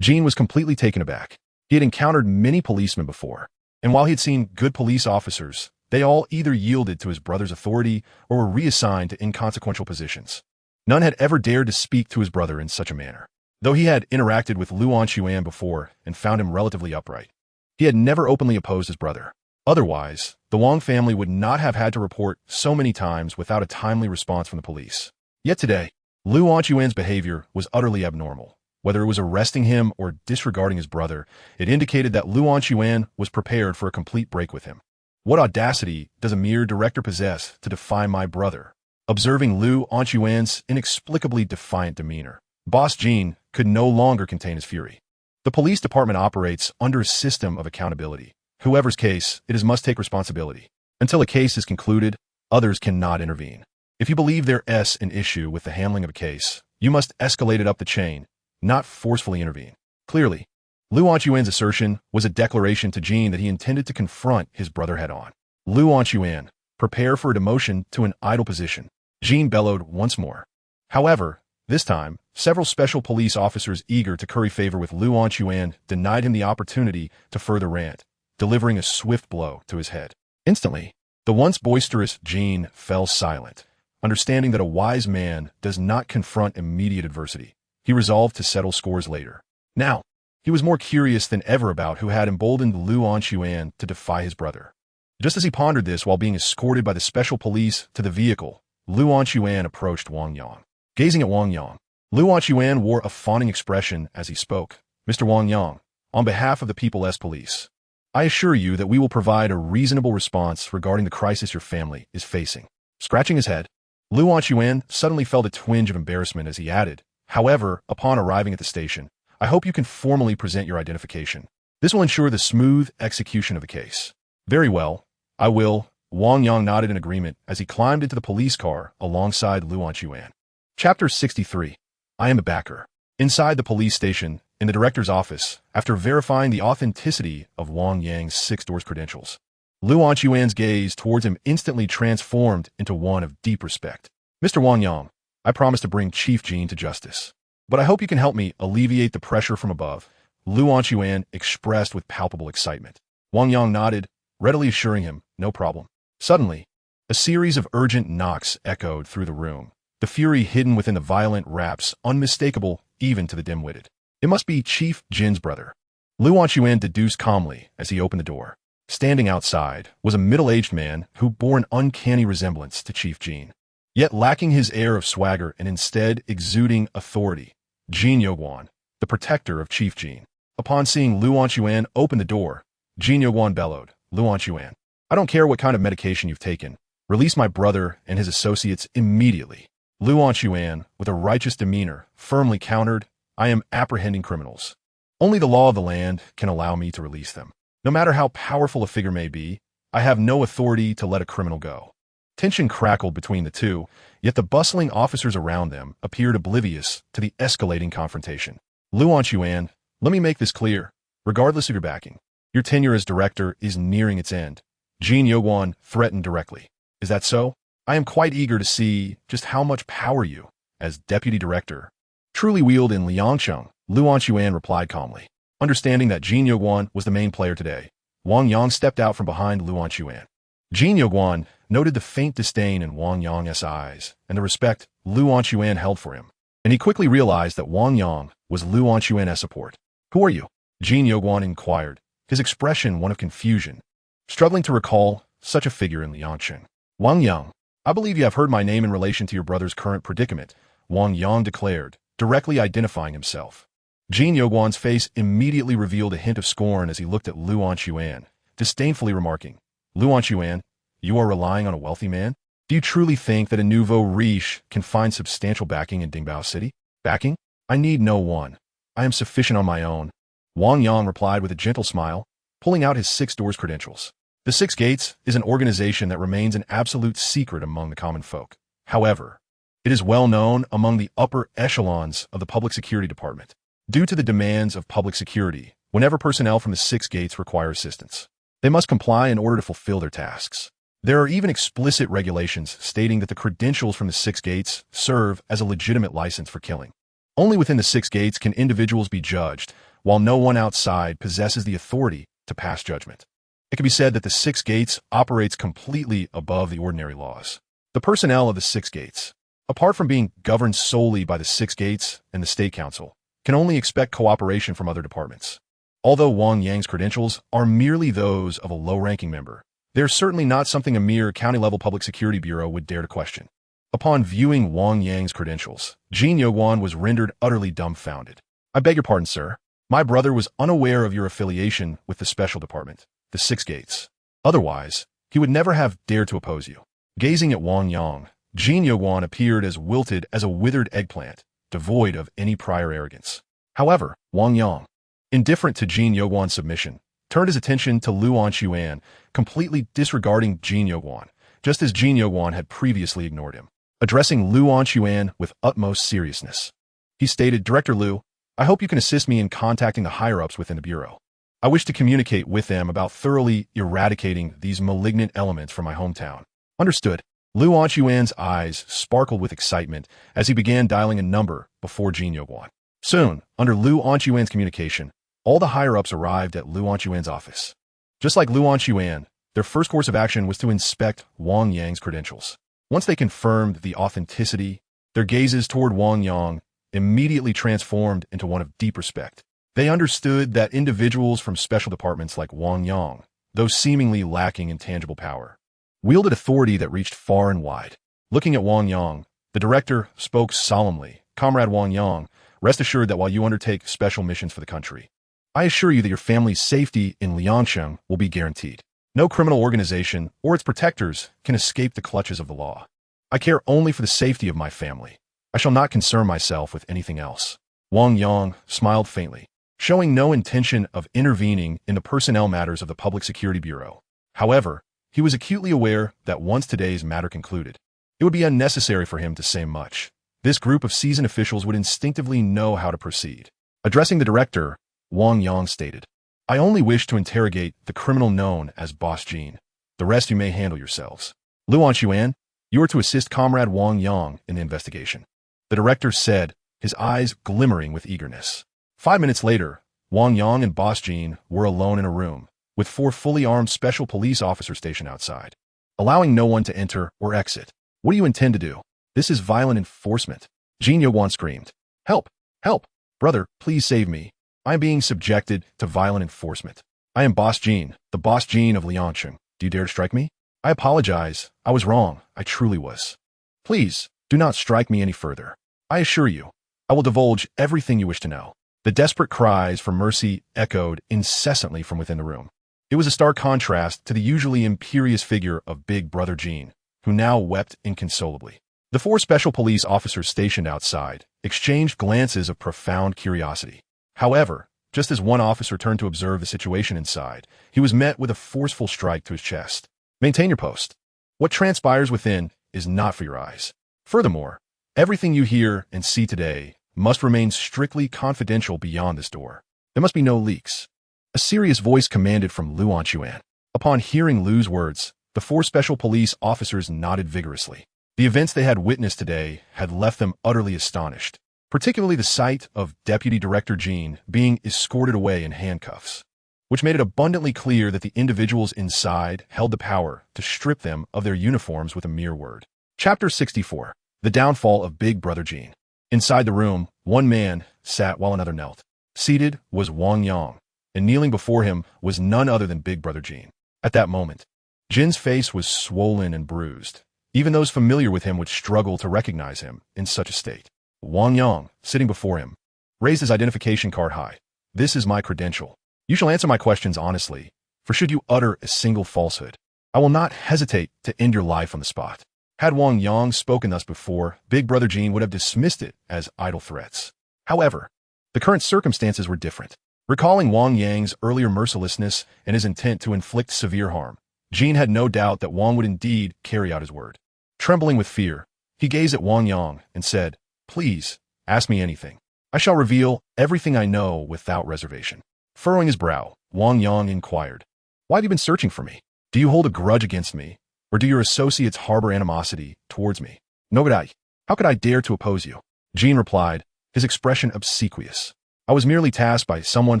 Jin was completely taken aback. He had encountered many policemen before, and while he had seen good police officers, they all either yielded to his brother's authority or were reassigned to inconsequential positions. None had ever dared to speak to his brother in such a manner. Though he had interacted with Lu Anchuan before and found him relatively upright, he had never openly opposed his brother. Otherwise, the Wang family would not have had to report so many times without a timely response from the police. Yet today, Lu Anchuan's behavior was utterly abnormal. Whether it was arresting him or disregarding his brother, it indicated that Lu Anchuan was prepared for a complete break with him. "What audacity does a mere director possess to defy my brother?" Observing Lu Anchuan's inexplicably defiant demeanor, Boss Jin could no longer contain his fury. The police department operates under a system of accountability. Whoever's case, it is must take responsibility. Until a case is concluded, others cannot intervene. If you believe there is an issue with the handling of a case, you must escalate it up the chain, not forcefully intervene. Clearly, Lu Anchuan's assertion was a declaration to Jin that he intended to confront his brother head-on. "Lu Anchuan, prepare for a demotion to an idle position," Jin bellowed once more. However, this time, several special police officers eager to curry favor with Lu Anchuan denied him the opportunity to further rant, delivering a swift blow to his head. Instantly, the once boisterous Jin fell silent. Understanding that a wise man does not confront immediate adversity, he resolved to settle scores later. Now, he was more curious than ever about who had emboldened Lu Anchuan to defy his brother. Just as he pondered this while being escorted by the special police to the vehicle, Lu Anchuan approached Wang Yang. Gazing at Wang Yang, Lu Anchuan wore a fawning expression as he spoke. "Mr. Wang Yang, on behalf of the People's Police, I assure you that we will provide a reasonable response regarding the crisis your family is facing. Scratching his head, Lu Yuan suddenly felt a twinge of embarrassment as he added, however, upon arriving at the station, I hope you can formally present your identification. This will ensure the smooth execution of the case. Very well, I will. Wang Yang nodded in agreement as he climbed into the police car alongside Lu Yuan. Chapter 63. I am a backer. Inside the police station, in the director's office, after verifying the authenticity of Wang Yang's 6 doors credentials, Lu Yuan's gaze towards him instantly transformed into one of deep respect. Mr. Wang Yang, I promise to bring Chief Jin to justice. But I hope you can help me alleviate the pressure from above, Lu Yuan expressed with palpable excitement. Wang Yang nodded, readily assuring him, no problem. Suddenly, a series of urgent knocks echoed through the room, the fury hidden within the violent raps unmistakable even to the dim-witted. It must be Chief Jin's brother. Lu Yuan deduced calmly as he opened the door. Standing outside was a middle-aged man who bore an uncanny resemblance to Chief Jin, yet lacking his air of swagger and instead exuding authority. Jin Yogwan, the protector of Chief Jin. Upon seeing Lu Yuan open the door, Jin Yogwan bellowed, Lu Yuan, I don't care what kind of medication you've taken. Release my brother and his associates immediately. Lu Yuan, with a righteous demeanor, firmly countered, I am apprehending criminals. Only the law of the land can allow me to release them. No matter how powerful a figure may be, I have no authority to let a criminal go. Tension crackled between the two, yet the bustling officers around them appeared oblivious to the escalating confrontation. Lu Yuan, let me make this clear. Regardless of your backing, your tenure as director is nearing its end. Jin Yogwan threatened directly. Is that so? I am quite eager to see just how much power you, as deputy director, truly wield in Liangcheng, Lu Yuan replied calmly. Understanding that Jin Yogwan was the main player today, Wang Yang stepped out from behind Lu Yuan. Jin Yogwan noted the faint disdain in Wang Yang's eyes and the respect Lu Yuan held for him, and he quickly realized that Wang Yang was Lu Yuan's support. Who are you? Jin Yogwan inquired, his expression one of confusion, struggling to recall such a figure in Liangcheng. Wang Yang, I believe you have heard my name in relation to your brother's current predicament, Wang Yang declared, directly identifying himself. Jin Yogwan's face immediately revealed a hint of scorn as he looked at Lu Yuan, disdainfully remarking, Lu Yuan, you are relying on a wealthy man? Do you truly think that a nouveau riche can find substantial backing in Dingbao City? Backing? I need no one. I am sufficient on my own. Wang Yang replied with a gentle smile, pulling out his 6 doors credentials. The 6 Gates is an organization that remains an absolute secret among the common folk. However, it is well known among the upper echelons of the Public Security Department. Due to the demands of public security, whenever personnel from the 6 Gates require assistance, they must comply in order to fulfill their tasks. There are even explicit regulations stating that the credentials from the 6 Gates serve as a legitimate license for killing. Only within the 6 Gates can individuals be judged, while no one outside possesses the authority to pass judgment. It can be said that the 6 Gates operates completely above the ordinary laws. The personnel of the 6 Gates, apart from being governed solely by the 6 Gates and the State Council, can only expect cooperation from other departments. Although Wang Yang's credentials are merely those of a low-ranking member, they are certainly not something a mere county-level public security bureau would dare to question. Upon viewing Wang Yang's credentials, Jin Yogwan was rendered utterly dumbfounded. I beg your pardon, sir. My brother was unaware of your affiliation with the Special Department, the 6 Gates. Otherwise, he would never have dared to oppose you. Gazing at Wang Yang, Jin Yogwan appeared as wilted as a withered eggplant, devoid of any prior arrogance. However, Wang Yang, indifferent to Jin Yogwan's submission, turned his attention to Lu Yuan, completely disregarding Jin Yogwan, just as Jin Yogwan had previously ignored him. Addressing Lu Yuan with utmost seriousness, he stated, Director Lu, I hope you can assist me in contacting the higher-ups within the Bureau. I wish to communicate with them about thoroughly eradicating these malignant elements from my hometown. Understood. Lu Yuan's eyes sparkled with excitement as he began dialing a number before Jin Yogwan. Soon, under Lu Yuan's communication, all the higher-ups arrived at Lu Yuan's office. Just like Lu Yuan, their first course of action was to inspect Wang Yang's credentials. Once they confirmed the authenticity, their gazes toward Wang Yang immediately transformed into one of deep respect. They understood that individuals from special departments like Wang Yang, though seemingly lacking in tangible power, wielded authority that reached far and wide. Looking at Wang Yang, the director spoke solemnly, Comrade Wang Yang, rest assured that while you undertake special missions for the country, I assure you that your family's safety in Liangsheng will be guaranteed. No criminal organization or its protectors can escape the clutches of the law. I care only for the safety of my family. I shall not concern myself with anything else." Wang Yang smiled faintly, showing no intention of intervening in the personnel matters of the Public Security Bureau. However, he was acutely aware that once today's matter concluded, it would be unnecessary for him to say much. This group of seasoned officials would instinctively know how to proceed. Addressing the director, Wang Yang stated, "I only wish to interrogate the criminal known as Boss Jean. The rest you may handle yourselves. Luan Xuan, you are to assist Comrade Wang Yang in the investigation," the director said, his eyes glimmering with eagerness. 5 minutes later, Wang Yang and Boss Jean were alone in a room, with 4 fully armed special police officers stationed outside, allowing no one to enter or exit. "What do you intend to do? This is violent enforcement," Jean Yuan screamed. "Help! Help! Brother, please save me. I am being subjected to violent enforcement. I am Boss Jean, the Boss Jean of Liangsheng. Do you dare to strike me? I apologize. I was wrong. I truly was. Please, do not strike me any further. I assure you, I will divulge everything you wish to know." The desperate cries for mercy echoed incessantly from within the room. It was a stark contrast to the usually imperious figure of Big Brother Jean, who now wept inconsolably. The 4 special police officers stationed outside exchanged glances of profound curiosity. However, just as one officer turned to observe the situation inside, he was met with a forceful strike to his chest. "Maintain your post. What transpires within is not for your eyes. Furthermore, everything you hear and see today must remain strictly confidential beyond this door. There must be no leaks," a serious voice commanded from Luan Xuan. Upon hearing Lu's words, the 4 special police officers nodded vigorously. The events they had witnessed today had left them utterly astonished, particularly the sight of Deputy Director Jean being escorted away in handcuffs, which made it abundantly clear that the individuals inside held the power to strip them of their uniforms with a mere word. Chapter 64. The Downfall of Big Brother Jean. Inside the room, one man sat while another knelt. Seated was Wang Yang, and kneeling before him was none other than Big Brother Jean. At that moment, Jin's face was swollen and bruised. Even those familiar with him would struggle to recognize him in such a state. Wang Yang, sitting before him, raised his identification card high. "This is my credential. You shall answer my questions honestly, for should you utter a single falsehood, I will not hesitate to end your life on the spot." Had Wang Yang spoken thus before, Big Brother Jean would have dismissed it as idle threats. However, the current circumstances were different. Recalling Wang Yang's earlier mercilessness and his intent to inflict severe harm, Jean had no doubt that Wang would indeed carry out his word. Trembling with fear, he gazed at Wang Yang and said, "Please, ask me anything. I shall reveal everything I know without reservation." Furrowing his brow, Wang Yang inquired, "Why have you been searching for me? Do you hold a grudge against me, or do your associates harbor animosity towards me?" "Nogadai, how could I dare to oppose you?" Jean replied, his expression obsequious. "I was merely tasked by someone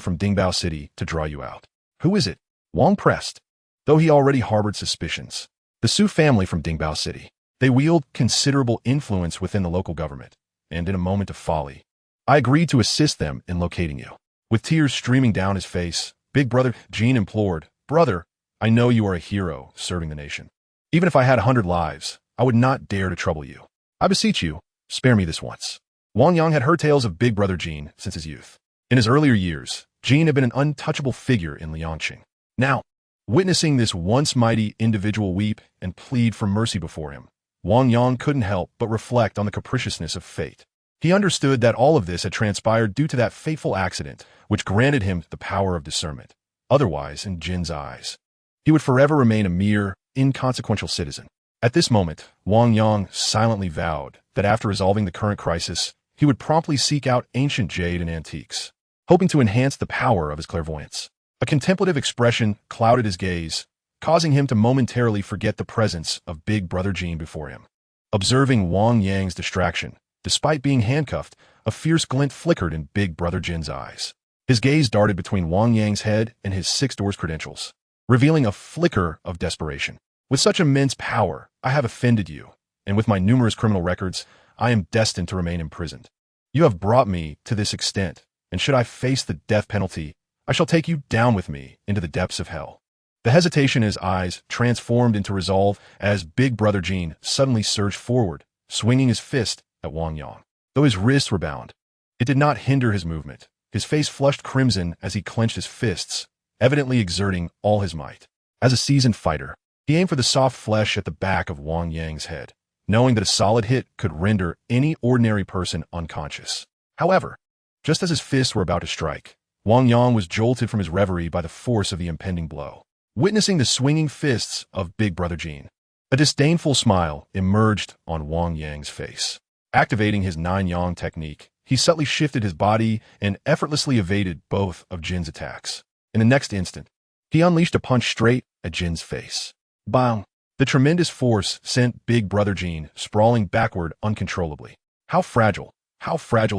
from Dingbao City to draw you out." "Who is it?" Wang pressed, though he already harbored suspicions. "The Su family from Dingbao City. They wield considerable influence within the local government, and in a moment of folly, I agreed to assist them in locating you." With tears streaming down his face, Big Brother Jean implored, "Brother, I know you are a hero serving the nation. Even if I had 100 lives, I would not dare to trouble you. I beseech you, spare me this once." Wang Yang had heard tales of Big Brother Jean since his youth. In his earlier years, Jean had been an untouchable figure in Liangsheng. Now, witnessing this once mighty individual weep and plead for mercy before him, Wang Yang couldn't help but reflect on the capriciousness of fate. He understood that all of this had transpired due to that fateful accident, which granted him the power of discernment. Otherwise, in Jin's eyes, he would forever remain a mere, inconsequential citizen. At this moment, Wang Yang silently vowed that after resolving the current crisis, he would promptly seek out ancient jade and antiques, hoping to enhance the power of his clairvoyance. A contemplative expression clouded his gaze, causing him to momentarily forget the presence of Big Brother Jean before him. Observing Wang Yang's distraction, despite being handcuffed, a fierce glint flickered in Big Brother Jin's eyes. His gaze darted between Wang Yang's head and his 6 doors credentials, revealing a flicker of desperation. "With such immense power, I have offended you, and with my numerous criminal records, I am destined to remain imprisoned. You have brought me to this extent, and should I face the death penalty, I shall take you down with me into the depths of hell." The hesitation in his eyes transformed into resolve as Big Brother Jean suddenly surged forward, swinging his fist at Wang Yang. Though his wrists were bound, it did not hinder his movement, his face flushed crimson as he clenched his fists, evidently exerting all his might. As a seasoned fighter, he aimed for the soft flesh at the back of Wang Yang's head, knowing that a solid hit could render any ordinary person unconscious. However, just as his fists were about to strike, Wang Yang was jolted from his reverie by the force of the impending blow. Witnessing the swinging fists of Big Brother Jin, a disdainful smile emerged on Wang Yang's face. Activating his Nine Yang technique, he subtly shifted his body and effortlessly evaded both of Jin's attacks. In the next instant, he unleashed a punch straight at Jin's face. Bang! The tremendous force sent Big Brother Jin sprawling backward uncontrollably. How fragile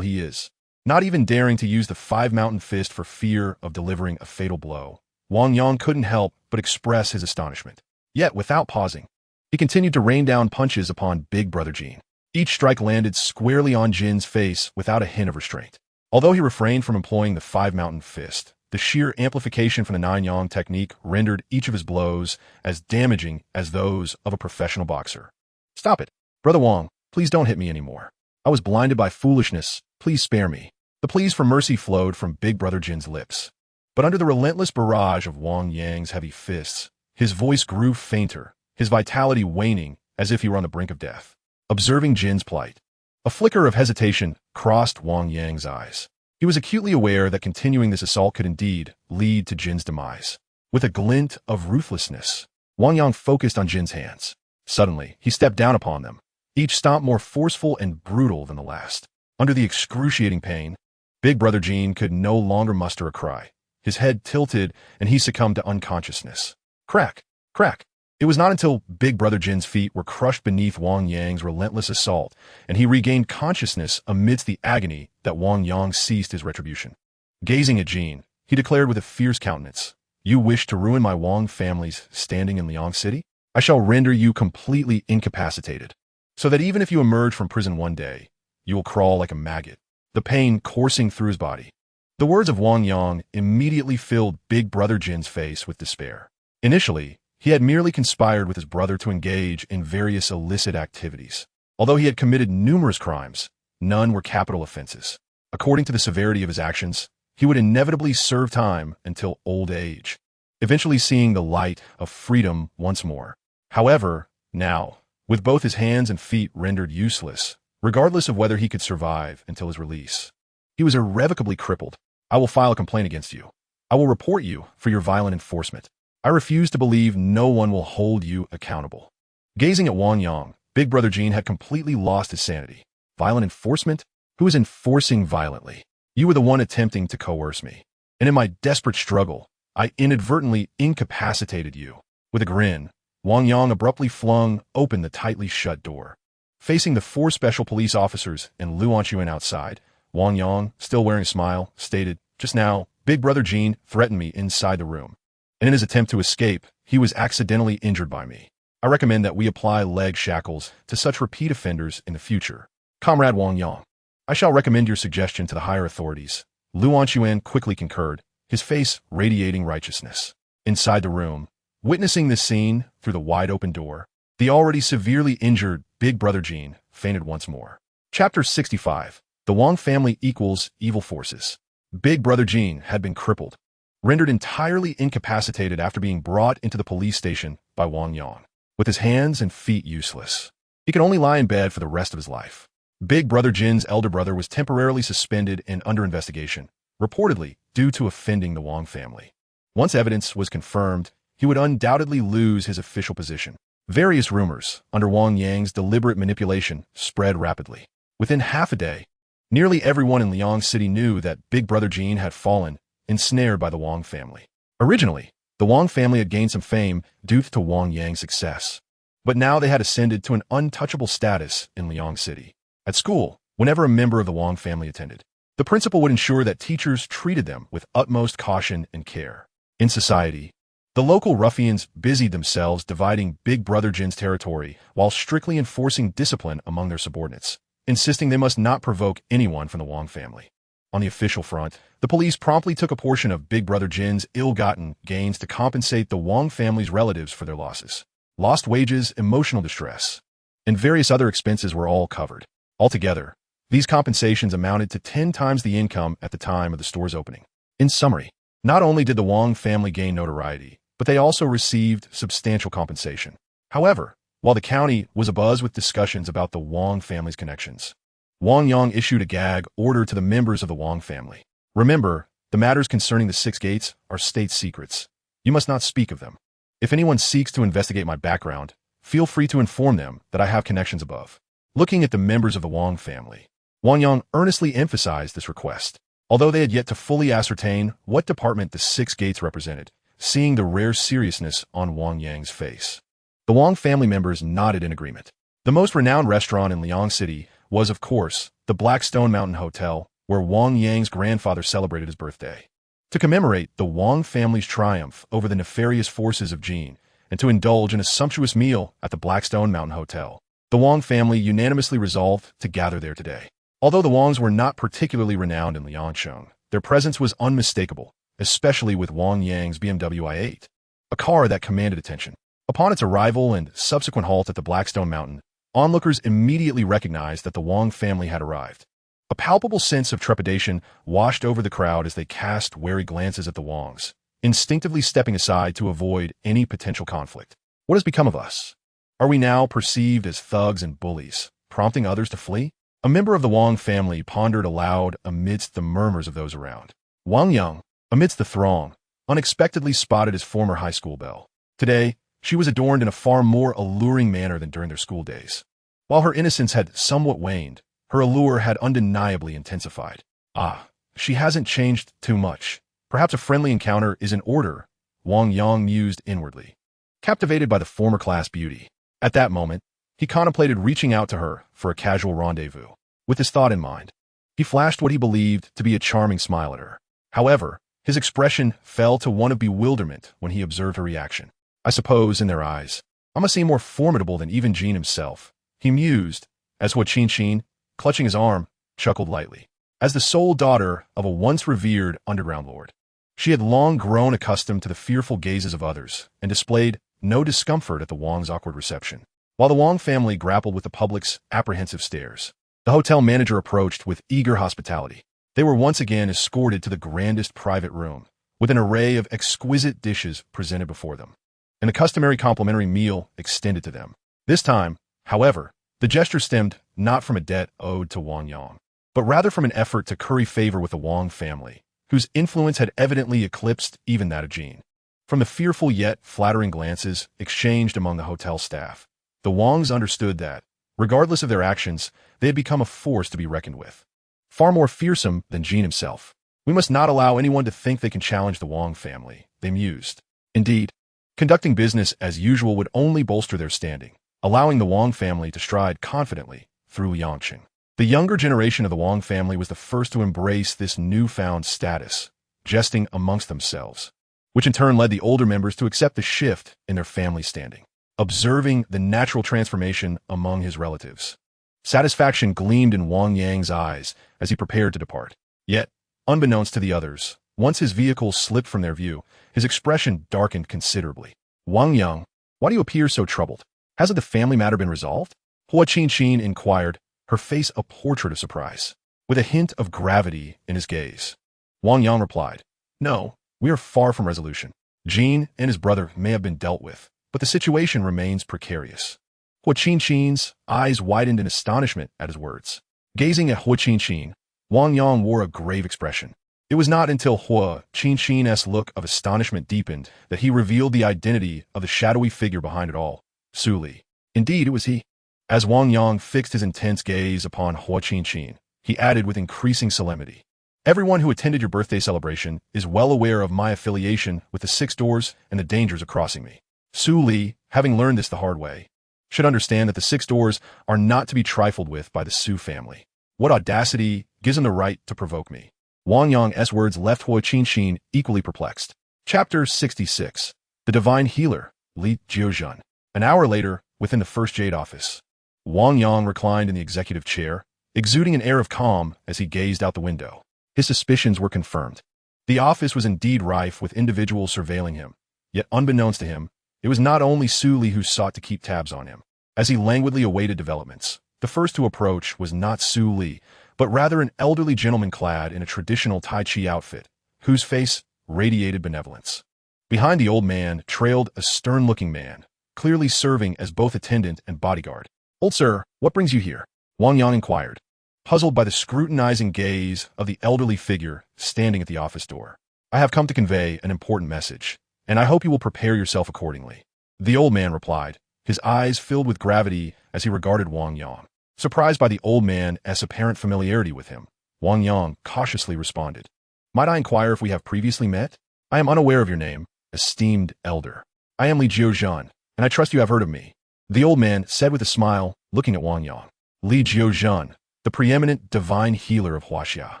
he is. Not even daring to use the five-mountain fist for fear of delivering a fatal blow, Wang Yang couldn't help but express his astonishment. Yet, without pausing, he continued to rain down punches upon Big Brother Jin. Each strike landed squarely on Jin's face without a hint of restraint. Although he refrained from employing the five-mountain fist, the sheer amplification from the Nine Yang technique rendered each of his blows as damaging as those of a professional boxer. Stop it. Brother Wang, please don't hit me anymore. I was blinded by foolishness. Please spare me. The pleas for mercy flowed from Big Brother Jin's lips. But under the relentless barrage of Wang Yang's heavy fists, his voice grew fainter, his vitality waning as if he were on the brink of death. Observing Jin's plight, a flicker of hesitation crossed Wang Yang's eyes. He was acutely aware that continuing this assault could indeed lead to Jin's demise. With a glint of ruthlessness, Wang Yang focused on Jin's hands. Suddenly, he stepped down upon them, each stomp more forceful and brutal than the last. Under the excruciating pain, Big Brother Jin could no longer muster a cry. His head tilted, and he succumbed to unconsciousness. Crack! Crack! It was not until Big Brother Jin's feet were crushed beneath Wang Yang's relentless assault, and he regained consciousness amidst the agony, that Wang Yang ceased his retribution. Gazing at Jin, he declared with a fierce countenance, "You wish to ruin my Wang family's standing in Liang City? I shall render you completely incapacitated, so that even if you emerge from prison one day, you will crawl like a maggot." The pain coursing through his body. The words of Wang Yang immediately filled Big Brother Jin's face with despair. Initially, he had merely conspired with his brother to engage in various illicit activities. Although he had committed numerous crimes, none were capital offenses. According to the severity of his actions, he would inevitably serve time until old age, eventually seeing the light of freedom once more. However, now, with both his hands and feet rendered useless, regardless of whether he could survive until his release, he was irrevocably crippled. "I will file a complaint against you. I will report you for your violent enforcement. I refuse to believe no one will hold you accountable." Gazing at Wang Yang, Big Brother Jin had completely lost his sanity. Violent enforcement? Who is enforcing violently? You were the one attempting to coerce me. And in my desperate struggle, I inadvertently incapacitated you. With a grin, Wang Yang abruptly flung open the tightly shut door. Facing the 4 special police officers and Luan Chuan outside, Wang Yang, still wearing a smile, stated, "Just now, Big Brother Jin threatened me inside the room, and in his attempt to escape, he was accidentally injured by me. I recommend that we apply leg shackles to such repeat offenders in the future." "Comrade Wang Yang, I shall recommend your suggestion to the higher authorities." Luan Chuan quickly concurred, his face radiating righteousness. Inside the room, witnessing this scene through the wide-open door, the already severely injured Big Brother Jin fainted once more. Chapter 65. The Wang family equals evil forces. Big Brother Jin had been crippled, rendered entirely incapacitated after being brought into the police station by Wang Yang. With his hands and feet useless, he could only lie in bed for the rest of his life. Big Brother Jin's elder brother was temporarily suspended and under investigation, reportedly due to offending the Wang family. Once evidence was confirmed, he would undoubtedly lose his official position. Various rumors, under Wang Yang's deliberate manipulation, spread rapidly. Within half a day, nearly everyone in Liang City knew that Big Brother Jin had fallen, ensnared by the Wang family. Originally, the Wang family had gained some fame due to Wang Yang's success, but now they had ascended to an untouchable status in Liang City. At school, whenever a member of the Wang family attended, the principal would ensure that teachers treated them with utmost caution and care. In society, the local ruffians busied themselves dividing Big Brother Jin's territory while strictly enforcing discipline among their subordinates, insisting they must not provoke anyone from the Wang family. On the official front, the police promptly took a portion of Big Brother Jin's ill-gotten gains to compensate the Wang family's relatives for their losses. Lost wages, emotional distress, and various other expenses were all covered. Altogether, These compensations amounted to 10 times the income at the time of the store's opening. In summary, not only did the Wang family gain notoriety, but they also received substantial compensation. However, while the county was abuzz with discussions about the Wang family's connections, Wang Yang issued a gag order to the members of the Wang family. Remember, the matters concerning the 6 gates are state secrets. You must not speak of them. If anyone seeks to investigate my background, feel free to inform them that I have connections above. Looking at the members of the Wang family, Wang Yang earnestly emphasized this request. Although they had yet to fully ascertain what department the 6 gates represented, seeing the rare seriousness on Wang Yang's face, the Wang family members nodded in agreement. The most renowned restaurant in Liang City was, of course, the Blackstone Mountain Hotel, where Wang Yang's grandfather celebrated his birthday. To commemorate the Wang family's triumph over the nefarious forces of Jin, and to indulge in a sumptuous meal at the Blackstone Mountain Hotel, the Wang family unanimously resolved to gather there today. Although the Wangs were not particularly renowned in Liangsheng, their presence was unmistakable, especially with Wang Yang's BMW i8, a car that commanded attention. Upon its arrival and subsequent halt at the Blackstone Mountain, onlookers immediately recognized that the Wang family had arrived. A palpable sense of trepidation washed over the crowd as they cast wary glances at the Wangs, instinctively stepping aside to avoid any potential conflict. What has become of us? Are we now perceived as thugs and bullies, prompting others to flee? A member of the Wang family pondered aloud amidst the murmurs of those around. Wang Yang, amidst the throng, unexpectedly spotted his former high school belle. Today, she was adorned in a far more alluring manner than during their school days. While her innocence had somewhat waned, her allure had undeniably intensified. Ah, she hasn't changed too much. Perhaps a friendly encounter is in order, Wang Yang mused inwardly, captivated by the former class beauty. At that moment, he contemplated reaching out to her for a casual rendezvous. With this thought in mind, he flashed what he believed to be a charming smile at her. However, his expression fell to one of bewilderment when he observed her reaction. I suppose, in their eyes, I must seem more formidable than even Jin himself, he mused, as Hua Qin, clutching his arm, chuckled lightly. As the sole daughter of a once revered underground lord, she had long grown accustomed to the fearful gazes of others and displayed no discomfort at the Wang's awkward reception. While the Wang family grappled with the public's apprehensive stares, the hotel manager approached with eager hospitality. They were once again escorted to the grandest private room, with an array of exquisite dishes presented before them, and a customary complimentary meal extended to them. This time, however, the gesture stemmed not from a debt owed to Wang Yang, but rather from an effort to curry favor with the Wang family, whose influence had evidently eclipsed even that of Jin. From the fearful yet flattering glances exchanged among the hotel staff, the Wangs understood that, regardless of their actions, they had become a force to be reckoned with. Far more fearsome than Jin himself. We must not allow anyone to think they can challenge the Wang family, they mused. Indeed, conducting business as usual would only bolster their standing, allowing the Wang family to stride confidently through Yangqing. The younger generation of the Wang family was the first to embrace this newfound status, jesting amongst themselves, which in turn led the older members to accept the shift in their family standing. Observing the natural transformation among his relatives, satisfaction gleamed in Wang Yang's eyes as he prepared to depart. Yet, unbeknownst to the others, once his vehicle slipped from their view, his expression darkened considerably. Wang Yang, why do you appear so troubled? Hasn't the family matter been resolved? Hua Qin inquired, her face a portrait of surprise, with a hint of gravity in his gaze. Wang Yang replied, No, we are far from resolution. Jin and his brother may have been dealt with, but the situation remains precarious. Hua Qin's eyes widened in astonishment at his words. Gazing at Hua Qin, Wang Yang wore a grave expression. It was not until Hua Qin's look of astonishment deepened that he revealed the identity of the shadowy figure behind it all, Su Li. Indeed, it was he. As Wang Yang fixed his intense gaze upon Hua Qin, he added with increasing solemnity, Everyone who attended your birthday celebration is well aware of my affiliation with the 6 doors and the dangers of crossing me. Su Li, having learned this the hard way, should understand that the 6 doors are not to be trifled with by the Su family. What audacity gives him the right to provoke me? Wang Yang's words left Hua Qin equally perplexed. Chapter 66. The Divine Healer, Li Jiuzhen. An hour later, within the first Jade office, Wang Yang reclined in the executive chair, exuding an air of calm as he gazed out the window. His suspicions were confirmed. The office was indeed rife with individuals surveilling him, yet unbeknownst to him, it was not only Su Li who sought to keep tabs on him. As he languidly awaited developments, the first to approach was not Su Li, but rather an elderly gentleman clad in a traditional Tai Chi outfit, whose face radiated benevolence. Behind the old man trailed a stern-looking man, clearly serving as both attendant and bodyguard. "Old sir, what brings you here?" Wang Yang inquired, puzzled by the scrutinizing gaze of the elderly figure standing at the office door. "I have come to convey an important message, and I hope you will prepare yourself accordingly." The old man replied, his eyes filled with gravity as he regarded Wang Yang. Surprised by the old man's apparent familiarity with him, Wang Yang cautiously responded, "Might I inquire if we have previously met? I am unaware of your name, esteemed elder. I am Li Jiuzhan, and I trust you have heard of me." The old man said with a smile, looking at Wang Yang. Li Jiuzhan, the preeminent divine healer of Huaxia.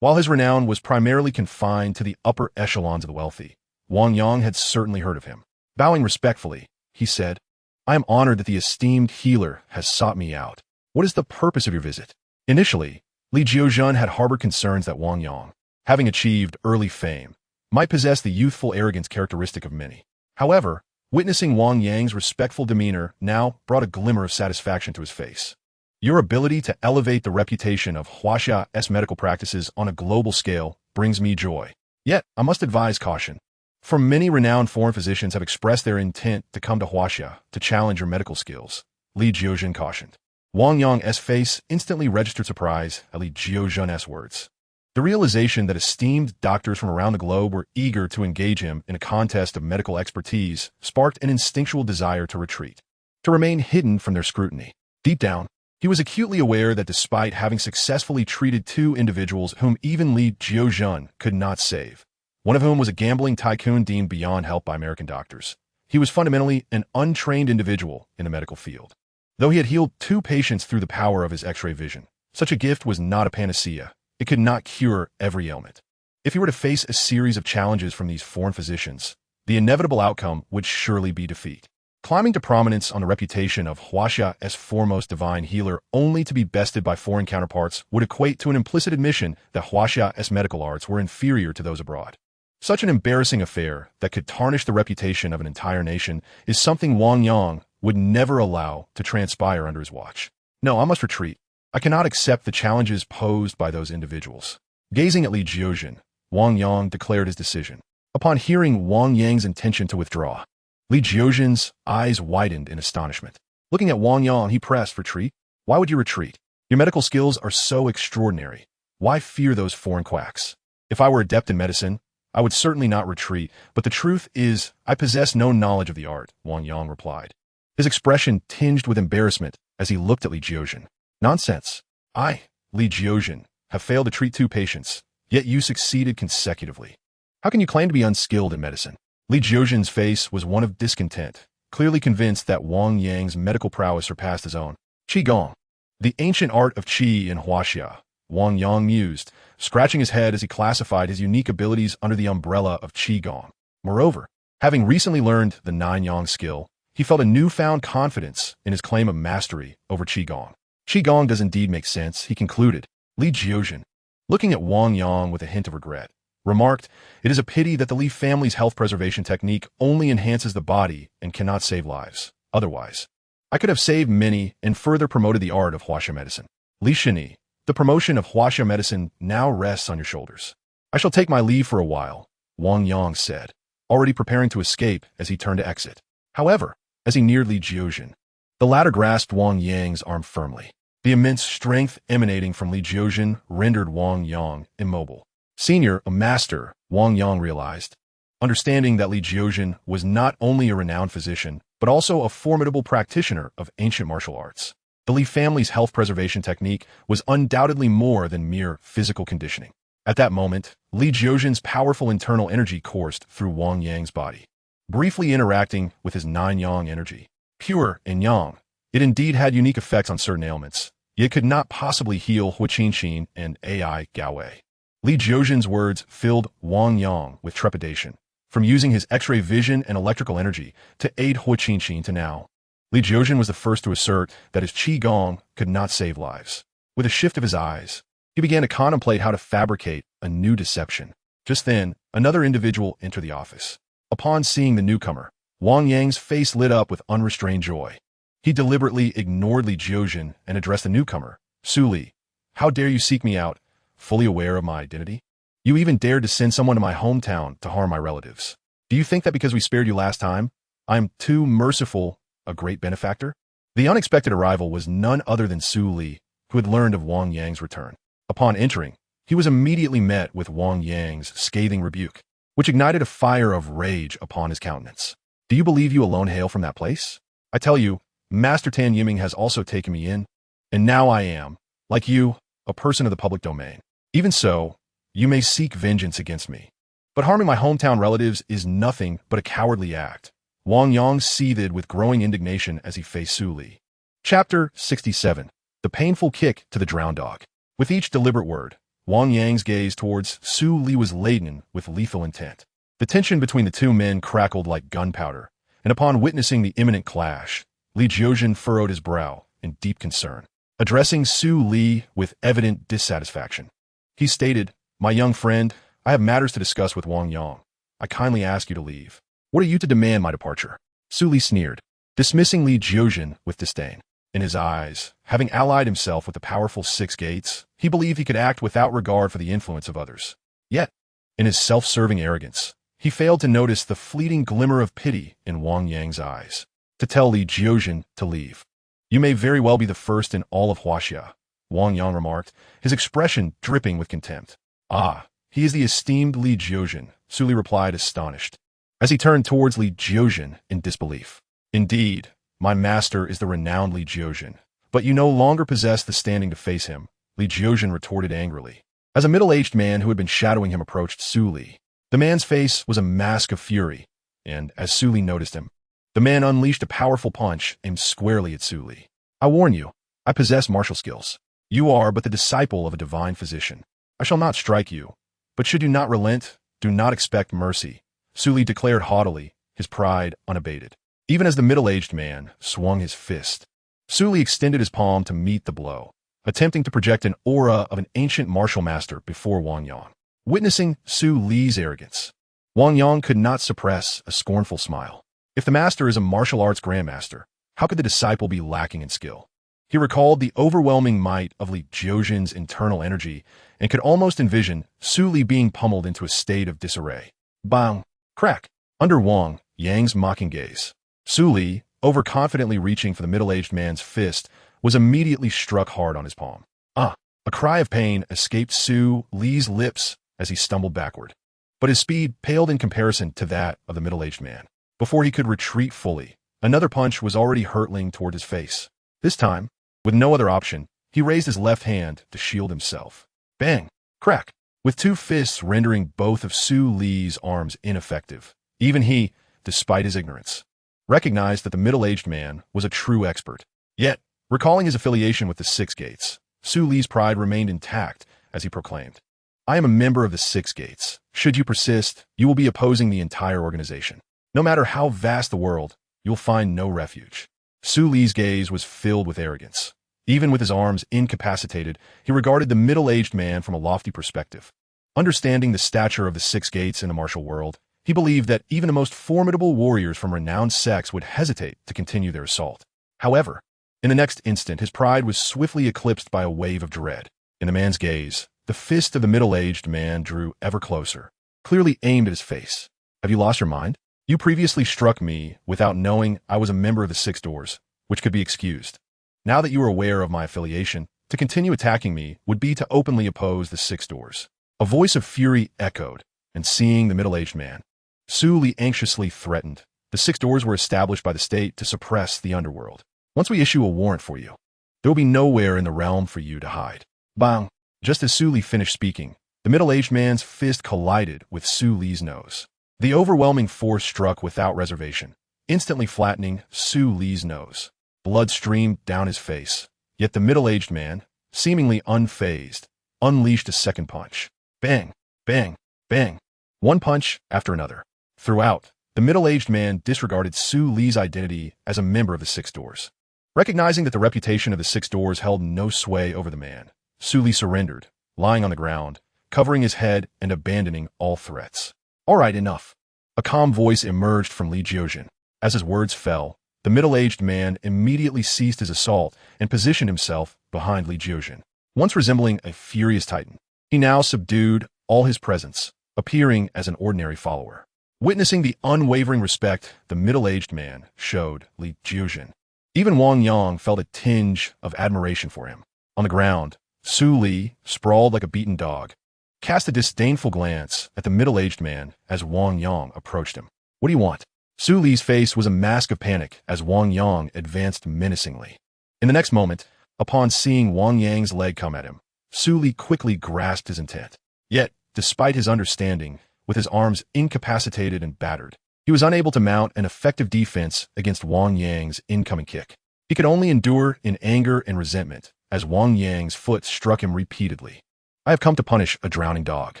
While his renown was primarily confined to the upper echelons of the wealthy, Wang Yang had certainly heard of him. Bowing respectfully, he said, "I am honored that the esteemed healer has sought me out. What is the purpose of your visit?" Initially, Li Jiuzhan had harbored concerns that Wang Yang, having achieved early fame, might possess the youthful arrogance characteristic of many. However, witnessing Wang Yang's respectful demeanor now brought a glimmer of satisfaction to his face. "Your ability to elevate the reputation of Huaxia's medical practices on a global scale brings me joy. Yet, I must advise caution. For many renowned foreign physicians have expressed their intent to come to Huaxia to challenge your medical skills," Li Jiuzhan cautioned. Wang Yang's face instantly registered surprise at Li Jiuzhan's words. The realization that esteemed doctors from around the globe were eager to engage him in a contest of medical expertise sparked an instinctual desire to retreat, to remain hidden from their scrutiny. Deep down, he was acutely aware that despite having successfully treated two individuals whom even Li Jiuzhan could not save, one of whom was a gambling tycoon deemed beyond help by American doctors, he was fundamentally an untrained individual in the medical field. Though he had healed 2 patients through the power of his X-ray vision, such a gift was not a panacea. It could not cure every ailment. If he were to face a series of challenges from these foreign physicians, the inevitable outcome would surely be defeat. Climbing to prominence on the reputation of Huaxia's foremost divine healer only to be bested by foreign counterparts would equate to an implicit admission that Huaxia's medical arts were inferior to those abroad. Such an embarrassing affair that could tarnish the reputation of an entire nation is something Wang Yang would never allow to transpire under his watch. "No, I must retreat. I cannot accept the challenges posed by those individuals." Gazing at Li Jiuzhan, Wang Yang declared his decision. Upon hearing Wang Yang's intention to withdraw, Li Jiuzhan's eyes widened in astonishment. Looking at Wang Yang, he pressed, "Retreat? Why would you retreat? Your medical skills are so extraordinary. Why fear those foreign quacks? If I were adept in medicine, I would certainly not retreat, but the truth is, I possess no knowledge of the art," Wang Yang replied. His expression tinged with embarrassment as he looked at Li Jiuzhan. "Nonsense. I, Li Jiuzhan, have failed to treat 2 patients, yet you succeeded consecutively. How can you claim to be unskilled in medicine?" Li Jiuzhan's face was one of discontent, clearly convinced that Wang Yang's medical prowess surpassed his own. "Qigong, the ancient art of Qi in Huaxia," Wang Yang mused, scratching his head as he classified his unique abilities under the umbrella of Qigong. Moreover, having recently learned the 9-Yang skill, he felt a newfound confidence in his claim of mastery over Qigong. "Qigong does indeed make sense," he concluded. Li Jiuzhan, looking at Wang Yang with a hint of regret, remarked, "It is a pity that the Li family's health preservation technique only enhances the body and cannot save lives. Otherwise, I could have saved many and further promoted the art of Huaxia medicine. Li Shini, the promotion of Huaxia medicine now rests on your shoulders." "I shall take my leave for a while," Wang Yang said, already preparing to escape as he turned to exit. However, as he neared Li Jiuzhan, the latter grasped Wang Yang's arm firmly. The immense strength emanating from Li Jiuzhan rendered Wang Yang immobile. "Senior, a master," Wang Yang realized, understanding that Li Jiuzhan was not only a renowned physician, but also a formidable practitioner of ancient martial arts. The Li family's health preservation technique was undoubtedly more than mere physical conditioning. At that moment, Li Jiuzhan's powerful internal energy coursed through Wang Yang's body, briefly interacting with his 9-Yang energy. Pure and yang, it indeed had unique effects on certain ailments, yet could not possibly heal Huiqinqin and Ai Gaowei. Li Jiuzhan's words filled Wang Yang with trepidation. From using his X-ray vision and electrical energy to aid Huiqinqin to now, Li Jiuzhan was the first to assert that his Qigong could not save lives. With a shift of his eyes, he began to contemplate how to fabricate a new deception. Just then, another individual entered the office. Upon seeing the newcomer, Wang Yang's face lit up with unrestrained joy. He deliberately ignored Li Jiuzhan and addressed the newcomer, Su Li, How dare you seek me out, fully aware of my identity? You even dared to send someone to my hometown to harm my relatives. Do you think that because we spared you last time, I am too merciful, a great benefactor? The unexpected arrival was none other than Su Li, who had learned of Wang Yang's return. Upon entering, he was immediately met with Wang Yang's scathing rebuke, which ignited a fire of rage upon his countenance. Do you believe you alone hail from that place? I tell you, Master Tan Yiming has also taken me in, and now I am, like you, a person of the public domain. Even so, you may seek vengeance against me. But harming my hometown relatives is nothing but a cowardly act. Wang Yang seethed with growing indignation as he faced Su Li. Chapter 67. The Painful Kick to the Drowned Dog. With each deliberate word, Wang Yang's gaze towards Su Li was laden with lethal intent. The tension between the two men crackled like gunpowder, and upon witnessing the imminent clash, Li Jiuzhen furrowed his brow in deep concern, addressing Su Li with evident dissatisfaction. He stated, "My young friend, I have matters to discuss with Wang Yang. I kindly ask you to leave. What are you to demand my departure?" Su Li sneered, dismissing Li Jiuzhen with disdain. In his eyes, having allied himself with the powerful Six Gates, he believed he could act without regard for the influence of others. Yet, in his self-serving arrogance, he failed to notice the fleeting glimmer of pity in Wang Yang's eyes. To tell Li Jiuzhen to leave. "You may very well be the first in all of Huaxia," Wang Yang remarked, his expression dripping with contempt. "Ah, he is the esteemed Li Jiuzhen," Su Li replied, astonished, as he turned towards Li Jiuzhen in disbelief. "Indeed, my master is the renowned Li Jiuzhen, but you no longer possess the standing to face him," Li Jiuzhen retorted angrily. As a middle-aged man who had been shadowing him approached Su Li, the man's face was a mask of fury, and as Su Li noticed him, the man unleashed a powerful punch aimed squarely at Su Li. "I warn you, I possess martial skills. You are but the disciple of a divine physician. I shall not strike you, but should you not relent, do not expect mercy," Su Li declared haughtily, his pride unabated. Even as the middle-aged man swung his fist, Su Li extended his palm to meet the blow, attempting to project an aura of an ancient martial master before Wang Yang. Witnessing Su Li's arrogance, Wang Yang could not suppress a scornful smile. If the master is a martial arts grandmaster, how could the disciple be lacking in skill? He recalled the overwhelming might of Li Jiuzhen's internal energy and could almost envision Su Li being pummeled into a state of disarray. Bang! Crack! Under Wang Yang's mocking gaze, Su Li, overconfidently reaching for the middle-aged man's fist, was immediately struck hard on his palm. Ah! A cry of pain escaped Su Li's lips as he stumbled backward. But his speed paled in comparison to that of the middle-aged man. Before he could retreat fully, another punch was already hurtling toward his face. This time, with no other option, he raised his left hand to shield himself. Bang! Crack! With two fists rendering both of Su Li's arms ineffective. Even he, despite his ignorance, recognized that the middle-aged man was a true expert. Yet, recalling his affiliation with the Six Gates, Su Li's pride remained intact as he proclaimed, "I am a member of the Six Gates. Should you persist, you will be opposing the entire organization. No matter how vast the world, you will find no refuge." Su Li's gaze was filled with arrogance. Even with his arms incapacitated, he regarded the middle-aged man from a lofty perspective. Understanding the stature of the Six Gates in the martial world, he believed that even the most formidable warriors from renowned sects would hesitate to continue their assault. However, in the next instant, his pride was swiftly eclipsed by a wave of dread. In the man's gaze, the fist of the middle-aged man drew ever closer, clearly aimed at his face. "Have you lost your mind? You previously struck me without knowing I was a member of the Six Doors, which could be excused. Now that you are aware of my affiliation, to continue attacking me would be to openly oppose the Six Doors." A voice of fury echoed, and seeing the middle-aged man, Su Li anxiously threatened. "The Six Doors were established by the state to suppress the underworld. Once we issue a warrant for you, there will be nowhere in the realm for you to hide." Bang! Just as Su Li finished speaking, the middle-aged man's fist collided with Su Li's nose. The overwhelming force struck without reservation, instantly flattening Su Li's nose. Blood streamed down his face, yet the middle-aged man, seemingly unfazed, unleashed a second punch. Bang! Bang! Bang! One punch after another. Throughout, the middle-aged man disregarded Su Li's identity as a member of the Six Doors. Recognizing that the reputation of the Six Doors held no sway over the man, Su Li surrendered, lying on the ground, covering his head and abandoning all threats. "All right, enough." A calm voice emerged from Li Jiuzhen. As his words fell, the middle-aged man immediately ceased his assault and positioned himself behind Li Jiuzhen. Once resembling a furious titan, he now subdued all his presence, appearing as an ordinary follower. Witnessing the unwavering respect the middle-aged man showed Li Jiuzhen, even Wang Yang felt a tinge of admiration for him. On the ground, Su Li, sprawled like a beaten dog, cast a disdainful glance at the middle-aged man as Wang Yang approached him. "What do you want?" Su Li's face was a mask of panic as Wang Yang advanced menacingly. In the next moment, upon seeing Wang Yang's leg come at him, Su Li quickly grasped his intent. Yet, despite his understanding, with his arms incapacitated and battered, he was unable to mount an effective defense against Wang Yang's incoming kick. He could only endure in anger and resentment as Wang Yang's foot struck him repeatedly. "I have come to punish a drowning dog."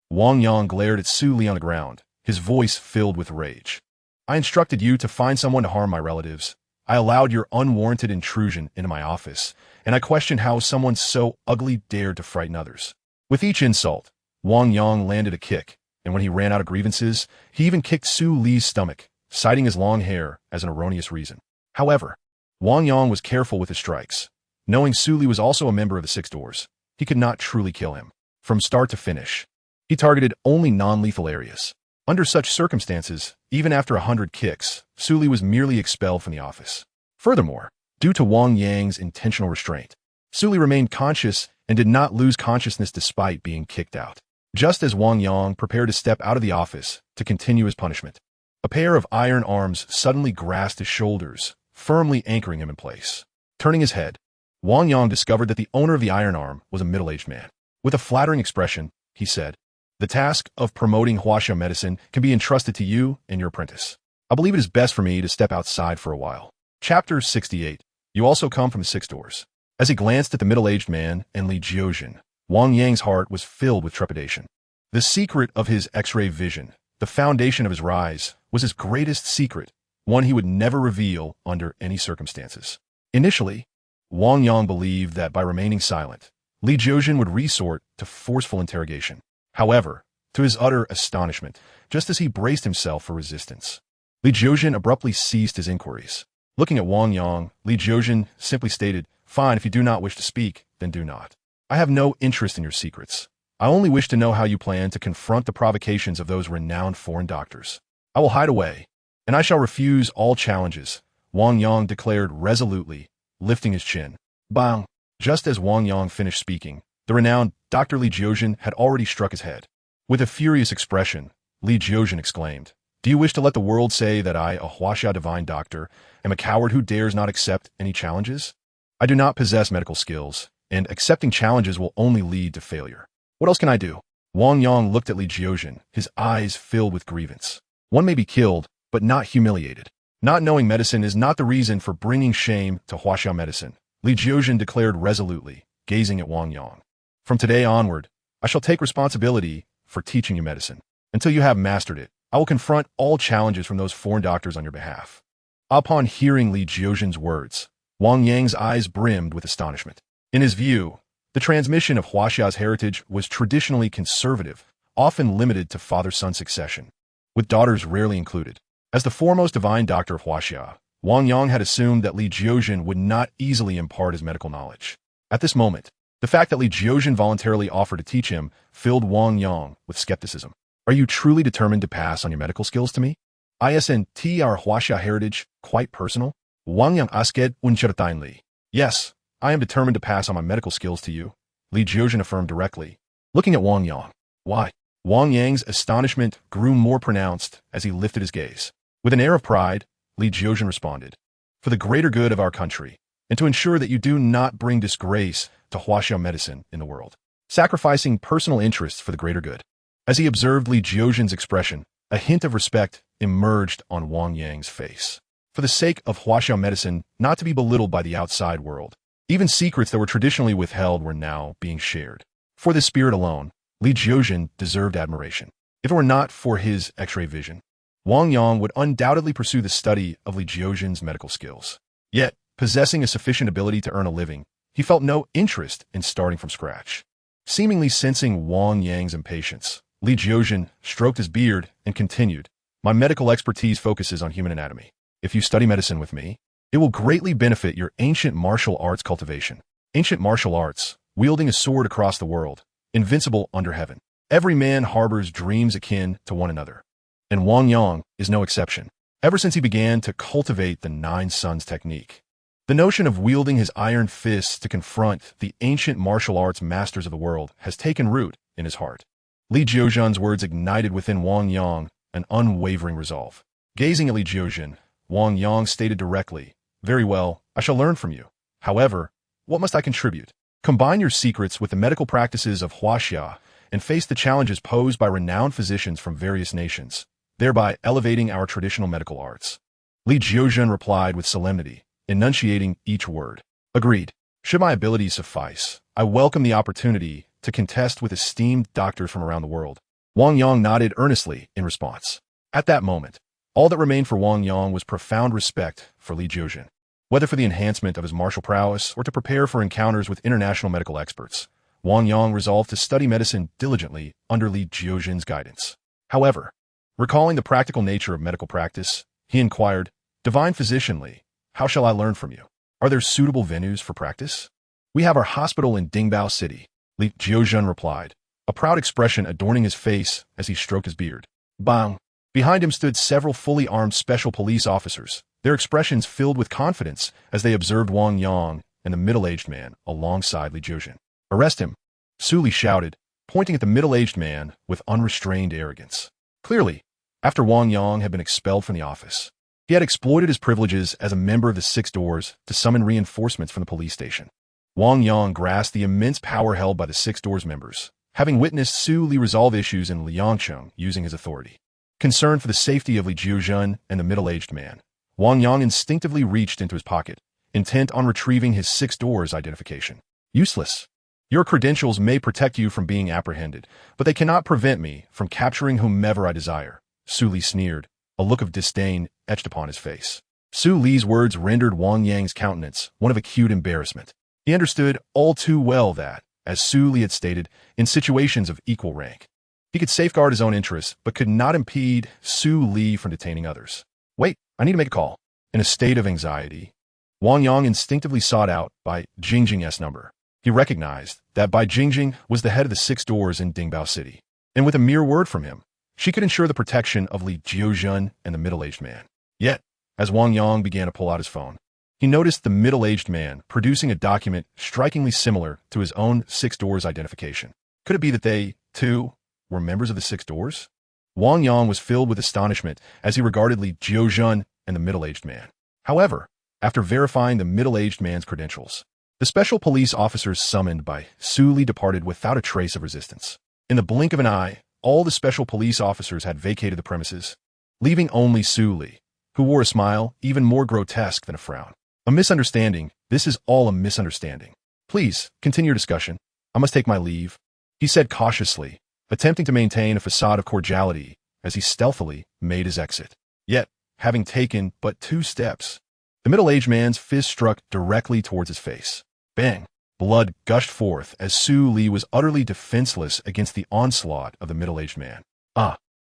Wang Yang glared at Su Li on the ground, his voice filled with rage. "I instructed you to find someone to harm my relatives. I allowed your unwarranted intrusion into my office, and I question how someone so ugly dared to frighten others." With each insult, Wang Yang landed a kick, and when he ran out of grievances, he even kicked Su Li's stomach, citing his long hair as an erroneous reason. However, Wang Yang was careful with his strikes. Knowing Su Li was also a member of the Six Doors, he could not truly kill him. From start to finish, he targeted only non-lethal areas. Under such circumstances, even after 100 kicks, Su Li was merely expelled from the office. Furthermore, due to Wang Yang's intentional restraint, Su Li remained conscious and did not lose consciousness despite being kicked out. Just as Wang Yang prepared to step out of the office to continue his punishment, a pair of iron arms suddenly grasped his shoulders, firmly anchoring him in place. Turning his head, Wang Yang discovered that the owner of the iron arm was a middle-aged man. With a flattering expression, he said, "The task of promoting Huaxia medicine can be entrusted to you and your apprentice. I believe it is best for me to step outside for a while." Chapter 68. You also come from the Six Doors. As he glanced at the middle-aged man and Li Jiuzhen, Wang Yang's heart was filled with trepidation. The secret of his X-ray vision, the foundation of his rise, was his greatest secret, one he would never reveal under any circumstances. Initially, Wang Yang believed that by remaining silent, Li Jiuzhen would resort to forceful interrogation. However, to his utter astonishment, just as he braced himself for resistance, Li Jiuzhen abruptly ceased his inquiries. Looking at Wang Yang, Li Jiuzhen simply stated, "Fine, if you do not wish to speak, then do not. I have no interest in your secrets. I only wish to know how you plan to confront the provocations of those renowned foreign doctors. I will hide away, and I shall refuse all challenges," Wang Yang declared resolutely, lifting his chin. Bang! Just as Wang Yang finished speaking, the renowned Dr. Li Jiuzhen had already struck his head. With a furious expression, Li Jiuzhen exclaimed, "Do you wish to let the world say that I, a Huaxia divine doctor, am a coward who dares not accept any challenges? I do not possess medical skills, and accepting challenges will only lead to failure. What else can I do?" Wang Yang looked at Li Jiuzhen, his eyes filled with grievance. One may be killed, but not humiliated. Not knowing medicine is not the reason for bringing shame to Huaxia medicine, Li Jiuzhen declared resolutely, gazing at Wang Yang. "From today onward, I shall take responsibility for teaching you medicine. Until you have mastered it, I will confront all challenges from those foreign doctors on your behalf." Upon hearing Li Jiuzhen's words, Wang Yang's eyes brimmed with astonishment. In his view, the transmission of Huaxia's heritage was traditionally conservative, often limited to father-son succession, with daughters rarely included. As the foremost divine doctor of Huaxia, Wang Yang had assumed that Li Jiuzhen would not easily impart his medical knowledge. At this moment, the fact that Li Jiuzhen voluntarily offered to teach him filled Wang Yang with skepticism. "Are you truly determined to pass on your medical skills to me? Isn't our Huaxia heritage quite personal?" Wang Yang asked uncertainly. "Yes, I am determined to pass on my medical skills to you," Li Jiuzhen affirmed directly, looking at Wang Yang. "Why?" Wang Yang's astonishment grew more pronounced as he lifted his gaze. With an air of pride, Li Jiuzhen responded, "For the greater good of our country, and to ensure that you do not bring disgrace to Huaxia medicine in the world, sacrificing personal interests for the greater good." As he observed Li Jiuzhen's expression, a hint of respect emerged on Wang Yang's face. For the sake of Huaxia medicine not to be belittled by the outside world, even secrets that were traditionally withheld were now being shared. For this spirit alone, Li Jiuzhen deserved admiration. If it were not for his X-ray vision, Wang Yang would undoubtedly pursue the study of Li Jiuzhen's medical skills. Yet, possessing a sufficient ability to earn a living, he felt no interest in starting from scratch. Seemingly sensing Wang Yang's impatience, Li Jiuzhen stroked his beard and continued, "My medical expertise focuses on human anatomy. If you study medicine with me, it will greatly benefit your ancient martial arts cultivation." Ancient martial arts, wielding a sword across the world, invincible under heaven. Every man harbors dreams akin to one another, and Wang Yang is no exception. Ever since he began to cultivate the Nine Suns technique, the notion of wielding his iron fists to confront the ancient martial arts masters of the world has taken root in his heart. Li Jiuzhen's words ignited within Wang Yang an unwavering resolve. Gazing at Li Jiuzhen, Wang Yang stated directly, "Very well, I shall learn from you. However, what must I contribute? Combine your secrets with the medical practices of Huaxia and face the challenges posed by renowned physicians from various nations, thereby elevating our traditional medical arts." Li Jiuzhen replied with solemnity, enunciating each word. "Agreed. Should my abilities suffice, I welcome the opportunity to contest with esteemed doctors from around the world." Wang Yang nodded earnestly in response. At that moment, all that remained for Wang Yang was profound respect for Li Jiuzhen. Whether for the enhancement of his martial prowess or to prepare for encounters with international medical experts, Wang Yang resolved to study medicine diligently under Li Jiuzhen's guidance. However, recalling the practical nature of medical practice, he inquired, "Divine Physician Li, how shall I learn from you? Are there suitable venues for practice?" "We have our hospital in Dingbao City," Li Jiuzhen replied, a proud expression adorning his face as he stroked his beard. Bang! Behind him stood several fully armed special police officers, their expressions filled with confidence as they observed Wang Yang and the middle-aged man alongside Li Jiuzhen. "Arrest him," Su Li shouted, pointing at the middle-aged man with unrestrained arrogance. Clearly, after Wang Yang had been expelled from the office, he had exploited his privileges as a member of the Six Doors to summon reinforcements from the police station. Wang Yang grasped the immense power held by the Six Doors members, having witnessed Su Li resolve issues in Liangcheng using his authority. Concerned for the safety of Li Jiuzhen and the middle-aged man, Wang Yang instinctively reached into his pocket, intent on retrieving his Six Doors identification. "Useless. Your credentials may protect you from being apprehended, but they cannot prevent me from capturing whomever I desire," Su Li sneered, a look of disdain etched upon his face. Su Li's words rendered Wang Yang's countenance one of acute embarrassment. He understood all too well that, as Su Li had stated, in situations of equal rank, he could safeguard his own interests, but could not impede Su Li from detaining others. "Wait, I need to make a call." In a state of anxiety, Wang Yang instinctively sought out Bai Jingjing's number. He recognized that Bai Jingjing was the head of the Six Doors in Dingbao City, and with a mere word from him, she could ensure the protection of Li Jiuzhen and the middle-aged man. Yet, as Wang Yang began to pull out his phone, he noticed the middle-aged man producing a document strikingly similar to his own Six Doors identification. Could it be that they, too, were members of the Six Doors? Wang Yang was filled with astonishment as he regarded Li Jiuzhen and the middle-aged man. However, after verifying the middle-aged man's credentials, the special police officers summoned by Su Li departed without a trace of resistance. In the blink of an eye, all the special police officers had vacated the premises, leaving only Su Li, who wore a smile even more grotesque than a frown. "A misunderstanding. This is all a misunderstanding. Please, continue your discussion. I must take my leave," he said cautiously, attempting to maintain a facade of cordiality as he stealthily made his exit. Yet, having taken but 2 steps, the middle-aged man's fist struck directly towards his face. Bang! Blood gushed forth as Su Li was utterly defenseless against the onslaught of the middle-aged man.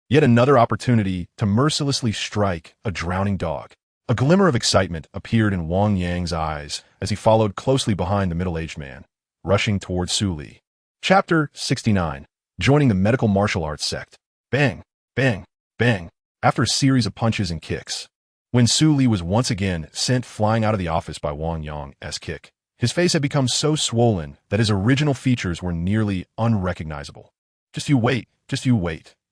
Yet another opportunity to mercilessly strike a drowning dog. A glimmer of excitement appeared in Wang Yang's eyes as he followed closely behind the middle-aged man, rushing towards Su Li. Chapter 69. Joining the medical martial arts sect. Bang! Bang! Bang! After a series of punches and kicks, when Su Li was once again sent flying out of the office by Wang Yang's kick, his face had become so swollen that his original features were nearly unrecognizable. Just you wait,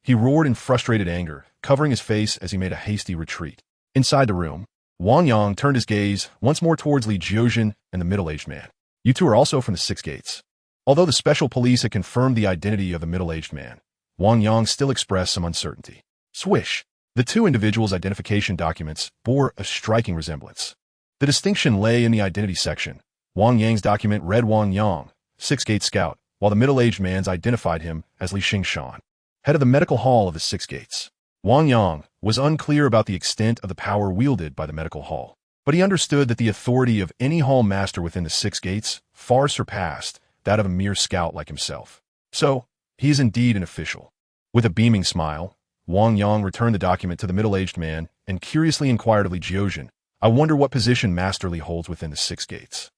he roared in frustrated anger, covering his face as he made a hasty retreat. Inside the room, Wang Yang turned his gaze once more towards Li Jiuzhen and the middle-aged man. "You two are also from the Six Gates." Although the special police had confirmed the identity of the middle-aged man, Wang Yang still expressed some uncertainty. Swish! The two individuals' identification documents bore a striking resemblance. The distinction lay in the identity section. Wang Yang's document read Wang Yang, Six Gate Scout, while the middle-aged man's identified him as Li Xingshan, head of the medical hall of the Six Gates. Wang Yang was unclear about the extent of the power wielded by the medical hall, but he understood that the authority of any hall master within the Six Gates far surpassed that of a mere scout like himself. So, he is indeed an official. With a beaming smile, Wang Yang returned the document to the middle-aged man and curiously inquired of Li Jiuzhen, "I wonder what position Master Li holds within the Six Gates."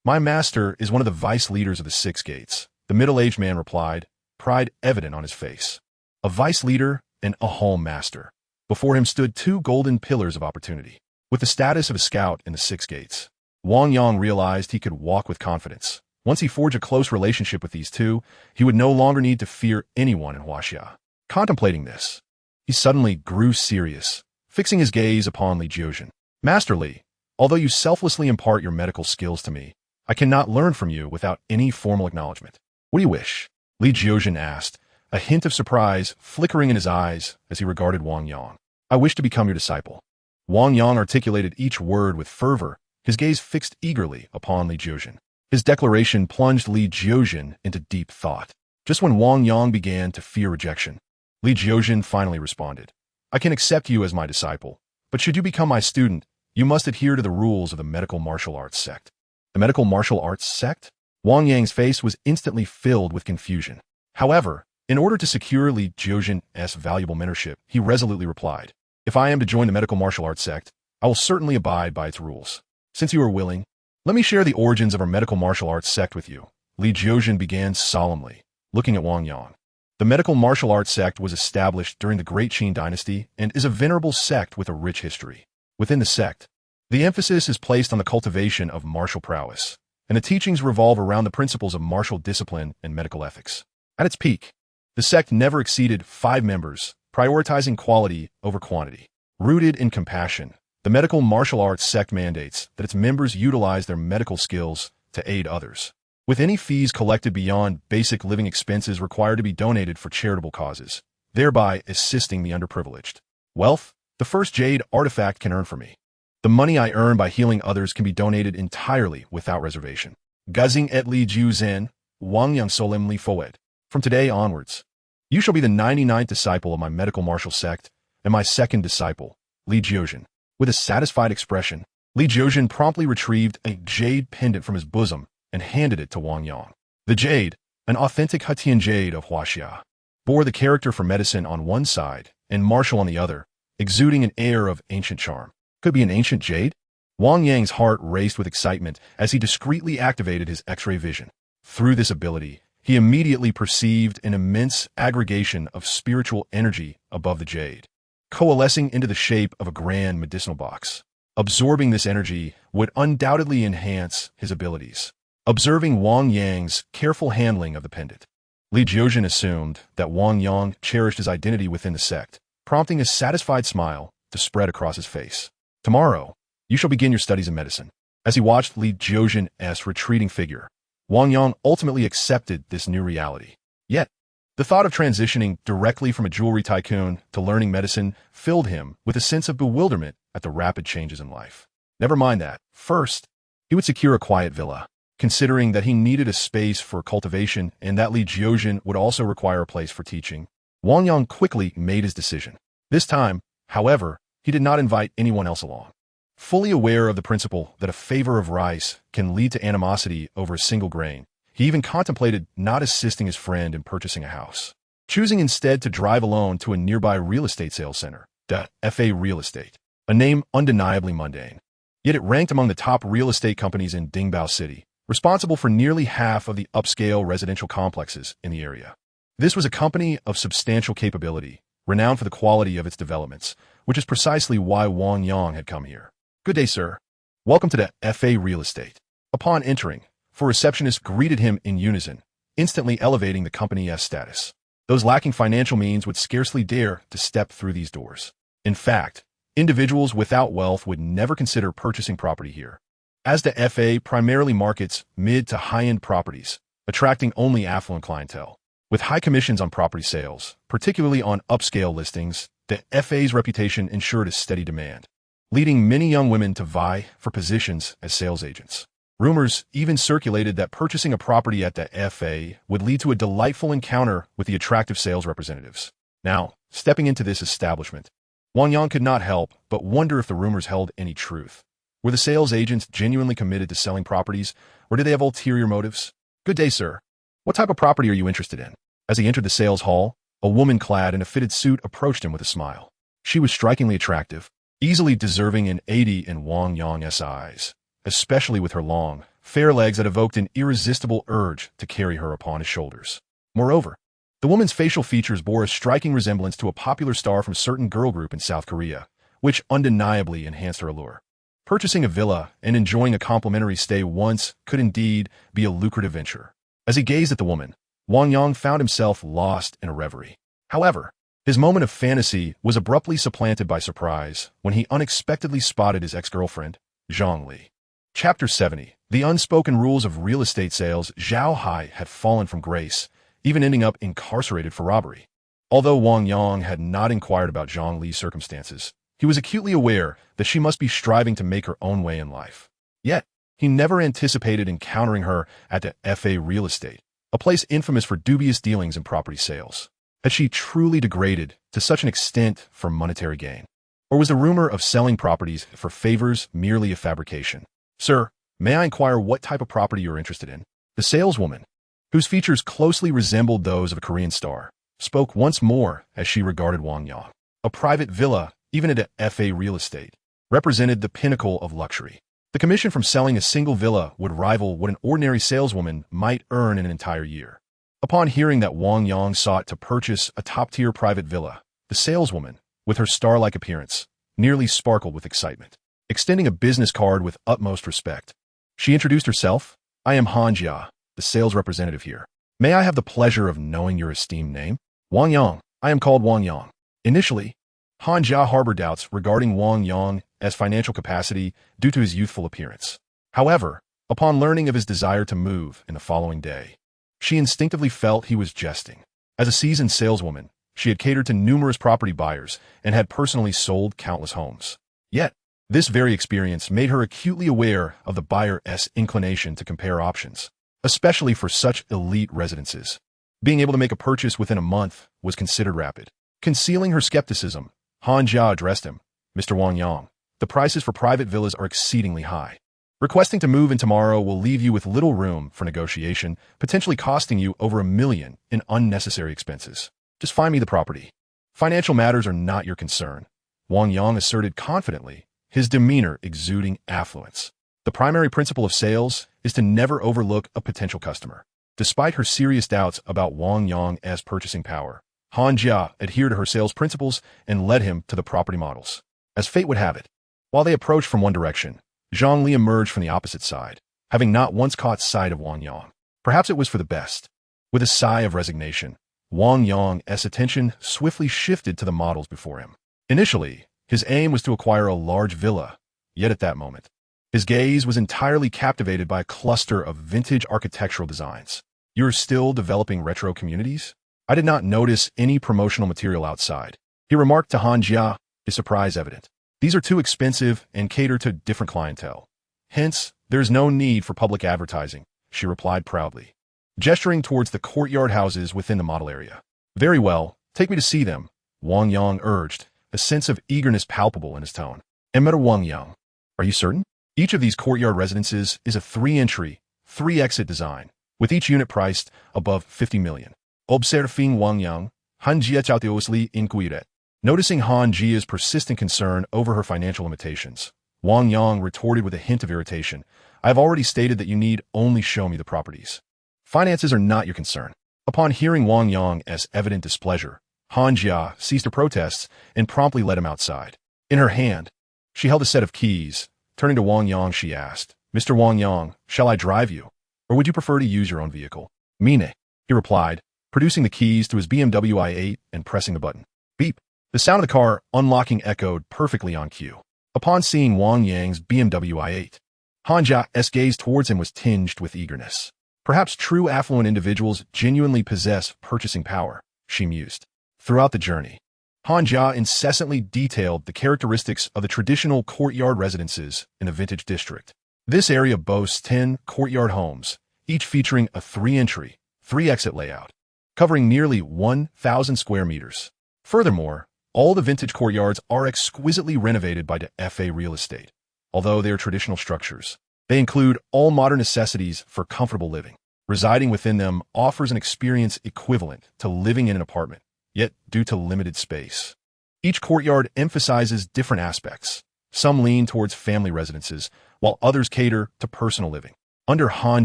My master is one of the vice leaders of the Six Gates, the middle-aged man replied, pride evident on his face. A vice leader and a home master. Before him stood two golden pillars of opportunity. With the status of a scout in the Six Gates, Wang Yang realized he could walk with confidence. Once he forged a close relationship with these two, he would no longer need to fear anyone in Huaxia. Contemplating this, he suddenly grew serious, fixing his gaze upon Li Jiuzhen. Master Li, although you selflessly impart your medical skills to me, I cannot learn from you without any formal acknowledgement. What do you wish? Li Jiuzhen asked, a hint of surprise flickering in his eyes as he regarded Wang Yang. I wish to become your disciple. Wang Yang articulated each word with fervor, his gaze fixed eagerly upon Li Jiuzhen. His declaration plunged Li Jiuzhen into deep thought. Just when Wang Yang began to fear rejection, Li Jiuzhen finally responded, I can accept you as my disciple, but should you become my student, you must adhere to the rules of the medical martial arts sect. The medical martial arts sect? Wang Yang's face was instantly filled with confusion. However, in order to secure Li Jiuzhen's valuable mentorship, he resolutely replied, if I am to join the medical martial arts sect, I will certainly abide by its rules. Since you are willing, let me share the origins of our medical martial arts sect with you. Li Jiuzhen began solemnly, looking at Wang Yang. The medical martial arts sect was established during the Great Qin dynasty and is a venerable sect with a rich history. Within the sect, the emphasis is placed on the cultivation of martial prowess, and the teachings revolve around the principles of martial discipline and medical ethics. At its peak, the sect never exceeded 5 members, prioritizing quality over quantity. Rooted in compassion, the medical martial arts sect mandates that its members utilize their medical skills to aid others, with any fees collected beyond basic living expenses required to be donated for charitable causes, thereby assisting the underprivileged. Wealth, the first jade artifact can earn for me. The money I earn by healing others can be donated entirely without reservation. Gazing et Li Jiuzhen, Wang Yang solemnly forward. From today onwards, you shall be the 99th disciple of my medical martial sect and my second disciple, Li Jiuzhen. With a satisfied expression, Li Jiuzhen promptly retrieved a jade pendant from his bosom and handed it to Wang Yang. The jade, an authentic Hetian jade of Huaxia, bore the character for medicine on one side and martial on the other, exuding an air of ancient charm. Could be an ancient jade? Wang Yang's heart raced with excitement as he discreetly activated his X-ray vision. Through this ability, he immediately perceived an immense aggregation of spiritual energy above the jade, coalescing into the shape of a grand medicinal box. Absorbing this energy would undoubtedly enhance his abilities. Observing Wang Yang's careful handling of the pendant, Li Jiuzhen assumed that Wang Yang cherished his identity within the sect, prompting a satisfied smile to spread across his face. Tomorrow, you shall begin your studies in medicine. As he watched Li Jiuzhen's retreating figure, Wang Yang ultimately accepted this new reality. Yet, the thought of transitioning directly from a jewelry tycoon to learning medicine filled him with a sense of bewilderment at the rapid changes in life. Never mind that. First, he would secure a quiet villa, considering that he needed a space for cultivation and that Li Jiuzhen would also require a place for teaching. Wang Yang quickly made his decision. This time, however, he did not invite anyone else along. Fully aware of the principle that a favor of rice can lead to animosity over a single grain, he even contemplated not assisting his friend in purchasing a house, choosing instead to drive alone to a nearby real estate sales center, the FA Real Estate, a name undeniably mundane. Yet it ranked among the top real estate companies in Dingbao City, responsible for nearly half of the upscale residential complexes in the area. This was a company of substantial capability, renowned for the quality of its developments, which is precisely why Wang Yang had come here. Good day, sir. Welcome to the FA Real Estate. Upon entering, 4 receptionists greeted him in unison, instantly elevating the company's status. Those lacking financial means would scarcely dare to step through these doors. In fact, individuals without wealth would never consider purchasing property here, as the FA primarily markets mid to high-end properties, attracting only affluent clientele. With high commissions on property sales, particularly on upscale listings, the FA's reputation ensured a steady demand, leading many young women to vie for positions as sales agents. Rumors even circulated that purchasing a property at the FA would lead to a delightful encounter with the attractive sales representatives. Now, stepping into this establishment, Wang Yang could not help but wonder if the rumors held any truth. Were the sales agents genuinely committed to selling properties, or did they have ulterior motives? Good day, sir. What type of property are you interested in? As he entered the sales hall, a woman clad in a fitted suit approached him with a smile. She was strikingly attractive, easily deserving an 80 in Wang Yang's eyes, especially with her long, fair legs that evoked an irresistible urge to carry her upon his shoulders. Moreover, the woman's facial features bore a striking resemblance to a popular star from a certain girl group in South Korea, which undeniably enhanced her allure. Purchasing a villa and enjoying a complimentary stay once could indeed be a lucrative venture. As he gazed at the woman, Wang Yang found himself lost in a reverie. However, his moment of fantasy was abruptly supplanted by surprise when he unexpectedly spotted his ex-girlfriend, Zhang Li. Chapter 70. The unspoken rules of real estate sales. Zhao Hai had fallen from grace, even ending up incarcerated for robbery. Although Wang Yang had not inquired about Zhang Li's circumstances, he was acutely aware that she must be striving to make her own way in life. Yet, he never anticipated encountering her at the FA Real Estate, a place infamous for dubious dealings in property sales. Had she truly degraded to such an extent for monetary gain? Or was the rumor of selling properties for favors merely a fabrication? Sir, may I inquire what type of property you're interested in? The saleswoman, whose features closely resembled those of a Korean star, spoke once more as she regarded Wang Yang. A private villa, even at a FA Real Estate, represented the pinnacle of luxury. The commission from selling a single villa would rival what an ordinary saleswoman might earn in an entire year. Upon hearing that Wang Yang sought to purchase a top-tier private villa, the saleswoman, with her star-like appearance, nearly sparkled with excitement. Extending a business card with utmost respect, she introduced herself. I am Han Jia, the sales representative here. May I have the pleasure of knowing your esteemed name? Wang Yang. I am called Wang Yang. Initially, Han Jia harbored doubts regarding Wang Yang's financial capacity due to his youthful appearance. However, upon learning of his desire to move in the following day, she instinctively felt he was jesting. As a seasoned saleswoman, she had catered to numerous property buyers and had personally sold countless homes. Yet, this very experience made her acutely aware of the buyer's inclination to compare options, especially for such elite residences. Being able to make a purchase within a month was considered rapid. Concealing her skepticism, Han Jia addressed him. Mr. Wang Yang, the prices for private villas are exceedingly high. Requesting to move in tomorrow will leave you with little room for negotiation, potentially costing you over $1 million in unnecessary expenses. Just find me the property. Financial matters are not your concern, Wang Yang asserted confidently, his demeanor exuding affluence. The primary principle of sales is to never overlook a potential customer. Despite her serious doubts about Wang Yang's purchasing power, Han Jia adhered to her sales principles and led him to the property models. As fate would have it, while they approached from one direction, Zhang Li emerged from the opposite side, having not once caught sight of Wang Yang. Perhaps it was for the best. With a sigh of resignation, Wang Yang's attention swiftly shifted to the models before him. Initially, his aim was to acquire a large villa, yet at that moment, his gaze was entirely captivated by a cluster of vintage architectural designs. You're still developing retro communities? I did not notice any promotional material outside, he remarked to Han Jia, his surprise evident. These are too expensive and cater to different clientele. Hence, there's no need for public advertising, she replied proudly, gesturing towards the courtyard houses within the model area. Very well, take me to see them, Wang Yang urged, a sense of eagerness palpable in his tone. Emir Wang Yang, are you certain? Each of these courtyard residences is a 3-entry, 3-exit design, with each unit priced above 50 million. Observing Wang Yang, Han Jia cautelosely inquired. Noticing Han Jia's persistent concern over her financial limitations, Wang Yang retorted with a hint of irritation. I have already stated that you need only show me the properties. Finances are not your concern. Upon hearing Wang Yang's evident displeasure, Han Jia ceased her protests and promptly led him outside. In her hand, she held a set of keys. Turning to Wang Yang, she asked, Mr. Wang Yang, shall I drive you? Or would you prefer to use your own vehicle? Mine, he replied, producing the keys to his BMW i8 and pressing the button. Beep. The sound of the car unlocking echoed perfectly on cue. Upon seeing Wang Yang's BMW i8, Han Jia's gaze towards him was tinged with eagerness. Perhaps true affluent individuals genuinely possess purchasing power, she mused. Throughout the journey, Han Jia incessantly detailed the characteristics of the traditional courtyard residences in the vintage district. This area boasts 10 courtyard homes, each featuring a 3-entry, 3-exit layout, covering nearly 1,000 square meters. Furthermore, all the vintage courtyards are exquisitely renovated by the FA Real Estate. Although they are traditional structures, they include all modern necessities for comfortable living. Residing within them offers an experience equivalent to living in an apartment, yet due to limited space. Each courtyard emphasizes different aspects. Some lean towards family residences, while others cater to personal living. Under Han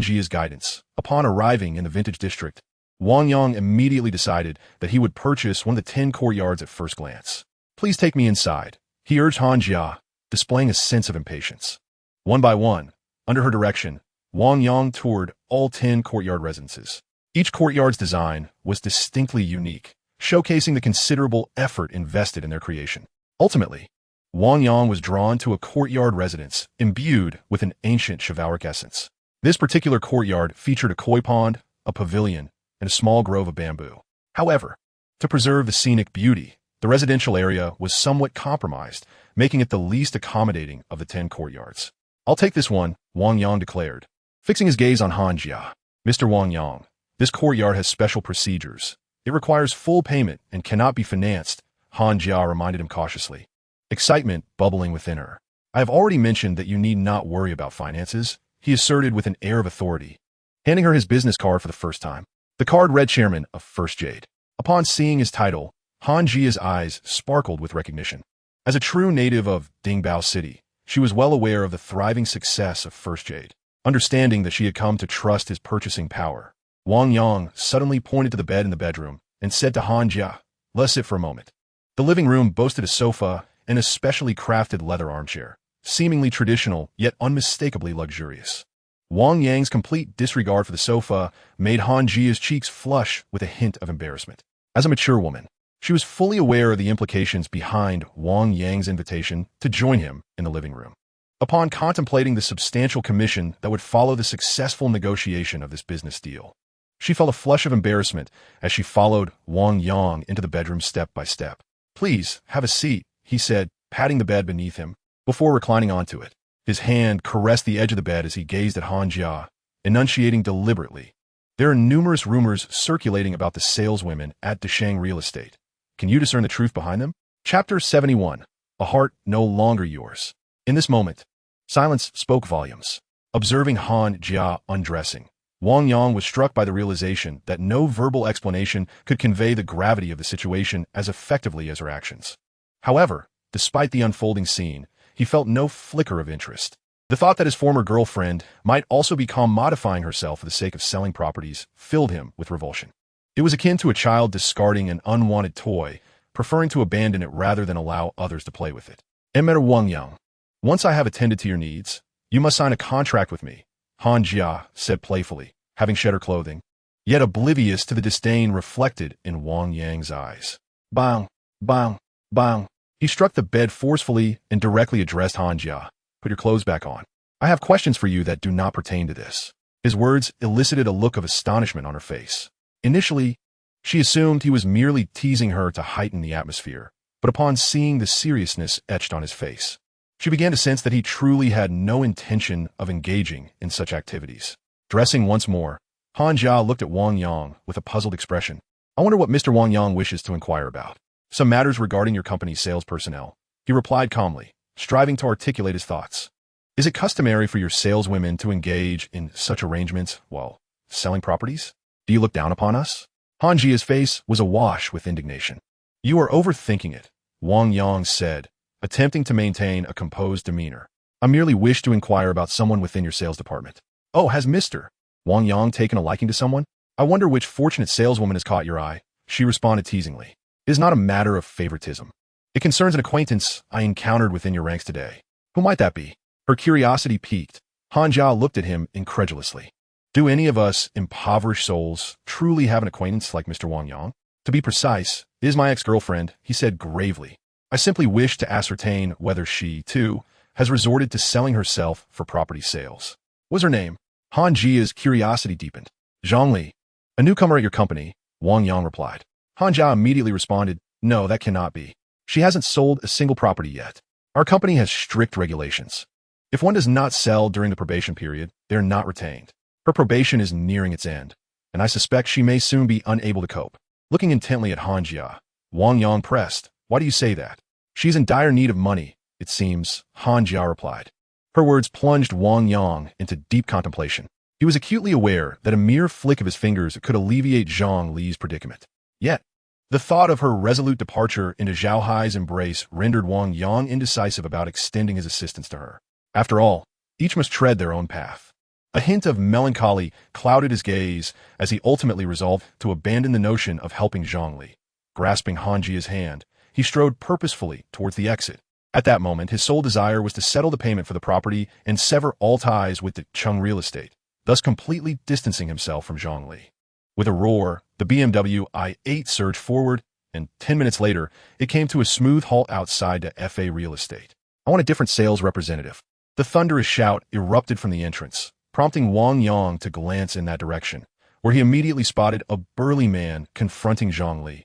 Jia's guidance, upon arriving in the vintage district, Wang Yang immediately decided that he would purchase one of the 10 courtyards at first glance. Please take me inside, he urged Han Jia, displaying a sense of impatience. One by one, under her direction, Wang Yang toured all 10 courtyard residences. Each courtyard's design was distinctly unique, showcasing the considerable effort invested in their creation. Ultimately, Wang Yang was drawn to a courtyard residence imbued with an ancient chivalric essence. This particular courtyard featured a koi pond, a pavilion, and a small grove of bamboo. However, to preserve the scenic beauty, the residential area was somewhat compromised, making it the least accommodating of the 10 courtyards. I'll take this one, Wang Yang declared, fixing his gaze on Han Jia. Mr. Wang Yang, this courtyard has special procedures. It requires full payment and cannot be financed, Han Jia reminded him cautiously, excitement bubbling within her. I have already mentioned that you need not worry about finances, he asserted with an air of authority, handing her his business card for the first time. The card read Chairman of First Jade. Upon seeing his title, Han Jia's eyes sparkled with recognition. As a true native of Dingbao City, she was well aware of the thriving success of First Jade. Understanding that she had come to trust his purchasing power, Wang Yang suddenly pointed to the bed in the bedroom and said to Han Jia, "Let's sit for a moment." The living room boasted a sofa and a specially crafted leather armchair, seemingly traditional yet unmistakably luxurious. Wang Yang's complete disregard for the sofa made Han Jia's cheeks flush with a hint of embarrassment. As a mature woman, she was fully aware of the implications behind Wang Yang's invitation to join him in the living room. Upon contemplating the substantial commission that would follow the successful negotiation of this business deal, she felt a flush of embarrassment as she followed Wang Yang into the bedroom step by step. "Please, have a seat," he said, patting the bed beneath him, before reclining onto it. His hand caressed the edge of the bed as he gazed at Han Jia, enunciating deliberately. "There are numerous rumors circulating about the saleswomen at Desheng Real Estate. Can you discern the truth behind them?" Chapter 71. A Heart No Longer Yours. In this moment, silence spoke volumes. Observing Han Jia undressing, Wang Yang was struck by the realization that no verbal explanation could convey the gravity of the situation as effectively as her actions. However, despite the unfolding scene, he felt no flicker of interest. The thought that his former girlfriend might also be commodifying herself for the sake of selling properties filled him with revulsion. It was akin to a child discarding an unwanted toy, preferring to abandon it rather than allow others to play with it. "Emir Wang Yang, once I have attended to your needs, you must sign a contract with me," Han Jia said playfully, having shed her clothing, yet oblivious to the disdain reflected in Wang Yang's eyes. Bang, bang, bang. He struck the bed forcefully and directly addressed Han Jia. "Put your clothes back on. I have questions for you that do not pertain to this." His words elicited a look of astonishment on her face. Initially, she assumed he was merely teasing her to heighten the atmosphere, but upon seeing the seriousness etched on his face, she began to sense that he truly had no intention of engaging in such activities. Dressing once more, Han Jia looked at Wang Yang with a puzzled expression. "I wonder what Mr. Wang Yang wishes to inquire about." "Some matters regarding your company's sales personnel," he replied calmly, striving to articulate his thoughts. "Is it customary for your saleswomen to engage in such arrangements while selling properties? Do you look down upon us?" Han Jia's face was awash with indignation. "You are overthinking it," Wang Yang said, attempting to maintain a composed demeanor. "I merely wish to inquire about someone within your sales department." "Oh, has Mr. Wang Yang taken a liking to someone? I wonder which fortunate saleswoman has caught your eye," she responded teasingly. "It is not a matter of favoritism. It concerns an acquaintance I encountered within your ranks today." "Who might that be?" Her curiosity piqued. Han Jia looked at him incredulously. "Do any of us impoverished souls truly have an acquaintance like Mr. Wang Yang?" "To be precise, it is my ex-girlfriend," he said gravely. "I simply wish to ascertain whether she, too, has resorted to selling herself for property sales." "What's her name?" Han Jia's curiosity deepened. "Zhongli, a newcomer at your company," Wang Yang replied. Han Jia immediately responded, "No, that cannot be. She hasn't sold a single property yet. Our company has strict regulations. If one does not sell during the probation period, they are not retained. Her probation is nearing its end, and I suspect she may soon be unable to cope." Looking intently at Han Jia, Wang Yang pressed, "Why do you say that?" "She's in dire need of money, it seems," Han Jia replied. Her words plunged Wang Yang into deep contemplation. He was acutely aware that a mere flick of his fingers could alleviate Zhang Li's predicament. Yet, the thought of her resolute departure into Zhao Hai's embrace rendered Wang Yang indecisive about extending his assistance to her. After all, each must tread their own path. A hint of melancholy clouded his gaze as he ultimately resolved to abandon the notion of helping Zhongli. Grasping Hanjia's hand, he strode purposefully towards the exit. At that moment, his sole desire was to settle the payment for the property and sever all ties with the Chung real estate, thus completely distancing himself from Zhongli. With a roar, the BMW i8 surged forward, and 10 minutes later, it came to a smooth halt outside the FA real estate. "I want a different sales representative." The thunderous shout erupted from the entrance, prompting Wang Yang to glance in that direction, where he immediately spotted a burly man confronting Zhongli,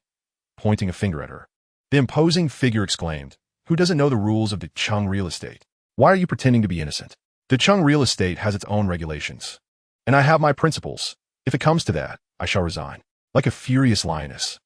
pointing a finger at her. The imposing figure exclaimed, "Who doesn't know the rules of the Chung real estate? Why are you pretending to be innocent? The Chung real estate has its own regulations, and I have my principles. If it comes to that, I shall resign." Like a furious lioness,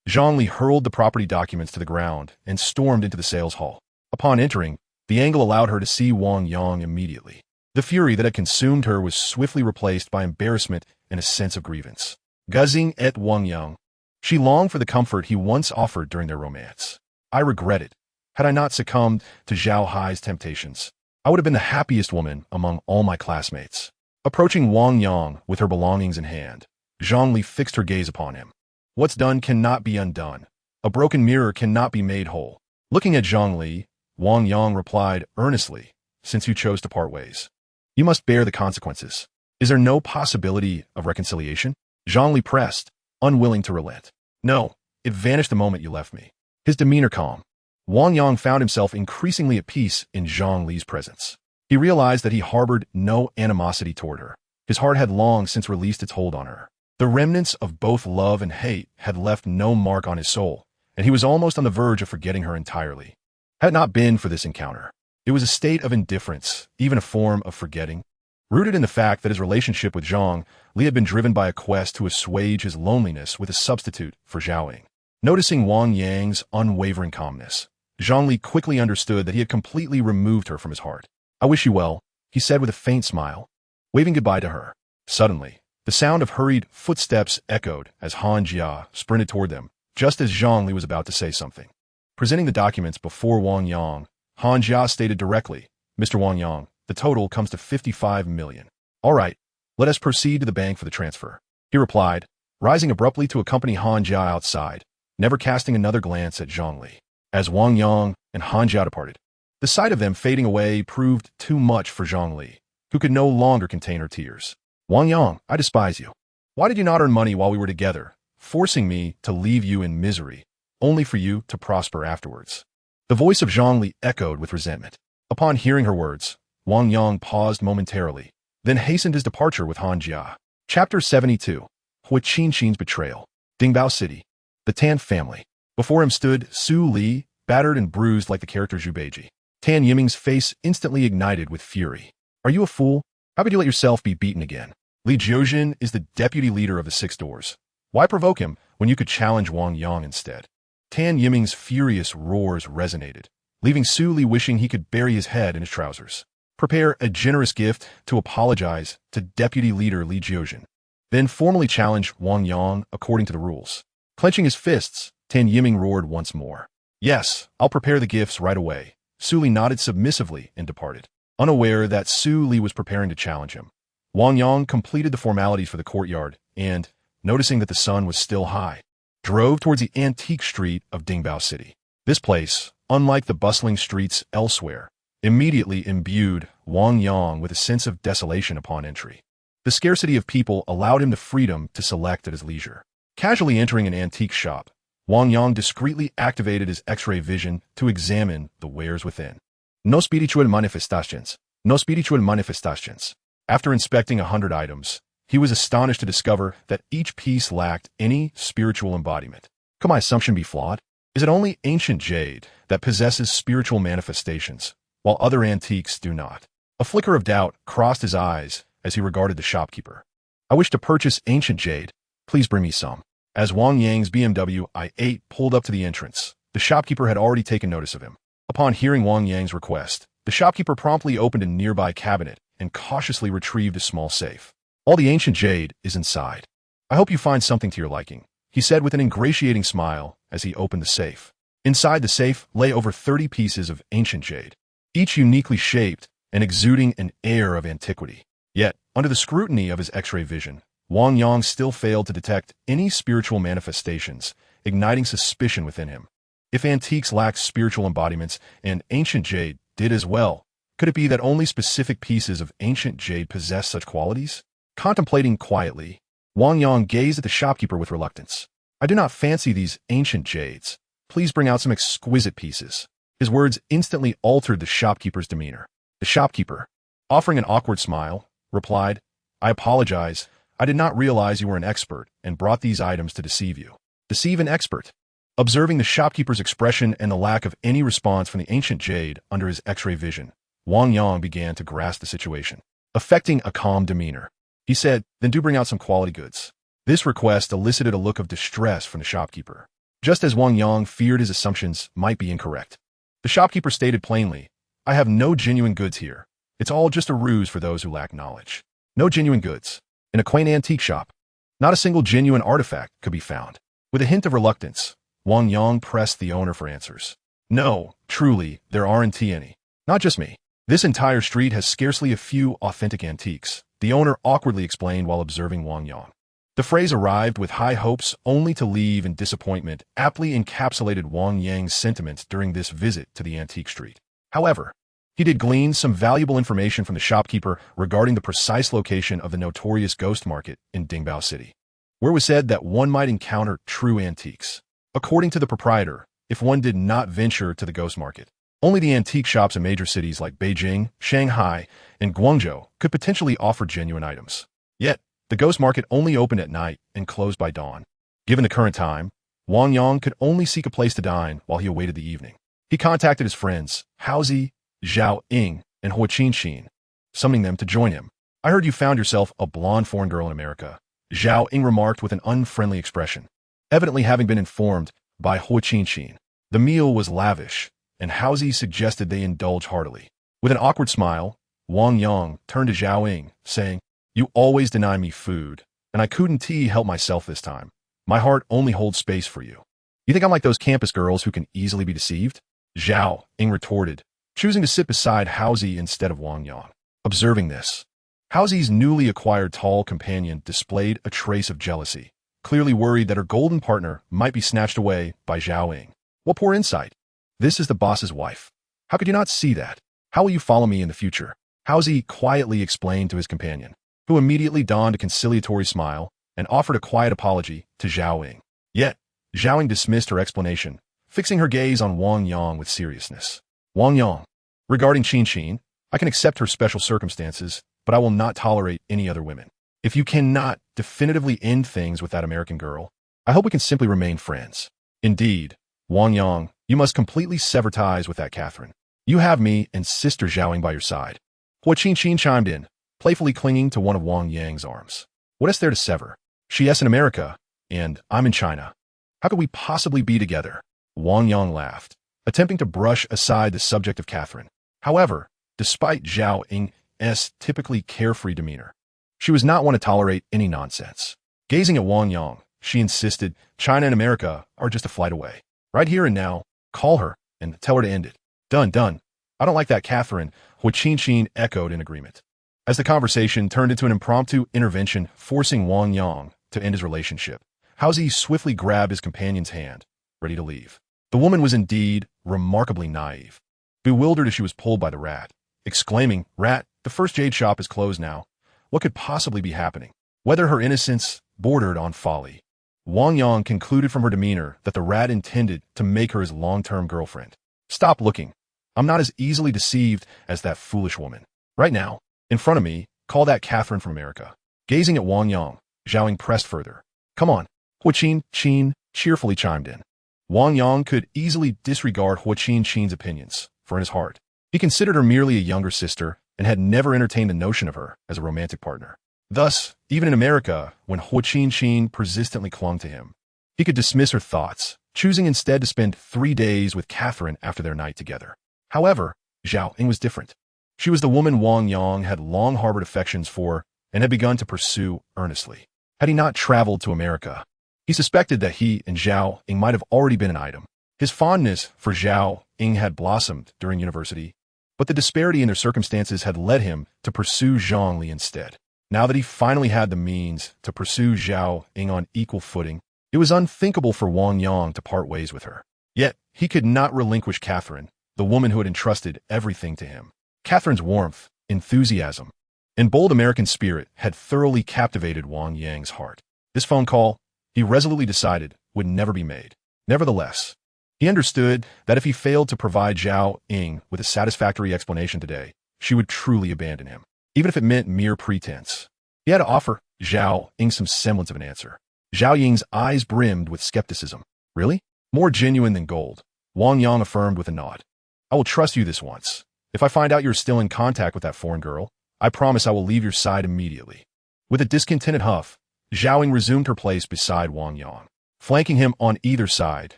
Zhongli hurled the property documents to the ground and stormed into the sales hall. Upon entering, the angle allowed her to see Wang Yang immediately. The fury that had consumed her was swiftly replaced by embarrassment and a sense of grievance. Gazing at Wang Yang, she longed for the comfort he once offered during their romance. "I regret it. Had I not succumbed to Zhao Hai's temptations, I would have been the happiest woman among all my classmates." Approaching Wang Yang with her belongings in hand, Zhongli fixed her gaze upon him. "What's done cannot be undone. A broken mirror cannot be made whole." Looking at Zhongli, Wang Yang replied earnestly, "Since you chose to part ways, you must bear the consequences. Is there no possibility of reconciliation?" Zhongli pressed, unwilling to relent. "No, it vanished the moment you left me." His demeanor calm, Wang Yang found himself increasingly at peace in Zhongli's presence. He realized that he harbored no animosity toward her. His heart had long since released its hold on her. The remnants of both love and hate had left no mark on his soul, and he was almost on the verge of forgetting her entirely. Had it not been for this encounter, it was a state of indifference, even a form of forgetting, rooted in the fact that his relationship with Zhang Li had been driven by a quest to assuage his loneliness with a substitute for Zhaoying. Noticing Wang Yang's unwavering calmness, Zhang Li quickly understood that he had completely removed her from his heart. "I wish you well," he said with a faint smile, waving goodbye to her. Suddenly, the sound of hurried footsteps echoed as Han Jia sprinted toward them, just as Zhang Li was about to say something. Presenting the documents before Wang Yang, Han Jia stated directly, "Mr. Wang Yang, the total comes to 55 million. All right, let us proceed to the bank for the transfer," he replied, rising abruptly to accompany Han Jia outside, never casting another glance at Zhang Li. As Wang Yang and Han Jia departed, the sight of them fading away proved too much for Zhang Li, who could no longer contain her tears. "Wang Yang, I despise you. Why did you not earn money while we were together, forcing me to leave you in misery, only for you to prosper afterwards?" The voice of Zhang Li echoed with resentment. Upon hearing her words, Wang Yang paused momentarily, then hastened his departure with Han Jia. Chapter 72. Hua Qinxin's Betrayal. Dingbao City. The Tan family. Before him stood Su Li, battered and bruised like the character Zhu Beiji. Tan Yiming's face instantly ignited with fury. "Are you a fool? How could you let yourself be beaten again? Li Jiuzhen is the deputy leader of the Six Doors. Why provoke him when you could challenge Wang Yang instead?" Tan Yiming's furious roars resonated, leaving Su Li wishing he could bury his head in his trousers. "Prepare a generous gift to apologize to deputy leader Li Jiuzhen. Then formally challenge Wang Yang according to the rules." Clenching his fists, Tan Yiming roared once more. "Yes, I'll prepare the gifts right away." Su Li nodded submissively and departed, unaware that Su Li was preparing to challenge him. Wang Yang completed the formalities for the courtyard and, noticing that the sun was still high, drove towards the antique street of Dingbao City. This place, unlike the bustling streets elsewhere, immediately imbued Wang Yang with a sense of desolation upon entry. The scarcity of people allowed him the freedom to select at his leisure. Casually entering an antique shop, Wang Yang discreetly activated his X-ray vision to examine the wares within. No spiritual manifestations. No spiritual manifestations. After inspecting 100 items, he was astonished to discover that each piece lacked any spiritual embodiment. Could my assumption be flawed? Is it only ancient jade that possesses spiritual manifestations, while other antiques do not? A flicker of doubt crossed his eyes as he regarded the shopkeeper. "I wish to purchase ancient jade. Please bring me some." As Wang Yang's BMW i8 pulled up to the entrance, the shopkeeper had already taken notice of him. Upon hearing Wang Yang's request, the shopkeeper promptly opened a nearby cabinet and cautiously retrieved a small safe. "All the ancient jade is inside. I hope you find something to your liking," he said with an ingratiating smile as he opened the safe. Inside the safe lay over 30 pieces of ancient jade, each uniquely shaped and exuding an air of antiquity. Yet, under the scrutiny of his X-ray vision, Wang Yang still failed to detect any spiritual manifestations, igniting suspicion within him. If antiques lacked spiritual embodiments and ancient jade did as well, could it be that only specific pieces of ancient jade possess such qualities? Contemplating quietly, Wang Yang gazed at the shopkeeper with reluctance. I do not fancy these ancient jades. Please bring out some exquisite pieces. His words instantly altered the shopkeeper's demeanor. The shopkeeper, offering an awkward smile, replied, I apologize. I did not realize you were an expert and brought these items to deceive you. Deceive an expert? Observing the shopkeeper's expression and the lack of any response from the ancient jade under his X-ray vision, Wang Yang began to grasp the situation. Affecting a calm demeanor, he said, then do bring out some quality goods. This request elicited a look of distress from the shopkeeper, just as Wang Yang feared his assumptions might be incorrect. The shopkeeper stated plainly, I have no genuine goods here. It's all just a ruse for those who lack knowledge. No genuine goods. In a quaint antique shop, not a single genuine artifact could be found. With a hint of reluctance, Wang Yang pressed the owner for answers. No, truly, there aren't any. Not just me. This entire street has scarcely a few authentic antiques, the owner awkwardly explained while observing Wang Yang. The phrase arrived with high hopes only to leave in disappointment aptly encapsulated Wang Yang's sentiments during this visit to the antique street. However, he did glean some valuable information from the shopkeeper regarding the precise location of the notorious ghost market in Dingbao City, where it was said that one might encounter true antiques. According to the proprietor, if one did not venture to the ghost market, only the antique shops in major cities like Beijing, Shanghai, and Guangzhou could potentially offer genuine items. Yet, the ghost market only opened at night and closed by dawn. Given the current time, Wang Yang could only seek a place to dine while he awaited the evening. He contacted his friends, Haozi, Zhao Ying, and Hua Qinqin, summoning them to join him. I heard you found yourself a blonde foreign girl in America, Zhao Ying remarked with an unfriendly expression, evidently having been informed by Hua Qinqin. The meal was lavish, and Haozi suggested they indulge heartily. With an awkward smile, Wang Yang turned to Zhao Ying, saying, You always deny me food, and I couldn't help myself this time. My heart only holds space for you. You think I'm like those campus girls who can easily be deceived? Zhao Ying retorted, choosing to sit beside Haozi instead of Wang Yang. Observing this, Haozi's newly acquired tall companion displayed a trace of jealousy, clearly worried that her golden partner might be snatched away by Zhao Ying. What poor insight! This is the boss's wife. How could you not see that? How will you follow me in the future? Haozi quietly explained to his companion, who immediately donned a conciliatory smile and offered a quiet apology to Zhao Ying. Yet, Zhao Ying dismissed her explanation, fixing her gaze on Wang Yang with seriousness. Wang Yang, regarding Qinqin, I can accept her special circumstances, but I will not tolerate any other women. If you cannot definitively end things with that American girl, I hope we can simply remain friends. Indeed, Wang Yang, you must completely sever ties with that Catherine. You have me and Sister Zhao Ying by your side. Hua Qinqin chimed in, playfully clinging to one of Wang Yang's arms. What is there to sever? She is in America, and I'm in China. How could we possibly be together? Wang Yang laughed, attempting to brush aside the subject of Catherine. However, despite Zhao Ying's typically carefree demeanor, she was not one to tolerate any nonsense. Gazing at Wang Yang, she insisted, China and America are just a flight away. Right here and now, call her and tell her to end it. Done, done. I don't like that Catherine, Hua Qinqin echoed in agreement. As the conversation turned into an impromptu intervention forcing Wang Yang to end his relationship, Haozi swiftly grabbed his companion's hand, ready to leave. The woman was indeed remarkably naive, bewildered as she was pulled by the rat, exclaiming, Rat, the first jade shop is closed now. What could possibly be happening? Whether her innocence bordered on folly. Wang Yang concluded from her demeanor that the rat intended to make her his long-term girlfriend. Stop looking. I'm not as easily deceived as that foolish woman. Right now, in front of me, call that Catherine from America. Gazing at Wang Yang, Zhao Ying pressed further. Come on. Hua Qinqin cheerfully chimed in. Wang Yang could easily disregard Hua Qinqin's opinions, for in his heart, he considered her merely a younger sister and had never entertained the notion of her as a romantic partner. Thus, even in America, when Hua Qinqin persistently clung to him, he could dismiss her thoughts, choosing instead to spend 3 days with Catherine after their night together. However, Zhao Ying was different. She was the woman Wang Yang had long harbored affections for and had begun to pursue earnestly. Had he not traveled to America, he suspected that he and Zhao Ying might have already been an item. His fondness for Zhao Ying had blossomed during university, but the disparity in their circumstances had led him to pursue Zhongli instead. Now that he finally had the means to pursue Zhao Ying on equal footing, it was unthinkable for Wang Yang to part ways with her. Yet, he could not relinquish Catherine, the woman who had entrusted everything to him. Catherine's warmth, enthusiasm, and bold American spirit had thoroughly captivated Wang Yang's heart. This phone call, he resolutely decided, would never be made. Nevertheless, he understood that if he failed to provide Zhao Ying with a satisfactory explanation today, she would truly abandon him, even if it meant mere pretense. He had to offer Zhao Ying some semblance of an answer. Zhao Ying's eyes brimmed with skepticism. Really? More genuine than gold, Wang Yang affirmed with a nod. I will trust you this once. If I find out you're still in contact with that foreign girl, I promise I will leave your side immediately. With a discontented huff, Zhao Ying resumed her place beside Wang Yang. Flanking him on either side,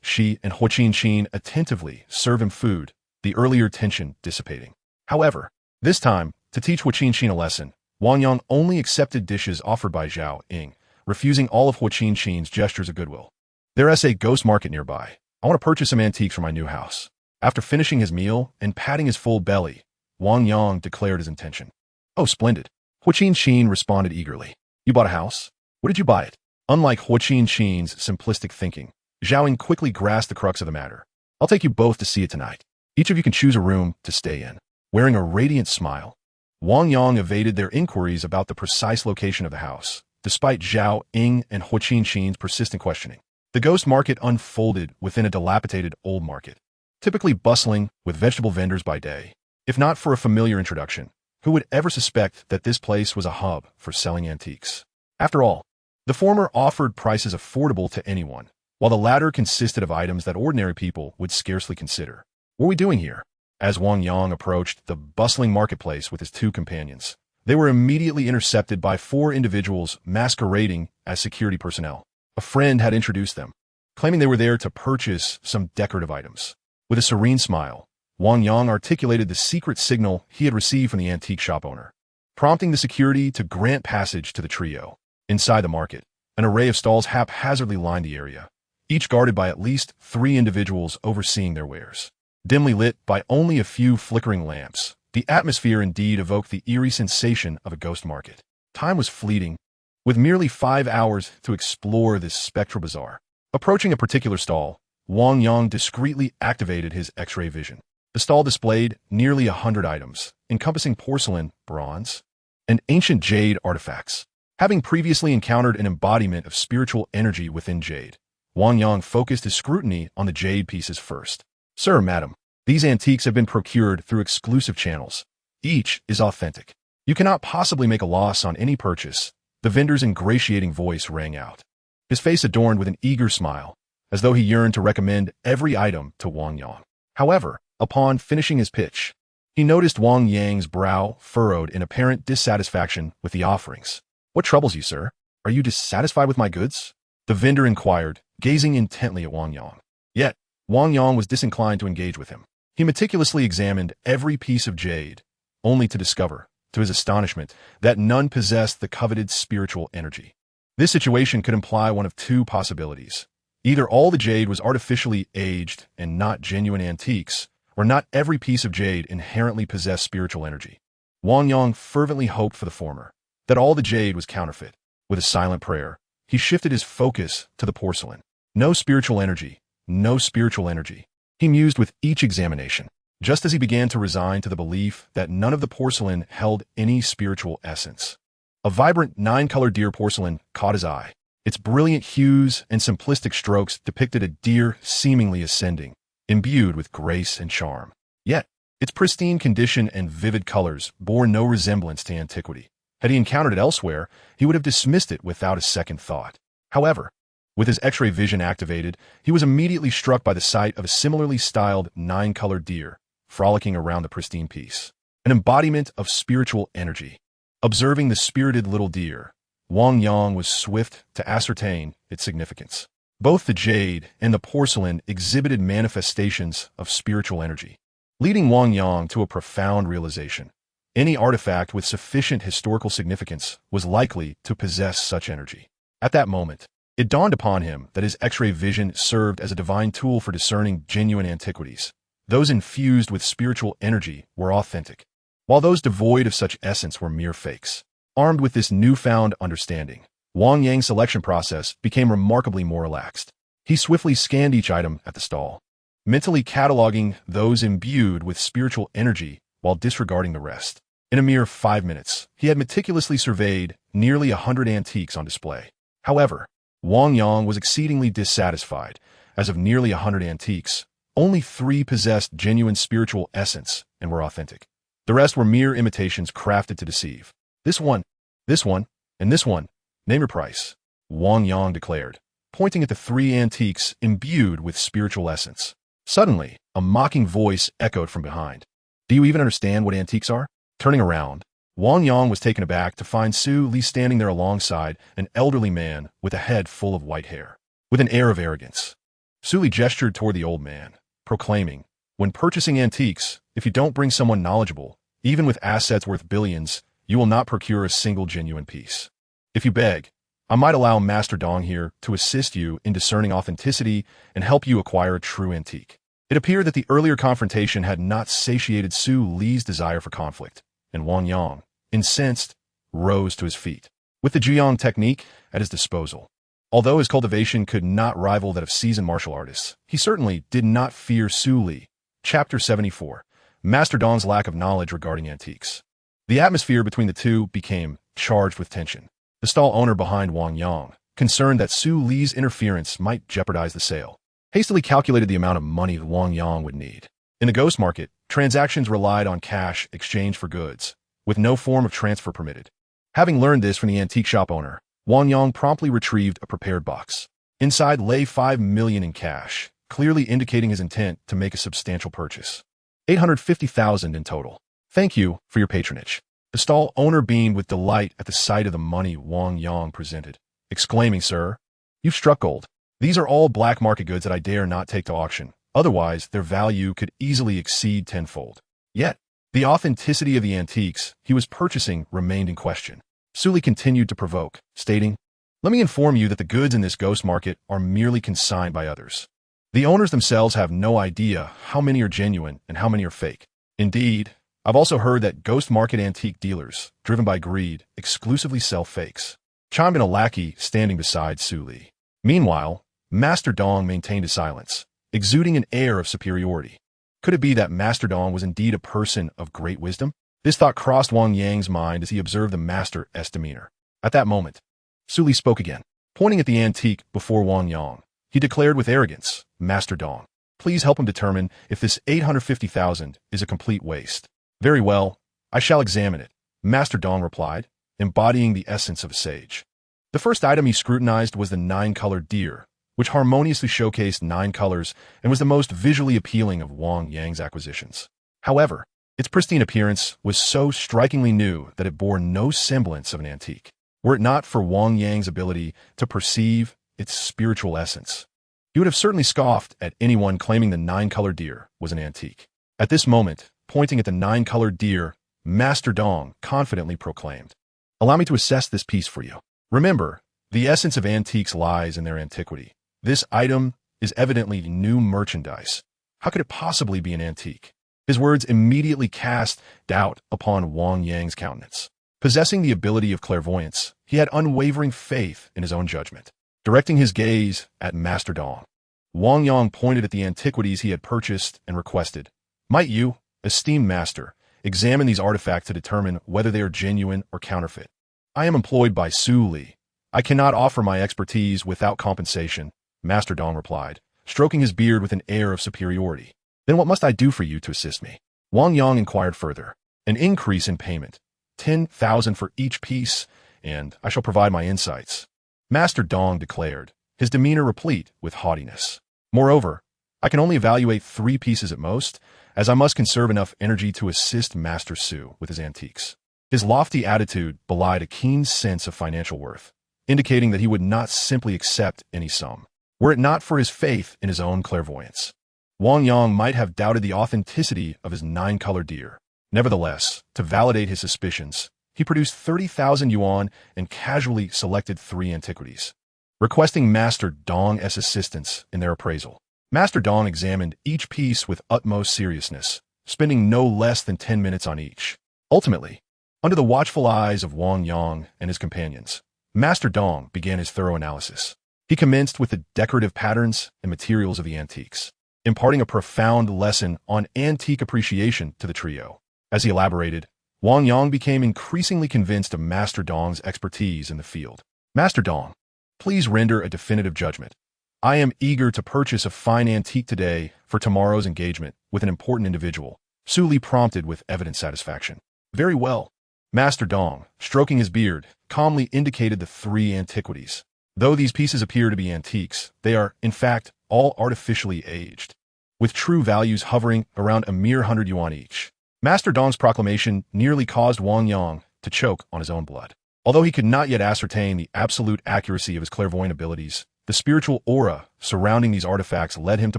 she and Huo Qin attentively serve him food, the earlier tension dissipating. However, this time, to teach Huo Qin a lesson, Wang Yang only accepted dishes offered by Zhao Ying, refusing all of Huo Qin's gestures of goodwill. There's a ghost market nearby. I want to purchase some antiques for my new house. After finishing his meal and patting his full belly, Wang Yang declared his intention. Oh, splendid. Huo Qin responded eagerly. You bought a house? What did you buy it? Unlike Huo Qin's simplistic thinking, Zhao Ying quickly grasped the crux of the matter. I'll take you both to see it tonight. Each of you can choose a room to stay in. Wearing a radiant smile, Wang Yang evaded their inquiries about the precise location of the house, despite Zhao Ying and Huo Qin's persistent questioning. The ghost market unfolded within a dilapidated old market, typically bustling with vegetable vendors by day. If not for a familiar introduction, who would ever suspect that this place was a hub for selling antiques? After all, the former offered prices affordable to anyone, while the latter consisted of items that ordinary people would scarcely consider. What are we doing here? As Wang Yang approached the bustling marketplace with his two companions, they were immediately intercepted by four individuals masquerading as security personnel. A friend had introduced them, claiming they were there to purchase some decorative items. With a serene smile, Wang Yang articulated the secret signal he had received from the antique shop owner, prompting the security to grant passage to the trio. Inside the market, an array of stalls haphazardly lined the area, each guarded by at least 3 individuals overseeing their wares. Dimly lit by only a few flickering lamps, the atmosphere indeed evoked the eerie sensation of a ghost market. Time was fleeting, with merely 5 hours to explore this spectral bazaar. Approaching a particular stall, Wang Yang discreetly activated his X-ray vision. The stall displayed nearly 100 items, encompassing porcelain, bronze, and ancient jade artifacts. Having previously encountered an embodiment of spiritual energy within jade, Wang Yang focused his scrutiny on the jade pieces first. Sir, madam, these antiques have been procured through exclusive channels. Each is authentic. You cannot possibly make a loss on any purchase. The vendor's ingratiating voice rang out, his face adorned with an eager smile, as though he yearned to recommend every item to Wang Yang. However, upon finishing his pitch, he noticed Wang Yang's brow furrowed in apparent dissatisfaction with the offerings. What troubles you, sir? Are you dissatisfied with my goods? The vendor inquired, gazing intently at Wang Yang. Yet, Wang Yang was disinclined to engage with him. He meticulously examined every piece of jade, only to discover, to his astonishment, that none possessed the coveted spiritual energy. This situation could imply one of two possibilities. Either all the jade was artificially aged and not genuine antiques, or not every piece of jade inherently possessed spiritual energy. Wang Yang fervently hoped for the former, that all the jade was counterfeit. With a silent prayer, he shifted his focus to the porcelain. No spiritual energy, no spiritual energy. He mused with each examination, just as he began to resign to the belief that none of the porcelain held any spiritual essence. A vibrant 9-color deer porcelain caught his eye. Its brilliant hues and simplistic strokes depicted a deer seemingly ascending, imbued with grace and charm. Yet, its pristine condition and vivid colors bore no resemblance to antiquity. Had he encountered it elsewhere, he would have dismissed it without a second thought. However, with his X-ray vision activated, he was immediately struck by the sight of a similarly styled 9-colored deer frolicking around the pristine piece, an embodiment of spiritual energy. Observing the spirited little deer, Wang Yang was swift to ascertain its significance. Both the jade and the porcelain exhibited manifestations of spiritual energy, leading Wang Yang to a profound realization. Any artifact with sufficient historical significance was likely to possess such energy. At that moment, it dawned upon him that his X-ray vision served as a divine tool for discerning genuine antiquities, Those infused with spiritual energy were authentic, while those devoid of such essence were mere fakes. Armed with this newfound understanding, Wang Yang's selection process became remarkably more relaxed. He swiftly scanned each item at the stall, mentally cataloging those imbued with spiritual energy while disregarding the rest. In a mere 5 minutes, he had meticulously surveyed nearly 100 antiques on display. However, Wang Yang was exceedingly dissatisfied, as of nearly 100 antiques, only 3 possessed genuine spiritual essence and were authentic. The rest were mere imitations crafted to deceive. This one, and this one. Name your price, Wang Yang declared, pointing at the 3 antiques imbued with spiritual essence. Suddenly, a mocking voice echoed from behind. Do you even understand what antiques are? Turning around, Wang Yang was taken aback to find Su Li standing there alongside an elderly man with a head full of white hair. With an air of arrogance, Su Li gestured toward the old man, proclaiming, "When purchasing antiques, if you don't bring someone knowledgeable, even with assets worth billions, you will not procure a single genuine piece. If you beg, I might allow Master Dong here to assist you in discerning authenticity and help you acquire a true antique." It appeared that the earlier confrontation had not satiated Su Li's desire for conflict, and Wang Yang, incensed, rose to his feet. With the Juyong technique at his disposal, although his cultivation could not rival that of seasoned martial artists, he certainly did not fear Su Li. Chapter 74. Master Dong's lack of knowledge regarding antiques. The atmosphere between the two became charged with tension. The stall owner behind Wang Yang, concerned that Su Li's interference might jeopardize the sale, hastily calculated the amount of money Wang Yang would need. In the ghost market, transactions relied on cash exchanged for goods, with no form of transfer permitted. Having learned this from the antique shop owner, Wang Yang promptly retrieved a prepared box. Inside lay 5 million in cash, clearly indicating his intent to make a substantial purchase. 850,000 in total. Thank you for your patronage. The stall owner beamed with delight at the sight of the money Wang Yang presented, exclaiming, "Sir, you've struck gold. These are all black market goods that I dare not take to auction. Otherwise, their value could easily exceed tenfold." Yet, the authenticity of the antiques he was purchasing remained in question. Su Li continued to provoke, stating, "Let me inform you that the goods in this ghost market are merely consigned by others. The owners themselves have no idea how many are genuine and how many are fake. Indeed, I've also heard that ghost market antique dealers, driven by greed, exclusively sell fakes," chimed in a lackey standing beside Su Li. Meanwhile, Master Dong maintained a silence, exuding an air of superiority. Could it be that Master Dong was indeed a person of great wisdom? This thought crossed Wang Yang's mind as he observed the Master's demeanor. At that moment, Su Li spoke again. Pointing at the antique before Wang Yang, he declared with arrogance, "Master Dong, please help him determine if this 850,000 is a complete waste." "Very well, I shall examine it," Master Dong replied, embodying the essence of a sage. The first item he scrutinized was the 9-colored deer, which harmoniously showcased 9 colors and was the most visually appealing of Wang Yang's acquisitions. However, its pristine appearance was so strikingly new that it bore no semblance of an antique. Were it not for Wang Yang's ability to perceive its spiritual essence, he would have certainly scoffed at anyone claiming the 9-colored deer was an antique. At this moment, pointing at the 9-colored deer, Master Dong confidently proclaimed, "Allow me to assess this piece for you. Remember, the essence of antiques lies in their antiquity. This item is evidently new merchandise. How could it possibly be an antique?" His words immediately cast doubt upon Wang Yang's countenance. Possessing the ability of clairvoyance, he had unwavering faith in his own judgment. Directing his gaze at Master Dong, Wang Yang pointed at the antiquities he had purchased and requested, "Might you, esteemed master, examine these artifacts to determine whether they are genuine or counterfeit? I am employed by Su Li. I cannot offer my expertise without compensation," Master Dong replied, stroking his beard with an air of superiority. "Then what must I do for you to assist me?" Wang Yang inquired further. "An increase in payment, 10,000 for each piece, and I shall provide my insights," Master Dong declared, his demeanor replete with haughtiness. "Moreover, I can only evaluate 3 pieces at most, as I must conserve enough energy to assist Master Su with his antiques." His lofty attitude belied a keen sense of financial worth, indicating that he would not simply accept any sum, were it not for his faith in his own clairvoyance. Wang Yang might have doubted the authenticity of his 9-colored deer. Nevertheless, to validate his suspicions, he produced 30,000 yuan and casually selected 3 antiquities, requesting Master Dong's assistance in their appraisal. Master Dong examined each piece with utmost seriousness, spending no less than 10 minutes on each. Ultimately, under the watchful eyes of Wang Yang and his companions, Master Dong began his thorough analysis. He commenced with the decorative patterns and materials of the antiques, imparting a profound lesson on antique appreciation to the trio. As he elaborated, Wang Yang became increasingly convinced of Master Dong's expertise in the field. Master Dong, please render a definitive judgment. I am eager to purchase a fine antique today for tomorrow's engagement with an important individual, Su Li prompted with evident satisfaction. Very well. Master Dong, stroking his beard, calmly indicated the three antiquities. Though these pieces appear to be antiques, they are, in fact, all artificially aged, with true values hovering around a mere 100 yuan each. Master Dong's proclamation nearly caused Wang Yang to choke on his own blood. Although he could not yet ascertain the absolute accuracy of his clairvoyant abilities, the spiritual aura surrounding these artifacts led him to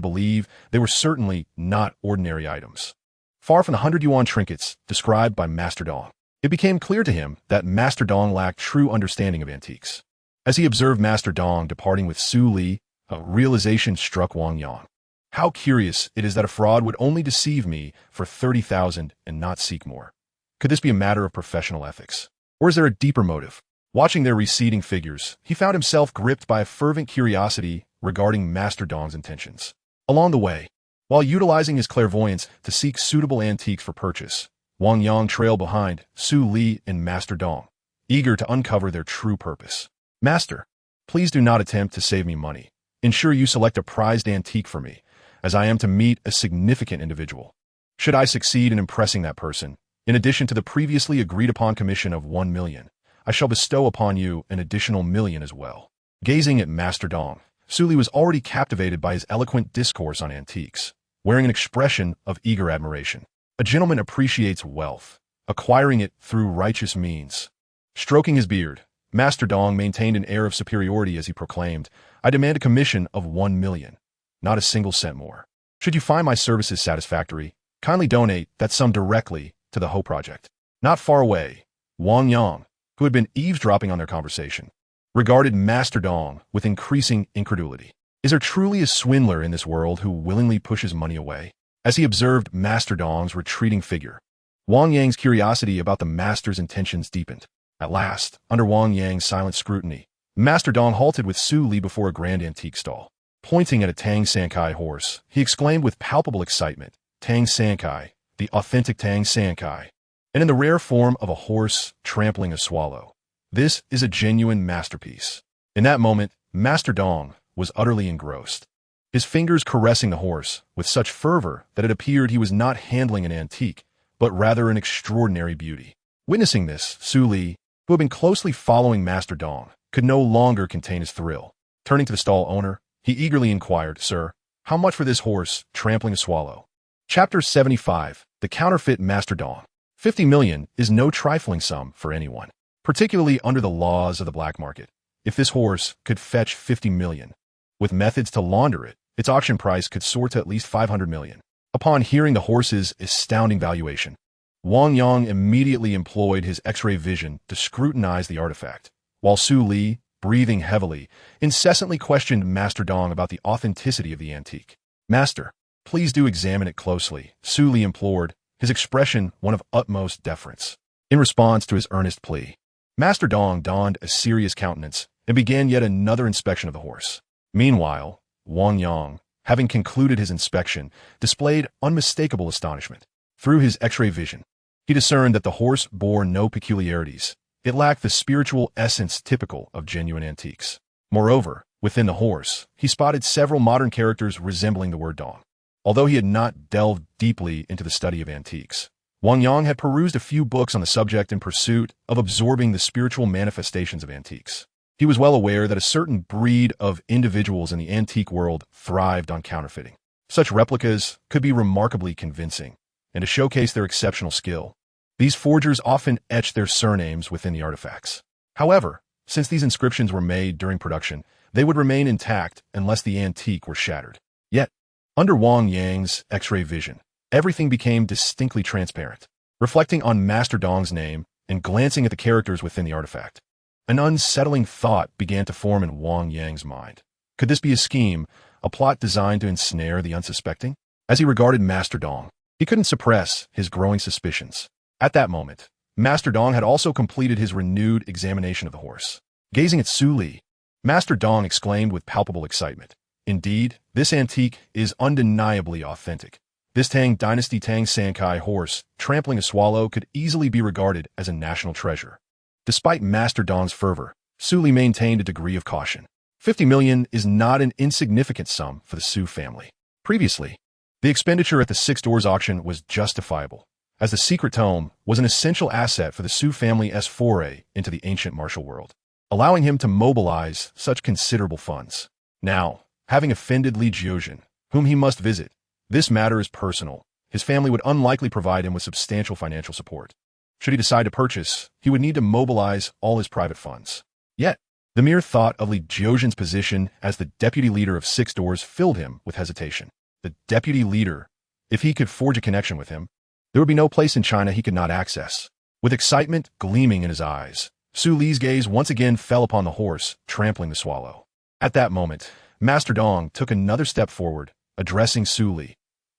believe they were certainly not ordinary items. Far from the 100 yuan trinkets described by Master Dong, it became clear to him that Master Dong lacked true understanding of antiques. As he observed Master Dong departing with Su Li, a realization struck Wang Yang. How curious it is that a fraud would only deceive me for 30,000 and not seek more. Could this be a matter of professional ethics? Or is there a deeper motive? Watching their receding figures, he found himself gripped by a fervent curiosity regarding Master Dong's intentions. Along the way, while utilizing his clairvoyance to seek suitable antiques for purchase, Wang Yang trailed behind Su Li and Master Dong, eager to uncover their true purpose. Master, please do not attempt to save me money. Ensure you select a prized antique for me, as I am to meet a significant individual. Should I succeed in impressing that person, in addition to the previously agreed-upon commission of 1 million, I shall bestow upon you an additional million as well. Gazing at Master Dong, Su Li was already captivated by his eloquent discourse on antiques, wearing an expression of eager admiration. A gentleman appreciates wealth, acquiring it through righteous means. Stroking his beard, Master Dong maintained an air of superiority as he proclaimed, I demand a commission of 1 million. Not a single cent more. Should you find my services satisfactory, kindly donate that sum directly to the Ho Project. Not far away, Wang Yang, who had been eavesdropping on their conversation, regarded Master Dong with increasing incredulity. Is there truly a swindler in this world who willingly pushes money away? As he observed Master Dong's retreating figure, Wang Yang's curiosity about the master's intentions deepened. At last, under Wang Yang's silent scrutiny, Master Dong halted with Su Li before a grand antique stall. Pointing at a Tang Sankai horse, he exclaimed with palpable excitement, Tang Sankai, the authentic Tang Sankai, and in the rare form of a horse trampling a swallow. This is a genuine masterpiece. In that moment, Master Dong was utterly engrossed, his fingers caressing the horse with such fervor that it appeared he was not handling an antique, but rather an extraordinary beauty. Witnessing this, Su Li, who had been closely following Master Dong, could no longer contain his thrill. Turning to the stall owner, he eagerly inquired, Sir, how much for this horse trampling a swallow? Chapter 75, The Counterfeit Master Dong. 50 million is no trifling sum for anyone, particularly under the laws of the black market. If this horse could fetch 50 million, with methods to launder it, its auction price could soar to at least 500 million. Upon hearing the horse's astounding valuation, Wang Yang immediately employed his X-ray vision to scrutinize the artifact, while Su Li, breathing heavily, incessantly questioned Master Dong about the authenticity of the antique. Master, please do examine it closely, Su Li implored, his expression one of utmost deference. In response to his earnest plea, Master Dong donned a serious countenance and began yet another inspection of the horse. Meanwhile, Wang Yang, having concluded his inspection, displayed unmistakable astonishment. Through his X-ray vision, he discerned that the horse bore no peculiarities. It lacked the spiritual essence typical of genuine antiques. Moreover, within the horse, he spotted several modern characters resembling the word Dong. Although he had not delved deeply into the study of antiques, Wang Yang had perused a few books on the subject in pursuit of absorbing the spiritual manifestations of antiques. He was well aware that a certain breed of individuals in the antique world thrived on counterfeiting. Such replicas could be remarkably convincing, and to showcase their exceptional skill, these forgers often etched their surnames within the artifacts. However, since these inscriptions were made during production, they would remain intact unless the antique were shattered. Yet, under Wang Yang's X-ray vision, everything became distinctly transparent. Reflecting on Master Dong's name and glancing at the characters within the artifact, an unsettling thought began to form in Wang Yang's mind. Could this be a scheme a plot designed to ensnare the unsuspecting? As he regarded Master Dong, he couldn't suppress his growing suspicions. At that moment, Master Dong had also completed his renewed examination of the horse. Gazing at Su Li, Master Dong exclaimed with palpable excitement, "Indeed, this antique is undeniably authentic. This Tang Dynasty Tang Sankai horse, trampling a swallow, could easily be regarded as a national treasure." Despite Master Dong's fervor, Su Li maintained a degree of caution. 50 million is not an insignificant sum for the Su family. Previously, the expenditure at the Six Doors auction was justifiable, as the secret tome was an essential asset for the Su family's foray into the ancient martial world, allowing him to mobilize such considerable funds. Now, having offended Li Jiuzhen, whom he must visit, this matter is personal. His family would unlikely provide him with substantial financial support. Should he decide to purchase, he would need to mobilize all his private funds. Yet, the mere thought of Li Jiuzhen's position as the deputy leader of Six Doors filled him with hesitation. The deputy leader, if he could forge a connection with him, there would be no place in China he could not access. With excitement gleaming in his eyes, Su Li's gaze once again fell upon the horse, trampling the swallow. At that moment, Master Dong took another step forward, addressing Su Li.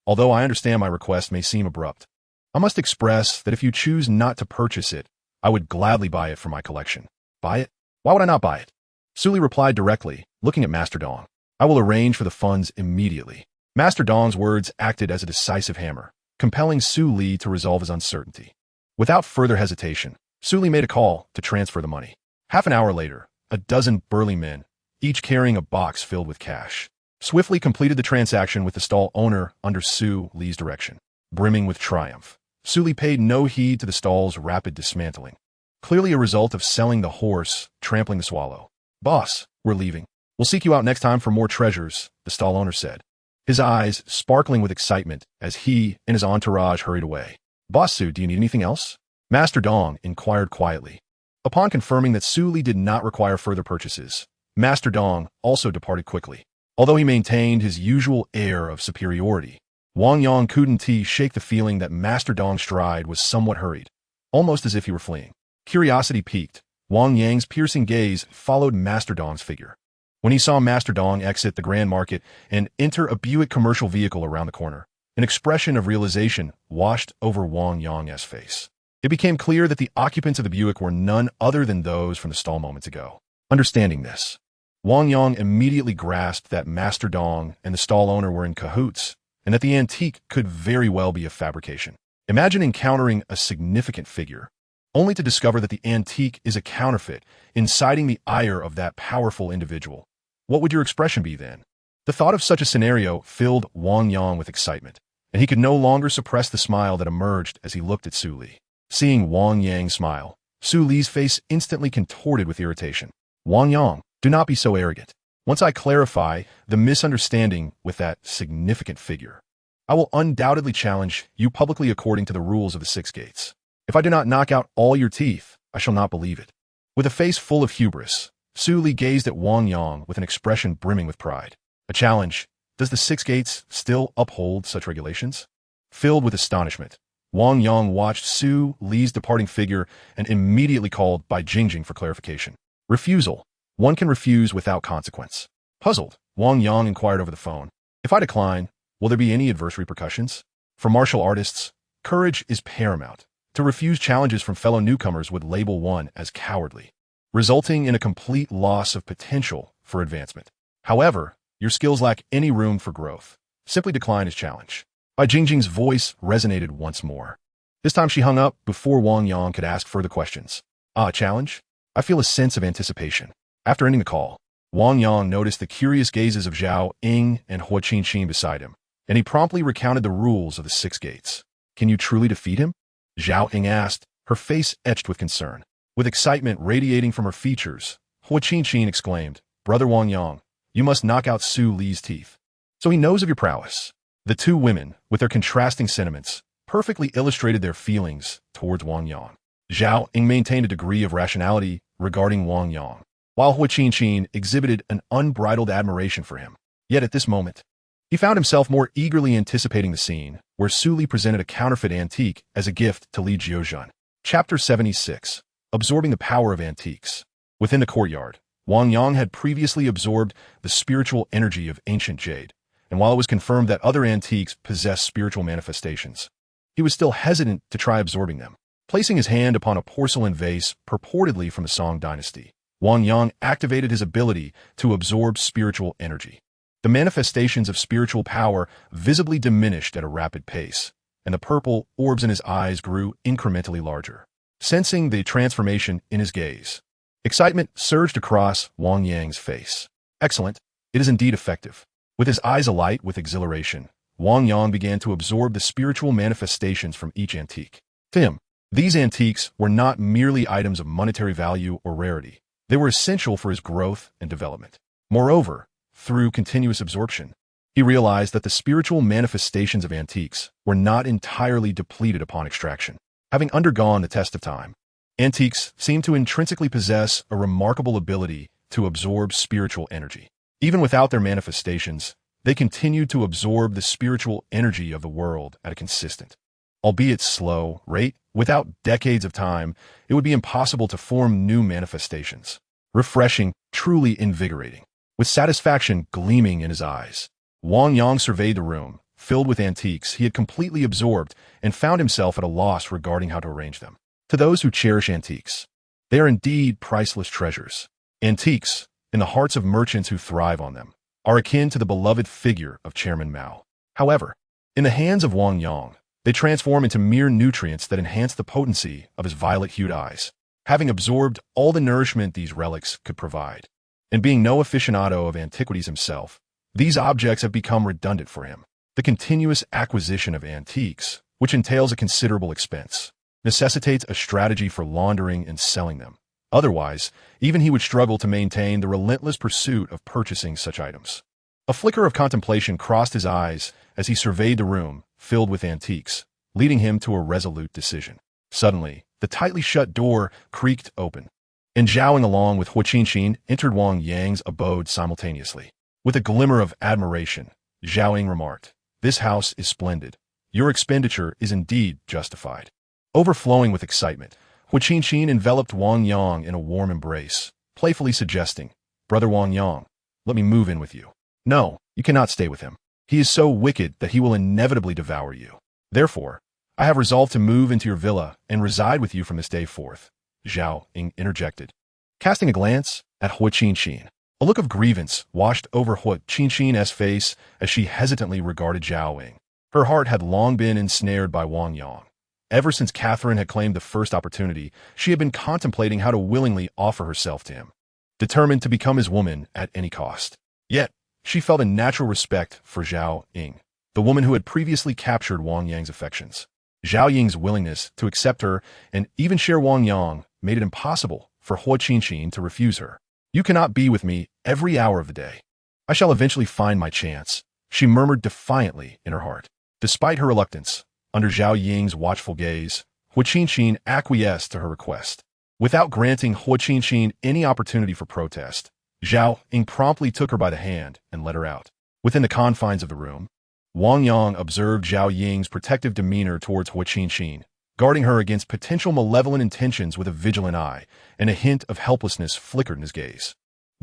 "Although I understand my request may seem abrupt, I must express that if you choose not to purchase it, I would gladly buy it for my collection." "Buy it? Why would I not buy it?" Su Li replied directly, looking at Master Dong. "I will arrange for the funds immediately." Master Dong's words acted as a decisive hammer, compelling Su Li to resolve his uncertainty. Without further hesitation, Su Li made a call to transfer the money. Half an hour later, a dozen burly men, each carrying a box filled with cash, swiftly completed the transaction with the stall owner under Su Li's direction. Brimming with triumph, Su Li paid no heed to the stall's rapid dismantling, clearly a result of selling the horse, trampling the swallow. "Boss, we're leaving. We'll seek you out next time for more treasures," the stall owner said, his eyes sparkling with excitement as he and his entourage hurried away. "Boss Su, do you need anything else?" Master Dong inquired quietly. Upon confirming that Su Li did not require further purchases, Master Dong also departed quickly. Although he maintained his usual air of superiority, Wang Yang couldn't shake the feeling that Master Dong's stride was somewhat hurried, almost as if he were fleeing. Curiosity piqued, Wang Yang's piercing gaze followed Master Dong's figure. When he saw Master Dong exit the Grand Market and enter a Buick commercial vehicle around the corner, an expression of realization washed over Wang Yang's face. It became clear that the occupants of the Buick were none other than those from the stall moments ago. Understanding this, Wang Yang immediately grasped that Master Dong and the stall owner were in cahoots, and that the antique could very well be a fabrication. Imagine encountering a significant figure, only to discover that the antique is a counterfeit, inciting the ire of that powerful individual. What would your expression be then? The thought of such a scenario filled Wang Yang with excitement, and he could no longer suppress the smile that emerged as he looked at Su Li. Seeing Wang Yang smile, Su Li's face instantly contorted with irritation. "Wang Yang, do not be so arrogant. Once I clarify the misunderstanding with that significant figure, I will undoubtedly challenge you publicly according to the rules of the Six Gates. If I do not knock out all your teeth, I shall not believe it." With a face full of hubris, Su Li gazed at Wang Yang with an expression brimming with pride. A challenge. Does the Six Gates still uphold such regulations? Filled with astonishment, Wang Yang watched Su Li's departing figure and immediately called Bai Jingjing for clarification. "Refusal. One can refuse without consequence." Puzzled, Wang Yang inquired over the phone, "If I decline, will there be any adverse repercussions?" For martial artists, courage is paramount. To refuse challenges from fellow newcomers would label one as cowardly, resulting in a complete loss of potential for advancement. However, your skills lack any room for growth. Simply decline his challenge. Bai Jingjing's voice resonated once more. This time she hung up before Wang Yang could ask further questions. "Ah, challenge?" I feel a sense of anticipation. After ending the call, Wang Yang noticed the curious gazes of Zhao Ying and Hua Qinqin beside him, and he promptly recounted the rules of the Six Gates. "Can you truly defeat him?" Zhao Ying asked, her face etched with concern. With excitement radiating from her features, Hua Qinqin exclaimed, "Brother Wang Yang, you must knock out Su Li's teeth." "So he knows of your prowess." The two women, with their contrasting sentiments, perfectly illustrated their feelings towards Wang Yang. Zhao Ying maintained a degree of rationality regarding Wang Yang, while Hua Qinqin exhibited an unbridled admiration for him. Yet at this moment, he found himself more eagerly anticipating the scene where Su Li presented a counterfeit antique as a gift to Li Jiuzhen. Chapter 76. Absorbing the Power of Antiques. Within the courtyard, Wang Yang had previously absorbed the spiritual energy of ancient jade, and while it was confirmed that other antiques possess spiritual manifestations, he was still hesitant to try absorbing them. Placing his hand upon a porcelain vase purportedly from the Song dynasty, Wang Yang activated his ability to absorb spiritual energy. The manifestations of spiritual power visibly diminished at a rapid pace, and the purple orbs in his eyes grew incrementally larger. Sensing the transformation in his gaze, excitement surged across Wang Yang's face. Excellent. It is indeed effective. With his eyes alight with exhilaration, Wang Yang began to absorb the spiritual manifestations from each antique. To him, these antiques were not merely items of monetary value or rarity. They were essential for his growth and development. Moreover, through continuous absorption, he realized that the spiritual manifestations of antiques were not entirely depleted upon extraction. Having undergone the test of time, antiques seem to intrinsically possess a remarkable ability to absorb spiritual energy. Even without their manifestations, they continued to absorb the spiritual energy of the world at a consistent, albeit slow, rate. Without decades of time, it would be impossible to form new manifestations. Refreshing, truly invigorating. With satisfaction gleaming in his eyes, Wang Yang surveyed the room, filled with antiques he had completely absorbed, and found himself at a loss regarding how to arrange them. To those who cherish antiques, they are indeed priceless treasures. Antiques, in the hearts of merchants who thrive on them, are akin to the beloved figure of Chairman Mao. However, in the hands of Wang Yang, they transform into mere nutrients that enhance the potency of his violet-hued eyes. Having absorbed all the nourishment these relics could provide, and being no aficionado of antiquities himself, these objects have become redundant for him. The continuous acquisition of antiques, which entails a considerable expense, necessitates a strategy for laundering and selling them. Otherwise, even he would struggle to maintain the relentless pursuit of purchasing such items. A flicker of contemplation crossed his eyes as he surveyed the room filled with antiques, leading him to a resolute decision. Suddenly, the tightly shut door creaked open, and Zhaoing along with Hua Qinqin entered Wang Yang's abode simultaneously. With a glimmer of admiration, Zhaoing remarked, "This house is splendid. Your expenditure is indeed justified." Overflowing with excitement, Hua Qinqin enveloped Wang Yang in a warm embrace, playfully suggesting, "Brother Wang Yang, let me move in with you." "No, you cannot stay with him. He is so wicked that he will inevitably devour you. Therefore, I have resolved to move into your villa and reside with you from this day forth," Zhaoing interjected, casting a glance at Hua Qinqin. A look of grievance washed over Hua Qinqin's face as she hesitantly regarded Zhaoing. Her heart had long been ensnared by Wang Yang. Ever since Catherine had claimed the first opportunity, she had been contemplating how to willingly offer herself to him, determined to become his woman at any cost. Yet, she felt a natural respect for Zhaoing, the woman who had previously captured Wang Yang's affections. Zhaoying's willingness to accept her and even share Wang Yang made it impossible for Hua Qinqin to refuse her. "You cannot be with me every hour of the day. I shall eventually find my chance," she murmured defiantly in her heart. Despite her reluctance, under Zhaoying's watchful gaze, Hua Qinqin acquiesced to her request. Without granting Hua Qinqin any opportunity for protest, Zhaoing promptly took her by the hand and led her out. Within the confines of the room, Wang Yang observed Zhaoying's protective demeanor towards Hua Qinqin, guarding her against potential malevolent intentions with a vigilant eye, and a hint of helplessness flickered in his gaze.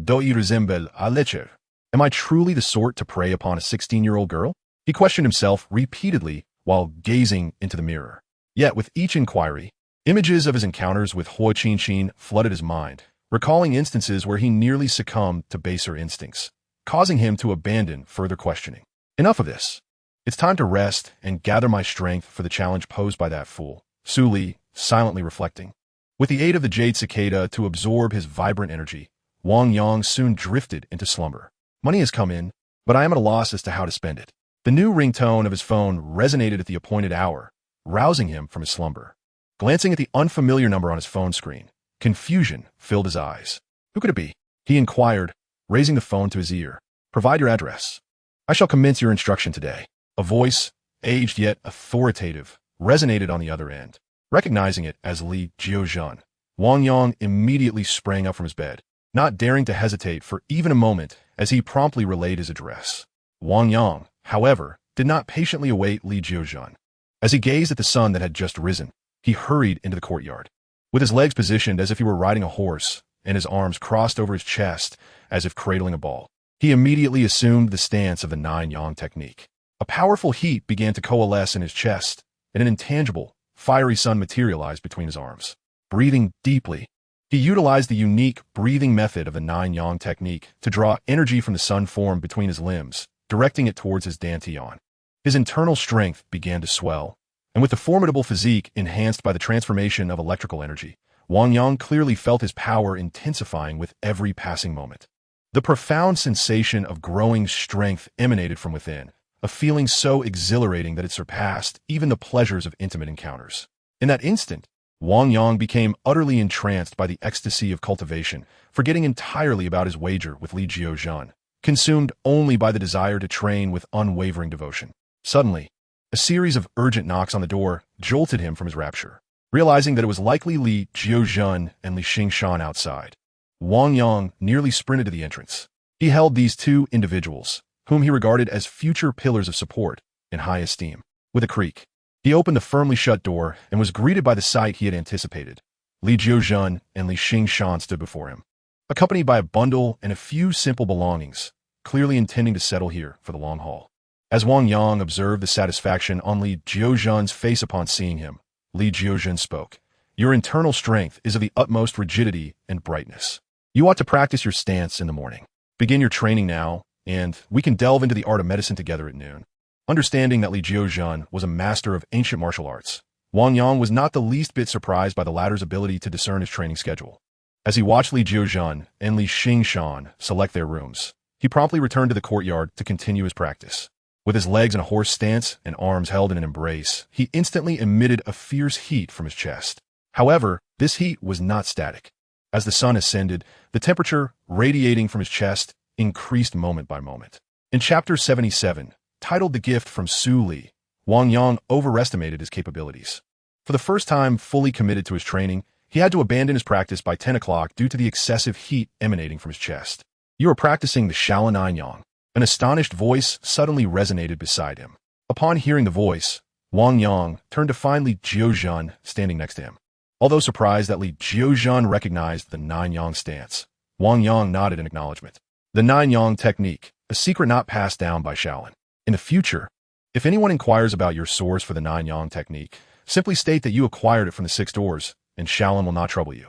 "Do you resemble a lecher? Am I truly the sort to prey upon a 16-year-old girl?" He questioned himself repeatedly while gazing into the mirror. Yet with each inquiry, images of his encounters with Hua Qinqin flooded his mind, recalling instances where he nearly succumbed to baser instincts, causing him to abandon further questioning. Enough of this. It's time to rest and gather my strength for the challenge posed by that fool, Su Li, silently reflecting. With the aid of the jade cicada to absorb his vibrant energy, Wang Yang soon drifted into slumber. Money has come in, but I am at a loss as to how to spend it. The new ringtone of his phone resonated at the appointed hour, rousing him from his slumber. Glancing at the unfamiliar number on his phone screen, confusion filled his eyes. "Who could it be?" he inquired, raising the phone to his ear. "Provide your address. I shall commence your instruction today." A voice, aged yet authoritative, resonated on the other end. Recognizing it as Li Jiuzhan, Wang Yang immediately sprang up from his bed, not daring to hesitate for even a moment as he promptly relayed his address. Wang Yang, however, did not patiently await Li Jiuzhan. As he gazed at the sun that had just risen, he hurried into the courtyard. With his legs positioned as if he were riding a horse, and his arms crossed over his chest as if cradling a ball. He immediately assumed the stance of the Nine Yang technique. A powerful heat began to coalesce in his chest, and an intangible, fiery sun materialized between his arms. Breathing deeply, he utilized the unique breathing method of the Nine Yang technique to draw energy from the sun formed between his limbs, directing it towards his dantian. His internal strength began to swell, and with the formidable physique enhanced by the transformation of electrical energy, Wang Yang clearly felt his power intensifying with every passing moment. The profound sensation of growing strength emanated from within, a feeling so exhilarating that it surpassed even the pleasures of intimate encounters. In that instant, Wang Yang became utterly entranced by the ecstasy of cultivation, forgetting entirely about his wager with Li Jiuzhan, consumed only by the desire to train with unwavering devotion. Suddenly, a series of urgent knocks on the door jolted him from his rapture. Realizing that it was likely Li Jiuzhan and Li Xingshan outside, Wang Yang nearly sprinted to the entrance. He held these two individuals, whom he regarded as future pillars of support, in high esteem. With a creak, he opened the firmly shut door and was greeted by the sight he had anticipated. Li Jiuzhan and Li Xingshan stood before him, accompanied by a bundle and a few simple belongings, clearly intending to settle here for the long haul. As Wang Yang observed the satisfaction on Li Jiuzhan's face upon seeing him, Li Jiuzhan spoke. Your internal strength is of the utmost rigidity and brightness. You ought to practice your stance in the morning. Begin your training now, and we can delve into the art of medicine together at noon. Understanding that Li Jiuzhan was a master of ancient martial arts, Wang Yang was not the least bit surprised by the latter's ability to discern his training schedule. As he watched Li Jiuzhan and Li Xingshan select their rooms, he promptly returned to the courtyard to continue his practice. With his legs in a horse stance and arms held in an embrace, he instantly emitted a fierce heat from his chest. However, this heat was not static. As the sun ascended, the temperature radiating from his chest increased moment by moment. In Chapter 77, titled The Gift from Su Li, Wang Yang overestimated his capabilities. For the first time fully committed to his training, he had to abandon his practice by 10 o'clock due to the excessive heat emanating from his chest. You are practicing the Shaolin Nine Yang. An astonished voice suddenly resonated beside him. Upon hearing the voice, Wang Yang turned to find Li Jiuzhan standing next to him. Although surprised that Li Jiuzhan recognized the Nine Yang stance, Wang Yang nodded in acknowledgement. The Nine Yang technique, a secret not passed down by Shaolin. In the future, if anyone inquires about your source for the Nine Yang technique, simply state that you acquired it from the Six Doors, and Shaolin will not trouble you.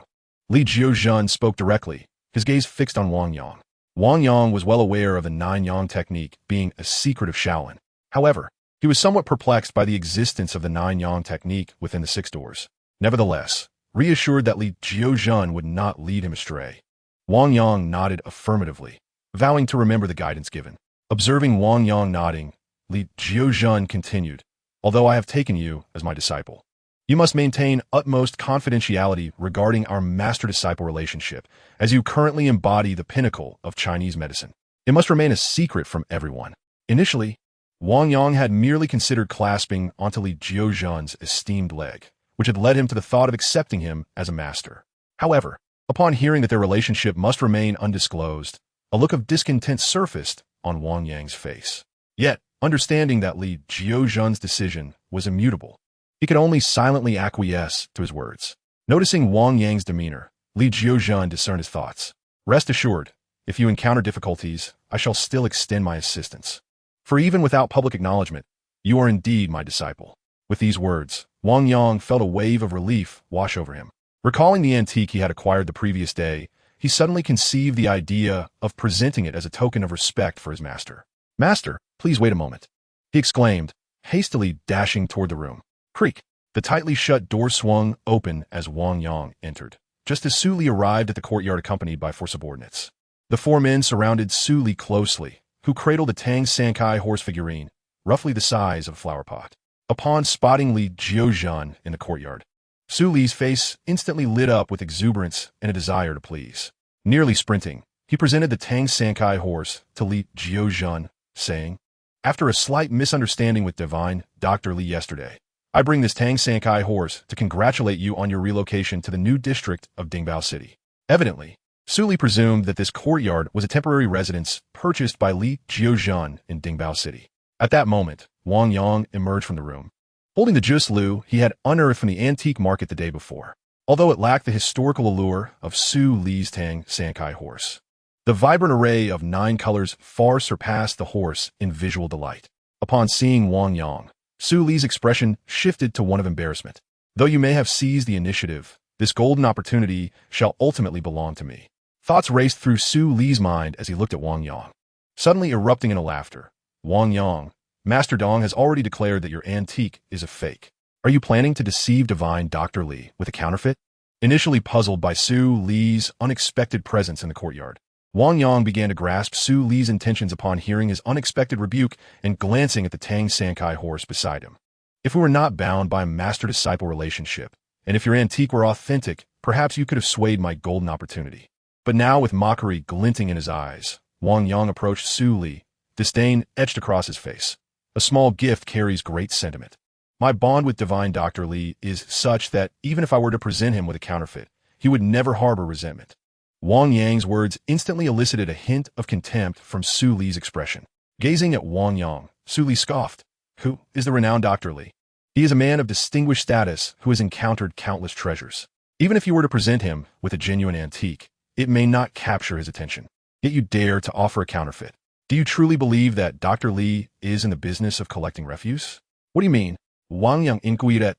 Li Jiuzhan spoke directly, his gaze fixed on Wang Yang. Wang Yang was well aware of the Nine Yang technique being a secret of Shaolin. However, he was somewhat perplexed by the existence of the Nine Yang technique within the Six Doors. Nevertheless, reassured that Li Jiuzhan would not lead him astray, Wang Yang nodded affirmatively, vowing to remember the guidance given. Observing Wang Yang nodding, Li Jiuzhan continued, although I have taken you as my disciple, you must maintain utmost confidentiality regarding our master-disciple relationship, as you currently embody the pinnacle of Chinese medicine. It must remain a secret from everyone. Initially, Wang Yang had merely considered clasping onto Li Jiuzhan's esteemed leg, which had led him to the thought of accepting him as a master. However, upon hearing that their relationship must remain undisclosed, a look of discontent surfaced on Wang Yang's face. Yet, understanding that Li Jiuzhan's decision was immutable, he could only silently acquiesce to his words. Noticing Wang Yang's demeanor, Li Jiuzhan discerned his thoughts. Rest assured, if you encounter difficulties, I shall still extend my assistance. For even without public acknowledgement, you are indeed my disciple. With these words, Wang Yang felt a wave of relief wash over him. Recalling the antique he had acquired the previous day, he suddenly conceived the idea of presenting it as a token of respect for his master. Master, please wait a moment, he exclaimed, hastily dashing toward the room. Creak! The tightly shut door swung open as Wang Yang entered, just as Su Li arrived at the courtyard accompanied by 4 subordinates. The 4 men surrounded Su Li closely, who cradled a Tang Sankai horse figurine, roughly the size of a flower pot. Upon spotting Li Jiuzhan in the courtyard, Su Li's face instantly lit up with exuberance and a desire to please. Nearly sprinting, he presented the Tang Sankai horse to Li Jiuzhan, saying, after a slight misunderstanding with Divine Dr. Li yesterday, I bring this Tang Sankai horse to congratulate you on your relocation to the new district of Dingbao City. Evidently, Su Li presumed that this courtyard was a temporary residence purchased by Li Jiuzhan in Dingbao City. At that moment, Wang Yang emerged from the room, holding the Jus Lu he had unearthed from the antique market the day before. although it lacked the historical allure of Su Li's Tang Sankai horse. The vibrant array of 9 colors far surpassed the horse in visual delight. Upon seeing Wang Yang, Su Li's expression shifted to one of embarrassment. Though you may have seized the initiative, this golden opportunity shall ultimately belong to me. Thoughts raced through Su Li's mind as he looked at Wang Yang. Suddenly erupting into laughter, Wang Yang, Master Dong has already declared that your antique is a fake. Are you planning to deceive divine Dr. Li with a counterfeit? Initially puzzled by Su Li's unexpected presence in the courtyard, Wang Yang began to grasp Su Li's intentions upon hearing his unexpected rebuke and glancing at the Tang Sankai horse beside him. If we were not bound by a master-disciple relationship, and if your antique were authentic, perhaps you could have swayed my golden opportunity. But now, with mockery glinting in his eyes, Wang Yang approached Su Li, disdain etched across his face. A small gift carries great sentiment. My bond with divine Dr. Li is such that even if I were to present him with a counterfeit, he would never harbor resentment. Wang Yang's words instantly elicited a hint of contempt from Su Li's expression. Gazing at Wang Yang, Su Li scoffed. Who is the renowned Dr. Li? He is a man of distinguished status who has encountered countless treasures. Even if you were to present him with a genuine antique, it may not capture his attention. Yet you dare to offer a counterfeit. Do you truly believe that Dr. Li is in the business of collecting refuse? What do you mean? Wang Yang inquired.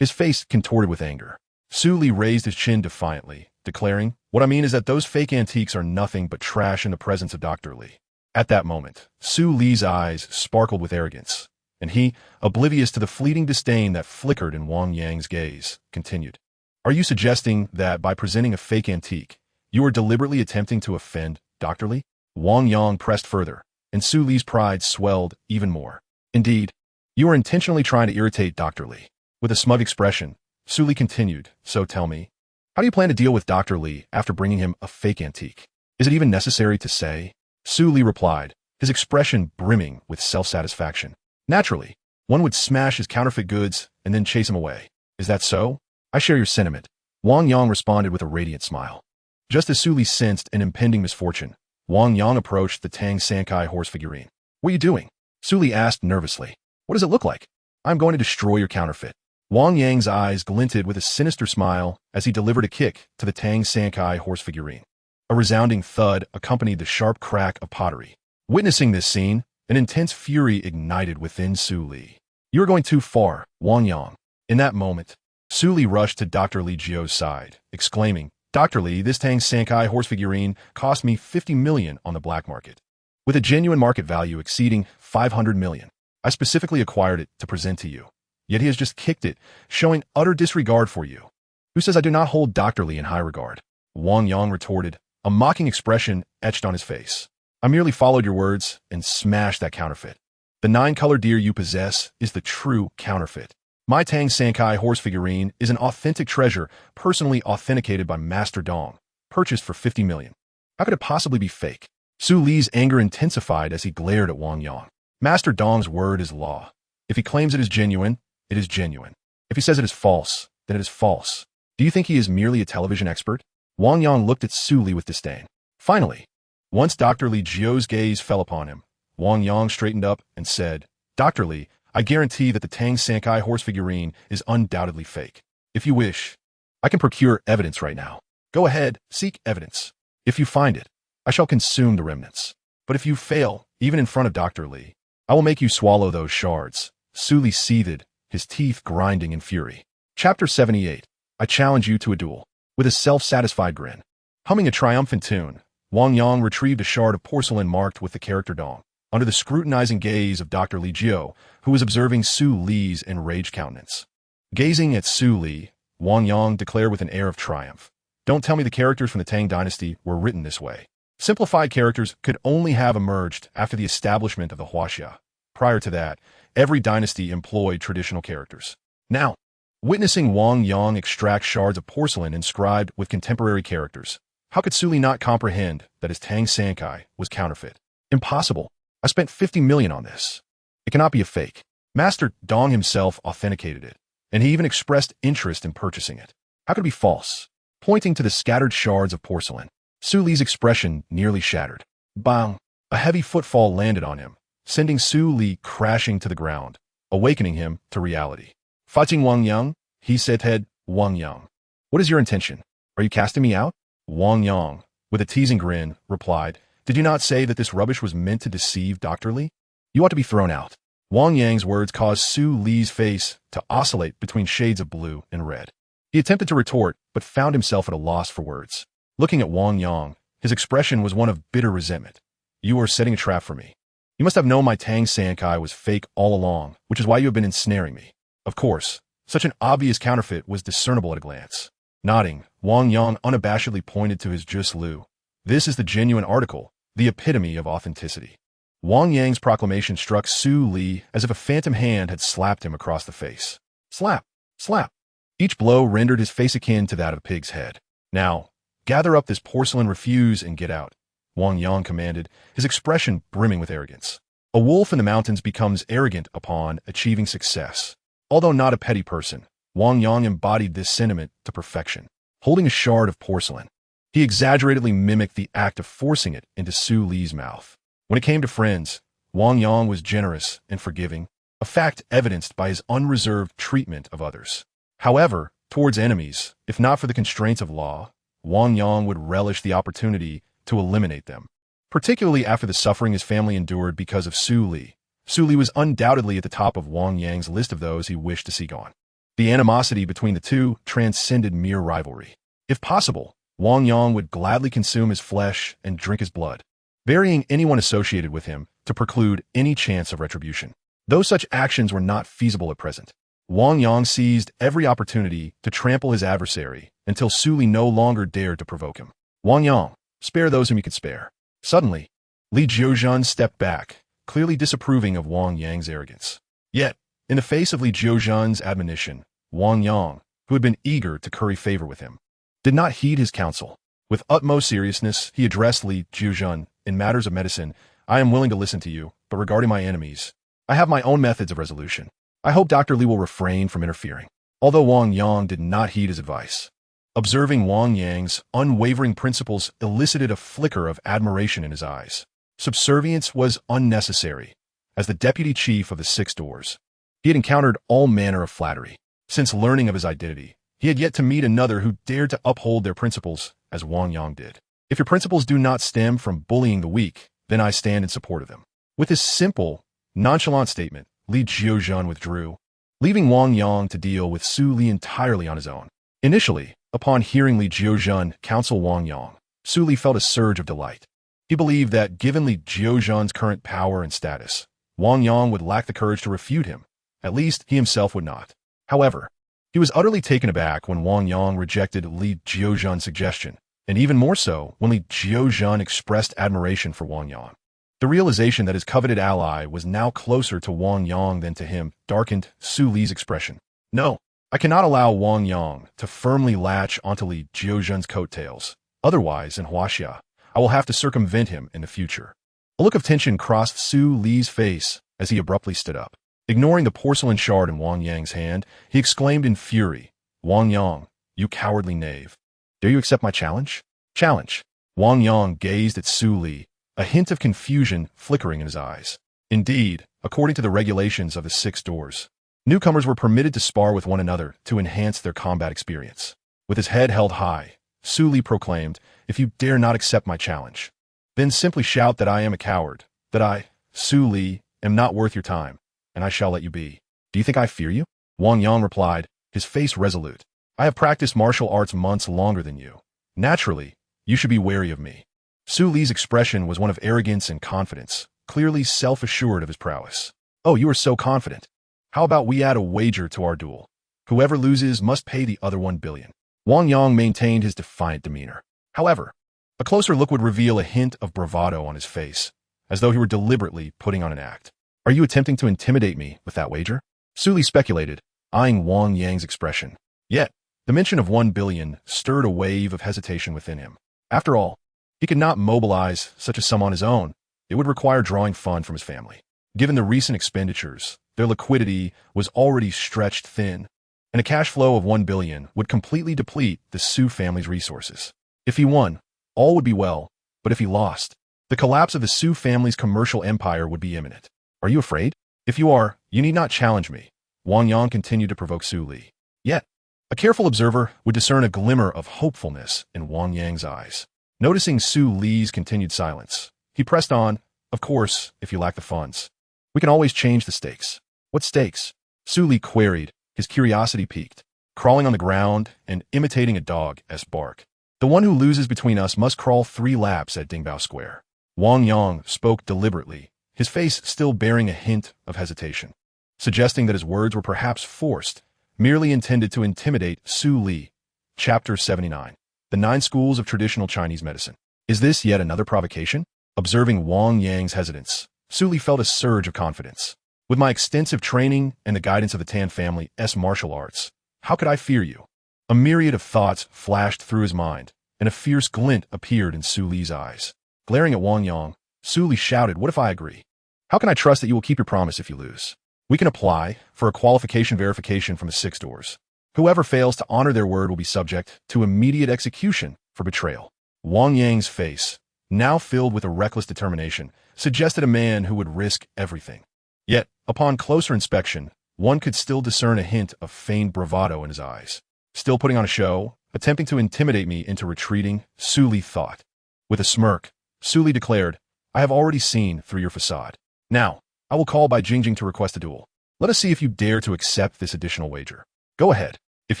His face contorted with anger. Su Li raised his chin defiantly, declaring, What I mean is that those fake antiques are nothing but trash in the presence of Dr. Li. At that moment, Su Li's eyes sparkled with arrogance, and he, oblivious to the fleeting disdain that flickered in Wang Yang's gaze, continued. Are you suggesting that by presenting a fake antique, you are deliberately attempting to offend Dr. Li? Wang Yang pressed further, and Su Li's pride swelled even more. Indeed, you are intentionally trying to irritate Dr. Li. With a smug expression, Su Li continued, So tell me, how do you plan to deal with Dr. Li after bringing him a fake antique? Is it even necessary to say? Su Li replied, his expression brimming with self-satisfaction. Naturally, one would smash his counterfeit goods and then chase him away. Is that so? I share your sentiment. Wang Yang responded with a radiant smile. Just as Su Li sensed an impending misfortune, Wang Yang approached the Tang Sankai horse figurine. What are you doing? Su Li asked nervously. What does it look like? I'm going to destroy your counterfeit. Wang Yang's eyes glinted with a sinister smile as he delivered a kick to the Tang Sankai horse figurine. A resounding thud accompanied the sharp crack of pottery. Witnessing this scene, an intense fury ignited within Su Li. You are going too far, Wang Yang. In that moment, Su Li rushed to Dr. Li Jio's side, exclaiming, Dr. Li, this Tang Sankai horse figurine cost me 50 million on the black market. With a genuine market value exceeding 500 million. I specifically acquired it to present to you. Yet he has just kicked it, showing utter disregard for you. Who says I do not hold Dr. Li in high regard? Wang Yang retorted, a mocking expression etched on his face. I merely followed your words and smashed that counterfeit. The 9-color deer you possess is the true counterfeit. My Tang Sankai horse figurine is an authentic treasure personally authenticated by Master Dong, purchased for 50 million. How could it possibly be fake? Su Li's anger intensified as he glared at Wang Yang. Master Dong's word is law. If he claims it is genuine, it is genuine. If he says it is false, then it is false. Do you think he is merely a television expert? Wang Yang looked at Su Li with disdain. Finally, once Dr. Li Jio's gaze fell upon him, Wang Yang straightened up and said, Dr. Li, I guarantee that the Tang Sankai horse figurine is undoubtedly fake. If you wish, I can procure evidence right now. Go ahead, seek evidence. If you find it, I shall consume the remnants. But if you fail, even in front of Dr. Li, I will make you swallow those shards. Su Li seethed, his teeth grinding in fury. Chapter 78. I challenge you to a duel. With a self-satisfied grin, humming a triumphant tune, Wang Yang retrieved a shard of porcelain marked with the character Dong, under the scrutinizing gaze of Dr. Li Jio, who was observing Su Li's enraged countenance. Gazing at Su Li, Wang Yang declared with an air of triumph, Don't tell me the characters from the Tang dynasty were written this way. Simplified characters could only have emerged after the establishment of the Huaxia. Prior to that, every dynasty employed traditional characters. Now, witnessing Wang Yang extract shards of porcelain inscribed with contemporary characters, how could Su Li not comprehend that his Tang Sankai was counterfeit? Impossible. I spent 50 million on this. It cannot be a fake. Master Dong himself authenticated it, and he even expressed interest in purchasing it. How could it be false? Pointing to the scattered shards of porcelain, Su Li's expression nearly shattered. Bang! A heavy footfall landed on him, sending Su Li crashing to the ground, awakening him to reality. Fighting Wang Yang, he said, Wang Yang. What is your intention? Are you casting me out? Wang Yang, with a teasing grin, replied, Did you not say that this rubbish was meant to deceive Dr. Li? You ought to be thrown out. Wang Yang's words caused Su Li's face to oscillate between shades of blue and red. He attempted to retort, but found himself at a loss for words. Looking at Wang Yang, his expression was one of bitter resentment. You are setting a trap for me. You must have known my Tang Sankai was fake all along, which is why you have been ensnaring me. Of course, such an obvious counterfeit was discernible at a glance. Nodding, Wang Yang unabashedly pointed to his Just Lu. This is the genuine article, the epitome of authenticity. Wang Yang's proclamation struck Su Li as if a phantom hand had slapped him across the face. Slap, slap. Each blow rendered his face akin to that of a pig's head. Now, gather up this porcelain refuse and get out, Wang Yang commanded, his expression brimming with arrogance. A wolf in the mountains becomes arrogant upon achieving success. Although not a petty person, Wang Yang embodied this sentiment to perfection. Holding a shard of porcelain, he exaggeratedly mimicked the act of forcing it into Su Li's mouth. When it came to friends, Wang Yang was generous and forgiving, a fact evidenced by his unreserved treatment of others. However, towards enemies, if not for the constraints of law, Wang Yang would relish the opportunity to eliminate them, particularly after the suffering his family endured because of Su Li. Su Li was undoubtedly at the top of Wang Yang's list of those he wished to see gone. The animosity between the two transcended mere rivalry. If possible, Wang Yang would gladly consume his flesh and drink his blood, burying anyone associated with him to preclude any chance of retribution. Though such actions were not feasible at present, Wang Yang seized every opportunity to trample his adversary until Su Li no longer dared to provoke him. Wang Yang, spare those whom you can spare. Suddenly, Li Jiuzhan stepped back, clearly disapproving of Wang Yang's arrogance. Yet, in the face of Li Jiuzhan's admonition, Wang Yang, who had been eager to curry favor with him, did not heed his counsel. With utmost seriousness, he addressed Li Jiuzhan. In matters of medicine, I am willing to listen to you, but regarding my enemies, I have my own methods of resolution. I hope Dr. Li will refrain from interfering. Although Wang Yang did not heed his advice, observing Wang Yang's unwavering principles elicited a flicker of admiration in his eyes. Subservience was unnecessary. As the deputy chief of the Six Doors, he had encountered all manner of flattery. Since learning of his identity, he had yet to meet another who dared to uphold their principles as Wang Yang did. If your principles do not stem from bullying the weak, then I stand in support of them. With this simple, nonchalant statement, Li Jiuzhan withdrew, leaving Wang Yang to deal with Su Li entirely on his own. Initially, upon hearing Li Jiuzhan counsel Wang Yang, Su Li felt a surge of delight. He believed that given Li Jiuzhan's current power and status, Wang Yang would lack the courage to refute him. At least, he himself would not. However, he was utterly taken aback when Wang Yang rejected Li Jiuzhan's suggestion, and even more so when Li Jiuzhan expressed admiration for Wang Yang. The realization that his coveted ally was now closer to Wang Yang than to him darkened Su Li's expression. No, I cannot allow Wang Yang to firmly latch onto Li Jiuzhan's coattails. Otherwise, in Huaxia, I will have to circumvent him in the future. A look of tension crossed Su Li's face as he abruptly stood up. Ignoring the porcelain shard in Wang Yang's hand, he exclaimed in fury, Wang Yang, you cowardly knave. Dare you accept my challenge? Challenge. Wang Yang gazed at Su Li, a hint of confusion flickering in his eyes. Indeed, according to the regulations of the Six Doors, newcomers were permitted to spar with one another to enhance their combat experience. With his head held high, Su Li proclaimed, If you dare not accept my challenge, then simply shout that I am a coward, that I, Su Li, am not worth your time, and I shall let you be. Do you think I fear you? Wang Yang replied, his face resolute. I have practiced martial arts months longer than you. Naturally, you should be wary of me. Su Li's expression was one of arrogance and confidence, clearly self-assured of his prowess. Oh, you are so confident. How about we add a wager to our duel? Whoever loses must pay the other 1 billion. Wang Yang maintained his defiant demeanor. However, a closer look would reveal a hint of bravado on his face, as though he were deliberately putting on an act. Are you attempting to intimidate me with that wager? Su Li speculated, eyeing Wang Yang's expression. Yet, the mention of 1 billion stirred a wave of hesitation within him. After all, he could not mobilize such a sum on his own. It would require drawing funds from his family. Given the recent expenditures, their liquidity was already stretched thin, and a cash flow of 1 billion would completely deplete the Su family's resources. If he won, all would be well, but if he lost, the collapse of the Su family's commercial empire would be imminent. Are you afraid? If you are, you need not challenge me. Wang Yang continued to provoke Su Li. Yet, A careful observer would discern a glimmer of hopefulness in Wang Yang's eyes. Noticing Su Li's continued silence, he pressed on, "Of course, if you lack the funds. We can always change the stakes." "What stakes?" Su Li queried, his curiosity piqued, crawling on the ground and imitating a dog's bark. "The one who loses between us must crawl 3 laps at Dingbao Square." Wang Yang spoke deliberately, his face still bearing a hint of hesitation, suggesting that his words were perhaps forced, merely intended to intimidate Su Li. Chapter 79. The 9 Schools of Traditional Chinese Medicine. Is this yet another provocation? Observing Wang Yang's hesitance, Su Li felt a surge of confidence. "With my extensive training and the guidance of the Tan family's martial arts, how could I fear you?" A myriad of thoughts flashed through his mind, and a fierce glint appeared in Su Li's eyes. Glaring at Wang Yang, Su Li shouted, "What if I agree? How can I trust that you will keep your promise if you lose? We can apply for a qualification verification from the 6 doors. Whoever fails to honor their word will be subject to immediate execution for betrayal." Wang Yang's face, now filled with a reckless determination, suggested a man who would risk everything. Yet, upon closer inspection, one could still discern a hint of feigned bravado in his eyes. "Still putting on a show, attempting to intimidate me into retreating," Su Li thought. With a smirk, Su Li declared, "I have already seen through your facade. Now, I will call Bai Jingjing to request a duel. Let us see if you dare to accept this additional wager." "Go ahead. If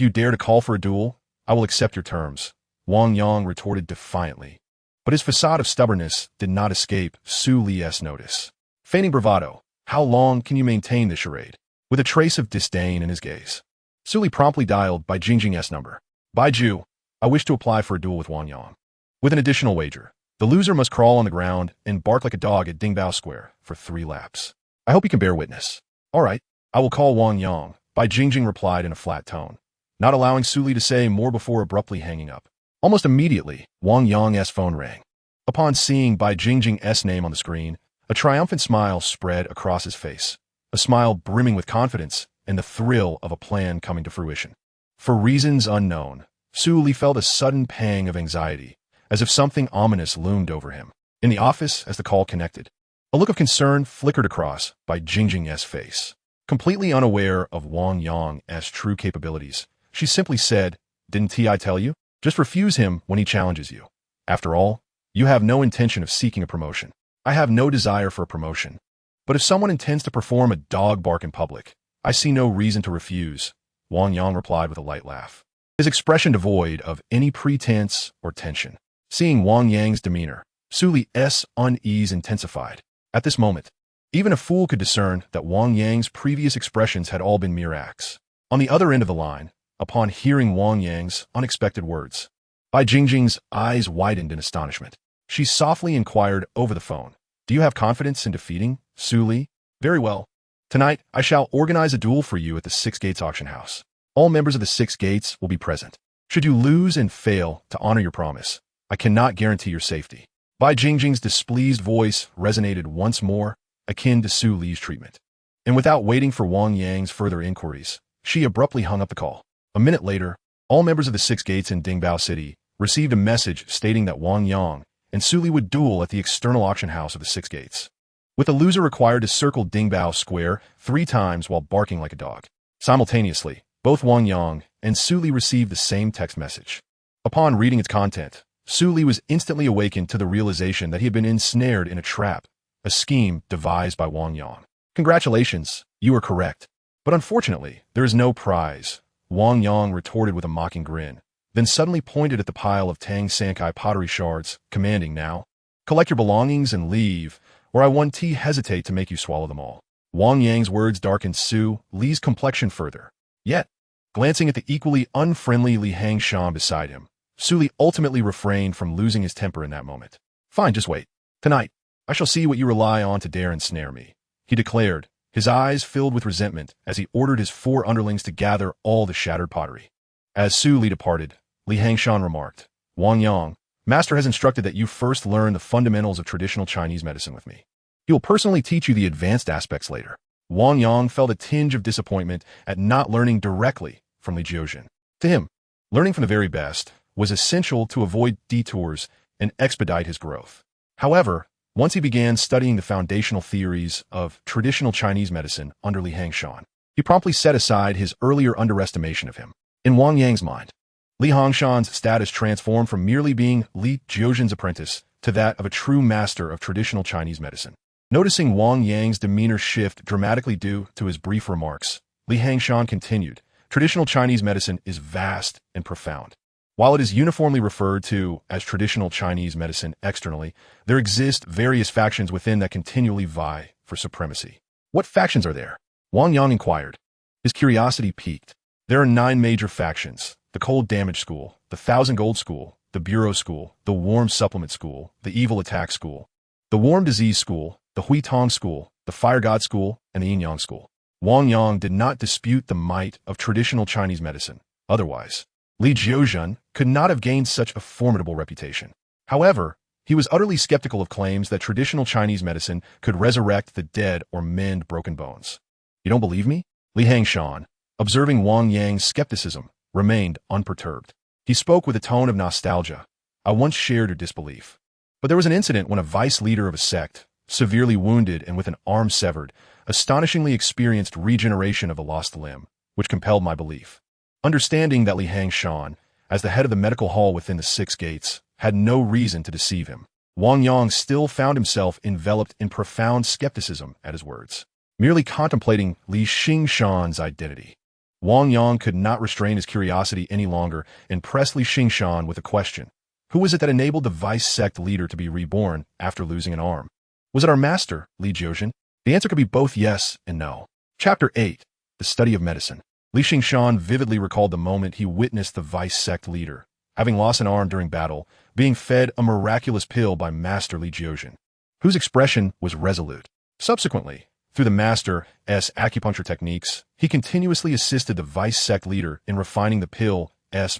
you dare to call for a duel, I will accept your terms," Wang Yang retorted defiantly. But his facade of stubbornness did not escape Su Li's notice. Feigning bravado, how long can you maintain this charade? With a trace of disdain in his gaze, Su Li promptly dialed Bai Jingjing's number. "Bai Ju, I wish to apply for a duel with Wang Yang. With an additional wager, the loser must crawl on the ground and bark like a dog at Dingbao Square for 3 laps. I hope you can bear witness." "All right, I will call Wang Yang," Bai Jingjing replied in a flat tone, not allowing Su Li to say more before abruptly hanging up. Almost immediately, Wang Yang's phone rang. Upon seeing Bai Jingjing's name on the screen, a triumphant smile spread across his face, a smile brimming with confidence and the thrill of a plan coming to fruition. For reasons unknown, Su Li felt a sudden pang of anxiety, as if something ominous loomed over him. In the office, as the call connected, a look of concern flickered across Bai Jingjing's face. Completely unaware of Wang Yang's true capabilities, she simply said, "Didn't I tell you? Just refuse him when he challenges you. After all, you have no intention of seeking a promotion." "I have no desire for a promotion. But if someone intends to perform a dog bark in public, I see no reason to refuse," Wang Yang replied with a light laugh, his expression devoid of any pretense or tension. Seeing Wang Yang's demeanor, Su Li's unease intensified. At this moment, even a fool could discern that Wang Yang's previous expressions had all been mere acts. On the other end of the line, upon hearing Wang Yang's unexpected words, Bai Jingjing's eyes widened in astonishment. She softly inquired over the phone, "Do you have confidence in defeating Su Li?" "Very well. Tonight, I shall organize a duel for you at the 6 Gates auction house. All members of the 6 Gates will be present. Should you lose and fail to honor your promise, I cannot guarantee your safety." Bai Jingjing's displeased voice resonated once more, akin to Su Li's treatment. And without waiting for Wang Yang's further inquiries, she abruptly hung up the call. A minute later, all members of the 6 Gates in Dingbao City received a message stating that Wang Yang and Su Li would duel at the external auction house of the 6 Gates, with the loser required to circle Dingbao Square 3 times while barking like a dog. Simultaneously, both Wang Yang and Su Li received the same text message. Upon reading its content, Su Li was instantly awakened to the realization that he had been ensnared in a trap, a scheme devised by Wang Yang. "Congratulations, you are correct. But unfortunately, there is no prize," Wang Yang retorted with a mocking grin, then suddenly pointed at the pile of Tang Sankai pottery shards, commanding, "Now, collect your belongings and leave, or I won't hesitate to make you swallow them all." Wang Yang's words darkened Su Li's complexion further. Yet, glancing at the equally unfriendly Li Hangshan beside him, Su Li ultimately refrained from losing his temper in that moment. "Fine, just wait. Tonight, I shall see what you rely on to dare ensnare me," he declared, his eyes filled with resentment as he ordered his 4 underlings to gather all the shattered pottery. As Su Li departed, Li Hangshan remarked, "Wang Yang, Master has instructed that you first learn the fundamentals of traditional Chinese medicine with me. He will personally teach you the advanced aspects later." Wang Yang felt a tinge of disappointment at not learning directly from Li Jiuzhen. To him, learning from the very best was essential to avoid detours and expedite his growth. However, once he began studying the foundational theories of traditional Chinese medicine under Li Hangshan, he promptly set aside his earlier underestimation of him. In Wang Yang's mind, Li Hongshan's status transformed from merely being Li Jiuzhen's apprentice to that of a true master of traditional Chinese medicine. Noticing Wang Yang's demeanor shift dramatically due to his brief remarks, Li Hongshan continued, "Traditional Chinese medicine is vast and profound. While it is uniformly referred to as traditional Chinese medicine externally, there exist various factions within that continually vie for supremacy." "What factions are there?" Wang Yang inquired. His curiosity piqued. "There are 9 major factions: the Cold Damage School, the Thousand Gold School, the Bureau School, the Warm Supplement School, the Evil Attack School, the Warm Disease School, the Hui Tong School, the Fire God School, and the Yin Yang School." Wang Yang did not dispute the might of traditional Chinese medicine. Otherwise, Li Jiuzhen could not have gained such a formidable reputation. However, he was utterly skeptical of claims that traditional Chinese medicine could resurrect the dead or mend broken bones. "You don't believe me?" Li Hongshan, observing Wang Yang's skepticism, remained unperturbed. He spoke with a tone of nostalgia. "I once shared your disbelief. But there was an incident when a vice leader of a sect, severely wounded and with an arm severed, astonishingly experienced regeneration of a lost limb, which compelled my belief." Understanding that Li Hongshan, as the head of the medical hall within the 6 gates, had no reason to deceive him, Wang Yang still found himself enveloped in profound skepticism at his words. Merely contemplating Li Hongshan's identity, Wang Yang could not restrain his curiosity any longer and pressed Li Hongshan with a question. Who was it that enabled the vice sect leader to be reborn after losing an arm? Was it our master, Li Jiuzhen? The answer could be both yes and no. Chapter 8. The Study of Medicine. Li Hongshan vividly recalled the moment he witnessed the vice sect leader, having lost an arm during battle, being fed a miraculous pill by Master Li Jiuzhen, whose expression was resolute. Subsequently, through the Master's acupuncture techniques, he continuously assisted the vice sect leader in refining the pill's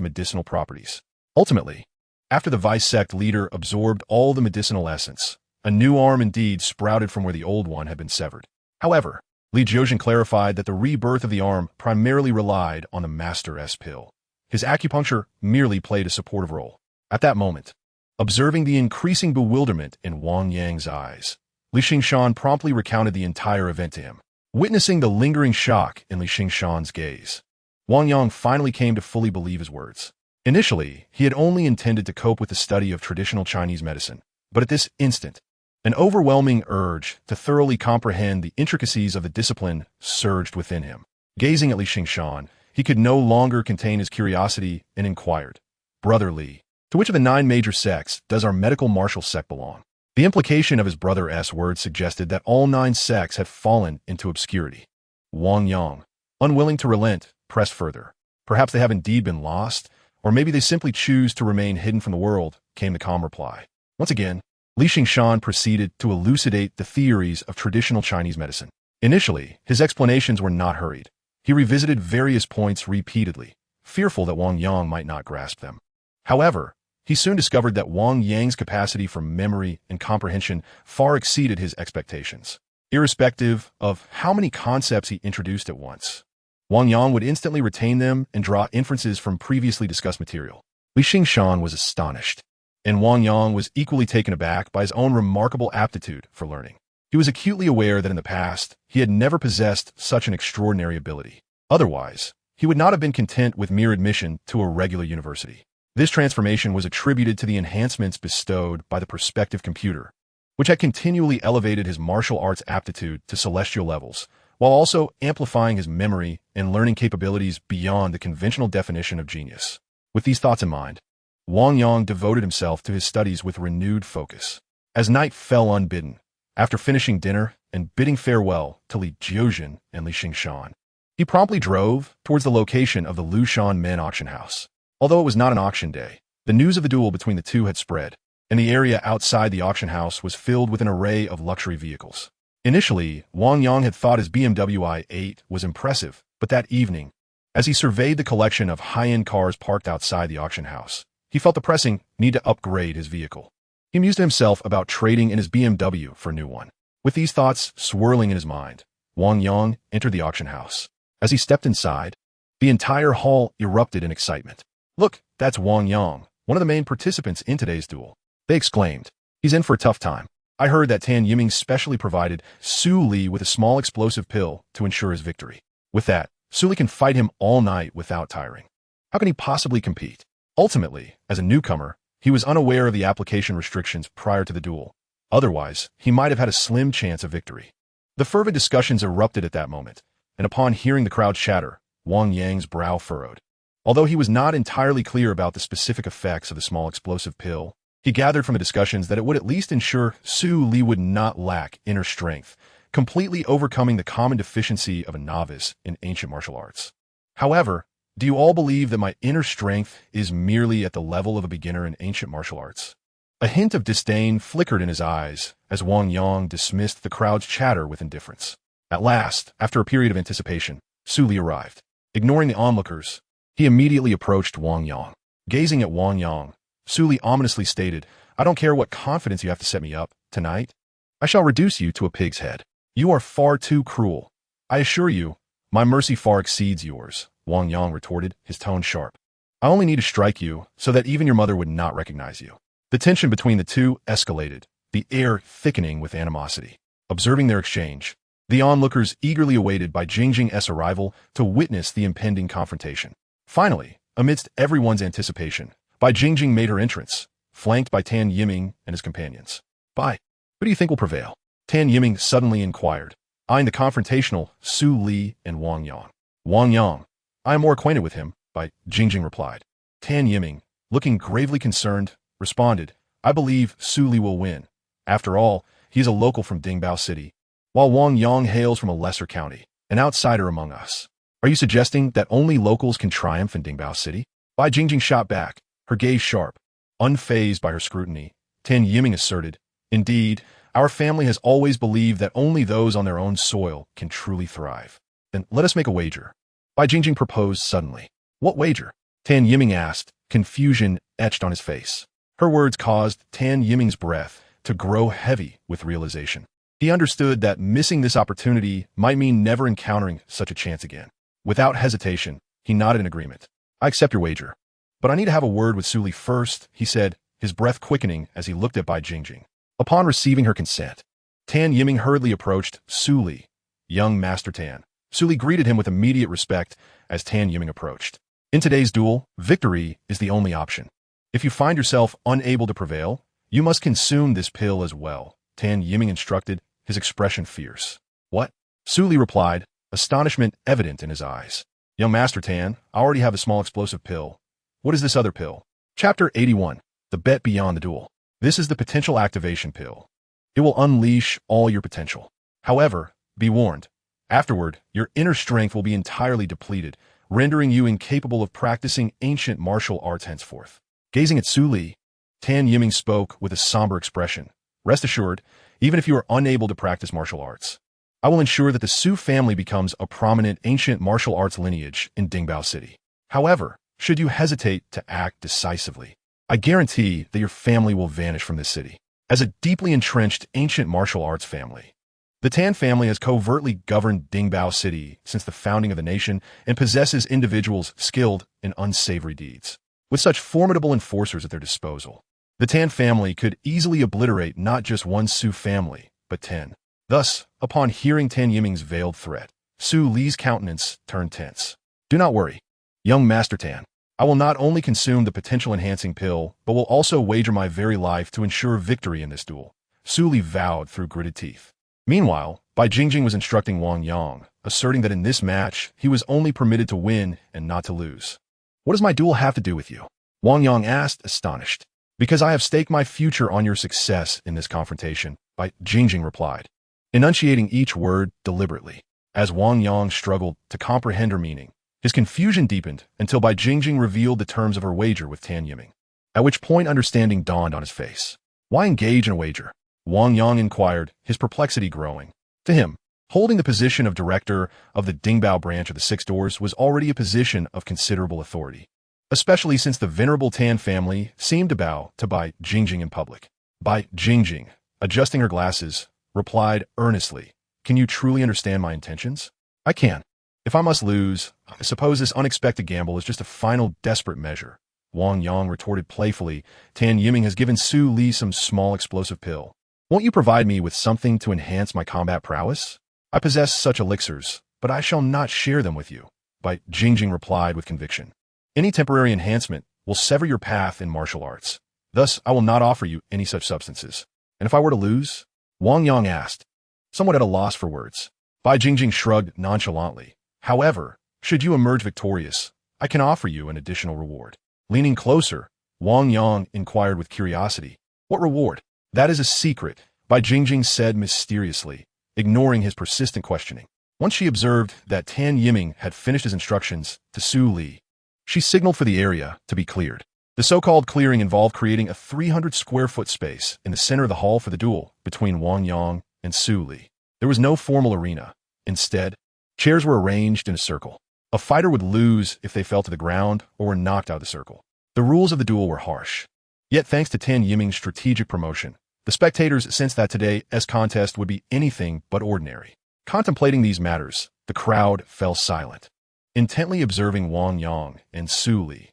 medicinal properties. Ultimately, after the vice sect leader absorbed all the medicinal essence, a new arm indeed sprouted from where the old one had been severed. However, Li Jiuzhen clarified that the rebirth of the arm primarily relied on the Master's pill. His acupuncture merely played a supportive role. At that moment, observing the increasing bewilderment in Wang Yang's eyes, Li Hongshan promptly recounted the entire event to him. Witnessing the lingering shock in Li Hongshan's gaze, Wang Yang finally came to fully believe his words. Initially, he had only intended to cope with the study of traditional Chinese medicine, but at this instant, an overwhelming urge to thoroughly comprehend the intricacies of the discipline surged within him. Gazing at Li Hongshan, he could no longer contain his curiosity and inquired, "Brother Li, to which of the 9 major sects does our medical martial sect belong?" The implication of his brother's words suggested that all 9 sects had fallen into obscurity. Wang Yang, unwilling to relent, pressed further. "Perhaps they have indeed been lost, or maybe they simply choose to remain hidden from the world," came the calm reply. Once again, Li Hongshan proceeded to elucidate the theories of traditional Chinese medicine. Initially, his explanations were not hurried. He revisited various points repeatedly, fearful that Wang Yang might not grasp them. However, he soon discovered that Wang Yang's capacity for memory and comprehension far exceeded his expectations. Irrespective of how many concepts he introduced at once, Wang Yang would instantly retain them and draw inferences from previously discussed material. Li Hongshan was astonished, and Wang Yang was equally taken aback by his own remarkable aptitude for learning. He was acutely aware that in the past, he had never possessed such an extraordinary ability. Otherwise, he would not have been content with mere admission to a regular university. This transformation was attributed to the enhancements bestowed by the perspective computer, which had continually elevated his martial arts aptitude to celestial levels, while also amplifying his memory and learning capabilities beyond the conventional definition of genius. With these thoughts in mind, Wang Yang devoted himself to his studies with renewed focus. As night fell unbidden, after finishing dinner and bidding farewell to Li Jiuzhen and Li Hongshan, he promptly drove towards the location of the Lushan Men auction house. Although it was not an auction day, the news of the duel between the two had spread, and the area outside the auction house was filled with an array of luxury vehicles. Initially, Wang Yang had thought his BMW i8 was impressive, but that evening, as he surveyed the collection of high-end cars parked outside the auction house, he felt the pressing need to upgrade his vehicle. He amused himself about trading in his BMW for a new one. With these thoughts swirling in his mind, Wang Yang entered the auction house. As he stepped inside, the entire hall erupted in excitement. "Look, that's Wang Yang, one of the main participants in today's duel," they exclaimed. "He's in for a tough time. I heard that Tan Yiming specially provided Su Li with a small explosive pill to ensure his victory. With that, Su Li can fight him all night without tiring." How can he possibly compete? Ultimately, as a newcomer, he was unaware of the application restrictions prior to the duel. Otherwise, he might have had a slim chance of victory. The fervent discussions erupted at that moment, and upon hearing the crowd chatter, Wang Yang's brow furrowed. Although he was not entirely clear about the specific effects of the small explosive pill, he gathered from the discussions that it would at least ensure Su Li would not lack inner strength, completely overcoming the common deficiency of a novice in ancient martial arts. However, do you all believe that my inner strength is merely at the level of a beginner in ancient martial arts? A hint of disdain flickered in his eyes as Wang Yang dismissed the crowd's chatter with indifference. At last, after a period of anticipation, Su Li arrived. Ignoring the onlookers, he immediately approached Wang Yang. Gazing at Wang Yang, Su Li ominously stated, "I don't care what confidence you have to set me up. Tonight, I shall reduce you to a pig's head. You are far too cruel. I assure you, my mercy far exceeds yours," Wang Yang retorted, his tone sharp. "I only need to strike you so that even your mother would not recognize you." The tension between the two escalated, the air thickening with animosity. Observing their exchange, the onlookers eagerly awaited Bai Jingjing's arrival to witness the impending confrontation. Finally, amidst everyone's anticipation, Bai Jingjing made her entrance, flanked by Tan Yiming and his companions. "Bai, who do you think will prevail?" Tan Yiming suddenly inquired, eyeing the confrontational Su Li and Wang Yang. "Wang Yang, I am more acquainted with him," Bai Jingjing replied. Tan Yiming, looking gravely concerned, responded, "I believe Su Li will win. After all, he is a local from Dingbao City, while Wang Yang hails from a lesser county, an outsider among us. Are you suggesting that only locals can triumph in Dingbao City?" Bai Jingjing shot back, her gaze sharp. Unfazed by her scrutiny, Tan Yiming asserted, "Indeed, our family has always believed that only those on their own soil can truly thrive. Then let us make a wager." Bai Jingjing proposed suddenly. "What wager?" Tan Yiming asked, confusion etched on his face. Her words caused Tan Yiming's breath to grow heavy with realization. He understood that missing this opportunity might mean never encountering such a chance again. Without hesitation, he nodded in agreement. "I accept your wager. But I need to have a word with Su Li first," he said, his breath quickening as he looked at Bai Jingjing. Upon receiving her consent, Tan Yiming hurriedly approached Su Li, young Master Tan. Su Li greeted him with immediate respect as Tan Yiming approached. "In today's duel, victory is the only option. If you find yourself unable to prevail, you must consume this pill as well," Tan Yiming instructed, his expression fierce. "What?" Su Li replied, astonishment evident in his eyes. "Young Master Tan, I already have a small explosive pill. What is this other pill?" Chapter 81, The Bet Beyond the Duel. This is the potential activation pill. It will unleash all your potential. However, be warned, afterward, your inner strength will be entirely depleted, rendering you incapable of practicing ancient martial arts henceforth. Gazing at Su Li, Tan Yiming spoke with a somber expression. "Rest assured, even if you are unable to practice martial arts, I will ensure that the Su family becomes a prominent ancient martial arts lineage in Dingbao City. However, should you hesitate to act decisively, I guarantee that your family will vanish from this city." As a deeply entrenched ancient martial arts family, the Tan family has covertly governed Dingbao City since the founding of the nation and possesses individuals skilled in unsavory deeds. With such formidable enforcers at their disposal, the Tan family could easily obliterate not just one Su family, but 10. Thus, upon hearing Tan Yiming's veiled threat, Su Li's countenance turned tense. "Do not worry, young Master Tan. I will not only consume the potential-enhancing pill, but will also wager my very life to ensure victory in this duel," Su Li vowed through gritted teeth. Meanwhile, Bai Jingjing was instructing Wang Yang, asserting that in this match, he was only permitted to win and not to lose. "What does my duel have to do with you?" Wang Yang asked, astonished. "Because I have staked my future on your success in this confrontation," Bai Jingjing replied, enunciating each word deliberately. As Wang Yang struggled to comprehend her meaning, his confusion deepened until Bai Jingjing revealed the terms of her wager with Tan Yiming, at which point understanding dawned on his face. "Why engage in a wager?" Wang Yang inquired, his perplexity growing. To him, holding the position of director of the Dingbao branch of the Six Doors was already a position of considerable authority, especially since the venerable Tan family seemed to bow to Bai Jingjing in public. Bai Jingjing, adjusting her glasses, replied earnestly, "Can you truly understand my intentions?" "I can. If I must lose, I suppose this unexpected gamble is just a final desperate measure," Wang Yang retorted playfully. "Tan Yiming has given Su Li some small explosive pill. Won't you provide me with something to enhance my combat prowess?" "I possess such elixirs, but I shall not share them with you," Bai Jingjing replied with conviction. Any temporary enhancement will sever your path in martial arts. Thus, I will not offer you any such substances. And if I were to lose? Wang Yang asked, somewhat at a loss for words. Bai Jingjing shrugged nonchalantly. However, should you emerge victorious, I can offer you an additional reward. Leaning closer, Wang Yang inquired with curiosity. What reward? That is a secret, Bai Jingjing said mysteriously, ignoring his persistent questioning. Once she observed that Tan Yiming had finished his instructions to Su Li, she signaled for the area to be cleared. The so-called clearing involved creating a 300-square-foot space in the center of the hall for the duel between Wang Yang and Su Li. There was no formal arena. Instead, chairs were arranged in a circle. A fighter would lose if they fell to the ground or were knocked out of the circle. The rules of the duel were harsh. Yet thanks to Tan Yiming's strategic promotion, the spectators sensed that today's contest would be anything but ordinary. Contemplating these matters, the crowd fell silent, intently observing Wang Yang and Su Li.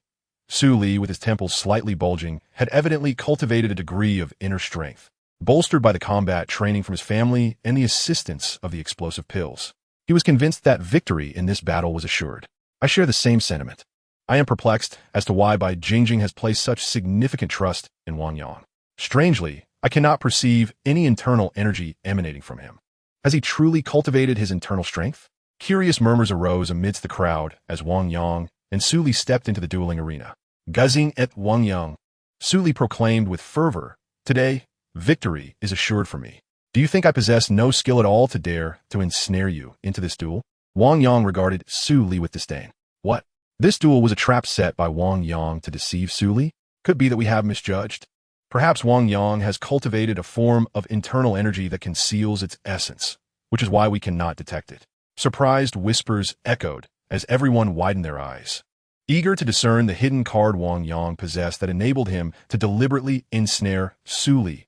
Su Li, with his temples slightly bulging, had evidently cultivated a degree of inner strength, bolstered by the combat training from his family and the assistance of the explosive pills. He was convinced that victory in this battle was assured. I share the same sentiment. I am perplexed as to why Bai Jingjing has placed such significant trust in Wang Yang. Strangely, I cannot perceive any internal energy emanating from him. Has he truly cultivated his internal strength? Curious murmurs arose amidst the crowd as Wang Yang and Su Li stepped into the dueling arena. Gazing at Wang Yang, Su Li proclaimed with fervor, "Today, victory is assured for me. Do you think I possess no skill at all to dare to ensnare you into this duel?" Wang Yang regarded Su Li with disdain. What? This duel was a trap set by Wang Yang to deceive Su Li? Could be that we have misjudged. Perhaps Wang Yang has cultivated a form of internal energy that conceals its essence, which is why we cannot detect it. Surprised whispers echoed as everyone widened their eyes, eager to discern the hidden card Wang Yang possessed that enabled him to deliberately ensnare Su Li.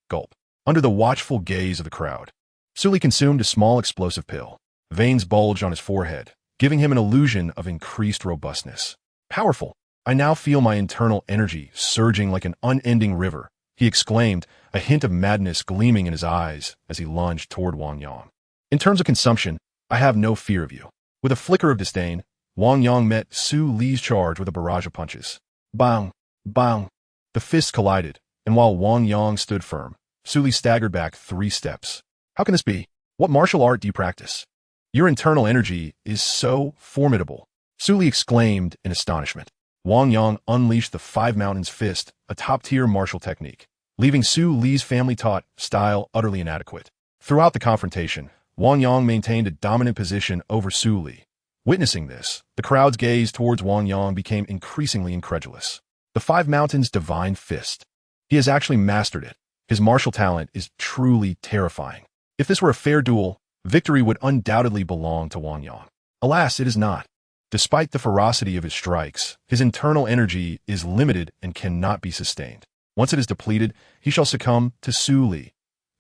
Gulp. Under the watchful gaze of the crowd, Su Li consumed a small explosive pill. Veins bulged on his forehead, giving him an illusion of increased robustness. Powerful. I now feel my internal energy surging like an unending river, he exclaimed, a hint of madness gleaming in his eyes as he lunged toward Wang Yang. In terms of consumption, I have no fear of you. With a flicker of disdain, Wang Yang met Su Li's charge with a barrage of punches. Bang! Bang! The fists collided, and while Wang Yang stood firm, Su Li staggered back 3 steps. How can this be? What martial art do you practice? Your internal energy is so formidable, Su Li exclaimed in astonishment. Wang Yang unleashed the Five Mountains Fist, a top-tier martial technique, leaving Su Li's family-taught style utterly inadequate. Throughout the confrontation, Wang Yang maintained a dominant position over Su Li. Witnessing this, the crowd's gaze towards Wang Yang became increasingly incredulous. The Five Mountains Divine Fist. He has actually mastered it. His martial talent is truly terrifying. If this were a fair duel, victory would undoubtedly belong to Wang Yang. Alas, it is not. Despite the ferocity of his strikes, his internal energy is limited and cannot be sustained. Once it is depleted, he shall succumb to Su Li.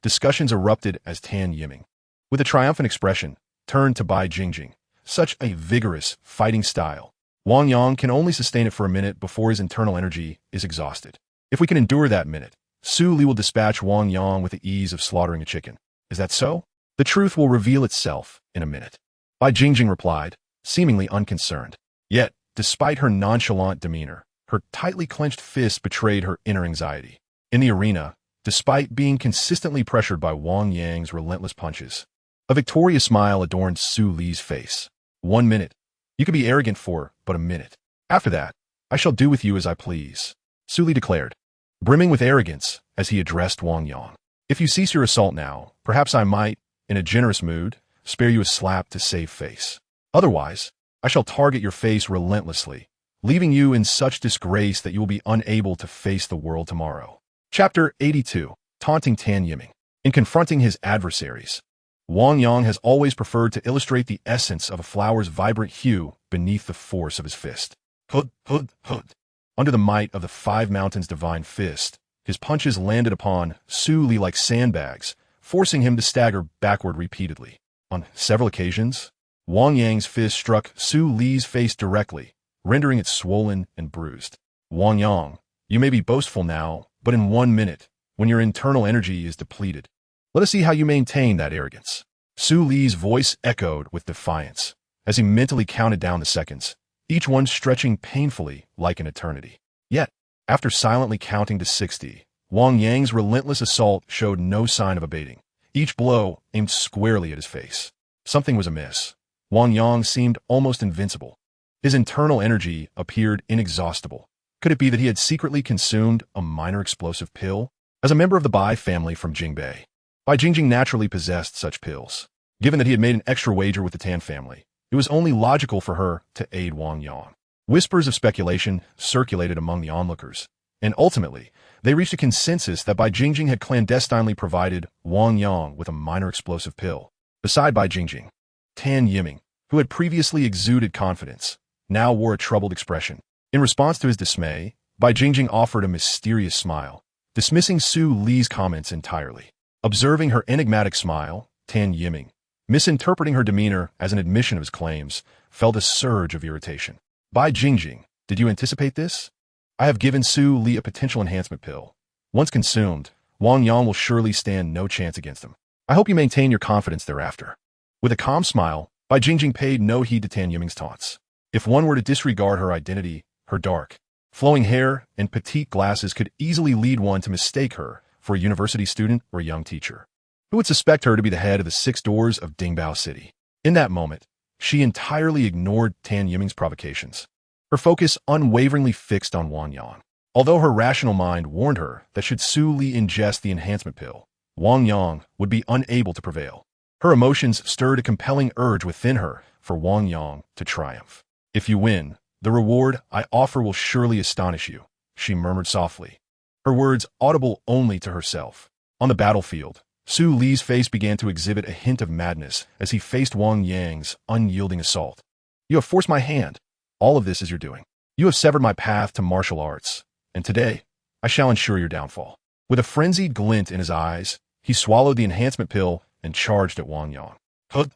Discussions erupted as Tan Yiming, with a triumphant expression, turned to Bai Jingjing. Such a vigorous fighting style. Wang Yang can only sustain it for a minute before his internal energy is exhausted. If we can endure that minute, Su Li will dispatch Wang Yang with the ease of slaughtering a chicken. Is that so? The truth will reveal itself in a minute. Bai Jingjing replied, seemingly unconcerned. Yet, despite her nonchalant demeanor, her tightly clenched fists betrayed her inner anxiety. In the arena, despite being consistently pressured by Wang Yang's relentless punches, a victorious smile adorned Su Li's face. 1 minute. You can be arrogant for but a minute. After that, I shall do with you as I please, Su Li declared, brimming with arrogance as he addressed Wang Yang. If you cease your assault now, perhaps I might, in a generous mood, spare you a slap to save face. Otherwise, I shall target your face relentlessly, leaving you in such disgrace that you will be unable to face the world tomorrow. Chapter 82. Taunting Tan Yiming. In confronting his adversaries, Wang Yang has always preferred to illustrate the essence of a flower's vibrant hue beneath the force of his fist. Hud, hud, hud. Under the might of the Five Mountains Divine Fist, his punches landed upon Su Li like sandbags, forcing him to stagger backward repeatedly. On several occasions, Wang Yang's fist struck Su Li's face directly, rendering it swollen and bruised. Wang Yang, you may be boastful now, but in 1 minute, when your internal energy is depleted, let us see how you maintain that arrogance. Su Li's voice echoed with defiance as he mentally counted down the seconds, each one stretching painfully like an eternity. Yet, after silently counting to 60, Wang Yang's relentless assault showed no sign of abating. Each blow aimed squarely at his face. Something was amiss. Wang Yang seemed almost invincible. His internal energy appeared inexhaustible. Could it be that he had secretly consumed a minor explosive pill? As a member of the Bai family from Jingbei, Bai Jingjing naturally possessed such pills. Given that he had made an extra wager with the Tan family, it was only logical for her to aid Wang Yang. Whispers of speculation circulated among the onlookers, and ultimately, they reached a consensus that Bai Jingjing had clandestinely provided Wang Yang with a minor explosive pill. Beside Bai Jingjing, Tan Yiming, who had previously exuded confidence, now wore a troubled expression. In response to his dismay, Bai Jingjing offered a mysterious smile, dismissing Su Li's comments entirely. Observing her enigmatic smile, Tan Yiming, misinterpreting her demeanor as an admission of his claims, felt a surge of irritation. Bai Jingjing, did you anticipate this? I have given Su Li a potential enhancement pill. Once consumed, Wang Yang will surely stand no chance against him. I hope you maintain your confidence thereafter. With a calm smile, Bai Jingjing paid no heed to Tan Yiming's taunts. If one were to disregard her identity, her dark, flowing hair and petite glasses could easily lead one to mistake her for a university student or a young teacher. Who would suspect her to be the head of the 6 doors of Dingbao City? In that moment, she entirely ignored Tan Yiming's provocations, her focus unwaveringly fixed on Wang Yang. Although her rational mind warned her that should Su Li ingest the enhancement pill, Wang Yang would be unable to prevail. Her emotions stirred a compelling urge within her for Wang Yang to triumph. If you win, the reward I offer will surely astonish you, she murmured softly, her words audible only to herself. On the battlefield, Su Li's face began to exhibit a hint of madness as he faced Wang Yang's unyielding assault. You have forced my hand. All of this is your doing. You have severed my path to martial arts, and today, I shall ensure your downfall. With a frenzied glint in his eyes, he swallowed the enhancement pill and charged at Wang Yang. Hood.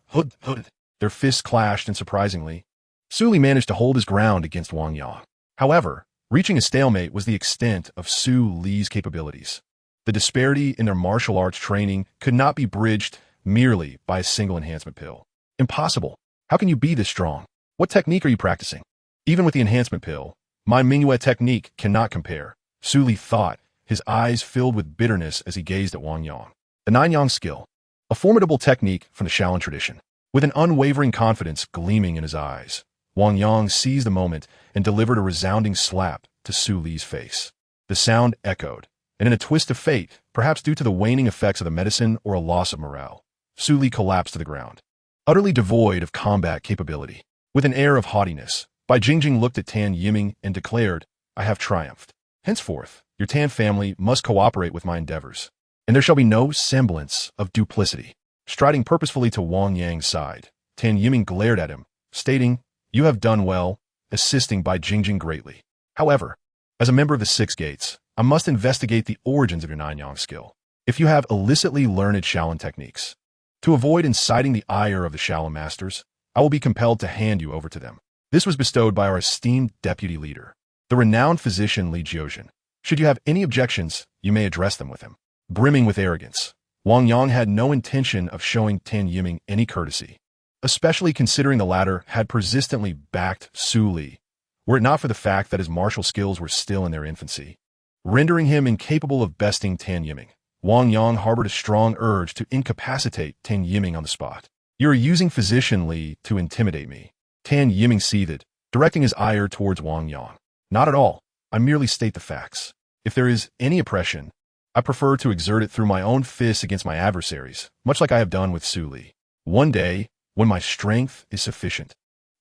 Their fists clashed, and surprisingly, Su Li managed to hold his ground against Wang Yang. However, reaching a stalemate was the extent of Su Li's capabilities. The disparity in their martial arts training could not be bridged merely by a single enhancement pill. Impossible. How can you be this strong? What technique are you practicing? Even with the enhancement pill, my minuet technique cannot compare, Su Li thought, his eyes filled with bitterness as he gazed at Wang Yang. The Nine Yang skill, a formidable technique from the Shaolin tradition. With an unwavering confidence gleaming in his eyes, Wang Yang seized the moment and delivered a resounding slap to Su Li's face. The sound echoed, and in a twist of fate, perhaps due to the waning effects of the medicine or a loss of morale, Su Li collapsed to the ground, utterly devoid of combat capability. With an air of haughtiness, Bai Jingjing looked at Tan Yiming and declared, I have triumphed. Henceforth, your Tan family must cooperate with my endeavors, and there shall be no semblance of duplicity. Striding purposefully to Wang Yang's side, Tan Yiming glared at him, stating, You have done well, assisting Bai Jingjing greatly. However, as a member of the 6 Gates, I must investigate the origins of your Nine Yang skill. If you have illicitly learned Shaolin techniques, to avoid inciting the ire of the Shaolin masters, I will be compelled to hand you over to them. This was bestowed by our esteemed deputy leader, the renowned physician Li Jiuzhen. Should you have any objections, you may address them with him. Brimming with arrogance, Wang Yang had no intention of showing Tan Yiming any courtesy, especially considering the latter had persistently backed Su Li, were it not for the fact that his martial skills were still in their infancy, rendering him incapable of besting Tan Yiming. Wang Yang harbored a strong urge to incapacitate Tan Yiming on the spot. You are using physician Li to intimidate me. Tan Yiming seethed, directing his ire towards Wang Yang. Not at all. I merely state the facts. If there is any oppression, I prefer to exert it through my own fists against my adversaries, much like I have done with Su Li. One day, when my strength is sufficient,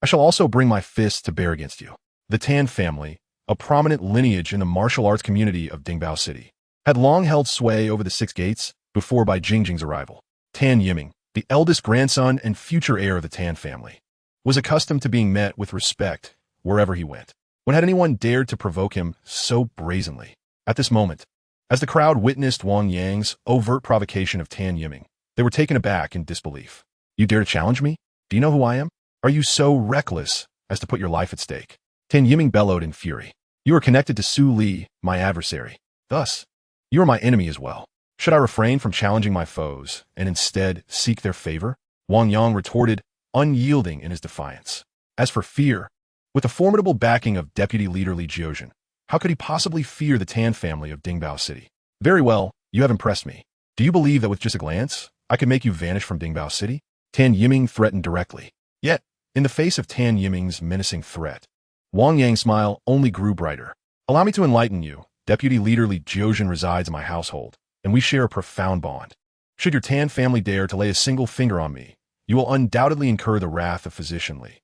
I shall also bring my fists to bear against you. The Tan family, a prominent lineage in the martial arts community of Dingbao City, had long held sway over the 6 Gates before Bai Jingjing's arrival. Tan Yiming, the eldest grandson and future heir of the Tan family, was accustomed to being met with respect wherever he went. When had anyone dared to provoke him so brazenly? At this moment, as the crowd witnessed Wang Yang's overt provocation of Tan Yiming, they were taken aback in disbelief. You dare to challenge me? Do you know who I am? Are you so reckless as to put your life at stake? Tan Yiming bellowed in fury. You are connected to Su Li, my adversary. Thus, you are my enemy as well. Should I refrain from challenging my foes and instead seek their favor? Wang Yang retorted, unyielding in his defiance. As for fear, With the formidable backing of Deputy Leader Li Jiozhen, how could he possibly fear the Tan family of Dingbao City? Very well, you have impressed me. Do you believe that with just a glance, I could make you vanish from Dingbao City? Tan Yiming threatened directly. Yet, in the face of Tan Yiming's menacing threat, Wang Yang's smile only grew brighter. Allow me to enlighten you. Deputy Leader Li Jiozhen resides in my household, and we share a profound bond. Should your Tan family dare to lay a single finger on me, you will undoubtedly incur the wrath of Physician Li.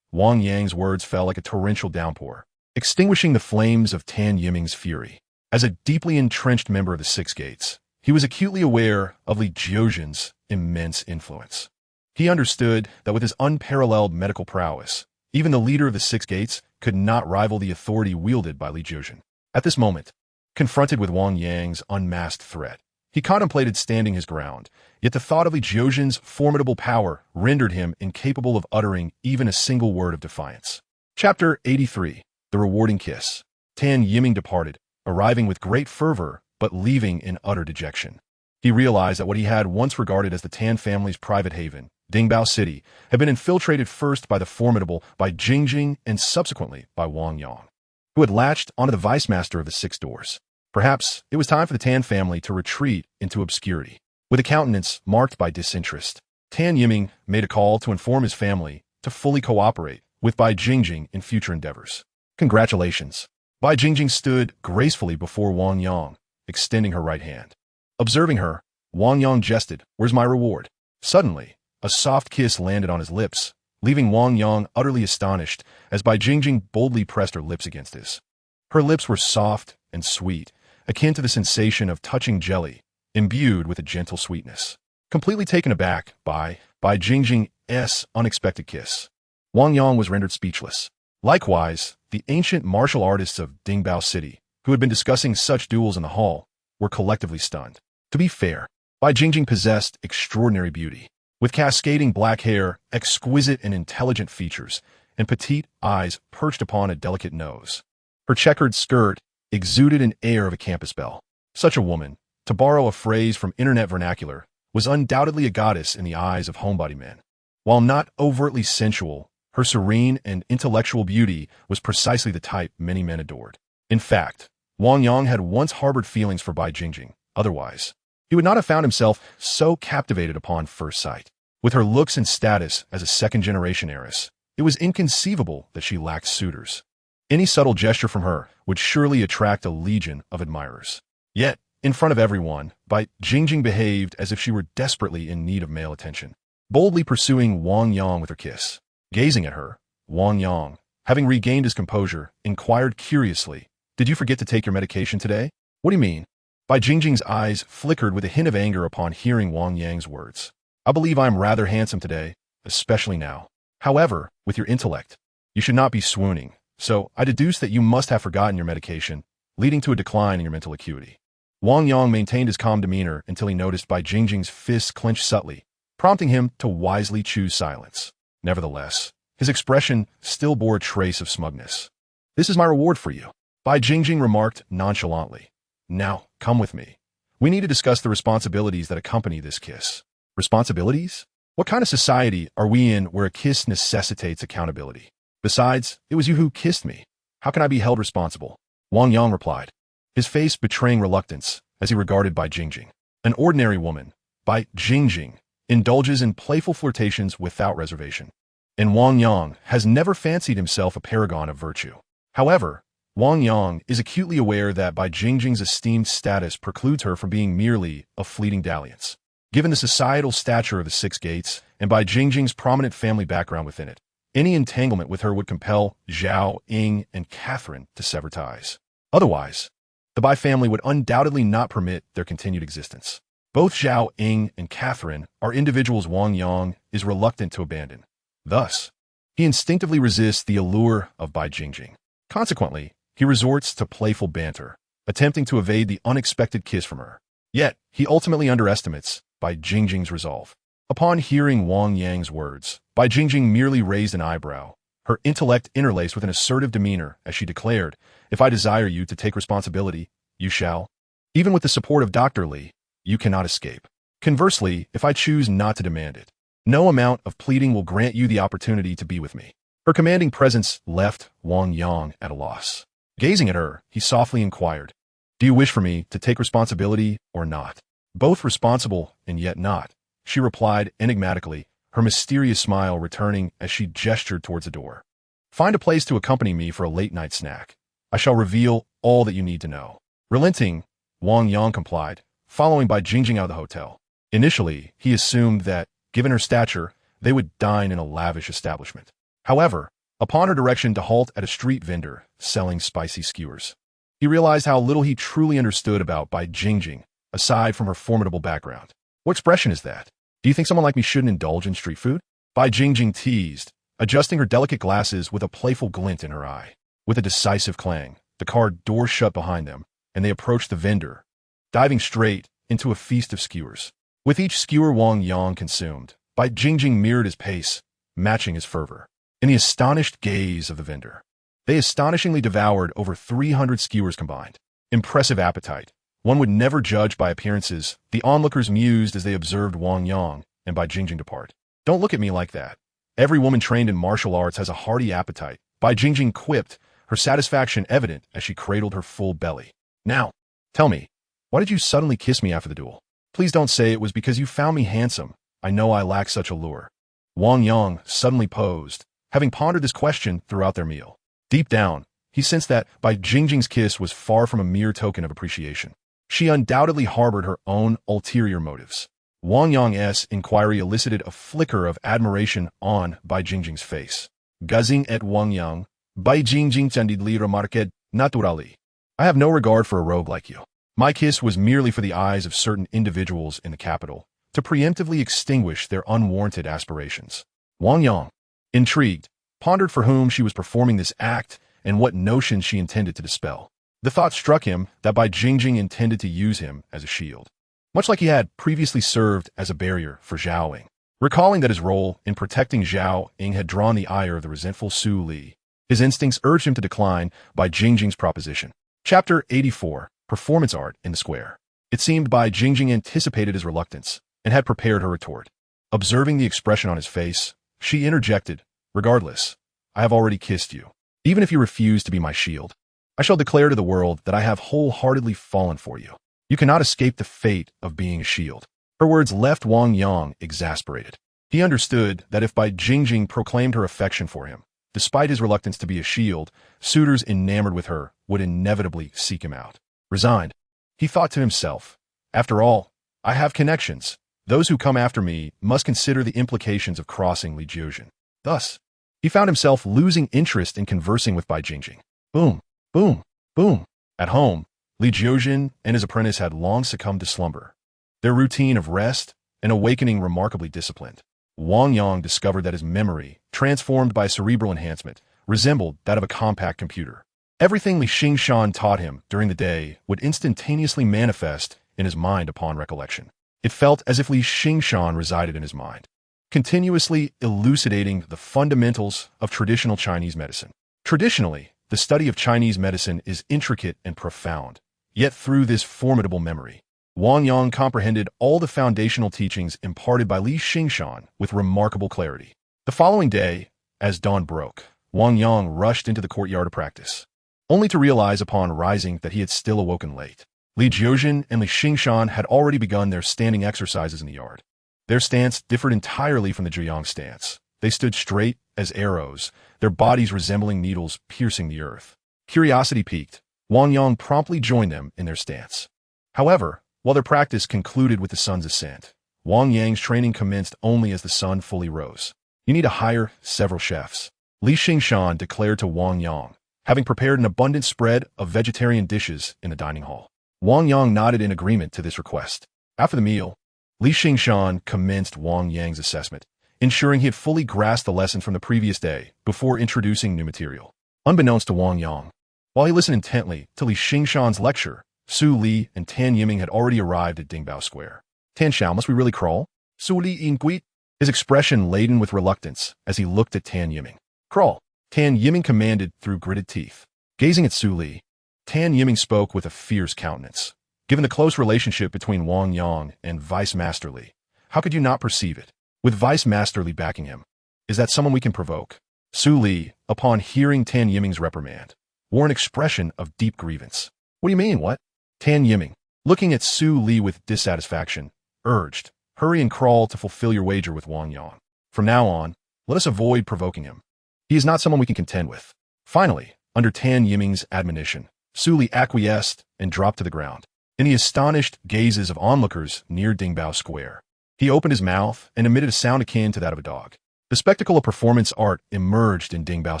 Wang Yang's words fell like a torrential downpour, extinguishing the flames of Tan Yiming's fury. As a deeply entrenched member of the Six Gates, he was acutely aware of Li Jiozhen's immense influence. He understood that with his unparalleled medical prowess, even the leader of the Six Gates could not rival the authority wielded by Li Jiozhen. At this moment, confronted with Wang Yang's unmasked threat, he contemplated standing his ground, yet the thought of Li Jiozhen's formidable power rendered him incapable of uttering even a single word of defiance. Chapter 83. The Rewarding Kiss. Tan Yiming departed, arriving with great fervor, but leaving in utter dejection. He realized that what he had once regarded as the Tan family's private haven, Dingbao City, had been infiltrated first by the formidable Bai Jingjing and subsequently by Wang Yang, who had latched onto the vice master of the Six Doors. Perhaps it was time for the Tan family to retreat into obscurity. With a countenance marked by disinterest, Tan Yiming made a call to inform his family to fully cooperate with Bai Jingjing in future endeavors. Congratulations. Bai Jingjing stood gracefully before Wang Yang, extending her right hand. Observing her, Wang Yang jested, "Where's my reward?" Suddenly, a soft kiss landed on his lips, leaving Wang Yang utterly astonished as Bai Jingjing boldly pressed her lips against his. Her lips were soft and sweet, akin to the sensation of touching jelly, imbued with a gentle sweetness. Completely taken aback by Bai Jingjing's unexpected kiss, Wang Yang was rendered speechless. Likewise, the ancient martial artists of Dingbao City, who had been discussing such duels in the hall, were collectively stunned. To be fair, Bai Jingjing possessed extraordinary beauty. With cascading black hair, exquisite and intelligent features, and petite eyes perched upon a delicate nose. Her checkered skirt exuded an air of a campus belle. Such a woman, to borrow a phrase from internet vernacular, was undoubtedly a goddess in the eyes of homebody men. While not overtly sensual, her serene and intellectual beauty was precisely the type many men adored. In fact, Wang Yang had once harbored feelings for Bai Jingjing. Otherwise, he would not have found himself so captivated upon first sight. With her looks and status as a second-generation heiress, it was inconceivable that she lacked suitors. Any subtle gesture from her would surely attract a legion of admirers. Yet, in front of everyone, Bai Jingjing behaved as if she were desperately in need of male attention, boldly pursuing Wang Yang with her kiss. Gazing at her, Wang Yang, having regained his composure, inquired curiously, "Did you forget to take your medication today?" "What do you mean?" Bai Jingjing's eyes flickered with a hint of anger upon hearing Wang Yang's words. "I believe I am rather handsome today, especially now. However, with your intellect, you should not be swooning. So, I deduce that you must have forgotten your medication, leading to a decline in your mental acuity." Wang Yang maintained his calm demeanor until he noticed Bai Jingjing's fists clenched subtly, prompting him to wisely choose silence. Nevertheless, his expression still bore a trace of smugness. "This is my reward for you," Bai Jingjing remarked nonchalantly. "Now, come with me. We need to discuss the responsibilities that accompany this kiss." Responsibilities? What kind of society are we in where a kiss necessitates accountability? Besides, it was you who kissed me. How can I be held responsible? Wang Yang replied, his face betraying reluctance as he regarded Bai Jingjing. An ordinary woman, Bai Jingjing, indulges in playful flirtations without reservation. And Wang Yang has never fancied himself a paragon of virtue. However, Wang Yang is acutely aware that Bai Jingjing's esteemed status precludes her from being merely a fleeting dalliance. Given the societal stature of the Six Gates and Bai Jingjing's prominent family background within it, any entanglement with her would compel Zhao, Ying, and Catherine to sever ties. Otherwise, the Bai family would undoubtedly not permit their continued existence. Both Zhao, Ying, and Catherine are individuals Wang Yang is reluctant to abandon. Thus, he instinctively resists the allure of Bai Jingjing. Consequently, he resorts to playful banter, attempting to evade the unexpected kiss from her. Yet, he ultimately underestimates Bai Jingjing's resolve. Upon hearing Wang Yang's words, Bai Jingjing merely raised an eyebrow, her intellect interlaced with an assertive demeanor as she declared, "If I desire you to take responsibility, you shall. Even with the support of Dr. Li, you cannot escape. Conversely, if I choose not to demand it, no amount of pleading will grant you the opportunity to be with me." Her commanding presence left Wang Yang at a loss. Gazing at her, he softly inquired, "Do you wish for me to take responsibility or not?" "Both responsible and yet not," she replied enigmatically, her mysterious smile returning as she gestured towards the door. "Find a place to accompany me for a late-night snack. I shall reveal all that you need to know." Relenting, Wang Yang complied, following Bai Jingjing out of the hotel. Initially, he assumed that, given her stature, they would dine in a lavish establishment. However, upon her direction to halt at a street vendor selling spicy skewers, he realized how little he truly understood about Bai Jingjing, aside from her formidable background. "What expression is that? Do you think someone like me shouldn't indulge in street food?" Bai Jingjing teased, adjusting her delicate glasses with a playful glint in her eye. With a decisive clang, the car door shut behind them, and they approached the vendor, diving straight into a feast of skewers. With each skewer Wang Yang consumed, Bai Jingjing mirrored his pace, matching his fervor. In the astonished gaze of the vendor, they astonishingly devoured over 300 skewers combined. Impressive appetite. One would never judge by appearances, the onlookers mused as they observed Wang Yang and Bai Jingjing depart. "Don't look at me like that. Every woman trained in martial arts has a hearty appetite," Bai Jingjing quipped, her satisfaction evident as she cradled her full belly. "Now, tell me, why did you suddenly kiss me after the duel? Please don't say it was because you found me handsome. I know I lack such allure." Wang Yang suddenly posed, having pondered this question throughout their meal. Deep down, he sensed that Bai Jingjing's kiss was far from a mere token of appreciation. She undoubtedly harbored her own ulterior motives. Wang Yang's inquiry elicited a flicker of admiration on Bai Jingjing's face. Gazing at Wang Yang, Bai Jingjing candidly remarqued, "Naturally. I have no regard for a rogue like you. My kiss was merely for the eyes of certain individuals in the capital, to preemptively extinguish their unwarranted aspirations." Wang Yang, intrigued, pondered for whom she was performing this act and what notions she intended to dispel. The thought struck him that Bai Jingjing intended to use him as a shield, much like he had previously served as a barrier for Zhao Ying. Recalling that his role in protecting Zhao Ying had drawn the ire of the resentful Su Li, his instincts urged him to decline Bai Jingjing's proposition. Chapter 84, Performance Art in the Square. It seemed Bai Jingjing anticipated his reluctance and had prepared her retort. Observing the expression on his face, she interjected, "Regardless, I have already kissed you. Even if you refuse to be my shield, I shall declare to the world that I have wholeheartedly fallen for you. You cannot escape the fate of being a shield." Her words left Wang Yang exasperated. He understood that if Bai Jingjing proclaimed her affection for him, despite his reluctance to be a shield, suitors enamored with her would inevitably seek him out. Resigned, he thought to himself, "After all, I have connections. Those who come after me must consider the implications of crossing Li Jiuzhen." Thus, he found himself losing interest in conversing with Bai Jingjing. Boom, boom, boom. At home, Li Jiuzhen and his apprentice had long succumbed to slumber, their routine of rest and awakening remarkably disciplined. Wang Yang discovered that his memory, transformed by cerebral enhancement, resembled that of a compact computer. Everything Li Xingshan taught him during the day would instantaneously manifest in his mind upon recollection. It felt as if Li Xingshan resided in his mind, continuously elucidating the fundamentals of traditional Chinese medicine. Traditionally, the study of Chinese medicine is intricate and profound, yet through this formidable memory, Wang Yang comprehended all the foundational teachings imparted by Li Xingshan with remarkable clarity. The following day, as dawn broke, Wang Yang rushed into the courtyard of practice, only to realize upon rising that he had still awoken late. Li Jiuzhen and Li Xingshan had already begun their standing exercises in the yard. Their stance differed entirely from the Zhuyang stance. They stood straight as arrows, their bodies resembling needles piercing the earth. Curiosity piqued, Wang Yang promptly joined them in their stance. However, while their practice concluded with the sun's ascent, Wang Yang's training commenced only as the sun fully rose. "You need to hire several chefs," Li Xingshan declared to Wang Yang, having prepared an abundant spread of vegetarian dishes in the dining hall. Wang Yang nodded in agreement to this request. After the meal, Li Xingshan commenced Wang Yang's assessment, ensuring he had fully grasped the lesson from the previous day before introducing new material. Unbeknownst to Wang Yang, while he listened intently to Li Xingshan's lecture, Su Li and Tan Yiming had already arrived at Dingbao Square. "Tan Xiao, must we really crawl?" Su Li inquired, his expression laden with reluctance as he looked at Tan Yiming. "Crawl," Tan Yiming commanded through gritted teeth. Gazing at Su Li, Tan Yiming spoke with a fierce countenance. Given the close relationship between Wang Yang and Vice Master Li, how could you not perceive it? With Vice Master Li backing him, is that someone we can provoke? Su Li, upon hearing Tan Yiming's reprimand, wore an expression of deep grievance. What do you mean, what? Tan Yiming, looking at Su Li with dissatisfaction, urged, hurry and crawl to fulfill your wager with Wang Yang. From now on, let us avoid provoking him. He is not someone we can contend with. Finally, under Tan Yiming's admonition, Su Li acquiesced and dropped to the ground. In the astonished gazes of onlookers near Dingbao Square, he opened his mouth and emitted a sound akin to that of a dog. The spectacle of performance art emerged in Dingbao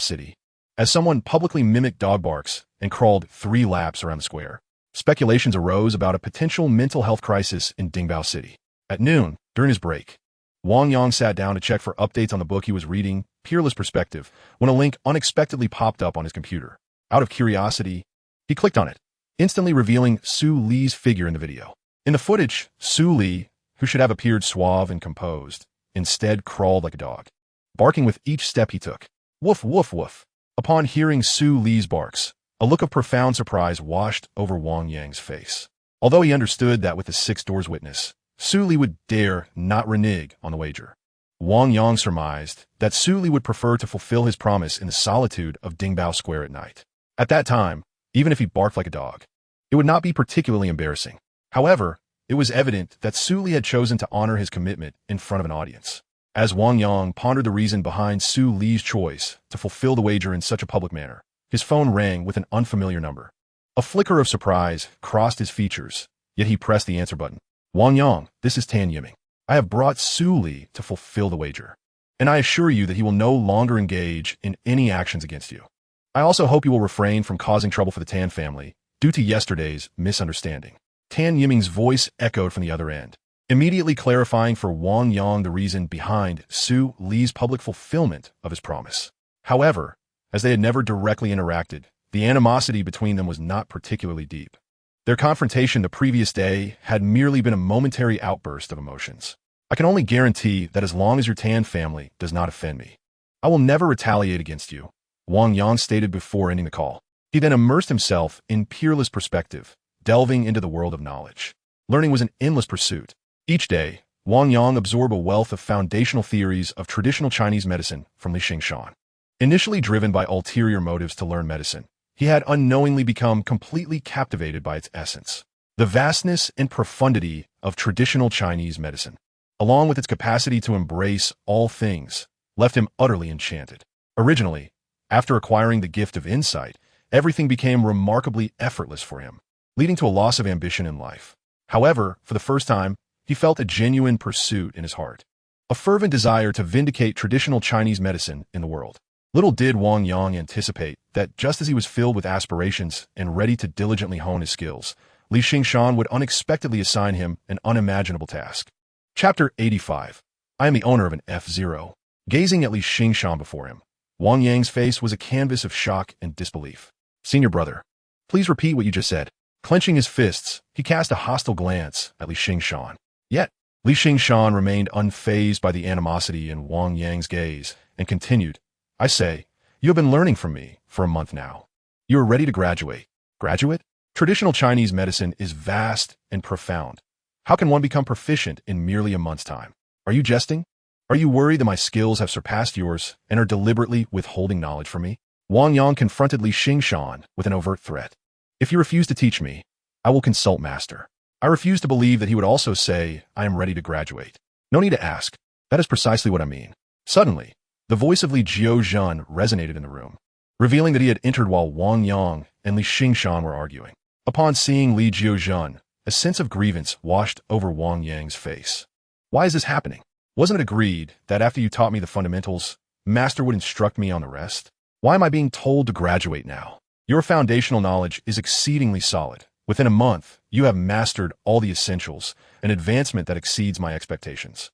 City, as someone publicly mimicked dog barks and crawled 3 laps around the square. Speculations arose about a potential mental health crisis in Dingbao City. At noon, during his break, Wang Yang sat down to check for updates on the book he was reading, Peerless Perspective, when a link unexpectedly popped up on his computer. Out of curiosity, he clicked on it, instantly revealing Su Li's figure in the video. In the footage, Su Li, who should have appeared suave and composed, instead crawled like a dog, barking with each step he took. Woof, woof, woof. Upon hearing Su Li's barks, a look of profound surprise washed over Wang Yang's face. Although he understood that with the 6 doors witness, Su Li would dare not renege on the wager. Wang Yang surmised that Su Li would prefer to fulfill his promise in the solitude of Dingbao Square at night. At that time, even if he barked like a dog, it would not be particularly embarrassing. However, it was evident that Su Li had chosen to honor his commitment in front of an audience. As Wang Yang pondered the reason behind Su Li's choice to fulfill the wager in such a public manner, his phone rang with an unfamiliar number. A flicker of surprise crossed his features, yet he pressed the answer button. Wang Yang, this is Tan Yiming. I have brought Su Li to fulfill the wager, and I assure you that he will no longer engage in any actions against you. I also hope you will refrain from causing trouble for the Tan family due to yesterday's misunderstanding. Tan Yiming's voice echoed from the other end, immediately clarifying for Wang Yang the reason behind Su Li's public fulfillment of his promise. However, as they had never directly interacted, the animosity between them was not particularly deep. Their confrontation the previous day had merely been a momentary outburst of emotions. I can only guarantee that as long as your Tan family does not offend me, I will never retaliate against you, Wang Yang stated before ending the call. He then immersed himself in Peerless Perspective, delving into the world of knowledge. Learning was an endless pursuit. Each day, Wang Yang absorbed a wealth of foundational theories of traditional Chinese medicine from Li Xingshan. Initially driven by ulterior motives to learn medicine, he had unknowingly become completely captivated by its essence. The vastness and profundity of traditional Chinese medicine, along with its capacity to embrace all things, left him utterly enchanted. Originally, after acquiring the gift of insight, everything became remarkably effortless for him, leading to a loss of ambition in life. However, for the first time, he felt a genuine pursuit in his heart, a fervent desire to vindicate traditional Chinese medicine in the world. Little did Wang Yang anticipate that just as he was filled with aspirations and ready to diligently hone his skills, Li Xingshan would unexpectedly assign him an unimaginable task. Chapter 85. I am the owner of an F-0. Gazing at Li Xingshan before him, Wang Yang's face was a canvas of shock and disbelief. Senior brother, please repeat what you just said. Clenching his fists, he cast a hostile glance at Li Xingshan. Yet, Li Xingshan remained unfazed by the animosity in Wang Yang's gaze and continued, I say, you have been learning from me for a month now. You are ready to graduate. Graduate? Traditional Chinese medicine is vast and profound. How can one become proficient in merely a month's time? Are you jesting? Are you worried that my skills have surpassed yours and are deliberately withholding knowledge from me? Wang Yang confronted Li Xingshan with an overt threat. If you refuse to teach me, I will consult Master. I refuse to believe that he would also say, I am ready to graduate. No need to ask. That is precisely what I mean. Suddenly, the voice of Li Jiuzhen resonated in the room, revealing that he had entered while Wang Yang and Li Xingshan were arguing. Upon seeing Li Jiuzhen, a sense of grievance washed over Wang Yang's face. Why is this happening? Wasn't it agreed that after you taught me the fundamentals, Master would instruct me on the rest? Why am I being told to graduate now? Your foundational knowledge is exceedingly solid. Within a month, you have mastered all the essentials, an advancement that exceeds my expectations.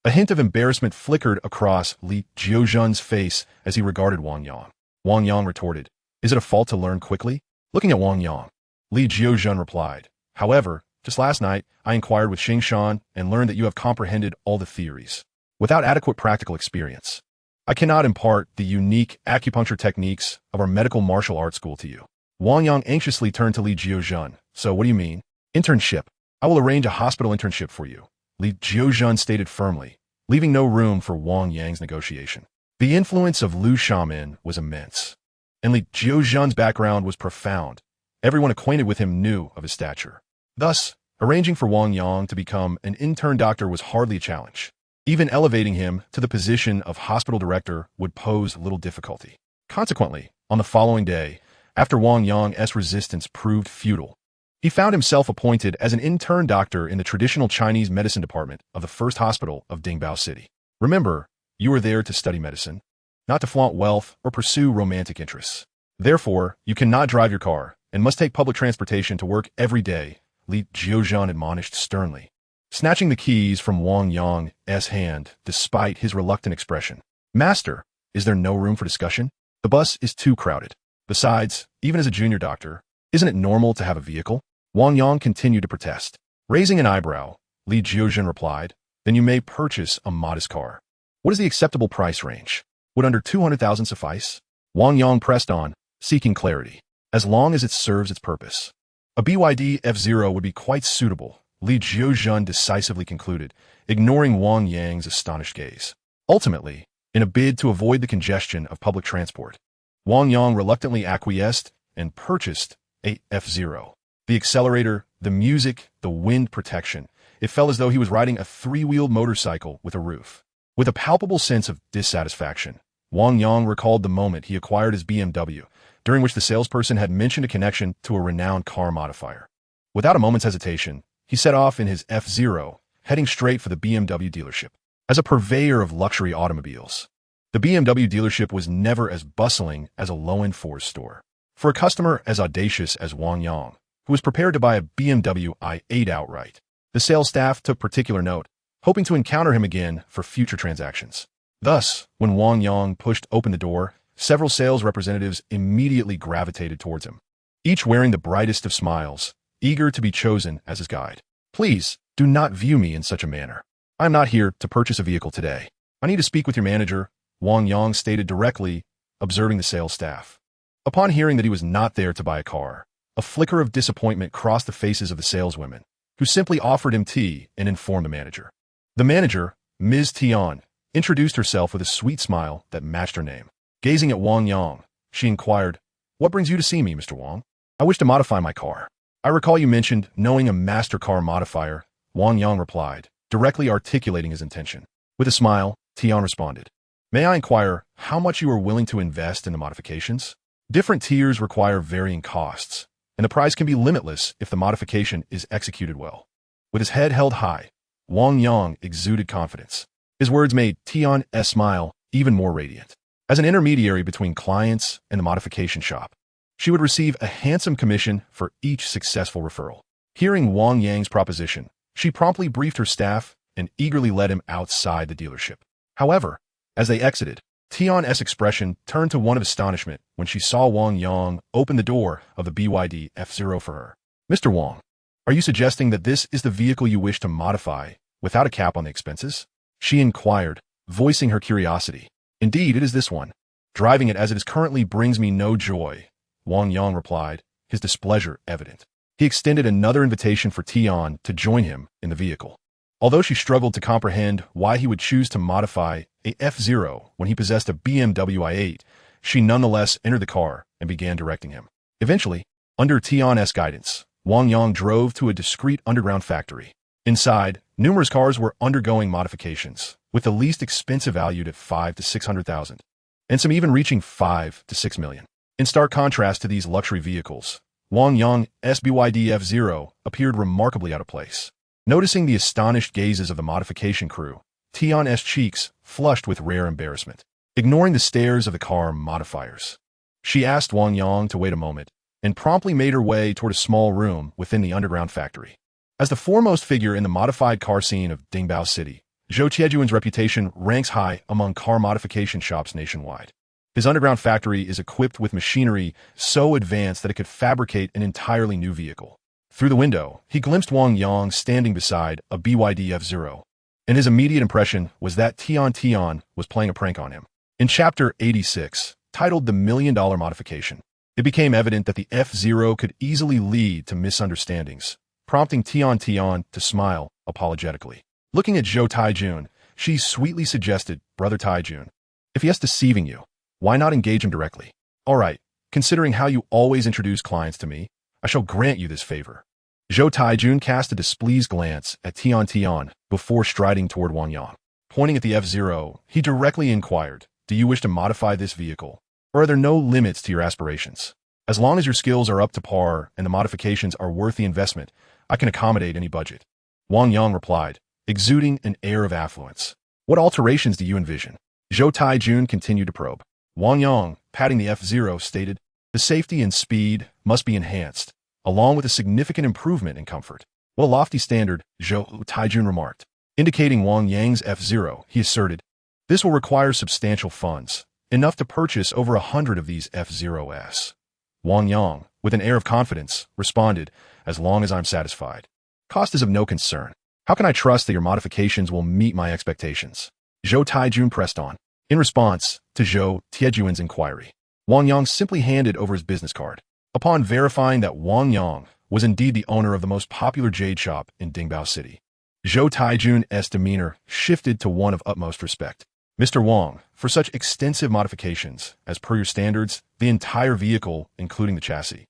A hint of embarrassment flickered across Li Jiuzhen's face as he regarded Wang Yang. Wang Yang retorted, is it a fault to learn quickly? Looking at Wang Yang, Li Jiuzhen replied, however, just last night, I inquired with Xingshan and learned that you have comprehended all the theories. Without adequate practical experience, I cannot impart the unique acupuncture techniques of our medical martial arts school to you. Wang Yang anxiously turned to Li Jiuzhen. So what do you mean? Internship. I will arrange a hospital internship for you, Li Jiuzhen stated firmly, leaving no room for Wang Yang's negotiation. The influence of Liu Xiaomin was immense, and Li Jiuzhan's background was profound. Everyone acquainted with him knew of his stature. Thus, arranging for Wang Yang to become an intern doctor was hardly a challenge. Even elevating him to the position of hospital director would pose little difficulty. Consequently, on the following day, after Wang Yang's resistance proved futile, he found himself appointed as an intern doctor in the traditional Chinese medicine department of the first hospital of Dingbao City. Remember, you are there to study medicine, not to flaunt wealth or pursue romantic interests. Therefore, you cannot drive your car and must take public transportation to work every day, Li Jiuzhan admonished sternly, snatching the keys from Wang Yang's hand despite his reluctant expression. Master, is there no room for discussion? The bus is too crowded. Besides, even as a junior doctor, isn't it normal to have a vehicle? Wang Yang continued to protest. Raising an eyebrow, Li Jiuzhan replied, then you may purchase a modest car. What is the acceptable price range? Would under 200,000 suffice? Wang Yang pressed on, seeking clarity. As long as it serves its purpose. A BYD F0 would be quite suitable, Li Jiuzhan decisively concluded, ignoring Wang Yang's astonished gaze. Ultimately, in a bid to avoid the congestion of public transport, Wang Yang reluctantly acquiesced and purchased a F0. The accelerator, the music, the wind protection. It felt as though he was riding a three-wheeled motorcycle with a roof. With a palpable sense of dissatisfaction, Wang Yang recalled the moment he acquired his BMW, during which the salesperson had mentioned a connection to a renowned car modifier. Without a moment's hesitation, he set off in his F0, heading straight for the BMW dealership. As a purveyor of luxury automobiles, the BMW dealership was never as bustling as a low-end Ford store. For a customer as audacious as Wang Yang, who was prepared to buy a BMW i8 outright, the sales staff took particular note, hoping to encounter him again for future transactions. Thus, when Wang Yang pushed open the door, several sales representatives immediately gravitated towards him, each wearing the brightest of smiles, eager to be chosen as his guide. Please, do not view me in such a manner. I am not here to purchase a vehicle today. I need to speak with your manager, Wang Yang stated directly, observing the sales staff. Upon hearing that he was not there to buy a car, a flicker of disappointment crossed the faces of the saleswomen, who simply offered him tea and informed the manager. The manager, Ms. Tian, introduced herself with a sweet smile that matched her name. Gazing at Wang Yang, she inquired, "What brings you to see me, Mr. Wang?" "I wish to modify my car. I recall you mentioned knowing a master car modifier," Wang Yang replied, directly articulating his intention. With a smile, Tian responded, "May I inquire how much you are willing to invest in the modifications? Different tiers require varying costs, and the price can be limitless if the modification is executed well." With his head held high, Wang Yang exuded confidence. His words made Tian's smile even more radiant. As an intermediary between clients and the modification shop, she would receive a handsome commission for each successful referral. Hearing Wang Yang's proposition, she promptly briefed her staff and eagerly led him outside the dealership. However, as they exited, Tian's expression turned to one of astonishment when she saw Wang Yang open the door of the BYD F0 for her. "Mr. Wang, are you suggesting that this is the vehicle you wish to modify without a cap on the expenses?" she inquired, voicing her curiosity. "Indeed, it is this one. Driving it as it is currently brings me no joy," Wang Yang replied, his displeasure evident. He extended another invitation for Tian to join him in the vehicle. Although she struggled to comprehend why he would choose to modify a F0 when he possessed a BMW i8, she nonetheless entered the car and began directing him. Eventually, under Tian's guidance, Wang Yang drove to a discreet underground factory. Inside, numerous cars were undergoing modifications, with the least expensive valued at 5 to 600,000, and some even reaching 5 to 6 million. In stark contrast to these luxury vehicles, Wang Yang's BYD F0 appeared remarkably out of place. Noticing the astonished gazes of the modification crew, Tian's cheeks flushed with rare embarrassment. Ignoring the stares of the car modifiers, she asked Wang Yang to wait a moment and promptly made her way toward a small room within the underground factory. As the foremost figure in the modified car scene of Dingbao City, Zhou Tiejuan's reputation ranks high among car modification shops nationwide. His underground factory is equipped with machinery so advanced that it could fabricate an entirely new vehicle. Through the window, he glimpsed Wang Yang standing beside a BYD F0, and his immediate impression was that Tian was playing a prank on him. In Chapter 86, titled The $1 Million Modification, it became evident that the F0 could easily lead to misunderstandings, prompting Tian to smile apologetically. Looking at Zhou Taijun, she sweetly suggested, "Brother Taijun, If he is deceiving you, why not engage him directly? All right, considering how you always introduce clients to me, I shall grant you this favor. Zhou Taijun cast a displeased glance at Tian before striding toward Wang Yang. Pointing at the F-Zero, he directly inquired, do you wish to modify this vehicle? Or are there no limits to your aspirations? As long as your skills are up to par and the modifications are worth the investment, I can accommodate any budget. Wang Yang replied, exuding an air of affluence. What alterations do you envision? Zhou Taijun continued to probe. Wang Yang, patting the F-Zero, stated, the safety and speed must be enhanced, along with a significant improvement in comfort. What a lofty standard, Zhou Taijun remarked. Indicating Wang Yang's F-Zero, he asserted, this will require substantial funds, enough to purchase over 100 of these F-Zeros. Wang Yang, with an air of confidence, responded, as long as I'm satisfied. Cost is of no concern. How can I trust that your modifications will meet my expectations? Zhou Taijun pressed on. In response to Zhou Tiejun's inquiry, Wang Yang simply handed over his business card. Upon verifying that Wang Yang was indeed the owner of the most popular jade shop in Dingbao City, Zhou Taijun's demeanor shifted to one of utmost respect. Mr. Wang, for such extensive modifications, as per your standards, the entire vehicle, including the chassis,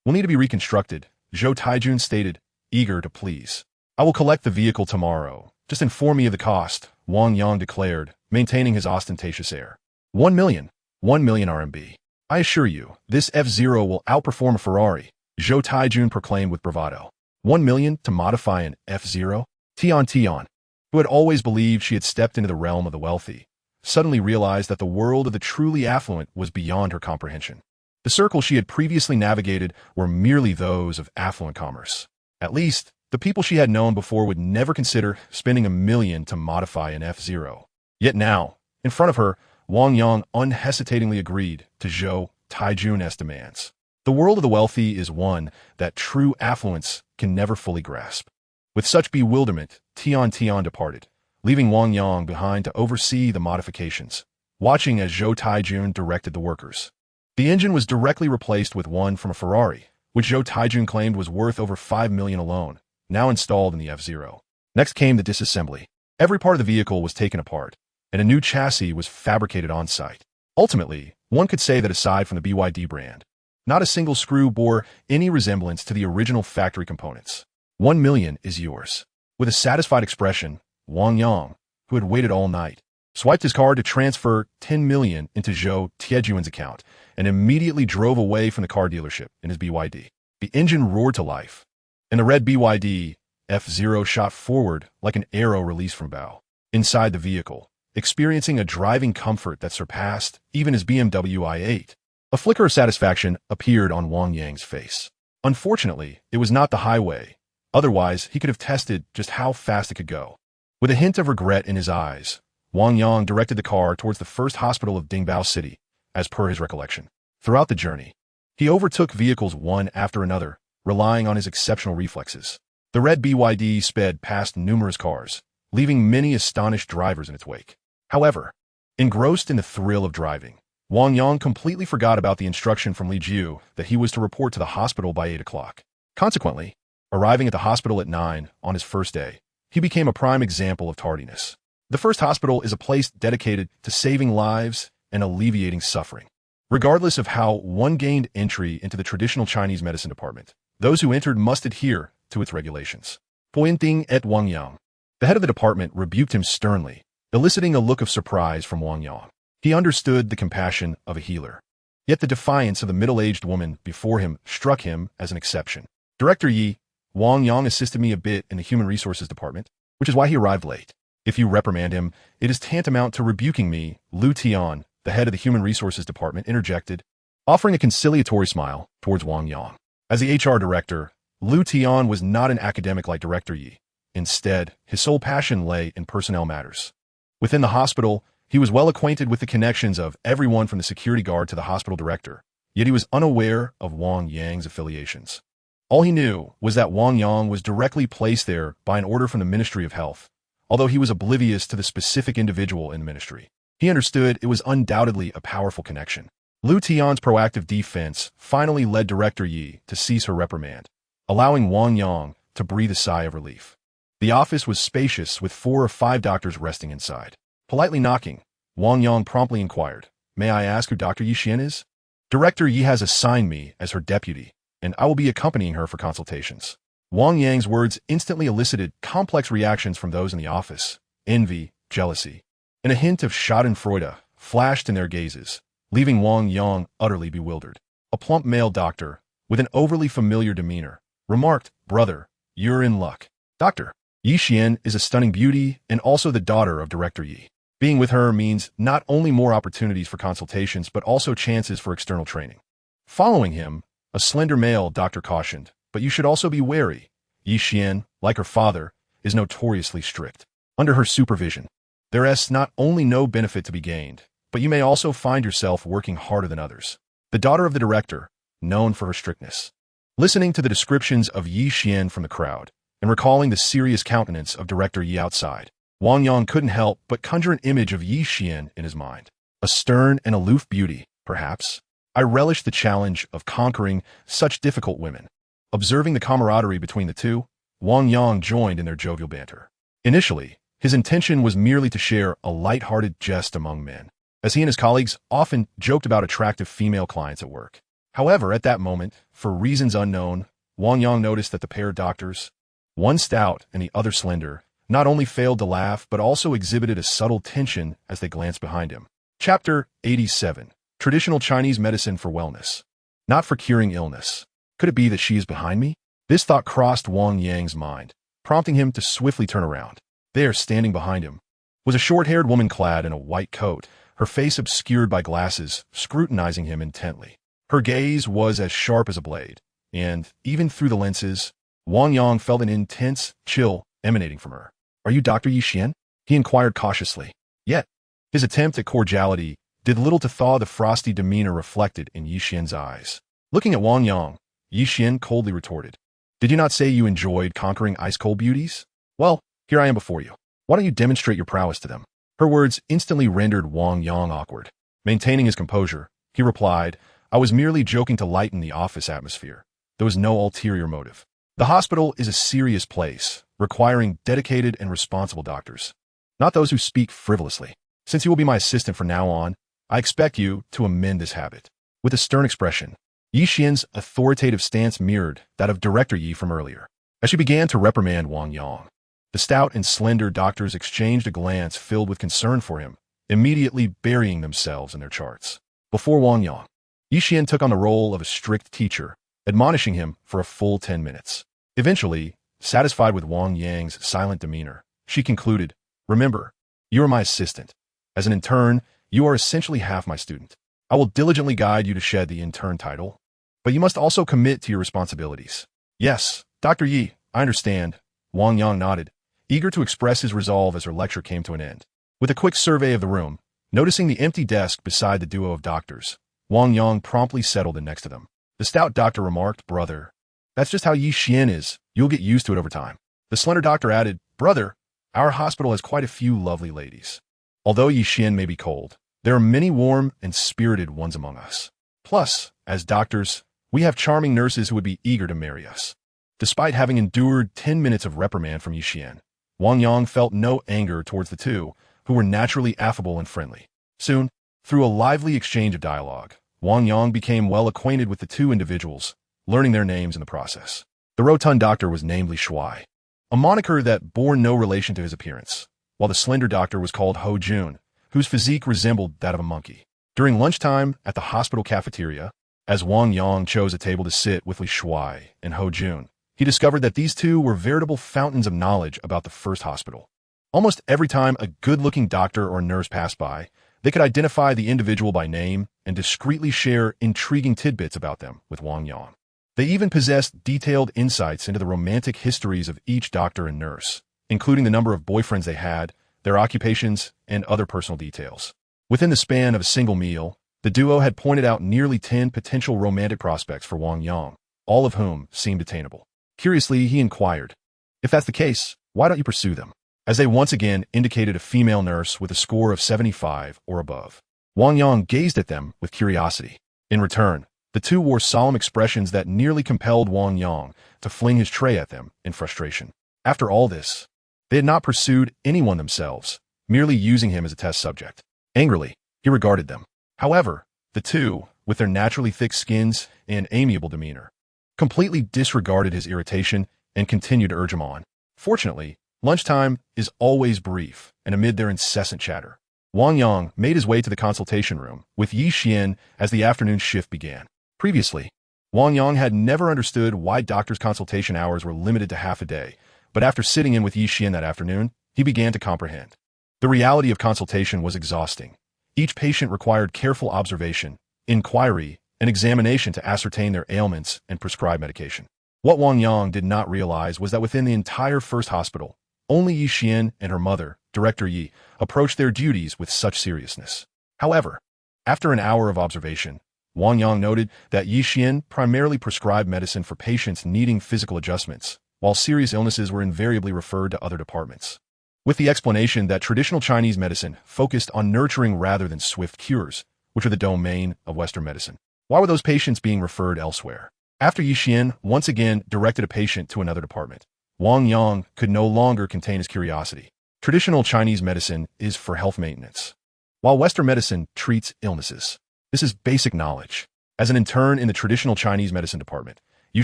will need to be reconstructed, Zhou Taijun stated, eager to please. I will collect the vehicle tomorrow. Just inform me of the cost, Wang Yang declared, maintaining his ostentatious air. 1 million. 1 million RMB. I assure you, this F-Zero will outperform a Ferrari, Zhou Taijun proclaimed with bravado. 1 million to modify an F-Zero? Tian, who had always believed she had stepped into the realm of the wealthy, suddenly realized that the world of the truly affluent was beyond her comprehension. The circles she had previously navigated were merely those of affluent commerce. At least, the people she had known before would never consider spending 1 million to modify an F-Zero. Yet now, in front of her, Wang Yang unhesitatingly agreed to Zhou Taijun's demands. The world of the wealthy is one that true affluence can never fully grasp. With such bewilderment, Tian departed, leaving Wang Yang behind to oversee the modifications, watching as Zhou Taijun directed the workers. The engine was directly replaced with one from a Ferrari, which Zhou Taijun claimed was worth over 5 million alone, now installed in the F-Zero. Next came the disassembly. Every part of the vehicle was taken apart, and a new chassis was fabricated on site. Ultimately, one could say that aside from the BYD brand, not a single screw bore any resemblance to the original factory components. 1 million is yours. With a satisfied expression, Wang Yang, who had waited all night, swiped his card to transfer 10 million into Zhou Tiejun's account and immediately drove away from the car dealership in his BYD. The engine roared to life, and the red BYD F-Zero shot forward like an arrow released from bow. Inside the vehicle, experiencing a driving comfort that surpassed even his BMW i8, a flicker of satisfaction appeared on Wang Yang's face. Unfortunately, it was not the highway. Otherwise, he could have tested just how fast it could go. With a hint of regret in his eyes, Wang Yang directed the car towards the first hospital of Dingbao City, as per his recollection. Throughout the journey, he overtook vehicles one after another, relying on his exceptional reflexes. The red BYD sped past numerous cars, leaving many astonished drivers in its wake. However, engrossed in the thrill of driving, Wang Yang completely forgot about the instruction from Li Jiu that he was to report to the hospital by 8 o'clock. Consequently, arriving at the hospital at 9 on his first day, he became a prime example of tardiness. The first hospital is a place dedicated to saving lives and alleviating suffering. Regardless of how one gained entry into the traditional Chinese medicine department, those who entered must adhere to its regulations. Pointing at Wang Yang, the head of the department rebuked him sternly, eliciting a look of surprise from Wang Yang. He understood the compassion of a healer. Yet the defiance of the middle-aged woman before him struck him as an exception. Director Yi, Wang Yang assisted me a bit in the human resources department, which is why he arrived late. If you reprimand him, it is tantamount to rebuking me, Lu Tian, the head of the human resources department, interjected, offering a conciliatory smile towards Wang Yang. As the HR director, Lu Tian was not an academic like Director Yi. Instead, his sole passion lay in personnel matters. Within the hospital, he was well acquainted with the connections of everyone from the security guard to the hospital director, yet he was unaware of Wang Yang's affiliations. All he knew was that Wang Yang was directly placed there by an order from the Ministry of Health, although he was oblivious to the specific individual in the ministry. He understood it was undoubtedly a powerful connection. Lu Tian's proactive defense finally led Director Yi to cease her reprimand, allowing Wang Yang to breathe a sigh of relief. The office was spacious with 4 or 5 doctors resting inside. Politely knocking, Wang Yang promptly inquired, "May I ask who Dr. Yi Xian is?" "Director Yi has assigned me as her deputy, and I will be accompanying her for consultations." Wang Yang's words instantly elicited complex reactions from those in the office. Envy, jealousy, and a hint of schadenfreude flashed in their gazes, leaving Wang Yang utterly bewildered. A plump male doctor, with an overly familiar demeanor, remarked, "Brother, you're in luck. Dr. Yi Xian is a stunning beauty and also the daughter of Director Yi. Being with her means not only more opportunities for consultations but also chances for external training." Following him, a slender male doctor cautioned, "But you should also be wary. Yi Xian, like her father, is notoriously strict. Under her supervision, there is not only no benefit to be gained, but you may also find yourself working harder than others." The daughter of the director, known for her strictness. Listening to the descriptions of Yi Xian from the crowd, and recalling the serious countenance of Director Yi outside, Wang Yang couldn't help but conjure an image of Yi Xian in his mind. A stern and aloof beauty, perhaps. I relished the challenge of conquering such difficult women. Observing the camaraderie between the two, Wang Yang joined in their jovial banter. Initially, his intention was merely to share a light-hearted jest among men, as he and his colleagues often joked about attractive female clients at work. However, at that moment, for reasons unknown, Wang Yang noticed that the pair of doctors, one stout and the other slender, not only failed to laugh but also exhibited a subtle tension as they glanced behind him. Chapter 87. Traditional Chinese Medicine for Wellness. Not for curing illness. Could it be that she is behind me? This thought crossed Wang Yang's mind, prompting him to swiftly turn around. There, standing behind him, was a short-haired woman clad in a white coat, her face obscured by glasses, scrutinizing him intently. Her gaze was as sharp as a blade, and, even through the lenses, Wang Yang felt an intense chill emanating from her. "Are you Dr. Yi Xian?" he inquired cautiously. Yet, his attempt at cordiality did little to thaw the frosty demeanor reflected in Yi Xian's eyes. Looking at Wang Yang, Yi Xian coldly retorted, "Did you not say you enjoyed conquering ice-cold beauties? Well, here I am before you. Why don't you demonstrate your prowess to them?" Her words instantly rendered Wang Yang awkward. Maintaining his composure, he replied, "I was merely joking to lighten the office atmosphere. There was no ulterior motive. The hospital is a serious place, requiring dedicated and responsible doctors, not those who speak frivolously. Since you will be my assistant from now on, I expect you to amend this habit." With a stern expression, Yi Xian's authoritative stance mirrored that of Director Yi from earlier. As she began to reprimand Wang Yang, the stout and slender doctors exchanged a glance filled with concern for him, immediately burying themselves in their charts. Before Wang Yang, Yi Xian took on the role of a strict teacher, admonishing him for a full 10 minutes. Eventually, satisfied with Wang Yang's silent demeanor, she concluded, "Remember, you are my assistant. As an intern, you are essentially half my student. I will diligently guide you to shed the intern title, but you must also commit to your responsibilities." "Yes, Dr. Yi, I understand." Wang Yang nodded, eager to express his resolve as her lecture came to an end. With a quick survey of the room, noticing the empty desk beside the duo of doctors, Wang Yang promptly settled in next to them. The stout doctor remarked, "Brother, that's just how Yi Xian is. You'll get used to it over time." The slender doctor added, "Brother, our hospital has quite a few lovely ladies. Although Yi Xian may be cold, there are many warm and spirited ones among us. Plus, as doctors, we have charming nurses who would be eager to marry us." Despite having endured 10 minutes of reprimand from Yi Xian, Wang Yang felt no anger towards the two, who were naturally affable and friendly. Soon, through a lively exchange of dialogue, Wang Yang became well acquainted with the two individuals, learning their names in the process. The rotund doctor was named Shuai, a moniker that bore no relation to his appearance, while the slender doctor was called Ho Jun, whose physique resembled that of a monkey. During lunchtime at the hospital cafeteria, as Wang Yang chose a table to sit with Li Shuai and Ho Jun, he discovered that these two were veritable fountains of knowledge about the first hospital. Almost every time a good-looking doctor or nurse passed by, they could identify the individual by name and discreetly share intriguing tidbits about them with Wang Yang. They even possessed detailed insights into the romantic histories of each doctor and nurse, including the number of boyfriends they had, their occupations, and other personal details. Within the span of a single meal, the duo had pointed out nearly 10 potential romantic prospects for Wang Yang, all of whom seemed attainable. Curiously, he inquired, "If that's the case, why don't you pursue them?" As they once again indicated a female nurse with a score of 75 or above. Wang Yang gazed at them with curiosity. In return, the two wore solemn expressions that nearly compelled Wang Yang to fling his tray at them in frustration. After all this, they had not pursued anyone themselves, merely using him as a test subject. Angrily, he regarded them. However, the two, with their naturally thick skins and amiable demeanor, completely disregarded his irritation and continued to urge him on. Fortunately, lunchtime is always brief, and amid their incessant chatter, Wang Yang made his way to the consultation room, with Yi Xian as the afternoon shift began. Previously, Wang Yang had never understood why doctors' consultation hours were limited to half a day, but after sitting in with Yi Xian that afternoon, he began to comprehend. The reality of consultation was exhausting. Each patient required careful observation, inquiry, and examination to ascertain their ailments and prescribe medication. What Wang Yang did not realize was that within the entire first hospital, only Yi Xian and her mother, Director Yi, approached their duties with such seriousness. However, after an hour of observation, Wang Yang noted that Yi Xian primarily prescribed medicine for patients needing physical adjustments, while serious illnesses were invariably referred to other departments. With the explanation that traditional Chinese medicine focused on nurturing rather than swift cures, which are the domain of Western medicine, why were those patients being referred elsewhere? After Yi Xian once again directed a patient to another department, Wang Yang could no longer contain his curiosity. Traditional Chinese medicine is for health maintenance, while Western medicine treats illnesses. This is basic knowledge. As an intern in the traditional Chinese medicine department, you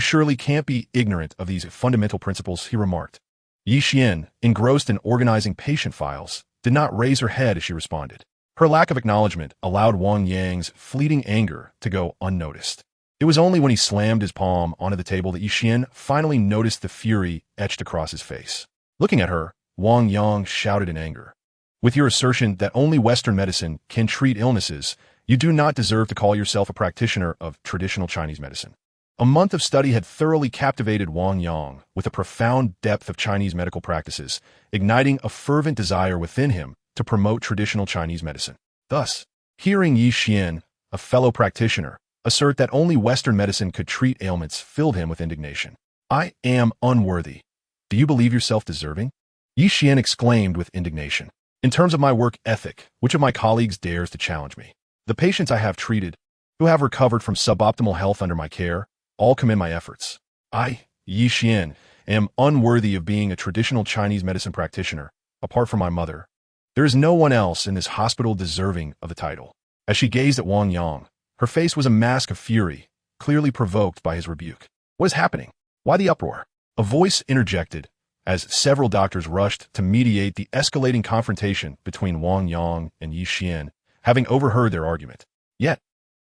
surely can't be ignorant of these fundamental principles, he remarked. Yi Xian, engrossed in organizing patient files, did not raise her head as she responded. Her lack of acknowledgement allowed Wang Yang's fleeting anger to go unnoticed. It was only when he slammed his palm onto the table that Yi Xian finally noticed the fury etched across his face. Looking at her, Wang Yang shouted in anger. With your assertion that only Western medicine can treat illnesses, you do not deserve to call yourself a practitioner of traditional Chinese medicine. A month of study had thoroughly captivated Wang Yang with a profound depth of Chinese medical practices, igniting a fervent desire within him to promote traditional Chinese medicine. Thus, hearing Yi Xian, a fellow practitioner, assert that only Western medicine could treat ailments filled him with indignation. I am unworthy. Do you believe yourself deserving? Yi Xian exclaimed with indignation. In terms of my work ethic, which of my colleagues dares to challenge me? The patients I have treated, who have recovered from suboptimal health under my care, all commend my efforts. I, Yi Xian, am unworthy of being a traditional Chinese medicine practitioner, apart from my mother. There is no one else in this hospital deserving of the title. As she gazed at Wang Yang, her face was a mask of fury, clearly provoked by his rebuke. What is happening? Why the uproar? A voice interjected, as several doctors rushed to mediate the escalating confrontation between Wang Yang and Yi Xian, having overheard their argument. Yet,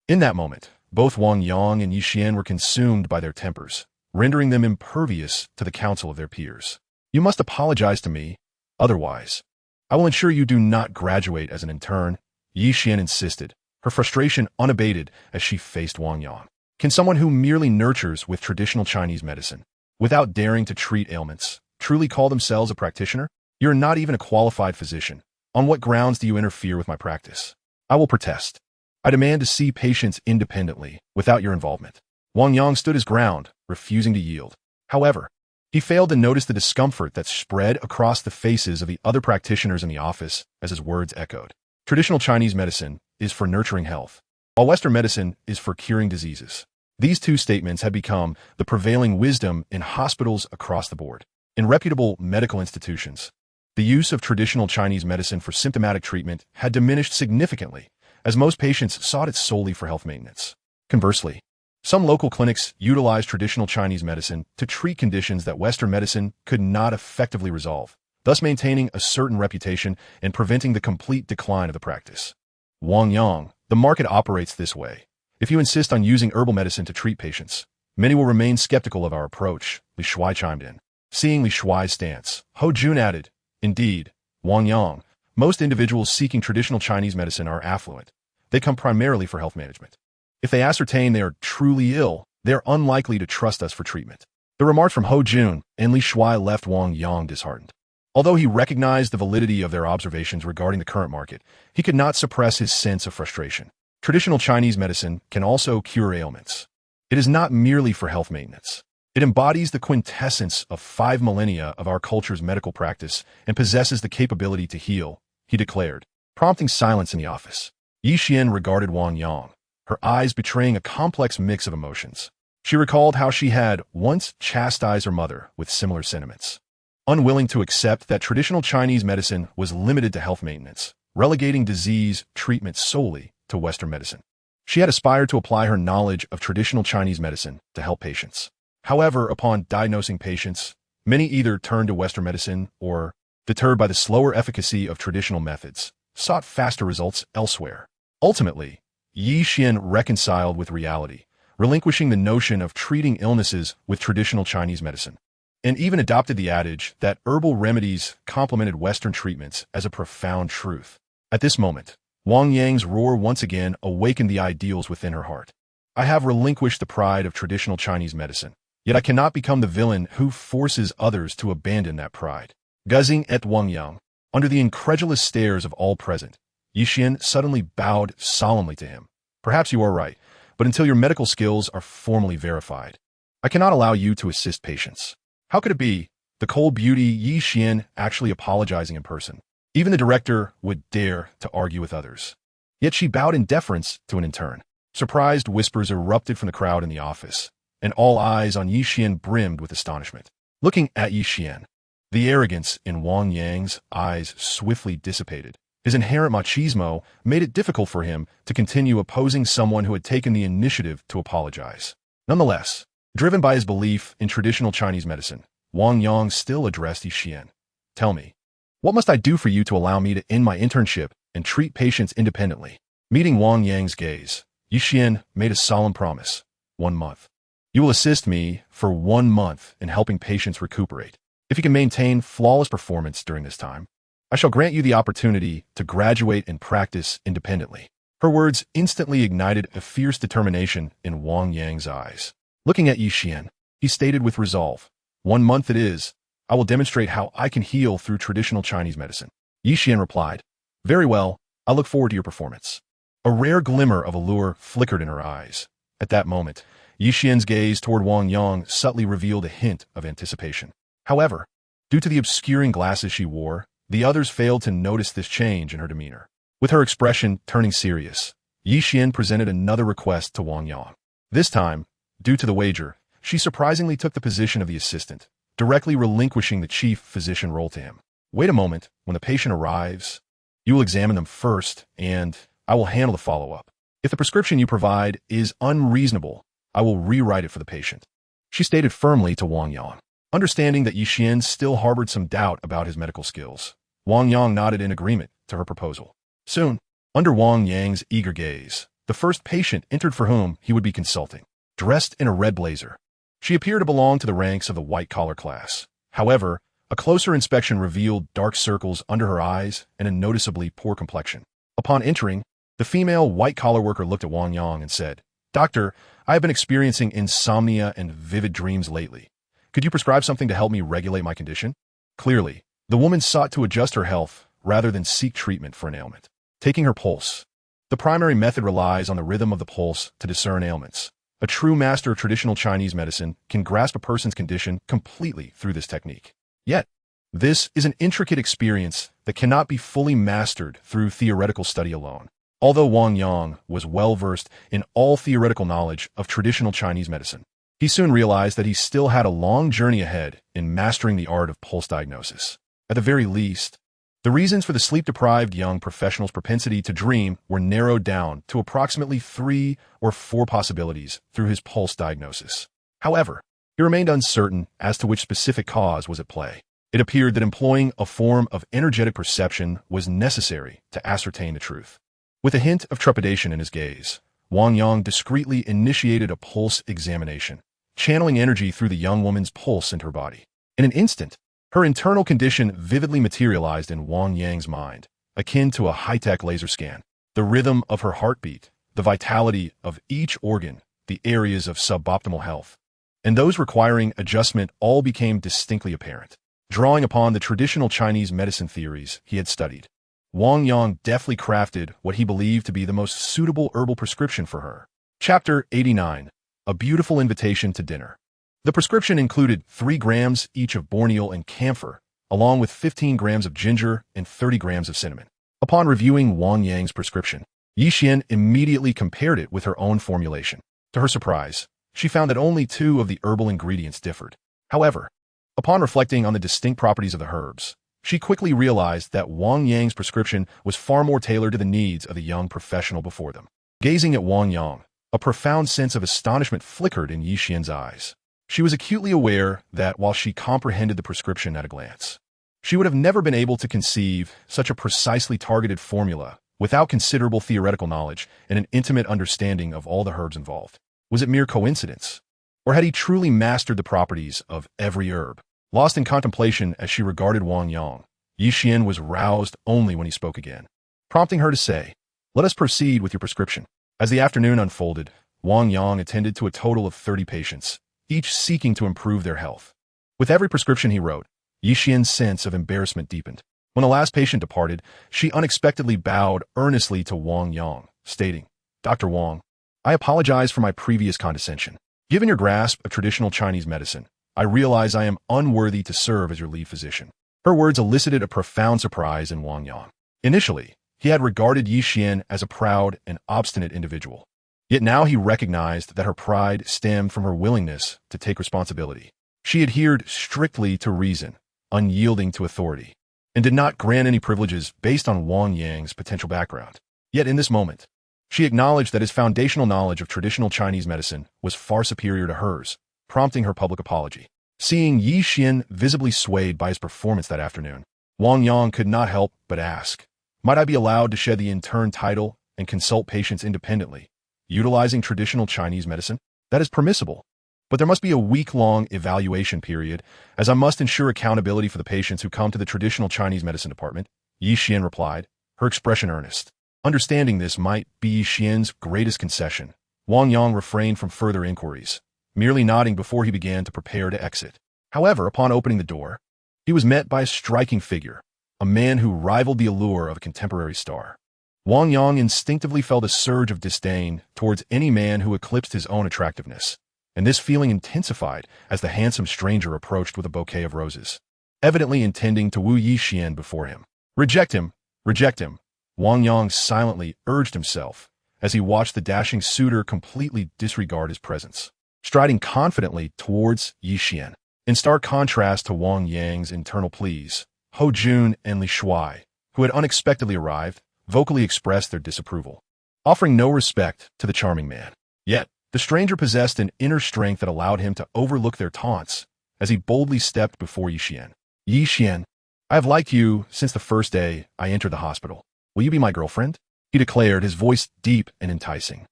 in that moment, both Wang Yang and Yi Xian were consumed by their tempers, rendering them impervious to the counsel of their peers. You must apologize to me, otherwise I will ensure you do not graduate as an intern, Yi Xian insisted, her frustration unabated as she faced Wang Yang. Can someone who merely nurtures with traditional Chinese medicine, without daring to treat ailments, truly call themselves a practitioner? You are not even a qualified physician. On what grounds do you interfere with my practice? I will protest. I demand to see patients independently, without your involvement. Wang Yang stood his ground, refusing to yield. However, he failed to notice the discomfort that spread across the faces of the other practitioners in the office as his words echoed. Traditional Chinese medicine is for nurturing health, while Western medicine is for curing diseases. These two statements had become the prevailing wisdom in hospitals across the board. In reputable medical institutions, the use of traditional Chinese medicine for symptomatic treatment had diminished significantly, as most patients sought it solely for health maintenance. Conversely, some local clinics utilized traditional Chinese medicine to treat conditions that Western medicine could not effectively resolve, thus maintaining a certain reputation and preventing the complete decline of the practice. Wang Yang, the market operates this way. If you insist on using herbal medicine to treat patients, many will remain skeptical of our approach, Li Shuai chimed in. Seeing Li Shuai's stance, Ho Jun added, Indeed, Wang Yang, most individuals seeking traditional Chinese medicine are affluent. They come primarily for health management. If they ascertain they are truly ill, they are unlikely to trust us for treatment. The remarks from Ho Jun and Li Shuai left Wang Yang disheartened. Although he recognized the validity of their observations regarding the current market, he could not suppress his sense of frustration. Traditional Chinese medicine can also cure ailments. It is not merely for health maintenance. It embodies the quintessence of 5 millennia of our culture's medical practice and possesses the capability to heal, he declared, prompting silence in the office. Yi Xian regarded Wang Yang, her eyes betraying a complex mix of emotions. She recalled how she had once chastised her mother with similar sentiments. Unwilling to accept that traditional Chinese medicine was limited to health maintenance, relegating disease treatment solely to Western medicine. She had aspired to apply her knowledge of traditional Chinese medicine to help patients. However, upon diagnosing patients, many either turned to Western medicine or, deterred by the slower efficacy of traditional methods, sought faster results elsewhere. Ultimately, Yi Xian reconciled with reality, relinquishing the notion of treating illnesses with traditional Chinese medicine, and even adopted the adage that herbal remedies complemented Western treatments as a profound truth. At this moment, Wang Yang's roar once again awakened the ideals within her heart. I have relinquished the pride of traditional Chinese medicine, yet I cannot become the villain who forces others to abandon that pride. Gazing at Wang Yang, under the incredulous stares of all present, Yi Xian suddenly bowed solemnly to him. Perhaps you are right, but until your medical skills are formally verified, I cannot allow you to assist patients. How could it be? The cold beauty Yi Xian actually apologizing in person. Even the director would dare to argue with others. Yet she bowed in deference to an intern. Surprised whispers erupted from the crowd in the office, and all eyes on Yi Xian brimmed with astonishment. Looking at Yi Xian, the arrogance in Wang Yang's eyes swiftly dissipated. His inherent machismo made it difficult for him to continue opposing someone who had taken the initiative to apologize. Nonetheless, driven by his belief in traditional Chinese medicine, Wang Yang still addressed Yi Xian. Tell me, what must I do for you to allow me to end my internship and treat patients independently? Meeting Wang Yang's gaze, Yi Xian made a solemn promise. 1 month. You will assist me for 1 month in helping patients recuperate. If you can maintain flawless performance during this time, I shall grant you the opportunity to graduate and practice independently. Her words instantly ignited a fierce determination in Wang Yang's eyes. Looking at Yi Xian, he stated with resolve, 1 month it is. I will demonstrate how I can heal through traditional Chinese medicine. Yi Xian replied, very well, I look forward to your performance. A rare glimmer of allure flickered in her eyes. At that moment, Yi Xian's gaze toward Wang Yang subtly revealed a hint of anticipation. However, due to the obscuring glasses she wore, the others failed to notice this change in her demeanor. With her expression turning serious, Yi Xian presented another request to Wang Yang. This time, due to the wager, she surprisingly took the position of the assistant, directly relinquishing the chief physician role to him. Wait a moment, when the patient arrives, you will examine them first, and I will handle the follow-up. If the prescription you provide is unreasonable, I will rewrite it for the patient. She stated firmly to Wang Yang. Understanding that Yi Xian still harbored some doubt about his medical skills, Wang Yang nodded in agreement to her proposal. Soon, under Wang Yang's eager gaze, the first patient entered for whom he would be consulting. Dressed in a red blazer, she appeared to belong to the ranks of the white-collar class. However, a closer inspection revealed dark circles under her eyes and a noticeably poor complexion. Upon entering, the female white-collar worker looked at Wang Yang and said, Doctor, I have been experiencing insomnia and vivid dreams lately. Could you prescribe something to help me regulate my condition? Clearly, the woman sought to adjust her health rather than seek treatment for an ailment. Taking her pulse. The primary method relies on the rhythm of the pulse to discern ailments. A true master of traditional Chinese medicine can grasp a person's condition completely through this technique. Yet, this is an intricate experience that cannot be fully mastered through theoretical study alone. Although Wang Yang was well-versed in all theoretical knowledge of traditional Chinese medicine, he soon realized that he still had a long journey ahead in mastering the art of pulse diagnosis. At the very least, the reasons for the sleep-deprived young professional's propensity to dream were narrowed down to approximately 3 or 4 possibilities through his pulse diagnosis. However, he remained uncertain as to which specific cause was at play. It appeared that employing a form of energetic perception was necessary to ascertain the truth. With a hint of trepidation in his gaze, Wang Yang discreetly initiated a pulse examination, channeling energy through the young woman's pulse into her body. In an instant, her internal condition vividly materialized in Wang Yang's mind, akin to a high-tech laser scan. The rhythm of her heartbeat, the vitality of each organ, the areas of suboptimal health, and those requiring adjustment all became distinctly apparent. Drawing upon the traditional Chinese medicine theories he had studied, Wang Yang deftly crafted what he believed to be the most suitable herbal prescription for her. Chapter 89. A Beautiful Invitation to Dinner. The prescription included 3 grams each of borneal and camphor, along with 15 grams of ginger and 30 grams of cinnamon. Upon reviewing Wang Yang's prescription, Yi Xian immediately compared it with her own formulation. To her surprise, she found that only 2 of the herbal ingredients differed. However, upon reflecting on the distinct properties of the herbs, She quickly realized that Wang Yang's prescription was far more tailored to the needs of the young professional before them. Gazing at Wang Yang, a profound sense of astonishment flickered in Yixian's eyes. She was acutely aware that while she comprehended the prescription at a glance, she would have never been able to conceive such a precisely targeted formula without considerable theoretical knowledge and an intimate understanding of all the herbs involved. Was it mere coincidence? Or had he truly mastered the properties of every herb? Lost in contemplation as she regarded Wang Yang, Yixian was roused only when he spoke again, prompting her to say, "Let us proceed with your prescription." As the afternoon unfolded, Wang Yang attended to a total of 30 patients, each seeking to improve their health. With every prescription he wrote, Yixian's sense of embarrassment deepened. When the last patient departed, she unexpectedly bowed earnestly to Wang Yang, stating, "Dr. Wang, I apologize for my previous condescension. Given your grasp of traditional Chinese medicine, I realize I am unworthy to serve as your lead physician." Her words elicited a profound surprise in Wang Yang. Initially, he had regarded Yixian as a proud and obstinate individual. Yet now he recognized that her pride stemmed from her willingness to take responsibility. She adhered strictly to reason, unyielding to authority, and did not grant any privileges based on Wang Yang's potential background. Yet in this moment, she acknowledged that his foundational knowledge of traditional Chinese medicine was far superior to hers, prompting her public apology. Seeing Yixian visibly swayed by his performance that afternoon, Wang Yang could not help but ask, "Might I be allowed to shed the intern title and consult patients independently, utilizing traditional Chinese medicine?" "That is permissible, but there must be a week-long evaluation period, as I must ensure accountability for the patients who come to the traditional Chinese medicine department," Yixian replied, her expression earnest. Understanding this might be Yixian's greatest concession, Wang Yang refrained from further inquiries, merely nodding before he began to prepare to exit. However, upon opening the door, he was met by a striking figure, a man who rivaled the allure of a contemporary star. Wang Yang instinctively felt a surge of disdain towards any man who eclipsed his own attractiveness, and this feeling intensified as the handsome stranger approached with a bouquet of roses, evidently intending to woo Yixian before him. "Reject him! Reject him!" Wang Yang silently urged himself as he watched the dashing suitor completely disregard his presence, striding confidently towards Yixian. In stark contrast to Wang Yang's internal pleas, Ho Jun and Li Shuai, who had unexpectedly arrived, vocally expressed their disapproval, offering no respect to the charming man. Yet, the stranger possessed an inner strength that allowed him to overlook their taunts as he boldly stepped before Yixian. "Yixian, I have liked you since the first day I entered the hospital. Will you be my girlfriend?" he declared, his voice deep and enticing,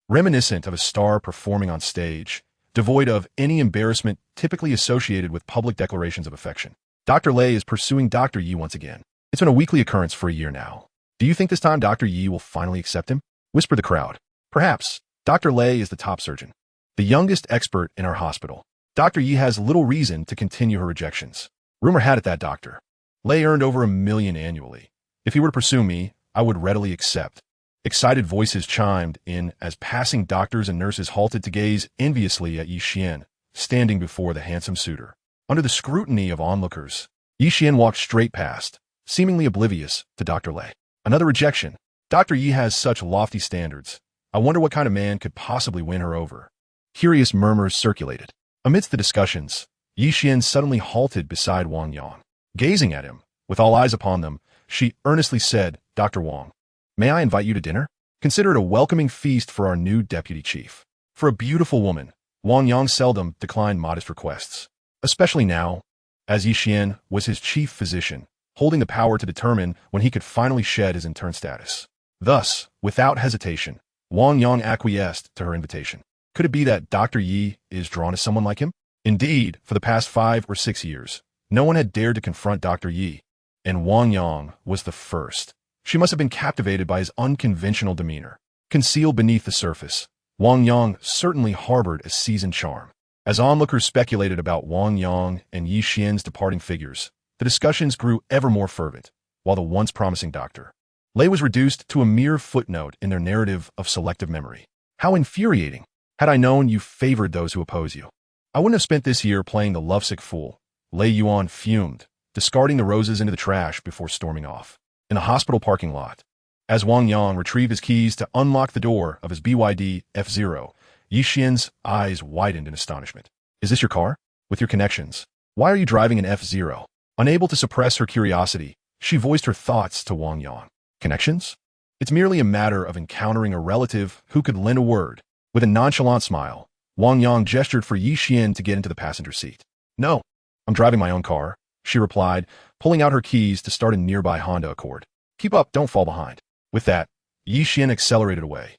reminiscent of a star performing on stage, devoid of any embarrassment typically associated with public declarations of affection. Dr. Lei is pursuing Dr. Yi once again. It's been a weekly occurrence for a year now. Do you think this time Dr. Yi will finally accept him? Whispered the crowd. Perhaps. Dr. Lei is the top surgeon, the youngest expert in our hospital. Dr. Yi has little reason to continue her rejections. Rumor had it that Dr. Lei earned over $1 million annually. If he were to pursue me, I would readily accept. Excited voices chimed in as passing doctors and nurses halted to gaze enviously at Yixian, standing before the handsome suitor. Under the scrutiny of onlookers, Yixian walked straight past, seemingly oblivious to Dr. Lei. Another rejection. Dr. Yi has such lofty standards. I wonder what kind of man could possibly win her over. Curious murmurs circulated. Amidst the discussions, Yixian suddenly halted beside Wang Yang. Gazing at him, with all eyes upon them, she earnestly said, "Dr. Wang, may I invite you to dinner? Consider it a welcoming feast for our new deputy chief." For a beautiful woman, Wang Yang seldom declined modest requests, especially now, as Yixian was his chief physician, holding the power to determine when he could finally shed his intern status. Thus, without hesitation, Wang Yang acquiesced to her invitation. Could it be that Dr. Yi is drawn to someone like him? Indeed, for the past 5 or 6 years, no one had dared to confront Dr. Yi, and Wang Yang was the first. She must have been captivated by his unconventional demeanor. Concealed beneath the surface, Wang Yang certainly harbored a seasoned charm. As onlookers speculated about Wang Yang and Yixian's departing figures, the discussions grew ever more fervent, while the once promising Dr. Lei was reduced to a mere footnote in their narrative of selective memory. How infuriating! Had I known you favored those who oppose you, I wouldn't have spent this year playing the lovesick fool. Lei Yuan fumed, discarding the roses into the trash before storming off. In a hospital parking lot, as Wang Yang retrieved his keys to unlock the door of his BYD F0, Yixian's eyes widened in astonishment. "Is this your car? With your connections? Why are you driving an F0? Unable to suppress her curiosity, she voiced her thoughts to Wang Yang. Connections? It's merely a matter of encountering a relative who could lend a word. With a nonchalant smile, Wang Yang gestured for Yi Xian to get into the passenger seat. No, I'm driving my own car, she replied, pulling out her keys to start a nearby Honda Accord. Keep up, don't fall behind. With that, Yi Xian accelerated away.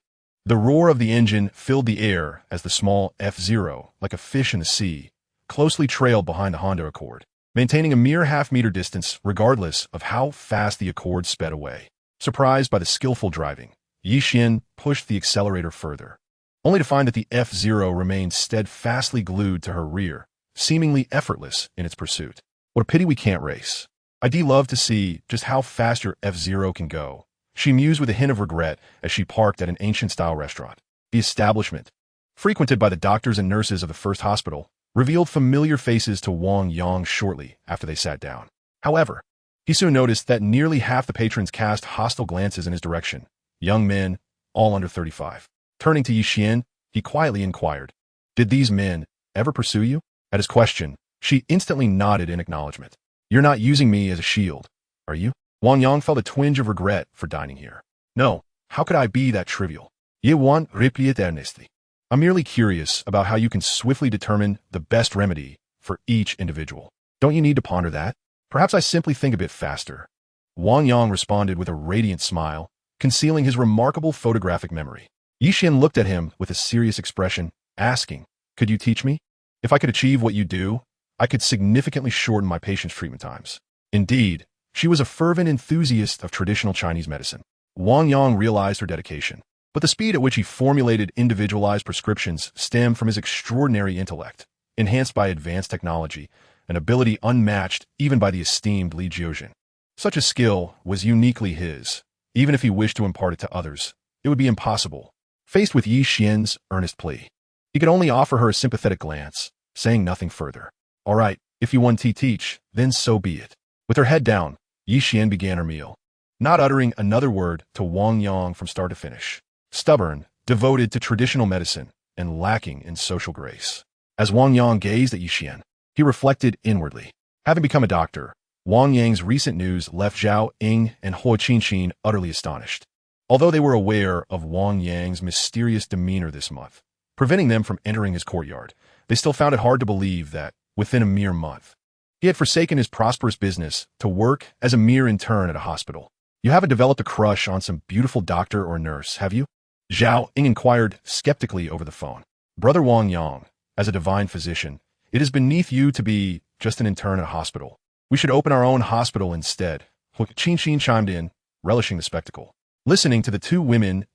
The roar of the engine filled the air as the small F-Zero, like a fish in the sea, closely trailed behind the Honda Accord, maintaining a mere half-meter distance regardless of how fast the Accord sped away. Surprised by the skillful driving, Yi Xian pushed the accelerator further, only to find that the F-Zero remained steadfastly glued to her rear, seemingly effortless in its pursuit. What a pity we can't race. I'd love to see just how fast your F-Zero can go, she mused with a hint of regret as she parked at an ancient-style restaurant. The establishment, frequented by the doctors and nurses of the first hospital, revealed familiar faces to Wang Yang shortly after they sat down. However, he soon noticed that nearly half the patrons cast hostile glances in his direction, young men, all under 35. Turning to Yi Xian, he quietly inquired, "Did these men ever pursue you?" At his question, she instantly nodded in acknowledgement. "You're not using me as a shield, are you?" Wang Yang felt a twinge of regret for dining here. "No, how could I be that trivial? Ye want replied earnestly. I'm merely curious about how you can swiftly determine the best remedy for each individual. Don't you need to ponder that? Perhaps I simply think a bit faster." Wang Yang responded with a radiant smile, concealing his remarkable photographic memory. Yi Xian looked at him with a serious expression, asking, "Could you teach me? If I could achieve what you do, I could significantly shorten my patients' treatment times." Indeed, she was a fervent enthusiast of traditional Chinese medicine. Wang Yang realized her dedication, but the speed at which he formulated individualized prescriptions stemmed from his extraordinary intellect, enhanced by advanced technology, an ability unmatched even by the esteemed Li Jiuzhen. Such a skill was uniquely his. Even if he wished to impart it to others, it would be impossible. Faced with Yi Xian's earnest plea, he could only offer her a sympathetic glance, saying nothing further. "All right, if you want to teach, then so be it." With her head down, Yi Xian began her meal, not uttering another word to Wang Yang from start to finish. Stubborn, devoted to traditional medicine, and lacking in social grace. As Wang Yang gazed at Yi Xian, he reflected inwardly. Having become a doctor, Wang Yang's recent news left Zhao Ying and Huo Qinqin utterly astonished. Although they were aware of Wang Yang's mysterious demeanor this month, preventing them from entering his courtyard, they still found it hard to believe that, within a mere month, he had forsaken his prosperous business to work as a mere intern at a hospital. "You haven't developed a crush on some beautiful doctor or nurse, have you?" Zhao Ying inquired skeptically over the phone. "Brother Wang Yang, as a divine physician, it is beneath you to be just an intern at a hospital. We should open our own hospital instead," Huo Qinqin chimed in, relishing the spectacle. Listening to the two women's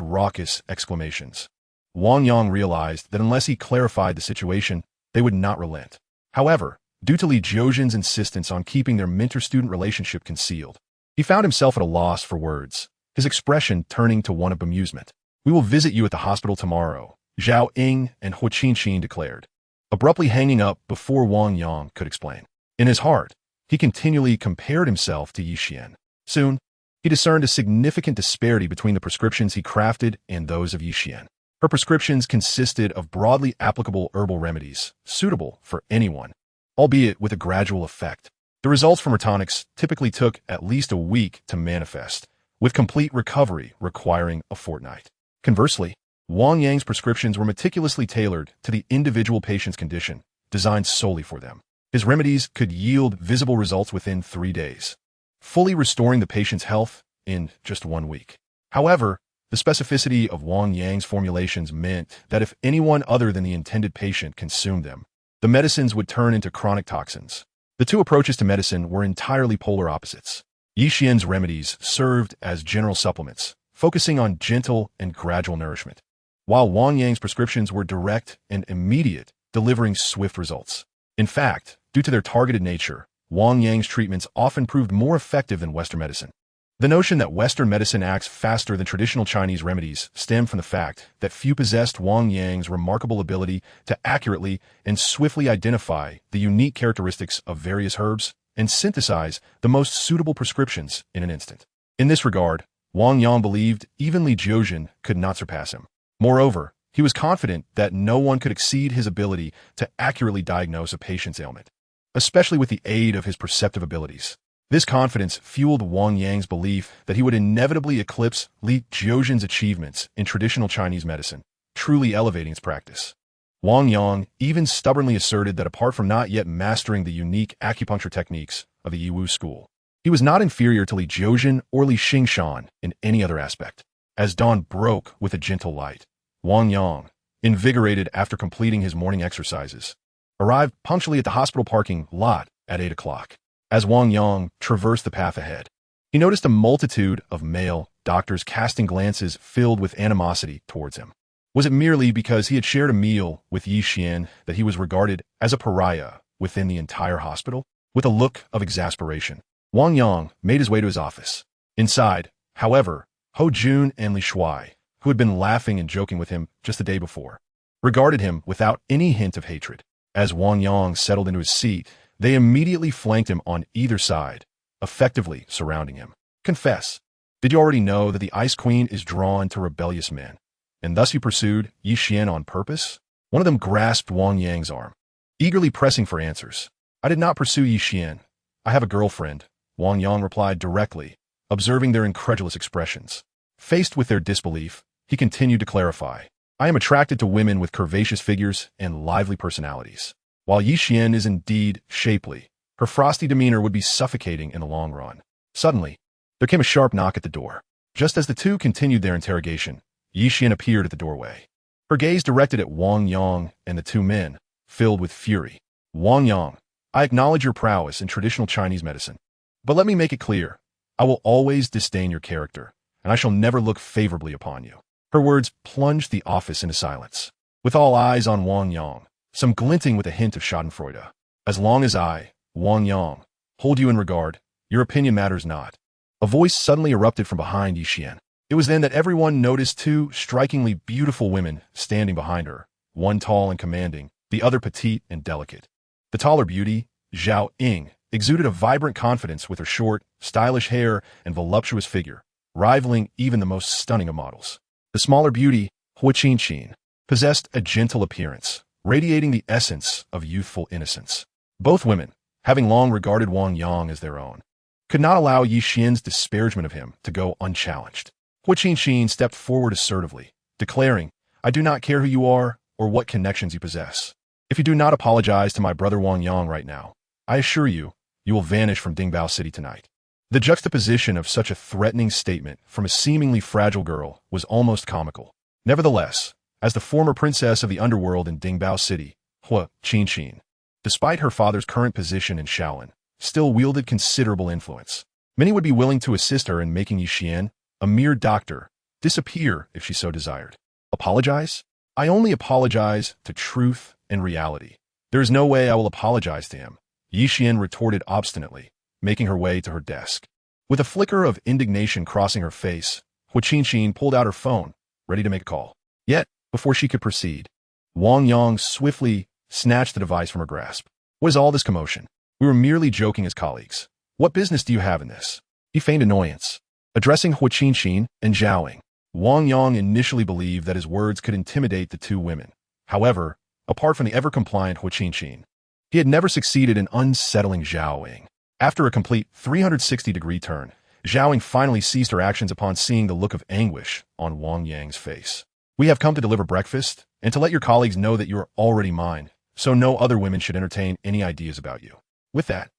raucous exclamations, Wang Yang realized that unless he clarified the situation, they would not relent. However, due to Li Jiuzhen's insistence on keeping their mentor-student relationship concealed, he found himself at a loss for words, his expression turning to one of bemusement. "We will visit you at the hospital tomorrow," Zhao Ying and Huo Qinqin declared, abruptly hanging up before Wang Yang could explain. In his heart, he continually compared himself to Yi Xian. Soon, he discerned a significant disparity between the prescriptions he crafted and those of Yi Xian. Her prescriptions consisted of broadly applicable herbal remedies, suitable for anyone, albeit with a gradual effect. The results from her tonics typically took at least a week to manifest, with complete recovery requiring a fortnight. Conversely, Wang Yang's prescriptions were meticulously tailored to the individual patient's condition, designed solely for them. His remedies could yield visible results within 3 days, fully restoring the patient's health in just 1 week. However, the specificity of Wang Yang's formulations meant that if anyone other than the intended patient consumed them, the medicines would turn into chronic toxins. The two approaches to medicine were entirely polar opposites. Yi Xian's remedies served as general supplements, focusing on gentle and gradual nourishment, while Wang Yang's prescriptions were direct and immediate, delivering swift results. In fact, due to their targeted nature, Wang Yang's treatments often proved more effective than Western medicine. The notion that Western medicine acts faster than traditional Chinese remedies stemmed from the fact that few possessed Wang Yang's remarkable ability to accurately and swiftly identify the unique characteristics of various herbs and synthesize the most suitable prescriptions in an instant. In this regard, Wang Yang believed even Li Jiuzhen could not surpass him. Moreover, he was confident that no one could exceed his ability to accurately diagnose a patient's ailment. especially with the aid of his perceptive abilities. This confidence fueled Wang Yang's belief that he would inevitably eclipse Li Jiuzhen's achievements in traditional Chinese medicine, truly elevating its practice. Wang Yang even stubbornly asserted that apart from not yet mastering the unique acupuncture techniques of the Yiwu school, he was not inferior to Li Jiuzhen or Li Xingshan in any other aspect. As dawn broke with a gentle light, Wang Yang, invigorated after completing his morning exercises, arrived punctually at the hospital parking lot at 8 o'clock. As Wang Yang traversed the path ahead, he noticed a multitude of male doctors casting glances filled with animosity towards him. Was it merely because he had shared a meal with Yi Xian that he was regarded as a pariah within the entire hospital? With a look of exasperation, Wang Yang made his way to his office. Inside, however, Ho Jun and Li Shuai, who had been laughing and joking with him just the day before, regarded him without any hint of hatred. As Wang Yang settled into his seat, they immediately flanked him on either side, effectively surrounding him. Confess, did you already know that the Ice Queen is drawn to rebellious men, and thus you pursued Yi Xian on purpose? One of them grasped Wang Yang's arm, eagerly pressing for answers. I did not pursue Yi Xian. I have a girlfriend, Wang Yang replied directly, observing their incredulous expressions. Faced with their disbelief, he continued to clarify. I am attracted to women with curvaceous figures and lively personalities. While Yi Xian is indeed shapely, her frosty demeanor would be suffocating in the long run. Suddenly, there came a sharp knock at the door. Just as the two continued their interrogation, Yi Xian appeared at the doorway. Her gaze directed at Wang Yang and the two men, filled with fury. Wang Yang, I acknowledge your prowess in traditional Chinese medicine. But let me make it clear, I will always disdain your character, and I shall never look favorably upon you. Her words plunged the office into silence, with all eyes on Wang Yang, some glinting with a hint of schadenfreude. As long as I, Wang Yang, hold you in regard, your opinion matters not. A voice suddenly erupted from behind Yi Xian. It was then that everyone noticed two strikingly beautiful women standing behind her, one tall and commanding, the other petite and delicate. The taller beauty, Zhao Ying, exuded a vibrant confidence with her short, stylish hair and voluptuous figure, rivaling even the most stunning of models. The smaller beauty, Hua Qinqin, possessed a gentle appearance, radiating the essence of youthful innocence. Both women, having long regarded Wang Yang as their own, could not allow Yi Xian's disparagement of him to go unchallenged. Hua Qinqin stepped forward assertively, declaring, I do not care who you are or what connections you possess. If you do not apologize to my brother Wang Yang right now, I assure you, you will vanish from Dingbao City tonight. The juxtaposition of such a threatening statement from a seemingly fragile girl was almost comical. Nevertheless, as the former princess of the underworld in Dingbao City, Hua Qinqin, despite her father's current position in Shaolin, still wielded considerable influence. Many would be willing to assist her in making Yi Xian, a mere doctor, disappear if she so desired. Apologize? I only apologize to truth and reality. There is no way I will apologize to him, Yi Xian retorted obstinately, making her way to her desk. With a flicker of indignation crossing her face, Hua Qinqin pulled out her phone, ready to make a call. Yet, before she could proceed, Wang Yang swiftly snatched the device from her grasp. What is all this commotion? We were merely joking as colleagues. What business do you have in this? He feigned annoyance. Addressing Hua Qinqin and Zhao Ying, Wang Yang initially believed that his words could intimidate the two women. However, apart from the ever-compliant Hua Qinqin, he had never succeeded in unsettling Zhao Ying. After a complete 360-degree turn, Zhao Ying finally ceased her actions upon seeing the look of anguish on Wang Yang's face. We have come to deliver breakfast, and to let your colleagues know that you are already mine, so no other women should entertain any ideas about you. With that,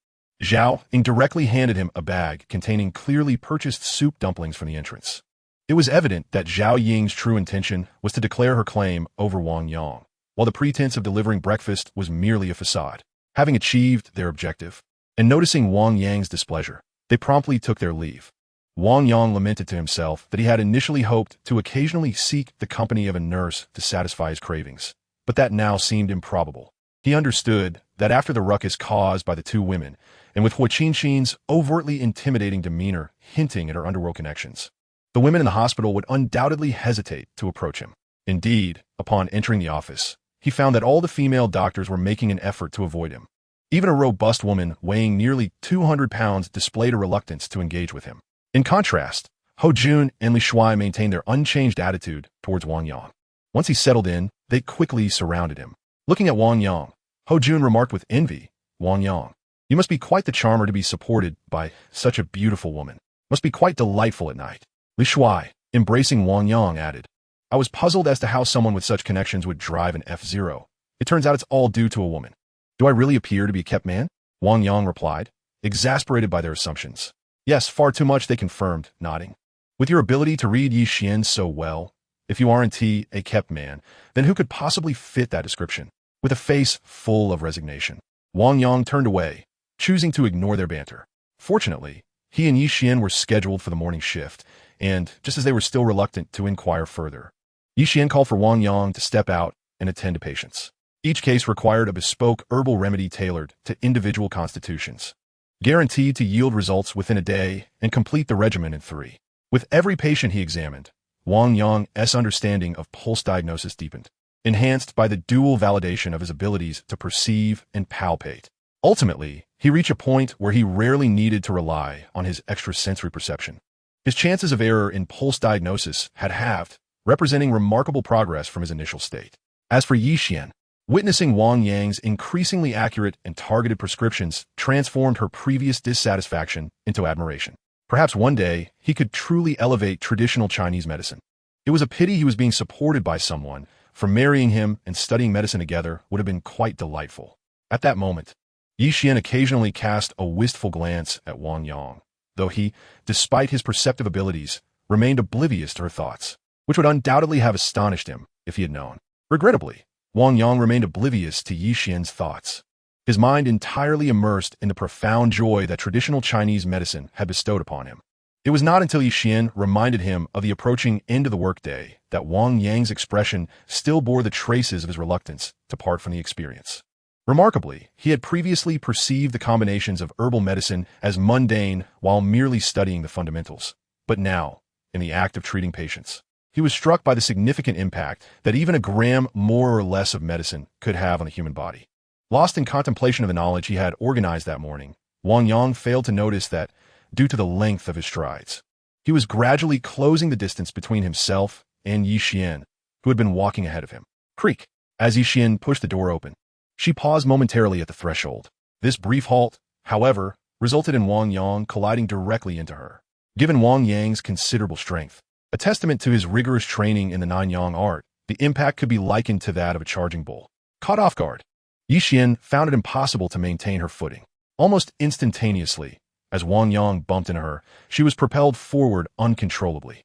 Zhao Ying directly handed him a bag containing clearly purchased soup dumplings from the entrance. It was evident that Zhao Ying's true intention was to declare her claim over Wang Yang, while the pretense of delivering breakfast was merely a facade. Having achieved their objective, and noticing Wang Yang's displeasure, they promptly took their leave. Wang Yang lamented to himself that he had initially hoped to occasionally seek the company of a nurse to satisfy his cravings, but that now seemed improbable. He understood that after the ruckus caused by the two women, and with Hua Qinqin's overtly intimidating demeanor hinting at her underworld connections, the women in the hospital would undoubtedly hesitate to approach him. Indeed, upon entering the office, he found that all the female doctors were making an effort to avoid him. Even a robust woman weighing nearly 200 pounds displayed a reluctance to engage with him. In contrast, Ho Jun and Li Shuai maintained their unchanged attitude towards Wang Yang. Once he settled in, they quickly surrounded him. Looking at Wang Yang, Ho Jun remarked with envy, Wang Yang. You must be quite the charmer to be supported by such a beautiful woman. Must be quite delightful at night. Li Shuai, embracing Wang Yang, added. I was puzzled as to how someone with such connections would drive an F-Zero. It turns out it's all due to a woman. Do I really appear to be a kept man? Wang Yang replied, exasperated by their assumptions. Yes, far too much, they confirmed, nodding. With your ability to read Yi Xian so well, if you aren't a kept man, then who could possibly fit that description? With a face full of resignation, Wang Yang turned away, choosing to ignore their banter. Fortunately, he and Yi Xian were scheduled for the morning shift, and just as they were still reluctant to inquire further, Yi Xian called for Wang Yang to step out and attend to patients. Each case required a bespoke herbal remedy tailored to individual constitutions, guaranteed to yield results within a day and complete the regimen in 3. With every patient he examined, Wang Yang's understanding of pulse diagnosis deepened, enhanced by the dual validation of his abilities to perceive and palpate. Ultimately, he reached a point where he rarely needed to rely on his extrasensory perception. His chances of error in pulse diagnosis had halved, representing remarkable progress from his initial state. As for Yi Xian, witnessing Wang Yang's increasingly accurate and targeted prescriptions transformed her previous dissatisfaction into admiration. Perhaps one day, he could truly elevate traditional Chinese medicine. It was a pity he was being supported by someone, for marrying him and studying medicine together would have been quite delightful. At that moment, Yi Xian occasionally cast a wistful glance at Wang Yang, though he, despite his perceptive abilities, remained oblivious to her thoughts, which would undoubtedly have astonished him if he had known. Regrettably, Wang Yang remained oblivious to Yi Xian's thoughts, his mind entirely immersed in the profound joy that traditional Chinese medicine had bestowed upon him. It was not until Yi Xian reminded him of the approaching end of the workday that Wang Yang's expression still bore the traces of his reluctance to part from the experience. Remarkably, he had previously perceived the combinations of herbal medicine as mundane while merely studying the fundamentals. But now, in the act of treating patients, he was struck by the significant impact that even a gram more or less of medicine could have on the human body. Lost in contemplation of the knowledge he had organized that morning, Wang Yang failed to notice that, due to the length of his strides, he was gradually closing the distance between himself and Yi Xian, who had been walking ahead of him. Creak! As Yi Xian pushed the door open, she paused momentarily at the threshold. This brief halt, however, resulted in Wang Yang colliding directly into her. Given Wang Yang's considerable strength, a testament to his rigorous training in the Nine-Yang art, the impact could be likened to that of a charging bull. Caught off guard, Yi Xian found it impossible to maintain her footing. Almost instantaneously, as Wang Yang bumped into her, she was propelled forward uncontrollably.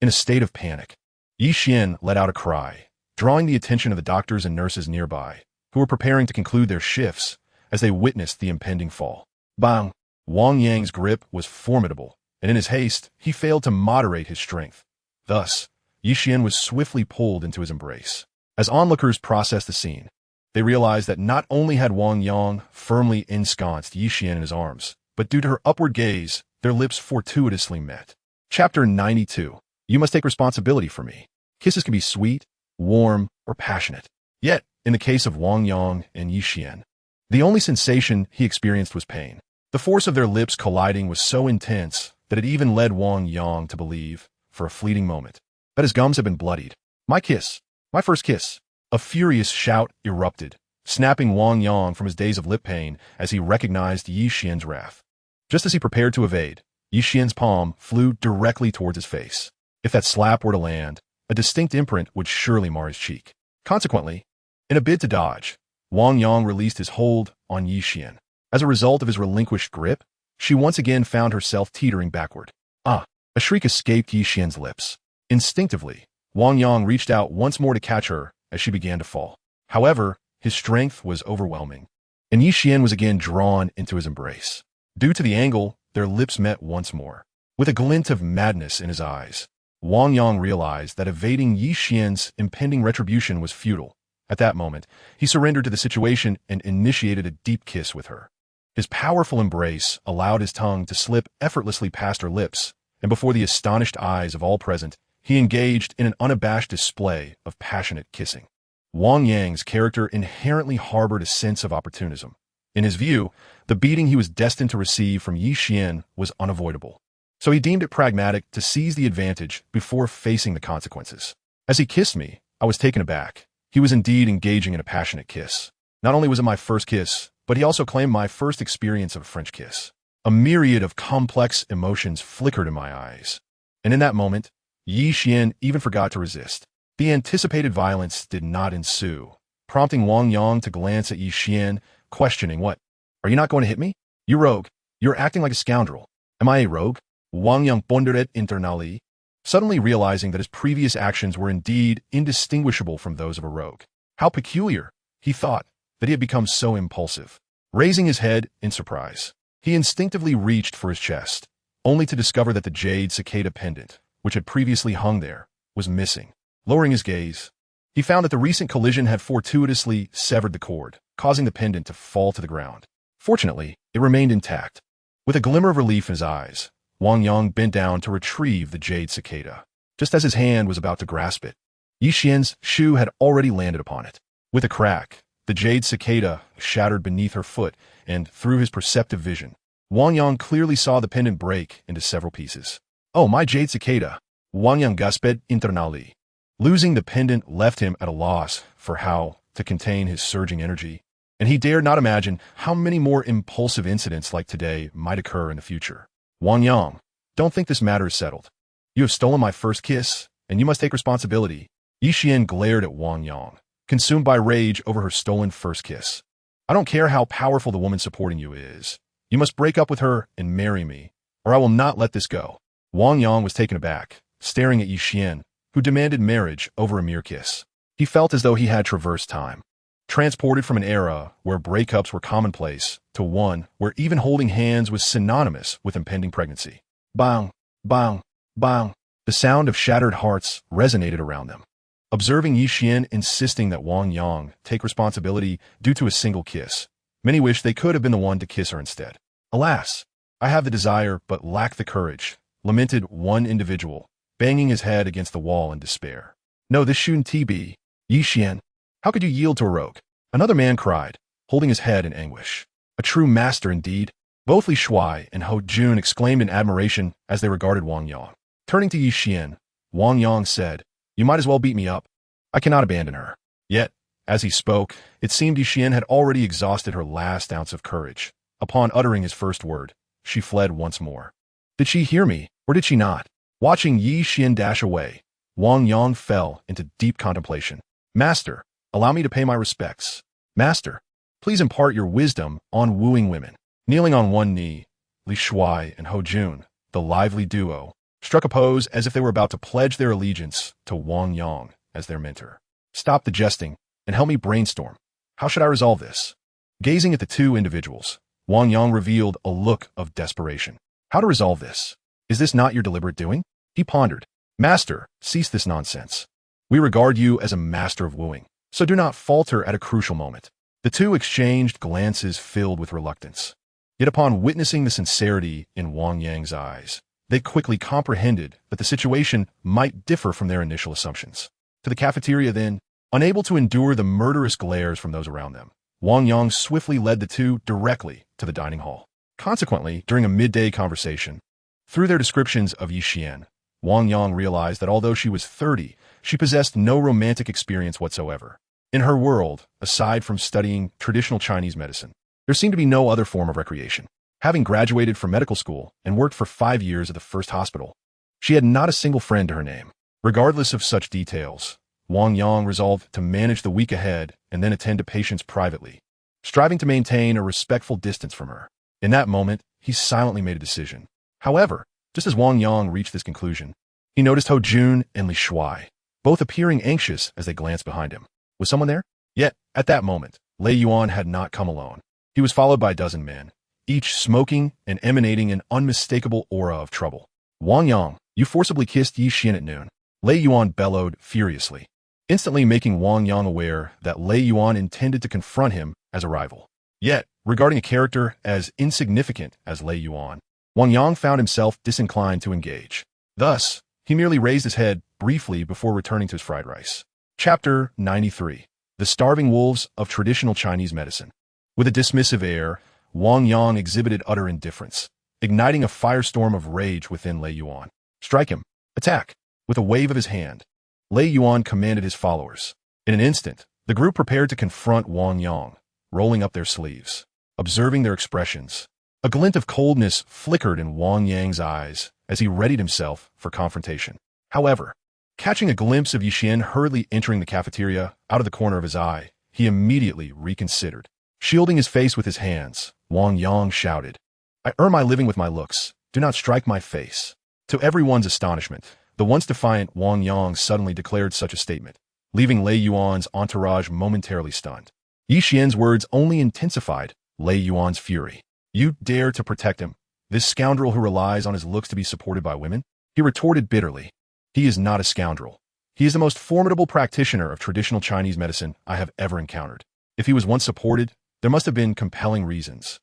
In a state of panic, Yi Xian let out a cry, drawing the attention of the doctors and nurses nearby, who were preparing to conclude their shifts as they witnessed the impending fall. Bang! Wang Yang's grip was formidable, and in his haste, he failed to moderate his strength. Thus, Yi Xian was swiftly pulled into his embrace. As onlookers processed the scene, they realized that not only had Wang Yang firmly ensconced Yi Xian in his arms, but due to her upward gaze, their lips fortuitously met. Chapter 92. You must take responsibility for me. Kisses can be sweet, warm, or passionate. Yet, in the case of Wang Yang and Yi Xian, the only sensation he experienced was pain. The force of their lips colliding was so intense that it even led Wang Yang to believe, for a fleeting moment, that his gums had been bloodied. My kiss. My first kiss. A furious shout erupted, snapping Wang Yang from his days of lip pain as he recognized Yi Xian's wrath. Just as he prepared to evade, Yi Xian's palm flew directly towards his face. If that slap were to land, a distinct imprint would surely mar his cheek. Consequently, in a bid to dodge, Wang Yang released his hold on Yi Xian. As a result of his relinquished grip, she once again found herself teetering backward. A shriek escaped Yi Xian's lips. Instinctively, Wang Yang reached out once more to catch her as she began to fall. However, his strength was overwhelming, and Yi Xian was again drawn into his embrace. Due to the angle, their lips met once more. With a glint of madness in his eyes, Wang Yang realized that evading Yi Xian's impending retribution was futile. At that moment, he surrendered to the situation and initiated a deep kiss with her. His powerful embrace allowed his tongue to slip effortlessly past her lips, and before the astonished eyes of all present, he engaged in an unabashed display of passionate kissing. Wang Yang's character inherently harbored a sense of opportunism. In his view, the beating he was destined to receive from Yi Xian was unavoidable. So he deemed it pragmatic to seize the advantage before facing the consequences. As he kissed me, I was taken aback. He was indeed engaging in a passionate kiss. Not only was it my first kiss, but he also claimed my first experience of a French kiss. A myriad of complex emotions flickered in my eyes. And in that moment, Yi Xian even forgot to resist. The anticipated violence did not ensue, prompting Wang Yang to glance at Yi Xian, questioning, "What? Are you not going to hit me? You rogue. You're acting like a scoundrel." "Am I a rogue?" Wang Yang pondered internally, suddenly realizing that his previous actions were indeed indistinguishable from those of a rogue. How peculiar, he thought, that he had become so impulsive. Raising his head in surprise, he instinctively reached for his chest, only to discover that the jade cicada pendant, which had previously hung there, was missing. Lowering his gaze, he found that the recent collision had fortuitously severed the cord, causing the pendant to fall to the ground. Fortunately, it remained intact. With a glimmer of relief in his eyes, Wang Yang bent down to retrieve the jade cicada. Just as his hand was about to grasp it, Yi Xian's shoe had already landed upon it. With a crack, the jade cicada shattered beneath her foot, and through his perceptive vision, Wang Yang clearly saw the pendant break into several pieces. "Oh, my jade cicada!" Wang Yang gasped internally. Losing the pendant left him at a loss for how to contain his surging energy, and he dared not imagine how many more impulsive incidents like today might occur in the future. "Wang Yang, don't think this matter is settled. You have stolen my first kiss, and you must take responsibility." Yi Xian glared at Wang Yang, consumed by rage over her stolen first kiss. "I don't care how powerful the woman supporting you is. You must break up with her and marry me, or I will not let this go." Wang Yang was taken aback, staring at Yi Xian, who demanded marriage over a mere kiss. He felt as though he had traversed time, transported from an era where breakups were commonplace to one where even holding hands was synonymous with impending pregnancy. Bang, bang, bang. The sound of shattered hearts resonated around them. Observing Yi Xian insisting that Wang Yang take responsibility due to a single kiss, many wished they could have been the one to kiss her instead. "Alas, I have the desire but lack the courage," lamented one individual, banging his head against the wall in despair. "No, this shouldn't be. Yi Xian, how could you yield to a rogue?" Another man cried, holding his head in anguish. "A true master indeed." Both Li Shuai and Ho Jun exclaimed in admiration as they regarded Wang Yang. Turning to Yi Xian, Wang Yang said, "You might as well beat me up. I cannot abandon her." Yet, as he spoke, it seemed Yi Xian had already exhausted her last ounce of courage. Upon uttering his first word, she fled once more. Did she hear me, or did she not? Watching Yi Xian dash away, Wang Yang fell into deep contemplation. "Master, allow me to pay my respects. Master, please impart your wisdom on wooing women." Kneeling on one knee, Li Shuai and Ho Jun, the lively duo, struck a pose as if they were about to pledge their allegiance to Wang Yang as their mentor. "Stop the jesting and help me brainstorm. How should I resolve this?" Gazing at the two individuals, Wang Yang revealed a look of desperation. "How to resolve this? Is this not your deliberate doing?" He pondered. "Master, cease this nonsense. We regard you as a master of wooing, so do not falter at a crucial moment." The two exchanged glances filled with reluctance. Yet upon witnessing the sincerity in Wang Yang's eyes, they quickly comprehended that the situation might differ from their initial assumptions. To the cafeteria then, unable to endure the murderous glares from those around them, Wang Yang swiftly led the two directly to the dining hall. Consequently, during a midday conversation, through their descriptions of Yi Xian, Wang Yang realized that although she was 30, she possessed no romantic experience whatsoever. In her world, aside from studying traditional Chinese medicine, there seemed to be no other form of recreation. Having graduated from medical school and worked for 5 years at the first hospital, she had not a single friend to her name. Regardless of such details, Wang Yang resolved to manage the week ahead and then attend to patients privately, striving to maintain a respectful distance from her. In that moment, he silently made a decision. However, just as Wang Yang reached this conclusion, he noticed Ho Jun and Li Shuai, both appearing anxious as they glanced behind him. Was someone there? Yet, at that moment, Lei Yuan had not come alone. He was followed by a dozen men, each smoking and emanating an unmistakable aura of trouble. "Wang Yang, you forcibly kissed Yi Xian at noon," Lei Yuan bellowed furiously, instantly making Wang Yang aware that Lei Yuan intended to confront him as a rival. Yet, regarding a character as insignificant as Lei Yuan, Wang Yang found himself disinclined to engage. Thus, he merely raised his head briefly before returning to his fried rice. Chapter 93. The Starving Wolves of Traditional Chinese Medicine. With a dismissive air, Wang Yang exhibited utter indifference, igniting a firestorm of rage within Lei Yuan. "Strike him! Attack!" With a wave of his hand, Lei Yuan commanded his followers. In an instant, the group prepared to confront Wang Yang, rolling up their sleeves. observing their expressions. A glint of coldness flickered in Wang Yang's eyes as he readied himself for confrontation. However, catching a glimpse of Yixian hurriedly entering the cafeteria out of the corner of his eye, he immediately reconsidered. Shielding his face with his hands, Wang Yang shouted, "I earn my living with my looks. Do not strike my face." To everyone's astonishment, the once defiant Wang Yang suddenly declared such a statement, leaving Lei Yuan's entourage momentarily stunned. Yixian's words only intensified Lei Yuan's fury. "You dare to protect him, this scoundrel who relies on his looks to be supported by women?" He retorted bitterly. "He is not a scoundrel. He is the most formidable practitioner of traditional Chinese medicine I have ever encountered. If he was once supported, there must have been compelling reasons."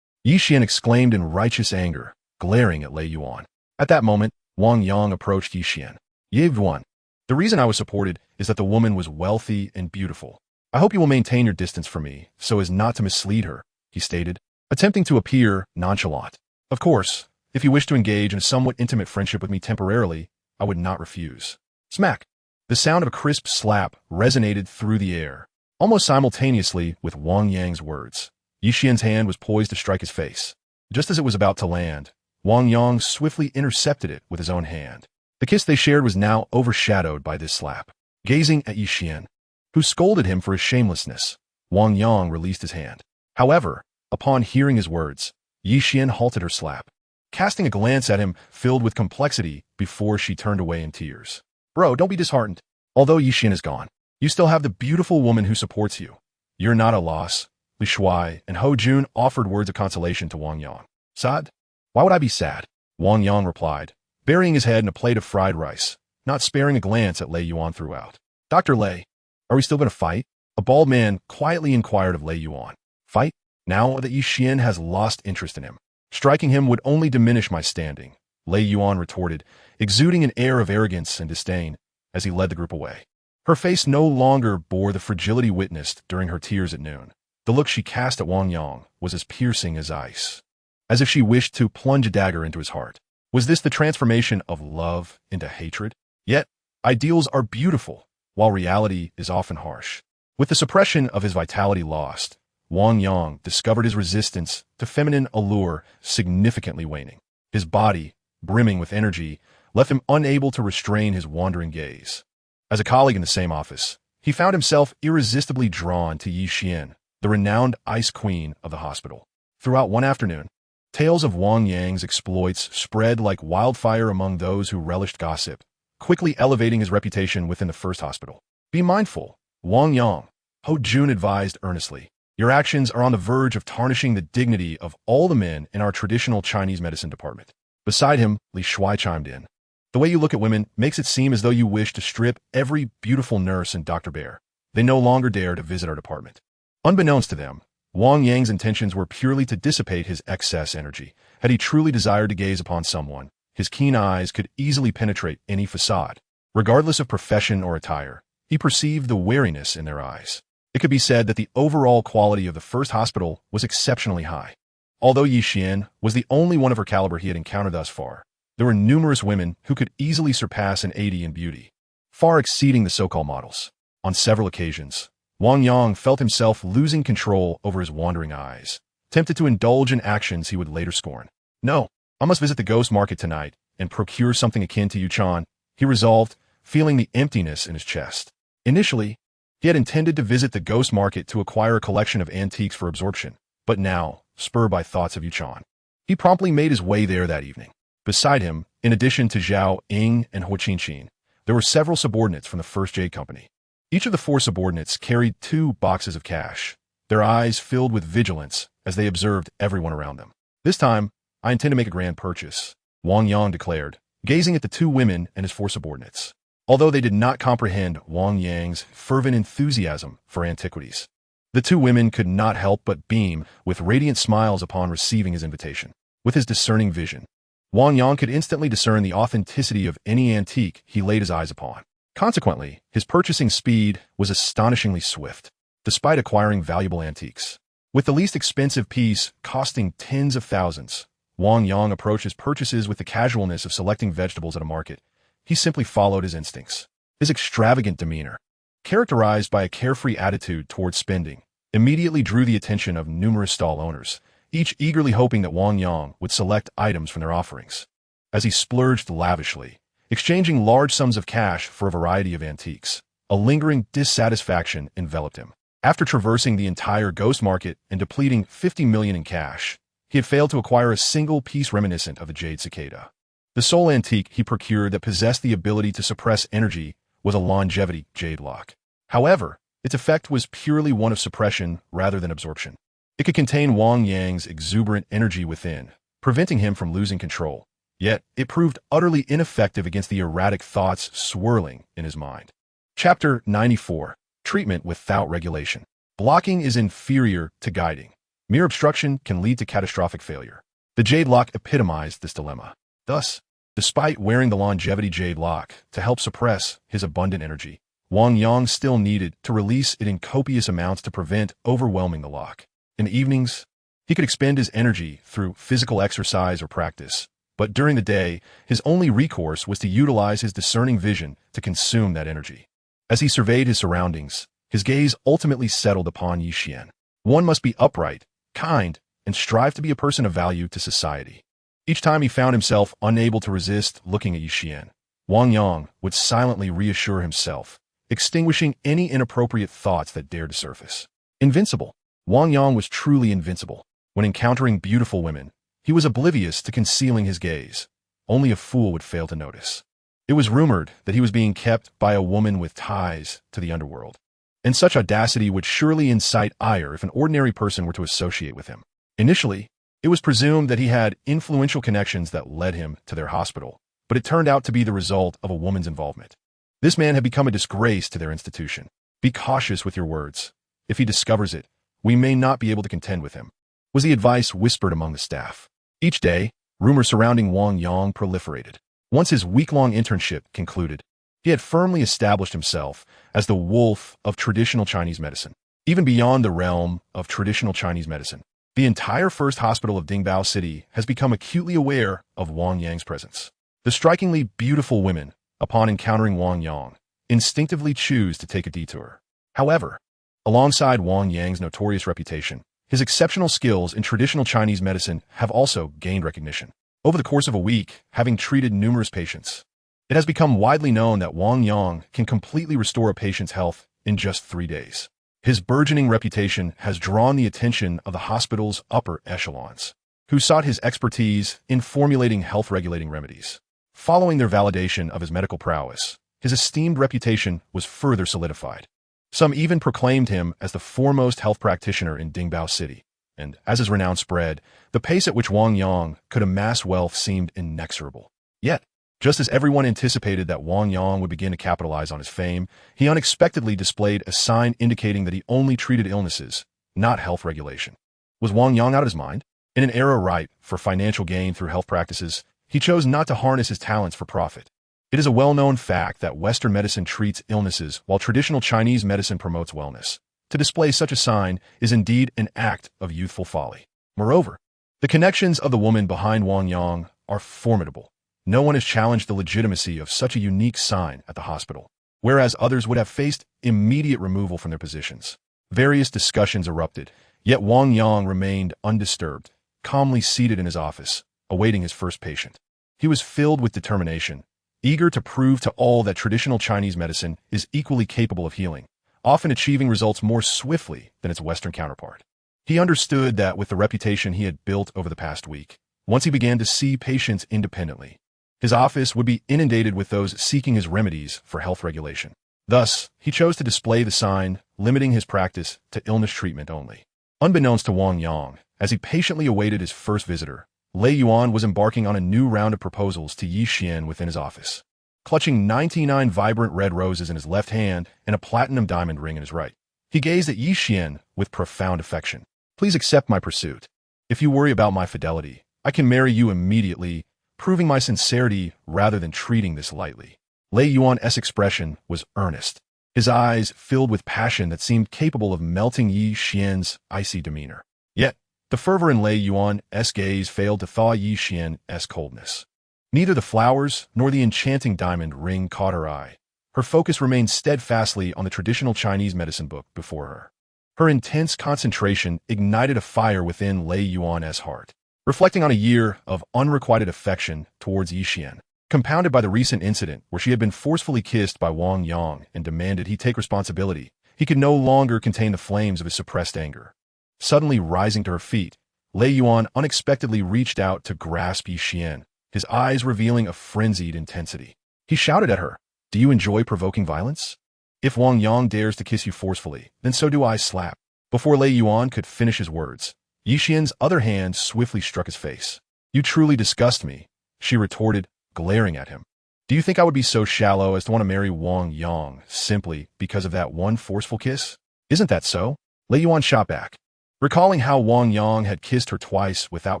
Yixian exclaimed in righteous anger, glaring at Lei Yuan. At that moment, Wang Yang approached Yixian. "Yuan, the reason I was supported is that the woman was wealthy and beautiful. I hope you will maintain your distance from me so as not to mislead her," he stated, attempting to appear nonchalant. "Of course, if you wish to engage in a somewhat intimate friendship with me temporarily, I would not refuse." Smack! The sound of a crisp slap resonated through the air. Almost simultaneously with Wang Yang's words, Yixian's hand was poised to strike his face. Just as it was about to land, Wang Yang swiftly intercepted it with his own hand. The kiss they shared was now overshadowed by this slap. Gazing at Yixian, who scolded him for his shamelessness, Wang Yang released his hand. However, upon hearing his words, Yixian halted her slap, casting a glance at him filled with complexity before she turned away in tears. "Bro, don't be disheartened. Although Yixian is gone, you still have the beautiful woman who supports you. You're not a loss." Li Shuai and Ho Jun offered words of consolation to Wang Yang. "Sad? Why would I be sad?" Wang Yang replied, burying his head in a plate of fried rice, not sparing a glance at Lei Yuan throughout. "Dr. Lei, are we still going to fight?" A bald man quietly inquired of Lei Yuan. "Fight? Now that Yixian has lost interest in him. Striking him would only diminish my standing," Lei Yuan retorted, exuding an air of arrogance and disdain as he led the group away. Her face no longer bore the fragility witnessed during her tears at noon. The look she cast at Wang Yang was as piercing as ice, as if she wished to plunge a dagger into his heart. Was this the transformation of love into hatred? Yet, ideals are beautiful, while reality is often harsh. With the suppression of his vitality lost, Wang Yang discovered his resistance to feminine allure significantly waning. His body, brimming with energy, left him unable to restrain his wandering gaze. As a colleague in the same office, he found himself irresistibly drawn to Yixian, the renowned ice queen of the hospital. Throughout one afternoon, tales of Wang Yang's exploits spread like wildfire among those who relished gossip, quickly elevating his reputation within the first hospital. "Be mindful, Wang Yang," Ho Jun advised earnestly. "Your actions are on the verge of tarnishing the dignity of all the men in our traditional Chinese medicine department." Beside him, Li Shuai chimed in. "The way you look at women makes it seem as though you wish to strip every beautiful nurse and Dr. Bear. They no longer dare to visit our department." Unbeknownst to them, Wang Yang's intentions were purely to dissipate his excess energy. Had he truly desired to gaze upon someone, his keen eyes could easily penetrate any facade. Regardless of profession or attire, he perceived the wariness in their eyes. It could be said that the overall quality of the first hospital was exceptionally high. Although Yixian was the only one of her caliber he had encountered thus far, there were numerous women who could easily surpass an 80 in beauty, far exceeding the so-called models. On several occasions, Wang Yang felt himself losing control over his wandering eyes, tempted to indulge in actions he would later scorn. "No, I must visit the ghost market tonight and procure something akin to Yuchan," he resolved, feeling the emptiness in his chest. Initially, he had intended to visit the ghost market to acquire a collection of antiques for absorption, but now, spurred by thoughts of Yuchan, he promptly made his way there that evening. Beside him, in addition to Zhao Ying and Huo Qinqin, there were several subordinates from the First Jade Company. Each of the four subordinates carried 2 boxes of cash, their eyes filled with vigilance as they observed everyone around them. "This time, I intend to make a grand purchase," Wang Yang declared, gazing at the 2 women and his 4 subordinates. Although they did not comprehend Wang Yang's fervent enthusiasm for antiquities, the 2 women could not help but beam with radiant smiles upon receiving his invitation. With his discerning vision, Wang Yang could instantly discern the authenticity of any antique he laid his eyes upon. Consequently, his purchasing speed was astonishingly swift, despite acquiring valuable antiques. With the least expensive piece costing tens of thousands, Wang Yang approached his purchases with the casualness of selecting vegetables at a market. He simply followed his instincts. His extravagant demeanor, characterized by a carefree attitude towards spending, immediately drew the attention of numerous stall owners, each eagerly hoping that Wang Yang would select items from their offerings. As he splurged lavishly, exchanging large sums of cash for a variety of antiques, a lingering dissatisfaction enveloped him. After traversing the entire ghost market and depleting 50 million in cash, he had failed to acquire a single piece reminiscent of the jade cicada. The sole antique he procured that possessed the ability to suppress energy was a longevity jade lock. However, its effect was purely one of suppression rather than absorption. It could contain Wang Yang's exuberant energy within, preventing him from losing control. Yet, it proved utterly ineffective against the erratic thoughts swirling in his mind. Chapter 94. Treatment without regulation. Blocking is inferior to guiding. Mere obstruction can lead to catastrophic failure. The jade lock epitomized this dilemma. Thus, despite wearing the longevity jade lock to help suppress his abundant energy, Wang Yang still needed to release it in copious amounts to prevent overwhelming the lock. In the evenings, he could expend his energy through physical exercise or practice, but during the day, his only recourse was to utilize his discerning vision to consume that energy. As he surveyed his surroundings, his gaze ultimately settled upon Yi Xian. One must be upright, kind, and strive to be a person of value to society. Each time he found himself unable to resist looking at Yi Xian, Wang Yang would silently reassure himself, extinguishing any inappropriate thoughts that dared to surface. Invincible. Wang Yang was truly invincible. When encountering beautiful women, he was oblivious to concealing his gaze. Only a fool would fail to notice. It was rumored that he was being kept by a woman with ties to the underworld, and such audacity would surely incite ire if an ordinary person were to associate with him. Initially, it was presumed that he had influential connections that led him to their hospital, but it turned out to be the result of a woman's involvement. This man had become a disgrace to their institution. Be cautious with your words. If he discovers it, we may not be able to contend with him, was the advice whispered among the staff. Each day, rumors surrounding Wang Yang proliferated. Once his week-long internship concluded, he had firmly established himself as the wolf of traditional Chinese medicine. Even beyond the realm of traditional Chinese medicine, the entire first hospital of Dingbao City has become acutely aware of Wang Yang's presence. The strikingly beautiful women, upon encountering Wang Yang, instinctively choose to take a detour. However, alongside Wang Yang's notorious reputation, his exceptional skills in traditional Chinese medicine have also gained recognition. Over the course of a week, having treated numerous patients, it has become widely known that Wang Yang can completely restore a patient's health in just 3 days. His burgeoning reputation has drawn the attention of the hospital's upper echelons, who sought his expertise in formulating health-regulating remedies. Following their validation of his medical prowess, his esteemed reputation was further solidified. Some even proclaimed him as the foremost health practitioner in Dingbao City. And as his renown spread, the pace at which Wang Yang could amass wealth seemed inexorable. Yet, just as everyone anticipated that Wang Yang would begin to capitalize on his fame, he unexpectedly displayed a sign indicating that he only treated illnesses, not health regulation. Was Wang Yang out of his mind? In an era ripe for financial gain through health practices, he chose not to harness his talents for profit. It is a well-known fact that Western medicine treats illnesses while traditional Chinese medicine promotes wellness. To display such a sign is indeed an act of youthful folly. Moreover, the connections of the woman behind Wang Yang are formidable. No one has challenged the legitimacy of such a unique sign at the hospital, whereas others would have faced immediate removal from their positions. Various discussions erupted, yet Wang Yang remained undisturbed, calmly seated in his office, awaiting his first patient. He was filled with determination, eager to prove to all that traditional Chinese medicine is equally capable of healing, often achieving results more swiftly than its Western counterpart. He understood that with the reputation he had built over the past week, once he began to see patients independently, his office would be inundated with those seeking his remedies for health regulation. Thus, he chose to display the sign, limiting his practice to illness treatment only. Unbeknownst to Wang Yang, as he patiently awaited his first visitor, Lei Yuan was embarking on a new round of proposals to Yi Xian within his office. Clutching 99 vibrant red roses in his left hand and a platinum diamond ring in his right, he gazed at Yi Xian with profound affection. Please accept my pursuit. If you worry about my fidelity, I can marry you immediately, proving my sincerity rather than treating this lightly. Lei Yuan's expression was earnest, his eyes filled with passion that seemed capable of melting Yi Xian's icy demeanor. Yet, the fervor in Lei Yuan's gaze failed to thaw Yi Xian's coldness. Neither the flowers nor the enchanting diamond ring caught her eye. Her focus remained steadfastly on the traditional Chinese medicine book before her. Her intense concentration ignited a fire within Lei Yuan's heart. Reflecting on a year of unrequited affection towards Yixian, compounded by the recent incident where she had been forcefully kissed by Wang Yang and demanded he take responsibility, he could no longer contain the flames of his suppressed anger. Suddenly rising to her feet, Lei Yuan unexpectedly reached out to grasp Yixian, his eyes revealing a frenzied intensity. He shouted at her, "Do you enjoy provoking violence? If Wang Yang dares to kiss you forcefully, then so do I slap." Before Lei Yuan could finish his words, Yixian's other hand swiftly struck his face. "You truly disgust me," she retorted, glaring at him. "Do you think I would be so shallow as to want to marry Wang Yang simply because of that one forceful kiss? Isn't that so?" Lei Yuan shot back, recalling how Wang Yang had kissed her twice without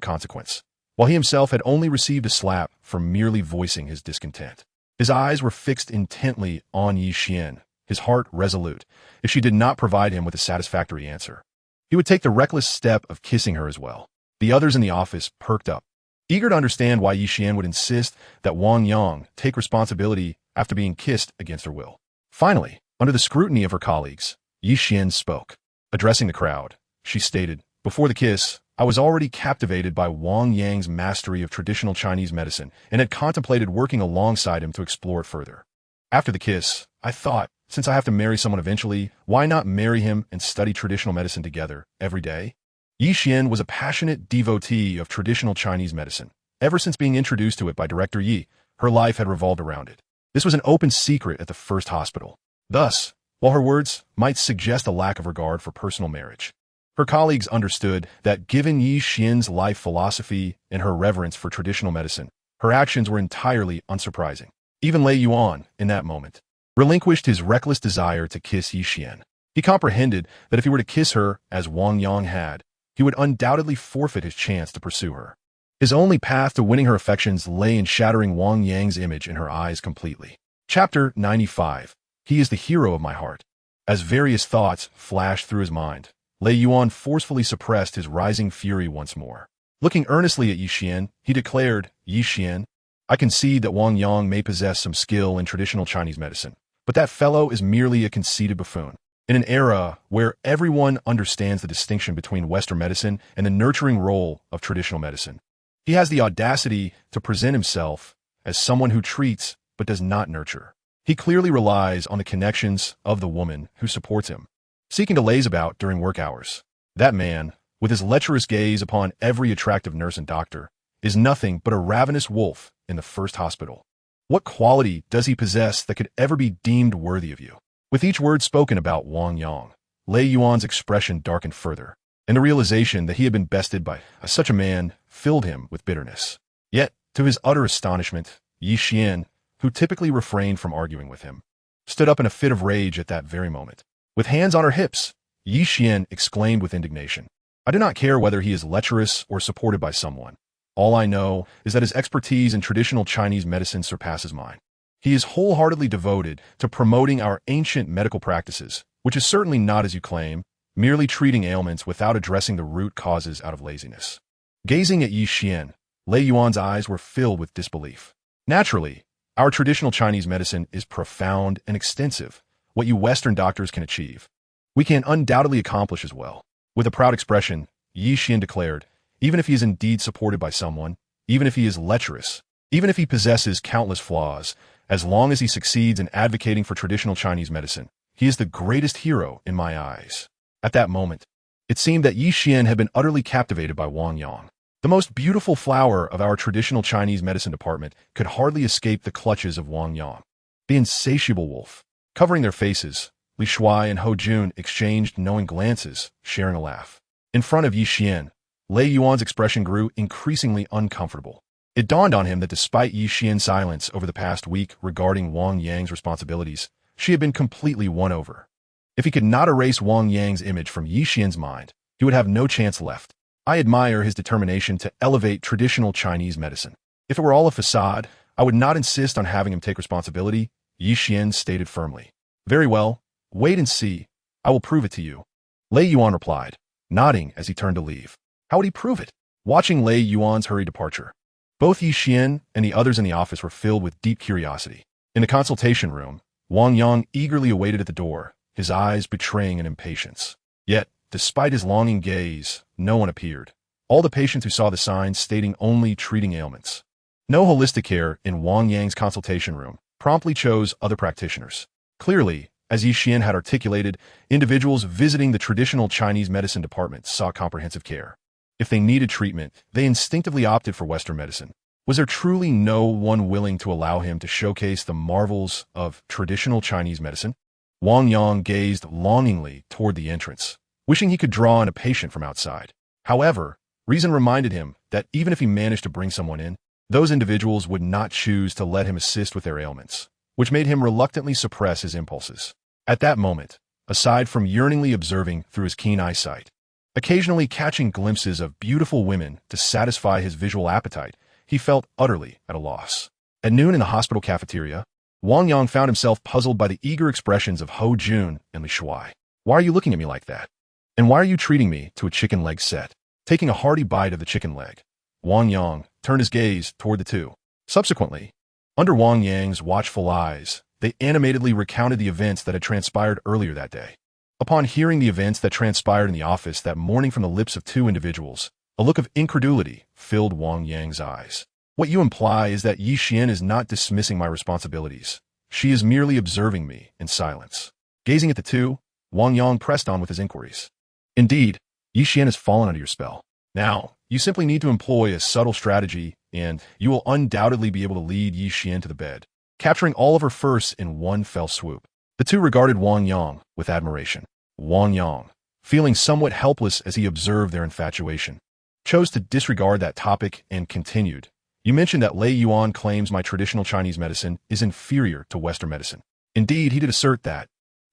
consequence, while he himself had only received a slap for merely voicing his discontent. His eyes were fixed intently on Yixian, his heart resolute. If she did not provide him with a satisfactory answer, he would take the reckless step of kissing her as well. The others in the office perked up, eager to understand why Yixian would insist that Wang Yang take responsibility after being kissed against her will. Finally, under the scrutiny of her colleagues, Yixian spoke. Addressing the crowd, she stated, "Before the kiss, I was already captivated by Wang Yang's mastery of traditional Chinese medicine and had contemplated working alongside him to explore it further. After the kiss, I thought, since I have to marry someone eventually, why not marry him and study traditional medicine together every day?" Yixian was a passionate devotee of traditional Chinese medicine. Ever since being introduced to it by Director Yi, her life had revolved around it. This was an open secret at the first hospital. Thus, while her words might suggest a lack of regard for personal marriage, her colleagues understood that given Yixian's life philosophy and her reverence for traditional medicine, her actions were entirely unsurprising. Even Lei Yuan, in that moment, relinquished his reckless desire to kiss Yixian. He comprehended that if he were to kiss her as Wang Yang had, he would undoubtedly forfeit his chance to pursue her. His only path to winning her affections lay in shattering Wang Yang's image in her eyes completely. Chapter 95. He is the hero of my heart. As various thoughts flashed through his mind, Lei Yuan forcefully suppressed his rising fury once more. Looking earnestly at Yixian, he declared, "Yixian, I concede that Wang Yang may possess some skill in traditional Chinese medicine, but that fellow is merely a conceited buffoon. In an era where everyone understands the distinction between Western medicine and the nurturing role of traditional medicine, he has the audacity to present himself as someone who treats but does not nurture. He clearly relies on the connections of the woman who supports him, seeking to laze about during work hours. That man, with his lecherous gaze upon every attractive nurse and doctor, is nothing but a ravenous wolf in the first hospital. What quality does he possess that could ever be deemed worthy of you?" With each word spoken about Wang Yang, Lei Yuan's expression darkened further, and the realization that he had been bested by such a man filled him with bitterness. Yet, to his utter astonishment, Yixian, who typically refrained from arguing with him, stood up in a fit of rage at that very moment. With hands on her hips, Yixian exclaimed with indignation, "I do not care whether he is lecherous or supported by someone. All I know is that his expertise in traditional Chinese medicine surpasses mine. He is wholeheartedly devoted to promoting our ancient medical practices, which is certainly not as you claim, merely treating ailments without addressing the root causes out of laziness." Gazing at Yixian, Lei Yuan's eyes were filled with disbelief. "Naturally, our traditional Chinese medicine is profound and extensive, what you Western doctors can achieve, we can undoubtedly accomplish as well." With a proud expression, Yixian declared, "Even if he is indeed supported by someone, even if he is lecherous, even if he possesses countless flaws, as long as he succeeds in advocating for traditional Chinese medicine, he is the greatest hero in my eyes." At that moment, it seemed that Yixian had been utterly captivated by Wang Yang. The most beautiful flower of our traditional Chinese medicine department could hardly escape the clutches of Wang Yang. The insatiable wolf. Covering their faces, Li Shuai and Ho Jun exchanged knowing glances, sharing a laugh. In front of Yixian, Lei Yuan's expression grew increasingly uncomfortable. It dawned on him that despite Yixian's silence over the past week regarding Wang Yang's responsibilities, she had been completely won over. If he could not erase Wang Yang's image from Yixian's mind, he would have no chance left. "I admire his determination to elevate traditional Chinese medicine. If it were all a facade, I would not insist on having him take responsibility," Yixian stated firmly. "Very well, wait and see. I will prove it to you," Lei Yuan replied, nodding as he turned to leave. How would he prove it? Watching Lei Yuan's hurried departure, both Yixian and the others in the office were filled with deep curiosity. In the consultation room, Wang Yang eagerly awaited at the door, his eyes betraying an impatience. Yet, despite his longing gaze, no one appeared. All the patients who saw the signs stating only treating ailments. No holistic care in Wang Yang's consultation room promptly chose other practitioners. Clearly, as Yi Xian had articulated, individuals visiting the traditional Chinese medicine department sought comprehensive care. If they needed treatment, they instinctively opted for Western medicine. Was there truly no one willing to allow him to showcase the marvels of traditional Chinese medicine? Wang Yang gazed longingly toward the entrance, wishing he could draw in a patient from outside. However, reason reminded him that even if he managed to bring someone in, those individuals would not choose to let him assist with their ailments, which made him reluctantly suppress his impulses. At that moment, aside from yearningly observing through his keen eyesight, occasionally catching glimpses of beautiful women to satisfy his visual appetite, he felt utterly at a loss. At noon in the hospital cafeteria, Wang Yang found himself puzzled by the eager expressions of Ho Jun and Li Shuai. "Why are you looking at me like that? And why are you treating me to a chicken leg set?" Taking a hearty bite of the chicken leg, Wang Yang turned his gaze toward the two. Subsequently, under Wang Yang's watchful eyes, they animatedly recounted the events that had transpired earlier that day. Upon hearing the events that transpired in the office that morning from the lips of two individuals, a look of incredulity filled Wang Yang's eyes. "What you imply is that Yi Xian is not dismissing my responsibilities. She is merely observing me in silence." Gazing at the two, Wang Yang pressed on with his inquiries. "Indeed, Yi Xian has fallen under your spell. Now, you simply need to employ a subtle strategy, and you will undoubtedly be able to lead Yi Xian to the bed, capturing all of her firsts in one fell swoop." The two regarded Wang Yang with admiration. Wang Yang, feeling somewhat helpless as he observed their infatuation, chose to disregard that topic and continued. "You mentioned that Lei Yuan claims my traditional Chinese medicine is inferior to Western medicine." Indeed, he did assert that.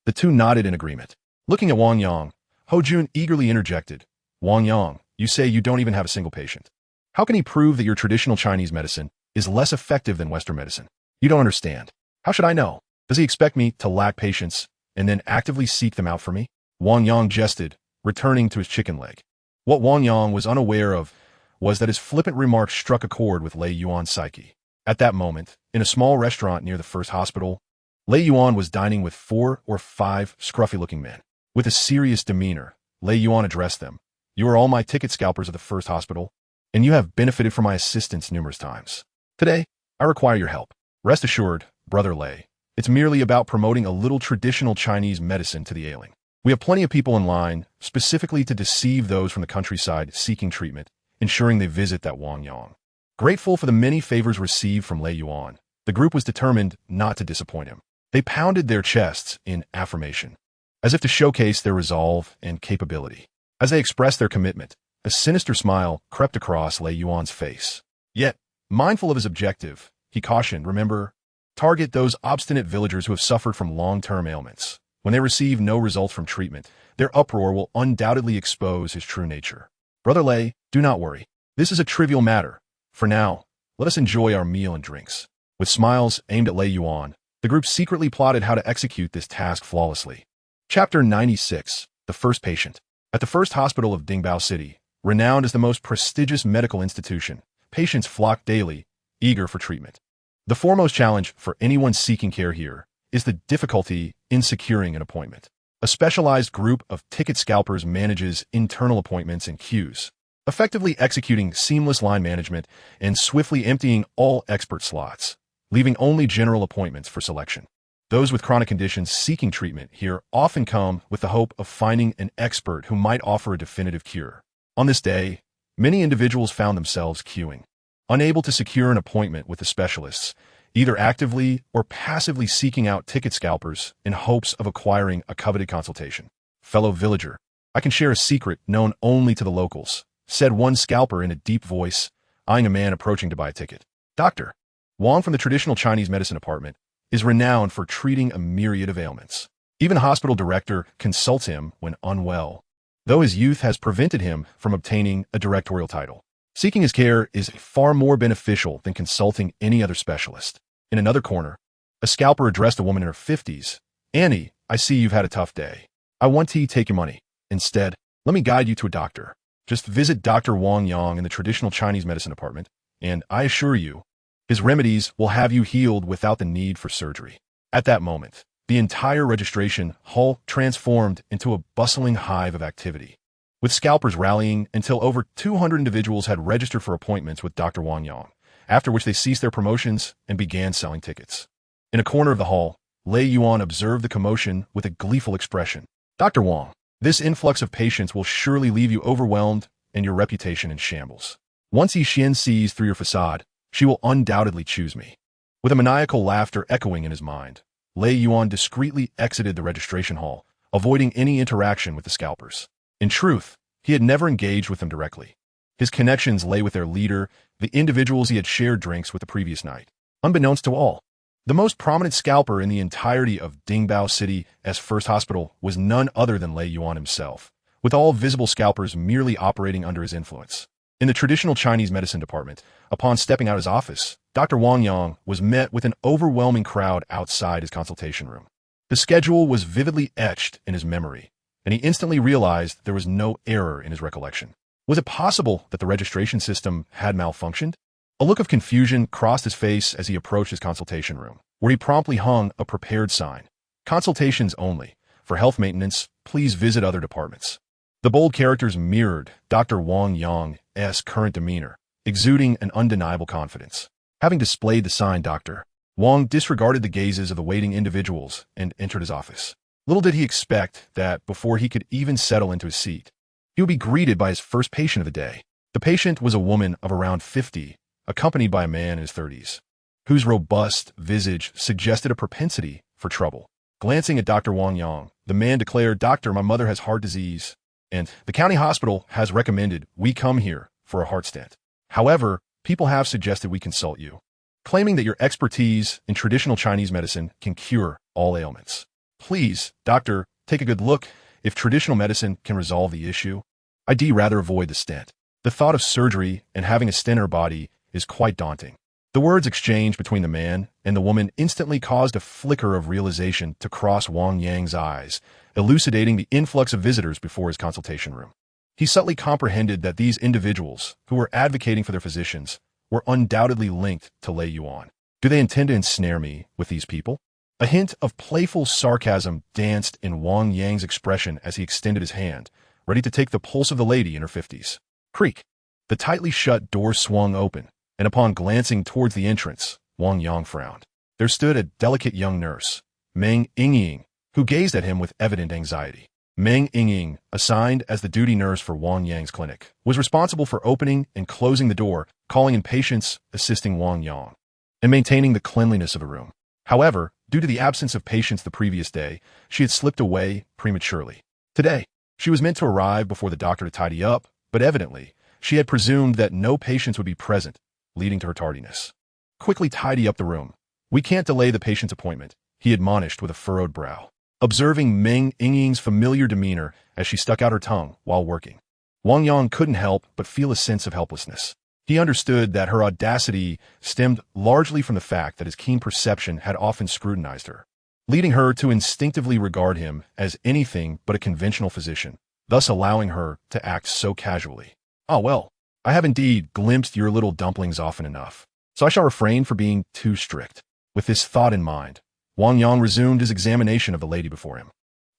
The two nodded in agreement. Looking at Wang Yang, Ho Jun eagerly interjected, "Wang Yang, you say you don't even have a single patient. How can he prove that your traditional Chinese medicine is less effective than Western medicine? You don't understand. How should I know? Does he expect me to lack patience and then actively seek them out for me?" Wang Yang jested, returning to his chicken leg. What Wang Yang was unaware of was that his flippant remark struck a chord with Lei Yuan's psyche. At that moment, in a small restaurant near the first hospital, Lei Yuan was dining with 4 or 5 scruffy-looking men. With a serious demeanor, Lei Yuan addressed them. "You are all my ticket scalpers of the first hospital, and you have benefited from my assistance numerous times. Today, I require your help. Rest assured, Brother Lei, it's merely about promoting a little traditional Chinese medicine to the ailing. We have plenty of people in line, specifically to deceive those from the countryside seeking treatment, ensuring they visit that Wang Yang." Grateful for the many favors received from Lei Yuan, the group was determined not to disappoint him. They pounded their chests in affirmation, as if to showcase their resolve and capability. As they expressed their commitment, a sinister smile crept across Lei Yuan's face. Yet, mindful of his objective, he cautioned, "Remember, target those obstinate villagers who have suffered from long-term ailments. When they receive no results from treatment, their uproar will undoubtedly expose his true nature. Brother Lei, do not worry. This is a trivial matter. For now, let us enjoy our meal and drinks." With smiles aimed at Lei Yuan, the group secretly plotted how to execute this task flawlessly. Chapter 96, The First Patient. At the first hospital of Dingbao City, renowned as the most prestigious medical institution, patients flock daily, eager for treatment. The foremost challenge for anyone seeking care here is the difficulty in securing an appointment. A specialized group of ticket scalpers manages internal appointments and queues, effectively executing seamless line management and swiftly emptying all expert slots, leaving only general appointments for selection. Those with chronic conditions seeking treatment here often come with the hope of finding an expert who might offer a definitive cure. On this day, many individuals found themselves queuing, unable to secure an appointment with the specialists, either actively or passively seeking out ticket scalpers in hopes of acquiring a coveted consultation. "Fellow villager, I can share a secret known only to the locals," said one scalper in a deep voice, eyeing a man approaching to buy a ticket. "Doctor Wang from the traditional Chinese medicine department is renowned for treating a myriad of ailments. Even the hospital director consults him when unwell, though his youth has prevented him from obtaining a directorial title. Seeking his care is far more beneficial than consulting any other specialist." In another corner, a scalper addressed a woman in her 50s. "Annie, I see you've had a tough day. I want to take your money. Instead, let me guide you to a doctor. Just visit Dr. Wang Yang in the traditional Chinese medicine department, and I assure you, his remedies will have you healed without the need for surgery." At that moment, the entire registration hall transformed into a bustling hive of activity, with scalpers rallying until over 200 individuals had registered for appointments with Dr. Wang Yang, after which they ceased their promotions and began selling tickets. In a corner of the hall, Lei Yuan observed the commotion with a gleeful expression. Dr. Wang, this influx of patients will surely leave you overwhelmed and your reputation in shambles. Once Yi Xian sees through your facade, she will undoubtedly choose me. With a maniacal laughter echoing in his mind, Lei Yuan discreetly exited the registration hall, avoiding any interaction with the scalpers. In truth, he had never engaged with them directly. His connections lay with their leader, the individuals he had shared drinks with the previous night. Unbeknownst to all, the most prominent scalper in the entirety of Dingbao City's first hospital was none other than Lei Yuan himself, with all visible scalpers merely operating under his influence. In the traditional Chinese medicine department, upon stepping out of his office, Dr. Wang Yang was met with an overwhelming crowd outside his consultation room. The schedule was vividly etched in his memory, and he instantly realized there was no error in his recollection. Was it possible that the registration system had malfunctioned? A look of confusion crossed his face as he approached his consultation room, where he promptly hung a prepared sign. Consultations only. For health maintenance, please visit other departments. The bold characters mirrored Dr. Wang Yang's current demeanor, exuding an undeniable confidence. Having displayed the sign, Dr. Wang disregarded the gazes of the waiting individuals and entered his office. Little did he expect that before he could even settle into his seat, he would be greeted by his first patient of the day. The patient was a woman of around 50, accompanied by a man in his 30s, whose robust visage suggested a propensity for trouble. Glancing at Dr. Wang Yang, the man declared, "Doctor, my mother has heart disease, and the county hospital has recommended we come here for a heart stent. However, people have suggested we consult you, claiming that your expertise in traditional Chinese medicine can cure all ailments. Please, doctor, take a good look. If traditional medicine can resolve the issue, I'd rather avoid the stent. The thought of surgery and having a stent in her body is quite daunting." The words exchanged between the man and the woman instantly caused a flicker of realization to cross Wang Yang's eyes, elucidating the influx of visitors before his consultation room. He subtly comprehended that these individuals, who were advocating for their physicians, were undoubtedly linked to Lei Yuan. Do they intend to ensnare me with these people? A hint of playful sarcasm danced in Wang Yang's expression as he extended his hand, ready to take the pulse of the lady in her 50s. Creak! The tightly shut door swung open, and upon glancing towards the entrance, Wang Yang frowned. There stood a delicate young nurse, Meng Yingying, who gazed at him with evident anxiety. Meng Yingying, assigned as the duty nurse for Wang Yang's clinic, was responsible for opening and closing the door, calling in patients, assisting Wang Yang, and maintaining the cleanliness of the room. However, due to the absence of patients the previous day, she had slipped away prematurely. Today, she was meant to arrive before the doctor to tidy up, but evidently, she had presumed that no patients would be present, leading to her tardiness. Quickly tidy up the room. We can't delay the patient's appointment, he admonished with a furrowed brow. Observing Meng Yingying's familiar demeanor as she stuck out her tongue while working, Wang Yang couldn't help but feel a sense of helplessness. He understood that her audacity stemmed largely from the fact that his keen perception had often scrutinized her, leading her to instinctively regard him as anything but a conventional physician, thus allowing her to act so casually. "Ah, well, I have indeed glimpsed your little dumplings often enough, so I shall refrain from being too strict." With this thought in mind, Wang Yang resumed his examination of the lady before him.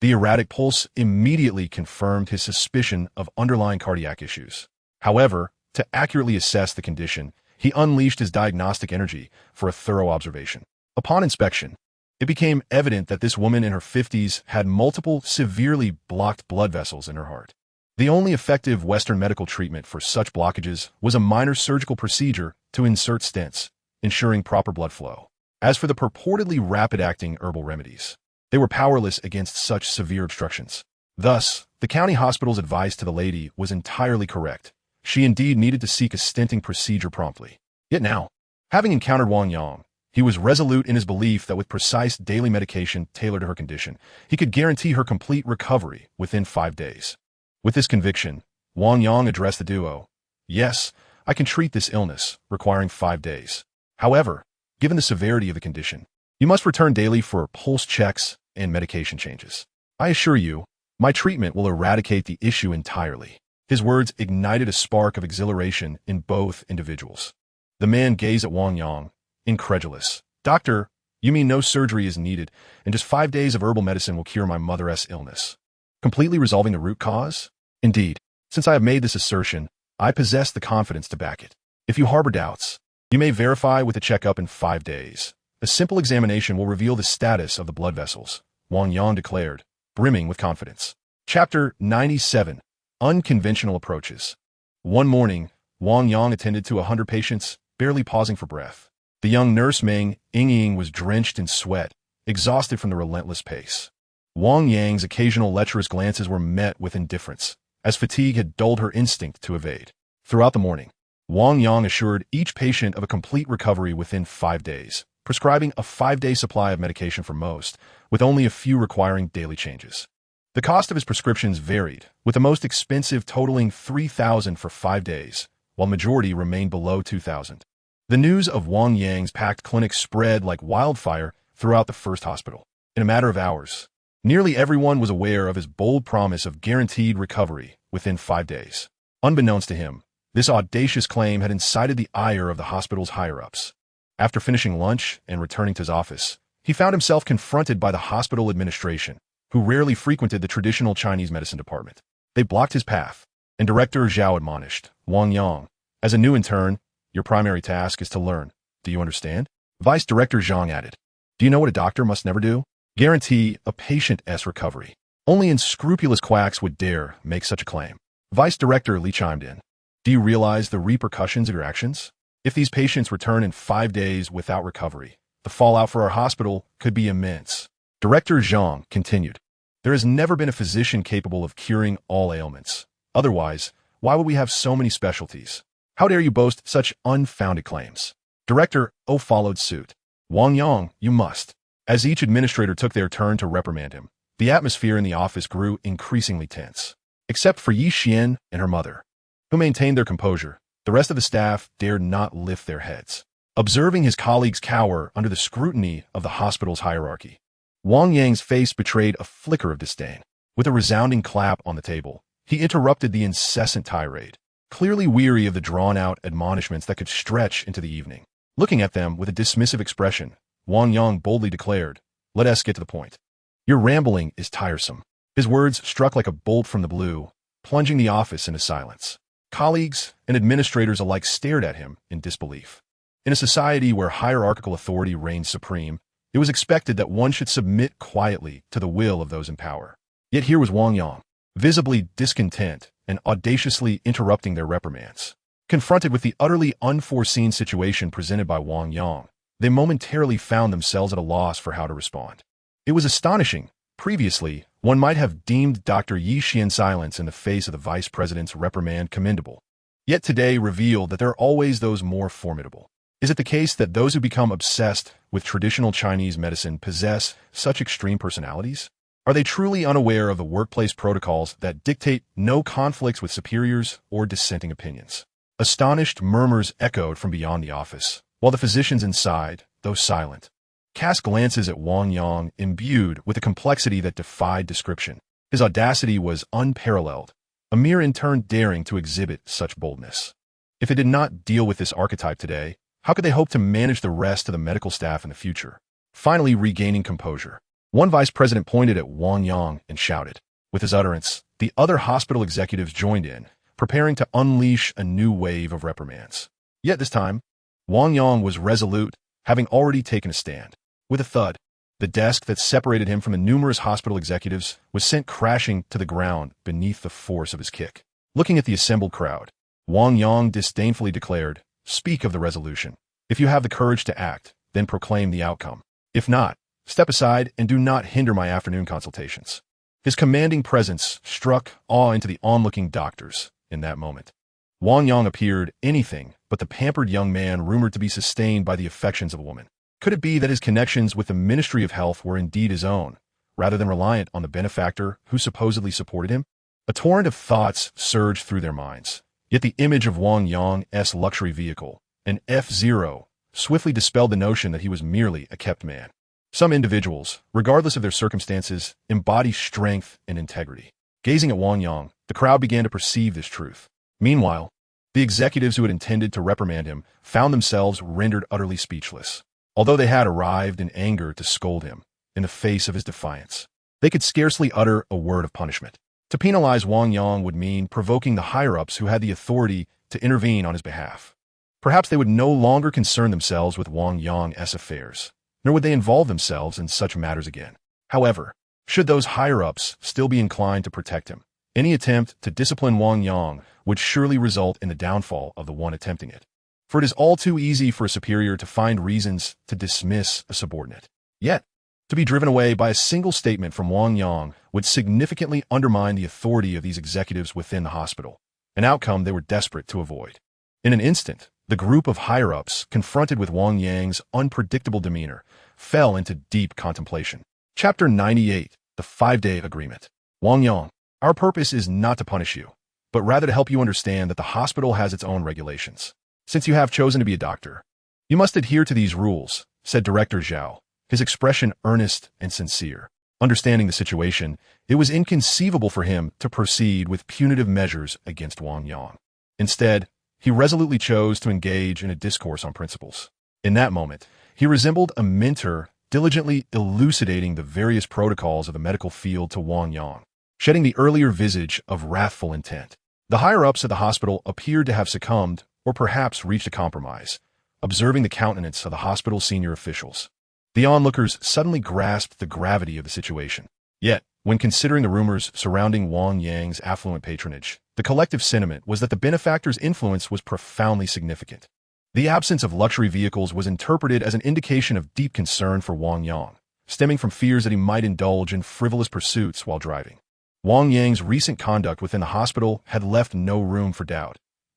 The erratic pulse immediately confirmed his suspicion of underlying cardiac issues. However, to accurately assess the condition, he unleashed his diagnostic energy for a thorough observation. Upon inspection, it became evident that this woman in her 50s had multiple severely blocked blood vessels in her heart. The only effective Western medical treatment for such blockages was a minor surgical procedure to insert stents, ensuring proper blood flow. As for the purportedly rapid-acting herbal remedies, they were powerless against such severe obstructions. Thus, the county hospital's advice to the lady was entirely correct. She indeed needed to seek a stenting procedure promptly. Yet now, having encountered Wang Yang, he was resolute in his belief that with precise daily medication tailored to her condition, he could guarantee her complete recovery within 5 days. With this conviction, Wang Yang addressed the duo. "Yes, I can treat this illness, requiring 5 days. However, given the severity of the condition, you must return daily for pulse checks and medication changes. I assure you, my treatment will eradicate the issue entirely." His words ignited a spark of exhilaration in both individuals. The man gazed at Wang Yang, incredulous. "Doctor, You mean no surgery is needed, and just 5 days of herbal medicine will cure my mother's illness? Completely resolving the root cause? Indeed, since I have made this assertion, I possess the confidence to back it. If you harbor doubts, you may verify with a checkup in 5 days. A simple examination will reveal the status of the blood vessels, Wang Yang declared, brimming with confidence. Chapter 97. Unconventional Approaches. One morning, Wang Yang attended to 100 patients, barely pausing for breath. The young nurse Meng Ying was drenched in sweat, exhausted from the relentless pace. Wang Yang's occasional lecherous glances were met with indifference, as fatigue had dulled her instinct to evade. Throughout the morning, Wang Yang assured each patient of a complete recovery within 5 days, prescribing a 5-day supply of medication for most, with only a few requiring daily changes. The cost of his prescriptions varied, with the most expensive totaling $3,000 for 5 days, while majority remained below $2,000. The news of Wang Yang's packed clinic spread like wildfire throughout the first hospital. In a matter of hours, nearly everyone was aware of his bold promise of guaranteed recovery within 5 days. Unbeknownst to him, this audacious claim had incited the ire of the hospital's higher-ups. After finishing lunch and returning to his office, he found himself confronted by the hospital administration, who rarely frequented the traditional Chinese medicine department. They blocked his path, and Director Zhao admonished, Wang Yang, as a new intern, your primary task is to learn. Do you understand? Vice Director Zhang added, do you know what a doctor must never do? Guarantee a patient's recovery. Only unscrupulous quacks would dare make such a claim. Vice Director Li chimed in. Do you realize the repercussions of your actions? If these patients return in 5 days without recovery, the fallout for our hospital could be immense. Director Zhang continued. There has never been a physician capable of curing all ailments. Otherwise, why would we have so many specialties? How dare you boast such unfounded claims? Director O followed suit. Wang Yang, you must. As each administrator took their turn to reprimand him, the atmosphere in the office grew increasingly tense. Except for Yi Xian and her mother, who maintained their composure, the rest of the staff dared not lift their heads. Observing his colleagues cower under the scrutiny of the hospital's hierarchy, Wang Yang's face betrayed a flicker of disdain. With a resounding clap on the table, he interrupted the incessant tirade, clearly weary of the drawn-out admonishments that could stretch into the evening. Looking at them with a dismissive expression, Wang Yang boldly declared, let us get to the point. Your rambling is tiresome. His words struck like a bolt from the blue, plunging the office into silence. Colleagues and administrators alike stared at him in disbelief. In a society where hierarchical authority reigned supreme, it was expected that one should submit quietly to the will of those in power. Yet here was Wang Yang, visibly discontent and audaciously interrupting their reprimands. Confronted with the utterly unforeseen situation presented by Wang Yang, they momentarily found themselves at a loss for how to respond. It was astonishing. Previously, one might have deemed Dr. Yi Xian's silence in the face of the vice president's reprimand commendable. Yet today revealed that there are always those more formidable. Is it the case that those who become obsessed with traditional Chinese medicine possess such extreme personalities? Are they truly unaware of the workplace protocols that dictate no conflicts with superiors or dissenting opinions? Astonished murmurs echoed from beyond the office, while the physicians inside, though silent, cast glances at Wang Yang imbued with a complexity that defied description. His audacity was unparalleled, a mere intern daring to exhibit such boldness. If it did not deal with this archetype today, how could they hope to manage the rest of the medical staff in the future? Finally regaining composure, one vice president pointed at Wang Yang and shouted. With his utterance, the other hospital executives joined in, preparing to unleash a new wave of reprimands. Yet this time, Wang Yang was resolute, having already taken a stand. With a thud, the desk that separated him from the numerous hospital executives was sent crashing to the ground beneath the force of his kick. Looking at the assembled crowd, Wang Yang disdainfully declared, speak of the resolution. If you have the courage to act, then proclaim the outcome. If not, step aside and do not hinder my afternoon consultations. His commanding presence struck awe into the onlooking doctors in that moment. Wang Yang appeared anything but the pampered young man rumored to be sustained by the affections of a woman. Could it be that his connections with the Ministry of Health were indeed his own, rather than reliant on the benefactor who supposedly supported him? A torrent of thoughts surged through their minds, yet the image of Wang Yang's luxury vehicle, an F-0, swiftly dispelled the notion that he was merely a kept man. Some individuals, regardless of their circumstances, embody strength and integrity. Gazing at Wang Yang, the crowd began to perceive this truth. Meanwhile, the executives who had intended to reprimand him found themselves rendered utterly speechless. although they had arrived in anger to scold him in the face of his defiance. They could scarcely utter a word of punishment. To penalize Wang Yang would mean provoking the higher-ups who had the authority to intervene on his behalf. Perhaps they would no longer concern themselves with Wang Yang's affairs, nor would they involve themselves in such matters again. However, should those higher-ups still be inclined to protect him, any attempt to discipline Wang Yang would surely result in the downfall of the one attempting it. For it is all too easy for a superior to find reasons to dismiss a subordinate. Yet, to be driven away by a single statement from Wang Yang would significantly undermine the authority of these executives within the hospital, an outcome they were desperate to avoid. In an instant, the group of higher-ups, confronted with Wang Yang's unpredictable demeanor, fell into deep contemplation. Chapter 98, The 5-Day Agreement. Wang Yang, our purpose is not to punish you, but rather to help you understand that the hospital has its own regulations. Since you have chosen to be a doctor, you must adhere to these rules, said Director Zhao, his expression earnest and sincere. Understanding the situation, it was inconceivable for him to proceed with punitive measures against Wang Yang. Instead, he resolutely chose to engage in a discourse on principles. In that moment, he resembled a mentor diligently elucidating the various protocols of the medical field to Wang Yang, shedding the earlier visage of wrathful intent. The higher-ups at the hospital appeared to have succumbed or perhaps reached a compromise, observing the countenance of the hospital's senior officials. The onlookers suddenly grasped the gravity of the situation. Yet, when considering the rumors surrounding Wang Yang's affluent patronage, the collective sentiment was that the benefactor's influence was profoundly significant. The absence of luxury vehicles was interpreted as an indication of deep concern for Wang Yang, stemming from fears that he might indulge in frivolous pursuits while driving. Wang Yang's recent conduct within the hospital had left no room for doubt.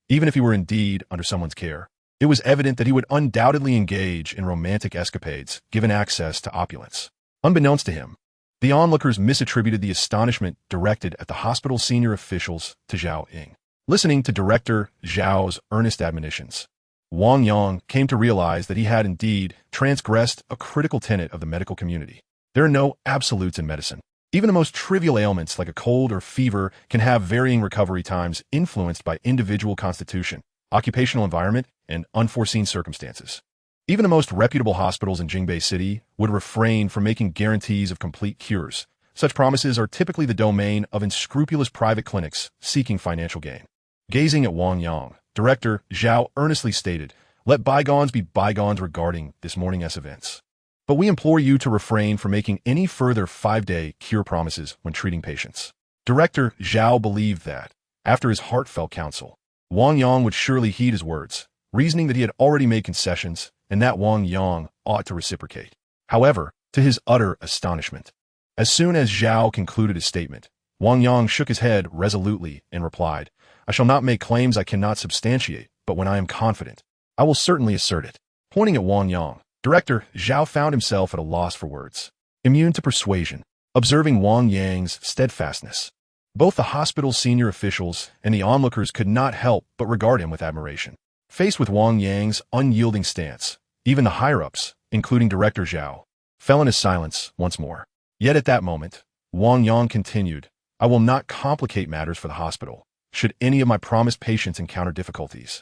Even if he were indeed under someone's care, it was evident that he would undoubtedly engage in romantic escapades given access to opulence. Unbeknownst to him, the onlookers misattributed the astonishment directed at the hospital's senior officials to Zhao Ying. Listening to Director Zhao's earnest admonitions, Wang Yang came to realize that he had indeed transgressed a critical tenet of the medical community. There are no absolutes in medicine. Even the most trivial ailments like a cold or fever can have varying recovery times influenced by individual constitution, occupational environment, and unforeseen circumstances. Even the most reputable hospitals in Jingbei City would refrain from making guarantees of complete cures. Such promises are typically the domain of unscrupulous private clinics seeking financial gain. Gazing at Wang Yang, Director Zhao earnestly stated, "Let bygones be bygones regarding this morning's events. But we implore you to refrain from making any further 5-day cure promises when treating patients." Director Zhao believed that, after his heartfelt counsel, Wang Yang would surely heed his words, reasoning that he had already made concessions and that Wang Yang ought to reciprocate. However, to his utter astonishment, as soon as Zhao concluded his statement, Wang Yang shook his head resolutely and replied, "I shall not make claims I cannot substantiate, but when I am confident, I will certainly assert it." Pointing at Wang Yang, Director Zhao found himself at a loss for words. Immune to persuasion, observing Wang Yang's steadfastness, both the hospital's senior officials and the onlookers could not help but regard him with admiration. Faced with Wang Yang's unyielding stance, even the higher-ups, including Director Zhao, fell into silence once more. Yet at that moment, Wang Yang continued, "I will not complicate matters for the hospital. Should any of my promised patients encounter difficulties,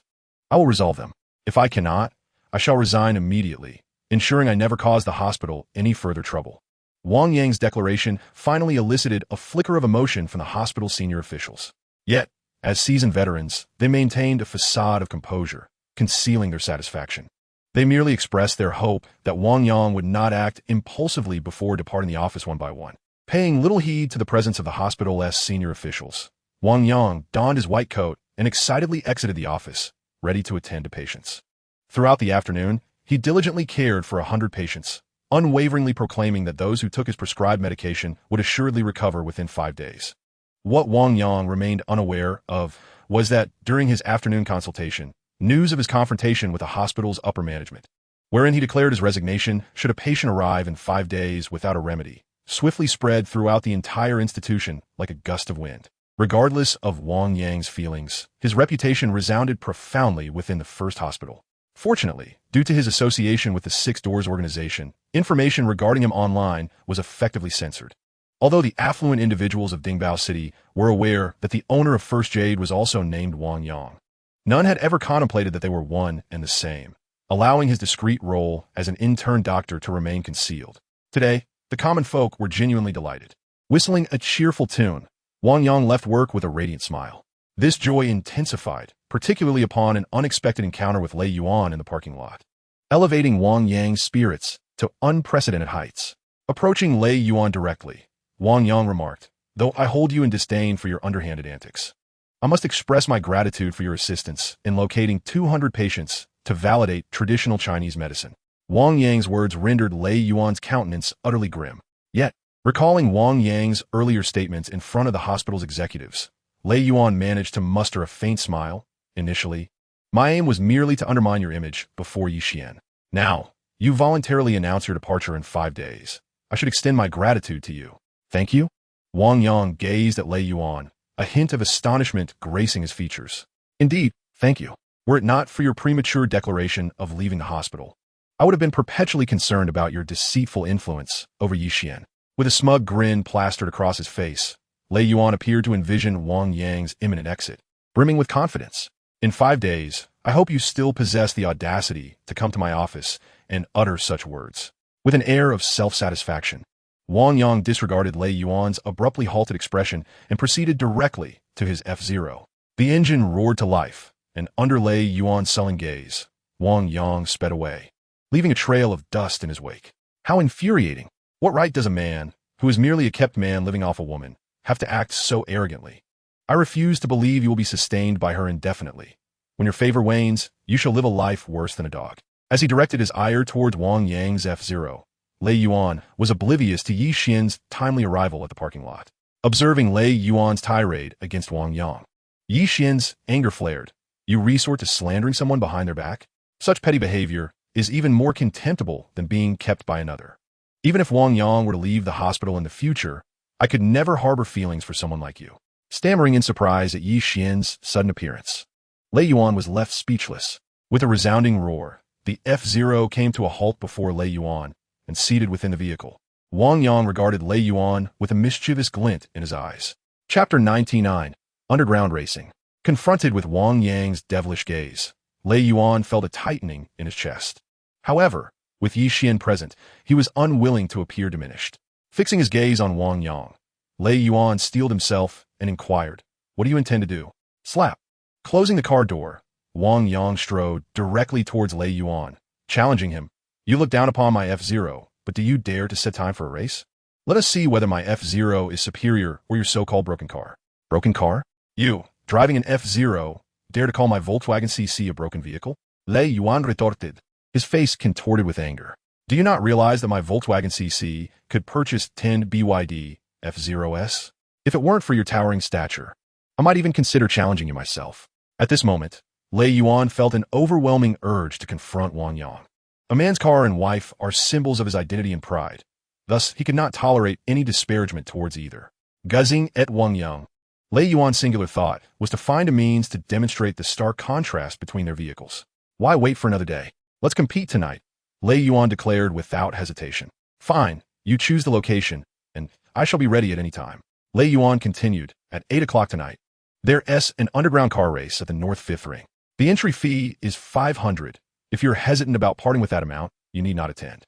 I will resolve them. If I cannot, I shall resign immediately, ensuring I never cause the hospital any further trouble." Wang Yang's declaration finally elicited a flicker of emotion from the hospital's senior officials. Yet, as seasoned veterans, they maintained a facade of composure, concealing their satisfaction. They merely expressed their hope that Wang Yang would not act impulsively before departing the office one by one. Paying little heed to the presence of the hospital's senior officials, Wang Yang donned his white coat and excitedly exited the office, ready to attend to patients. Throughout the afternoon, he diligently cared for 100 patients, unwaveringly proclaiming that those who took his prescribed medication would assuredly recover within 5 days. What Wang Yang remained unaware of was that, during his afternoon consultation, news of his confrontation with the hospital's upper management, wherein he declared his resignation should a patient arrive in 5 days without a remedy, swiftly spread throughout the entire institution like a gust of wind. Regardless of Wang Yang's feelings, his reputation resounded profoundly within the first hospital. Fortunately, due to his association with the Six Doors organization, information regarding him online was effectively censored. Although the affluent individuals of Dingbao City were aware that the owner of First Jade was also named Wang Yang, none had ever contemplated that they were one and the same. allowing his discreet role as an intern doctor to remain concealed. Today, the common folk were genuinely delighted. Whistling a cheerful tune, Wang Yang left work with a radiant smile. This joy intensified, particularly upon an unexpected encounter with Lei Yuan in the parking lot, elevating Wang Yang's spirits to unprecedented heights. Approaching Lei Yuan directly, Wang Yang remarked, "Though I hold you in disdain for your underhanded antics, I must express my gratitude for your assistance in locating 200 patients to validate traditional Chinese medicine." Wang Yang's words rendered Lei Yuan's countenance utterly grim. Yet, recalling Wang Yang's earlier statements in front of the hospital's executives, Lei Yuan managed to muster a faint smile. "Initially, my aim was merely to undermine your image before Yixian. Now, you voluntarily announce your departure in 5 days. I should extend my gratitude to you." "Thank you?" Wang Yang gazed at Lei Yuan, a hint of astonishment gracing his features. "Indeed, thank you. Were it not for your premature declaration of leaving the hospital, I would have been perpetually concerned about your deceitful influence over Yixian." With a smug grin plastered across his face, Lei Yuan appeared to envision Wang Yang's imminent exit, brimming with confidence. "In 5 days, I hope you still possess the audacity to come to my office and utter such words." With an air of self-satisfaction, Wang Yang disregarded Lei Yuan's abruptly halted expression and proceeded directly to his F-0. The engine roared to life, and under Lei Yuan's sullen gaze, Wang Yang sped away, leaving a trail of dust in his wake. How infuriating! What right does a man, who is merely a kept man living off a woman, have to act so arrogantly? I refuse to believe you will be sustained by her indefinitely. When your favor wanes, you shall live a life worse than a dog. As he directed his ire towards Wang Yang's F-0, Lei Yuan was oblivious to Yi Xian's timely arrival at the parking lot. Observing Lei Yuan's tirade against Wang Yang, Yi Xian's anger flared. "You resort to slandering someone behind their back? Such petty behavior is even more contemptible than being kept by another. Even if Wang Yang were to leave the hospital in the future, I could never harbor feelings for someone like you." Stammering in surprise at Yi Xian's sudden appearance, Lei Yuan was left speechless. With a resounding roar, the F-0 came to a halt before Lei Yuan and seated within the vehicle. Wang Yang regarded Lei Yuan with a mischievous glint in his eyes. Chapter 99, Underground Racing. Confronted with Wang Yang's devilish gaze, Lei Yuan felt a tightening in his chest. However, with Yi Xian present, he was unwilling to appear diminished. Fixing his gaze on Wang Yang, Lei Yuan steeled himself and inquired, "What do you intend to do?" Slap. Closing the car door, Wang Yang strode directly towards Lei Yuan, challenging him. "You look down upon my F-0, but do you dare to set time for a race? Let us see whether my F-0 is superior or your so-called broken car." "Broken car? You, driving an F-0, dare to call my Volkswagen CC a broken vehicle?" Lei Yuan retorted, his face contorted with anger. "Do you not realize that my Volkswagen CC could purchase 10 BYD F-0s? If it weren't for your towering stature, I might even consider challenging you myself." At this moment, Lei Yuan felt an overwhelming urge to confront Wang Yang. A man's car and wife are symbols of his identity and pride. Thus, he could not tolerate any disparagement towards either. Guzzing at Wang Yang, Lei Yuan's singular thought was to find a means to demonstrate the stark contrast between their vehicles. "Why wait for another day? Let's compete tonight," Lei Yuan declared without hesitation. "Fine, you choose the location, and I shall be ready at any time." Lei Yuan continued, "At 8 o'clock tonight, there's an underground car race at the North Fifth Ring. The entry fee is 500. If you're hesitant about parting with that amount, you need not attend."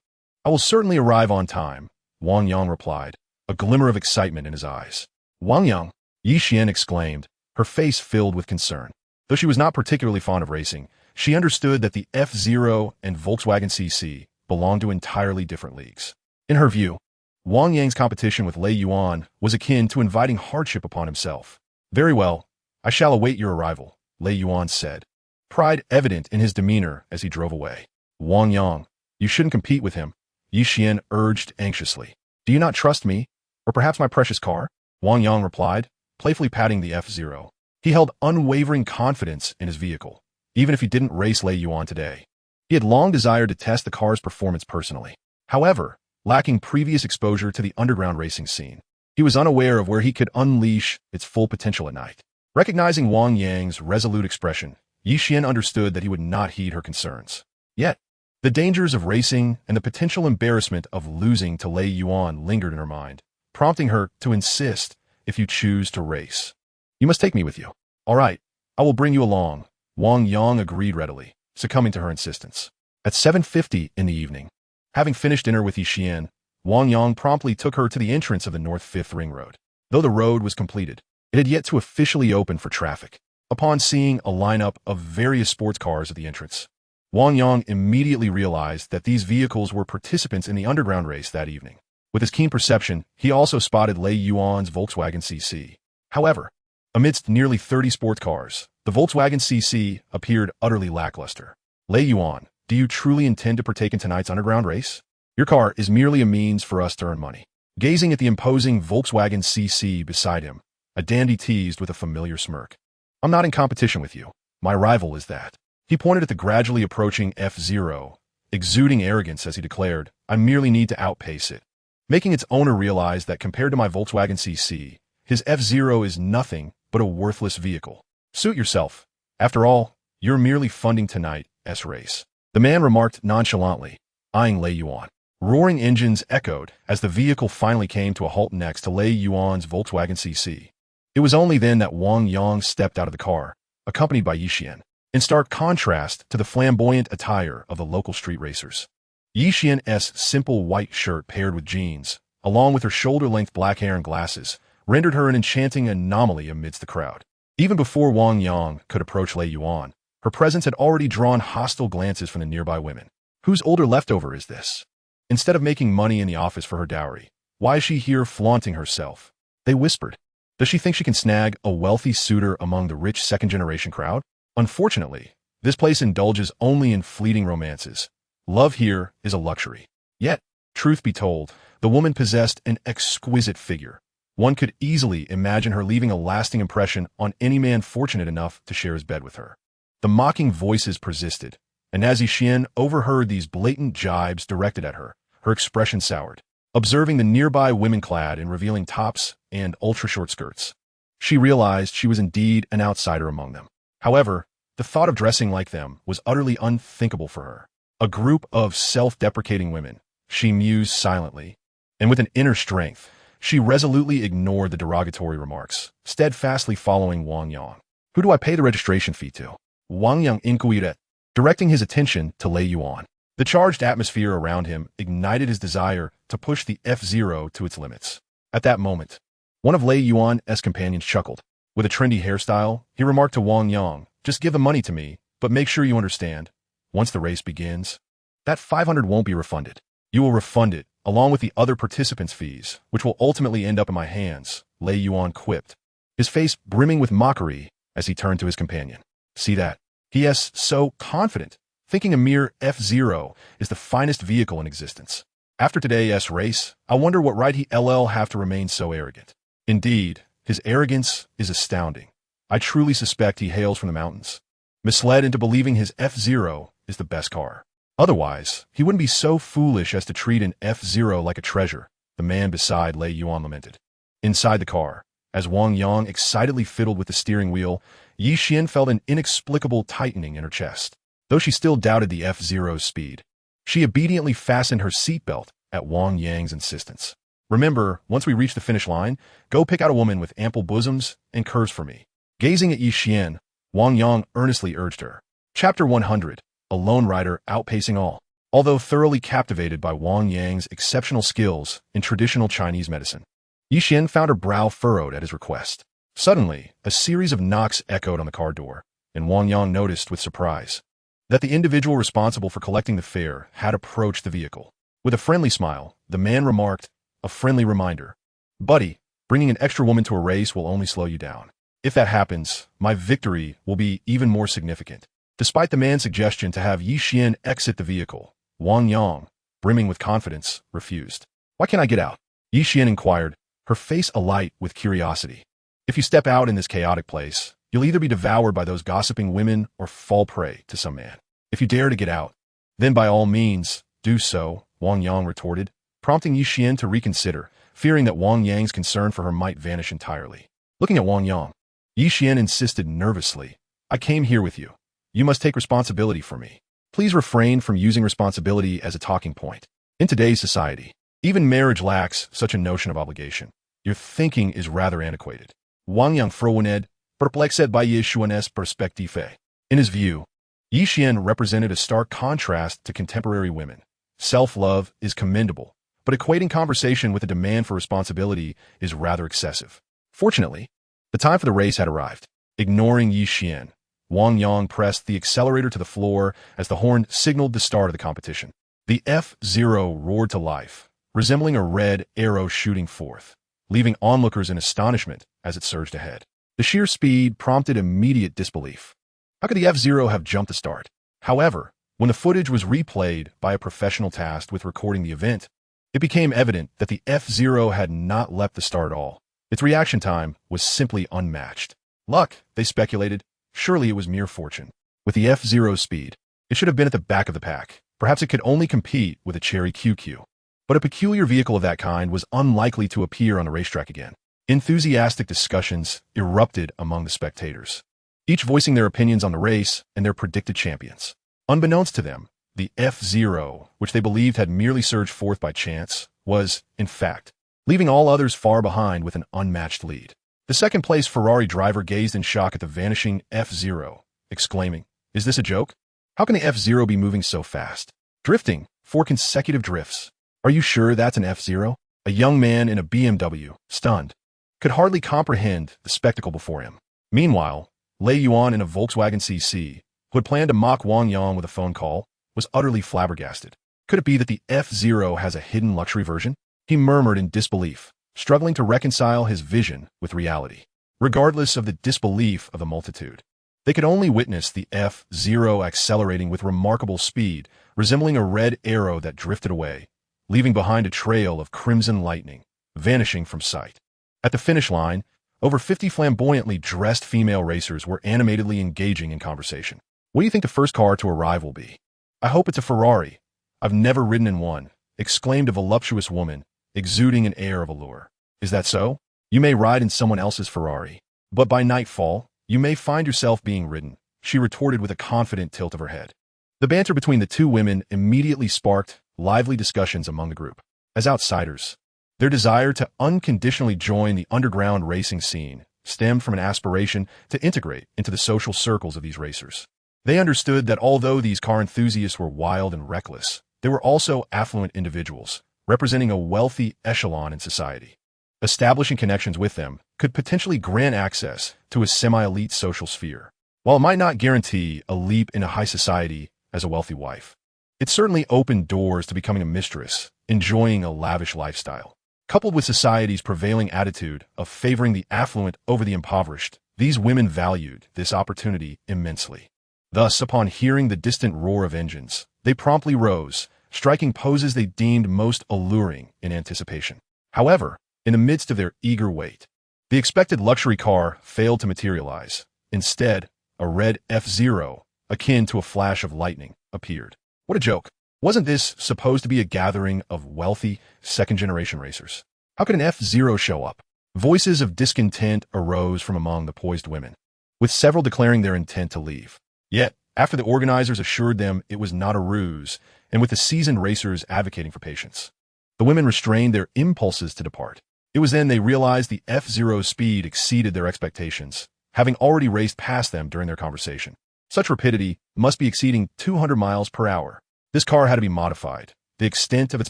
"I will certainly arrive on time," Wang Yang replied, a glimmer of excitement in his eyes. "Wang Yang," Yi Xian exclaimed, her face filled with concern. Though she was not particularly fond of racing, she understood that the F-0 and Volkswagen CC belonged to entirely different leagues. In her view, Wang Yang's competition with Lei Yuan was akin to inviting hardship upon himself. "Very well, I shall await your arrival," Lei Yuan said, pride evident in his demeanor as he drove away. "Wang Yang, you shouldn't compete with him," Yi Xian urged anxiously. "Do you not trust me, or perhaps my precious car?" Wang Yang replied, playfully patting the F-0. He held unwavering confidence in his vehicle, even if he didn't race Lei Yuan today. He had long desired to test the car's performance personally. However, lacking previous exposure to the underground racing scene, he was unaware of where he could unleash its full potential at night. Recognizing Wang Yang's resolute expression, Yi Xian understood that he would not heed her concerns. Yet, the dangers of racing and the potential embarrassment of losing to Lei Yuan lingered in her mind, prompting her to insist, "If you choose to race, you must take me with you." "All right, I will bring you along," Wang Yang agreed readily, succumbing to her insistence. At 7:50 in the evening, having finished dinner with Yixian, Wang Yang promptly took her to the entrance of the North Fifth Ring Road. Though the road was completed, it had yet to officially open for traffic. Upon seeing a lineup of various sports cars at the entrance, Wang Yang immediately realized that these vehicles were participants in the underground race that evening. With his keen perception, he also spotted Lei Yuan's Volkswagen CC. However, amidst nearly 30 sports cars, the Volkswagen CC appeared utterly lackluster. Lei Yuan, do you truly intend to partake in tonight's underground race? Your car is merely a means for us to earn money. Gazing at the imposing Volkswagen CC beside him, a dandy teased with a familiar smirk. I'm not in competition with you. My rival is that. He pointed at the gradually approaching F-Zero, exuding arrogance as he declared, I merely need to outpace it. Making its owner realize that compared to my Volkswagen CC, his F-Zero is nothing but a worthless vehicle. Suit yourself. After all, you're merely funding tonight's race. The man remarked nonchalantly, eyeing Lei Yuan. Roaring engines echoed as the vehicle finally came to a halt next to Lei Yuan's Volkswagen CC. It was only then that Wang Yang stepped out of the car, accompanied by Yixian, in stark contrast to the flamboyant attire of the local street racers. Yixian's simple white shirt paired with jeans, along with her shoulder-length black hair and glasses, rendered her an enchanting anomaly amidst the crowd. Even before Wang Yang could approach Lei Yuan, her presence had already drawn hostile glances from the nearby women. Whose older leftover is this? Instead of making money in the office for her dowry, why is she here flaunting herself? They whispered. Does she think she can snag a wealthy suitor among the rich second-generation crowd? Unfortunately, this place indulges only in fleeting romances. Love here is a luxury. Yet, truth be told, the woman possessed an exquisite figure. One could easily imagine her leaving a lasting impression on any man fortunate enough to share his bed with her. The mocking voices persisted, and as Yixian overheard these blatant jibes directed at her, her expression soured. Observing the nearby women clad in revealing tops and ultra-short skirts, she realized she was indeed an outsider among them. However, the thought of dressing like them was utterly unthinkable for her. A group of self-deprecating women, she mused silently, and with an inner strength, she resolutely ignored the derogatory remarks, steadfastly following Wang Yang. Who do I pay the registration fee to? Wang Yang inquired, directing his attention to Lei Yuan. The charged atmosphere around him ignited his desire to push the F-Zero to its limits. At that moment, one of Lei Yuan's companions chuckled. With a trendy hairstyle, he remarked to Wang Yang, just give the money to me, but make sure you understand. Once the race begins, that 500 won't be refunded. You will refund it, along with the other participants' fees, which will ultimately end up in my hands, Lei Yuan quipped, his face brimming with mockery as he turned to his companion. See that? He is so confident, thinking a mere F-Zero is the finest vehicle in existence. After today's race, I wonder what right he'll have to remain so arrogant. Indeed, his arrogance is astounding. I truly suspect he hails from the mountains, misled into believing his F-Zero is the best car. Otherwise, he wouldn't be so foolish as to treat an F-Zero like a treasure, the man beside Lei Yuan lamented. Inside the car, as Wang Yang excitedly fiddled with the steering wheel, Yixian felt an inexplicable tightening in her chest. Though she still doubted the F-Zero's speed, she obediently fastened her seatbelt at Wang Yang's insistence. Remember, once we reach the finish line, go pick out a woman with ample bosoms and curves for me. Gazing at Yixian, Wang Yang earnestly urged her. Chapter 100, A Lone Rider Outpacing All. Although thoroughly captivated by Wang Yang's exceptional skills in traditional Chinese medicine, Yixian found her brow furrowed at his request. Suddenly, a series of knocks echoed on the car door, and Wang Yang noticed with surprise that the individual responsible for collecting the fare had approached the vehicle. With a friendly smile, the man remarked, a friendly reminder. Buddy, bringing an extra woman to a race will only slow you down. If that happens, my victory will be even more significant. Despite the man's suggestion to have Yixian exit the vehicle, Wang Yang, brimming with confidence, refused. Why can't I get out? Yixian inquired, her face alight with curiosity. If you step out in this chaotic place, you'll either be devoured by those gossiping women or fall prey to some man. If you dare to get out, then by all means, do so, Wang Yang retorted, prompting Yixian to reconsider, fearing that Wang Yang's concern for her might vanish entirely. Looking at Wang Yang, Yixian insisted nervously, I came here with you. You must take responsibility for me. Please refrain from using responsibility as a talking point. In today's society, even marriage lacks such a notion of obligation. Your thinking is rather antiquated. Wang Yang frowned, perplexed by Yixian's perspective. In his view, Yi Xian represented a stark contrast to contemporary women. Self-love is commendable, but equating conversation with a demand for responsibility is rather excessive. Fortunately, the time for the race had arrived. Ignoring Yi Xian, Wang Yang pressed the accelerator to the floor as the horn signaled the start of the competition. The F-Zero roared to life, resembling a red arrow shooting forth, leaving onlookers in astonishment as it surged ahead. The sheer speed prompted immediate disbelief. How could the F-Zero have jumped the start? However, when the footage was replayed by a professional tasked with recording the event, it became evident that the F-Zero had not leapt the start at all. Its reaction time was simply unmatched. Luck, they speculated. Surely it was mere fortune. With the F-Zero's speed, it should have been at the back of the pack. Perhaps it could only compete with a Cherry QQ. But a peculiar vehicle of that kind was unlikely to appear on the racetrack again. Enthusiastic discussions erupted among the spectators, each voicing their opinions on the race and their predicted champions. Unbeknownst to them, the F-Zero, which they believed had merely surged forth by chance, was, in fact, leaving all others far behind with an unmatched lead. The second-place Ferrari driver gazed in shock at the vanishing F-Zero, exclaiming, "Is this a joke? How can the F-Zero be moving so fast? Drifting 4 consecutive drifts. Are you sure that's an F-Zero?" A young man in a BMW, stunned, could hardly comprehend the spectacle before him. Meanwhile, Lei Yuan in a Volkswagen CC, who had planned to mock Wang Yang with a phone call, was utterly flabbergasted. Could it be that the F-Zero has a hidden luxury version? He murmured in disbelief, struggling to reconcile his vision with reality. Regardless of the disbelief of the multitude, they could only witness the F-Zero accelerating with remarkable speed, resembling a red arrow that drifted away, leaving behind a trail of crimson lightning, vanishing from sight. At the finish line, over 50 flamboyantly dressed female racers were animatedly engaging in conversation. "What do you think the first car to arrive will be?" "I hope it's a Ferrari. I've never ridden in one," exclaimed a voluptuous woman, exuding an air of allure. "Is that so? You may ride in someone else's Ferrari, but by nightfall, you may find yourself being ridden," she retorted with a confident tilt of her head. The banter between the two women immediately sparked lively discussions among the group. As outsiders, their desire to unconditionally join the underground racing scene stemmed from an aspiration to integrate into the social circles of these racers. They understood that although these car enthusiasts were wild and reckless, they were also affluent individuals, representing a wealthy echelon in society. Establishing connections with them could potentially grant access to a semi-elite social sphere. While it might not guarantee a leap into high society as a wealthy wife, it certainly opened doors to becoming a mistress, enjoying a lavish lifestyle. Coupled with society's prevailing attitude of favoring the affluent over the impoverished, these women valued this opportunity immensely. Thus, upon hearing the distant roar of engines, they promptly rose, striking poses they deemed most alluring in anticipation. However, in the midst of their eager wait, the expected luxury car failed to materialize. Instead, a red F-Zero, akin to a flash of lightning, appeared. What a joke. Wasn't this supposed to be a gathering of wealthy, second-generation racers? How could an F-Zero show up? Voices of discontent arose from among the poised women, with several declaring their intent to leave. Yet, after the organizers assured them it was not a ruse, and with the seasoned racers advocating for patience, the women restrained their impulses to depart. It was then they realized the F-Zero's speed exceeded their expectations, having already raced past them during their conversation. Such rapidity must be exceeding 200 miles per hour. This car had to be modified. The extent of its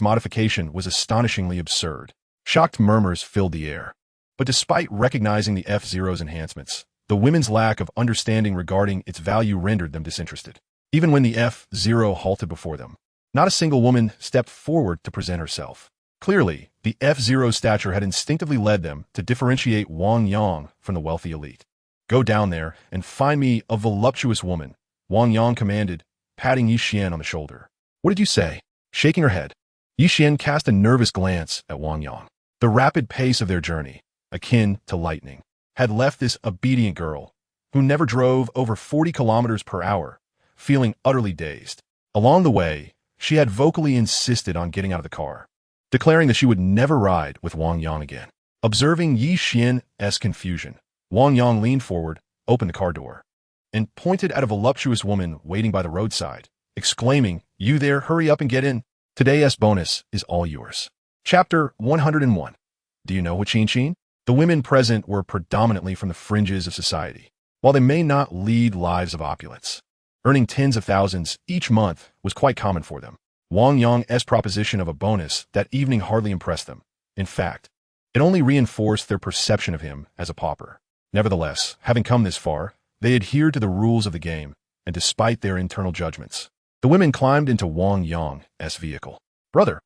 modification was astonishingly absurd. Shocked murmurs filled the air. But despite recognizing the F-Zero's enhancements, the women's lack of understanding regarding its value rendered them disinterested. Even when the F-Zero halted before them, not a single woman stepped forward to present herself. Clearly, the F-Zero's stature had instinctively led them to differentiate Wang Yang from the wealthy elite. "Go down there and find me a voluptuous woman," Wang Yang commanded, patting Yi Xian on the shoulder. "What did you say?" Shaking her head, Yi Xian cast a nervous glance at Wang Yang. The rapid pace of their journey, akin to lightning, had left this obedient girl, who never drove over 40 kilometers per hour, feeling utterly dazed. Along the way, she had vocally insisted on getting out of the car, declaring that she would never ride with Wang Yang again. Observing Yi Xian's confusion, Wang Yang leaned forward, opened the car door, and pointed at a voluptuous woman waiting by the roadside, exclaiming, "You there, hurry up and get in. Today's bonus is all yours." Chapter 101. Do you know what Qin? The women present were predominantly from the fringes of society. While they may not lead lives of opulence, Earning tens of thousands each month was quite common for them. Wang Yang's proposition of a bonus that evening hardly impressed them. In fact, it only reinforced their perception of him as a pauper. Nevertheless, having come this far, they adhered to the rules of the game, and despite their internal judgments, the women climbed into Wang Yang's vehicle. "Brother,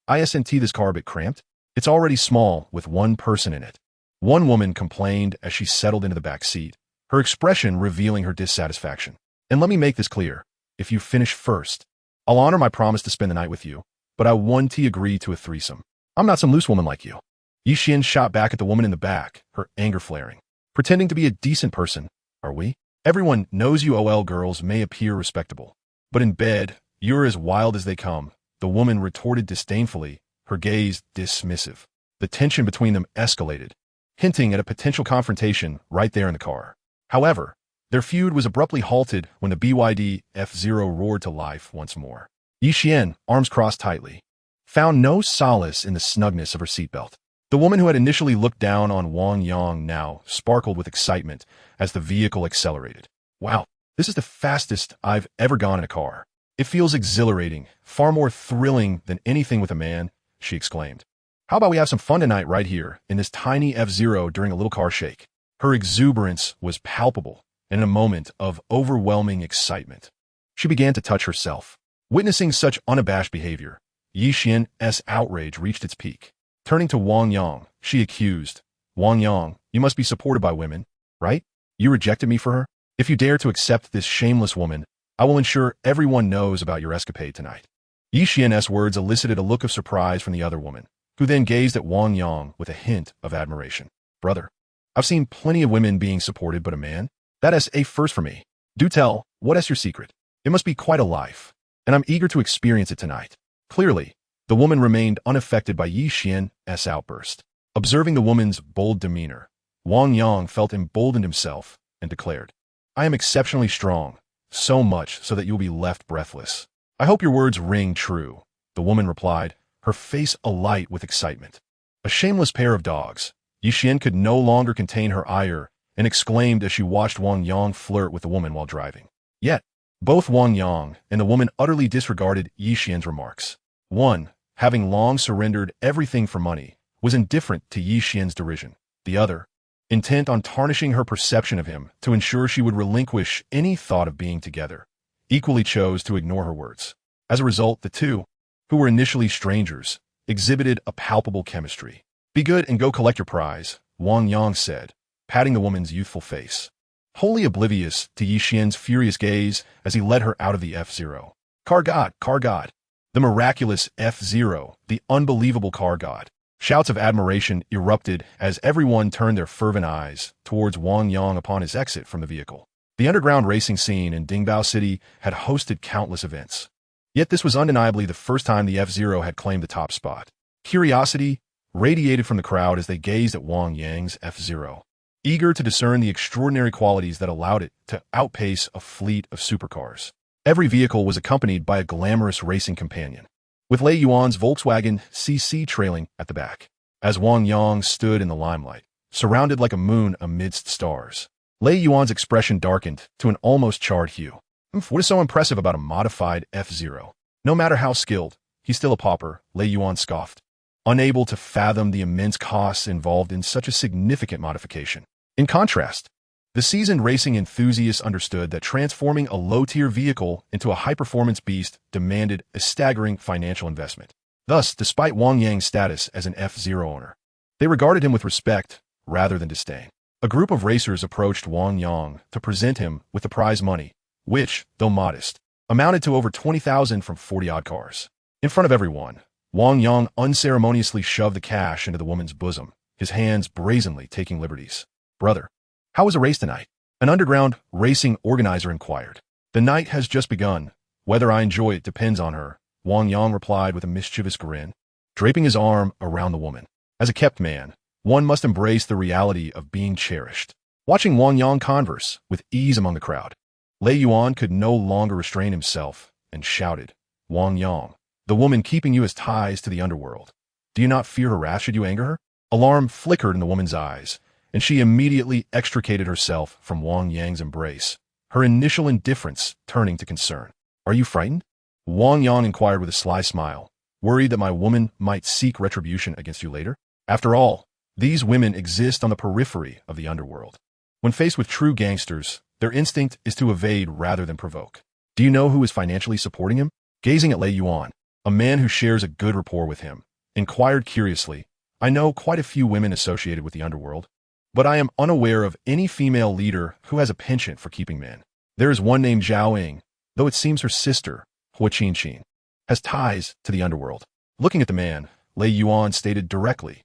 isn't this car a bit cramped? It's already small with one person in it." One woman complained as she settled into the back seat, her expression revealing her dissatisfaction. "And let me make this clear. If you finish first, I'll honor my promise to spend the night with you, but I won't agree to a threesome. I'm not some loose woman like you." Yixian shot back at the woman in the back, her anger flaring. "Pretending to be a decent person, are we? Everyone knows you OL girls may appear respectable, but in bed, you're as wild as they come," the woman retorted disdainfully, her gaze dismissive. The tension between them escalated, hinting at a potential confrontation right there in the car. However, their feud was abruptly halted when the BYD F-Zero roared to life once more. Yixian, arms crossed tightly, found no solace in the snugness of her seatbelt. The woman who had initially looked down on Wang Yang now sparkled with excitement as the vehicle accelerated. "Wow, this is the fastest I've ever gone in a car. It feels exhilarating, far more thrilling than anything with a man," she exclaimed. "How about we have some fun tonight right here in this tiny F-Zero during a little car shake?" Her exuberance was palpable, and in a moment of overwhelming excitement, she began to touch herself. Witnessing such unabashed behavior, Yixian's outrage reached its peak. Turning to Wang Yang, she accused, "Wang Yang, you must be supported by women, right? You rejected me for her? If you dare to accept this shameless woman, I will ensure everyone knows about your escapade tonight." Yixian's words elicited a look of surprise from the other woman, who then gazed at Wang Yang with a hint of admiration. "Brother, I've seen plenty of women being supported, but a man? That is a first for me. Do tell, what is your secret? It must be quite a life, and I'm eager to experience it tonight." Clearly, the woman remained unaffected by Yixian's outburst. Observing the woman's bold demeanor, Wang Yang felt emboldened himself and declared, "I am exceptionally strong, so much so that you will be left breathless." "I hope your words ring true," the woman replied, her face alight with excitement. A shameless pair of dogs, Yixian could no longer contain her ire and exclaimed as she watched Wang Yang flirt with the woman while driving. Yet, both Wang Yang and the woman utterly disregarded Yixian's remarks. One, having long surrendered everything for money, was indifferent to Yixian's derision. The other, intent on tarnishing her perception of him to ensure she would relinquish any thought of being together, equally chose to ignore her words. As a result, the two, who were initially strangers, exhibited a palpable chemistry. "Be good and go collect your prize," Wang Yang said, patting the woman's youthful face, wholly oblivious to Yixian's furious gaze as he led her out of the F-Zero. Car God, car God. The miraculous F-Zero, the unbelievable car god. Shouts of admiration erupted as everyone turned their fervent eyes towards Wang Yang upon his exit from the vehicle. The underground racing scene in Dingbao City had hosted countless events. Yet this was undeniably the first time the F-Zero had claimed the top spot. Curiosity radiated from the crowd as they gazed at Wang Yang's F-Zero, eager to discern the extraordinary qualities that allowed it to outpace a fleet of supercars. Every vehicle was accompanied by a glamorous racing companion, with Lei Yuan's Volkswagen CC trailing at the back. As Wang Yang stood in the limelight, surrounded like a moon amidst stars, Lei Yuan's expression darkened to an almost charred hue. What is so impressive about a modified F-Zero? No matter how skilled, he's still a pauper, Lei Yuan scoffed, unable to fathom the immense costs involved in such a significant modification. In contrast, the seasoned racing enthusiasts understood that transforming a low-tier vehicle into a high-performance beast demanded a staggering financial investment. Thus, despite Wang Yang's status as an F-Zero owner, they regarded him with respect rather than disdain. A group of racers approached Wang Yang to present him with the prize money, which, though modest, amounted to over 20,000 from 40-odd cars. In front of everyone, Wang Yang unceremoniously shoved the cash into the woman's bosom, his hands brazenly taking liberties. "Brother, how was the race tonight?" an underground racing organizer inquired. "The night has just begun. Whether I enjoy it depends on her," Wang Yang replied with a mischievous grin, draping his arm around the woman. As a kept man, one must embrace the reality of being cherished. Watching Wang Yang converse with ease among the crowd, Lei Yuan could no longer restrain himself and shouted, "Wang Yang, the woman keeping you has ties to the underworld. Do you not fear her wrath should you anger her?" Alarm flickered in the woman's eyes, and she immediately extricated herself from Wang Yang's embrace, her initial indifference turning to concern. "Are you frightened?" Wang Yang inquired with a sly smile, "Worried that my woman might seek retribution against you later? After all, these women exist on the periphery of the underworld. When faced with true gangsters, their instinct is to evade rather than provoke. Do you know who is financially supporting him?" Gazing at Lei Yuan, a man who shares a good rapport with him, inquired curiously, "I know quite a few women associated with the underworld, but I am unaware of any female leader who has a penchant for keeping men. There is one named Zhao Ying, though it seems her sister, Hua Qin, has ties to the underworld." Looking at the man, Lei Yuan stated directly,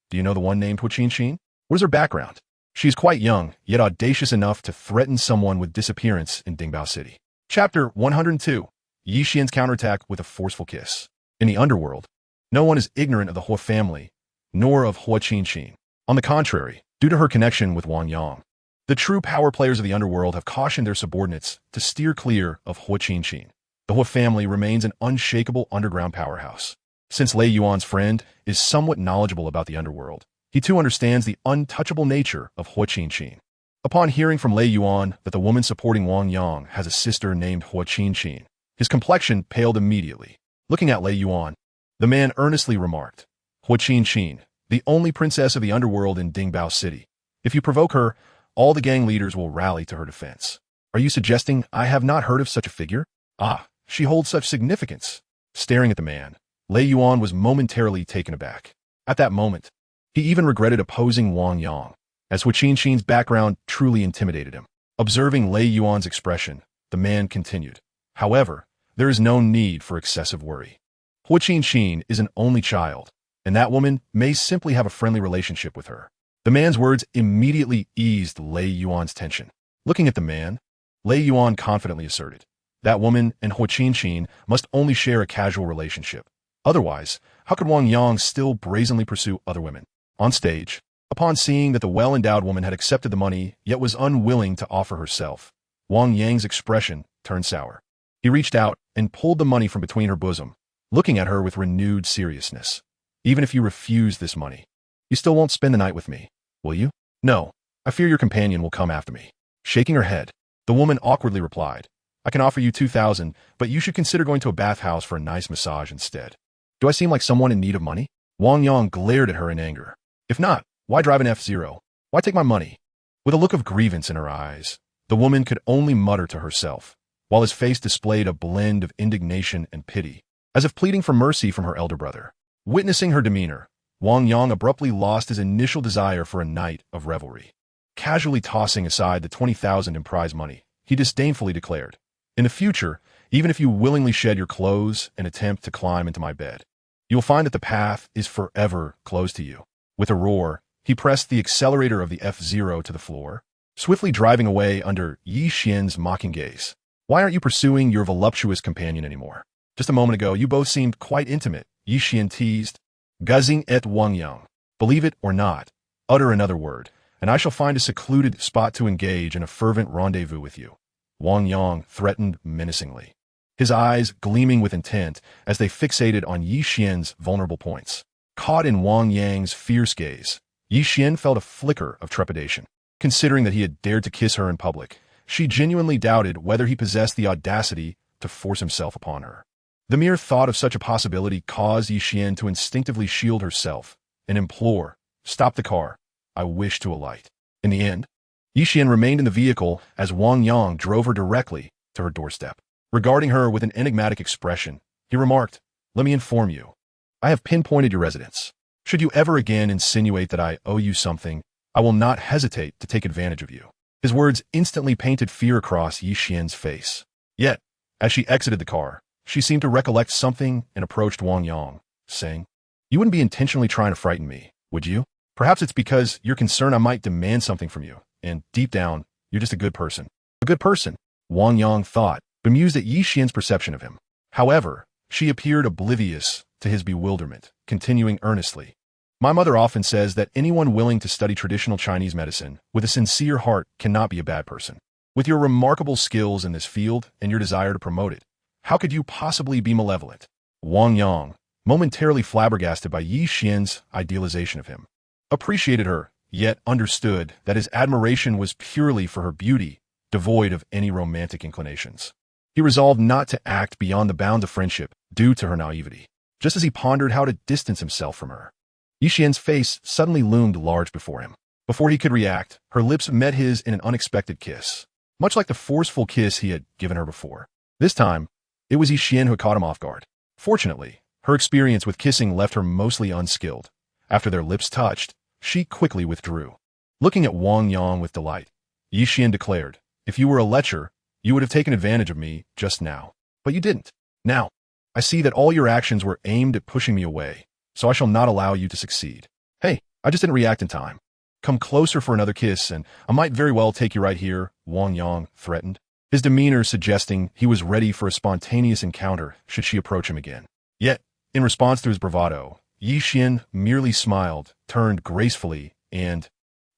"Do you know the one named Hua Qin? What is her background?" "She is quite young, yet audacious enough to threaten someone with disappearance in Dingbao City." Chapter 102. Yi Xian's counterattack with a forceful kiss. In the underworld, no one is ignorant of the Hua family, nor of Hua Qin. On the contrary, due to her connection with Wang Yang, the true power players of the underworld have cautioned their subordinates to steer clear of Hua Qin. The Hua family remains an unshakable underground powerhouse. Since Lei Yuan's friend is somewhat knowledgeable about the underworld, he too understands the untouchable nature of Hua Qin. Upon hearing from Lei Yuan that the woman supporting Wang Yang has a sister named Hua Qin, his complexion paled immediately. Looking at Lei Yuan, the man earnestly remarked, "Hua Qin, the only princess of the underworld in Dingbao City. If you provoke her, all the gang leaders will rally to her defense. Are you suggesting I have not heard of such a figure? Ah, she holds such significance." Staring at the man, Lei Yuan was momentarily taken aback. At that moment, he even regretted opposing Wang Yang, as Hua Qin's background truly intimidated him. Observing Lei Yuan's expression, the man continued, "However, there is no need for excessive worry. Hua Qin is an only child, and that woman may simply have a friendly relationship with her." The man's words immediately eased Lei Yuan's tension. Looking at the man, Lei Yuan confidently asserted, "That woman and Hua Qin must only share a casual relationship. Otherwise, how could Wang Yang still brazenly pursue other women?" On stage, upon seeing that the well-endowed woman had accepted the money yet was unwilling to offer herself, Wang Yang's expression turned sour. He reached out and pulled the money from between her bosom, looking at her with renewed seriousness. "Even if you refuse this money, you still won't spend the night with me, will you?" "No, I fear your companion will come after me." Shaking her head, the woman awkwardly replied, "I can offer you 2,000, but you should consider going to a bathhouse for a nice massage instead." "Do I seem like someone in need of money?" Wang Yang glared at her in anger. "If not, why drive an F-Zero? Why take my money?" With a look of grievance in her eyes, the woman could only mutter to herself, while his face displayed a blend of indignation and pity, as if pleading for mercy from her elder brother. Witnessing her demeanor, Wang Yang abruptly lost his initial desire for a night of revelry. Casually tossing aside the 20,000 in prize money, he disdainfully declared, "In the future, even if you willingly shed your clothes and attempt to climb into my bed, you will find that the path is forever closed to you." With a roar, he pressed the accelerator of the F-Zero to the floor, swiftly driving away under Yi Xian's mocking gaze. "Why aren't you pursuing your voluptuous companion anymore? Just a moment ago, you both seemed quite intimate," Yi Xian teased. Guzzing at Wang Yang. "Believe it or not, utter another word, and I shall find a secluded spot to engage in a fervent rendezvous with you," Wang Yang threatened menacingly, his eyes gleaming with intent as they fixated on Yi Xian's vulnerable points. Caught in Wang Yang's fierce gaze, Yi Xian felt a flicker of trepidation. Considering that he had dared to kiss her in public, she genuinely doubted whether he possessed the audacity to force himself upon her. The mere thought of such a possibility caused Yi Xian to instinctively shield herself and implore, "Stop the car. I wish to alight." In the end, Yi Xian remained in the vehicle as Wang Yang drove her directly to her doorstep. Regarding her with an enigmatic expression, he remarked, "Let me inform you. I have pinpointed your residence. Should you ever again insinuate that I owe you something, I will not hesitate to take advantage of you." His words instantly painted fear across Yi Xian's face. Yet, as she exited the car, she seemed to recollect something and approached Wang Yang, saying, "You wouldn't be intentionally trying to frighten me, would you? Perhaps it's because you're concerned I might demand something from you, and deep down, you're just a good person." "A good person," Wang Yang thought, bemused at Yi Xian's perception of him. However, she appeared oblivious to his bewilderment, continuing earnestly, "My mother often says that anyone willing to study traditional Chinese medicine with a sincere heart cannot be a bad person. With your remarkable skills in this field and your desire to promote it, how could you possibly be malevolent?" Wang Yang, momentarily flabbergasted by Yi Xian's idealization of him, appreciated her, yet understood that his admiration was purely for her beauty devoid of any romantic inclinations. He resolved not to act beyond the bounds of friendship due to her naivety. Just as he pondered how to distance himself from her, Yi Xian's face suddenly loomed large before him. Before he could react, her lips met his in an unexpected kiss, much like the forceful kiss he had given her before. This time, it was Yi Xian who caught him off guard. Fortunately, her experience with kissing left her mostly unskilled. After their lips touched, she quickly withdrew. Looking at Wang Yang with delight, Yi Xian declared, "If you were a lecher, you would have taken advantage of me just now. But you didn't. Now, I see that all your actions were aimed at pushing me away, so I shall not allow you to succeed. Hey, I just didn't react in time. Come closer for another kiss, and I might very well take you right here," Wang Yang threatened, his demeanor suggesting he was ready for a spontaneous encounter should she approach him again. Yet, in response to his bravado, Yi Xian merely smiled, turned gracefully, and,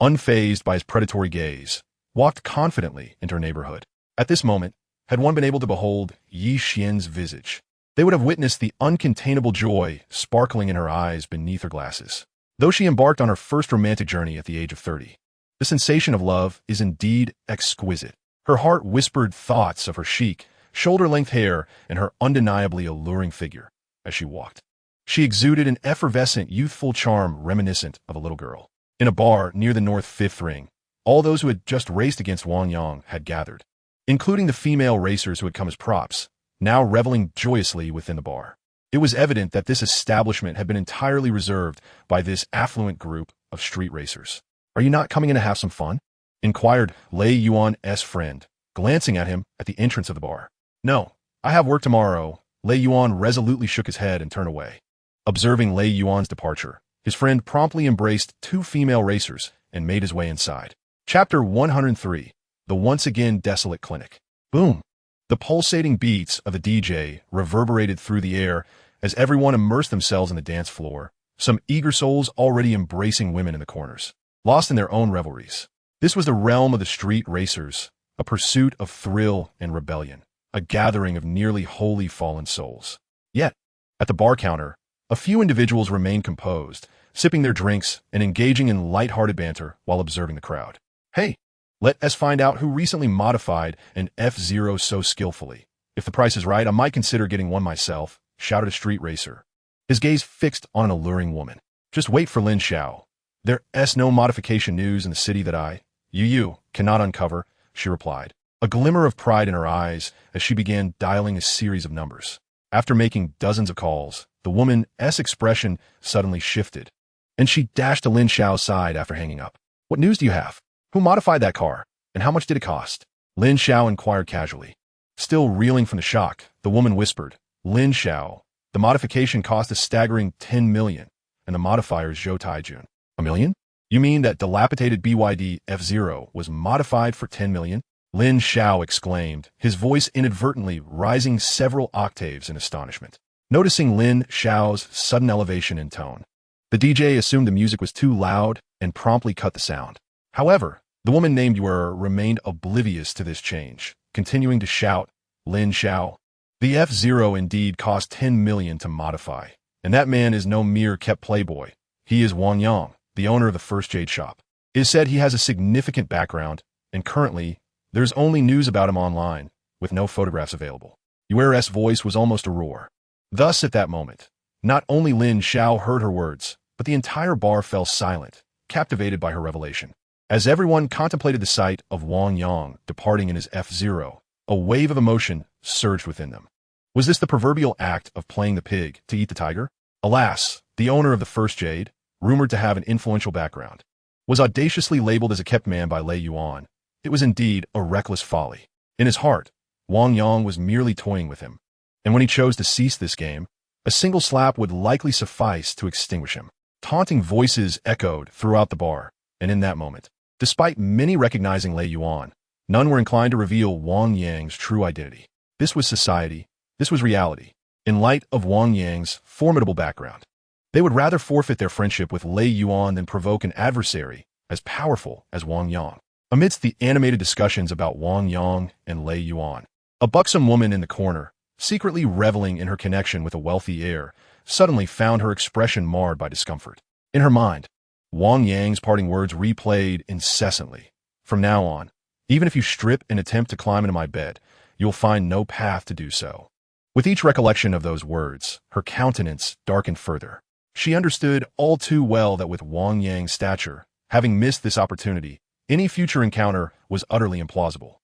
unfazed by his predatory gaze, walked confidently into her neighborhood. At this moment, had one been able to behold Yi Xian's visage, they would have witnessed the uncontainable joy sparkling in her eyes beneath her glasses. Though she embarked on her first romantic journey at the age of 30, the sensation of love is indeed exquisite. Her heart whispered thoughts of her chic, shoulder-length hair and her undeniably alluring figure as she walked. She exuded an effervescent, youthful charm reminiscent of a little girl. In a bar near the North Fifth Ring, all those who had just raced against Wang Yang had gathered, including the female racers who had come as props, now reveling joyously within the bar. It was evident that this establishment had been entirely reserved by this affluent group of street racers. "Are you not coming in to have some fun?" inquired Lei Yuan's friend, glancing at him at the entrance of the bar. "No, I have work tomorrow." Lei Yuan resolutely shook his head and turned away. Observing Lei Yuan's departure, his friend promptly embraced two female racers and made his way inside. Chapter 103, The Once Again Desolate Clinic. Boom! The pulsating beats of the DJ reverberated through the air as everyone immersed themselves in the dance floor, some eager souls already embracing women in the corners, lost in their own revelries. This was the realm of the street racers, a pursuit of thrill and rebellion, a gathering of nearly wholly fallen souls. Yet, at the bar counter, a few individuals remained composed, sipping their drinks and engaging in light-hearted banter while observing the crowd. "Hey, let us find out who recently modified an F-Zero so skillfully. If the price is right, I might consider getting one myself," shouted a street racer, his gaze fixed on an alluring woman. "Just wait for Lin Xiao. There's no modification news in the city that you cannot uncover," she replied, a glimmer of pride in her eyes as she began dialing a series of numbers. After making dozens of calls, the woman's expression suddenly shifted, and she dashed to Lin Xiao's side after hanging up. "What news do you have? Who modified that car, and how much did it cost?" Lin Xiao inquired casually. Still reeling from the shock, the woman whispered, "Lin Xiao, the modification cost a staggering 10 million, and the modifier is Zhou Taijun." "A million? You mean that dilapidated BYD F-Zero was modified for 10 million? Lin Xiao exclaimed, his voice inadvertently rising several octaves in astonishment. Noticing Lin Xiao's sudden elevation in tone, the DJ assumed the music was too loud and promptly cut the sound. However, the woman named Yuer remained oblivious to this change, continuing to shout, "Lin Xiao, the F-Zero indeed cost 10 million to modify, and that man is no mere kept playboy. He is Wang Yang, the owner of the first jade shop. It is said he has a significant background, and currently, there's only news about him online, with no photographs available." Yuer's voice was almost a roar. Thus, at that moment, not only Lin Xiao heard her words, but the entire bar fell silent, captivated by her revelation. As everyone contemplated the sight of Wang Yang departing in his F-Zero, a wave of emotion surged within them. Was this the proverbial act of playing the pig to eat the tiger? Alas, the owner of the first jade, rumored to have an influential background, was audaciously labeled as a kept man by Lei Yuan. It was indeed a reckless folly. In his heart, Wang Yang was merely toying with him, and when he chose to cease this game, a single slap would likely suffice to extinguish him. Taunting voices echoed throughout the bar, and in that moment, despite many recognizing Lei Yuan, none were inclined to reveal Wang Yang's true identity. This was society. This was reality. In light of Wang Yang's formidable background, they would rather forfeit their friendship with Lei Yuan than provoke an adversary as powerful as Wang Yang. Amidst the animated discussions about Wang Yang and Lei Yuan, a buxom woman in the corner, secretly reveling in her connection with a wealthy heir, suddenly found her expression marred by discomfort. In her mind, Wang Yang's parting words replayed incessantly. "From now on, Even if you strip and attempt to climb into my bed, you will find no path to do so. With each recollection of those words, her countenance darkened further. She understood all too well that with Wang Yang's stature, having missed this opportunity, any future encounter was utterly implausible.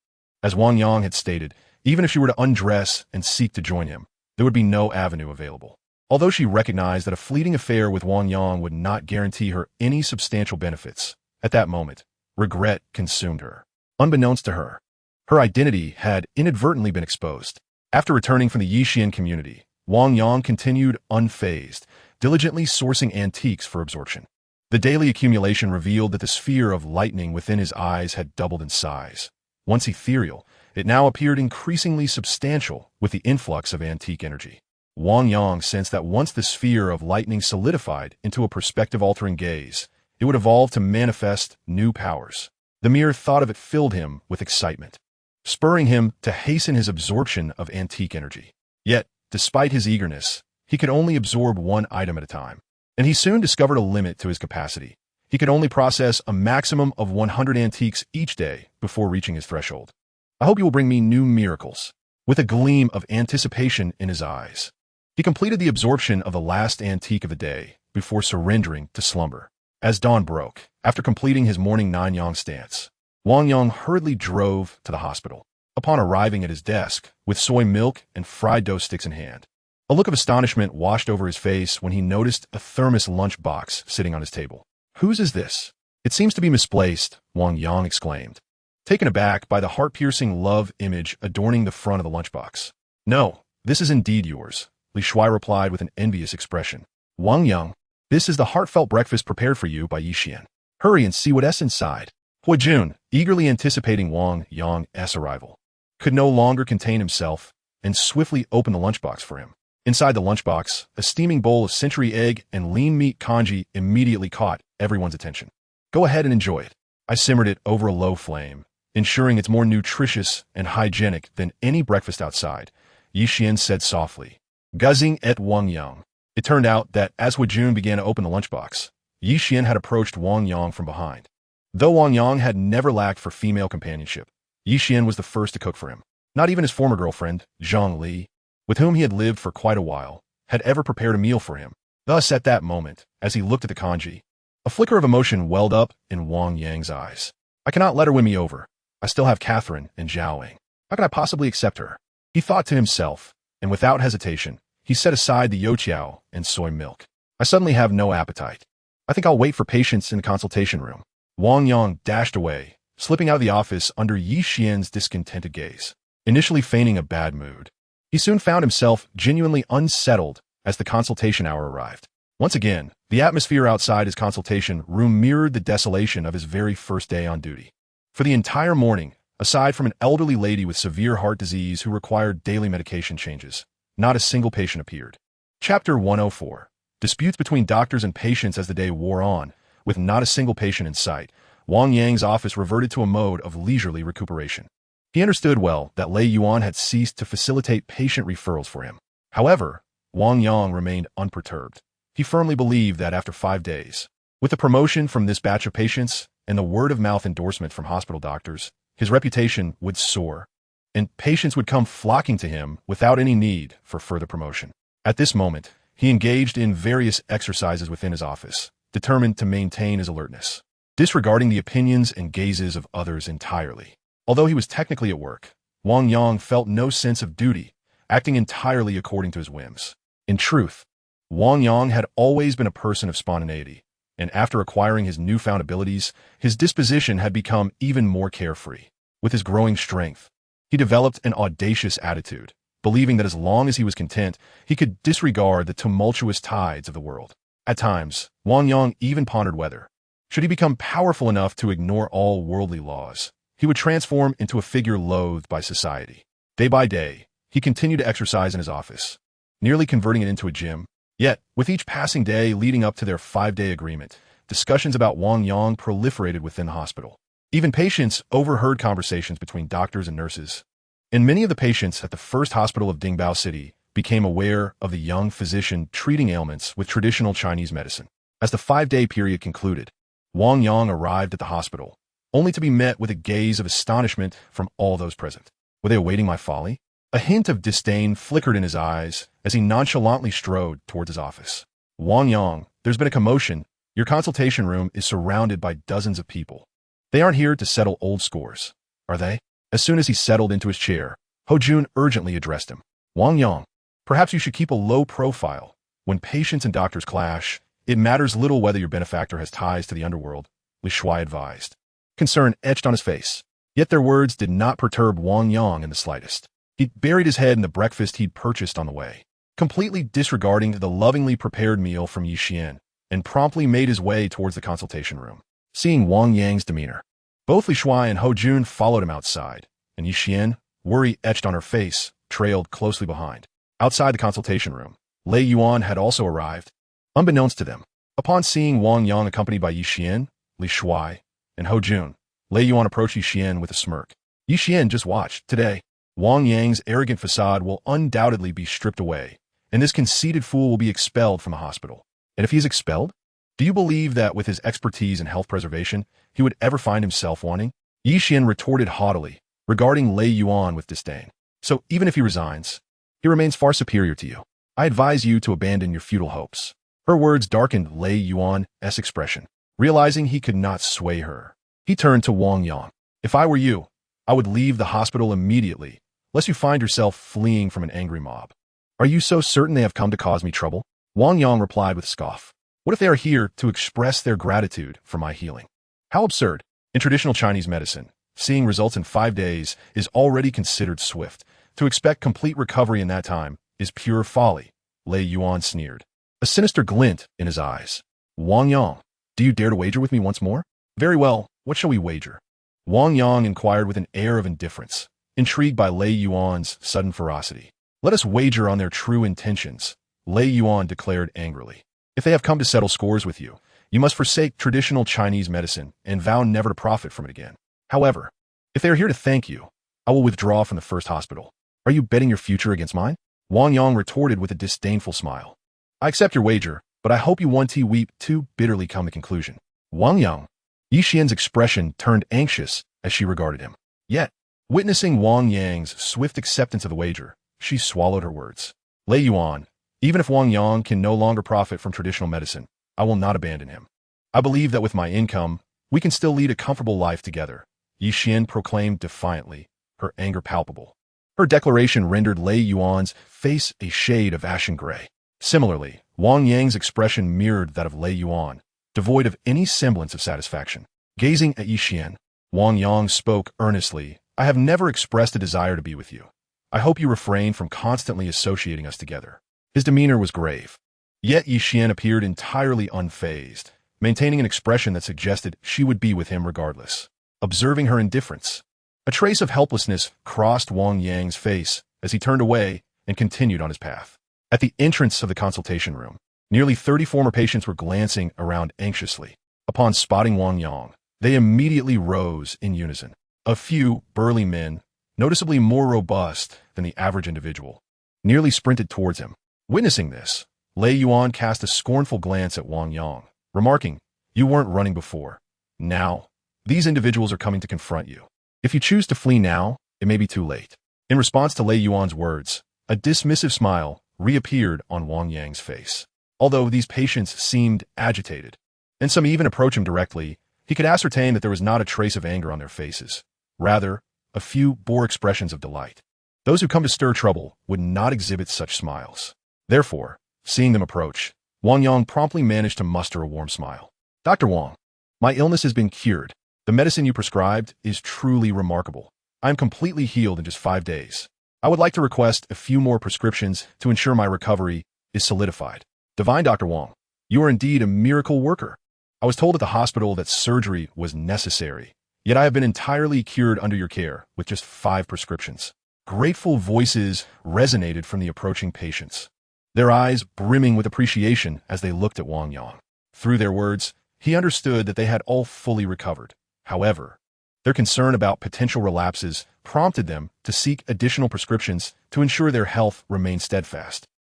As Wang Yang had stated, even if she were to undress and seek to join him, there would be no avenue available. Although she recognized that a fleeting affair with Wang Yang would not guarantee her any substantial benefits, at that moment, regret consumed her. Unbeknownst to her, her identity had inadvertently been exposed. After returning from the Yixian community, Wang Yang continued unfazed, diligently sourcing antiques for absorption. The daily accumulation revealed that the sphere of lightning within his eyes had doubled in size. Once ethereal, it now appeared increasingly substantial with the influx of antique energy. Wang Yang sensed that once the sphere of lightning solidified into a perspective-altering gaze, it would evolve to manifest new powers. The mere thought of it filled him with excitement, spurring him to hasten his absorption of antique energy. Yet, despite his eagerness, he could only absorb one item at a time, and he soon discovered a limit to his capacity. He could only process a maximum of 100 antiques each day before reaching his threshold. I hope you will bring me new miracles. With a gleam of anticipation in his eyes, he completed the absorption of the last antique of the day before surrendering to slumber. As dawn broke, after completing his morning Nanyang stance, Wang Yang hurriedly drove to the hospital. Upon arriving at his desk, with soy milk and fried dough sticks in hand, a look of astonishment washed over his face when he noticed a thermos lunch box sitting on his table. "Whose is this? It seems to be misplaced," Wang Yang exclaimed, taken aback by the heart-piercing love image adorning the front of the lunchbox. "No, this is indeed yours," Li Shui replied with an envious expression. "Wang Yang, this is the heartfelt breakfast prepared for you by Yixian. Hurry and see what's inside." Hui Jun, eagerly anticipating Wang Yang's arrival, could no longer contain himself and swiftly opened the lunchbox for him. Inside the lunchbox, a steaming bowl of century egg and lean meat congee immediately caught everyone's attention. "Go ahead and enjoy it." I simmered it over a low flame, ensuring it's more nutritious and hygienic than any breakfast outside, Yixian said softly, guzzing at Wang Yang. It turned out that as Hui Jun began to open the lunchbox, Yixian had approached Wang Yang from behind. Though Wang Yang had never lacked for female companionship, Yixian was the first to cook for him. Not even his former girlfriend, Zhang Li, with whom he had lived for quite a while, had ever prepared a meal for him. Thus, at that moment, as he looked at the congee, a flicker of emotion welled up in Wang Yang's eyes. "I cannot let her win me over. I still have Catherine and Zhaoing. How can I possibly accept her?" He thought to himself, and without hesitation, he set aside the youtiao and soy milk. "I suddenly have no appetite. I think I'll wait for patients in the consultation room." Wang Yang dashed away, slipping out of the office under Yixian's discontented gaze. Initially feigning a bad mood, he soon found himself genuinely unsettled as the consultation hour arrived. Once again, the atmosphere outside his consultation room mirrored the desolation of his very first day on duty. For the entire morning, aside from an elderly lady with severe heart disease who required daily medication changes, not a single patient appeared. Chapter 104. Disputes between doctors and patients as the day wore on. With not a single patient in sight, Wang Yang's office reverted to a mode of leisurely recuperation. He understood well that Lei Yuan had ceased to facilitate patient referrals for him. However, Wang Yang remained unperturbed. He firmly believed that after 5 days, with the promotion from this batch of patients and the word-of-mouth endorsement from hospital doctors, his reputation would soar, and patients would come flocking to him without any need for further promotion. At this moment, he engaged in various exercises within his office, determined to maintain his alertness, disregarding the opinions and gazes of others entirely. Although he was technically at work, Wang Yang felt no sense of duty, acting entirely according to his whims. In truth, Wang Yang had always been a person of spontaneity, and after acquiring his newfound abilities, his disposition had become even more carefree. With his growing strength, he developed an audacious attitude, believing that as long as he was content, he could disregard the tumultuous tides of the world. At times, Wang Yang even pondered whether, should he become powerful enough to ignore all worldly laws, he would transform into a figure loathed by society. Day by day, he continued to exercise in his office, nearly converting it into a gym. Yet, with each passing day leading up to their 5-day agreement, discussions about Wang Yang proliferated within the hospital. Even patients overheard conversations between doctors and nurses, and many of the patients at the first hospital of Dingbao City became aware of the young physician treating ailments with traditional Chinese medicine. As the 5-day period concluded, Wang Yang arrived at the hospital, only to be met with a gaze of astonishment from all those present. Were they awaiting my folly? A hint of disdain flickered in his eyes as he nonchalantly strode towards his office. Wang Yang, there's been a commotion. Your consultation room is surrounded by dozens of people. They aren't here to settle old scores, are they? As soon as he settled into his chair, Ho Jun urgently addressed him. Wang Yang, perhaps you should keep a low profile. When patients and doctors clash, it matters little whether your benefactor has ties to the underworld, Li Shuai advised. Concern etched on his face. Yet their words did not perturb Wang Yang in the slightest. He buried his head in the breakfast he'd purchased on the way, completely disregarding the lovingly prepared meal from Yi Xian, and promptly made his way towards the consultation room. Seeing Wang Yang's demeanor, both Li Shuai and Ho Jun followed him outside, and Yi Xian, worry etched on her face, trailed closely behind. Outside the consultation room, Lei Yuan had also arrived. Unbeknownst to them, upon seeing Wang Yang accompanied by Yi Xian, Li Shuai, and Ho Jun, Lei Yuan approached Yi Xian with a smirk. Yi Xian just watched. Today, Wang Yang's arrogant facade will undoubtedly be stripped away, and this conceited fool will be expelled from the hospital. And if he is expelled, do you believe that with his expertise in health preservation, he would ever find himself wanting? Yi Xian retorted haughtily, regarding Lei Yuan with disdain. So even if he resigns, he remains far superior to you. I advise you to abandon your futile hopes. Her words darkened Lei Yuan's expression. Realizing he could not sway her, he turned to Wang Yang. If I were you, I would leave the hospital immediately, lest you find yourself fleeing from an angry mob. Are you so certain they have come to cause me trouble? Wang Yang replied with a scoff. What if they are here to express their gratitude for my healing? How absurd. In traditional Chinese medicine, seeing results in 5 days is already considered swift. To expect complete recovery in that time is pure folly, Lei Yuan sneered, a sinister glint in his eyes. Wang Yang, do you dare to wager with me once more? Very well, what shall we wager? Wang Yang inquired with an air of indifference, intrigued by Lei Yuan's sudden ferocity. Let us wager on their true intentions, Lei Yuan declared angrily. If they have come to settle scores with you, you must forsake traditional Chinese medicine and vow never to profit from it again. However, if they are here to thank you, I will withdraw from the first hospital. Are you betting your future against mine? Wang Yang retorted with a disdainful smile. I accept your wager, but I hope you won't weep too bitterly come to conclusion. Wang Yang, Yi Xian's expression turned anxious as she regarded him. Yet, witnessing Wang Yang's swift acceptance of the wager, she swallowed her words. Lei Yuan, even if Wang Yang can no longer profit from traditional medicine, I will not abandon him. I believe that with my income, we can still lead a comfortable life together, Yi Xian proclaimed defiantly, her anger palpable. Her declaration rendered Lei Yuan's face a shade of ashen gray. Similarly, Wang Yang's expression mirrored that of Lei Yuan, devoid of any semblance of satisfaction. Gazing at Yi Xian, Wang Yang spoke earnestly. I have never expressed a desire to be with you. I hope you refrain from constantly associating us together. His demeanor was grave. Yet Yi Xian appeared entirely unfazed, maintaining an expression that suggested she would be with him regardless. Observing her indifference, a trace of helplessness crossed Wang Yang's face as he turned away and continued on his path. At the entrance of the consultation room, nearly 30 former patients were glancing around anxiously. Upon spotting Wang Yang, they immediately rose in unison. A few burly men, noticeably more robust than the average individual, nearly sprinted towards him. Witnessing this, Lei Yuan cast a scornful glance at Wang Yang, remarking, "You weren't running before. Now, these individuals are coming to confront you. If you choose to flee now, it may be too late." In response to Lei Yuan's words, a dismissive smile reappeared on Wang Yang's face. Although these patients seemed agitated, and some even approached him directly, he could ascertain that there was not a trace of anger on their faces. Rather, a few bore expressions of delight. Those who come to stir trouble would not exhibit such smiles. Therefore, seeing them approach, Wang Yang promptly managed to muster a warm smile. "Dr. Wang, my illness has been cured. The medicine you prescribed is truly remarkable. I am completely healed in just 5 days. I would like to request a few more prescriptions to ensure my recovery is solidified." Divine Dr. Wang, you are indeed a miracle worker. I was told at the hospital that surgery was necessary, yet I have been entirely cured under your care with just 5 prescriptions. Grateful voices resonated from the approaching patients, their eyes brimming with appreciation as they looked at Wang Yang. Through their words, he understood that they had all fully recovered. However, their concern about potential relapses prompted them to seek additional prescriptions to ensure their health remained steadfast.